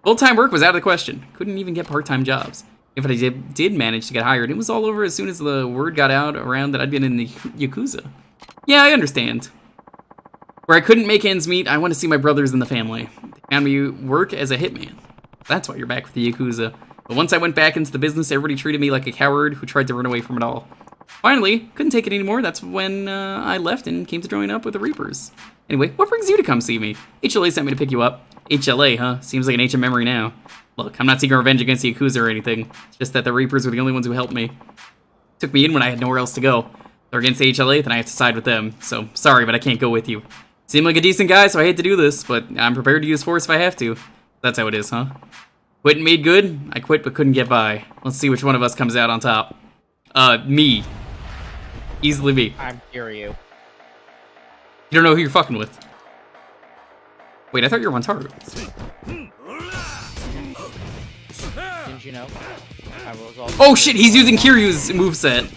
Full-time work was out of the question. Couldn't even get part-time jobs. If I did manage to get hired, it was all over as soon as the word got out around that I'd been in the Yakuza. Yeah, I understand. Where I couldn't make ends meet, I want to see my brothers in the family. They found me work as a hitman. That's why you're back with the Yakuza. But once I went back into the business, everybody treated me like a coward who tried to run away from it all. Finally, couldn't take it anymore. That's when I left and came to join up with the Reapers. Anyway, what brings you to come see me? HLA sent me to pick you up. HLA, huh? Seems like an ancient memory now. Look, I'm not seeking revenge against the Yakuza or anything. It's just that the Reapers were the only ones who helped me. Took me in when I had nowhere else to go. If they're against the HLA, then I have to side with them. So, sorry, but I can't go with you. Seem like a decent guy, so I hate to do this, but I'm prepared to use force if I have to. That's how it is, huh? Quit and made good? I quit but couldn't get by. Let's see which one of us comes out on top. Me. Easily me. I'm Kiryu. You don't know who you're fucking with. Wait, I thought you were Wataru. Didn't you know? I was all Oh shit, he's using Kiryu's moveset.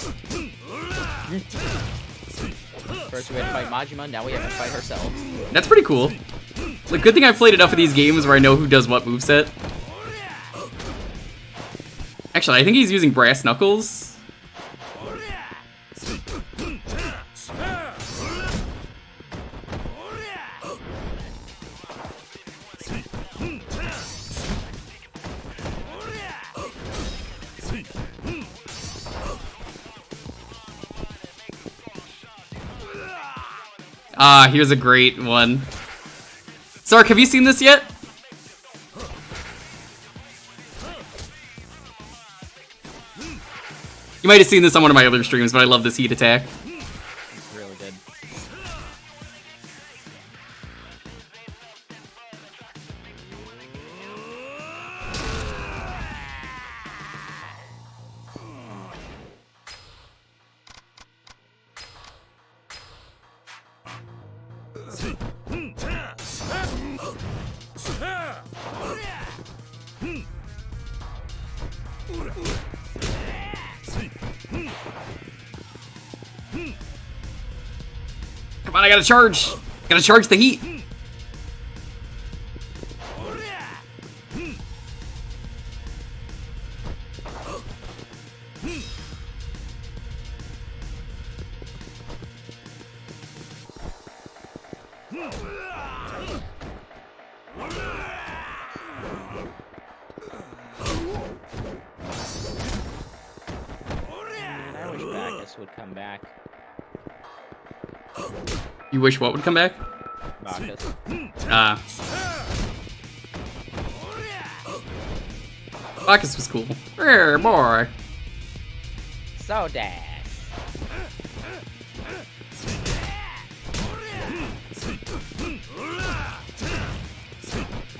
First we had to fight Majima, now we have to fight ourselves. That's pretty cool. Like, good thing I've played enough of these games where I know who does what moveset. Actually, I think he's using brass knuckles. Ah, here's a great one. Sark, have you seen this yet? You might have seen this on one of my other streams, but I love this heat attack. It's really good. Come on, I gotta charge. Gotta charge the heat. I wish Bacchus would come back. You wish what would come back? Bacchus. Bacchus was cool. Rare boy. So dash.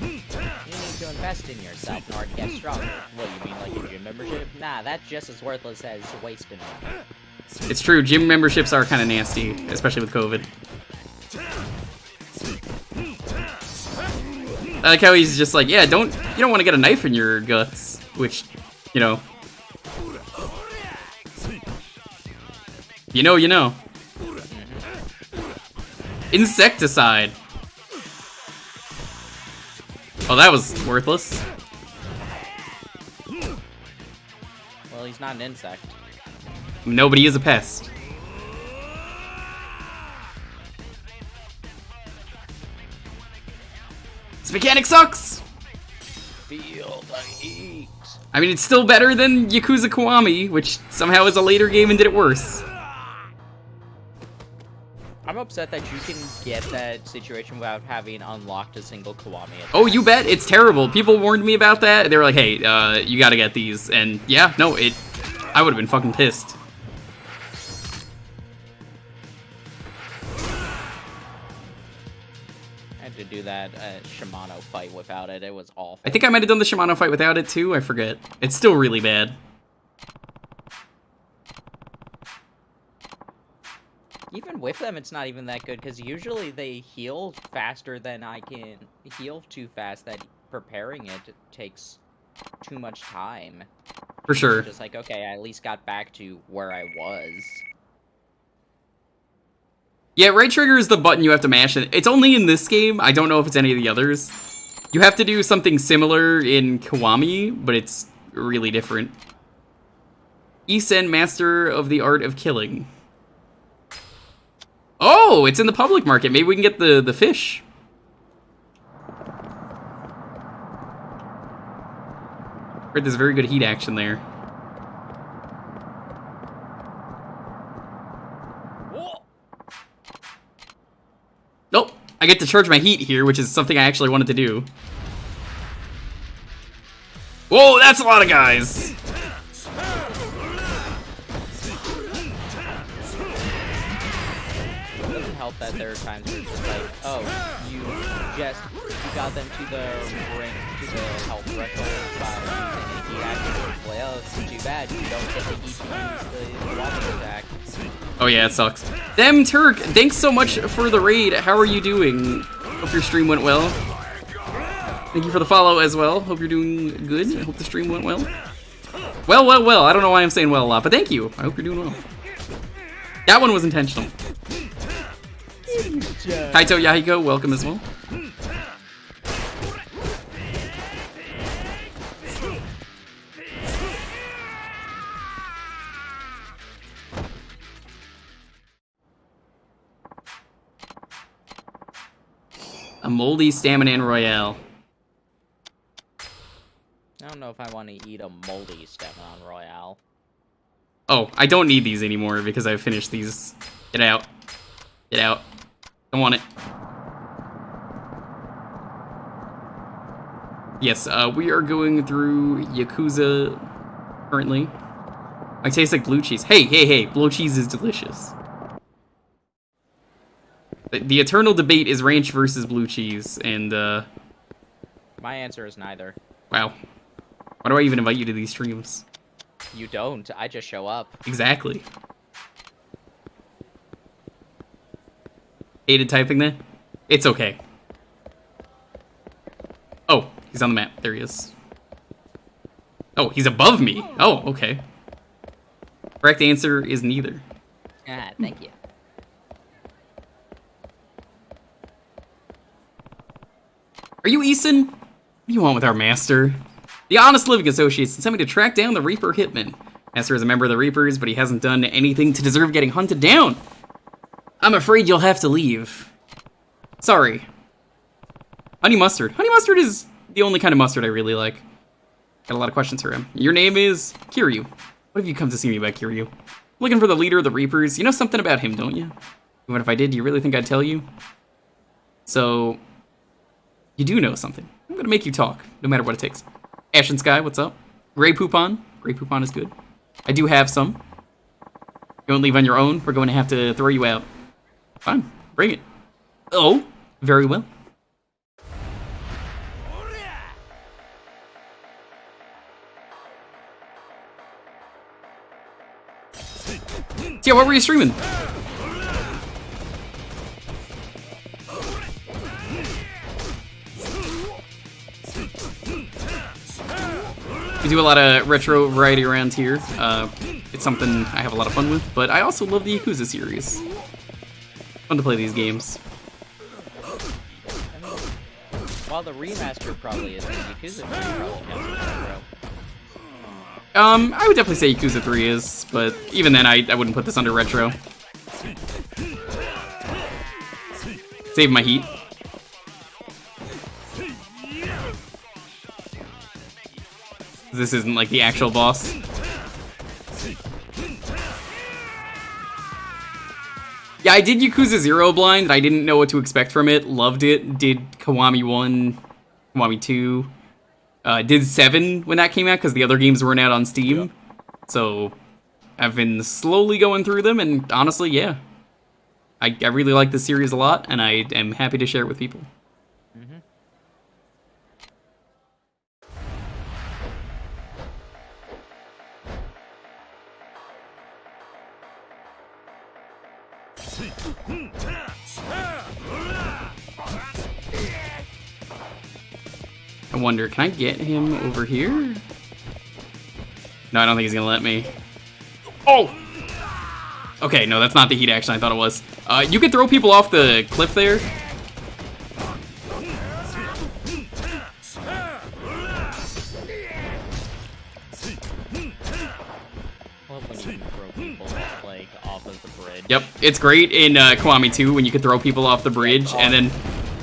You need to invest in yourself in order to get stronger. What, you mean like a gym membership? Nah, that's just as worthless as wasting money. It's true, gym memberships are kind of nasty, especially with COVID. I like how he's just like, yeah, you don't want to get a knife in your guts, which, you know. You know. Insecticide. Oh, that was worthless. Well, he's not an insect. Nobody is a pest. This mechanic sucks! Feel the heat. I mean, it's still better than Yakuza Kiwami, which somehow is a later game and did it worse. I'm upset that you can get that situation without having unlocked a single Kiwami attack. Oh, you bet. It's terrible. People warned me about that. They were like, hey, you gotta get these. And yeah, no, I would have been fucking pissed. I had to do that Shimano fight without it. It was awful. I think I might have done the Shimano fight without it too. I forget. It's still really bad. Even with them, it's not even that good, because usually they heal faster than I can heal too fast, that preparing it takes too much time. For sure. Just like, okay, I at least got back to where I was. Yeah, right trigger is the button you have to mash. It's only in this game. I don't know if it's any of the others. You have to do something similar in Kiwami, but it's really different. Isen, Master of the Art of Killing. Oh, it's in the public market. Maybe we can get the fish. Heard there's very good heat action there. Nope, I get to charge my heat here, which is something I actually wanted to do. Whoa, that's a lot of guys. Help that there are times where it's just like, oh, you got them to the ring, to the health threshold by using a heat action. Well, oh, it's too bad you don't get the heat to use the walking attack. Oh yeah, it sucks. Them Turk, thanks so much for the raid. How are you doing? Hope your stream went well. Thank you for the follow as well. Hope you're doing good. I hope the stream went well. Well. I don't know why I'm saying well a lot, but thank you. I hope you're doing well. That one was intentional. Kaito Yahiko, welcome as well. A moldy stamina royale. I don't know if I want to eat a moldy stamina royale. Oh, I don't need these anymore because I've finished these. Get out. Get out. Don't want it. Yes, we are going through Yakuza currently. I taste like blue cheese. Hey, blue cheese is delicious. The eternal debate is ranch versus blue cheese, and My answer is neither. wow. Why do I even invite you to these streams? You don't. I just show up. Exactly. Hated typing that? It's okay. Oh, he's on the map. There he is. Oh, he's above me. Oh, okay. Correct answer is neither. Ah, thank you. Are you Eason? What do you want with our master? The Honest Living Associates sent me to track down the Reaper Hitman. Master is a member of the Reapers, but he hasn't done anything to deserve getting hunted down. I'm afraid you'll have to leave. Sorry. Honey mustard. Honey mustard is the only kind of mustard I really like. Got a lot of questions for him. Your name is Kiryu. What have you come to see me about, Kiryu? Looking for the leader of the Reapers. You know something about him, don't you? Even if I did, do you really think I'd tell you? So, you do know something. I'm gonna make you talk, no matter what it takes. Ashen Sky, what's up? Grey Poupon. Grey Poupon is good. I do have some. You won't leave on your own. We're going to have to throw you out. Fine, bring it. Oh, very well. So yeah, what were you streaming? We do a lot of retro variety around here. It's something I have a lot of fun with, but I also love the Yakuza series. Fun to play these games. While the remaster probably isn't, Yakuza 3 probably counts as retro. I would definitely say Yakuza 3 is, but even then I wouldn't put this under retro. Save my heat. This isn't like the actual boss. Yeah, I did Yakuza 0 blind. I didn't know what to expect from it. Loved it. Did Kiwami 1, Kiwami 2. Did 7 when that came out because the other games weren't out on Steam. So I've been slowly going through them, and honestly, yeah. I really like this series a lot, and I am happy to share it with people. Mm-hmm. I wonder, can I get him over here? No, I don't think he's gonna let me. Oh! Okay, no, that's not the heat action I thought it was. You could throw people off the cliff there. Yep, it's great in Kiwami 2 when you can throw people off the bridge and then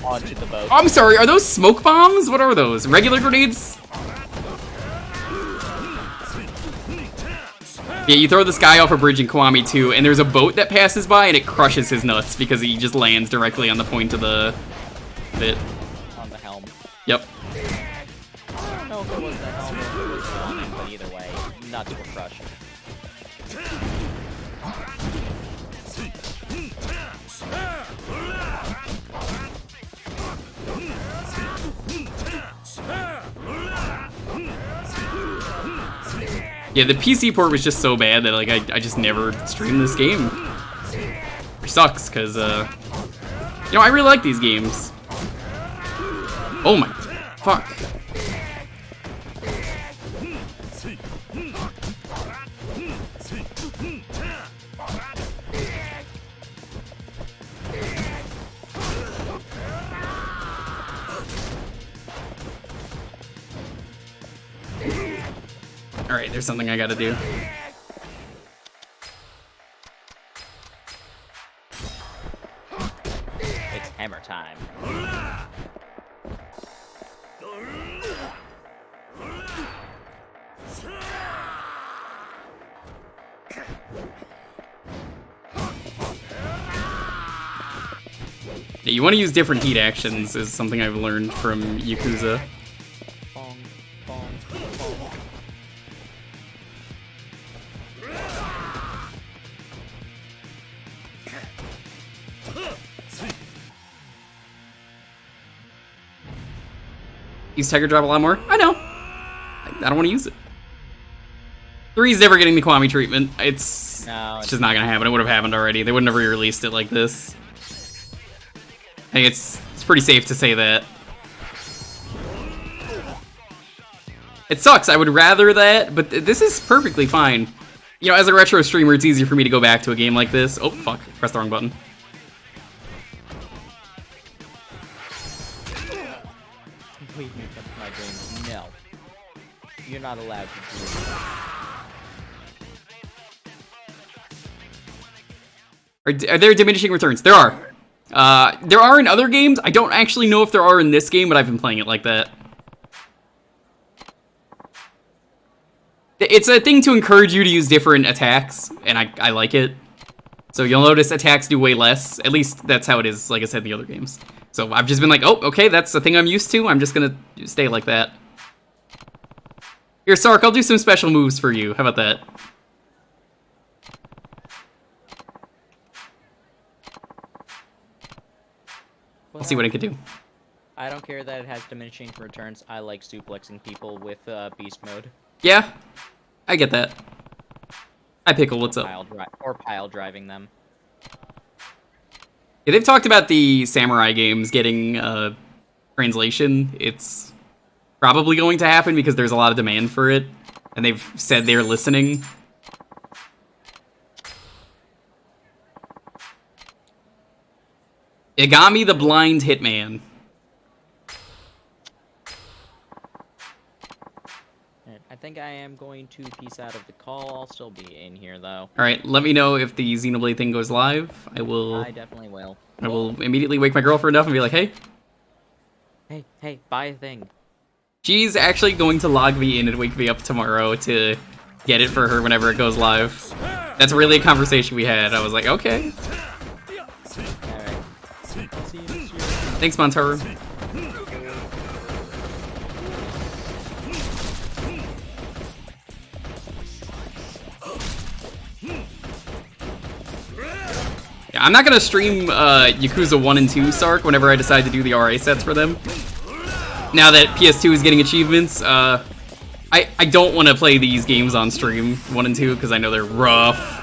onto the boat. Oh, I'm sorry, are those smoke bombs? What are those? Regular grenades? Yeah, you throw this guy off a bridge in Kiwami 2 and there's a boat that passes by and it crushes his nuts because he just lands directly on the point of the bit. On the helm. Yep. I don't know if it was the helm or if it was the awning, but either way, nuts were crushed. Yeah, the PC port was just so bad that like I just never streamed this game. Which sucks, because you know, I really like these games. Oh my fuck. Alright, there's something I gotta do. It's hammer time. Yeah, you want to use different heat actions is something I've learned from Yakuza. Bong, bong, bong. Use Tiger Drop a lot more? I know. I don't want to use it. 3's never getting the Kiwami treatment. It's just not gonna happen. It would have happened already. They wouldn't have re-released it like this. I think it's pretty safe to say that. It sucks. I would rather that, but this is perfectly fine. You know, as a retro streamer, it's easier for me to go back to a game like this. Oh, fuck. Pressed the wrong button. Complete makeup of my dreams. No. You're not allowed to do that. Are there diminishing returns? There are. There are in other games. I don't actually know if there are in this game, but I've been playing it like that. It's a thing to encourage you to use different attacks, and I like it. So you'll notice attacks do way less. At least that's how it is, like I said, in the other games. So I've just been like, oh, okay, that's the thing I'm used to. I'm just gonna stay like that. Here, Sark, I'll do some special moves for you. How about that? I'll see what I can do. I don't care that it has diminishing returns. I like suplexing people with beast mode. Yeah, I get that. Hi, Pickle, what's up? Or pile driving them. Yeah, they've talked about the samurai games getting translation. It's probably going to happen because there's a lot of demand for it, and they've said they're listening. Igami the Blind Hitman. I think I am going to peace out of the call. I'll still be in here, though. Alright, let me know if the Xenoblade thing goes live. I definitely will. I will immediately wake my girlfriend up and be like, hey. Hey, buy a thing. She's actually going to log me in and wake me up tomorrow to get it for her whenever it goes live. That's really a conversation we had. I was like, okay. Thanks, Montaru. Yeah, I'm not gonna stream Yakuza 1 and 2, Sark, whenever I decide to do the RA sets for them. Now that PS2 is getting achievements, I don't want to play these games on stream, 1 and 2, because I know they're rough.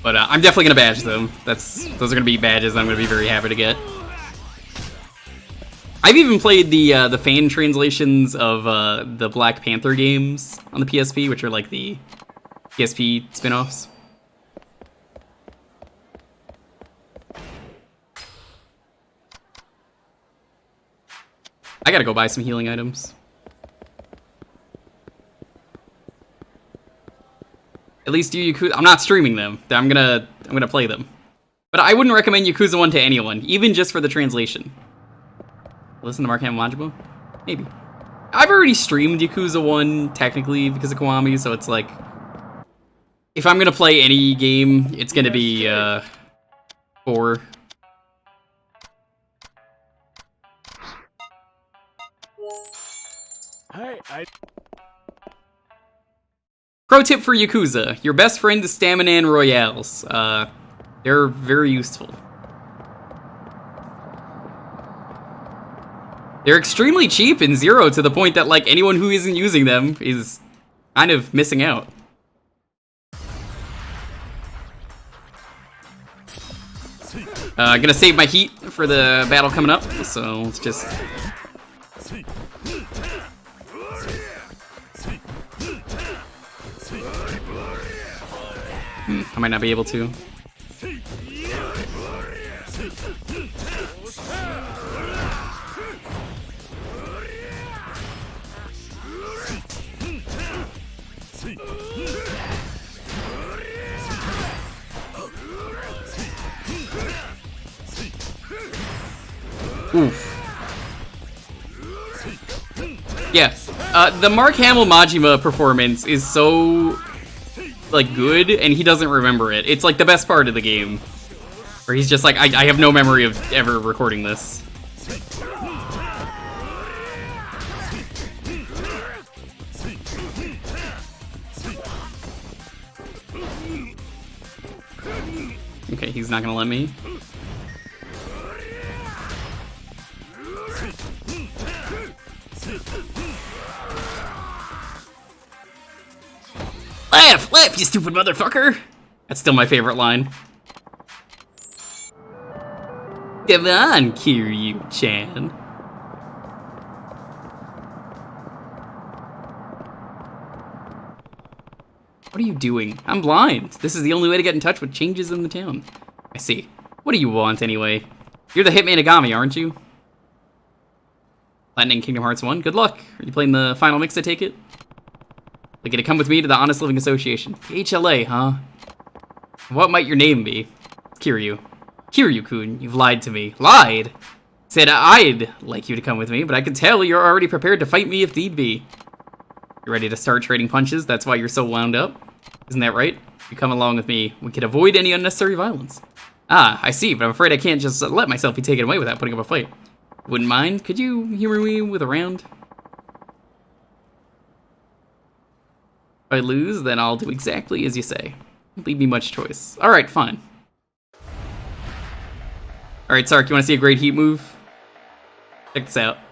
But I'm definitely gonna badge them. Those are gonna be badges I'm gonna be very happy to get. I've even played the fan translations of the Black Panther games on the PSP, which are like the PSP spin-offs. I gotta go buy some healing items. At least do Yakuza. I'm not streaming them. I'm gonna play them. But I wouldn't recommend Yakuza 1 to anyone, even just for the translation. Listen to Mark Hamill Majima? Maybe. I've already streamed Yakuza 1, technically, because of Kiwami, so it's like... If I'm gonna play any game, it's gonna be, 4. Pro tip for Yakuza. Your best friend is Stamina and Royales. They're very useful. They're extremely cheap in Zero to the point that, like, anyone who isn't using them is kind of missing out. I'm gonna save my heat for the battle coming up, so let's just... I might not be able to. Oof. Yeah, the Mark Hamill Majima performance is so, like, good, and he doesn't remember it. It's, like, the best part of the game. Where he's just like, I have no memory of ever recording this. Okay, he's not gonna let me. Laugh! Laugh, you stupid motherfucker! That's still my favorite line. Come on, Kiryu-chan. What are you doing? I'm blind. This is the only way to get in touch with changes in the town. I see. What do you want, anyway? You're the Hitman Agami, aren't you? Lightning Kingdom Hearts 1? Good luck. Are you playing the final mix, I take it? Like, to come with me to the Honest Living Association. HLA, huh? What might your name be? Kiryu. Kiryu-kun, you've lied to me. Lied? Said I'd like you to come with me, but I can tell you're already prepared to fight me if need be. You're ready to start trading punches? That's why you're so wound up? Isn't that right? You come along with me. We could avoid any unnecessary violence. Ah, I see, but I'm afraid I can't just let myself be taken away without putting up a fight. Wouldn't mind? Could you humor me with a round? If I lose, then I'll do exactly as you say. Leave me much choice. Alright, fine. Alright, Sark, you want to see a great heat move? Check this out. How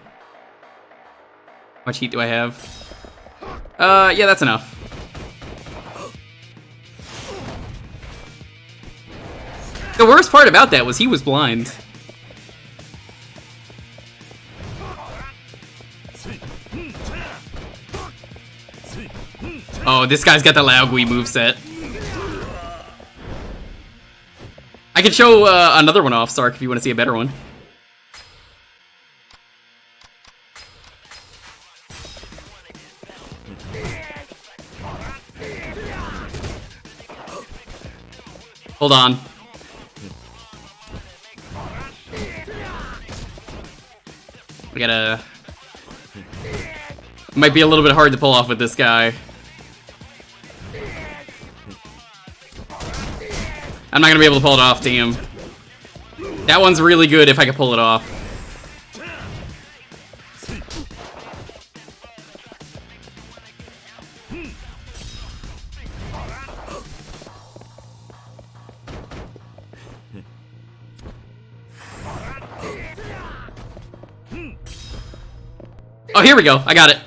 much heat do I have? Yeah, that's enough. The worst part about that was he was blind. Oh, this guy's got the Laogui moveset. I could show another one off, Sark, if you want to see a better one. Hold on. We gotta... Might be a little bit hard to pull off with this guy. I'm not gonna be able to pull it off, damn. That one's really good if I can pull it off. Oh, here we go. I got it.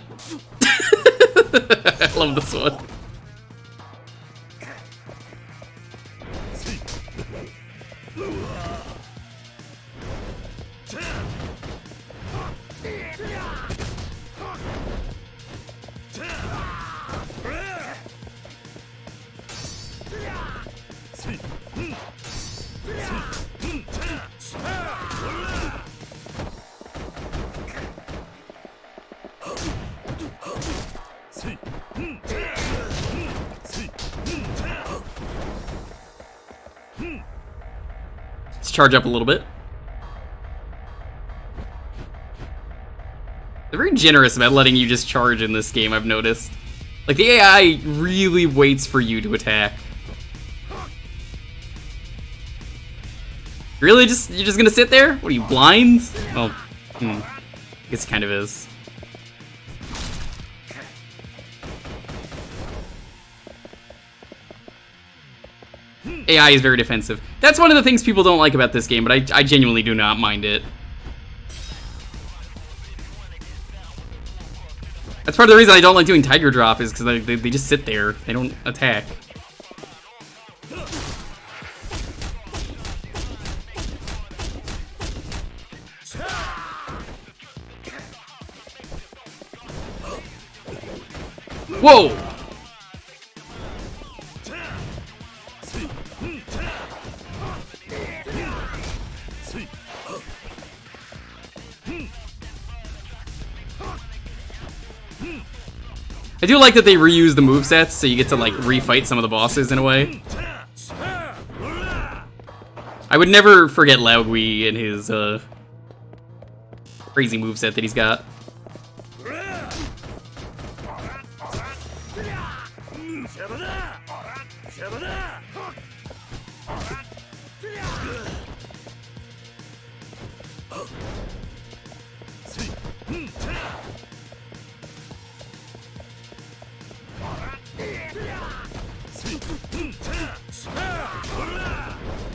I love this one. Let's charge up a little bit. They're very generous about letting you just charge in this game, I've noticed. Like, the AI really waits for you to attack. Really? You're just gonna sit there? What are you, blind? Well, I guess it kind of is. AI is very defensive. That's one of the things people don't like about this game, but I genuinely do not mind it. That's part of the reason I don't like doing Tiger Drop, is because they just sit there. They don't attack. Whoa! I do like that they reuse the movesets, so you get to, like, refight some of the bosses in a way. I would never forget Laogui and his, crazy moveset that he's got.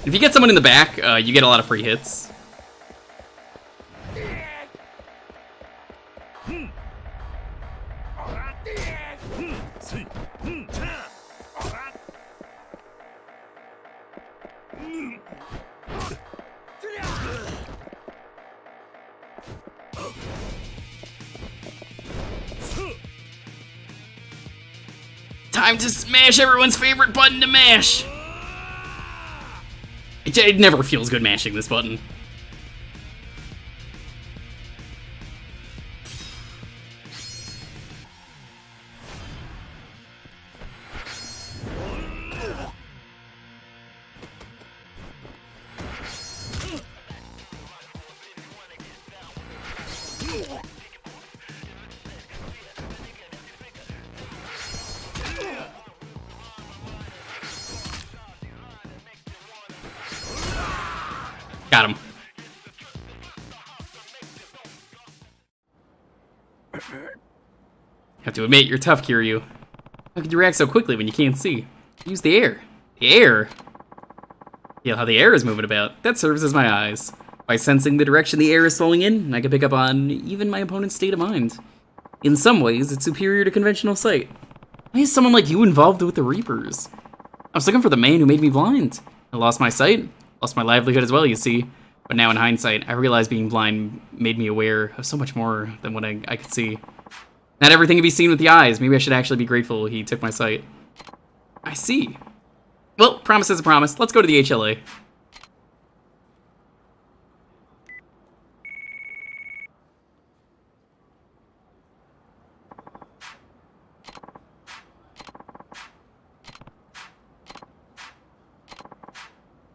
If you get someone in the back, you get a lot of free hits. Time to smash everyone's favorite button to mash! It never feels good mashing this button. Got him. Have to admit, you're tough, Kiryu. How could you react so quickly when you can't see? Use the air. The air? Feel how the air is moving about. That serves as my eyes. By sensing the direction the air is flowing in, I can pick up on even my opponent's state of mind. In some ways, it's superior to conventional sight. Why is someone like you involved with the Reapers? I was looking for the man who made me blind. I lost my sight. Lost my livelihood as well, you see. But now in hindsight, I realize being blind made me aware of so much more than what I could see. Not everything can be seen with the eyes. Maybe I should actually be grateful he took my sight. I see. Well, promise is a promise. Let's go to the HLA.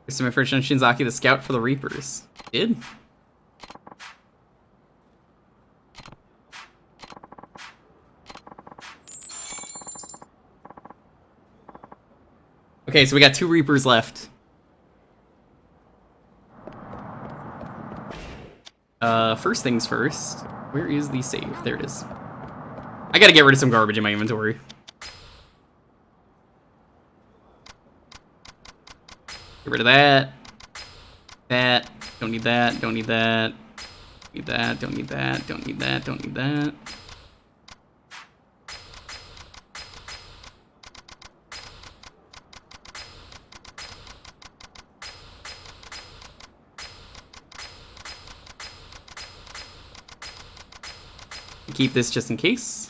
Here's my first on Shinzaki, the scout for the Reapers. Did? Okay, so we got 2 Reapers left. First things first. Where is the save? There it is. I gotta get rid of some garbage in my inventory. Get rid of that. That. Don't need that. Don't need that. Need that. Don't need that. Don't need that. Don't need that. Keep this just in case.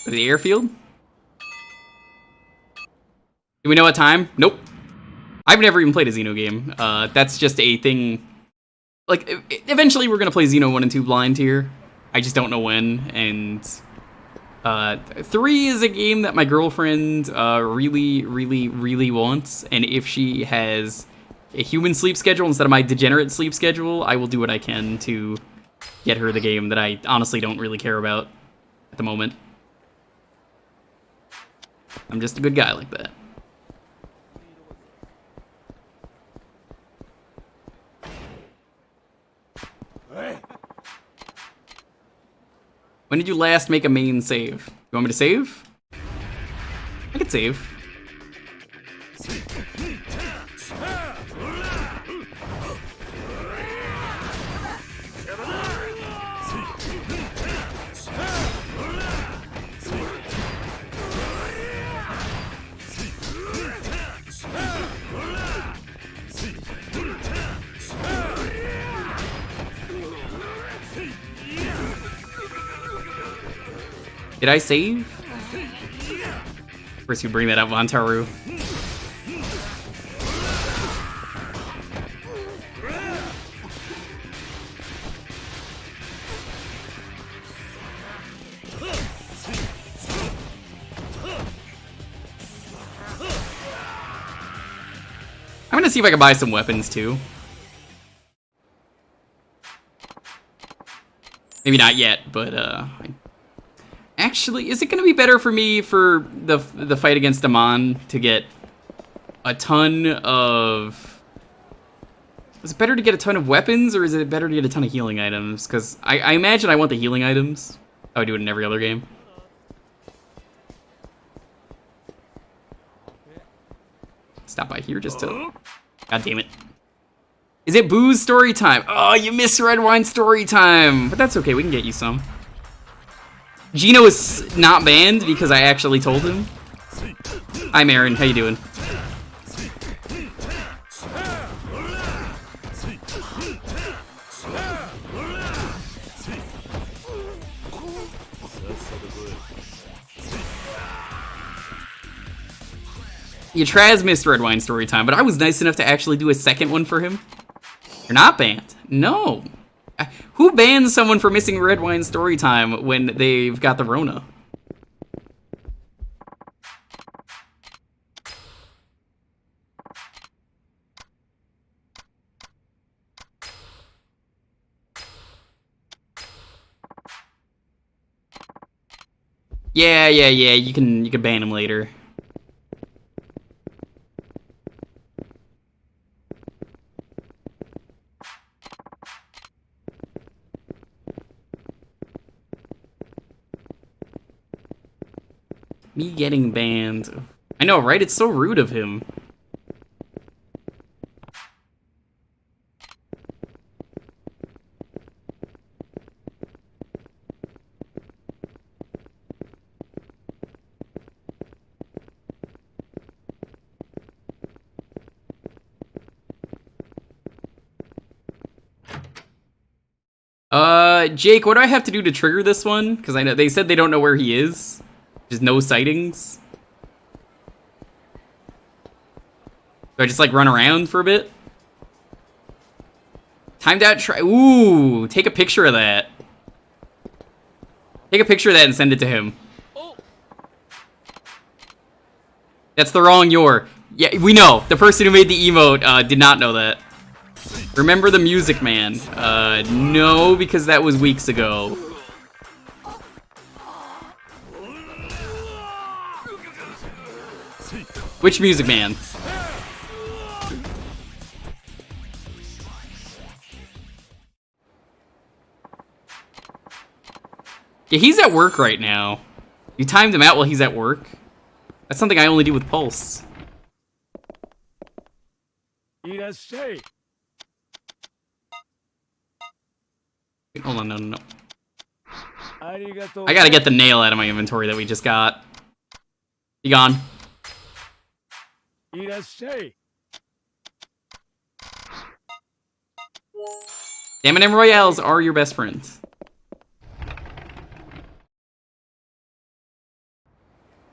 The airfield. Do we know what time? Nope. I've never even played a Xeno game. That's just a thing. Like, eventually we're gonna play Xeno 1 and 2 blind here. I just don't know when. And 3 is a game that my girlfriend really wants. And if she has a human sleep schedule instead of my degenerate sleep schedule, I will do what I can to get her the game that I honestly don't really care about at the moment. I'm just a good guy like that. When did you last make a main save? You want me to save? I could save. Did I save? First you bring that up, Vontaru. I'm gonna see if I can buy some weapons too. Maybe not yet, but actually, is it going to be better for me for the fight against Amon to get a ton of... Is it better to get a ton of weapons, or is it better to get a ton of healing items? Because I imagine I want the healing items. I would do it in every other game. Stop by here just to... God damn it. Is it booze story time? Oh, you missed red wine story time! But that's okay, we can get you some. Gino is not banned because I actually told him. Hi, Marin. How you doing? Yeah, Traz missed red wine story time, but I was nice enough to actually do a second one for him. You're not banned. No. Who bans someone for missing red wine story time when they've got the Rona? Yeah, you can ban him later. Me getting banned. I know, right? It's so rude of him. Jake, what do I have to do to trigger this one? Because I know they said they don't know where he is. Just no sightings. Do I just like run around for a bit? Timed out try. Ooh, take a picture of that. Take a picture of that and send it to him. That's the wrong Yor. Yeah, we know. The person who made the emote did not know that. Remember the Music Man? No, because that was weeks ago. Which Music Man? Yeah, he's at work right now. You timed him out while he's at work? That's something I only do with Pulse. Wait, hold on, no. I gotta get the nail out of my inventory that we just got. Be gone. Damn Royales are your best friends.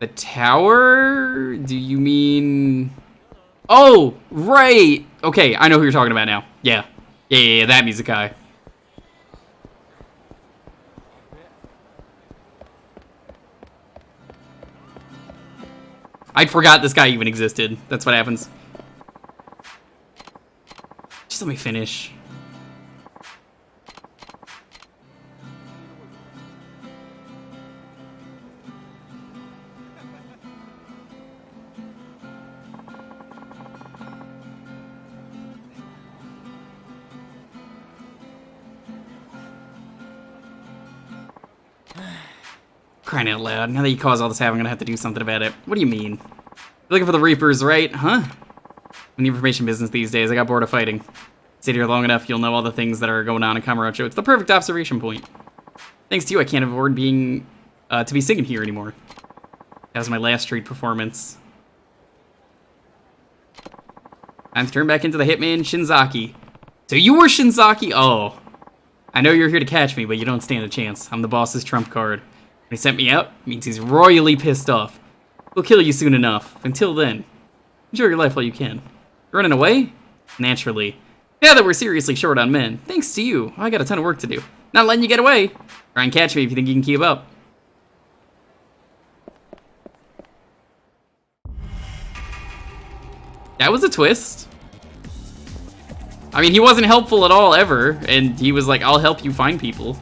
The tower? Do you mean... Oh, right! Okay, I know who you're talking about now. Yeah. Yeah, that music guy. I forgot this guy even existed. That's what happens. Just let me finish. Crying out loud. Now that you caused all this havoc, I'm gonna have to do something about it. What do you mean? You're looking for the Reapers, right? Huh? In the information business these days, I got bored of fighting. Sit here long enough, you'll know all the things that are going on in Kamurocho. It's the perfect observation point. Thanks to you, I can't afford being, to be singing here anymore. That was my last street performance. Time to turn back into the hitman Shinzaki. So you were Shinzaki? Oh. I know you're here to catch me, but you don't stand a chance. I'm the boss's trump card. When he sent me out, it means he's royally pissed off. We'll kill you soon enough. Until then, enjoy your life while you can. You're running away? Naturally. Now that we're seriously short on men, thanks to you, I got a ton of work to do. Not letting you get away. Try and catch me if you think you can keep up. That was a twist. I mean, he wasn't helpful at all, ever, and he was like, I'll help you find people.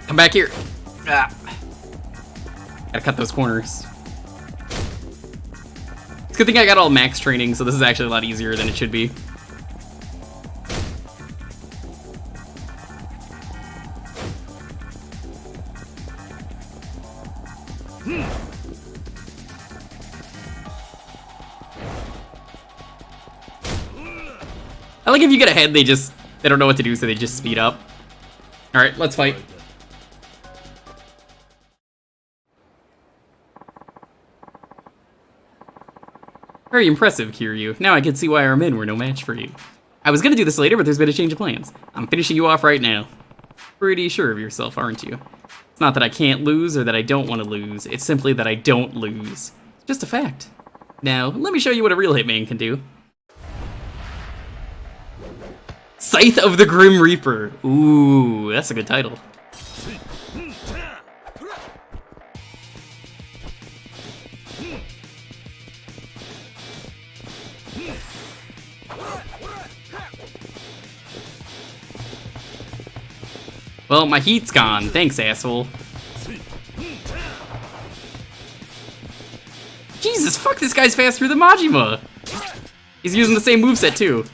Come back here. Ah. Gotta cut those corners. It's a good thing I got all max training, so this is actually a lot easier than it should be. I like if you get ahead, they don't know what to do, so they just speed up. Alright, let's fight. Very impressive, Kiryu. Now I can see why our men were no match for you. I was gonna do this later, but there's been a change of plans. I'm finishing you off right now. Pretty sure of yourself, aren't you? It's not that I can't lose or that I don't want to lose. It's simply that I don't lose. It's just a fact. Now, let me show you what a real hitman can do. Scythe of the Grim Reaper. Ooh, that's a good title. Well, my heat's gone. Thanks, asshole. Jesus, fuck, this guy's faster than Majima. He's using the same moveset, too.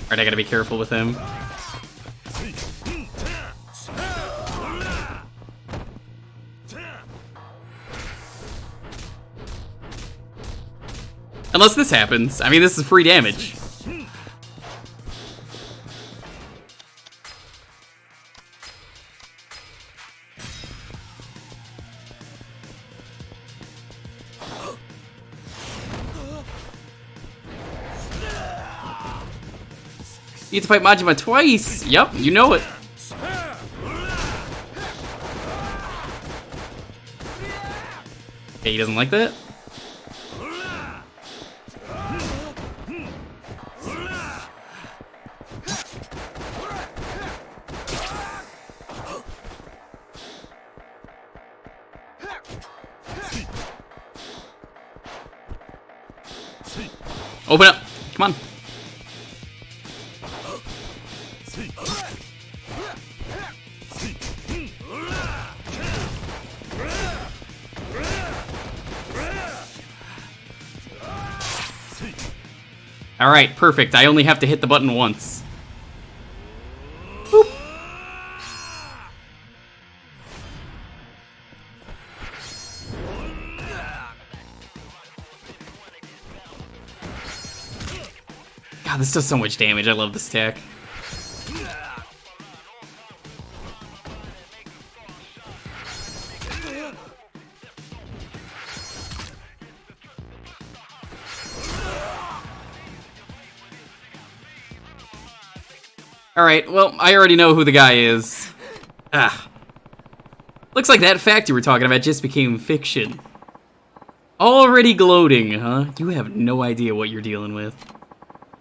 Alright, I gotta be careful with him. Unless this happens. I mean, this is free damage. You have to fight Majima twice! Yup, you know it. Okay, he doesn't like that? Open up. Come on. Alright, perfect. I only have to hit the button once. Boop. God, this does so much damage. I love this attack. Alright, well, I already know who the guy is. Ah. Looks like that fact you were talking about just became fiction. Already gloating, huh? You have no idea what you're dealing with.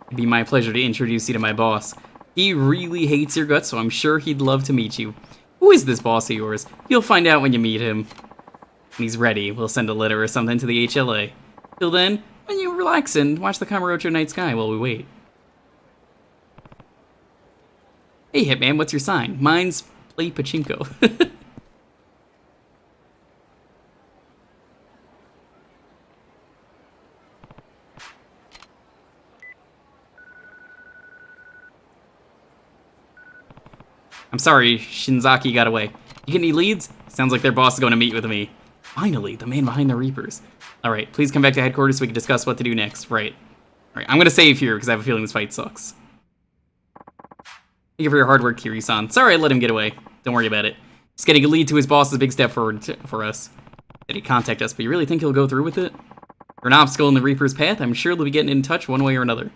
It'd be my pleasure to introduce you to my boss. He really hates your guts, so I'm sure he'd love to meet you. Who is this boss of yours? You'll find out when you meet him. When he's ready, we'll send a letter or something to the HLA. Till then, when you relax and watch the Kamurocho night sky while we wait. Hey, Hitman, what's your sign? Mine's play pachinko. I'm sorry, Shinzaki got away. You get any leads? Sounds like their boss is going to meet with me. Finally, the man behind the Reapers. Alright, please come back to headquarters so we can discuss what to do next. Right. Alright, I'm going to save here because I have a feeling this fight sucks. Thank you for your hard work, Kiryu-san. Sorry I let him get away. Don't worry about it. Just getting a lead to his boss is a big step forward for us. Did he contact us, but you really think he'll go through with it? For an obstacle in the Reaper's path, I'm sure they'll be getting in touch one way or another.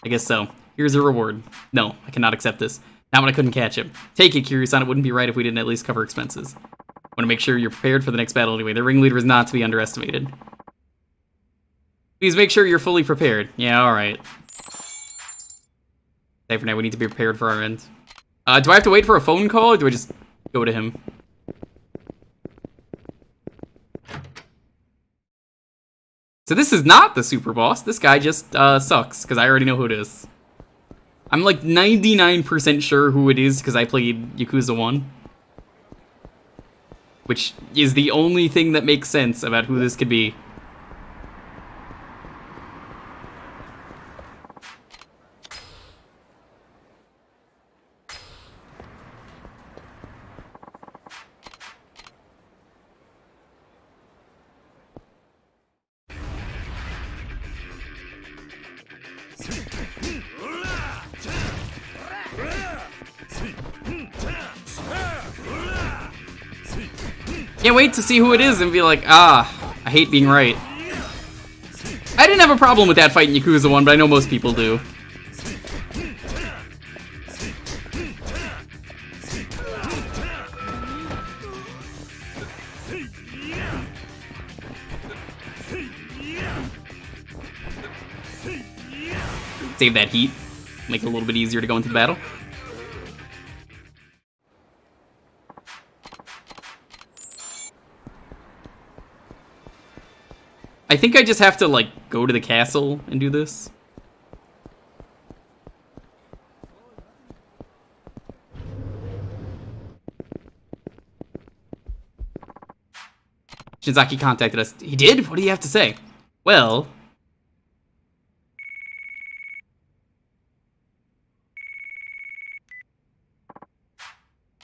I guess so. Here's a reward. No, I cannot accept this. Not when I couldn't catch him. Take it, Kiryu-san. It wouldn't be right if we didn't at least cover expenses. Want to make sure you're prepared for the next battle anyway. The ringleader is not to be underestimated. Please make sure you're fully prepared. Yeah, alright. Okay, for now, we need to be prepared for our end. Do I have to wait for a phone call, or do I just go to him? So this is not the super boss. This guy just sucks, because I already know who it is. I'm like 99% sure who it is, because I played Yakuza 1. Which is the only thing that makes sense about who this could be. Can't wait to see who it is and be like, ah, I hate being right. I didn't have a problem with that fight in Yakuza 1, but I know most people do. Save that heat. Make it a little bit easier to go into the battle. I think I just have to, like, go to the castle and do this. Shinzaki contacted us. He did? What do you have to say? Well...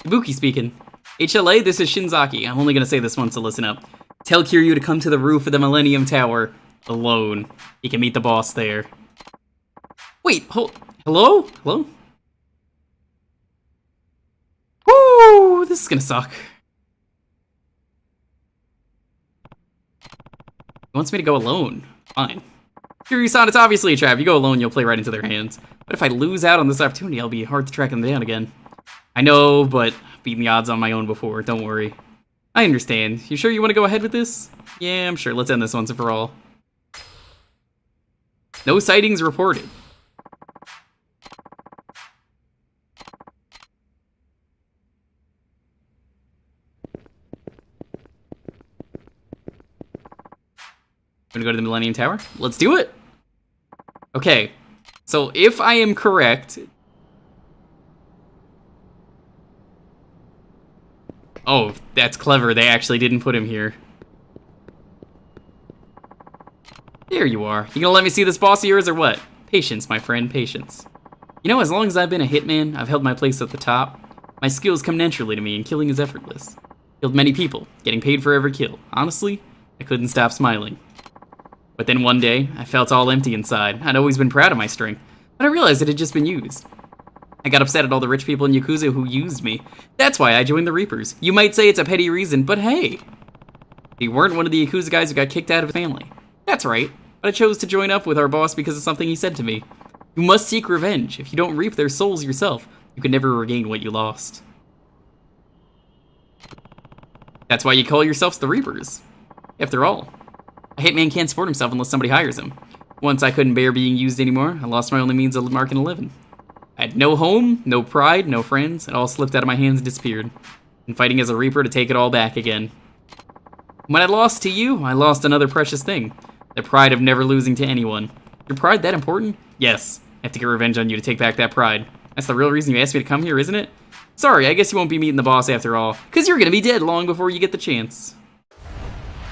Ibuki speaking. HLA, this is Shinzaki. I'm only gonna say this once, so listen up. Tell Kiryu to come to the roof of the Millennium Tower alone. He can meet the boss there. Wait, hello? Hello? Woo! This is gonna suck. He wants me to go alone. Fine. Kiryu-san, it's obviously a trap. If you go alone, you'll play right into their hands. But if I lose out on this opportunity, I'll be hard to track them down again. I know, but I've beaten the odds on my own before. Don't worry. I understand. You sure you want to go ahead with this? Yeah, I'm sure. Let's end this once and for all. No sightings reported. Gonna go to the Millennium Tower? Let's do it! Okay, so if I am correct... Oh, that's clever. They actually didn't put him here. There you are. You gonna let me see this boss of yours or what? Patience, my friend, patience. You know, as long as I've been a hitman, I've held my place at the top. My skills come naturally to me, and killing is effortless. Killed many people, getting paid for every kill. Honestly, I couldn't stop smiling. But then one day, I felt all empty inside. I'd always been proud of my strength, but I realized it had just been used. I got upset at all the rich people in Yakuza who used me. That's why I joined the Reapers. You might say it's a petty reason, but hey! You weren't one of the Yakuza guys who got kicked out of his family. That's right, but I chose to join up with our boss because of something he said to me. You must seek revenge. If you don't reap their souls yourself, you can never regain what you lost. That's why you call yourselves the Reapers. After all, a hitman can't support himself unless somebody hires him. Once I couldn't bear being used anymore, I lost my only means of marking a living. I had no home, no pride, no friends. It all slipped out of my hands and disappeared. And fighting as a Reaper to take it all back again. When I lost to you, I lost another precious thing. The pride of never losing to anyone. Your pride that important? Yes. I have to get revenge on you to take back that pride. That's the real reason you asked me to come here, isn't it? Sorry, I guess you won't be meeting the boss after all. Because you're gonna be dead long before you get the chance.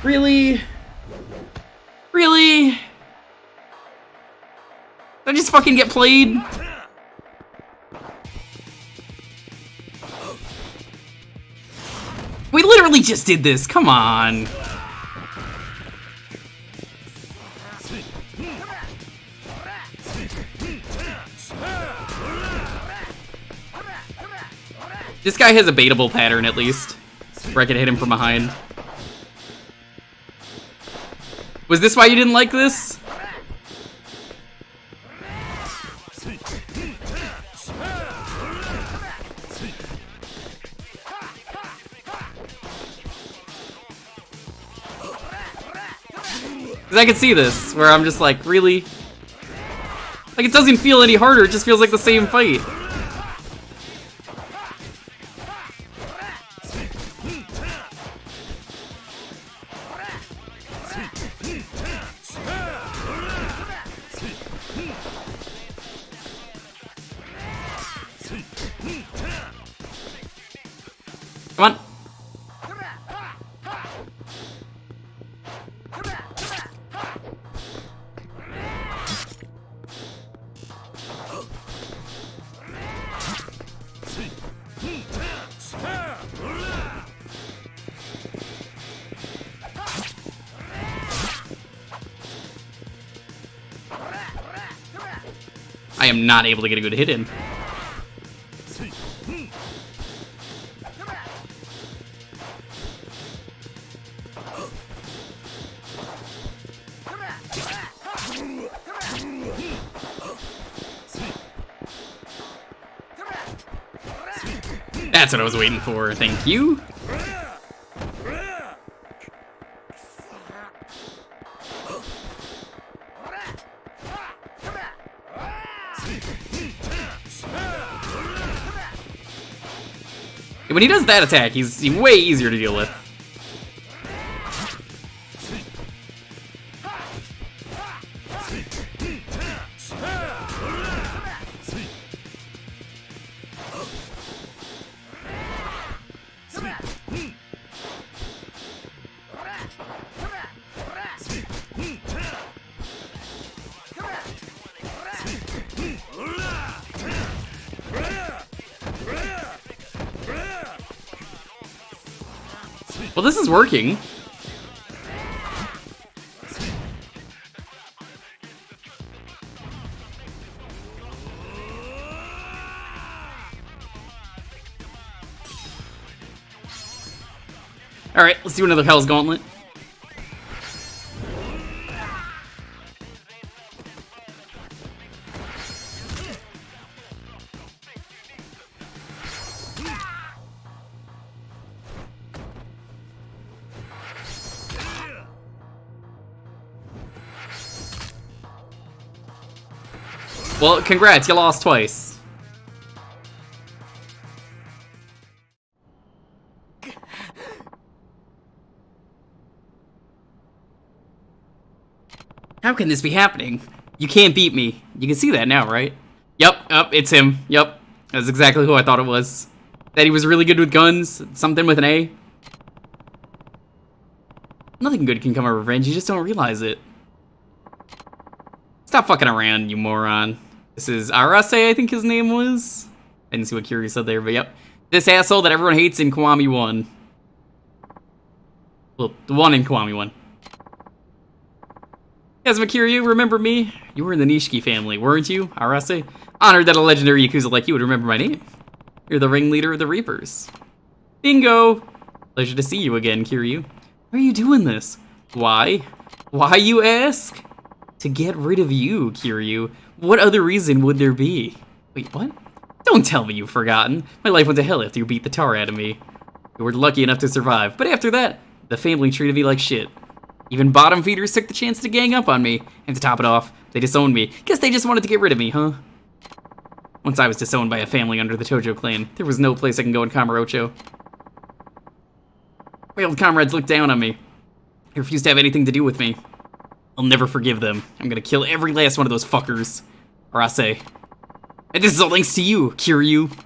Really? Really? Did I just fucking get played? We literally just did this, come on. This guy has a baitable pattern at least, where I can hit him from behind. Was this why you didn't like this? Because I can see this, where I'm just like, really? Like, it doesn't feel any harder, it just feels like the same fight. Come on. I am not able to get a good hit in. That's what I was waiting for, thank you. When he does that attack, he's way easier to deal with. Well, this is working. Alright, let's do another Hell's Gauntlet. Well, congrats, you lost twice. How can this be happening? You can't beat me. You can see that now, right? Yep, it's him. Yep. That's exactly who I thought it was. That he was really good with guns. Something with an A. Nothing good can come of revenge, you just don't realize it. Stop fucking around, you moron. This is Arase, I think his name was. I didn't see what Kiryu said there, but yep. This asshole that everyone hates in Kiwami 1. Well, the one in Kiwami 1. Kazuma Kiryu, remember me? You were in the Nishiki family, weren't you, Arase? Honored that a legendary Yakuza like you would remember my name. You're the ringleader of the Reapers. Bingo! Pleasure to see you again, Kiryu. Why are you doing this? Why? Why, you ask? To get rid of you, Kiryu. What other reason would there be? Wait, what? Don't tell me you've forgotten. My life went to hell after you beat the tar out of me. You were lucky enough to survive, but after that, the family treated me like shit. Even bottom feeders took the chance to gang up on me, and to top it off, they disowned me. Guess they just wanted to get rid of me, huh? Once I was disowned by a family under the Tojo clan, there was no place I can go in Kamurocho. My old comrades looked down on me. They refused to have anything to do with me. I'll never forgive them. I'm gonna kill every last one of those fuckers. Arase. And this is all thanks to you, Kiryu.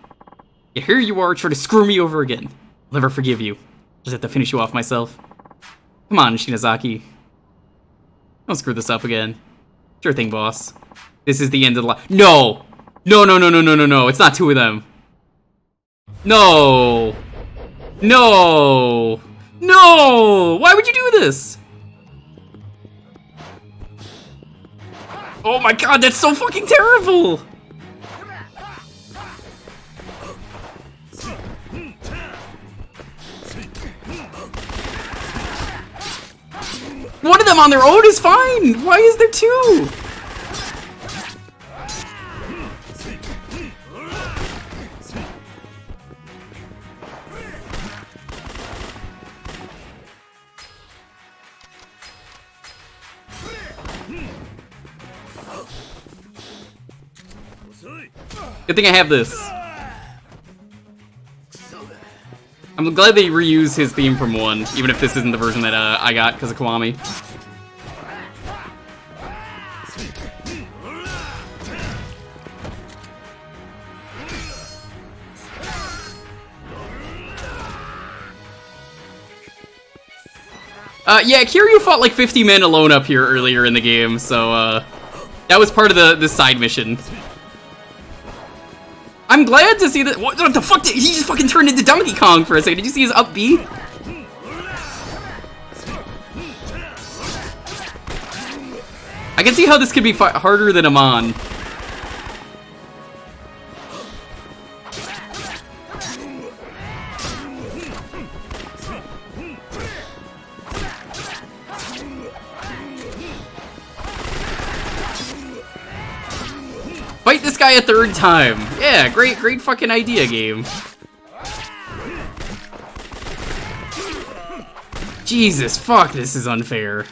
Yeah, here you are, trying to screw me over again. I'll never forgive you. I'll just have to finish you off myself. Come on, Shinozaki. Don't screw this up again. Sure thing, boss. This is the end of the No! No, it's not two of them. No! No! No! Why would you do this? Oh my god, that's so fucking terrible! One of them on their own is fine! Why is there two? Good thing I have this. I'm glad they reuse his theme from 1, even if this isn't the version that I got because of Kiwami. Yeah, Kiryu fought like 50 men alone up here earlier in the game, so that was part of the side mission. I'm glad to see that. What the fuck? He just fucking turned into Donkey Kong for a second. Did you see his up B? I can see how this could be harder than Amon. Fight this guy a third time. Yeah, great fucking idea, game. Jesus, fuck, this is unfair.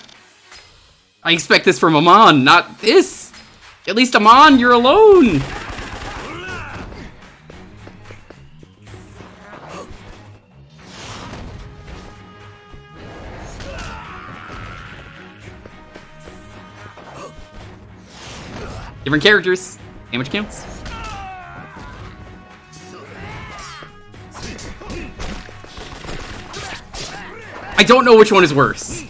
I expect this from Amon, not this. At least Amon, you're alone. Different characters. Damage counts. I don't know which one is worse.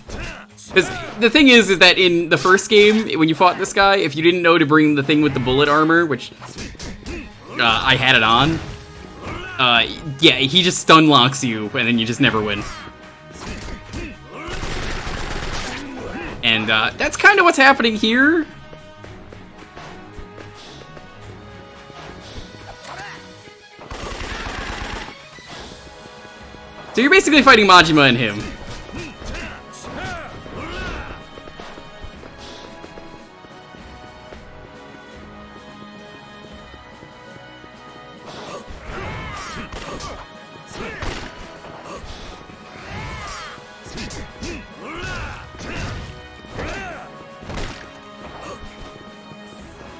Because the thing is that in the first game, when you fought this guy, if you didn't know to bring the thing with the bullet armor, which I had it on, yeah, he just stun locks you, and then you just never win. And that's kind of what's happening here. So you're basically fighting Majima and him.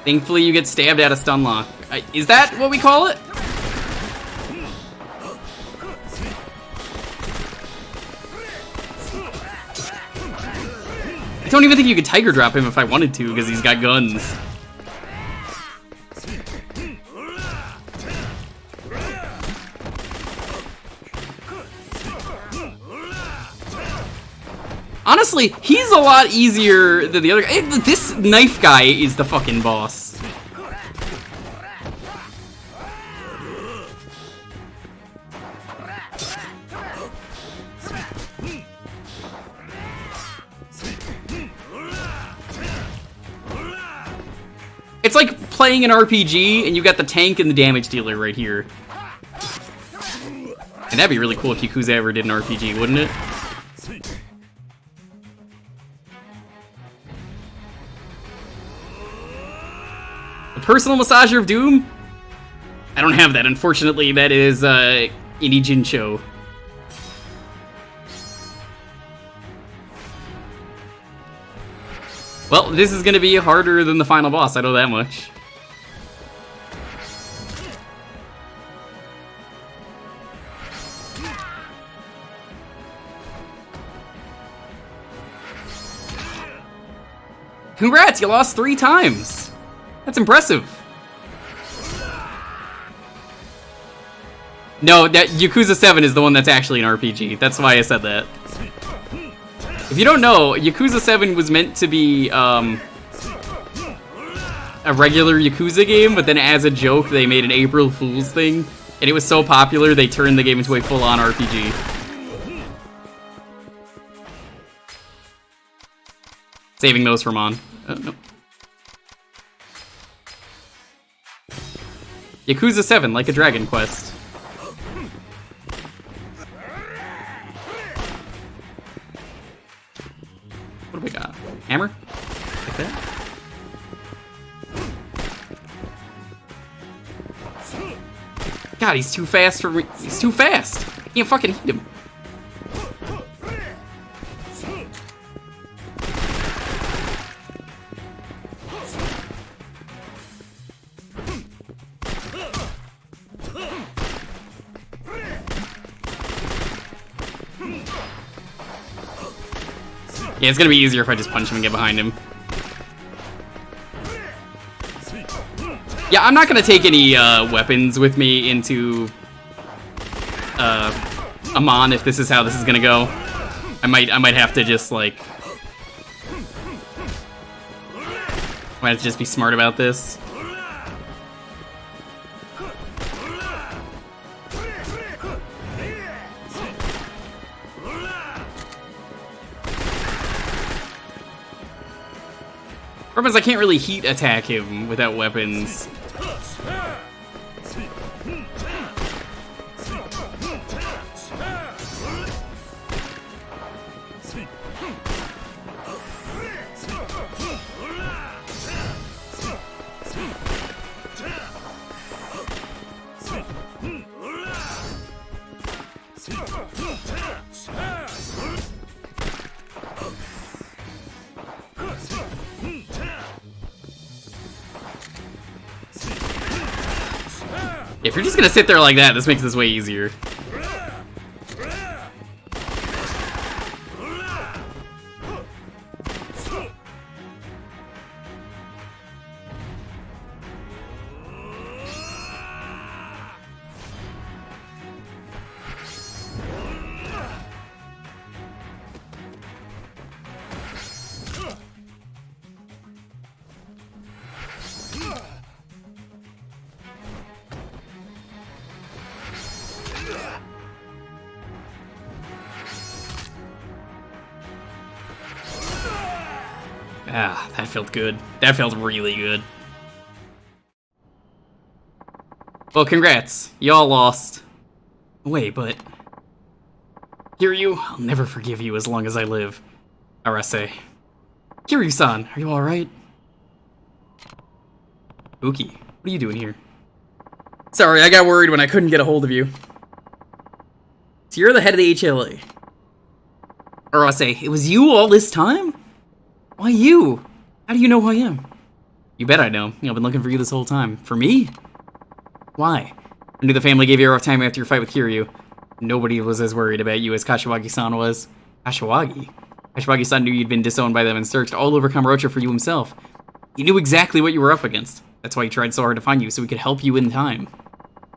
Thankfully you get stabbed out of stun lock. Is that what we call it? I don't even think you could Tiger Drop him if I wanted to, because he's got guns. Honestly, he's a lot easier than the other guy. This knife guy is the fucking boss. It's like playing an RPG and you got the tank and the damage dealer right here. And that'd be really cool if Yakuza ever did an RPG, wouldn't it? A personal massager of doom? I don't have that, unfortunately. That is Inijincho. Well, this is gonna be harder than the final boss, I know that much. Congrats, you lost 3 times! That's impressive. No, that Yakuza 7 is the one that's actually an RPG. That's why I said that. If you don't know, Yakuza 7 was meant to be a regular Yakuza game, but then as a joke, they made an April Fool's thing, and it was so popular they turned the game into a full-on RPG. Saving those for Mon. No. Yakuza 7, like a Dragon Quest. What do we got? Hammer? Like that? God, he's too fast for me. He's too fast. I can't fucking hit him. Yeah, it's gonna be easier if I just punch him and get behind him. Yeah, I'm not gonna take any weapons with me into Amon if this is how this is gonna go. I might have to just like might have to just be smart about this. Problem is I can't really heat attack him without weapons. If you're just gonna sit there like that, this makes this way easier. Ah, that felt good. That felt really good. Well, congrats. Y'all lost. Wait, but... Kiryu, I'll never forgive you as long as I live. Arase. Kiryu-san, are you alright? Uki, what are you doing here? Sorry, I got worried when I couldn't get a hold of you. So you're the head of the HLA. Arase, it was you all this time? Why you? How do you know who I am? You bet I know. I've been looking for you this whole time. For me? Why? I knew the family gave you a rough time after your fight with Kiryu. Nobody was as worried about you as Kashiwagi-san was. Kashiwagi? Kashiwagi-san knew you'd been disowned by them and searched all over Kamurocho for you himself. He knew exactly what you were up against. That's why he tried so hard to find you, so he could help you in time.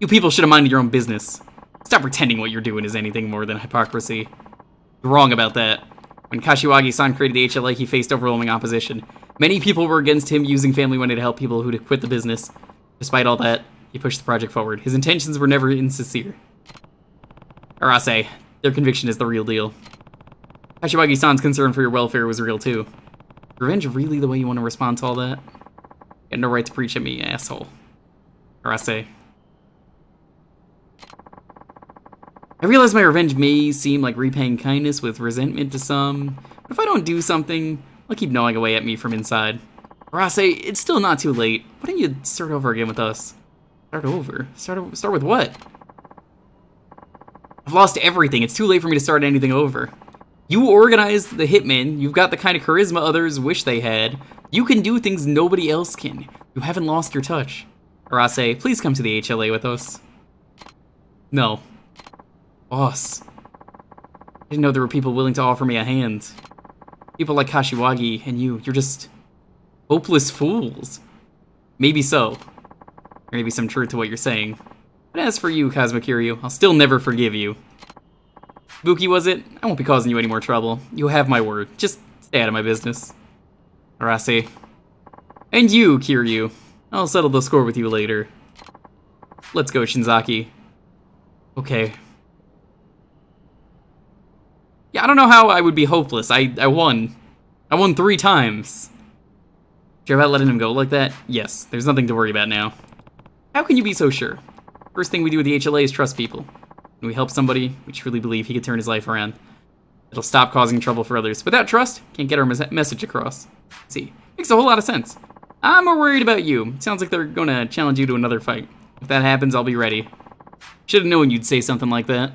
You people should have minded your own business. Stop pretending what you're doing is anything more than hypocrisy. You're wrong about that. When Kashiwagi-san created the HLA, he faced overwhelming opposition. Many people were against him using family money to help people who'd quit the business. Despite all that, he pushed the project forward. His intentions were never insincere. Arase, their conviction is the real deal. Kashiwagi-san's concern for your welfare was real too. Revenge really the way you want to respond to all that? You had no right to preach at me, asshole. Arase. I realize my revenge may seem like repaying kindness with resentment to some, but if I don't do something, I'll keep gnawing away at me from inside. Arase, it's still not too late. Why don't you start over again with us? Start over? Start with what? I've lost everything. It's too late for me to start anything over. You organized the hitmen. You've got the kind of charisma others wish they had. You can do things nobody else can. You haven't lost your touch. Arase, please come to the HLA with us. No. Boss. I didn't know there were people willing to offer me a hand. People like Kashiwagi and you're just hopeless fools. Maybe so. There may be some truth to what you're saying. But as for you, Kazuma Kiryu, I'll still never forgive you. Buki, was it? I won't be causing you any more trouble. You have my word. Just stay out of my business. Arase. And you, Kiryu. I'll settle the score with you later. Let's go, Shinzaki. Okay. Yeah, I don't know how I would be hopeless. I won. I won 3 times. Sure about letting him go like that? Yes, there's nothing to worry about now. How can you be so sure? First thing we do with the HLA is trust people. When we help somebody, we truly believe he could turn his life around. It'll stop causing trouble for others. Without trust, can't get our message across. See, makes a whole lot of sense. I'm more worried about you. It sounds like they're gonna challenge you to another fight. If that happens, I'll be ready. Should've known you'd say something like that.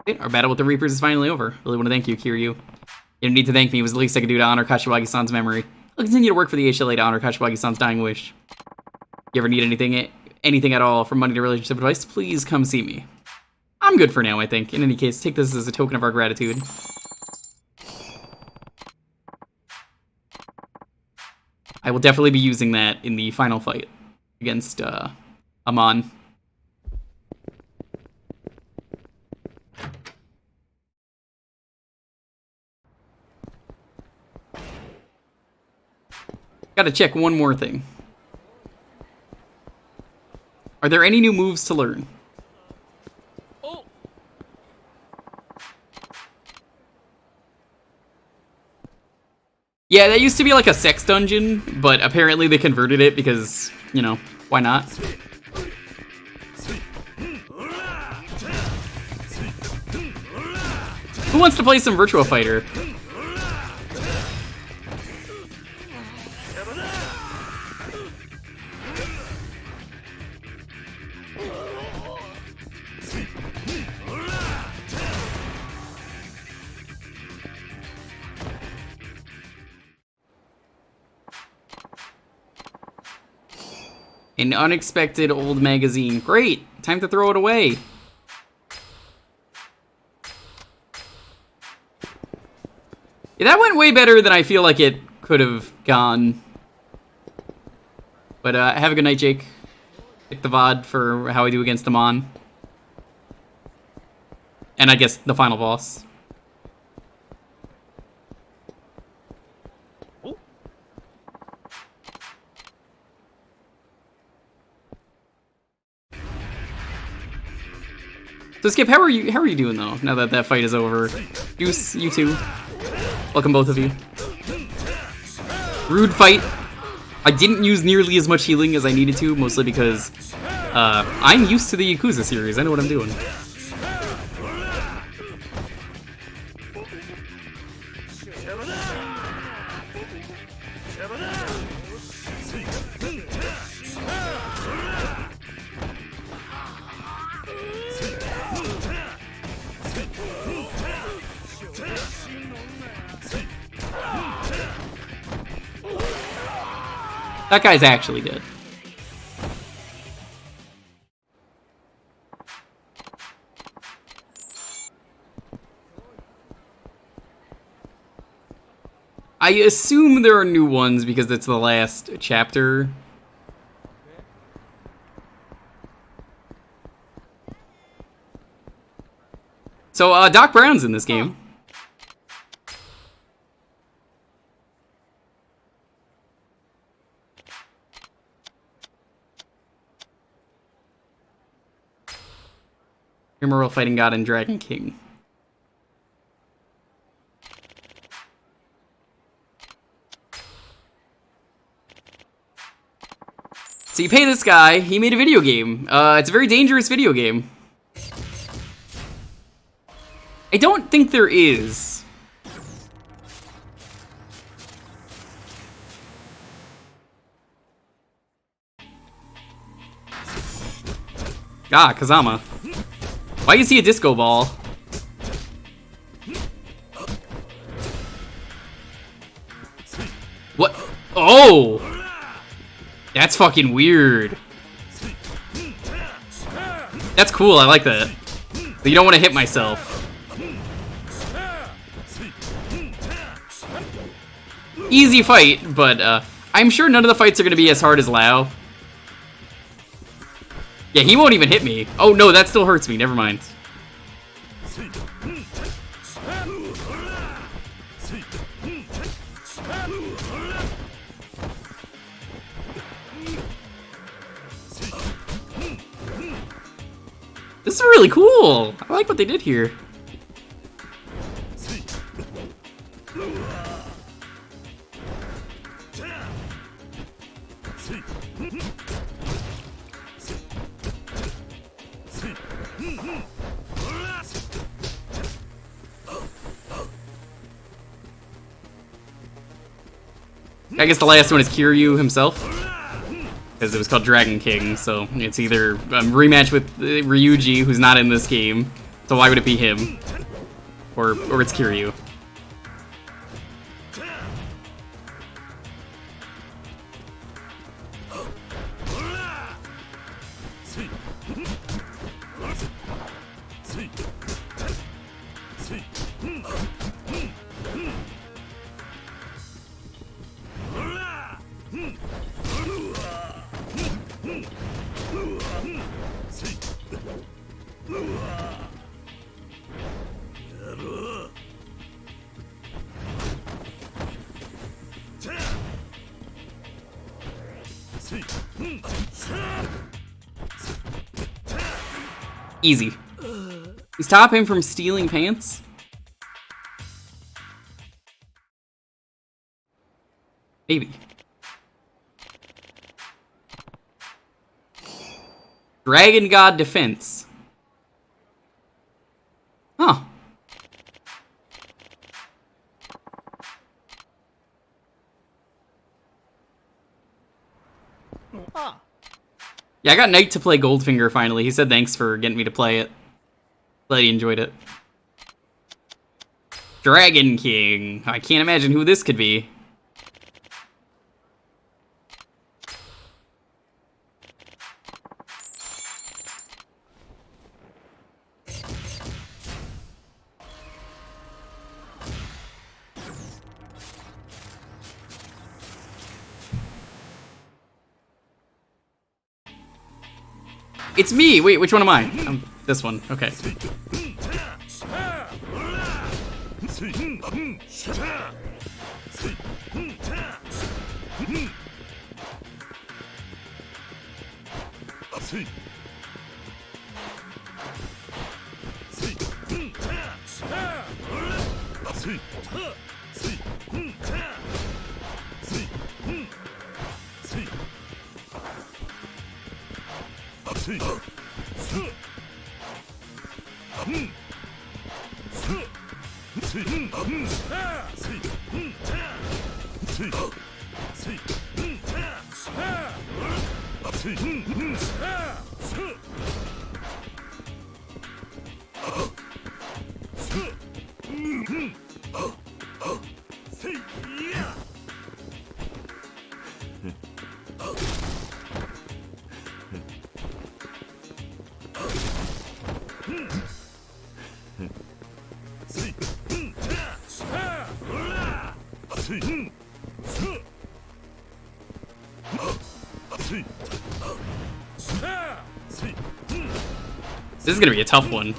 Okay, our battle with the Reapers is finally over. Really want to thank you, Kiryu. You don't need to thank me. It was the least I could do to honor Kashiwagi-san's memory. I'll continue to work for the HLA to honor Kashiwagi-san's dying wish. If you ever need anything at all, from money to relationship advice, please come see me. I'm good for now, I think. In any case, take this as a token of our gratitude. I will definitely be using that in the final fight against Amon. Gotta check one more thing. Are there any new moves to learn? Yeah, that used to be like a sex dungeon, but apparently they converted it because, you know, why not? Who wants to play some Virtua Fighter? An unexpected old magazine. Great! Time to throw it away. Yeah, that went way better than I feel like it could have gone. But have a good night, Jake. Pick the VOD for how I do against Amon. And I guess the final boss. So Skip, how are you doing though? Now that that fight is over, Juice, you too. Welcome both of you. Rude fight. I didn't use nearly as much healing as I needed to, mostly because I'm used to the Yakuza series. I know what I'm doing. That guy's actually dead. I assume there are new ones because it's the last chapter. So, Doc Brown's in this game. Emerald Fighting God and Dragon King. So you pay this guy, he made a video game. It's a very dangerous video game. I don't think there is. Ah, Kazama. Why is he a disco ball? What? Oh! That's fucking weird. That's cool, I like that. But you don't want to hit myself. Easy fight, but I'm sure none of the fights are going to be as hard as Lao. Yeah, he won't even hit me. Oh no, that still hurts me, never mind. This is really cool. I like what they did here. I guess the last one is Kiryu himself, because it was called Dragon King, so it's either a rematch with Ryuji, who's not in this game, so why would it be him? Or it's Kiryu. Easy. You stop him from stealing pants? Maybe. Dragon God Defense. Huh. Yeah, I got Knight to play Goldfinger finally. He said thanks for getting me to play it. Glad he enjoyed it. Dragon King. I can't imagine who this could be. It's me! Wait, which one am I? This one. Okay. This is gonna be a tough one.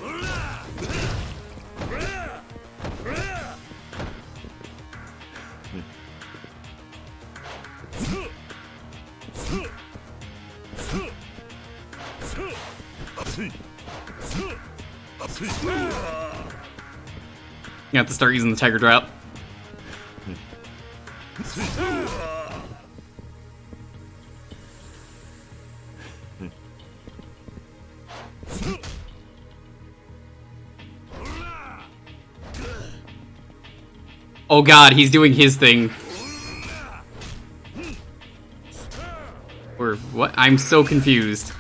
You have to start using the tiger drop. Oh god, he's doing his thing. Or what? I'm so confused.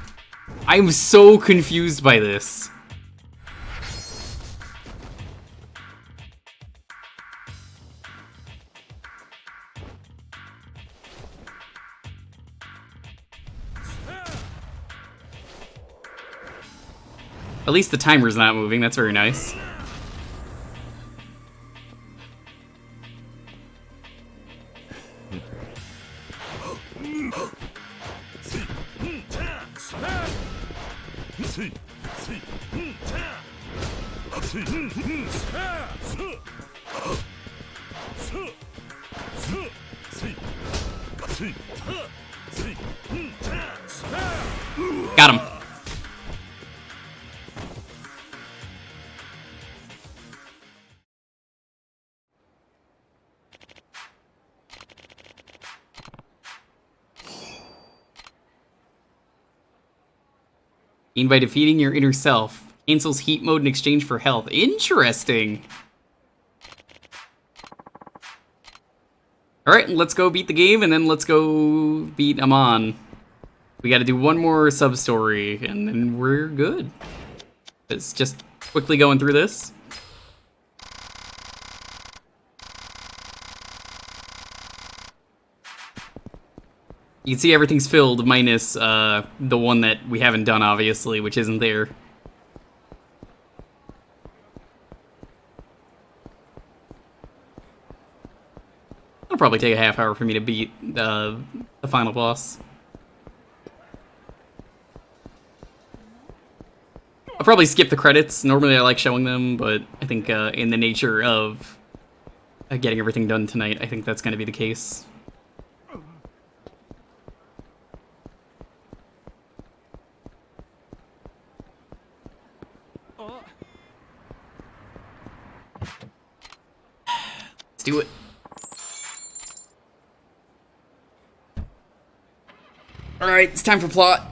I'm so confused by this. At least the timer's not moving, that's very nice. Got him. Gain by defeating your inner self. Cancels heat mode in exchange for health. Interesting. Alright, let's go beat the game, and then let's go beat Amon. We gotta do one more sub-story, and then we're good. It's just quickly going through this. You can see everything's filled, minus the one that we haven't done, obviously, which isn't there. It'll probably take a half hour for me to beat the final boss. I'll probably skip the credits. Normally I like showing them, but I think in the nature of getting everything done tonight, I think that's going to be the case. Let's do it. Alright, it's time for plot.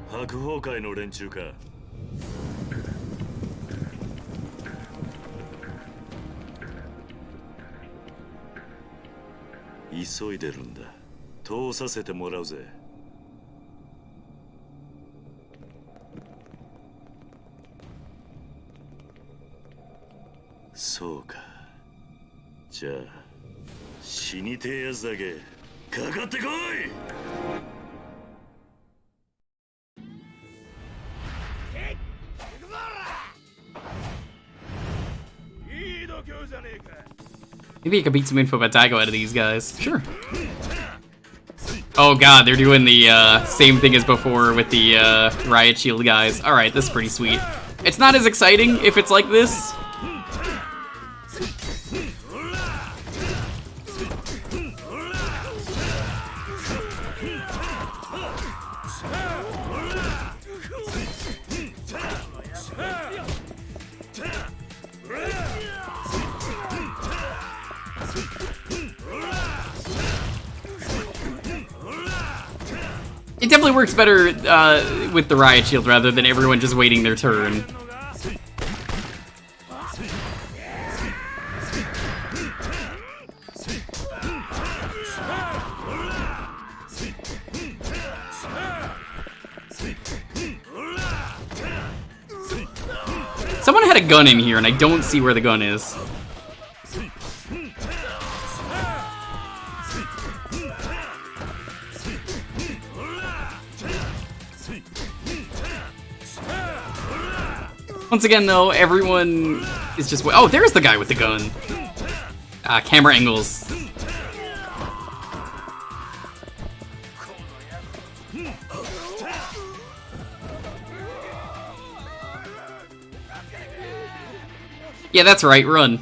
白鵬会の連中か。急いでるんだ。通させてもらうぜ。そうか。じゃあ死にてえやつだけかかってこい。Maybe I could beat some info about Daigo out of these guys. Sure. Oh god, they're doing the same thing as before with the Riot Shield guys. Alright, this is pretty sweet. It's not as exciting if it's like this. It definitely works better with the riot shield rather than everyone just waiting their turn. Someone had a gun in here and I don't see where the gun is. Once again, though, everyone is just... Oh, there's the guy with the gun. Camera angles. Yeah, that's right, run.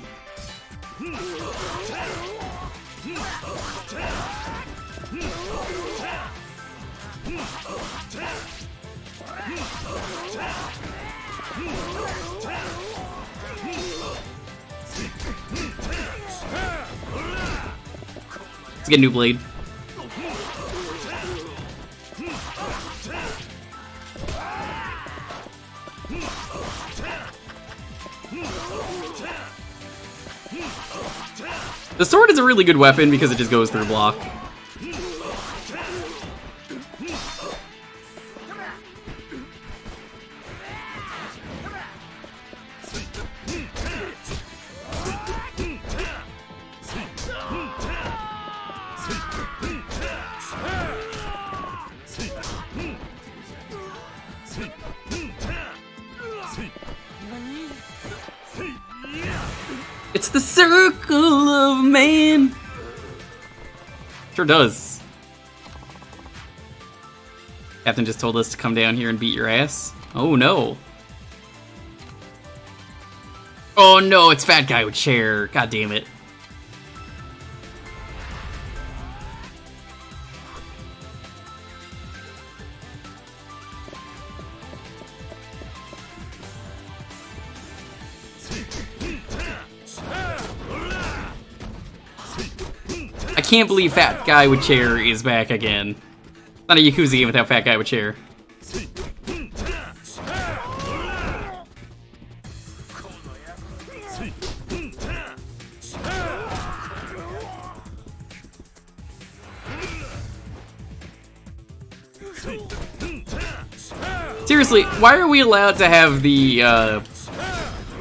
Let's get a new blade. The sword is a really good weapon because it just goes through block. It's the circle of man. Sure does. Captain just told us to come down here and beat your ass. Oh no. Oh no, it's fat guy with chair. God damn it. I can't believe Fat Guy with Chair is back again. Not a Yakuza game without Fat Guy with Chair. Seriously, why are we allowed to have the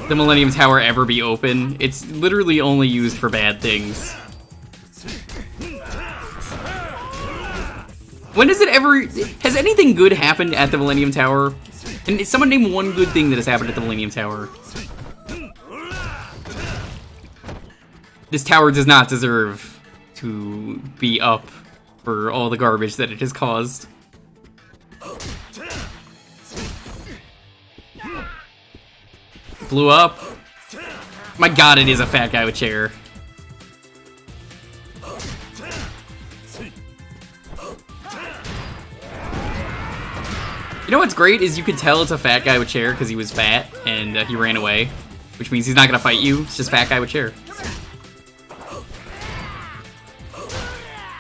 Millennium Tower ever be open? It's literally only used for bad things. When has it ever... Has anything good happened at the Millennium Tower? And someone name one good thing that has happened at the Millennium Tower. This tower does not deserve to be up for all the garbage that it has caused. Blew up. My god, it is a fat guy with chair. You know what's great is you could tell it's a fat guy with chair because he was fat and he ran away, which means he's not gonna fight you. It's just fat guy with chair.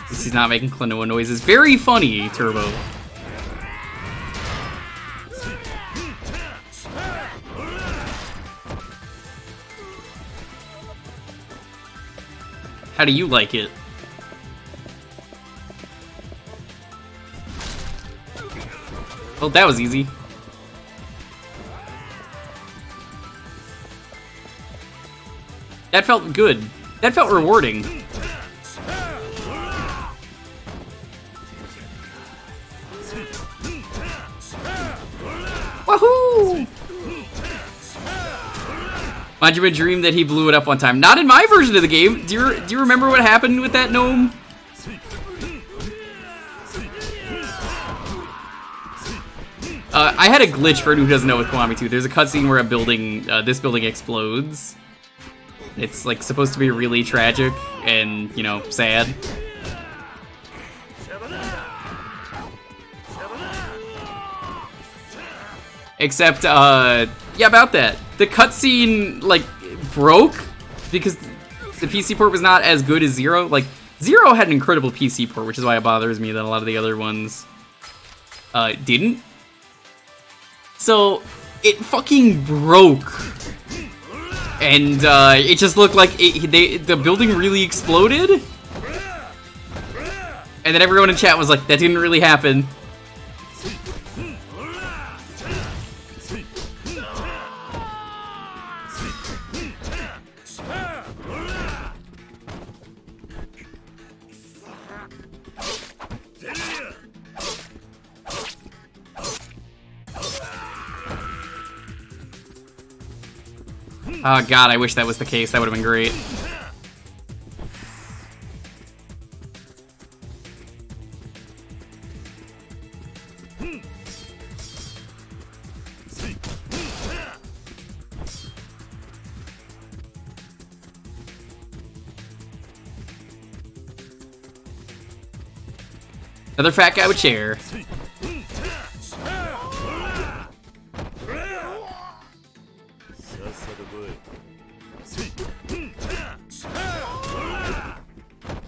He's not making Klonoa noises. Very funny, Turbo. How do you like it? Oh, that was easy. That felt good. That felt rewarding. Wahoo! Majima dreamed that he blew it up one time. Not in my version of the game. Do you remember what happened with that gnome? I had a glitch for anyone who doesn't know with Kiwami 2. There's a cutscene where a building, this building explodes. It's like supposed to be really tragic and, you know, sad. Except, yeah, about that. The cutscene, like, broke because the PC port was not as good as Zero. Like, Zero had an incredible PC port, which is why it bothers me than a lot of the other ones. didn't. So it fucking broke. And it just looked like the building really exploded. And then everyone in chat was like, that didn't really happen. Oh god, I wish that was the case. That would have been great. Another fat guy with chair.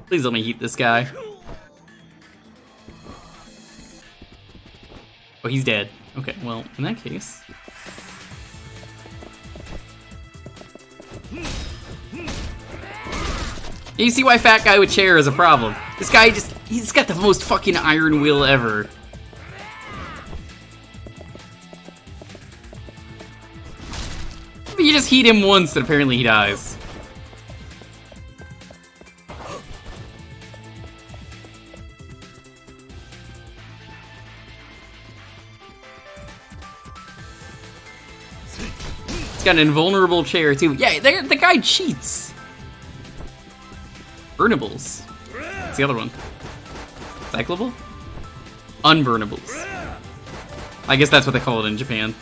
Please let me heat this guy. Oh, he's dead. Okay, well, in that case... You see why fat guy with chair is a problem. This guy he's got the most fucking iron will ever. But you just heat him once and apparently he dies. He's got an invulnerable chair too. Yeah, the guy cheats. Burnables. What's the other one? Cyclable? Unburnables. I guess that's what they call it in Japan.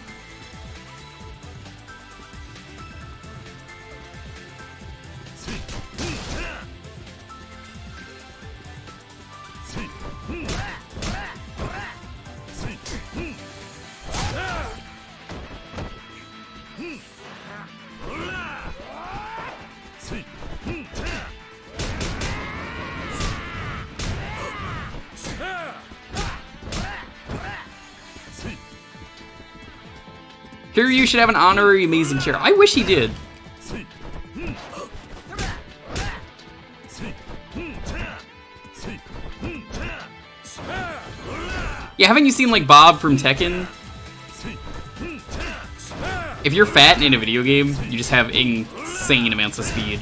Kiryu should have an honorary amazing chair. I wish he did. Yeah, haven't you seen like Bob from Tekken? If you're fat and in a video game, you just have insane amounts of speed.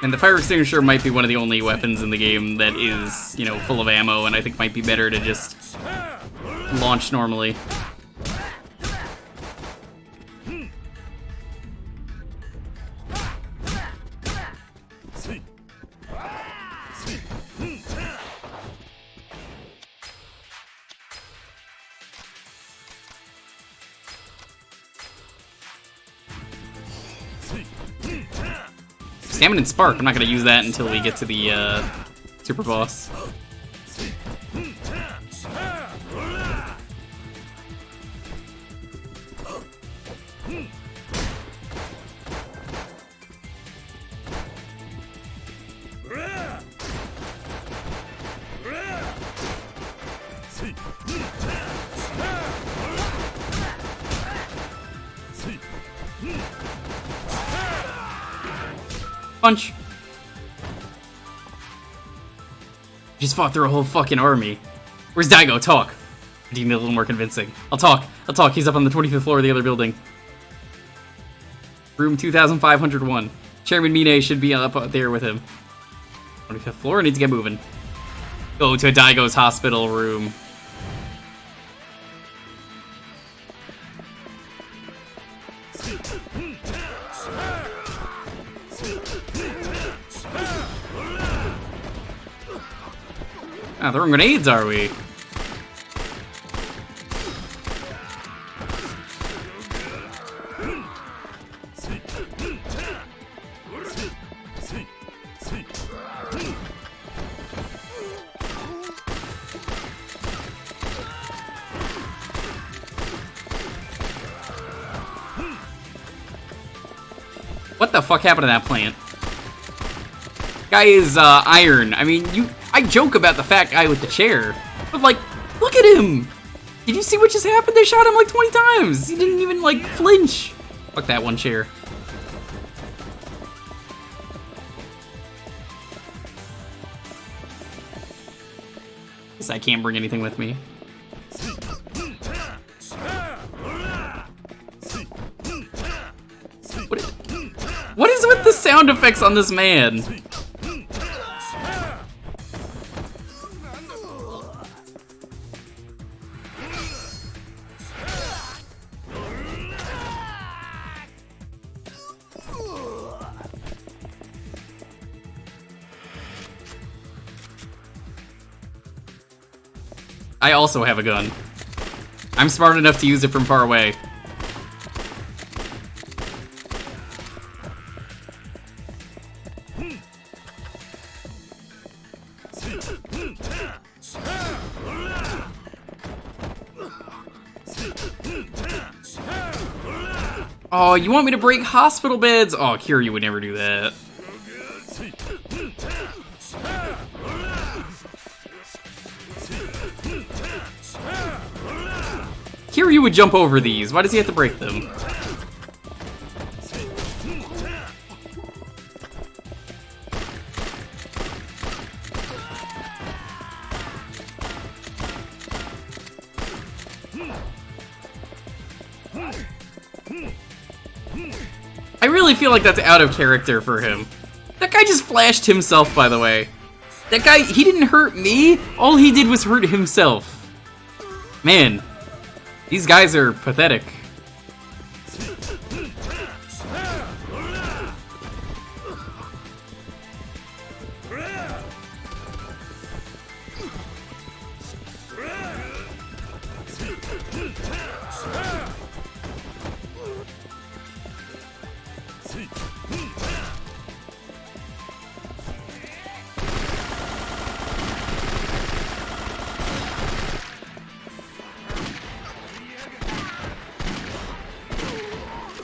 And the fire extinguisher might be one of the only weapons in the game that is, you know, full of ammo, and I think might be better to just launch normally. Stamina and Spark, I'm not going to use that until we get to the super boss. Punch. Just fought through a whole fucking army. Where's Daigo? Talk. You need a little more convincing. I'll talk. He's up on the 25th floor of the other building. Room 2501. Chairman Mine should be up there with him. 25th floor, needs to get moving. Go to Daigo's hospital room. Ah, throwing grenades, are we? What the fuck happened to that plant? Guy is iron. I mean, I joke about the fat guy with the chair, but like, look at him. Did you see what just happened? They shot him like 20 times. He didn't even like flinch. Fuck that one chair. Guess I can't bring anything with me. What is with the sound effects on this man? I also have a gun. I'm smart enough to use it from far away. Oh, you want me to break hospital beds? Oh, Kiryu would never do that. Kiryu would jump over these. Why does he have to break them? I really feel like that's out of character for him. That guy just flashed himself, by the way. That guy, he didn't hurt me. All he did was hurt himself. Man, these guys are pathetic.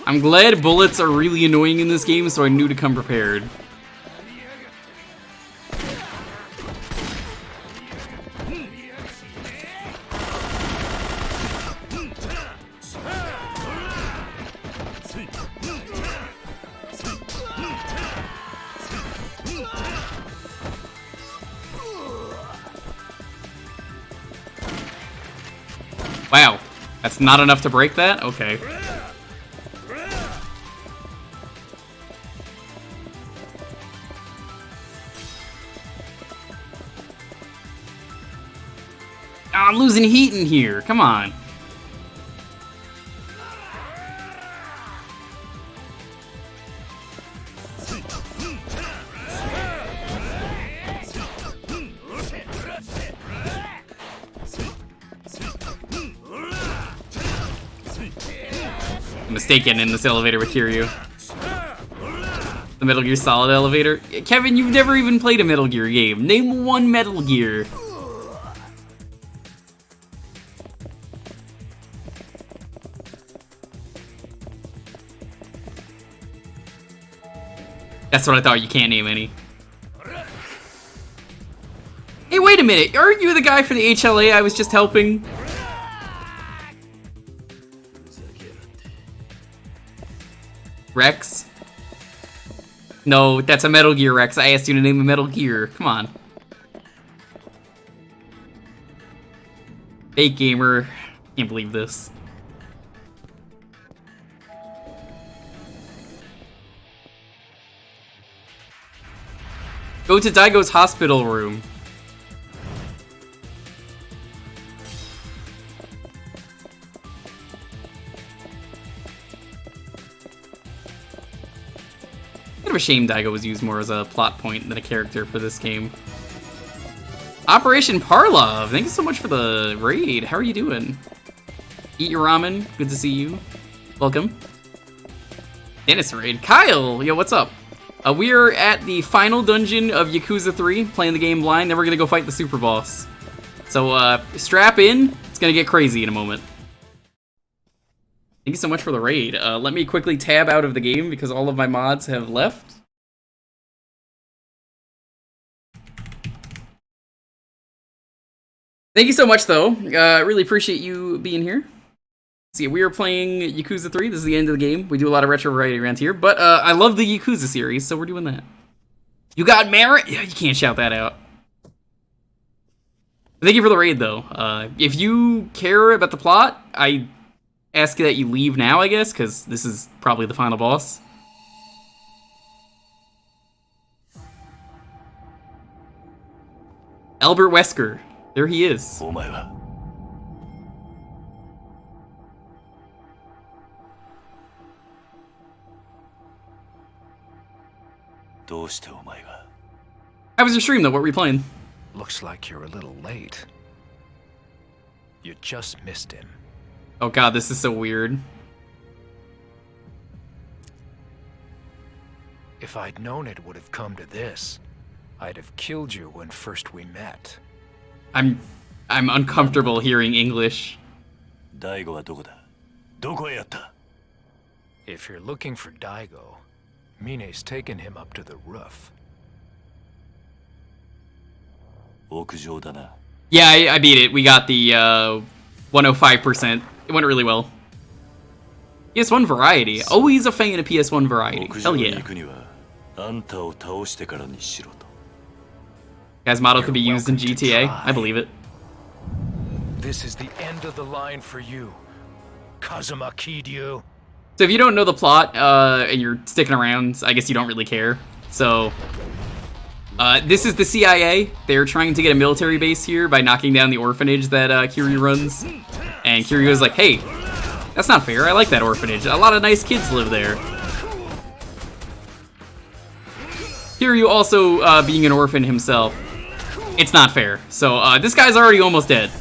I'm glad bullets are really annoying in this game, so I knew to come prepared. Wow, that's not enough to break that? Okay. I'm losing heat in here. Come on. Mistake getting in this elevator with Kiryu. The Metal Gear Solid elevator. Kevin, you've never even played a Metal Gear game. Name one Metal Gear. That's what I thought. You can't name any. Hey, wait a minute. Aren't you the guy for the HLA I was just helping? Rex? No, that's a Metal Gear, Rex. I asked you to name a Metal Gear. Come on. Fake gamer. Can't believe this. Go to Daigo's hospital room. Kind of a shame Daigo was used more as a plot point than a character for this game. Operation Parlov, thank you so much for the raid. How are you doing? Eat your ramen, good to see you. Welcome. Dennis raid. Kyle, yo, what's up? We're at the final dungeon of Yakuza 3, playing the game blind, then we're gonna go fight the super boss. So, strap in, it's gonna get crazy in a moment. Thank you so much for the raid. Let me quickly tab out of the game because all of my mods have left. Thank you so much, though. Really appreciate you being here. See, we are playing Yakuza 3. This is the end of the game. We do a lot of retro variety around here, but I love the Yakuza series, so we're doing that. You got merit? Yeah, you can't shout that out. Thank you for the raid, though. If you care about the plot, I ask that you leave now, I guess, because this is probably the final boss. Albert Wesker. There he is. How was your stream, though? What were you playing? Looks like you're a little late. You just missed him. Oh god, this is so weird. If I'd known it would have come to this, I'd have killed you when first we met. I'm uncomfortable hearing English. If you're looking for Daigo, Mine's taken him up to the roof. Yeah, I beat it. We got the 105%. It went really well. PS1 variety. Always a fan of PS1 variety. Hell yeah. Guy's model could be used in GTA. I believe it. This is the end of the line for you, Kazuma Kiryu. So if you don't know the plot and you're sticking around, I guess you don't really care. So this is the CIA. They're trying to get a military base here by knocking down the orphanage that Kiryu runs. And Kiryu is like, hey, that's not fair. I like that orphanage. A lot of nice kids live there. Kiryu also being an orphan himself. It's not fair. So this guy's already almost dead.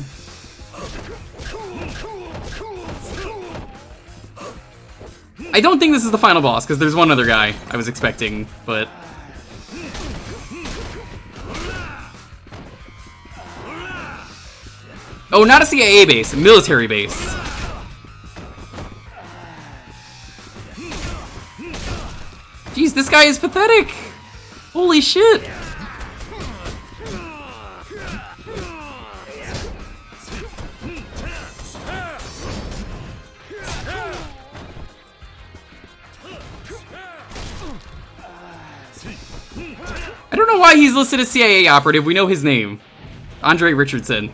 I don't think this is the final boss, because there's one other guy I was expecting, but... Oh, not a CIA base, a military base. Jeez, this guy is pathetic! Holy shit! I don't know why he's listed as CIA operative. We know his name. Andre Richardson.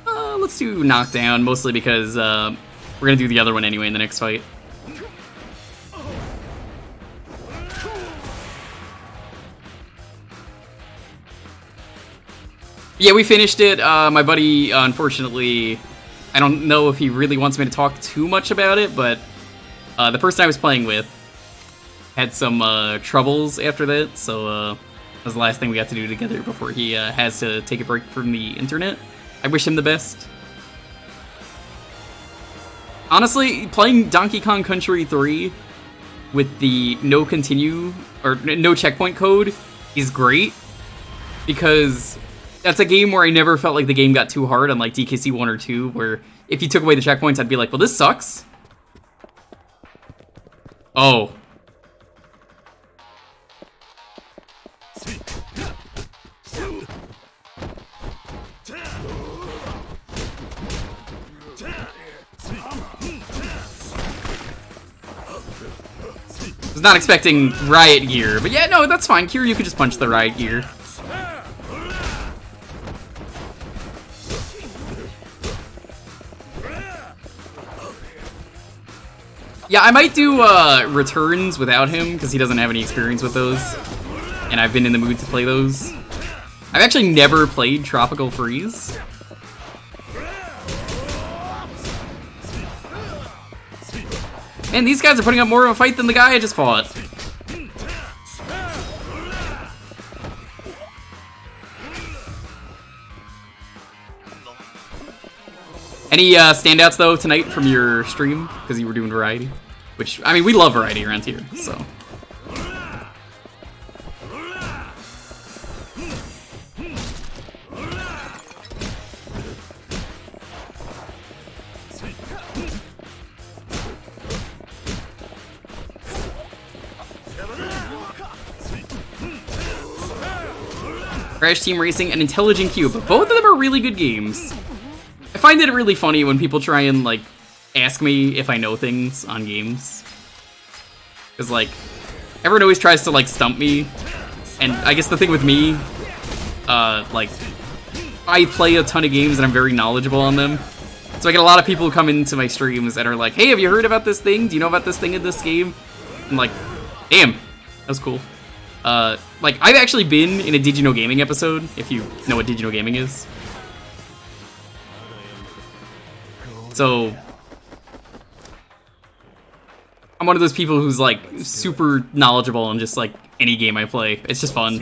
Let's do knockdown, mostly because we're gonna do the other one anyway in the next fight. Yeah, we finished it. My buddy, unfortunately, I don't know if he really wants me to talk too much about it, but the person I was playing with had some troubles after that, so that was the last thing we got to do together before he has to take a break from the internet. I wish him the best. Honestly, playing Donkey Kong Country 3 with the no continue, or no checkpoint code is great, because that's a game where I never felt like the game got too hard, unlike DKC 1 or 2, where if you took away the checkpoints, I'd be like, well, this sucks. Oh. I was not expecting riot gear, but yeah, no, that's fine. Kiryu could just punch the riot gear. Yeah, I might do Returns without him, because he doesn't have any experience with those. And I've been in the mood to play those. I've actually never played Tropical Freeze. Man, these guys are putting up more of a fight than the guy I just fought. Any standouts, though, tonight from your stream? Because you were doing variety. Which, I mean, we love variety around here, so... Crash Team Racing and Intelligent Cube. Both of them are really good games. I find it really funny when people try and, like, ask me if I know things on games. Because, like, everyone always tries to, like, stump me. And I guess the thing with me, like, I play a ton of games and I'm very knowledgeable on them. So I get a lot of people who come into my streams that are like, hey, have you heard about this thing? Do you know about this thing in this game? I'm like, damn, that was cool. Like, I've actually been in a Did You Know Gaming episode, if you know what Did You Know Gaming is. So, I'm one of those people who's, like, super knowledgeable on just, like, any game I play. It's just fun.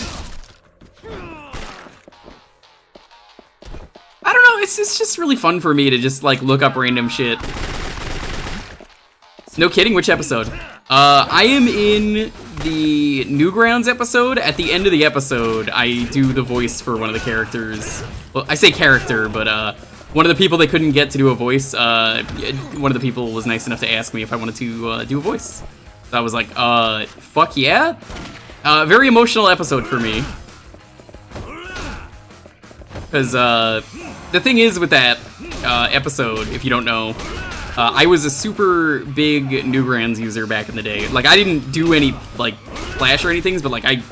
I don't know, it's just really fun for me to just, like, look up random shit. No kidding, which episode? I am in the Newgrounds episode. At the end of the episode, I do the voice for one of the characters. Well, I say character, but one of the people they couldn't get to do a voice, one of the people was nice enough to ask me if I wanted to do a voice. So I was like, fuck yeah? Very emotional episode for me. Because the thing is with that episode, if you don't know, I was a super big Newgrounds user back in the day. Like, I didn't do any, like, Flash or anything, but, like, I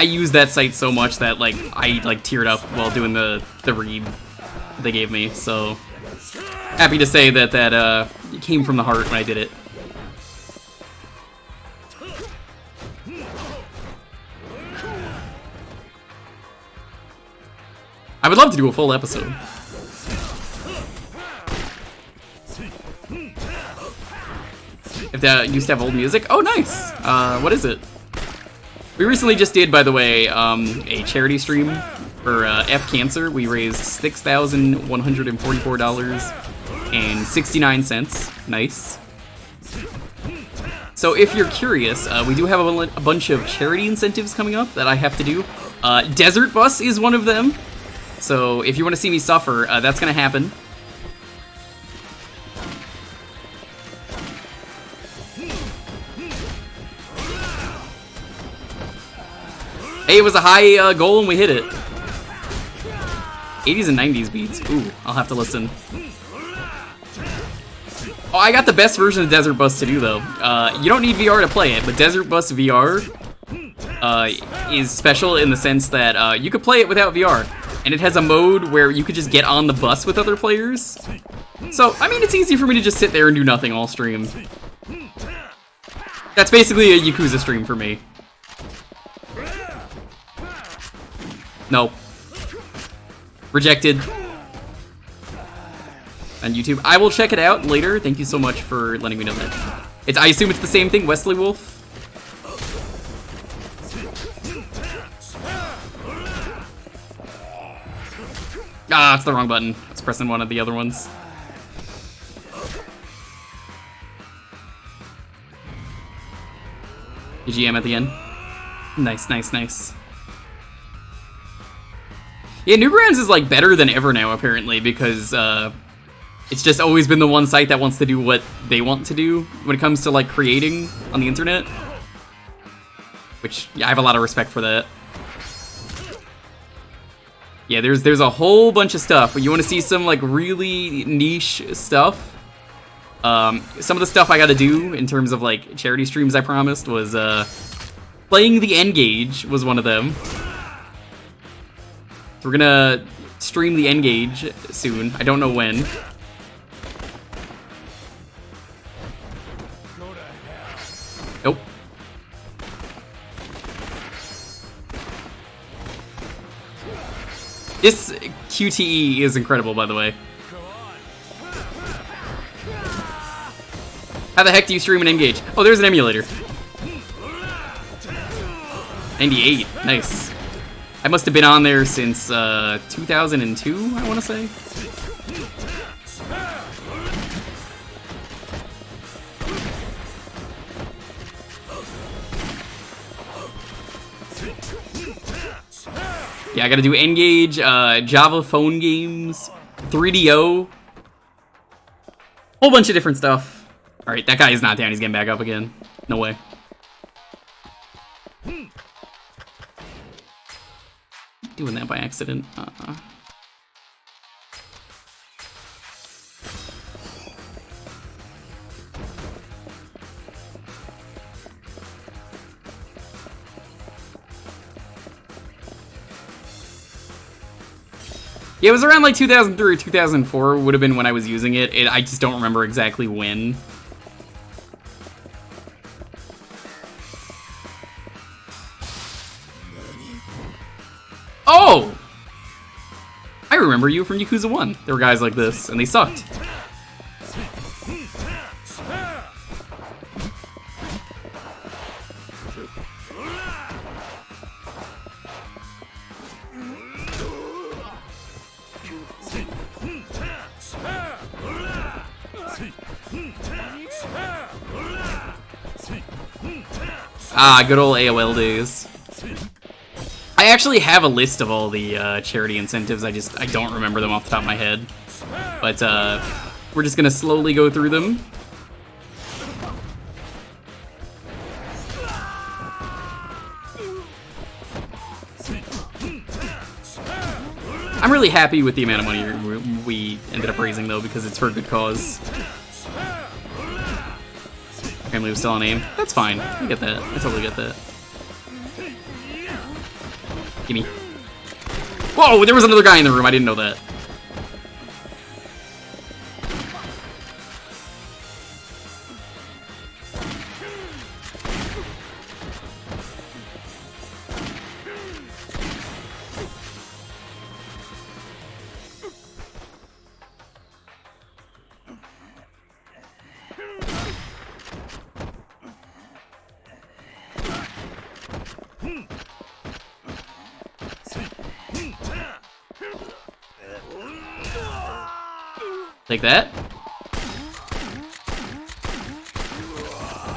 used that site so much that, like, I, like, teared up while doing the read they gave me. So, happy to say that it came from the heart when I did it. I would love to do a full episode. If that used to have old music. Oh, nice. What is it? We recently just did, by the way, a charity stream for F Cancer. We raised $6,144.69. Nice. So if you're curious, we do have a bunch of charity incentives coming up that I have to do. Desert Bus is one of them. So if you want to see me suffer, that's going to happen. Hey, it was a high goal and we hit it. 80s and 90s beats. Ooh, I'll have to listen. Oh, I got the best version of Desert Bus to do, though. You don't need VR to play it, but Desert Bus VR is special in the sense that you could play it without VR. And it has a mode where you could just get on the bus with other players. So, I mean, it's easy for me to just sit there and do nothing all stream. That's basically a Yakuza stream for me. No. Rejected. On YouTube. I will check it out later. Thank you so much for letting me know that. I assume it's the same thing, Wesley Wolf? Ah, it's the wrong button. I was pressing one of the other ones. GM at the end. Nice, nice, nice. Yeah, Newgrounds is, like, better than ever now, apparently, because, it's just always been the one site that wants to do what they want to do when it comes to, like, creating on the internet. Which, yeah, I have a lot of respect for that. Yeah, there's a whole bunch of stuff. You want to see some, like, really niche stuff? Some of the stuff I got to do in terms of, like, charity streams I promised was, playing the N-Gage was one of them. We're gonna stream the N-Gage soon. I don't know when. This QTE is incredible, by the way. How the heck do you stream and engage? Oh, there's an emulator. 98, nice. I must have been on there since 2002, I want to say. Yeah, I gotta do Engage, Java phone games, 3DO. Whole bunch of different stuff. Alright, that guy is not down, he's getting back up again. No way. Doing that by accident. Yeah, it was around like 2003 or 2004 would have been when I was using it. I just don't remember exactly when. Oh! I remember you from Yakuza 1. There were guys like this, and they sucked. Ah, good old AOL days. I actually have a list of all the charity incentives, I don't remember them off the top of my head. But we're just gonna slowly go through them. I'm really happy with the amount of money we ended up raising though, because it's for a good cause. Family was still on aim. That's fine. I get that. I totally get that. Gimme. Whoa, there was another guy in the room. I didn't know that. Take that.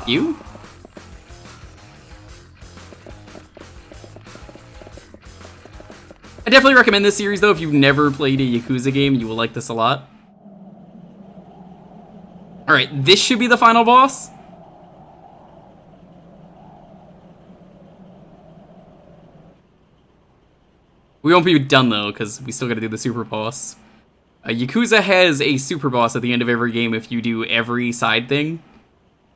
You? I definitely recommend this series though. If you've never played a Yakuza game, you will like this a lot. Alright, this should be the final boss. We won't be done though, because we still gotta do the super boss. Yakuza has a super boss at the end of every game if you do every side thing.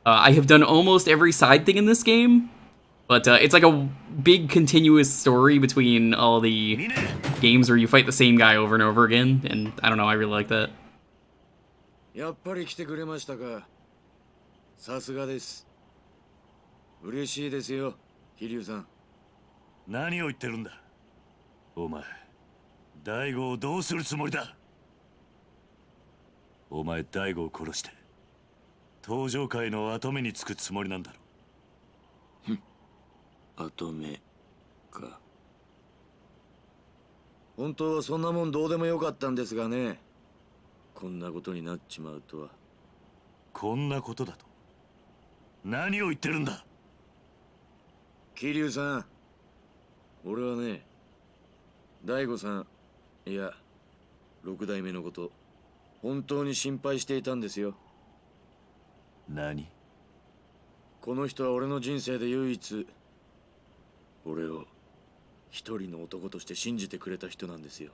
I have done almost every side thing in this game, but it's like a big continuous story between all the games where you fight the same guy over and over again, and I don't know, I really like that. やっぱり来てくれましたか。さすがです。嬉しいですよ、桐生さん。何を言ってるんだ。お前、大悟をどうするつもりだ。お前大悟を殺して登場界の跡目につくつもりなんだろ。跡目か。本当はそんなもんどうでもよかったんですがね。こんなことになっちまうとは。こんなことだと。何を言ってるんだ。桐生さん、俺はね、大悟さん、いや、六代目のこと。本当に心配していたんですよ。何？この人は俺の人生で唯一俺を一人の男として信じてくれた人なんですよ。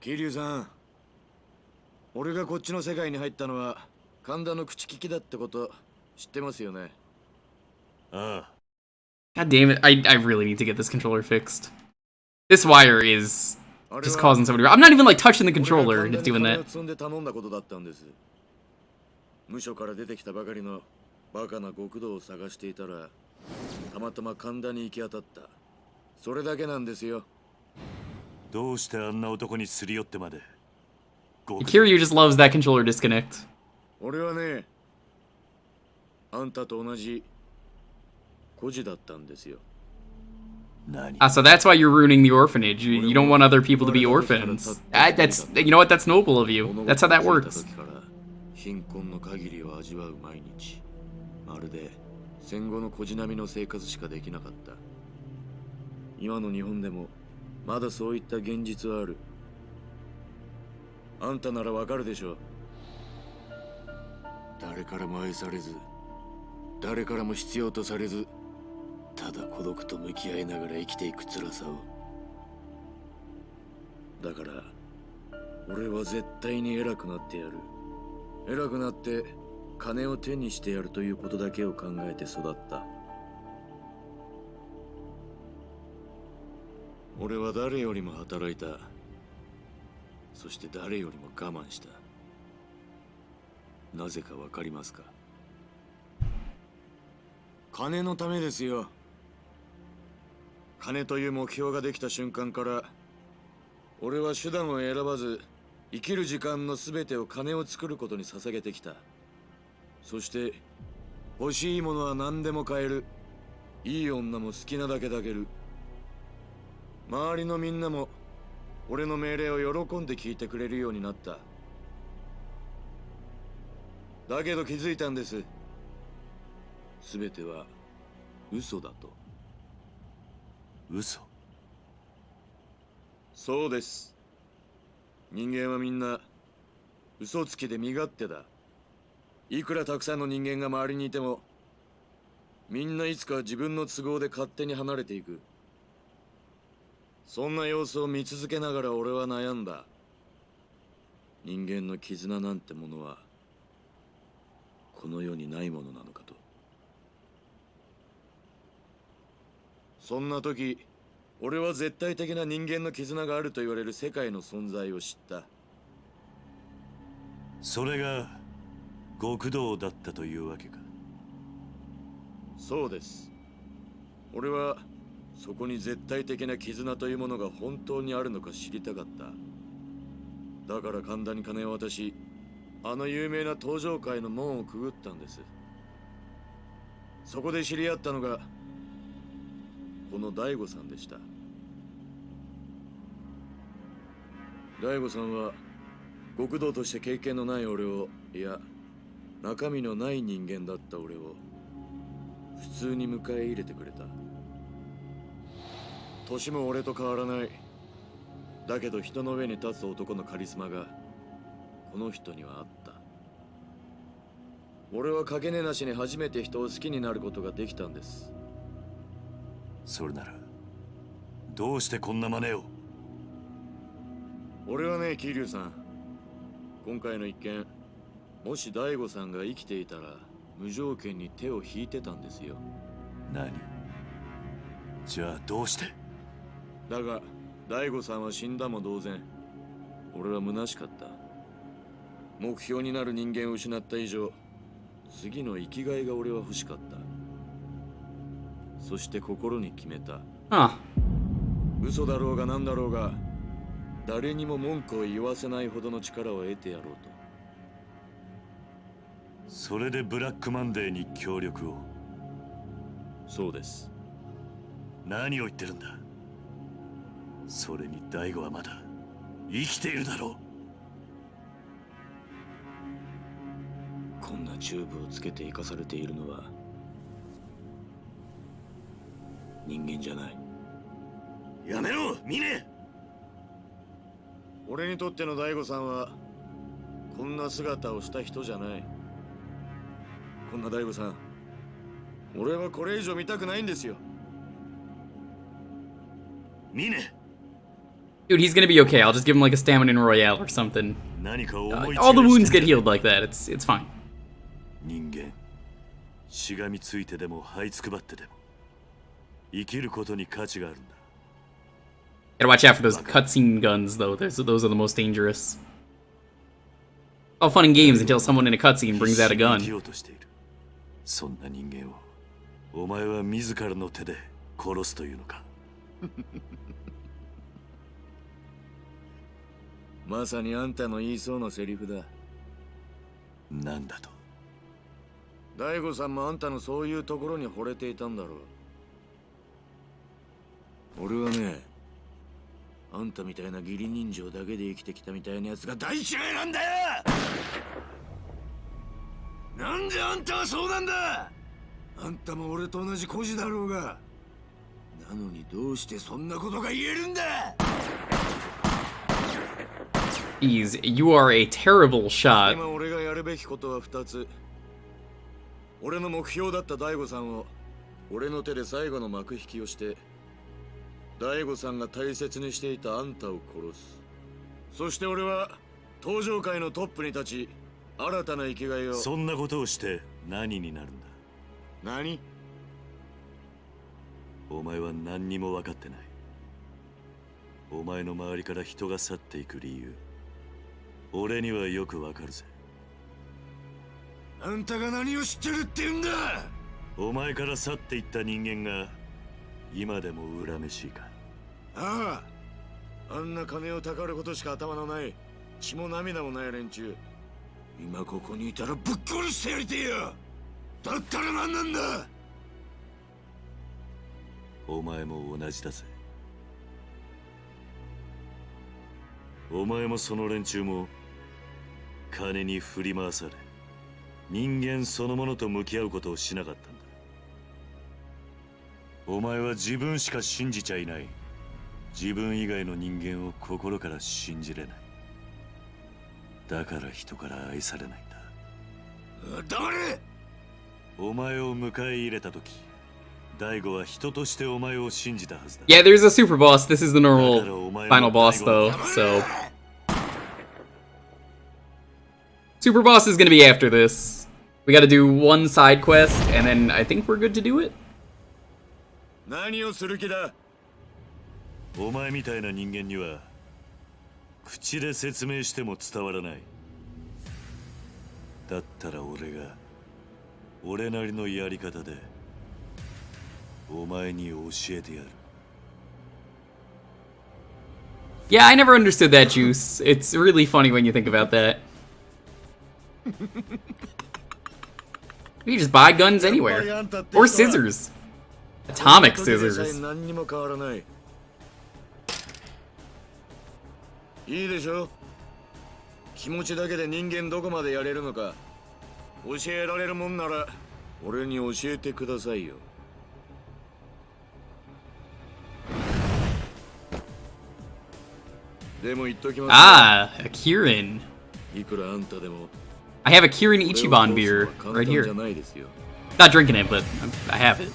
桐生さん、俺がこっちの世界に入ったのは神田の口利きだってこと知ってますよね。ああ。God damn it, I really need to get this controller fixed. This wire is just causing somebody. I'm not even like touching the controller and it's doing that. 無所から出てきたばかりのバカな極道を探していたらたまたま神田に行き当たった。それだけなんですよ。どうしてあんな男にすり寄ってまで。 Kiryu just loves that controller disconnect. 俺はね、あんたと同じ孤児だったんですよ。Ah, so that's why you're ruining the orphanage. You don't want other people to be orphans. That's, you know what, that's noble of you. That's how that works. 貧困の限りを味わう毎日。まるで戦後の孤児並みの生活しかできなかった。今の日本でもまだそういった現実はある。あんたならわかるでしょ。誰からも愛されず、誰からも必要とされず、ただ孤独と向き合いながら生きていく辛さを。だから俺は絶対に偉くなってやる。偉くなって金を手にしてやるということだけを考えて育った。俺は誰よりも働いた。そして誰よりも我慢した。なぜかわかりますか？金のためですよ。金という目標ができた瞬間から、俺は手段を選ばず、生きる時間のすべてを金を作ることに捧げてきた。そして、欲しいものは何でも買える。いい女も好きなだけ抱ける。周りのみんなも、俺の命令を喜んで聞いてくれるようになった。だけど気づいたんです。すべては嘘だと。嘘？そうです。人間はみんな嘘つきで身勝手だ。いくらたくさんの人間が周りにいても、みんないつか自分の都合で勝手に離れていく。そんな様子を見続けながら俺は悩んだ。人間の絆なんてものはこの世にないものなのかと。そんな時、俺は絶対的な人間の絆があると言われる世界の存在を知った。それが極道だったというわけか。そうです。俺はそこに絶対的な絆というものが本当にあるのか知りたかった。だから神田に金を渡し、あの有名な登場界の門をくぐったんです。そこで知り合ったのがこの大悟さんでした。大悟さんは極道として経験のない俺を、いや中身のない人間だった俺を普通に迎え入れてくれた。年も俺と変わらない。だけど人の上に立つ男のカリスマがこの人にはあった。俺はかけねなしに初めて人を好きになることができたんです。それならどうしてこんな真似を？俺はね、桐生さん、今回の一件、もし大悟さんが生きていたら無条件に手を引いてたんですよ。何？じゃあどうして？だが大悟さんは死んだも同然。俺は虚しかった。目標になる人間を失った以上、次の生きがいが俺は欲しかった。そして心に決めた。嘘だろうが何だろうが、誰にも文句を言わせないほどの力を得てやろうと。それでブラックマンデーに協力を？そうです。何を言ってるんだ。それに大悟はまだ生きているだろう。こんなチューブをつけて生かされているのは人間じゃない。やめろ、ミネ！俺にとっての大悟さんはこんな姿をした人じゃない。こんな大悟さん、俺はこれ以上見たくないんですよ。ミネ！ Dude, he's gonna be okay. I'll just give him like a stamina royale or something. All the wounds get healed like that. It's fine. 人間、しがみついてでも這いつくばってでも生きることに価値があるんだ。Gotta watch out for those cutscene guns, though. Those are the most dangerous. All fun and games until someone in a cutscene brings out a gun. そんな人間をお前は自らの手で殺すというのか。まさにあんたの言いそうなセリフだ。なんだと。大悟さんもあんたのそういうところに惚れていたんだろう。俺はね、あんたみたいな義理人情だけで生きてきたみたいなやつが大嫌いなんだよ。なんであんたはそうなんだ。あんたも俺と同じ孤児だろうが。なのにどうしてそんなことが言えるんだ。Jeez, you are a terrible shot. 今俺がやるべきことは2つ。俺の目標だった大悟さんを俺の手で最後の幕引きをして、大悟さんが大切にしていたあんたを殺す。そして俺は登場界のトップに立ち、新たな生きがいを。そんなことをして何になるんだ。何？お前は何にも分かってない。お前の周りから人が去っていく理由、俺にはよく分かるぜ。あんたが何を知ってるって言うんだ。お前から去っていった人間が今でも恨めしいか。ああ、あんな金をたかることしか頭のない、血も涙もない連中、今ここにいたらぶっ殺してやりてえよ。だったら何なんだ。お前も同じだぜ。お前もその連中も金に振り回され、人間そのものと向き合うことをしなかったんだ。お前は自分しか信じちゃいない。自分以外の人間を心から信じれない。だから人から愛されないんだ。黙れ。お前を迎え入れた時、大悟は人としてお前を信じたはずだ。 Yeah, there's a super boss. This is the normal final boss though, so super boss is gonna be after this. We gotta do one side quest, and then I think we're good to do it. 何をする気だ。お前みたいな人間には口で説明しても伝わらない。だったら俺が俺なりのやり方でお前に教えてやる。 Yeah, I never understood that juice. It's really funny when you think about that. You can just buy guns anywhere. Or scissors. Atomic scissors. 何にも変わらない。いいでしょ。気持ちだけで人間どこまでやれるのか教えられるもんなら俺に教えてくださいよ。でも言っときます。Ah, a Kirin. いくらあんたでも I have a Kirin Ichiban beer right here. Not drinking it, but I have it.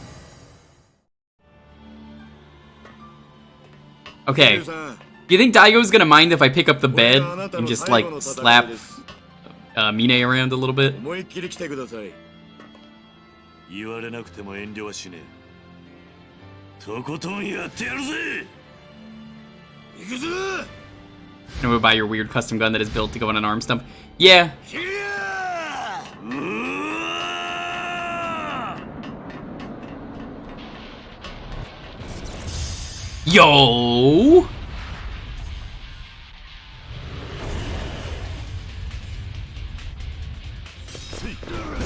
Okay. Do you think Daigo's gonna mind if I pick up the bed and just, like, slap Mine around a little bit? 思いっきり来てください。言われなくても遠慮はしねえ。とことんやってやるぜ。行くぞ。 You know, buy your weird custom gun that is built to go on an arm stump. Yeah. Yo!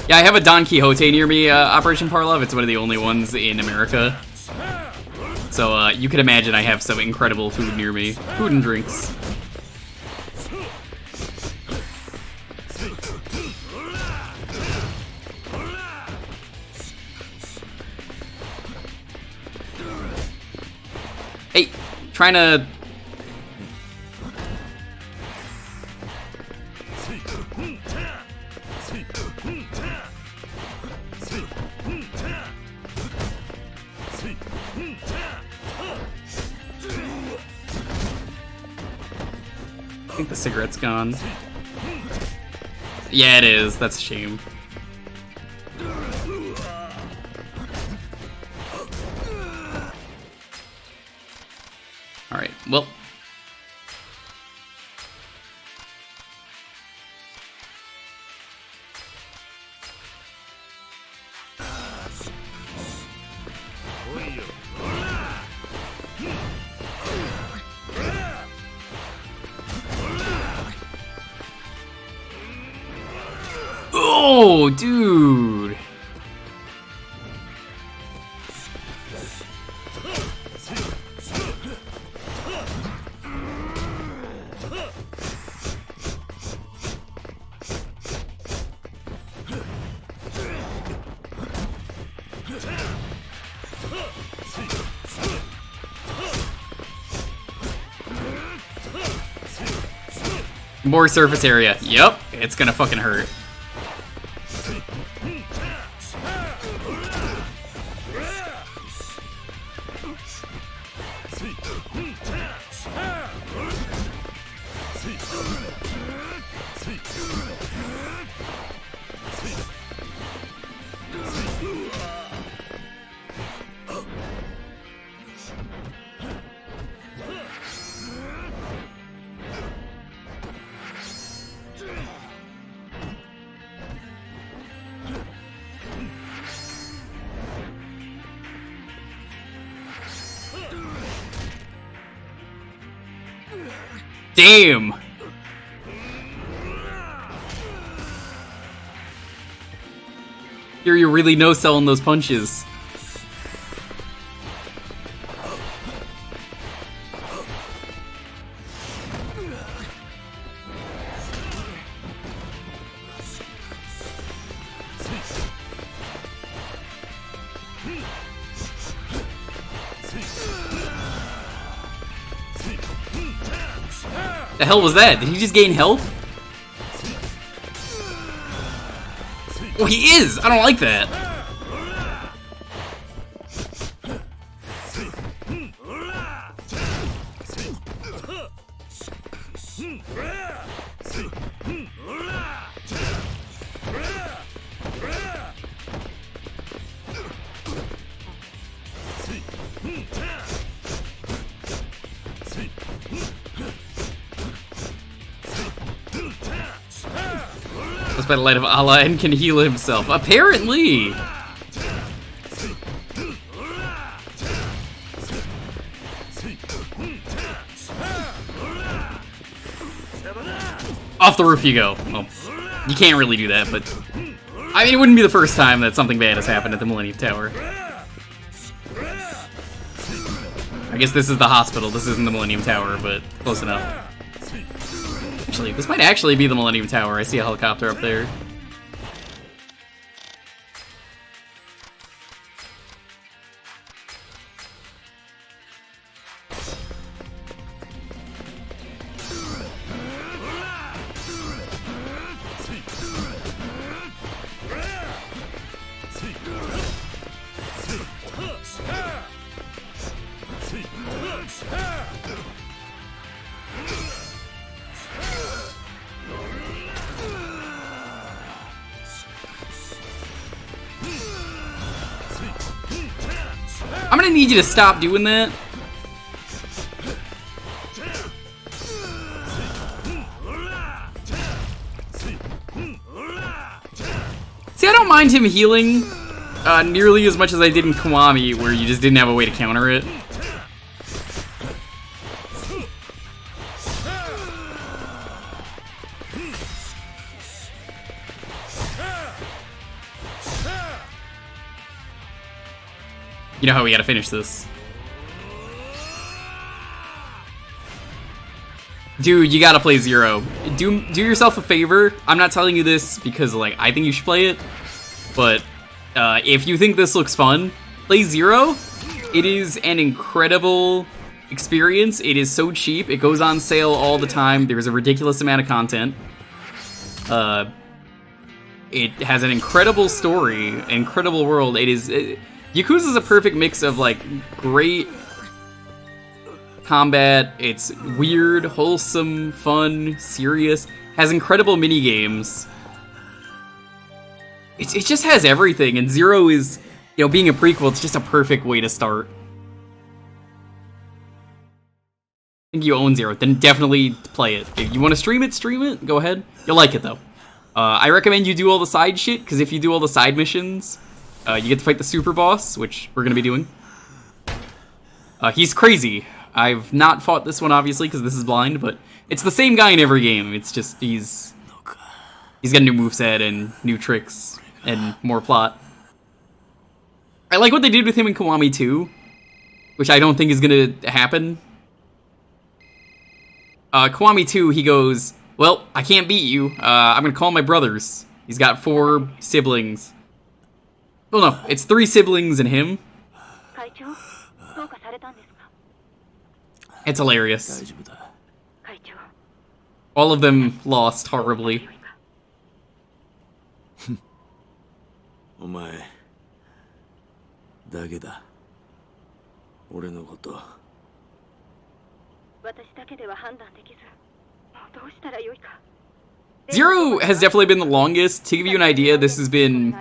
Yeah, I have a Don Quixote near me, Operation Parlov. It's one of the only ones in America. So, you can imagine I have some incredible food near me. Food and drinks. Hey, trying to... I think the cigarette's gone. Yeah, it is. That's a shame. Alright, well. No, dude. More surface area. Yep, it's gonna fucking hurt. Damn! Kiryu really no-selling those punches. The hell was that? Did he just gain health? Oh, he is! I don't like that. By the light of Allah and can heal himself. Apparently! Off the roof you go. Well, you can't really do that, but... I mean, it wouldn't be the first time that something bad has happened at the Millennium Tower. I guess this is the hospital. This isn't the Millennium Tower, but close enough. Actually, this might actually be the Millennium Tower. I see a helicopter up there. I'm gonna need you to stop doing that. See, I don't mind him healing nearly as much as I did in Kiwami, where you just didn't have a way to counter it. You know how we gotta finish this. Dude, you gotta play Zero. Do yourself a favor. I'm not telling you this because, like, I think you should play it. But, if you think this looks fun, play Zero. It is an incredible experience. It is so cheap. It goes on sale all the time. There's a ridiculous amount of content. It has an incredible story, incredible world. It is... Yakuza is a perfect mix of, like, great combat, it's weird, wholesome, fun, serious, has incredible mini-games. It just has everything, and Zero is, you know, being a prequel, it's just a perfect way to start. I think you own Zero, then definitely play it. If you want to stream it, go ahead. You'll like it, though. I recommend you do all the side shit, because if you do all the side missions... you get to fight the super boss, which we're going to be doing. He's crazy. I've not fought this one, obviously, because this is blind, but it's the same guy in every game. It's just, he's He's got a new moveset and new tricks and more plot. I like what they did with him in Kiwami 2, which I don't think is gonna happen. Kiwami 2, he goes, well, I can't beat you. I'm gonna call my brothers. He's got 4 siblings. Well, no, it's 3 siblings and him. It's hilarious. All of them lost horribly. お前だけだ俺のこと。私だけでは判断できず、もうどうしたらよいか。 Zero has definitely been the longest. To give you an idea, this has been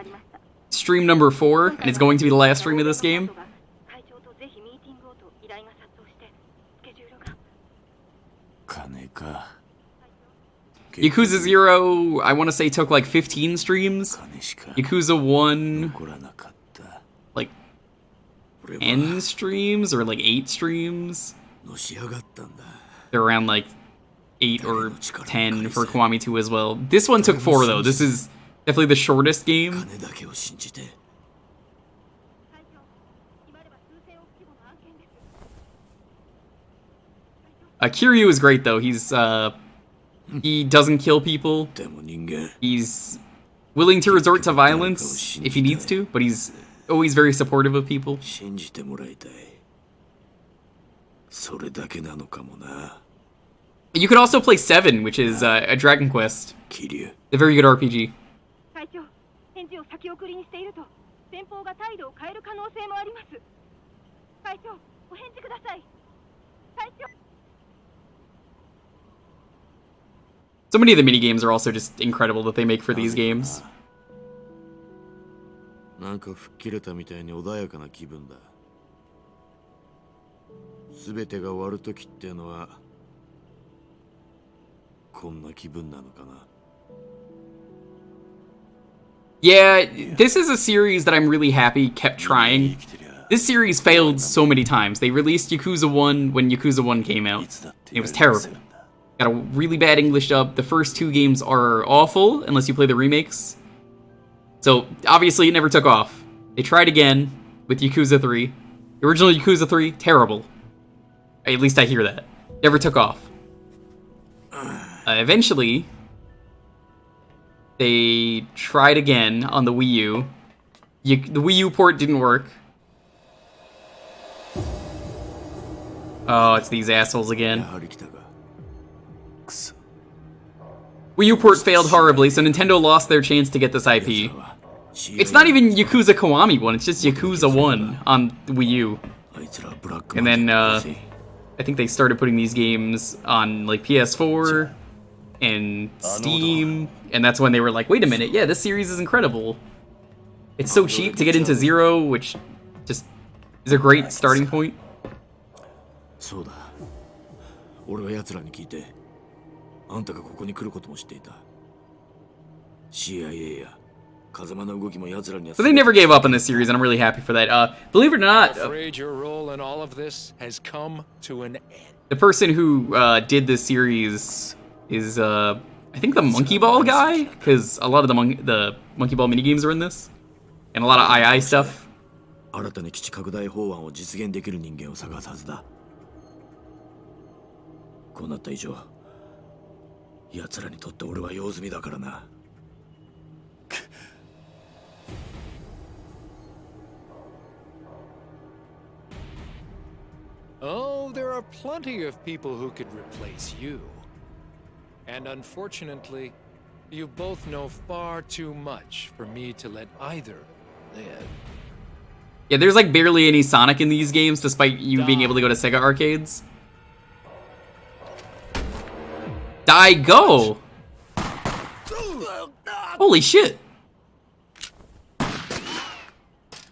stream number 4, and it's going to be the last stream of this game. Yakuza 0, I want to say, took like 15 streams. Yakuza 1, like 10 streams or like 8 streams. They're around like 8 or 10 for Kiwami 2 as well. This one took 4 though. This is definitely the shortest game. Kiryu is great though. He doesn't kill people. He's willing to resort to violence if he needs to, but he's always very supportive of people. You could also play 7, which is a Dragon Quest. A very good RPG. So many of the minigames are also just incredible that they make for these games. なんか吹っ切れたみたいに穏やかな気分だ。すべてが終わるときってのはこんな気分なのかな。 Yeah, this is a series that I'm really happy kept trying. This series failed so many times. They released Yakuza 1 when Yakuza 1 came out. It was terrible. Got a really bad English dub. The first 2 games are awful, unless you play the remakes. So, obviously, it never took off. They tried again with Yakuza 3. The original Yakuza 3, terrible. At least I hear that. Never took off. Eventually, they tried again on the Wii U. The Wii U port didn't work. Oh, it's these assholes again. Wii U port failed horribly, so Nintendo lost their chance to get this IP. It's not even Yakuza Kiwami 1, it's just Yakuza 1 on Wii U. And then, I think they started putting these games on, like, PS4 and Steam, and that's when they were like, wait a minute, yeah, this series is incredible. It's so cheap to get into Zero, which just is a great starting point. そうだ。俺は奴らに聞いて、あんたがここに来ることも知っていた。CIA や風間の動きも奴らに。So they never gave up on this series, and I'm really happy for that. Believe it or not, I'm afraid your role in all of this has come to an end. The person who did this series is, I think, the Monkey Ball guy, because a lot of the Monkey Ball minigames are in this, and a lot of II stuff. 新たに基地拡大法案を実現できる人間を探すはずだ。こうなった以上、奴らにとって俺は用済みだからな。Oh, there are plenty of people who could replace you. And unfortunately, you both know far too much for me to let either live. Yeah, there's like barely any Sonic in these games, despite you being able to go to Sega arcades. Die, go! Holy shit!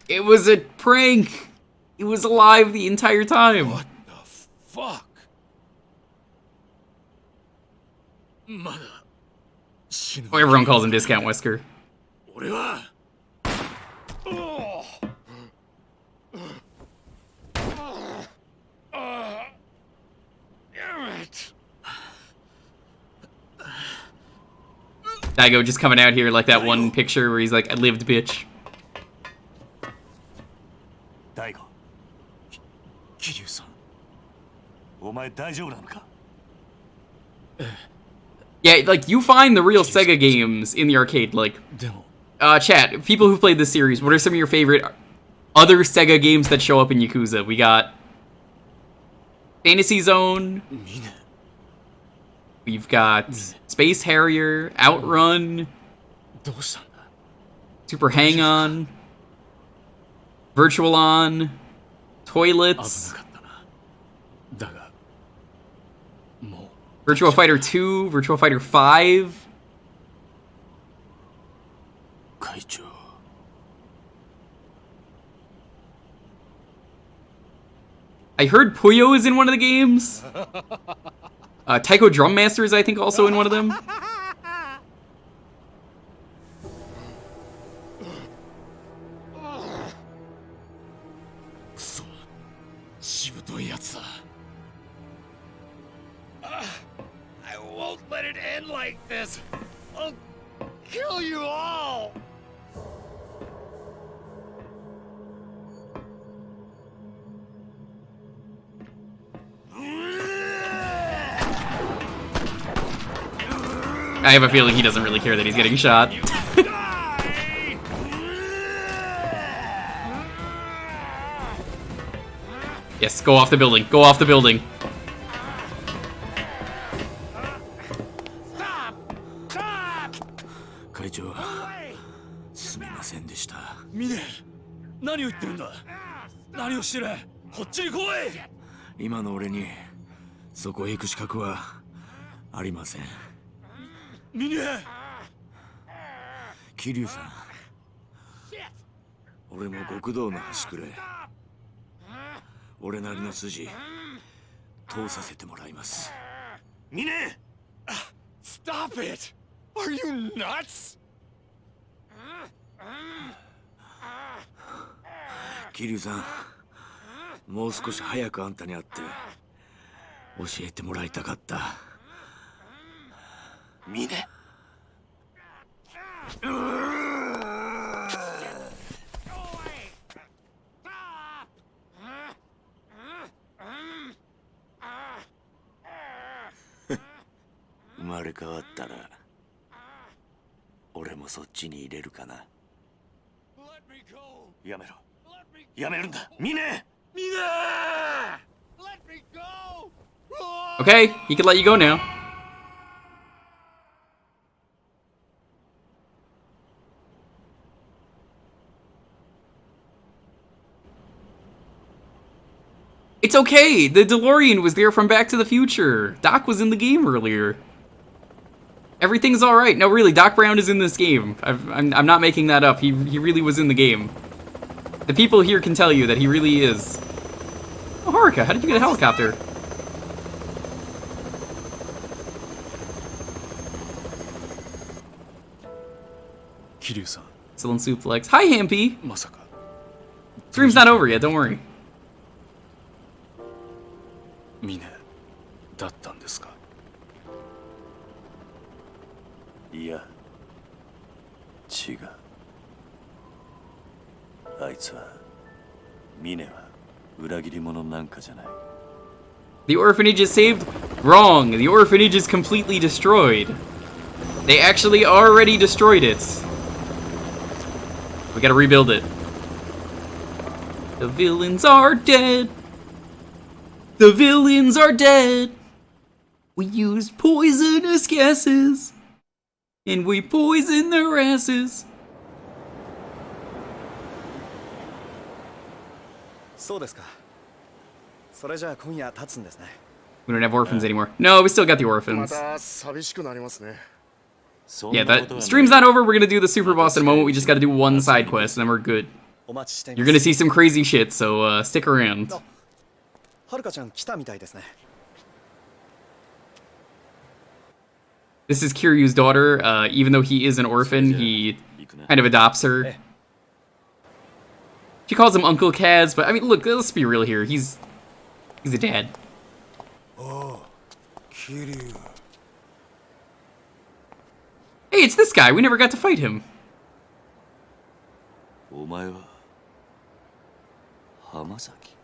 It was a prank! It was alive the entire time! What the fuck? Oh, everyone calls him Discount Wesker. Damn it! Daigo just coming out here like that one picture where he's like, I lived, bitch. Daigo. Kiryu-san. お前大丈夫なのか? Yeah, like, you find the real Sega games in the arcade, like... chat, people who've played this series, what are some of your favorite other Sega games that show up in Yakuza? We got... Fantasy Zone. We've got Space Harrier, Outrun, Super Hang-On, Virtual On, Toilets, Virtua Fighter 2, Virtua Fighter 5. I heard Puyo is in one of the games. Taiko Drum Master is, I think, also in one of them. I won't let it end like this. I'll kill you all. I have a feeling he doesn't really care that he's getting shot. Yes, go off the building. Go off the building. Mine, 何を言ってるんだ? 何をしてる? こっちに来い! 今の俺にそこへ行く資格はありません。Mine! 桐生さん、俺も極道の端くれ。俺なりの筋通させてもらいます。Mine! Stop it! Are you nuts? 桐生さん、もう少し早くあんたに会って教えてもらいたかった。Mine! 生まれ変わったら俺もそっちに入れるかな。やめろ。やめるんだ。ミネ！ミネ！ Okay, he can let you go now. It's okay! The DeLorean was there from Back to the Future. Doc was in the game earlier. Everything's alright. No, really, Doc Brown is in this game. I'm not making that up. He really was in the game. The people here can tell you that he really is. Oh, Haruka, how did you get a helicopter? Kiryu-san. Excellent suplex. Hi, Hampy! Stream's not over yet, don't worry. ミネだったんですか? いや、違う。あいつは、ミネは裏切り者なんかじゃない。The orphanage is saved? Wrong. The orphanage is completely destroyed. They actually already destroyed it. We gotta rebuild it. The villains are dead. The villains are dead. We used poisonous gases. And we poisoned their asses. そうですか。それじゃあ今夜経つんですね。 We don't have orphans anymore. No, we still got the orphans. また寂しくなりますね。 Yeah, that stream's not over. We're gonna do the super boss in a moment. We just gotta do one side quest and then we're good. You're gonna see some crazy shit, so stick around. はるかちゃん来たみたいですね。 This is Kiryu's daughter. Even though he is an orphan, he kind of adopts her. She calls him Uncle Kaz, but I mean, look, let's be real here. He's a dad. Oh, Kiryu. Hey, it's this guy. We never got to fight him. お前は浜崎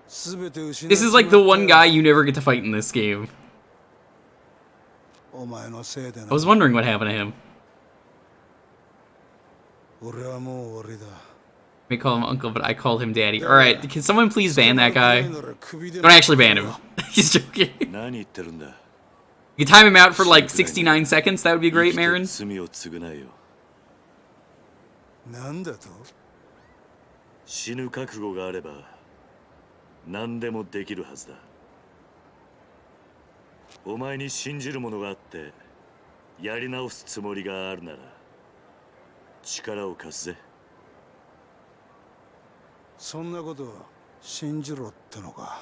This is like the one guy you never get to fight in this game. I was wondering what happened to him. We call him uncle, but I call him daddy. Alright, can someone please ban that guy? Don't actually ban him. He's joking. You can time him out for like 69 seconds, that would be great, Marin. 死ぬ覚悟があれば何でもできるはずだ。お前に信じるものがあってやり直すつもりがあるなら力を貸すぜ。そんなこと信じろってのか。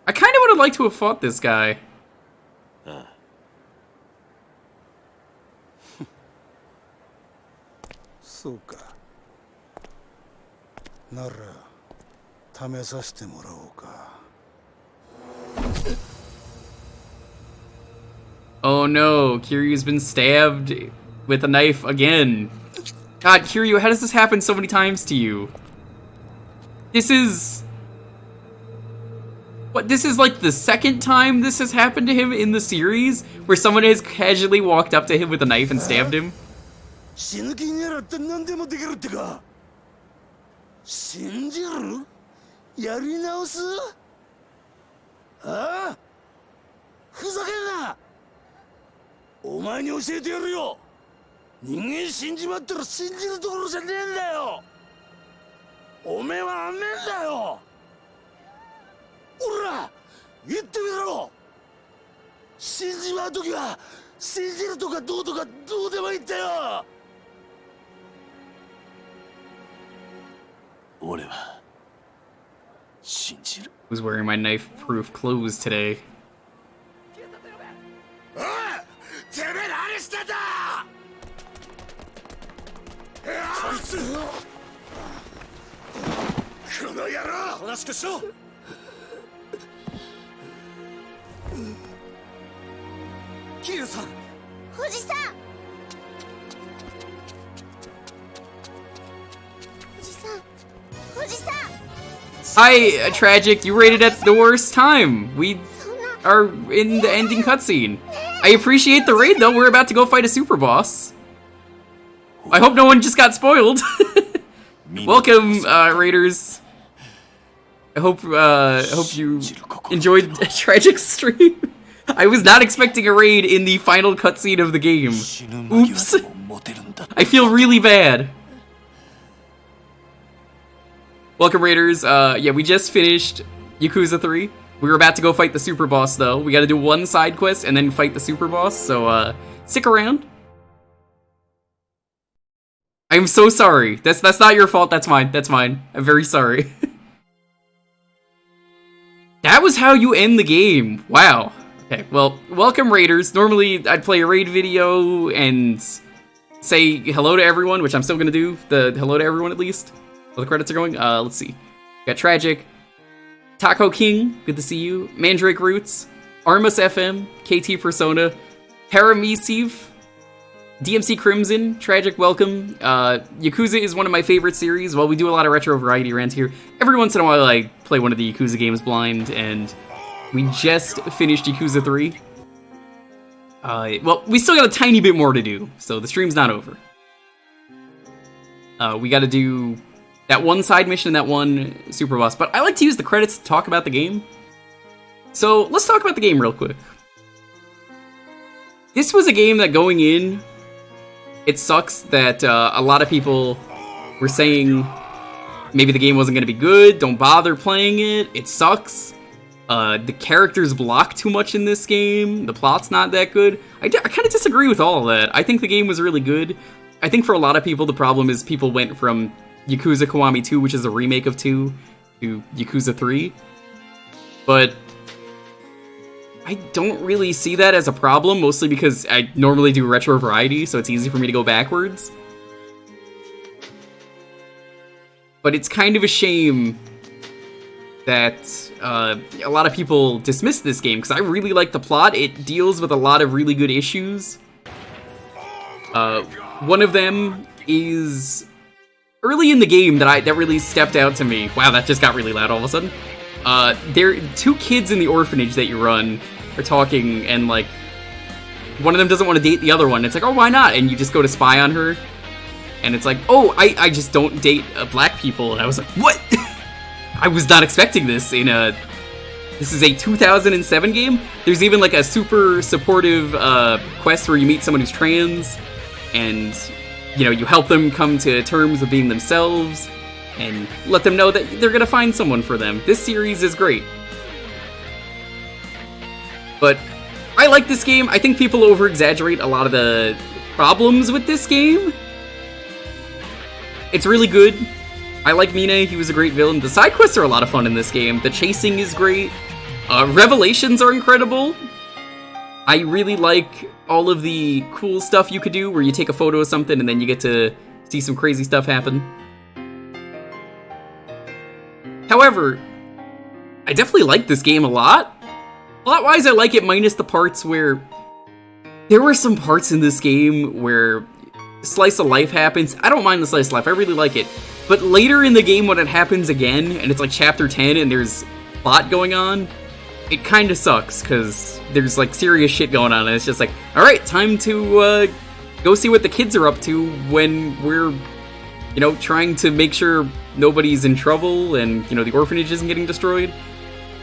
I kind of would have liked to have fought this guy. ああ。そうか。なら試させてもらおうか。Oh no, Kiryu's been stabbed with a knife again. God, Kiryu, how does this happen so many times to you? This is... What, this is like the second time this has happened to him in the series? Where someone has casually walked up to him with a knife and stabbed him? 死ぬ気にならって何でもできるってか。信じる？やり直す？ああ？ふざけんな！お前に教えてやるよ。人間死んじまったら信じるところじゃねえんだよ。おめえはあんねえんだよ。おら、言ってみろ。死んじまうときは信じるとかどうとかどうでもいいんだよ。俺は信じる。 Was wearing my knife-proof clothes today. おい！てめえ何してんだ！こいつ！この野郎！おとなしくしろ！キリュウさん！富士山！富士山！富士山！ Hi, Tragic, you rated at the worst time. We are in the ending cutscene. I appreciate the raid, though. We're about to go fight a super boss. I hope no one just got spoiled. Welcome, raiders. I hope you enjoyed Tragic's stream. I was not expecting a raid in the final cutscene of the game. Oops. I feel really bad. Welcome, raiders. Yeah, we just finished Yakuza 3. We were about to go fight the super boss, though. We gotta do one side quest and then fight the super boss, so, stick around. I'm so sorry. That's not your fault, that's mine. That's mine. I'm very sorry. That was how you end the game. Wow. Okay, well, welcome, raiders. Normally, I'd play a raid video and say hello to everyone, which I'm still gonna do. The hello to everyone, at least. While the credits are going. Let's see. Got Tragic, Taco King, good to see you. Mandrake Roots, Armus FM, KT Persona, Paramesive, DMC Crimson, Tragic, welcome. Yakuza is one of my favorite series. While we do a lot of retro variety around here, every once in a while I play one of the Yakuza games blind, and we just finished Yakuza 3. Well, we still got a tiny bit more to do, so the stream's not over. We gotta do that one side mission and that one super boss, but I like to use the credits to talk about the game. So let's talk about the game real quick. This was a game that going in, it sucks that a lot of people were saying maybe the game wasn't going to be good, don't bother playing it, it sucks. The characters block too much in this game, the plot's not that good. I kind of disagree with all of that. I think the game was really good. I think for a lot of people the problem is people went from Yakuza Kiwami 2, which is a remake of 2, to Yakuza 3. But I don't really see that as a problem, mostly because I normally do retro variety, so it's easy for me to go backwards. But it's kind of a shame that a lot of people dismiss this game, because I really like the plot. It deals with a lot of really good issues. One of them is early in the game that really stepped out to me. Wow, that just got really loud all of a sudden. There, two kids in the orphanage that you run are talking, and like one of them doesn't want to date the other one. It's like, oh, why not? And you just go to spy on her, and it's like, oh, I just don't date black people. And I was like, what? I was not expecting this in a... This is a 2007 game? There's even like a super supportive quest where you meet someone who's trans, and, you know, you help them come to terms with being themselves, and let them know that they're gonna find someone for them. This series is great. But I like this game. I think people over-exaggerate a lot of the problems with this game. It's really good. I like Mine, he was a great villain. The side quests are a lot of fun in this game. The chasing is great. Revelations are incredible. I really like all of the cool stuff you could do where you take a photo of something and then you get to see some crazy stuff happen. However, I definitely like this game a lot. Plot-wise, I like it minus the parts where... There were some parts in this game where slice of life happens. I don't mind the slice of life, I really like it. But later in the game when it happens again, and it's like chapter 10 and there's plot going on, it kind of sucks, because there's like serious shit going on, and it's just like, alright, time to go see what the kids are up to when we're, you know, trying to make sure nobody's in trouble and, you know, the orphanage isn't getting destroyed.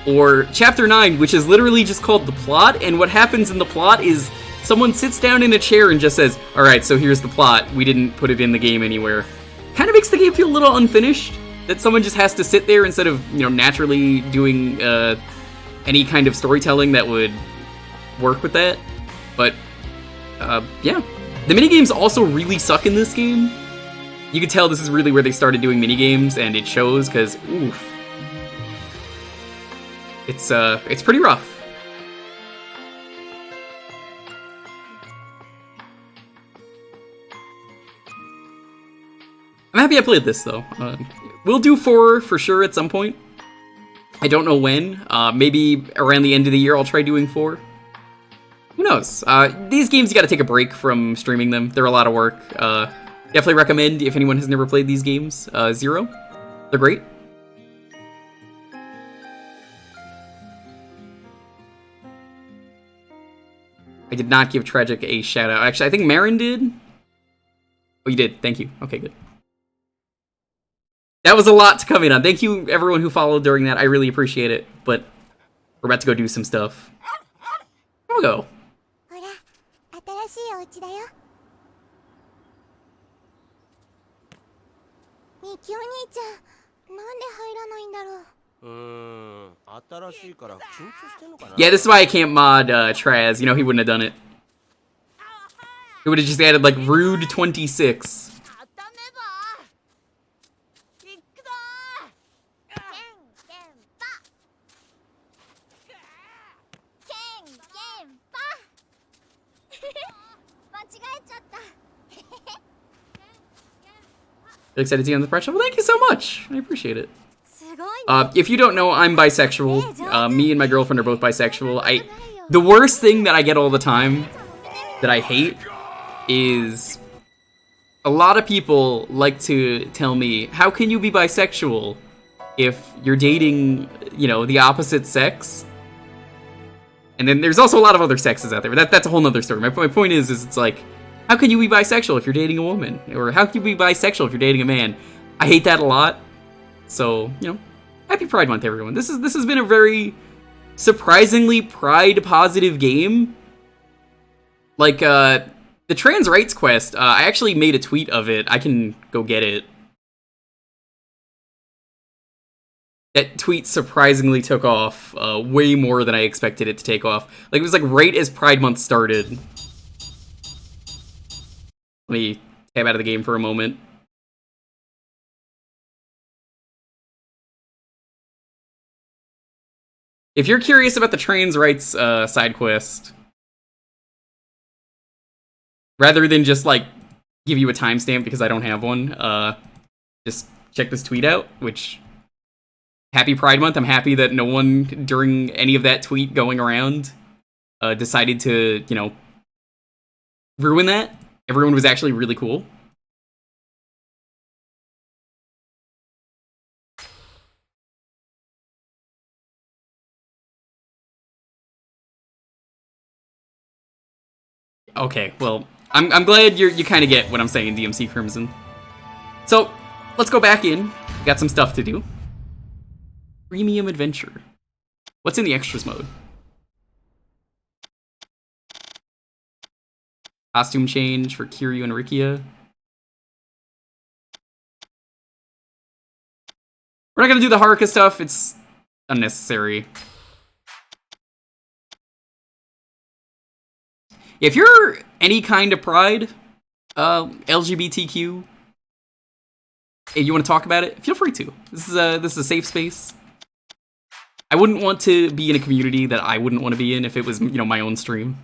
Or chapter 9, which is literally just called The Plot, and what happens in the plot is someone sits down in a chair and just says, alright, so here's the plot, we didn't put it in the game anywhere. Kind of makes the game feel a little unfinished, that someone just has to sit there instead of, you know, naturally doing any kind of storytelling that would work with that. But, yeah. The minigames also really suck in this game. You can tell this is really where they started doing minigames, and it shows, because, oof. It's pretty rough. I'm happy I played this, though. We'll do 4 for sure at some point. I don't know when. Maybe around the end of the year I'll try doing 4. Who knows? These games, you gotta take a break from streaming them. They're a lot of work. Definitely recommend, if anyone has never played these games, Zero. They're great. I did not give Tragic a shout out. Actually, I think Marin did. Oh, you did. Thank you. Okay, good. That was a lot to come in on. Thank you, everyone who followed during that. I really appreciate it. But we're about to go do some stuff. Here we go. Yeah, this is why I can't mod Traz. You know, he wouldn't have done it. He would have just added, like, Rude 26. Excited to see you on the press show? Well, thank you so much. I appreciate it. If you don't know, I'm bisexual. Me and my girlfriend are both bisexual. The worst thing that I get all the time, that I hate, is a lot of people like to tell me, how can you be bisexual if you're dating, you know, the opposite sex? And then there's also a lot of other sexes out there, but that's a whole nother story. My point is it's like, how can you be bisexual if you're dating a woman? Or how can you be bisexual if you're dating a man? I hate that a lot. So, you know, happy Pride Month, everyone. This has been a very surprisingly pride-positive game. Like, the trans rights quest, I actually made a tweet of it. I can go get it. That tweet surprisingly took off way more than I expected it to take off. Like, it was like right as Pride Month started. Let me tab out of the game for a moment. If you're curious about the trans rights side quest, rather than just like give you a timestamp because I don't have one, just check this tweet out, which happy Pride Month. I'm happy that no one during any of that tweet going around decided to, you know, ruin that. Everyone was actually really cool. Okay, well, I'm glad you kind of get what I'm saying, DMC Crimson. So, let's go back in. We got some stuff to do. Premium Adventure. What's in the extras mode? Costume change for Kiryu and Rikia. We're not gonna do the Haruka stuff, it's unnecessary. If you're any kind of Pride, LGBTQ, and you want to talk about it, feel free to. This is a safe space. I wouldn't want to be in a community that I wouldn't want to be in if it was, you know, my own stream.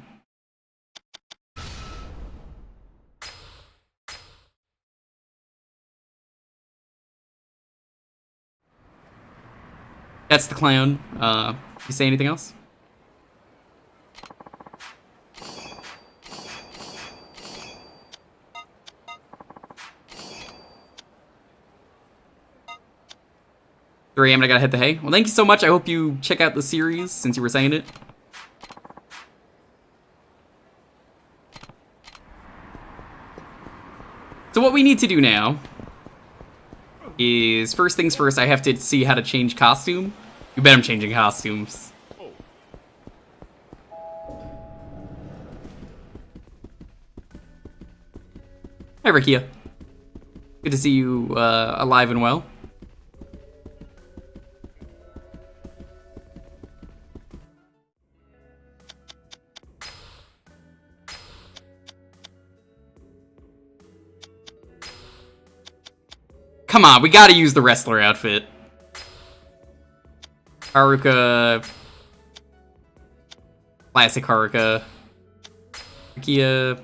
That's the clown. You say anything else? And I gotta hit the hay. Well, thank you so much. I hope you check out the series since you were saying it. So what we need to do now is, first things first, I have to see how to change costume. You bet I'm changing costumes. Hi, Rikia. Good to see you alive and well. Come on, we gotta use the wrestler outfit. Haruka. Classic Haruka. Rikia.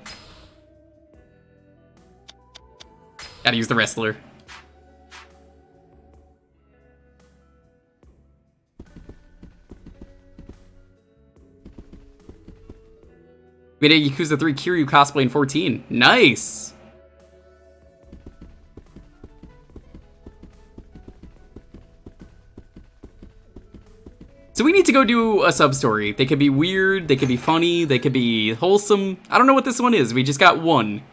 Gotta use the wrestler. We made a Yakuza 3 Kiryu cosplay in 14. Nice! So we need to go do a sub-story. They could be weird, they could be funny, they could be wholesome. I don't know what this one is. We just got one.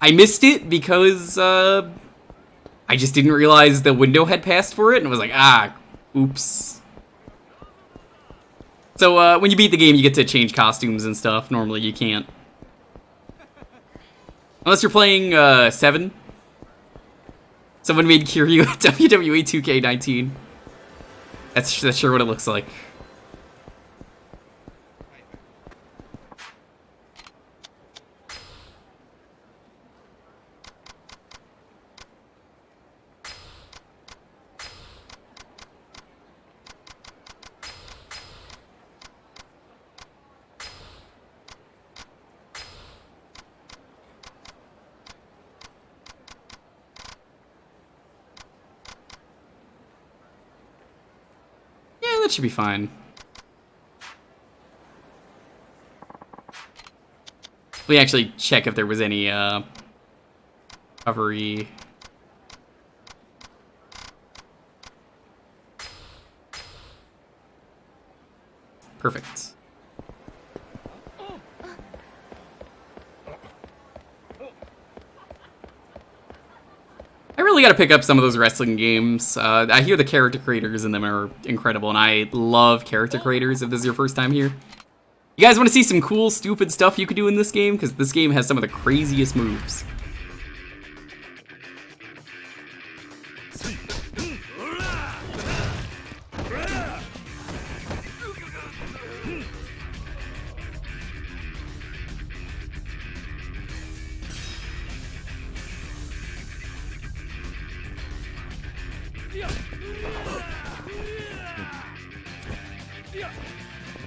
I missed it because I just didn't realize the window had passed for it, and I was like, ah, oops. So when you beat the game, you get to change costumes and stuff. Normally you can't. Unless you're playing 7. Someone made Kiryu WWE 2K19. That's sure what it looks like. That should be fine. Let me actually check if there was any recovery. Perfect. I really gotta pick up some of those wrestling games. I hear the character creators in them are incredible, and I love character creators if this is your first time here. You guys want to see some cool, stupid stuff you could do in this game? Because this game has some of the craziest moves.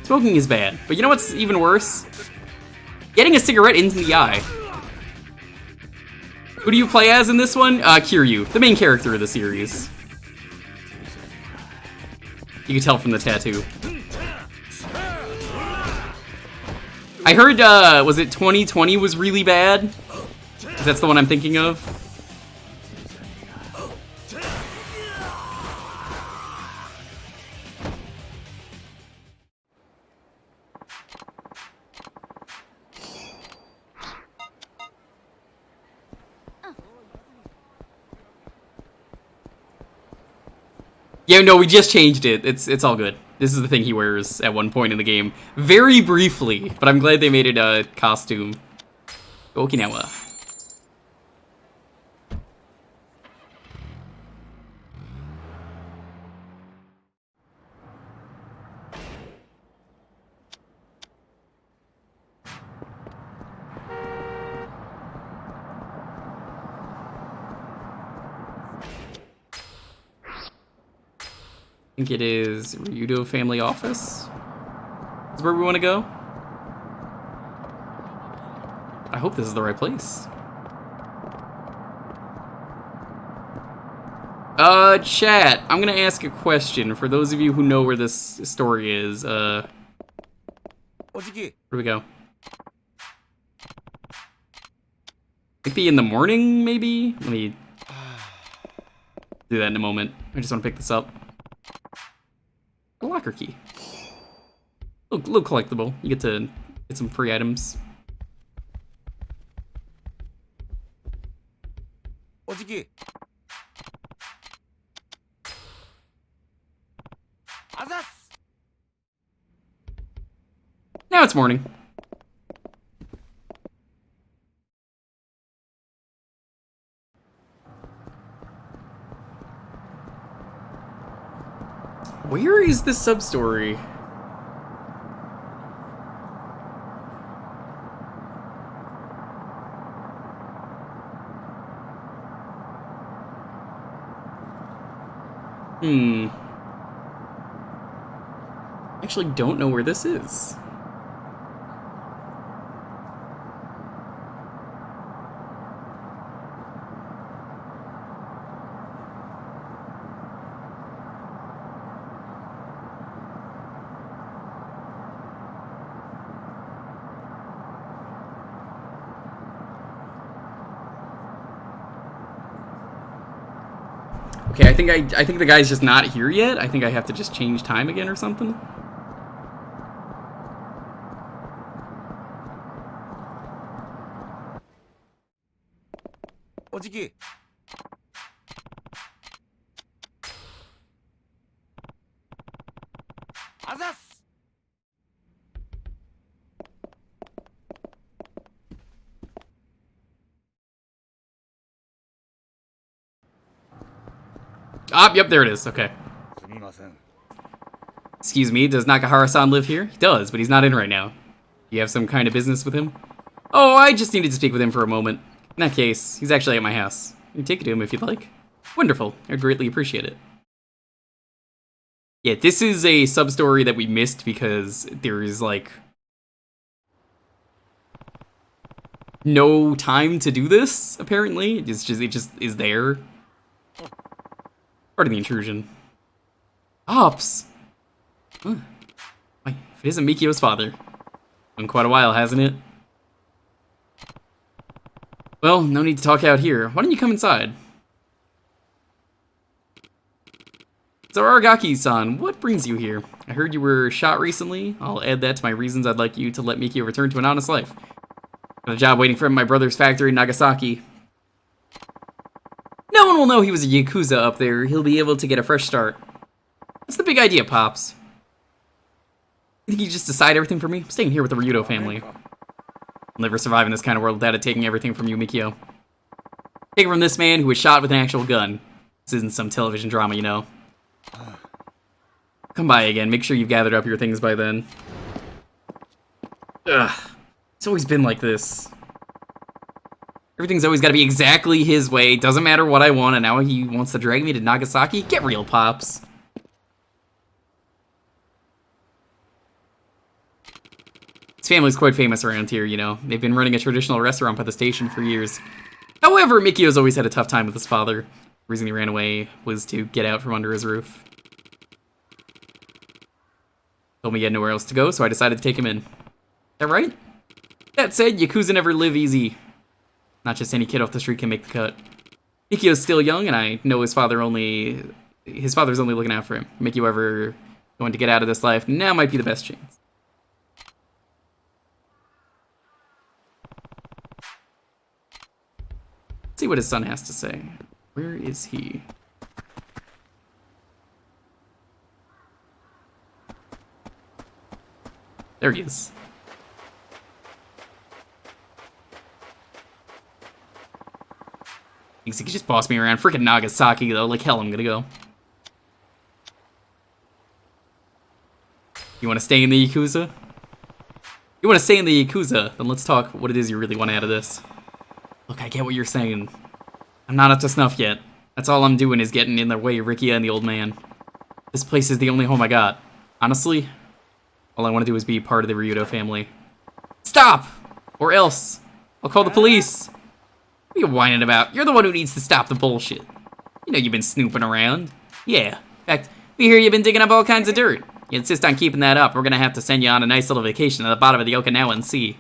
Smoking is bad, but you know what's even worse? Getting a cigarette into the eye. Who do you play as in this one? Kiryu, the main character of the series. You can tell from the tattoo. I heard, was it 2020 was really bad? That's the one I'm thinking of. Yeah, no, we just changed it. It's all good. This is the thing he wears at one point in the game. Very briefly, but I'm glad they made it a costume. Okinawa. I think it is Ryudo Family Office. Is where we want to go. I hope this is the right place. Chat, I'm gonna ask a question for those of you who know where this story is. Where do we go? It'd be in the morning, maybe? Let me do that in a moment. I just want to pick this up. A locker key. Little collectible. You get to get some free items. Now it's morning. Where is this sub-story? Actually don't know where this is. Okay, I think the guy's just not here yet. I think I have to just change time again or something. Ah, yep, there it is. Okay. Excuse me, does Nakahara-san live here? He does, but he's not in right now. You have some kind of business with him? Oh, I just needed to speak with him for a moment. In that case, he's actually at my house. You can take it to him if you'd like. Wonderful. I'd greatly appreciate it. Yeah, this is a sub-story that we missed because there is, like, no time to do this, apparently. It just is there. Part of the intrusion. Ops! Huh. Wait, if it isn't Mikio's father. Been quite a while, hasn't it? Well, no need to talk out here. Why don't you come inside? So, Aragaki-san, what brings you here? I heard you were shot recently. I'll add that to my reasons I'd like you to let Mikio return to an honest life. Got a job waiting for him in my brother's factory in Nagasaki. No one will know he was a Yakuza up there. He'll be able to get a fresh start. What's the big idea, Pops? You think you just decide everything for me? I'm staying here with the Ryudo family. I'll never survive in this kind of world without it taking everything from you, Mikio. Take it from this man who was shot with an actual gun. This isn't some television drama, you know. Come by again. Make sure you've gathered up your things by then. Ugh. It's always been like this. Everything's always got to be exactly his way. Doesn't matter what I want, and now he wants to drag me to Nagasaki? Get real, Pops. His family's quite famous around here, you know. They've been running a traditional restaurant by the station for years. However, Mikio's always had a tough time with his father. The reason he ran away was to get out from under his roof. Told me he had nowhere else to go, so I decided to take him in. Is that right? That said, Yakuza never live easy. Not just any kid off the street can make the cut. Mikio's still young, and I know his father's only looking out for him. Mikio ever going to get out of this life, now might be the best chance. Let's see what his son has to say. Where is he? There he is. Thinks he could just boss me around. Freaking Nagasaki, though. Like hell, I'm gonna go. You want to stay in the Yakuza? You want to stay in the Yakuza? Then let's talk what it is you really want out of this. Look, I get what you're saying. I'm not up to snuff yet. That's all I'm doing is getting in the way of Rikia and the old man. This place is the only home I got. Honestly, all I want to do is be part of the Ryudo family. Stop! Or else. I'll call the police. What are you whining about? You're the one who needs to stop the bullshit. You know you've been snooping around. Yeah. In fact, we hear you've been digging up all kinds of dirt. You insist on keeping that up, we're gonna have to send you on a nice little vacation at the bottom of the Okinawan Sea.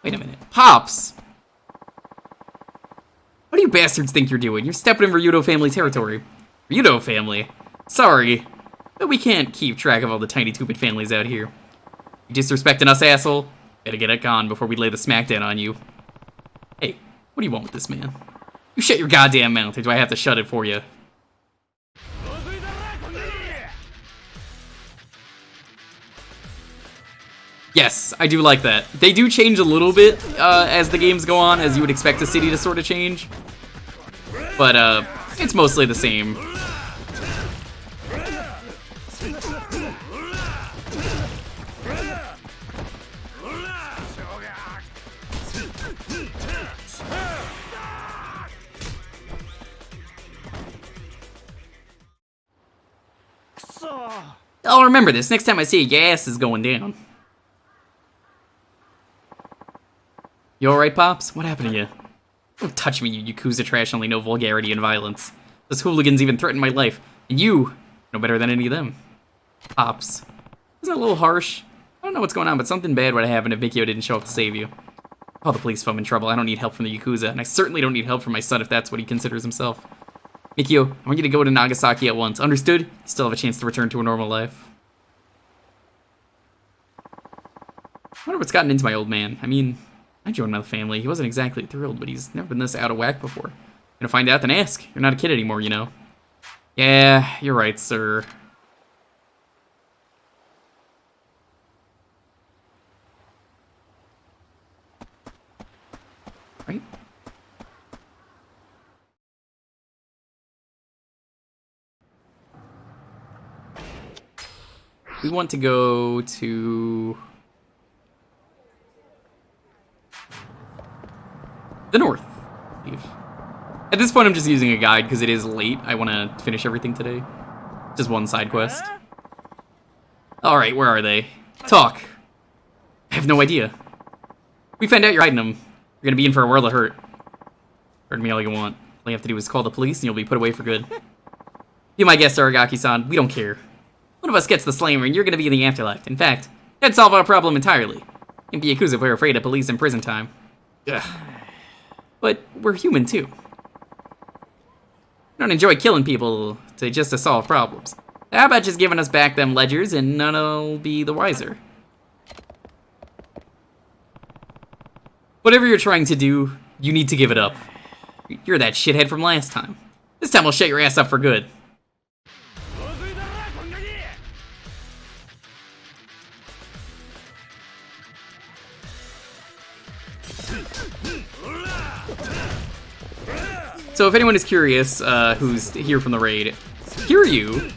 Wait a minute. Pops! What do you bastards think you're doing? You're stepping in Ryudo family territory. Ryudo family? Sorry, but we can't keep track of all the tiny stupid families out here. You disrespecting us, asshole? Better get it gone before we lay the smackdown on you. Hey, what do you want with this man? You shut your goddamn mouth, or do I have to shut it for you? Yes, I do like that. They do change a little bit as the games go on, as you would expect the city to sort of change. But it's mostly the same. I'll remember this next time I see your ass is going down. You alright, Pops? What happened to you? Don't touch me, you Yakuza trash, only know vulgarity and violence. Those hooligans even threaten my life. And you know better than any of them. Pops. Isn't that a little harsh? I don't know what's going on, but something bad would have happened if Mikio didn't show up to save you. Call the police if I'm in trouble. I don't need help from the Yakuza, and I certainly don't need help from my son if that's what he considers himself. Mikio, I want you to go to Nagasaki at once. Understood? You still have a chance to return to a normal life. I wonder what's gotten into my old man. I mean, I joined my family. He wasn't exactly thrilled, but he's never been this out of whack before. Gonna find out, then ask. You're not a kid anymore, you know. Yeah, you're right, sir. Right? We want to go to the north, I believe. At this point, I'm just using a guide because it is late. I want to finish everything today. Just one side quest. Alright, where are they? Talk. I have no idea. We found out you're hiding them. You're gonna be in for a world of hurt. Hurt me all you want. All you have to do is call the police and you'll be put away for good. Be my guest, Aragaki-san. We don't care. One of us gets the slammer and you're gonna be in the afterlife. In fact, that'd solve our problem entirely. You'd be Yakuza if we were afraid of police and prison time. Ugh. But we're human too. We don't enjoy killing people just to solve problems. How about just giving us back them ledgers and none'll be the wiser? Whatever you're trying to do, you need to give it up. You're that shithead from last time. This time we'll shut your ass up for good. So if anyone is curious, who's here from the raid, Kiryu,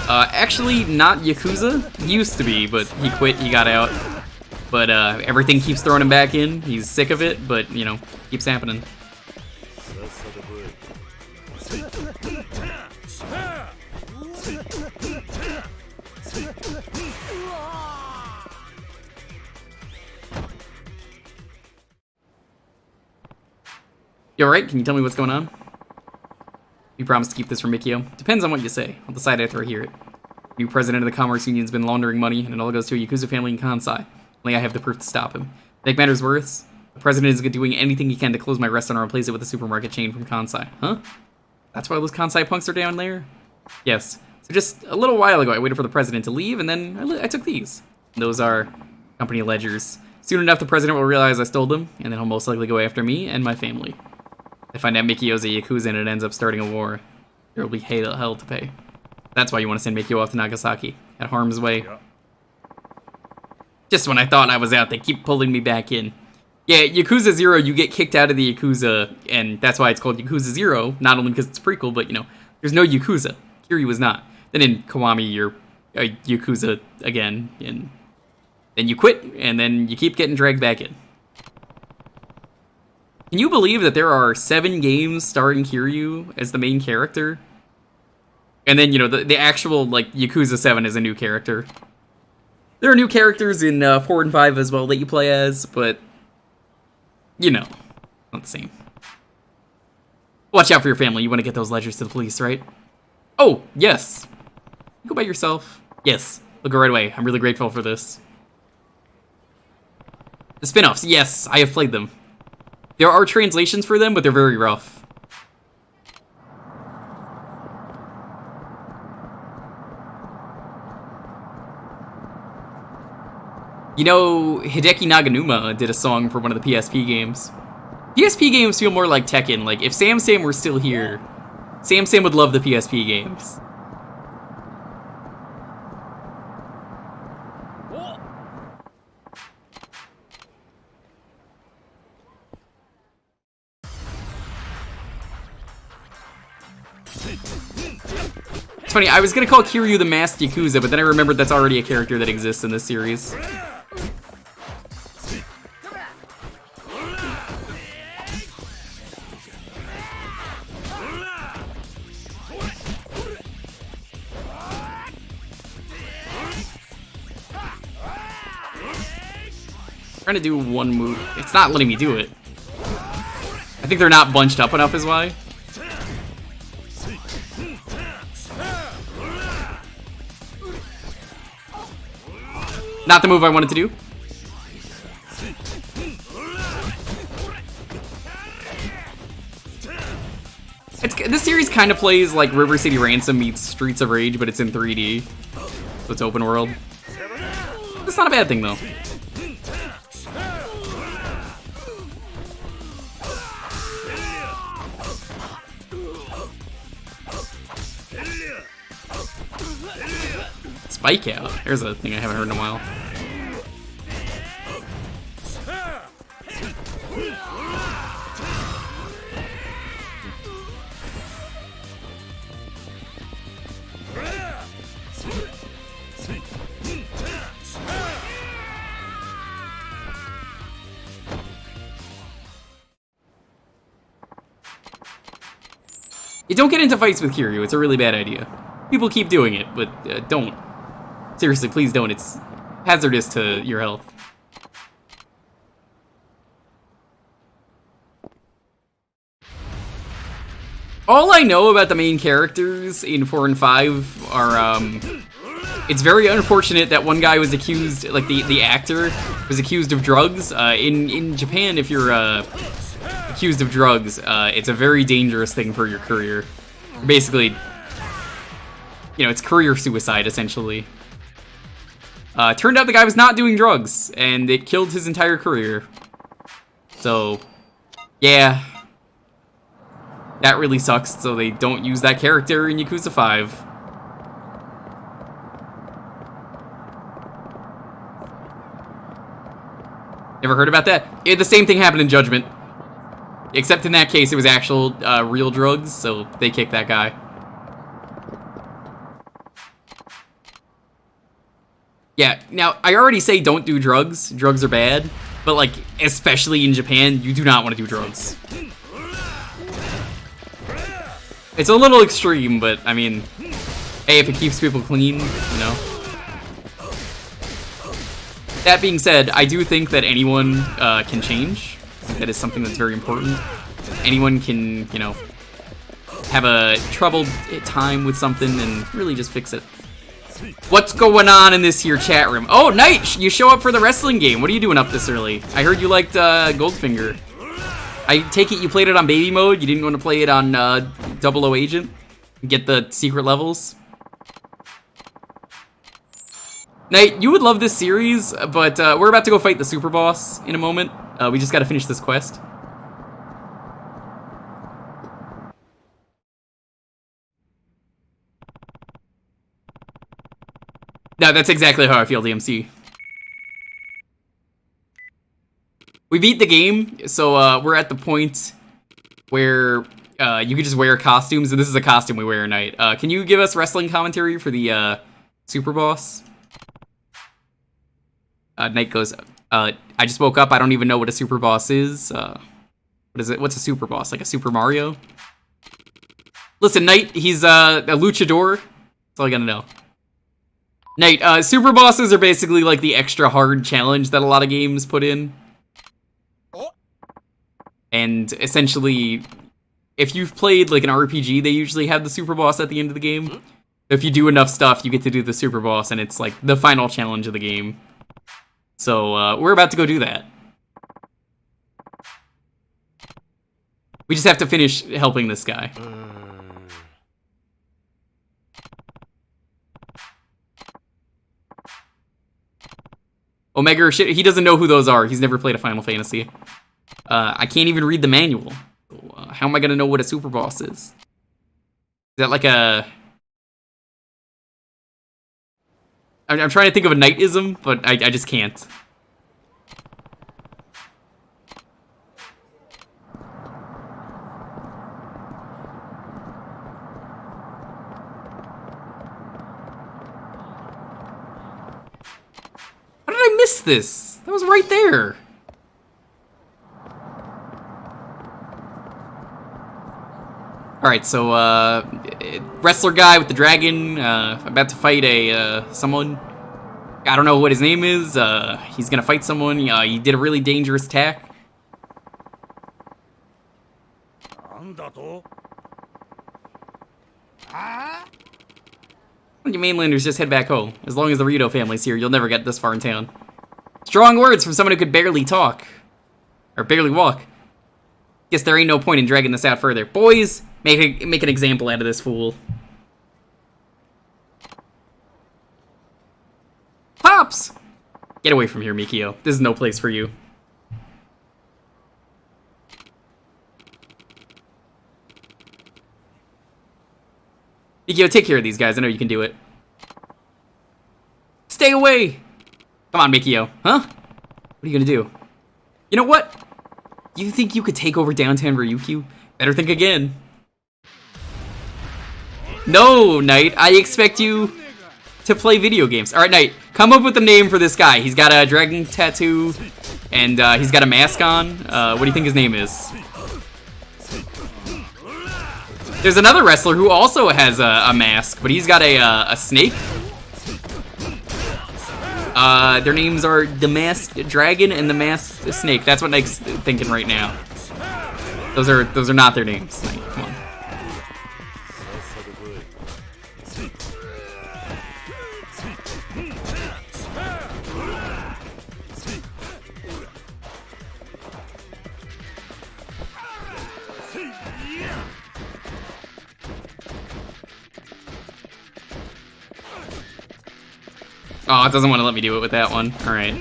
actually not Yakuza. He used to be, but he quit, he got out. But everything keeps throwing him back in. He's sick of it, but, you know, keeps happening. You alright? Can you tell me what's going on? You promise to keep this from Mikio? Depends on what you say. I'll decide after I hear it. New president of the Commerce Union's been laundering money, and it all goes to a Yakuza family in Kansai. Only I have the proof to stop him. To make matters worse, the president is doing anything he can to close my restaurant and replace it with a supermarket chain from Kansai. Huh? That's why those Kansai punks are down there? Yes. So just a little while ago, I waited for the president to leave, and then I took these. Those are company ledgers. Soon enough, the president will realize I stole them, and then he'll most likely go after me and my family. If I find out Mikio's a Yakuza and it ends up starting a war, there will be hell to pay. That's why you want to send Mikio off to Nagasaki, at harm's way. Yeah. Just when I thought I was out, they keep pulling me back in. Yeah, Yakuza 0, you get kicked out of the Yakuza, and that's why it's called Yakuza 0, not only because it's a prequel, but, you know, there's no Yakuza. Kiryu was not. Then in Kiwami, you're a Yakuza again, and then you quit, and then you keep getting dragged back in. Can you believe that there are 7 games starring Kiryu as the main character? And then, you know, the actual, like, Yakuza 7 is a new character. There are new characters in 4 and 5 as well that you play as, but, you know, not the same. Watch out for your family. You want to get those ledgers to the police, right? Oh, yes. You go by yourself. Yes. I'll go right away. I'm really grateful for this. The spin-offs. Yes, I have played them. There are translations for them, but they're very rough. You know, Hideki Naganuma did a song for one of the PSP games. PSP games feel more like Tekken. Like, if Sam were still here, Sam would love the PSP games. It's funny, I was gonna call Kiryu the Masked Yakuza, but then I remembered that's already a character that exists in this series. Trying to do one move. It's not letting me do it. I think they're not bunched up enough is why. Not the move I wanted to do. This series kind of plays like River City Ransom meets Streets of Rage, but it's in 3D. So it's open world. That's not a bad thing, though. Spike out. There's a thing I haven't heard in a while. You don't get into fights with Kiryu. It's a really bad idea. People keep doing it, but don't. Seriously, please don't. It's hazardous to your health. All I know about the main characters in 4 and 5 are, it's very unfortunate that one guy was accused, like the actor was accused of drugs. In Japan, if you're accused of drugs, it's a very dangerous thing for your career. Basically, you know, it's career suicide, essentially. Turned out the guy was not doing drugs, and it killed his entire career. So, yeah. That really sucks, so they don't use that character in Yakuza 5. Never heard about that? The same thing happened in Judgment. Except in that case, it was actual real drugs, so they kicked that guy. Yeah, now, I already say don't do drugs. Drugs are bad. But, like, especially in Japan, you do not want to do drugs. It's a little extreme, but, I mean, hey, if it keeps people clean, you know. That being said, I do think that anyone can change. That is something that's very important. Anyone can, you know, have a troubled time with something and really just fix it. What's going on in this here chat room? Oh, Knight, you show up for the wrestling game. What are you doing up this early? I heard you liked Goldfinger. I take it you played it on baby mode. You didn't want to play it on 00 Agent? Get the secret levels? Knight, you would love this series, but we're about to go fight the super boss in a moment. We just got to finish this quest. No, that's exactly how I feel, DMC. We beat the game, so we're at the point where you can just wear costumes, and this is a costume we wear at night. Can you give us wrestling commentary for the super boss? Knight goes, I just woke up, I don't even know what a super boss is. What is it? What's a super boss? Like a Super Mario? Listen, Knight, he's a luchador. That's all I gotta know. Knight, super bosses are basically like the extra hard challenge that a lot of games put in. And essentially, if you've played like an RPG, they usually have the super boss at the end of the game. If you do enough stuff, you get to do the super boss, and it's like the final challenge of the game. So, we're about to go do that. We just have to finish helping this guy. Omega, shit, he doesn't know who those are. He's never played a Final Fantasy. I can't even read the manual. So, how am I gonna know what a super boss is? Is that like a... I'm trying to think of a knightism, but I just can't. How did I miss this? That was right there. Alright, so, wrestler guy with the dragon, about to fight someone. I don't know what his name is, he's gonna fight someone, he did a really dangerous attack. You mainlanders just head back home. As long as the Rito family's here, you'll never get this far in town. Strong words from someone who could barely talk. Or barely walk. Guess there ain't no point in dragging this out further. Boys, make an example out of this fool. Pops! Get away from here, Mikio. This is no place for you. Mikio, take care of these guys. I know you can do it. Stay away! Come on, Mikio. Huh? What are you gonna do? You know what? You think you could take over downtown Ryukyu? Better think again. No, Knight. I expect you to play video games. Alright, Knight. Come up with a name for this guy. He's got a dragon tattoo, and he's got a mask on. What do you think his name is? There's another wrestler who also has a mask, but he's got a snake. Their names are the Masked Dragon and the Masked Snake. That's what Knight's thinking right now. Those are not their names. Knight, come on. Oh, it doesn't want to let me do it with that one. Alright.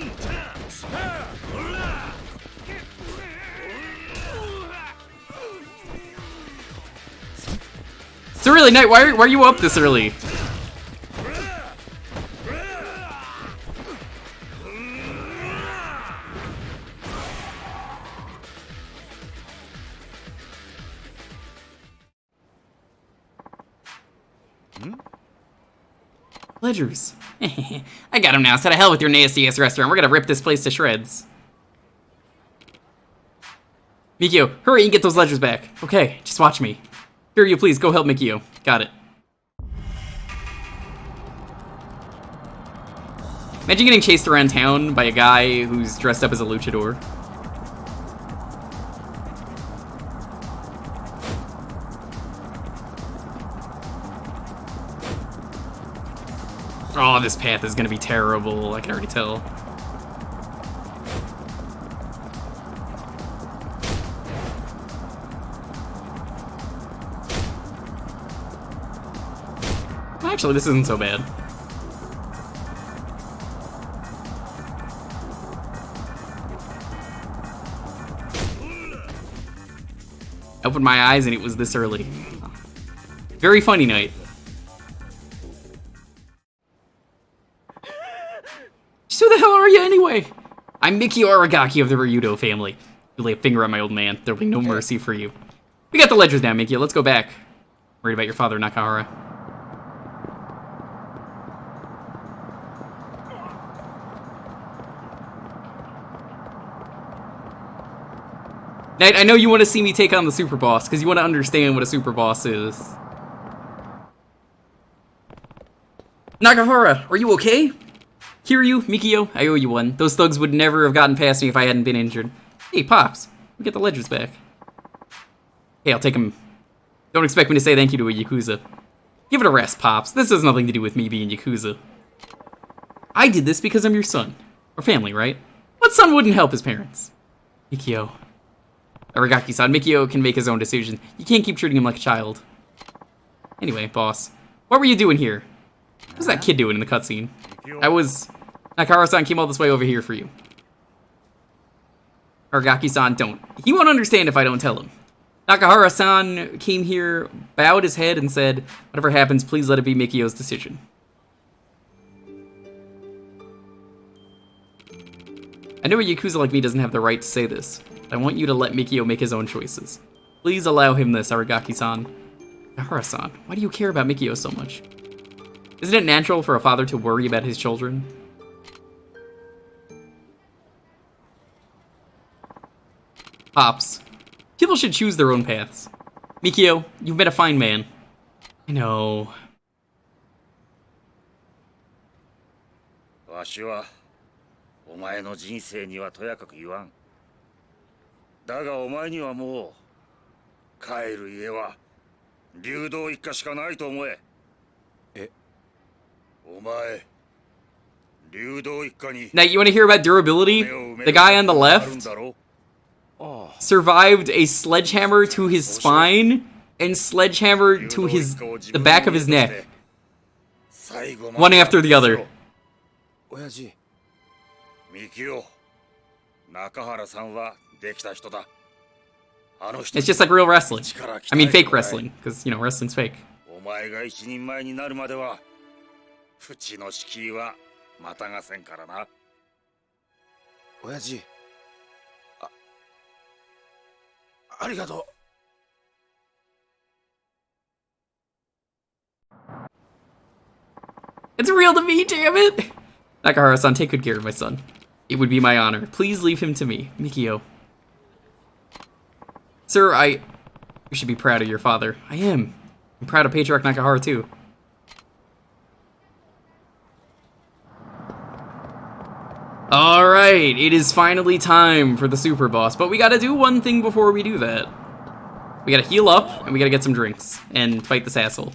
So really, Knight, why are you up this early? Ledgers. I got him now, so to hell with your nasty-ass restaurant. We're gonna rip this place to shreds. Mikio, hurry and get those ledgers back. Okay, just watch me. Kiryu, please, go help Mikio. Got it. Imagine getting chased around town by a guy who's dressed up as a luchador. Oh, this path is gonna be terrible. I can already tell. Actually, this isn't so bad. I opened my eyes and it was this early. Very funny night. So who the hell are you anyway? I'm Mikio Aragaki of the Ryudo family. You lay a finger on my old man, there'll be no mercy for you. We got the ledgers now, Mikio. Let's go back. Worried about your father, Nakahara. Knight, I know you want to see me take on the super boss, because you want to understand what a super boss is. Nakahara, are you okay? Kiryu, Mikio, I owe you one. Those thugs would never have gotten past me if I hadn't been injured. Hey, Pops, we get the ledgers back. Hey, I'll take them. Don't expect me to say thank you to a Yakuza. Give it a rest, Pops. This has nothing to do with me being Yakuza. I did this because I'm your son. Or family, right? What son wouldn't help his parents? Mikio. Aragaki-san, Mikio can make his own decision. You can't keep treating him like a child. Anyway, boss. What were you doing here? What was that kid doing in the cutscene? Nakahara-san came all this way over here for you. Aragaki-san, don't. He won't understand if I don't tell him. Nakahara-san came here, bowed his head, and said, whatever happens, please let it be Mikio's decision. I know a Yakuza like me doesn't have the right to say this. I want you to let Mikio make his own choices. Please allow him this, Aragaki-san. Nakahara-san, why do you care about Mikio so much? Isn't it natural for a father to worry about his children? Pops, people should choose their own paths. Mikio, you've been a fine man. I know. わしはお前の人生にはとやかく言わん。だがお前にはもう帰る家は流動一家しかないと思え。え、お前流動一家に。Now, you want to hear about durability? The guy on the left survived a sledgehammer to his spine and sledgehammer to the back of his neck. One after the other. 親父、ミキオ、中原さんはできた人だ。It's just like real wrestling. I mean, fake wrestling, because, you know, wrestling's fake. お前が一人前になるまでは、うちの敷居はまたがせんからな。親父、ありがとう。It's real to me, damn it! Nakahara-san, take good care of my son. It would be my honor. Please leave him to me, Mikio. Sir, you should be proud of your father. I am. I'm proud of Patriarch Nakahara, too. Alright, it is finally time for the super boss, but we gotta do one thing before we do that. We gotta heal up, and we gotta get some drinks, and fight this asshole.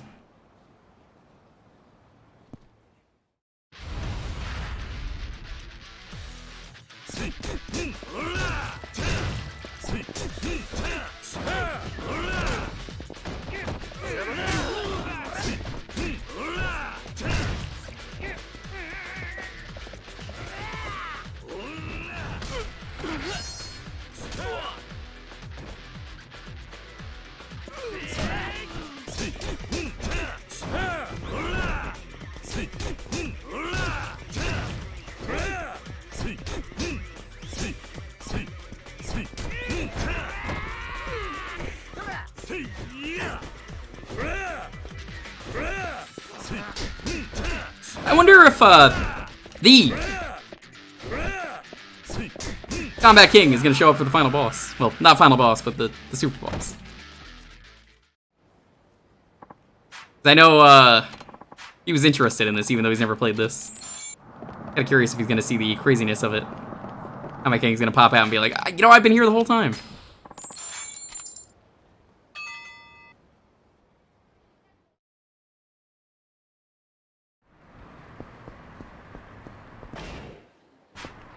I wonder if, the Combat King is gonna show up for the final boss. Well, not final boss, but the super boss. I know, he was interested in this, even though he's never played this. Kinda curious if he's gonna see the craziness of it. Combat King's gonna pop out and be like, you know, I've been here the whole time.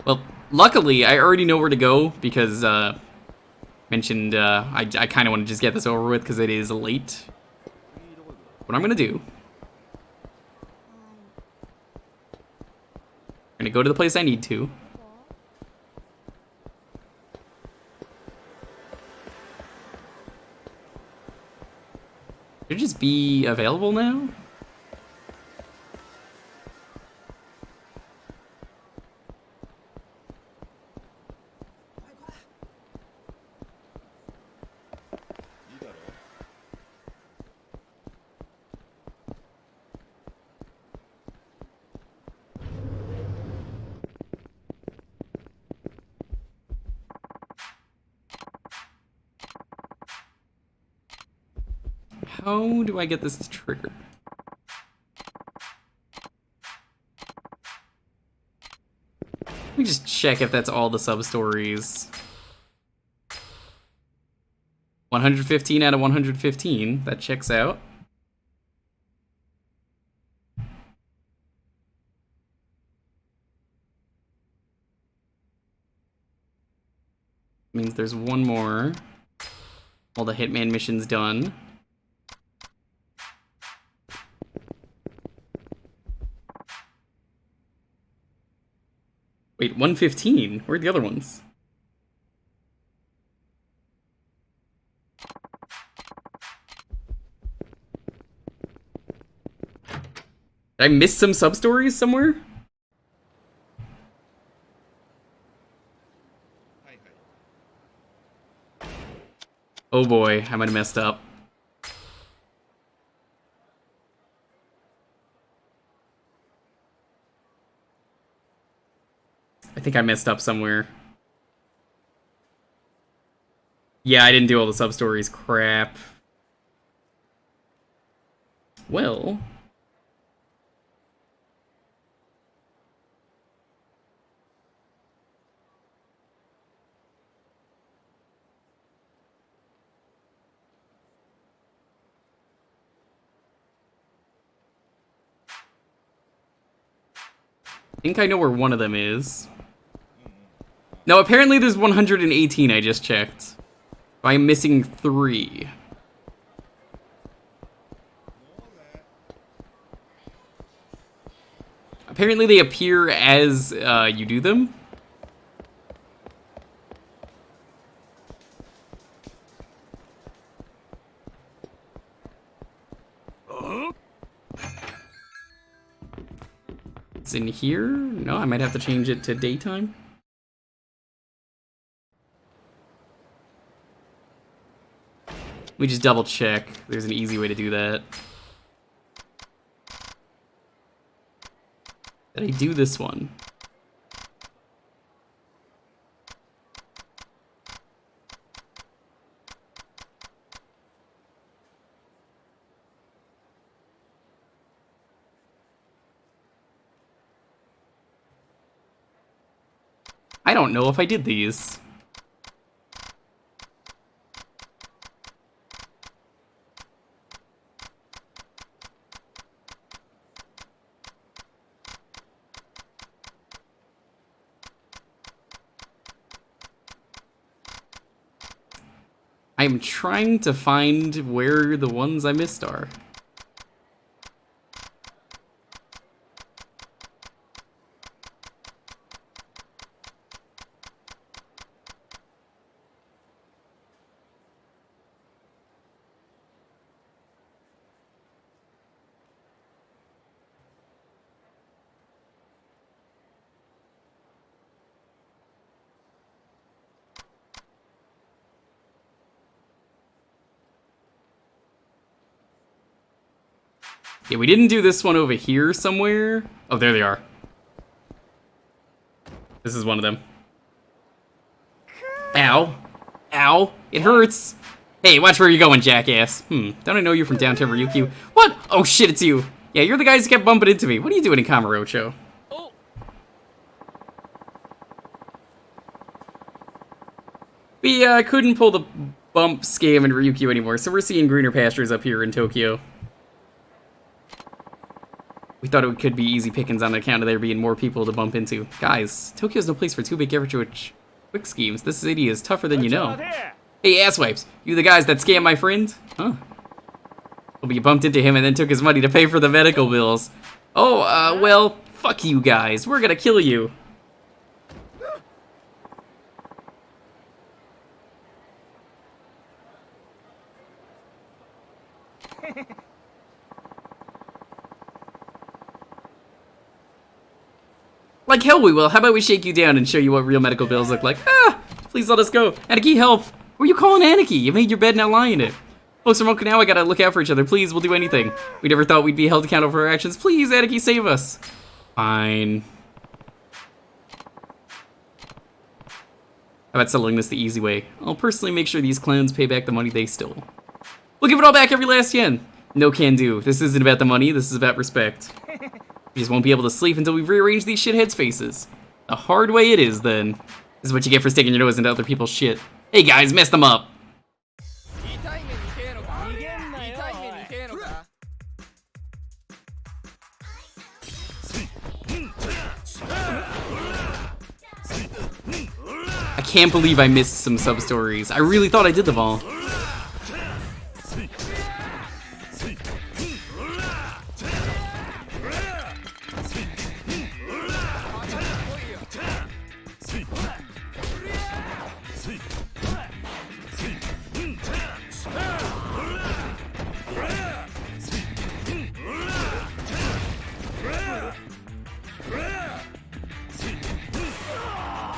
Well, luckily, I already know where to go because, mentioned, I kind of want to just get this over with because it is late. What I'm going to do... I'm going to go to the place I need to. Should it just be available now? How do I get this to trigger? Let me just check if that's all the sub-stories. 115 out of 115. That checks out. Means there's one more. All the Hitman missions done. Wait, 115? Where'd the other ones? Did I miss some sub-stories somewhere? Oh boy, I might have messed up. I think I messed up somewhere. Yeah, I didn't do all the sub-stories. Crap. Well... I think I know where one of them is. No, apparently there's 118 I just checked. I'm missing 3. Apparently they appear as you do them. It's in here? No, I might have to change it to daytime. We just double check. There's an easy way to do that. Did I do this one? I don't know if I did these. I'm trying to find where the ones I missed are. Yeah, we didn't do this one over here somewhere. Oh, there they are. This is one of them. Ow. Ow. It hurts. Hey, watch where you're going, jackass. Don't I know you from downtown Ryukyu? What? Oh shit, it's you. Yeah, you're the guys who kept bumping into me. What are you doing in Kamurocho? We couldn't pull the bump scam in Ryukyu anymore, so we're seeing greener pastures up here in Tokyo. We thought it could be easy pickings on account of there being more people to bump into. Guys, Tokyo's no place for two big average quick schemes. This city is tougher than you know. Hey, asswipes, you the guys that scam my friend? Huh? Well, you bumped into him and then took his money to pay for the medical bills. Oh, well, fuck you guys. We're gonna kill you. Like hell we will. How about we shake you down and show you what real medical bills look like? Ah! Please let us go. Aniki, help! Who are you calling Aniki? You made your bed, now lie in it. Folks from Okinawa gotta look out for each other. Please, we'll do anything. We never thought we'd be held accountable for our actions. Please, Aniki, save us. Fine. How about settling this the easy way? I'll personally make sure these clowns pay back the money they stole. We'll give it all back, every last yen. No can do. This isn't about the money, this is about respect. We just won't be able to sleep until we've rearranged these shitheads' faces. The hard way it is, then. This is what you get for sticking your nose into other people's shit. Hey guys, mess them up! I can't believe I missed some sub-stories. I really thought I did them all.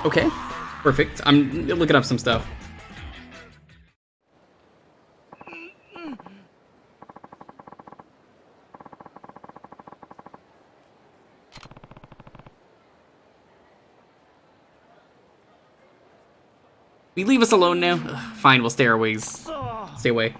Okay, perfect. I'm looking up some stuff. Will you leave us alone now? Ugh, fine, we'll stay our ways. Stay away.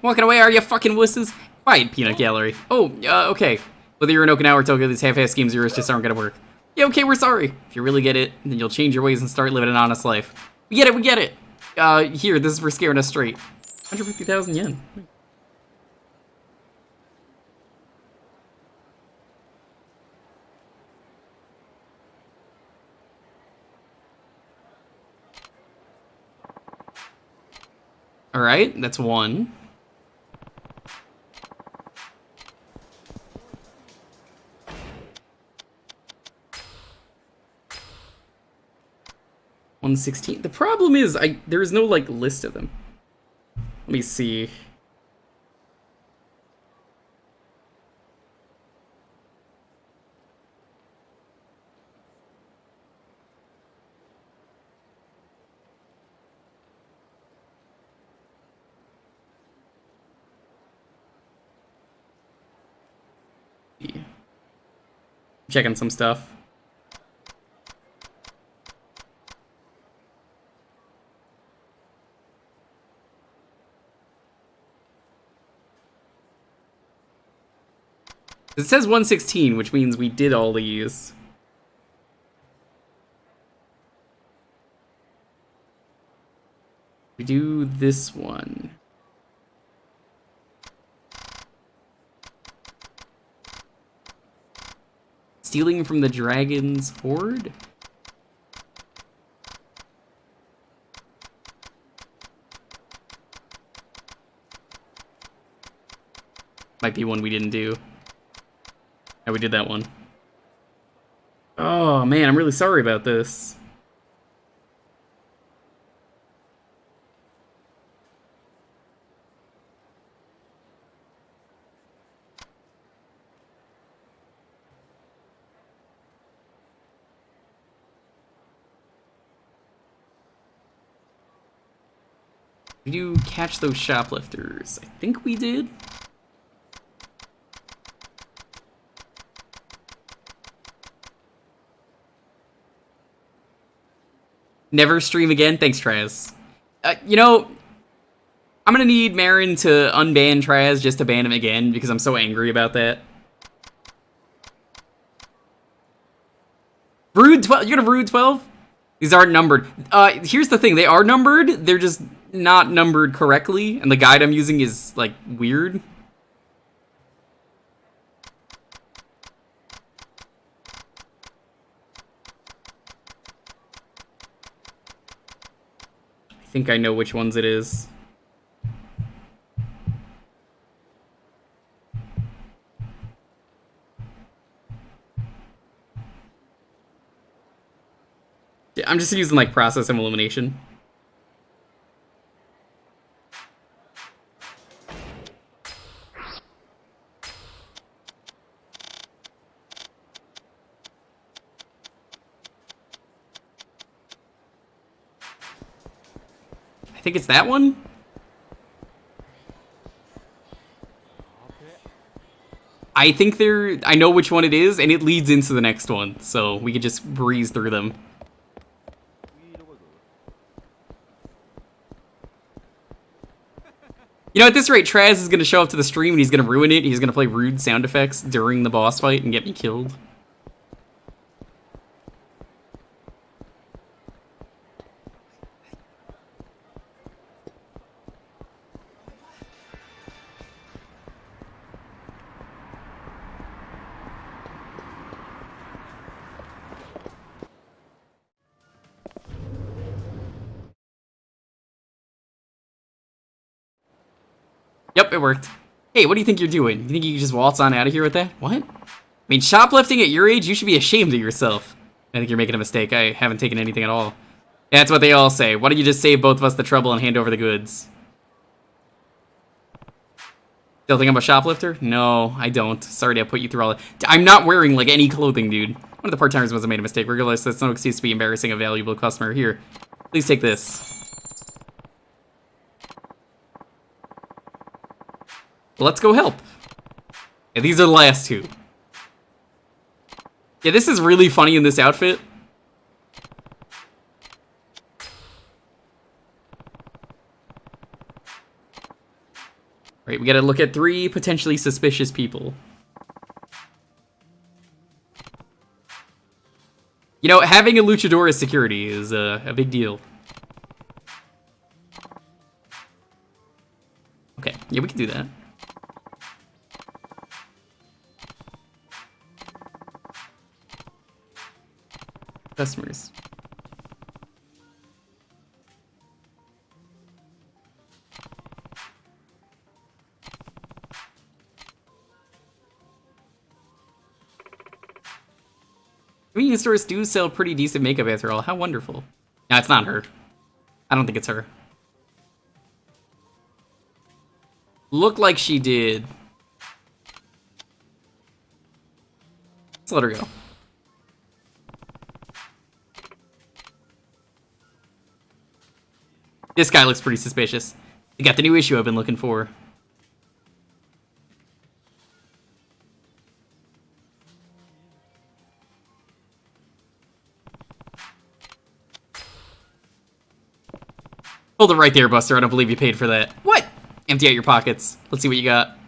Walking away, are you fucking wusses? Quiet, peanut gallery. Oh, okay. Whether you're in Okinawa or Tokyo, these half-ass schemes of yours just aren't gonna work. Yeah, okay, we're sorry. If you really get it, then you'll change your ways and start living an honest life. We get it, we get it! Here, this is for scaring us straight. 150,000 yen. Alright, that's one. $116. The problem is, there is no, like, list of them. Let me see. Checking some stuff. It says 116, which means we did all these. We do this one. Stealing from the dragon's hoard? Might be one we didn't do. Yeah, we did that one. Oh man, I'm really sorry about this. Did you catch those shoplifters? I think we did. Never stream again? Thanks, Traz. You know, I'm gonna need Marin to unban Traz just to ban him again, because I'm so angry about that. Rude 12. You're gonna Rude 12? These aren't numbered. Here's the thing. They are numbered. They're just not numbered correctly. And the guide I'm using is, like, weird. I think I know which ones it is. Yeah, I'm just using, like, process and elimination. I think it's that one? I know which one it is, and it leads into the next one, so we could just breeze through them. You know, at this rate, Traz is going to show up to the stream and he's going to ruin it. He's going to play rude sound effects during the boss fight and get me killed. Yep, it worked. Hey, what do you think you're doing? You think you can just waltz on out of here with that? What? I mean, shoplifting at your age, you should be ashamed of yourself. I think you're making a mistake. I haven't taken anything at all. That's what they all say. Why don't you just save both of us the trouble and hand over the goods? Still think I'm a shoplifter? No, I don't. Sorry to put you through all that. I'm not wearing, like, any clothing, dude. One of the part-timers must have made a mistake. Regardless, that's no excuse to be embarrassing a valuable customer. Here, please take this. Let's go help. Yeah, these are the last two. Yeah, this is really funny in this outfit. Right, we gotta look at 3 potentially suspicious people. You know, having a luchador as security is a big deal. Okay, yeah, we can do that. Customers. Convenience stores do sell pretty decent makeup after all. How wonderful. No, it's not her. I don't think it's her. Looked like she did. Let's let her go. This guy looks pretty suspicious. They got the new issue I've been looking for. Hold it right there, Buster. I don't believe you paid for that. What? Empty out your pockets. Let's see what you got.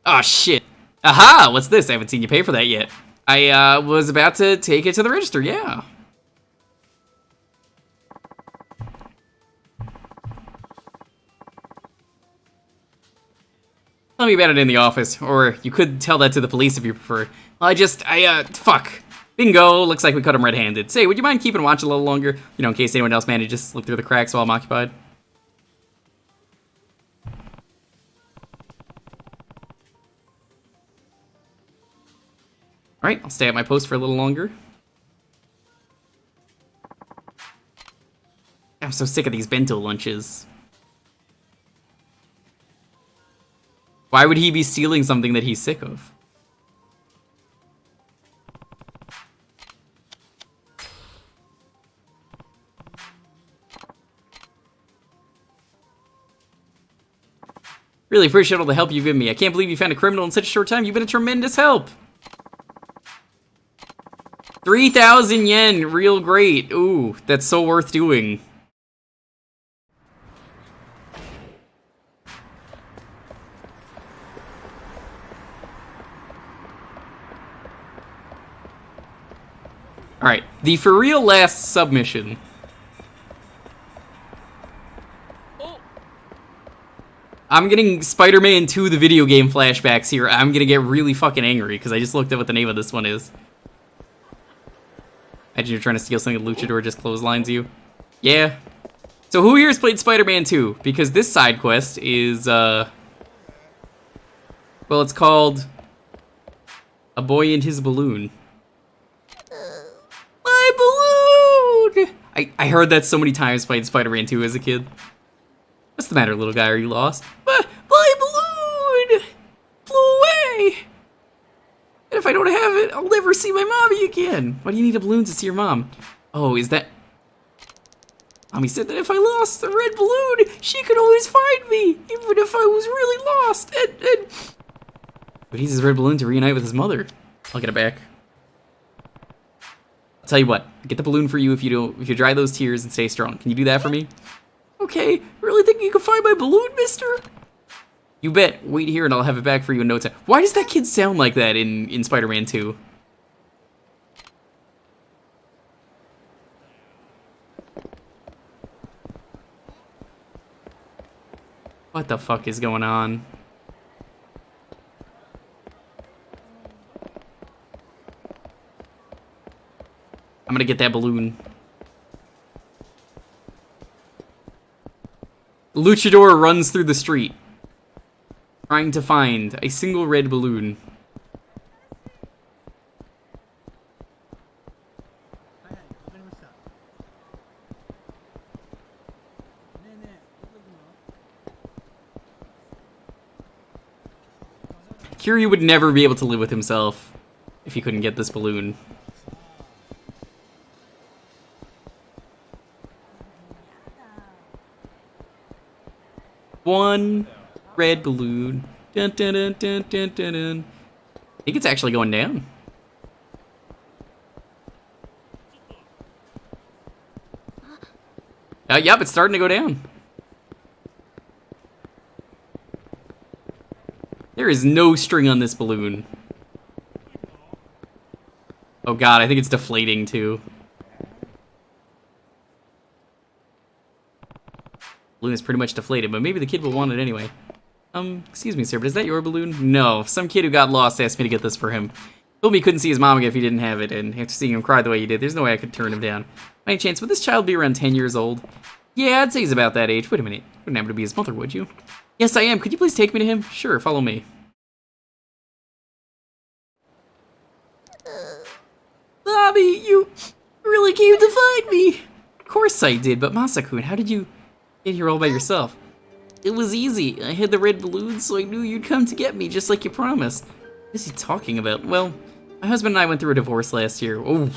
Oh, shit. Aha! What's this? I haven't seen you pay for that yet. I was about to take it to the register, yeah. Tell me about it in the office, or you could tell that to the police if you prefer. Fuck. Bingo, looks like we caught him red-handed. Say, would you mind keeping watch a little longer? You know, in case anyone else manages to slip through the cracks while I'm occupied. Alright, I'll stay at my post for a little longer. I'm so sick of these bento lunches. Why would he be stealing something that he's sick of? Really appreciate all the help you've given me. I can't believe you found a criminal in such a short time. You've been a tremendous help. 3,000 yen, real great. Ooh, that's so worth doing. Alright, the for real last submission. I'm getting Spider-Man 2, the video game flashbacks here. I'm gonna get really fucking angry because I just looked at what the name of this one is. Imagine you're trying to steal something, Luchador just clotheslines you. Yeah. So who here has played Spider-Man 2? Because this side quest is, well, it's called A Boy and His Balloon. My balloon! I heard that so many times playing Spider-Man 2 as a kid. What's the matter, little guy? Are you lost? My balloon flew away! And if I don't have it, I'll never see my mommy again. Why do you need a balloon to see your mom? Oh, is that... Mommy said that if I lost the red balloon, she could always find me, even if I was really lost. But he needs his red balloon to reunite with his mother. I'll get it back. I'll tell you what. Get the balloon for you if you dry those tears and stay strong. Can you do that for me? Okay, really think you can find my balloon, mister? You bet. Wait here and I'll have it back for you in no time. Why does that kid sound like that in Spider-Man 2? What the fuck is going on? I'm gonna get that balloon. Luchador runs through the street, trying to find a single red balloon. Kiryu would never be able to live with himself if he couldn't get this balloon. One red balloon. Dun, dun, dun, dun, dun, dun, dun. I think it's actually going down. Yep, it's starting to go down. There is no string on this balloon. Oh god, I think it's deflating too. Balloon is pretty much deflated, but maybe the kid will want it anyway. Excuse me, sir, but is that your balloon? No, some kid who got lost asked me to get this for him. Told me he couldn't see his mom again if he didn't have it, and after seeing him cry the way he did, there's no way I could turn him down. By any chance, would this child be around 10 years old? Yeah, I'd say he's about that age. Wait a minute. You wouldn't happen to be his mother, would you? Yes, I am. Could you please take me to him? Sure, follow me. Bobby, you really came to find me. Of course I did, but Masakun, how did you get here all by yourself? It was easy. I had the red balloon, so I knew you'd come to get me, just like you promised. What is he talking about? Well, my husband and I went through a divorce last year. Oh,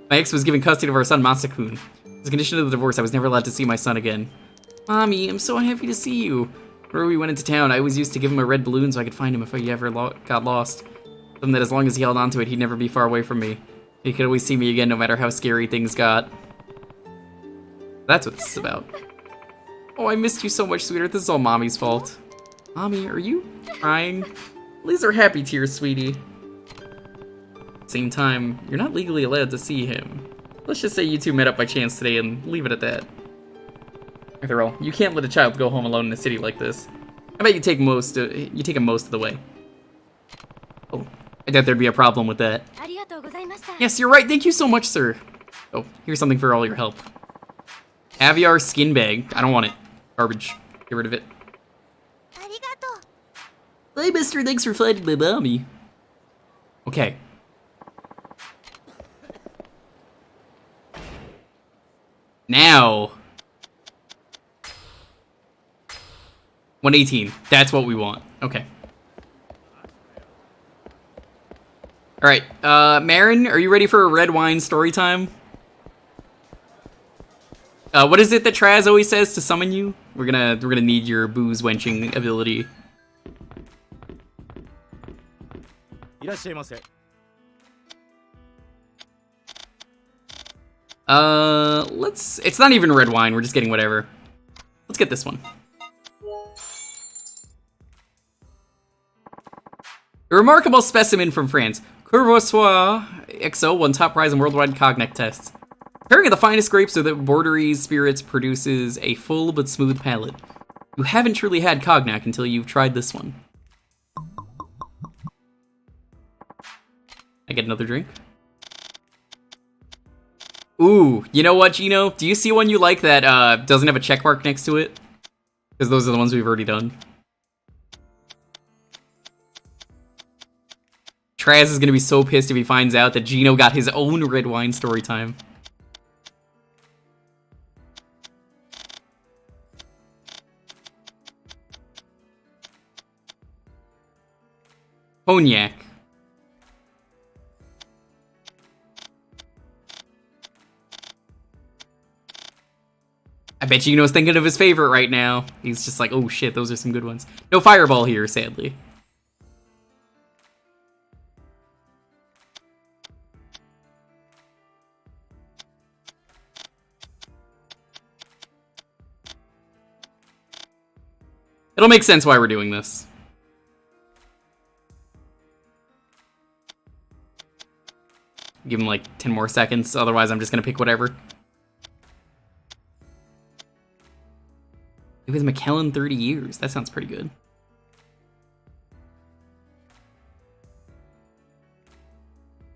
my ex was given custody of our son, Masakun. As a condition of the divorce, I was never allowed to see my son again. Mommy, I'm so happy to see you. Whenever we went into town, I always used to give him a red balloon so I could find him if he ever got lost. Something that as long as he held onto it, he'd never be far away from me. He could always see me again, no matter how scary things got. That's what this is about. Oh, I missed you so much, sweetheart. This is all Mommy's fault. Mommy, are you crying? These are happy tears, sweetie. At the same time, you're not legally allowed to see him. Let's just say you two met up by chance today and leave it at that. After all, you can't let a child go home alone in a city like this. I bet you take him most of the way. Oh, I doubt there'd be a problem with that. Yes, you're right. Thank you so much, sir. Oh, here's something for all your help. Aviar skin bag. I don't want it. Garbage. Get rid of it. Hey, mister. Thanks for finding my mommy. Okay. Now. 118. That's what we want. Okay. Alright, Marin, are you ready for a red wine story time? What is it that Traz always says to summon you? We're gonna need your booze wenching ability. It's not even red wine, we're just getting whatever. Let's get this one. A remarkable specimen from France. Courvoisier XO won top prize in worldwide cognac tests. Pairing of the finest grapes with the Borderies spirits produces a full but smooth palate. You haven't truly had cognac until you've tried this one. I get another drink. Ooh, you know what, Gino? Do you see one you like that doesn't have a check mark next to it? Because those are the ones we've already done. Traz is gonna be so pissed if he finds out that Gino got his own red wine story time. Cognac. I bet Gino's thinking of his favorite right now. He's just like, oh shit, those are some good ones. No fireball here, sadly. It'll make sense why we're doing this. Give him like 10 more seconds, otherwise I'm just gonna pick whatever. It was McKellen 30 years. That sounds pretty good.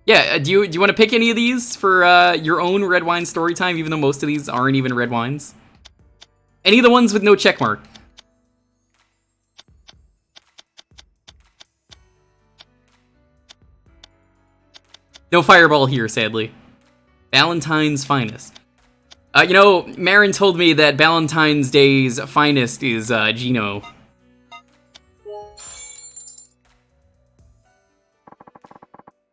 Yeah, do you want to pick any of these for your own red wine story time, even though most of these aren't even red wines? Any of the ones with no check mark? No fireball here, sadly. Valentine's finest. You know, Marin told me that Valentine's Day's finest is Gino.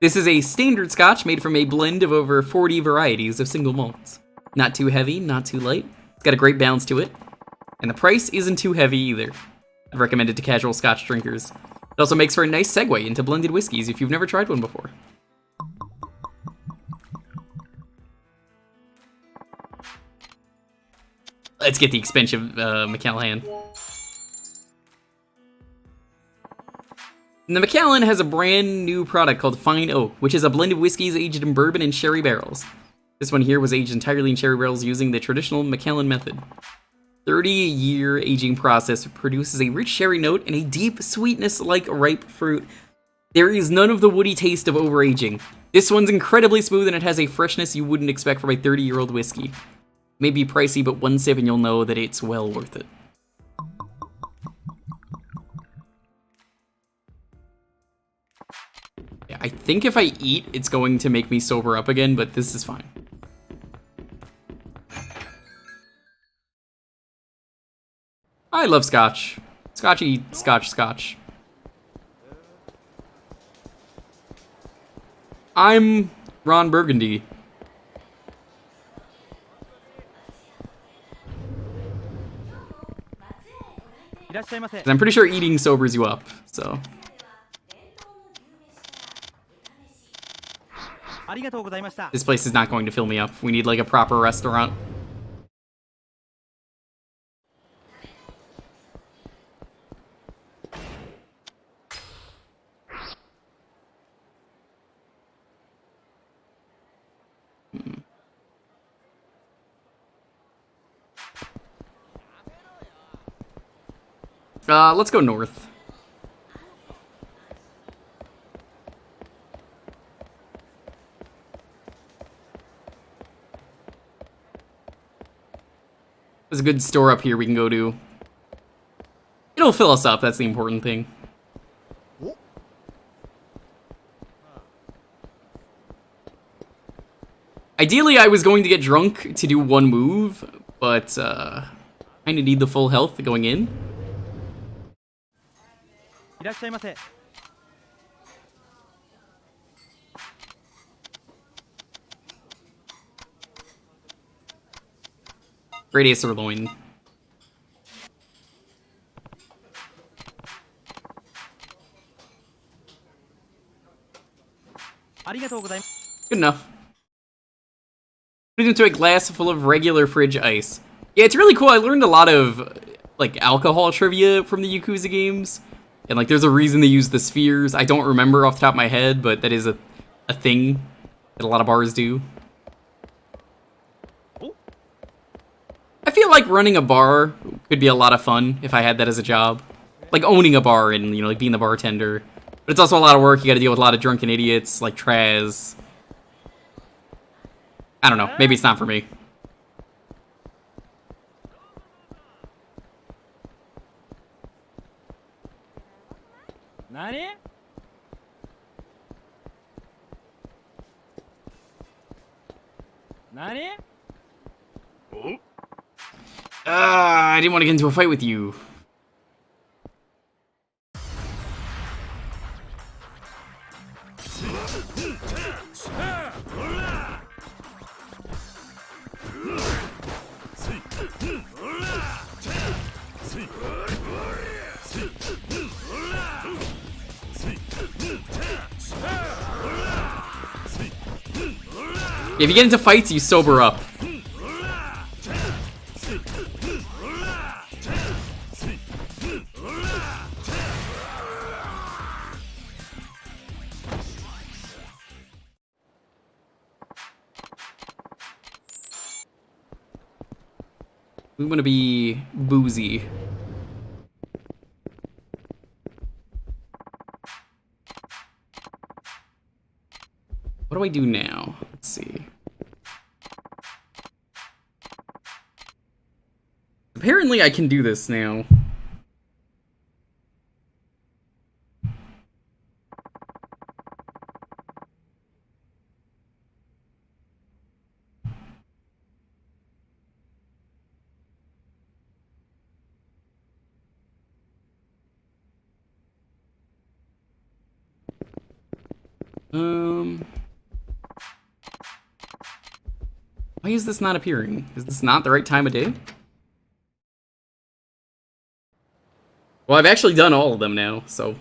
This is a standard scotch made from a blend of over 40 varieties of single malts. Not too heavy, not too light. It's got a great balance to it. And the price isn't too heavy either. I'd recommend it to casual scotch drinkers. It also makes for a nice segue into blended whiskeys if you've never tried one before. Let's get the expensive Macallan. And the Macallan has a brand new product called Fine Oak, which is a blend of whiskeys aged in bourbon and sherry barrels. This one here was aged entirely in sherry barrels using the traditional Macallan method. 30-year aging process produces a rich sherry note and a deep sweetness like ripe fruit. There is none of the woody taste of overaging. This one's incredibly smooth and it has a freshness you wouldn't expect from a 30-year-old whiskey. May be pricey, but one sip and you'll know that it's well worth it. Yeah, I think if I eat, it's going to make me sober up again, but this is fine. I love scotch. Scotchy, scotch. I'm Ron Burgundy. I'm pretty sure eating sobers you up, so. This place is not going to fill me up. We need like a proper restaurant. Let's go north. There's a good store up here we can go to. It'll fill us up, that's the important thing. Ideally, I was going to get drunk to do one move, but I kinda need the full health going in. Radius sirloin. Good enough. Put it into a glass full of regular fridge ice. Yeah, it's really cool. I learned a lot of like alcohol trivia from the Yakuza games. And like there's a reason they use the spheres. I don't remember off the top of my head, but that is a thing. that a lot of bars do. I feel like running a bar could be a lot of fun if I had that as a job. Like owning a bar and, you know, like being the bartender. But it's also a lot of work. You gotta deal with a lot of drunken idiots, like Traz. I don't know. Maybe it's not for me. Nani? Nani? I didn't want to get into a fight with you. If you get into fights, you sober up. We want to be boozy. What do I do now? Let's see. Apparently I can do this now. Why is this not appearing? Is this not the right time of day? Well, I've actually done all of them now, so...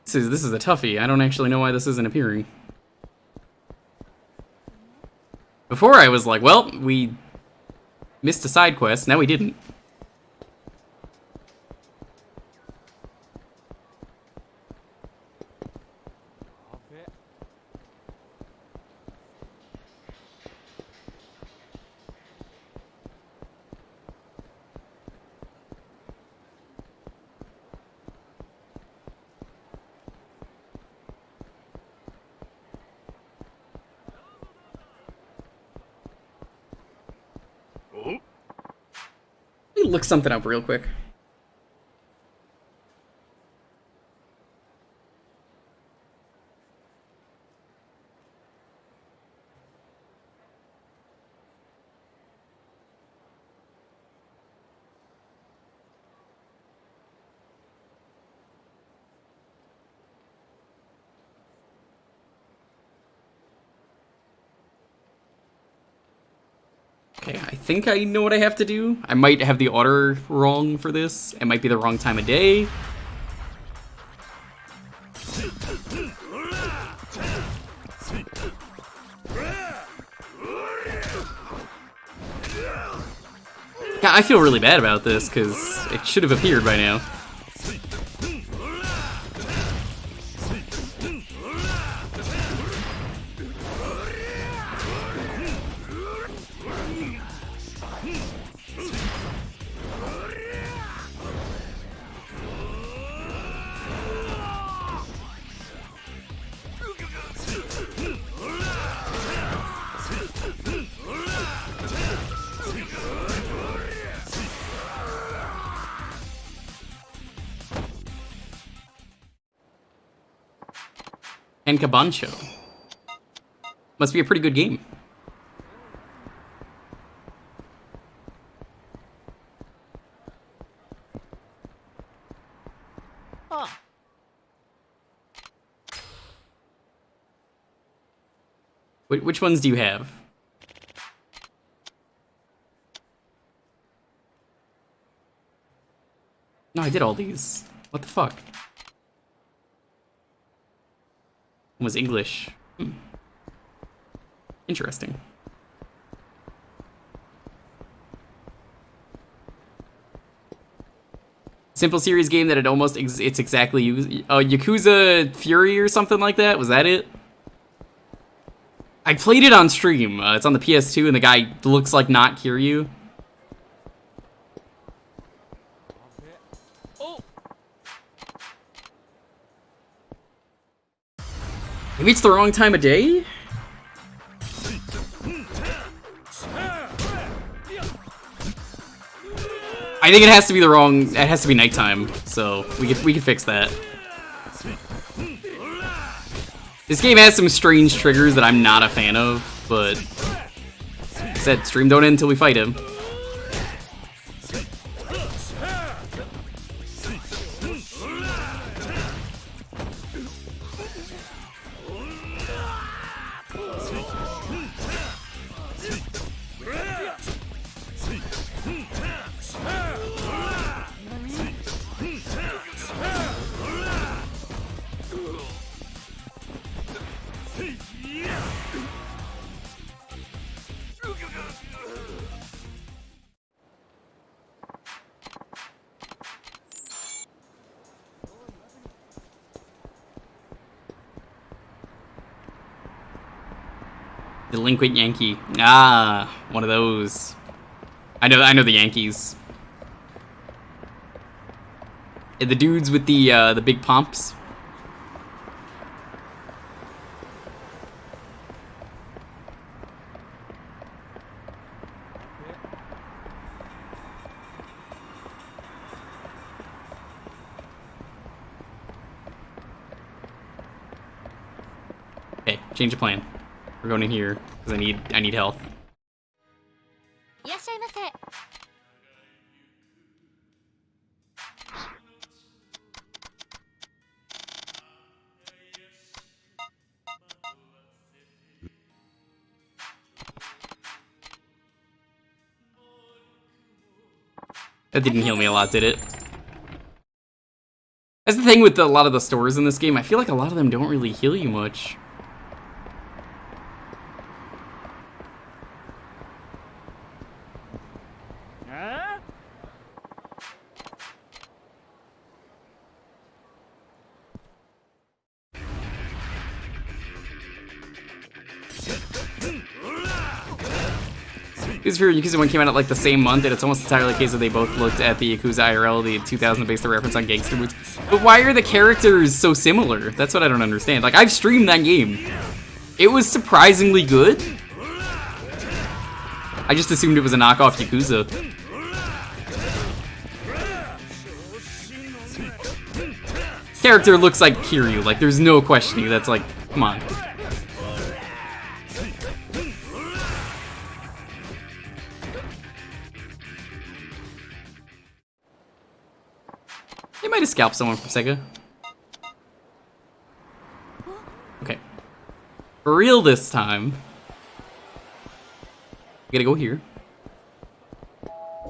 This is a toughie. I don't actually know why this isn't appearing. Before I was like, well, we missed a side quest. Now we didn't. Let me look something up real quick. Okay, I think I know what I have to do. I might have the order wrong for this. It might be the wrong time of day. God, I feel really bad about this, because it should have appeared by now. And Cabancho. Must be a pretty good game. Which ones do you have? No, I did all these. What the fuck? One was English. Interesting. Simple series game that it almost it's exactly Yakuza Fury or something like that. Was that it? I played it on stream. It's on the PS2, and the guy looks like not Kiryu. Maybe it's the wrong time of day? I think it has to be the wrong. It has to be nighttime, so we can fix that. This game has some strange triggers that I'm not a fan of, but like I said, stream don't end until we fight him. Delinquent Yankee. Ah, one of those. I know the Yankees. Yeah, the dudes with the big pumps. Okay, change of plan. We're going in here because I need health. That didn't heal me a lot, did it? That's the thing with a lot of the stores in this game. I feel like a lot of them don't really heal you much. Yakuza 1 came out at like the same month, and it's almost entirely a case that they both looked at the Yakuza IRL, the 2000 based the reference on gangster boots. But why are the characters so similar? That's what I don't understand. Like, I've streamed that game. It was surprisingly good. I just assumed it was a knockoff Yakuza. Character looks like Kiryu. Like, there's no questioning. That's like, come on. They might have scalped someone from Sega. Okay. For real this time. We gotta go here.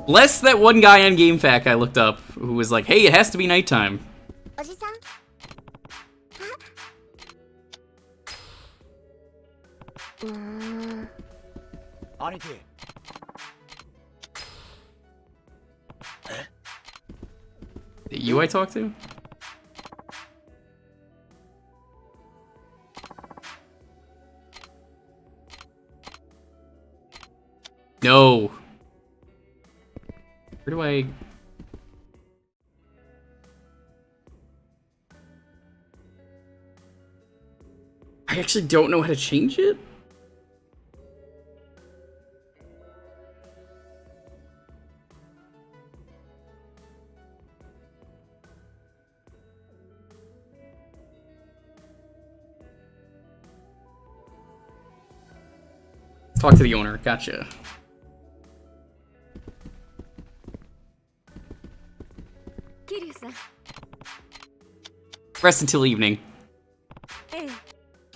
Bless that one guy on GameFAQ I looked up who was like, hey, it has to be nighttime. You I talk to? No. Where do I... I actually don't know how to change it. Talk to the owner. Gotcha. Kiryu-san. Rest until evening.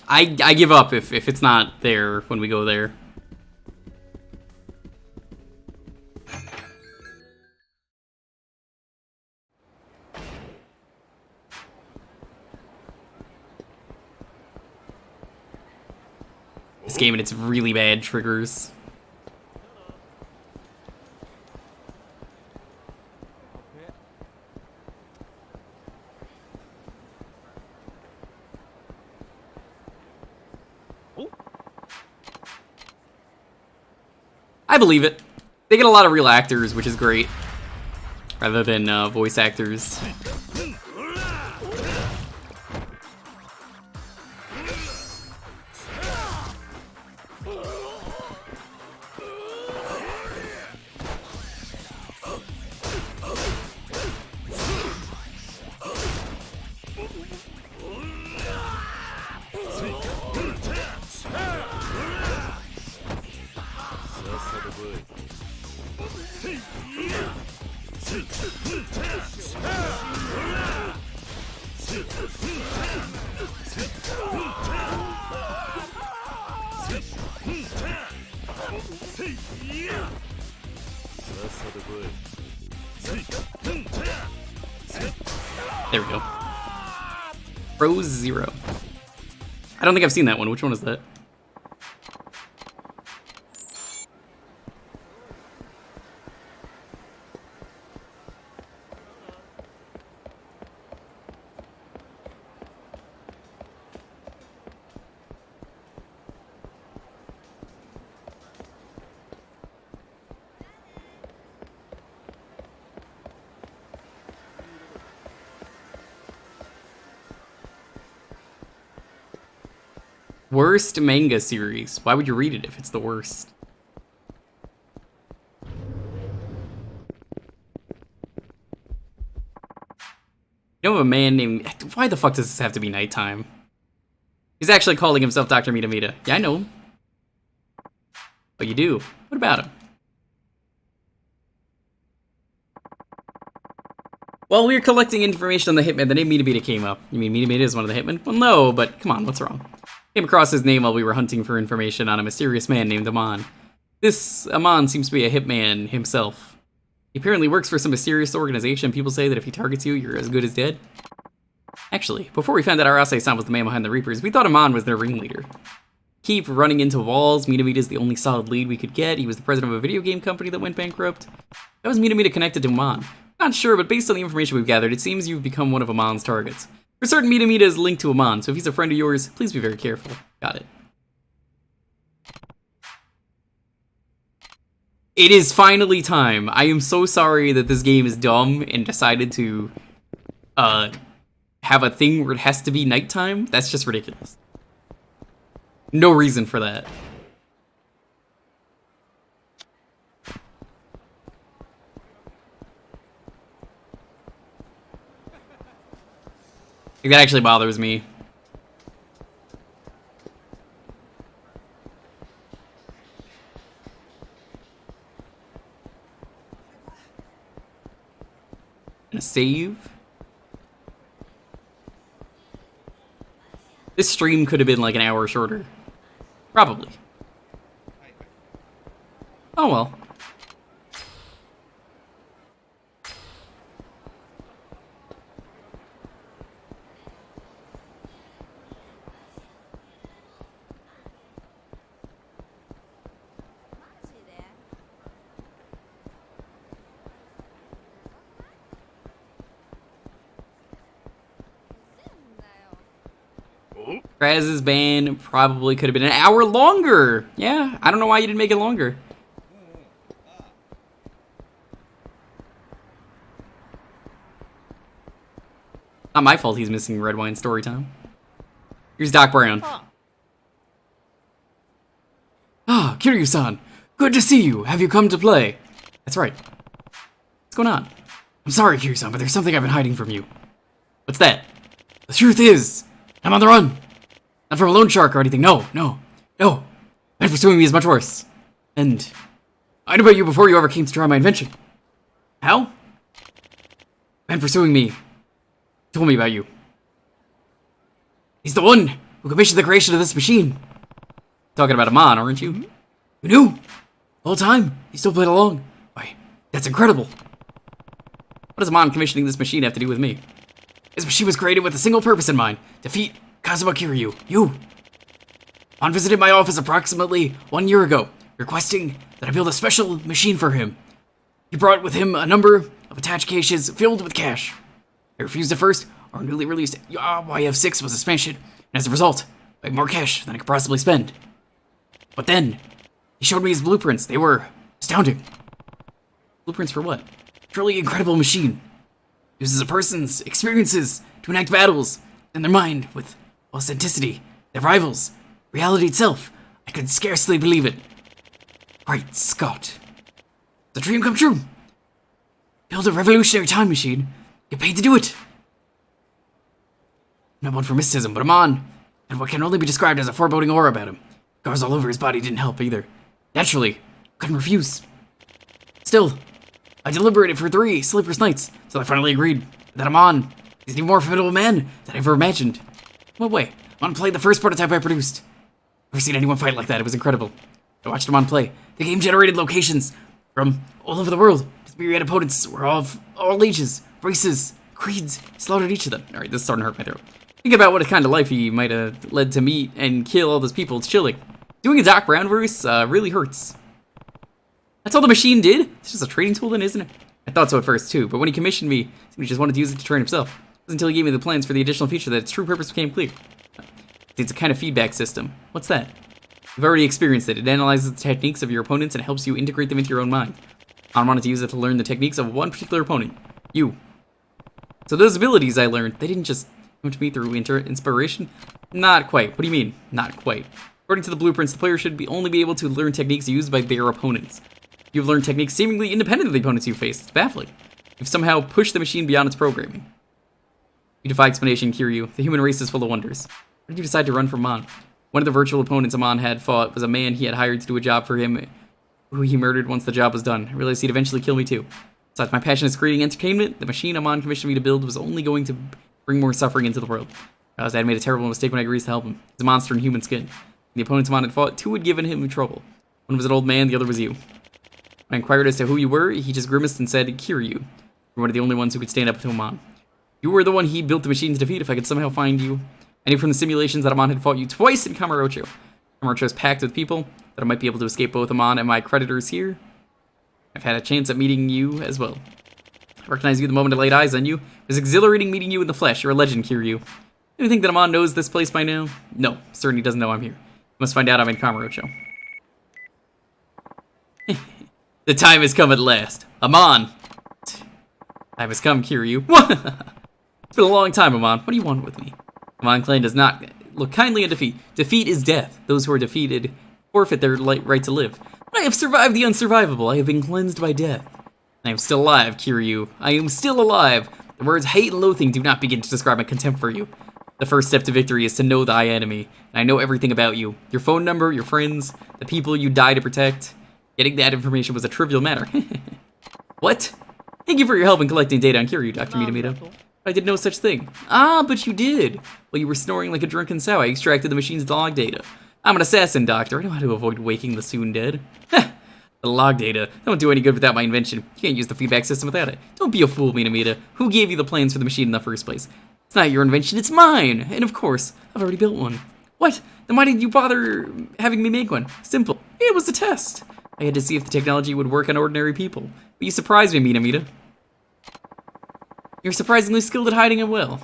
I give up if it's not there when we go there. This game and its really bad triggers. I believe it. They get a lot of real actors, which is great, rather than voice actors. There we go. Rose Zero. I don't think I've seen that one. Which one is that? Worst manga series. Why would you read it if it's the worst? You know of a man named... Why the fuck does this have to be nighttime? He's actually calling himself Dr. Mitamita. Yeah, I know him. But you do. What about him? While we were collecting information on the hitman, the name Mitamita came up. You mean Mitamita is one of the hitmen? Well, no, but come on, what's wrong? Came across his name while we were hunting for information on a mysterious man named Amon. This Amon seems to be a hitman himself. He apparently works for some mysterious organization. People say that if he targets you, you're as good as dead. Actually, before we found out Arase-san was the man behind the Reapers, we thought Amon was their ringleader. Keep running into walls. Mitamita is the only solid lead we could get. He was the president of a video game company that went bankrupt. How was Mitamita connected to Amon? Not sure, but based on the information we've gathered, it seems you've become one of Amon's targets. For certain, Mitamita is linked to Amon, so if he's a friend of yours, please be very careful. Got it. It is finally time. I am so sorry that this game is dumb and decided to have a thing where it has to be nighttime. That's just ridiculous. No reason for that. Like, that actually bothers me. Gonna save. This stream could have been like an hour shorter. Probably. Oh well. Raz's ban probably could have been an hour longer. Yeah, I don't know why you didn't make it longer. Not my fault he's missing red wine story time. Here's Doc Brown. Ah, Kiryu-san. Good to see you. Have you come to play? That's right. What's going on? I'm sorry, Kiryu-san, but there's something I've been hiding from you. What's that? The truth is, I'm on the run. Not from a loan shark or anything. No. Man pursuing me is much worse. And I knew about you before you ever came to try my invention. How? Man pursuing me told me about you. He's the one who commissioned the creation of this machine. Talking about Amon, aren't you? You knew? The whole time? You still played along? Why, that's incredible. What does Amon commissioning this machine have to do with me? This machine was created with a single purpose in mind. Defeat Kazuma Kiryu. You. Amon visited my office approximately 1 year ago, requesting that I build a special machine for him. He brought with him a number of attached cases filled with cash. I refused at first. Our newly released YF6 was a smash hit, and as a result, I had more cash than I could possibly spend. But then, he showed me his blueprints. They were astounding. Blueprints for what? Truly incredible machine. Uses a person's experiences to enact battles in their mind with authenticity that rivals reality itself. I could scarcely believe it. Great Scott. It's a dream come true. Build a revolutionary time machine. Get paid to do it. Not one for mysticism, but Amon had what can only be described as a foreboding aura about him. Scars all over his body didn't help either. Naturally, couldn't refuse. Still, I deliberated for 3 sleepless nights, so I finally agreed that Amon is an even more formidable man than I ever imagined. What way? Amon played the first prototype I produced. Never seen anyone fight like that. It was incredible. I watched Amon play. The game generated locations from all over the world. His myriad opponents were of all ages, races, creeds. He slaughtered each of them. Alright, this is starting to hurt my throat. Think about what kind of life he might have led to meet and kill all those people. It's chilling. Doing a Doc Brown verse really hurts. That's all the machine did? It's just a trading tool then, isn't it? I thought so at first too, but when he commissioned me, he just wanted to use it to train himself. It wasn't until he gave me the plans for the additional feature that its true purpose became clear. It's a kind of feedback system. What's that? You've already experienced it. It analyzes the techniques of your opponents and helps you integrate them into your own mind. I wanted to use it to learn the techniques of one particular opponent. You. So those abilities I learned, they didn't just come to me through inspiration? Not quite. What do you mean, not quite? According to the blueprints, the player should only be able to learn techniques used by their opponents. You've learned techniques seemingly independent of the opponents you face. It's baffling. You've somehow pushed the machine beyond its programming. You defy explanation, Kiryu. The human race is full of wonders. Why did you decide to run from Amon? One of the virtual opponents Amon had fought was a man he had hired to do a job for him, who he murdered once the job was done. I realized he'd eventually kill me too. Besides, my passion is creating entertainment. The machine Amon commissioned me to build was only going to bring more suffering into the world. I realized I had made a terrible mistake when I agreed to help him. He's a monster in human skin. The opponents Amon had fought, 2 had given him trouble. One was an old man, the other was you. I inquired as to who you were. He just grimaced and said, Kiryu. You're one of the only ones who could stand up to Amon. You were the one he built the machine to defeat. If I could somehow find you. I knew from the simulations that Amon had fought you twice in Kamurocho. Kamurocho is packed with people, that I might be able to escape both Amon and my creditors here. I've had a chance at meeting you as well. I recognized you the moment I laid eyes on you. It was exhilarating meeting you in the flesh. You're a legend, Kiryu. Do you think that Amon knows this place by now? No, certainly doesn't know I'm here. Must find out I'm in Kamurocho. The time has come at last. Amon! Time has come, Kiryu. It's been a long time, Amon. What do you want with me? Amon Clan does not look kindly on defeat. Defeat is death. Those who are defeated forfeit their right to live. But I have survived the unsurvivable. I have been cleansed by death. I am still alive, Kiryu. I am still alive. The words hate and loathing do not begin to describe my contempt for you. The first step to victory is to know thy enemy. And I know everything about you. Your phone number, your friends, the people you die to protect. Getting that information was a trivial matter. What? Thank you for your help in collecting data on Kiryu, Dr. Minamito. I did no such thing. Ah, but you did. While you were snoring like a drunken sow, I extracted the machine's log data. I'm an assassin, Doctor. I know how to avoid waking the soon dead. The log data. That won't do any good without my invention. You can't use the feedback system without it. Don't be a fool, Minamita. Who gave you the plans for the machine in the first place? It's not your invention, it's mine. And of course, I've already built one. What? Then why did you bother having me make one? Simple. It was a test. I had to see if the technology would work on ordinary people. But you surprised me, Minamita. You're surprisingly skilled at hiding it well.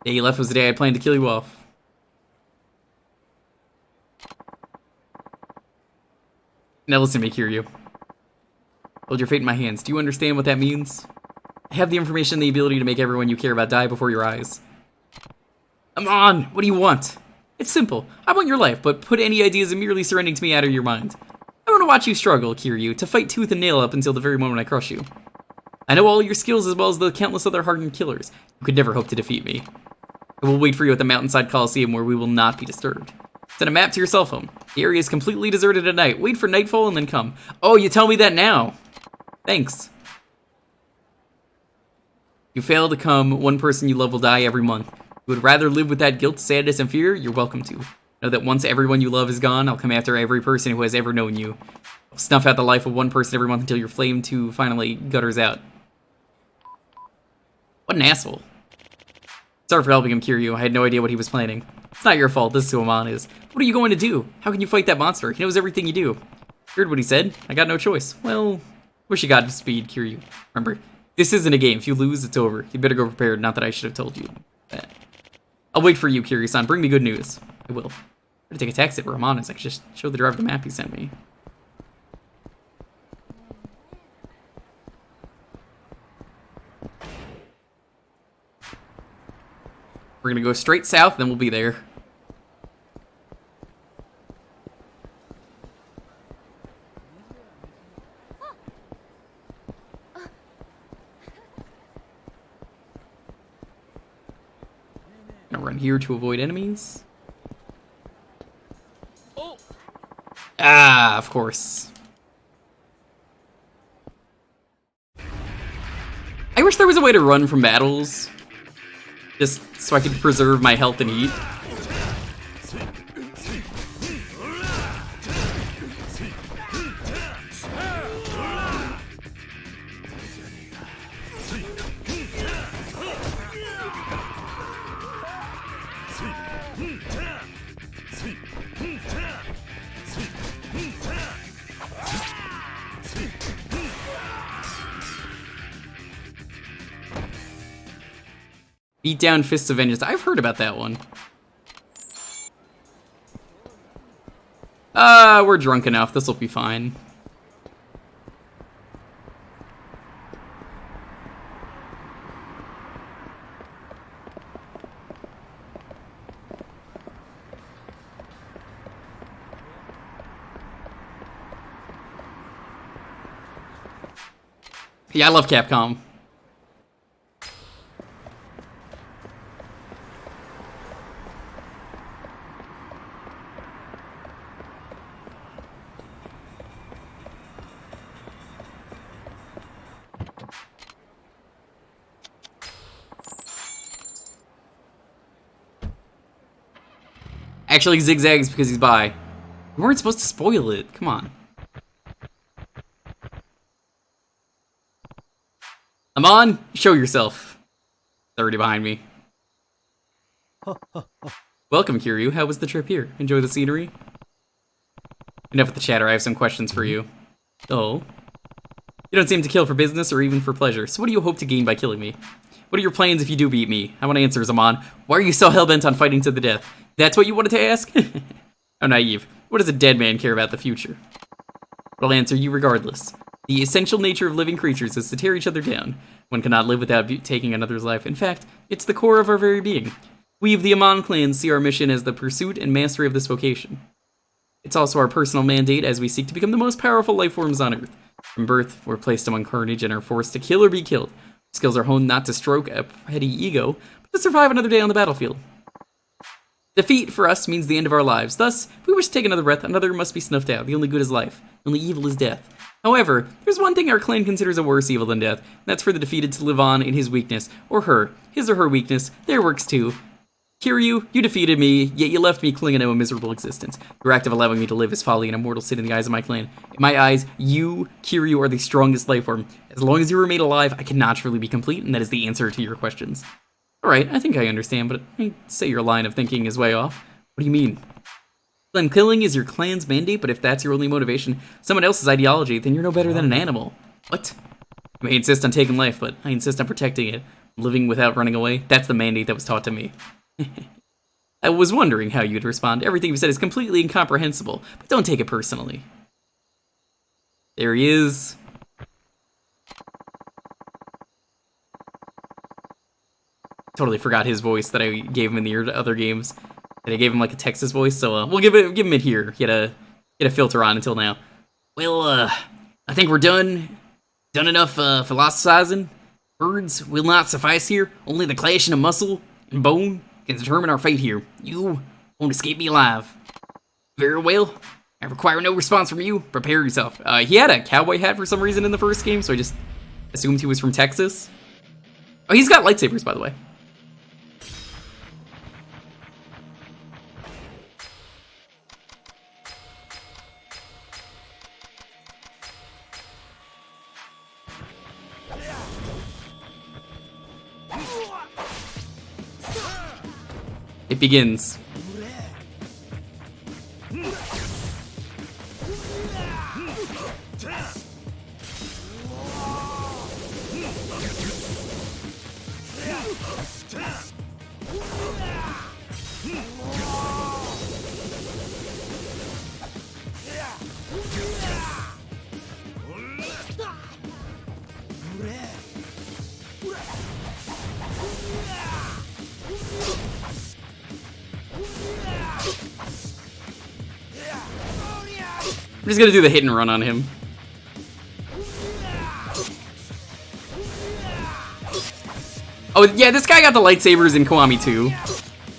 The day you left was the day I planned to kill you off. Now listen to me, Kiryu. Hold your fate in my hands. Do you understand what that means? I have the information and the ability to make everyone you care about die before your eyes. Come on! What do you want? It's simple. I want your life, but put any ideas of merely surrendering to me out of your mind. I want to watch you struggle, Kiryu, to fight tooth and nail up until the very moment I crush you. I know all your skills as well as the countless other hardened killers. You could never hope to defeat me. I will wait for you at the Mountainside Coliseum where we will not be disturbed. Send a map to your cell phone. The area is completely deserted at night. Wait for nightfall and then come. Oh, you tell me that now. Thanks. You fail to come, one person you love will die every month. You would rather live with that guilt, sadness, and fear? You're welcome to. Know that once everyone you love is gone, I'll come after every person who has ever known you. I'll snuff out the life of one person every month until your flame too finally gutters out. What an asshole. Sorry for helping him, Kiryu. I had no idea what he was planning. It's not your fault, this is who Amon is. What are you going to do? How can you fight that monster? He knows everything you do. Heard what he said? I got no choice. Well, wish you got speed, Kiryu. Remember, this isn't a game. If you lose, it's over. You better go prepared, not that I should have told you that. I'll wait for you, Kiryu-san. Bring me good news. I will. I'm gonna take a taxi where Amon is. I can just show the driver the map he sent me. We're gonna go straight south, then we'll be there. Gonna run here to avoid enemies. Ah, of course. I wish there was a way to run from battles. Just so I could preserve my health and heat. Beat down Fists of Vengeance. I've heard about that one. We're drunk enough. This'll be fine. Yeah, I love Capcom. Actually zigzags because he's by. We weren't supposed to spoil it. Come on. Amon, show yourself. They're already behind me. Welcome, Kiryu. How was the trip here? Enjoy the scenery? Enough with the chatter. I have some questions for you. Oh? You don't seem to kill for business or even for pleasure, so what do you hope to gain by killing me? What are your plans if you do beat me? I want answers, Amon. Why are you so hell-bent on fighting to the death? That's what you wanted to ask? How naive. What does a dead man care about the future? But I'll answer you regardless. The essential nature of living creatures is to tear each other down. One cannot live without taking another's life. In fact, it's the core of our very being. We of the Amon clan see our mission as the pursuit and mastery of this vocation. It's also our personal mandate as we seek to become the most powerful life forms on Earth. From birth, we're placed among carnage and are forced to kill or be killed. Skills are honed not to stroke a petty ego, but to survive another day on the battlefield. Defeat, for us, means the end of our lives. Thus, if we wish to take another breath, another must be snuffed out. The only good is life. The only evil is death. However, there's one thing our clan considers a worse evil than death, and that's for the defeated to live on in his weakness, or her. His or her weakness. Their works too. Kiryu, you defeated me, yet you left me clinging to a miserable existence. Your act of allowing me to live is folly and a mortal sin in the eyes of my clan. In my eyes, you, Kiryu, are the strongest life form. As long as you remain alive, I cannot truly be complete, and that is the answer to your questions. Alright, I think I understand, but I'd say your line of thinking is way off. What do you mean? Clan killing is your clan's mandate, but if that's your only motivation, someone else's ideology, then you're no better than an animal. What? You may insist on taking life, but I insist on protecting it. Living without running away, that's the mandate that was taught to me. I was wondering how you'd respond. Everything you said is completely incomprehensible, but don't take it personally. There he is. Totally forgot his voice that I gave him in the other games. And I gave him like a Texas voice, so we'll give him it here. Get a filter on until now. Well, I think we're done. Done enough philosophizing. Words will not suffice here. Only the clashing of muscle and bone can determine our fate here. You won't escape me alive. Very well. I require no response from you. Prepare yourself. He had a cowboy hat for some reason in the first game, so I just assumed he was from Texas. Oh, he's got lightsabers, by the way. It begins. I'm just gonna do the hit and run on him. Oh, yeah, this guy got the lightsabers in Kiwami too.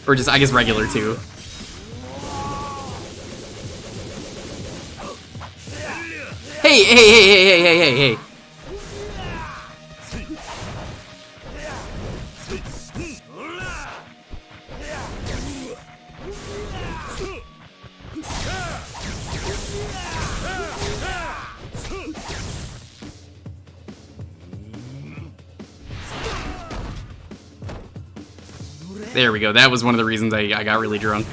Or just, I guess, regular too. Hey. There we go. That was one of the reasons I got really drunk.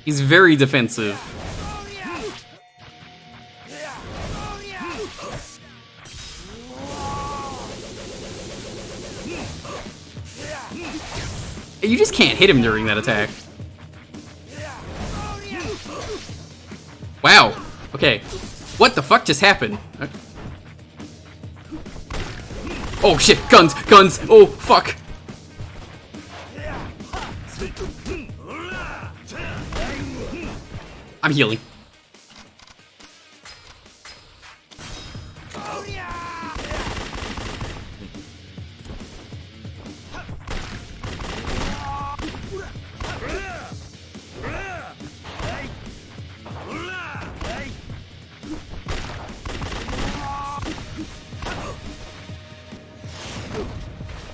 He's very defensive. You just can't hit him during that attack. Wow. Okay. What the fuck just happened? Oh shit, guns! Oh, fuck! I'm healing.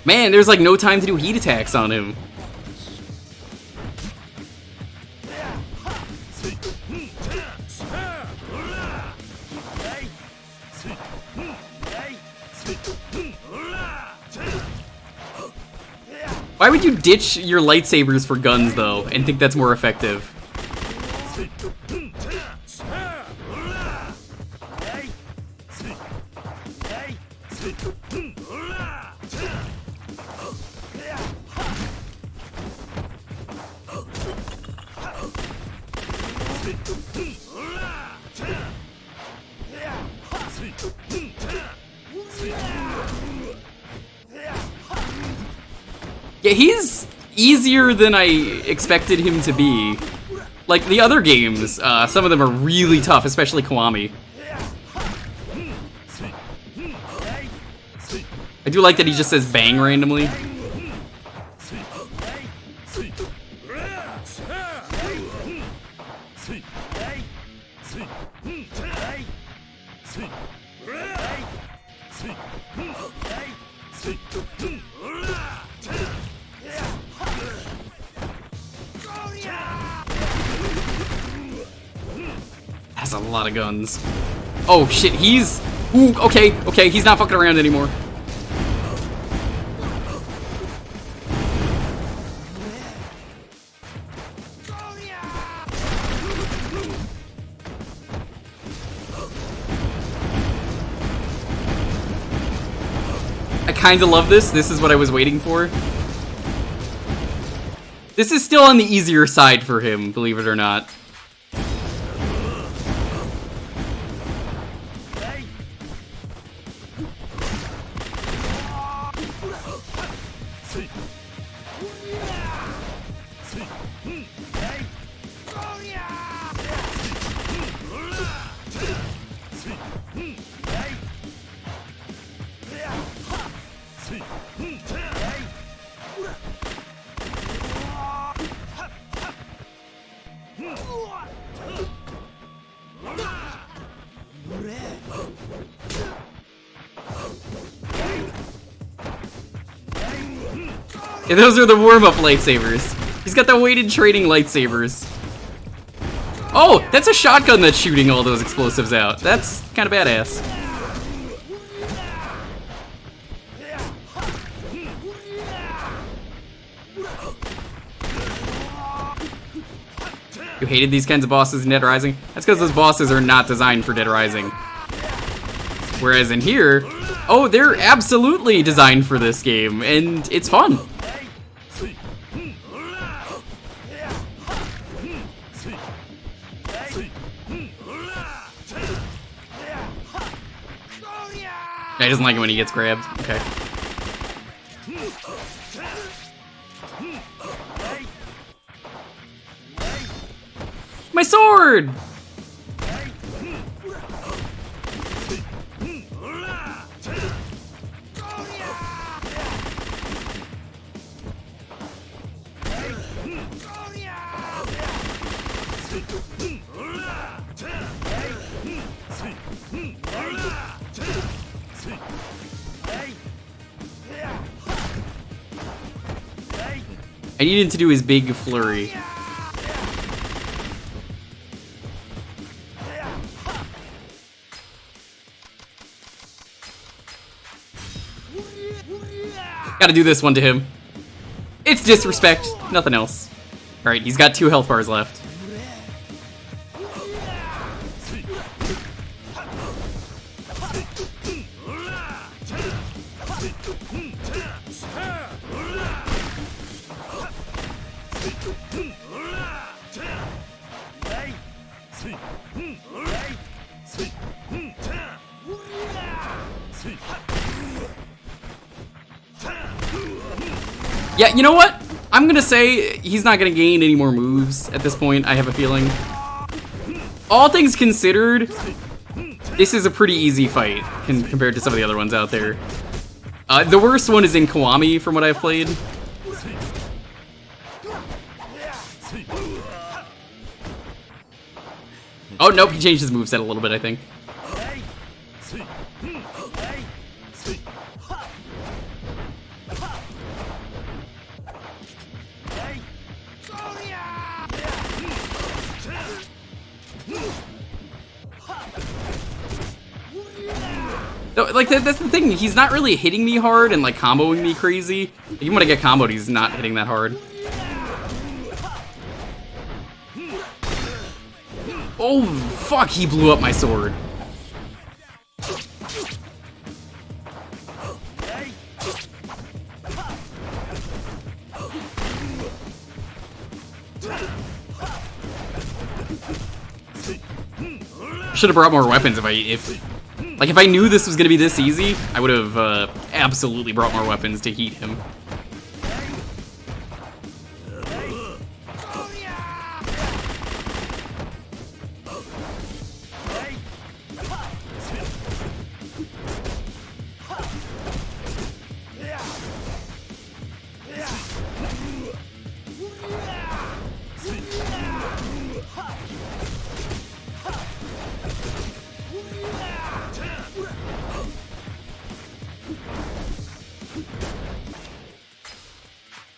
Man, there's like no time to do heat attacks on him. Why would you ditch your lightsabers for guns, though, and think that's more effective? Yeah, he's easier than I expected him to be. Like, the other games, some of them are really tough, especially Kiwami. I do like that he just says bang randomly. That's a lot of guns. Oh shit, he's... Ooh, okay, he's not fucking around anymore. I kinda love this. This is what I was waiting for. This is still on the easier side for him, believe it or not. And those are the warm-up lightsabers. He's got the weighted training lightsabers. Oh, that's a shotgun that's shooting all those explosives out. That's kind of badass. You hated these kinds of bosses in Dead Rising? That's because those bosses are not designed for Dead Rising. Whereas in here, oh, they're absolutely designed for this game, and it's fun. He doesn't like it when he gets grabbed. Okay. My sword! I need him to do his big flurry. Gotta do this one to him. It's disrespect, nothing else. Alright, he's got 2 health bars left. Yeah, you know what? I'm gonna say he's not gonna gain any more moves at this point, I have a feeling. All things considered, this is a pretty easy fight compared to some of the other ones out there. The worst one is in Kiwami, from what I've played. Oh, nope, he changed his moveset a little bit, I think. Like, that's the thing, he's not really hitting me hard and, like, comboing me crazy. Even when I get comboed, he's not hitting that hard. Oh, fuck, he blew up my sword. Should have brought more weapons if I knew this was gonna be this easy, I would have absolutely brought more weapons to heat him.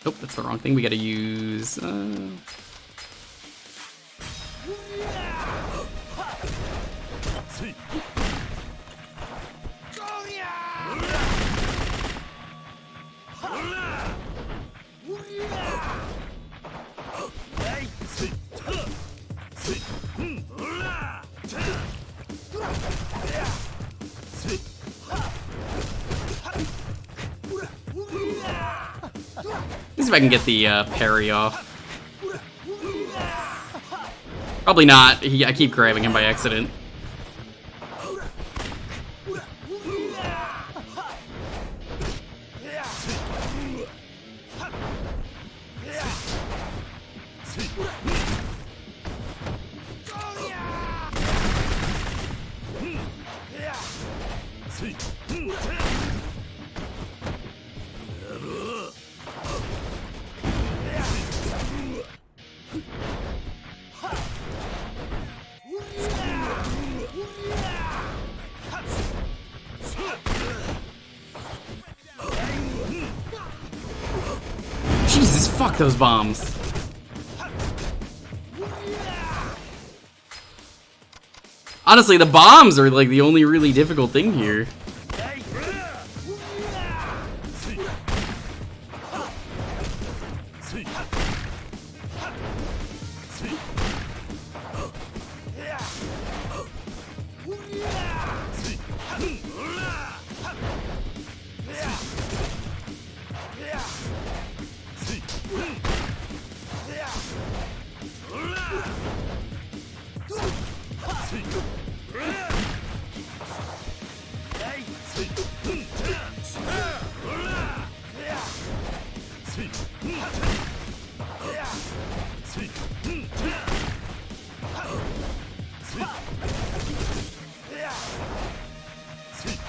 Nope, that's the wrong thing. We gotta use... Let's see if I can get the parry off. Probably not. I keep grabbing him by accident. Fuck those bombs. Honestly, the bombs are like the only really difficult thing here.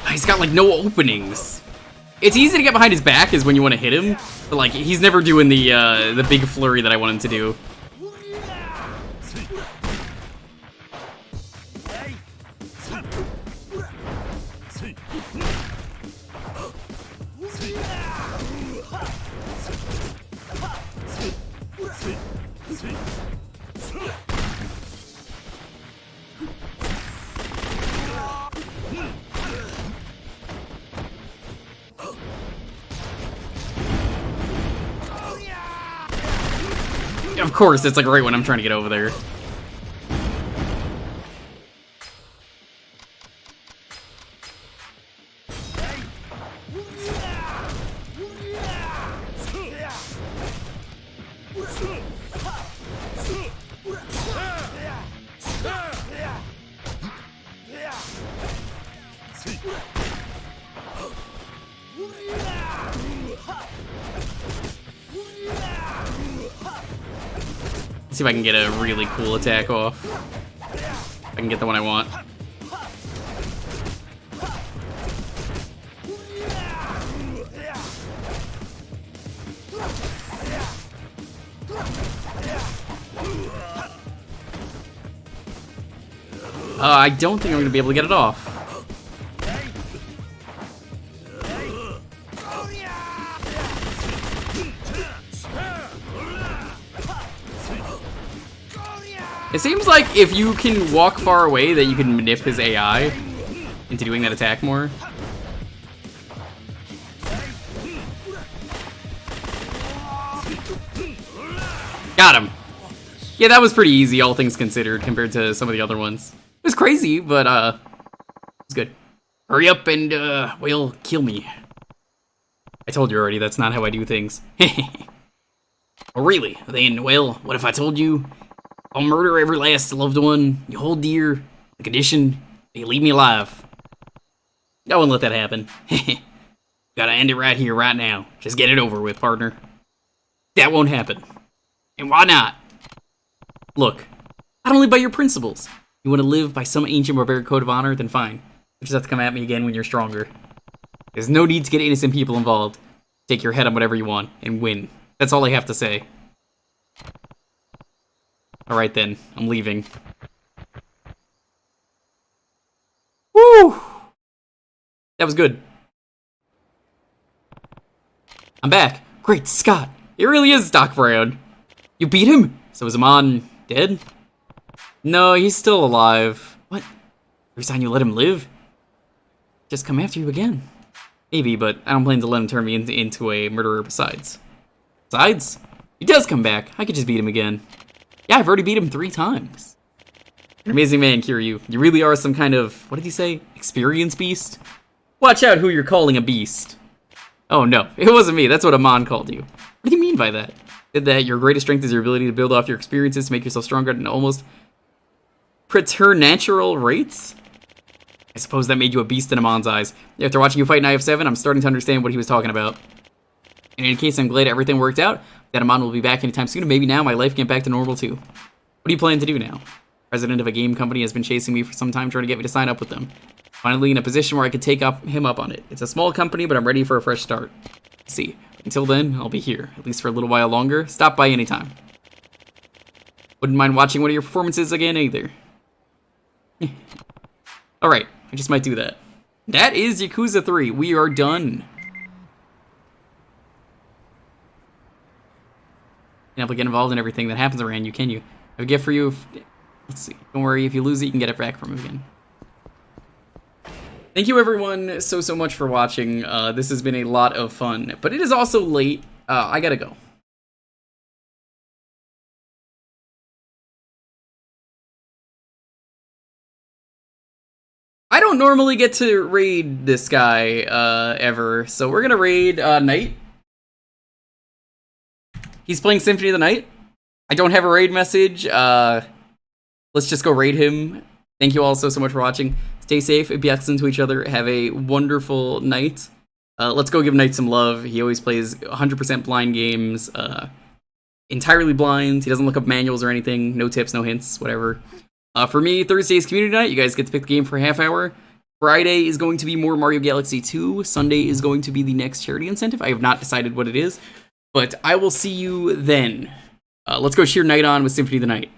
He's got like no openings. It's easy to get behind his back is when you want to hit him, but like he's never doing the big flurry that I want him to do. Of course, it's like right when I'm trying to get over there. See if I can get a really cool attack off. I can get the one I want. I don't think I'm gonna be able to get it off. It seems like if you can walk far away that you can manip his AI into doing that attack more. Got him. Yeah, that was pretty easy, all things considered, compared to some of the other ones. It was crazy, but it was good. Hurry up and well, kill me. I told you already, that's not how I do things. Oh really? Then, well, what if I told you I'll murder every last loved one you hold dear, the condition that you leave me alive? I wouldn't let that happen. Gotta end it right here, right now. Just get it over with, partner. That won't happen. And why not? Look, I don't live by your principles. You want to live by some ancient barbaric code of honor? Then fine. You just have to come at me again when you're stronger. There's no need to get innocent people involved. Take your head on whatever you want and win. That's all I have to say. Alright then, I'm leaving. Woo! That was good. I'm back. Great Scott! It really is Doc Brown. You beat him? So is Amon dead? No, he's still alive. What? Every time you let him live? Just come after you again. Maybe, but I don't plan to let him turn me into a murderer besides. Besides? He does come back. I could just beat him again. Yeah, I've already beat him 3 times. You're an amazing man, Kiryu. You really are some kind of, what did he say? Experience beast? Watch out who you're calling a beast. Oh no, it wasn't me. That's what Amon called you. What do you mean by that? Said that your greatest strength is your ability to build off your experiences to make yourself stronger at an almost preternatural rates? I suppose that made you a beast in Amon's eyes. After watching you fight in IF7, I'm starting to understand what he was talking about. In any case, I'm glad everything worked out. That Amon will be back anytime soon, and maybe now my life get back to normal too. What do you plan to do now? President of a game company has been chasing me for some time, trying to get me to sign up with them. Finally in a position where I could take him up on it. It's a small company, but I'm ready for a fresh start. Let's see. Until then, I'll be here, at least for a little while longer. Stop by anytime. Wouldn't mind watching one of your performances again either. Alright, I just might do that. That is Yakuza 3. We are done. be able to get involved in everything that happens around you, can you? I have a gift for you. Let's see. Don't worry, if you lose it, you can get it back from him again. Thank you everyone so much for watching. This has been a lot of fun, but it is also late. I gotta go. I don't normally get to raid this guy ever, so we're gonna raid Knight. He's playing Symphony of the Night. I don't have a raid message. Let's just go raid him. Thank you all so much for watching. Stay safe, be excellent to each other. Have a wonderful night. Let's go give Knight some love. He always plays 100% blind games. Entirely blind. He doesn't look up manuals or anything. No tips, no hints, whatever. For me, Thursday is community night. You guys get to pick the game for a half hour. Friday is going to be more Mario Galaxy 2. Sunday is going to be the next charity incentive. I have not decided what it is, but I will see you then. Let's go cheer Knight on with Symphony of the Night.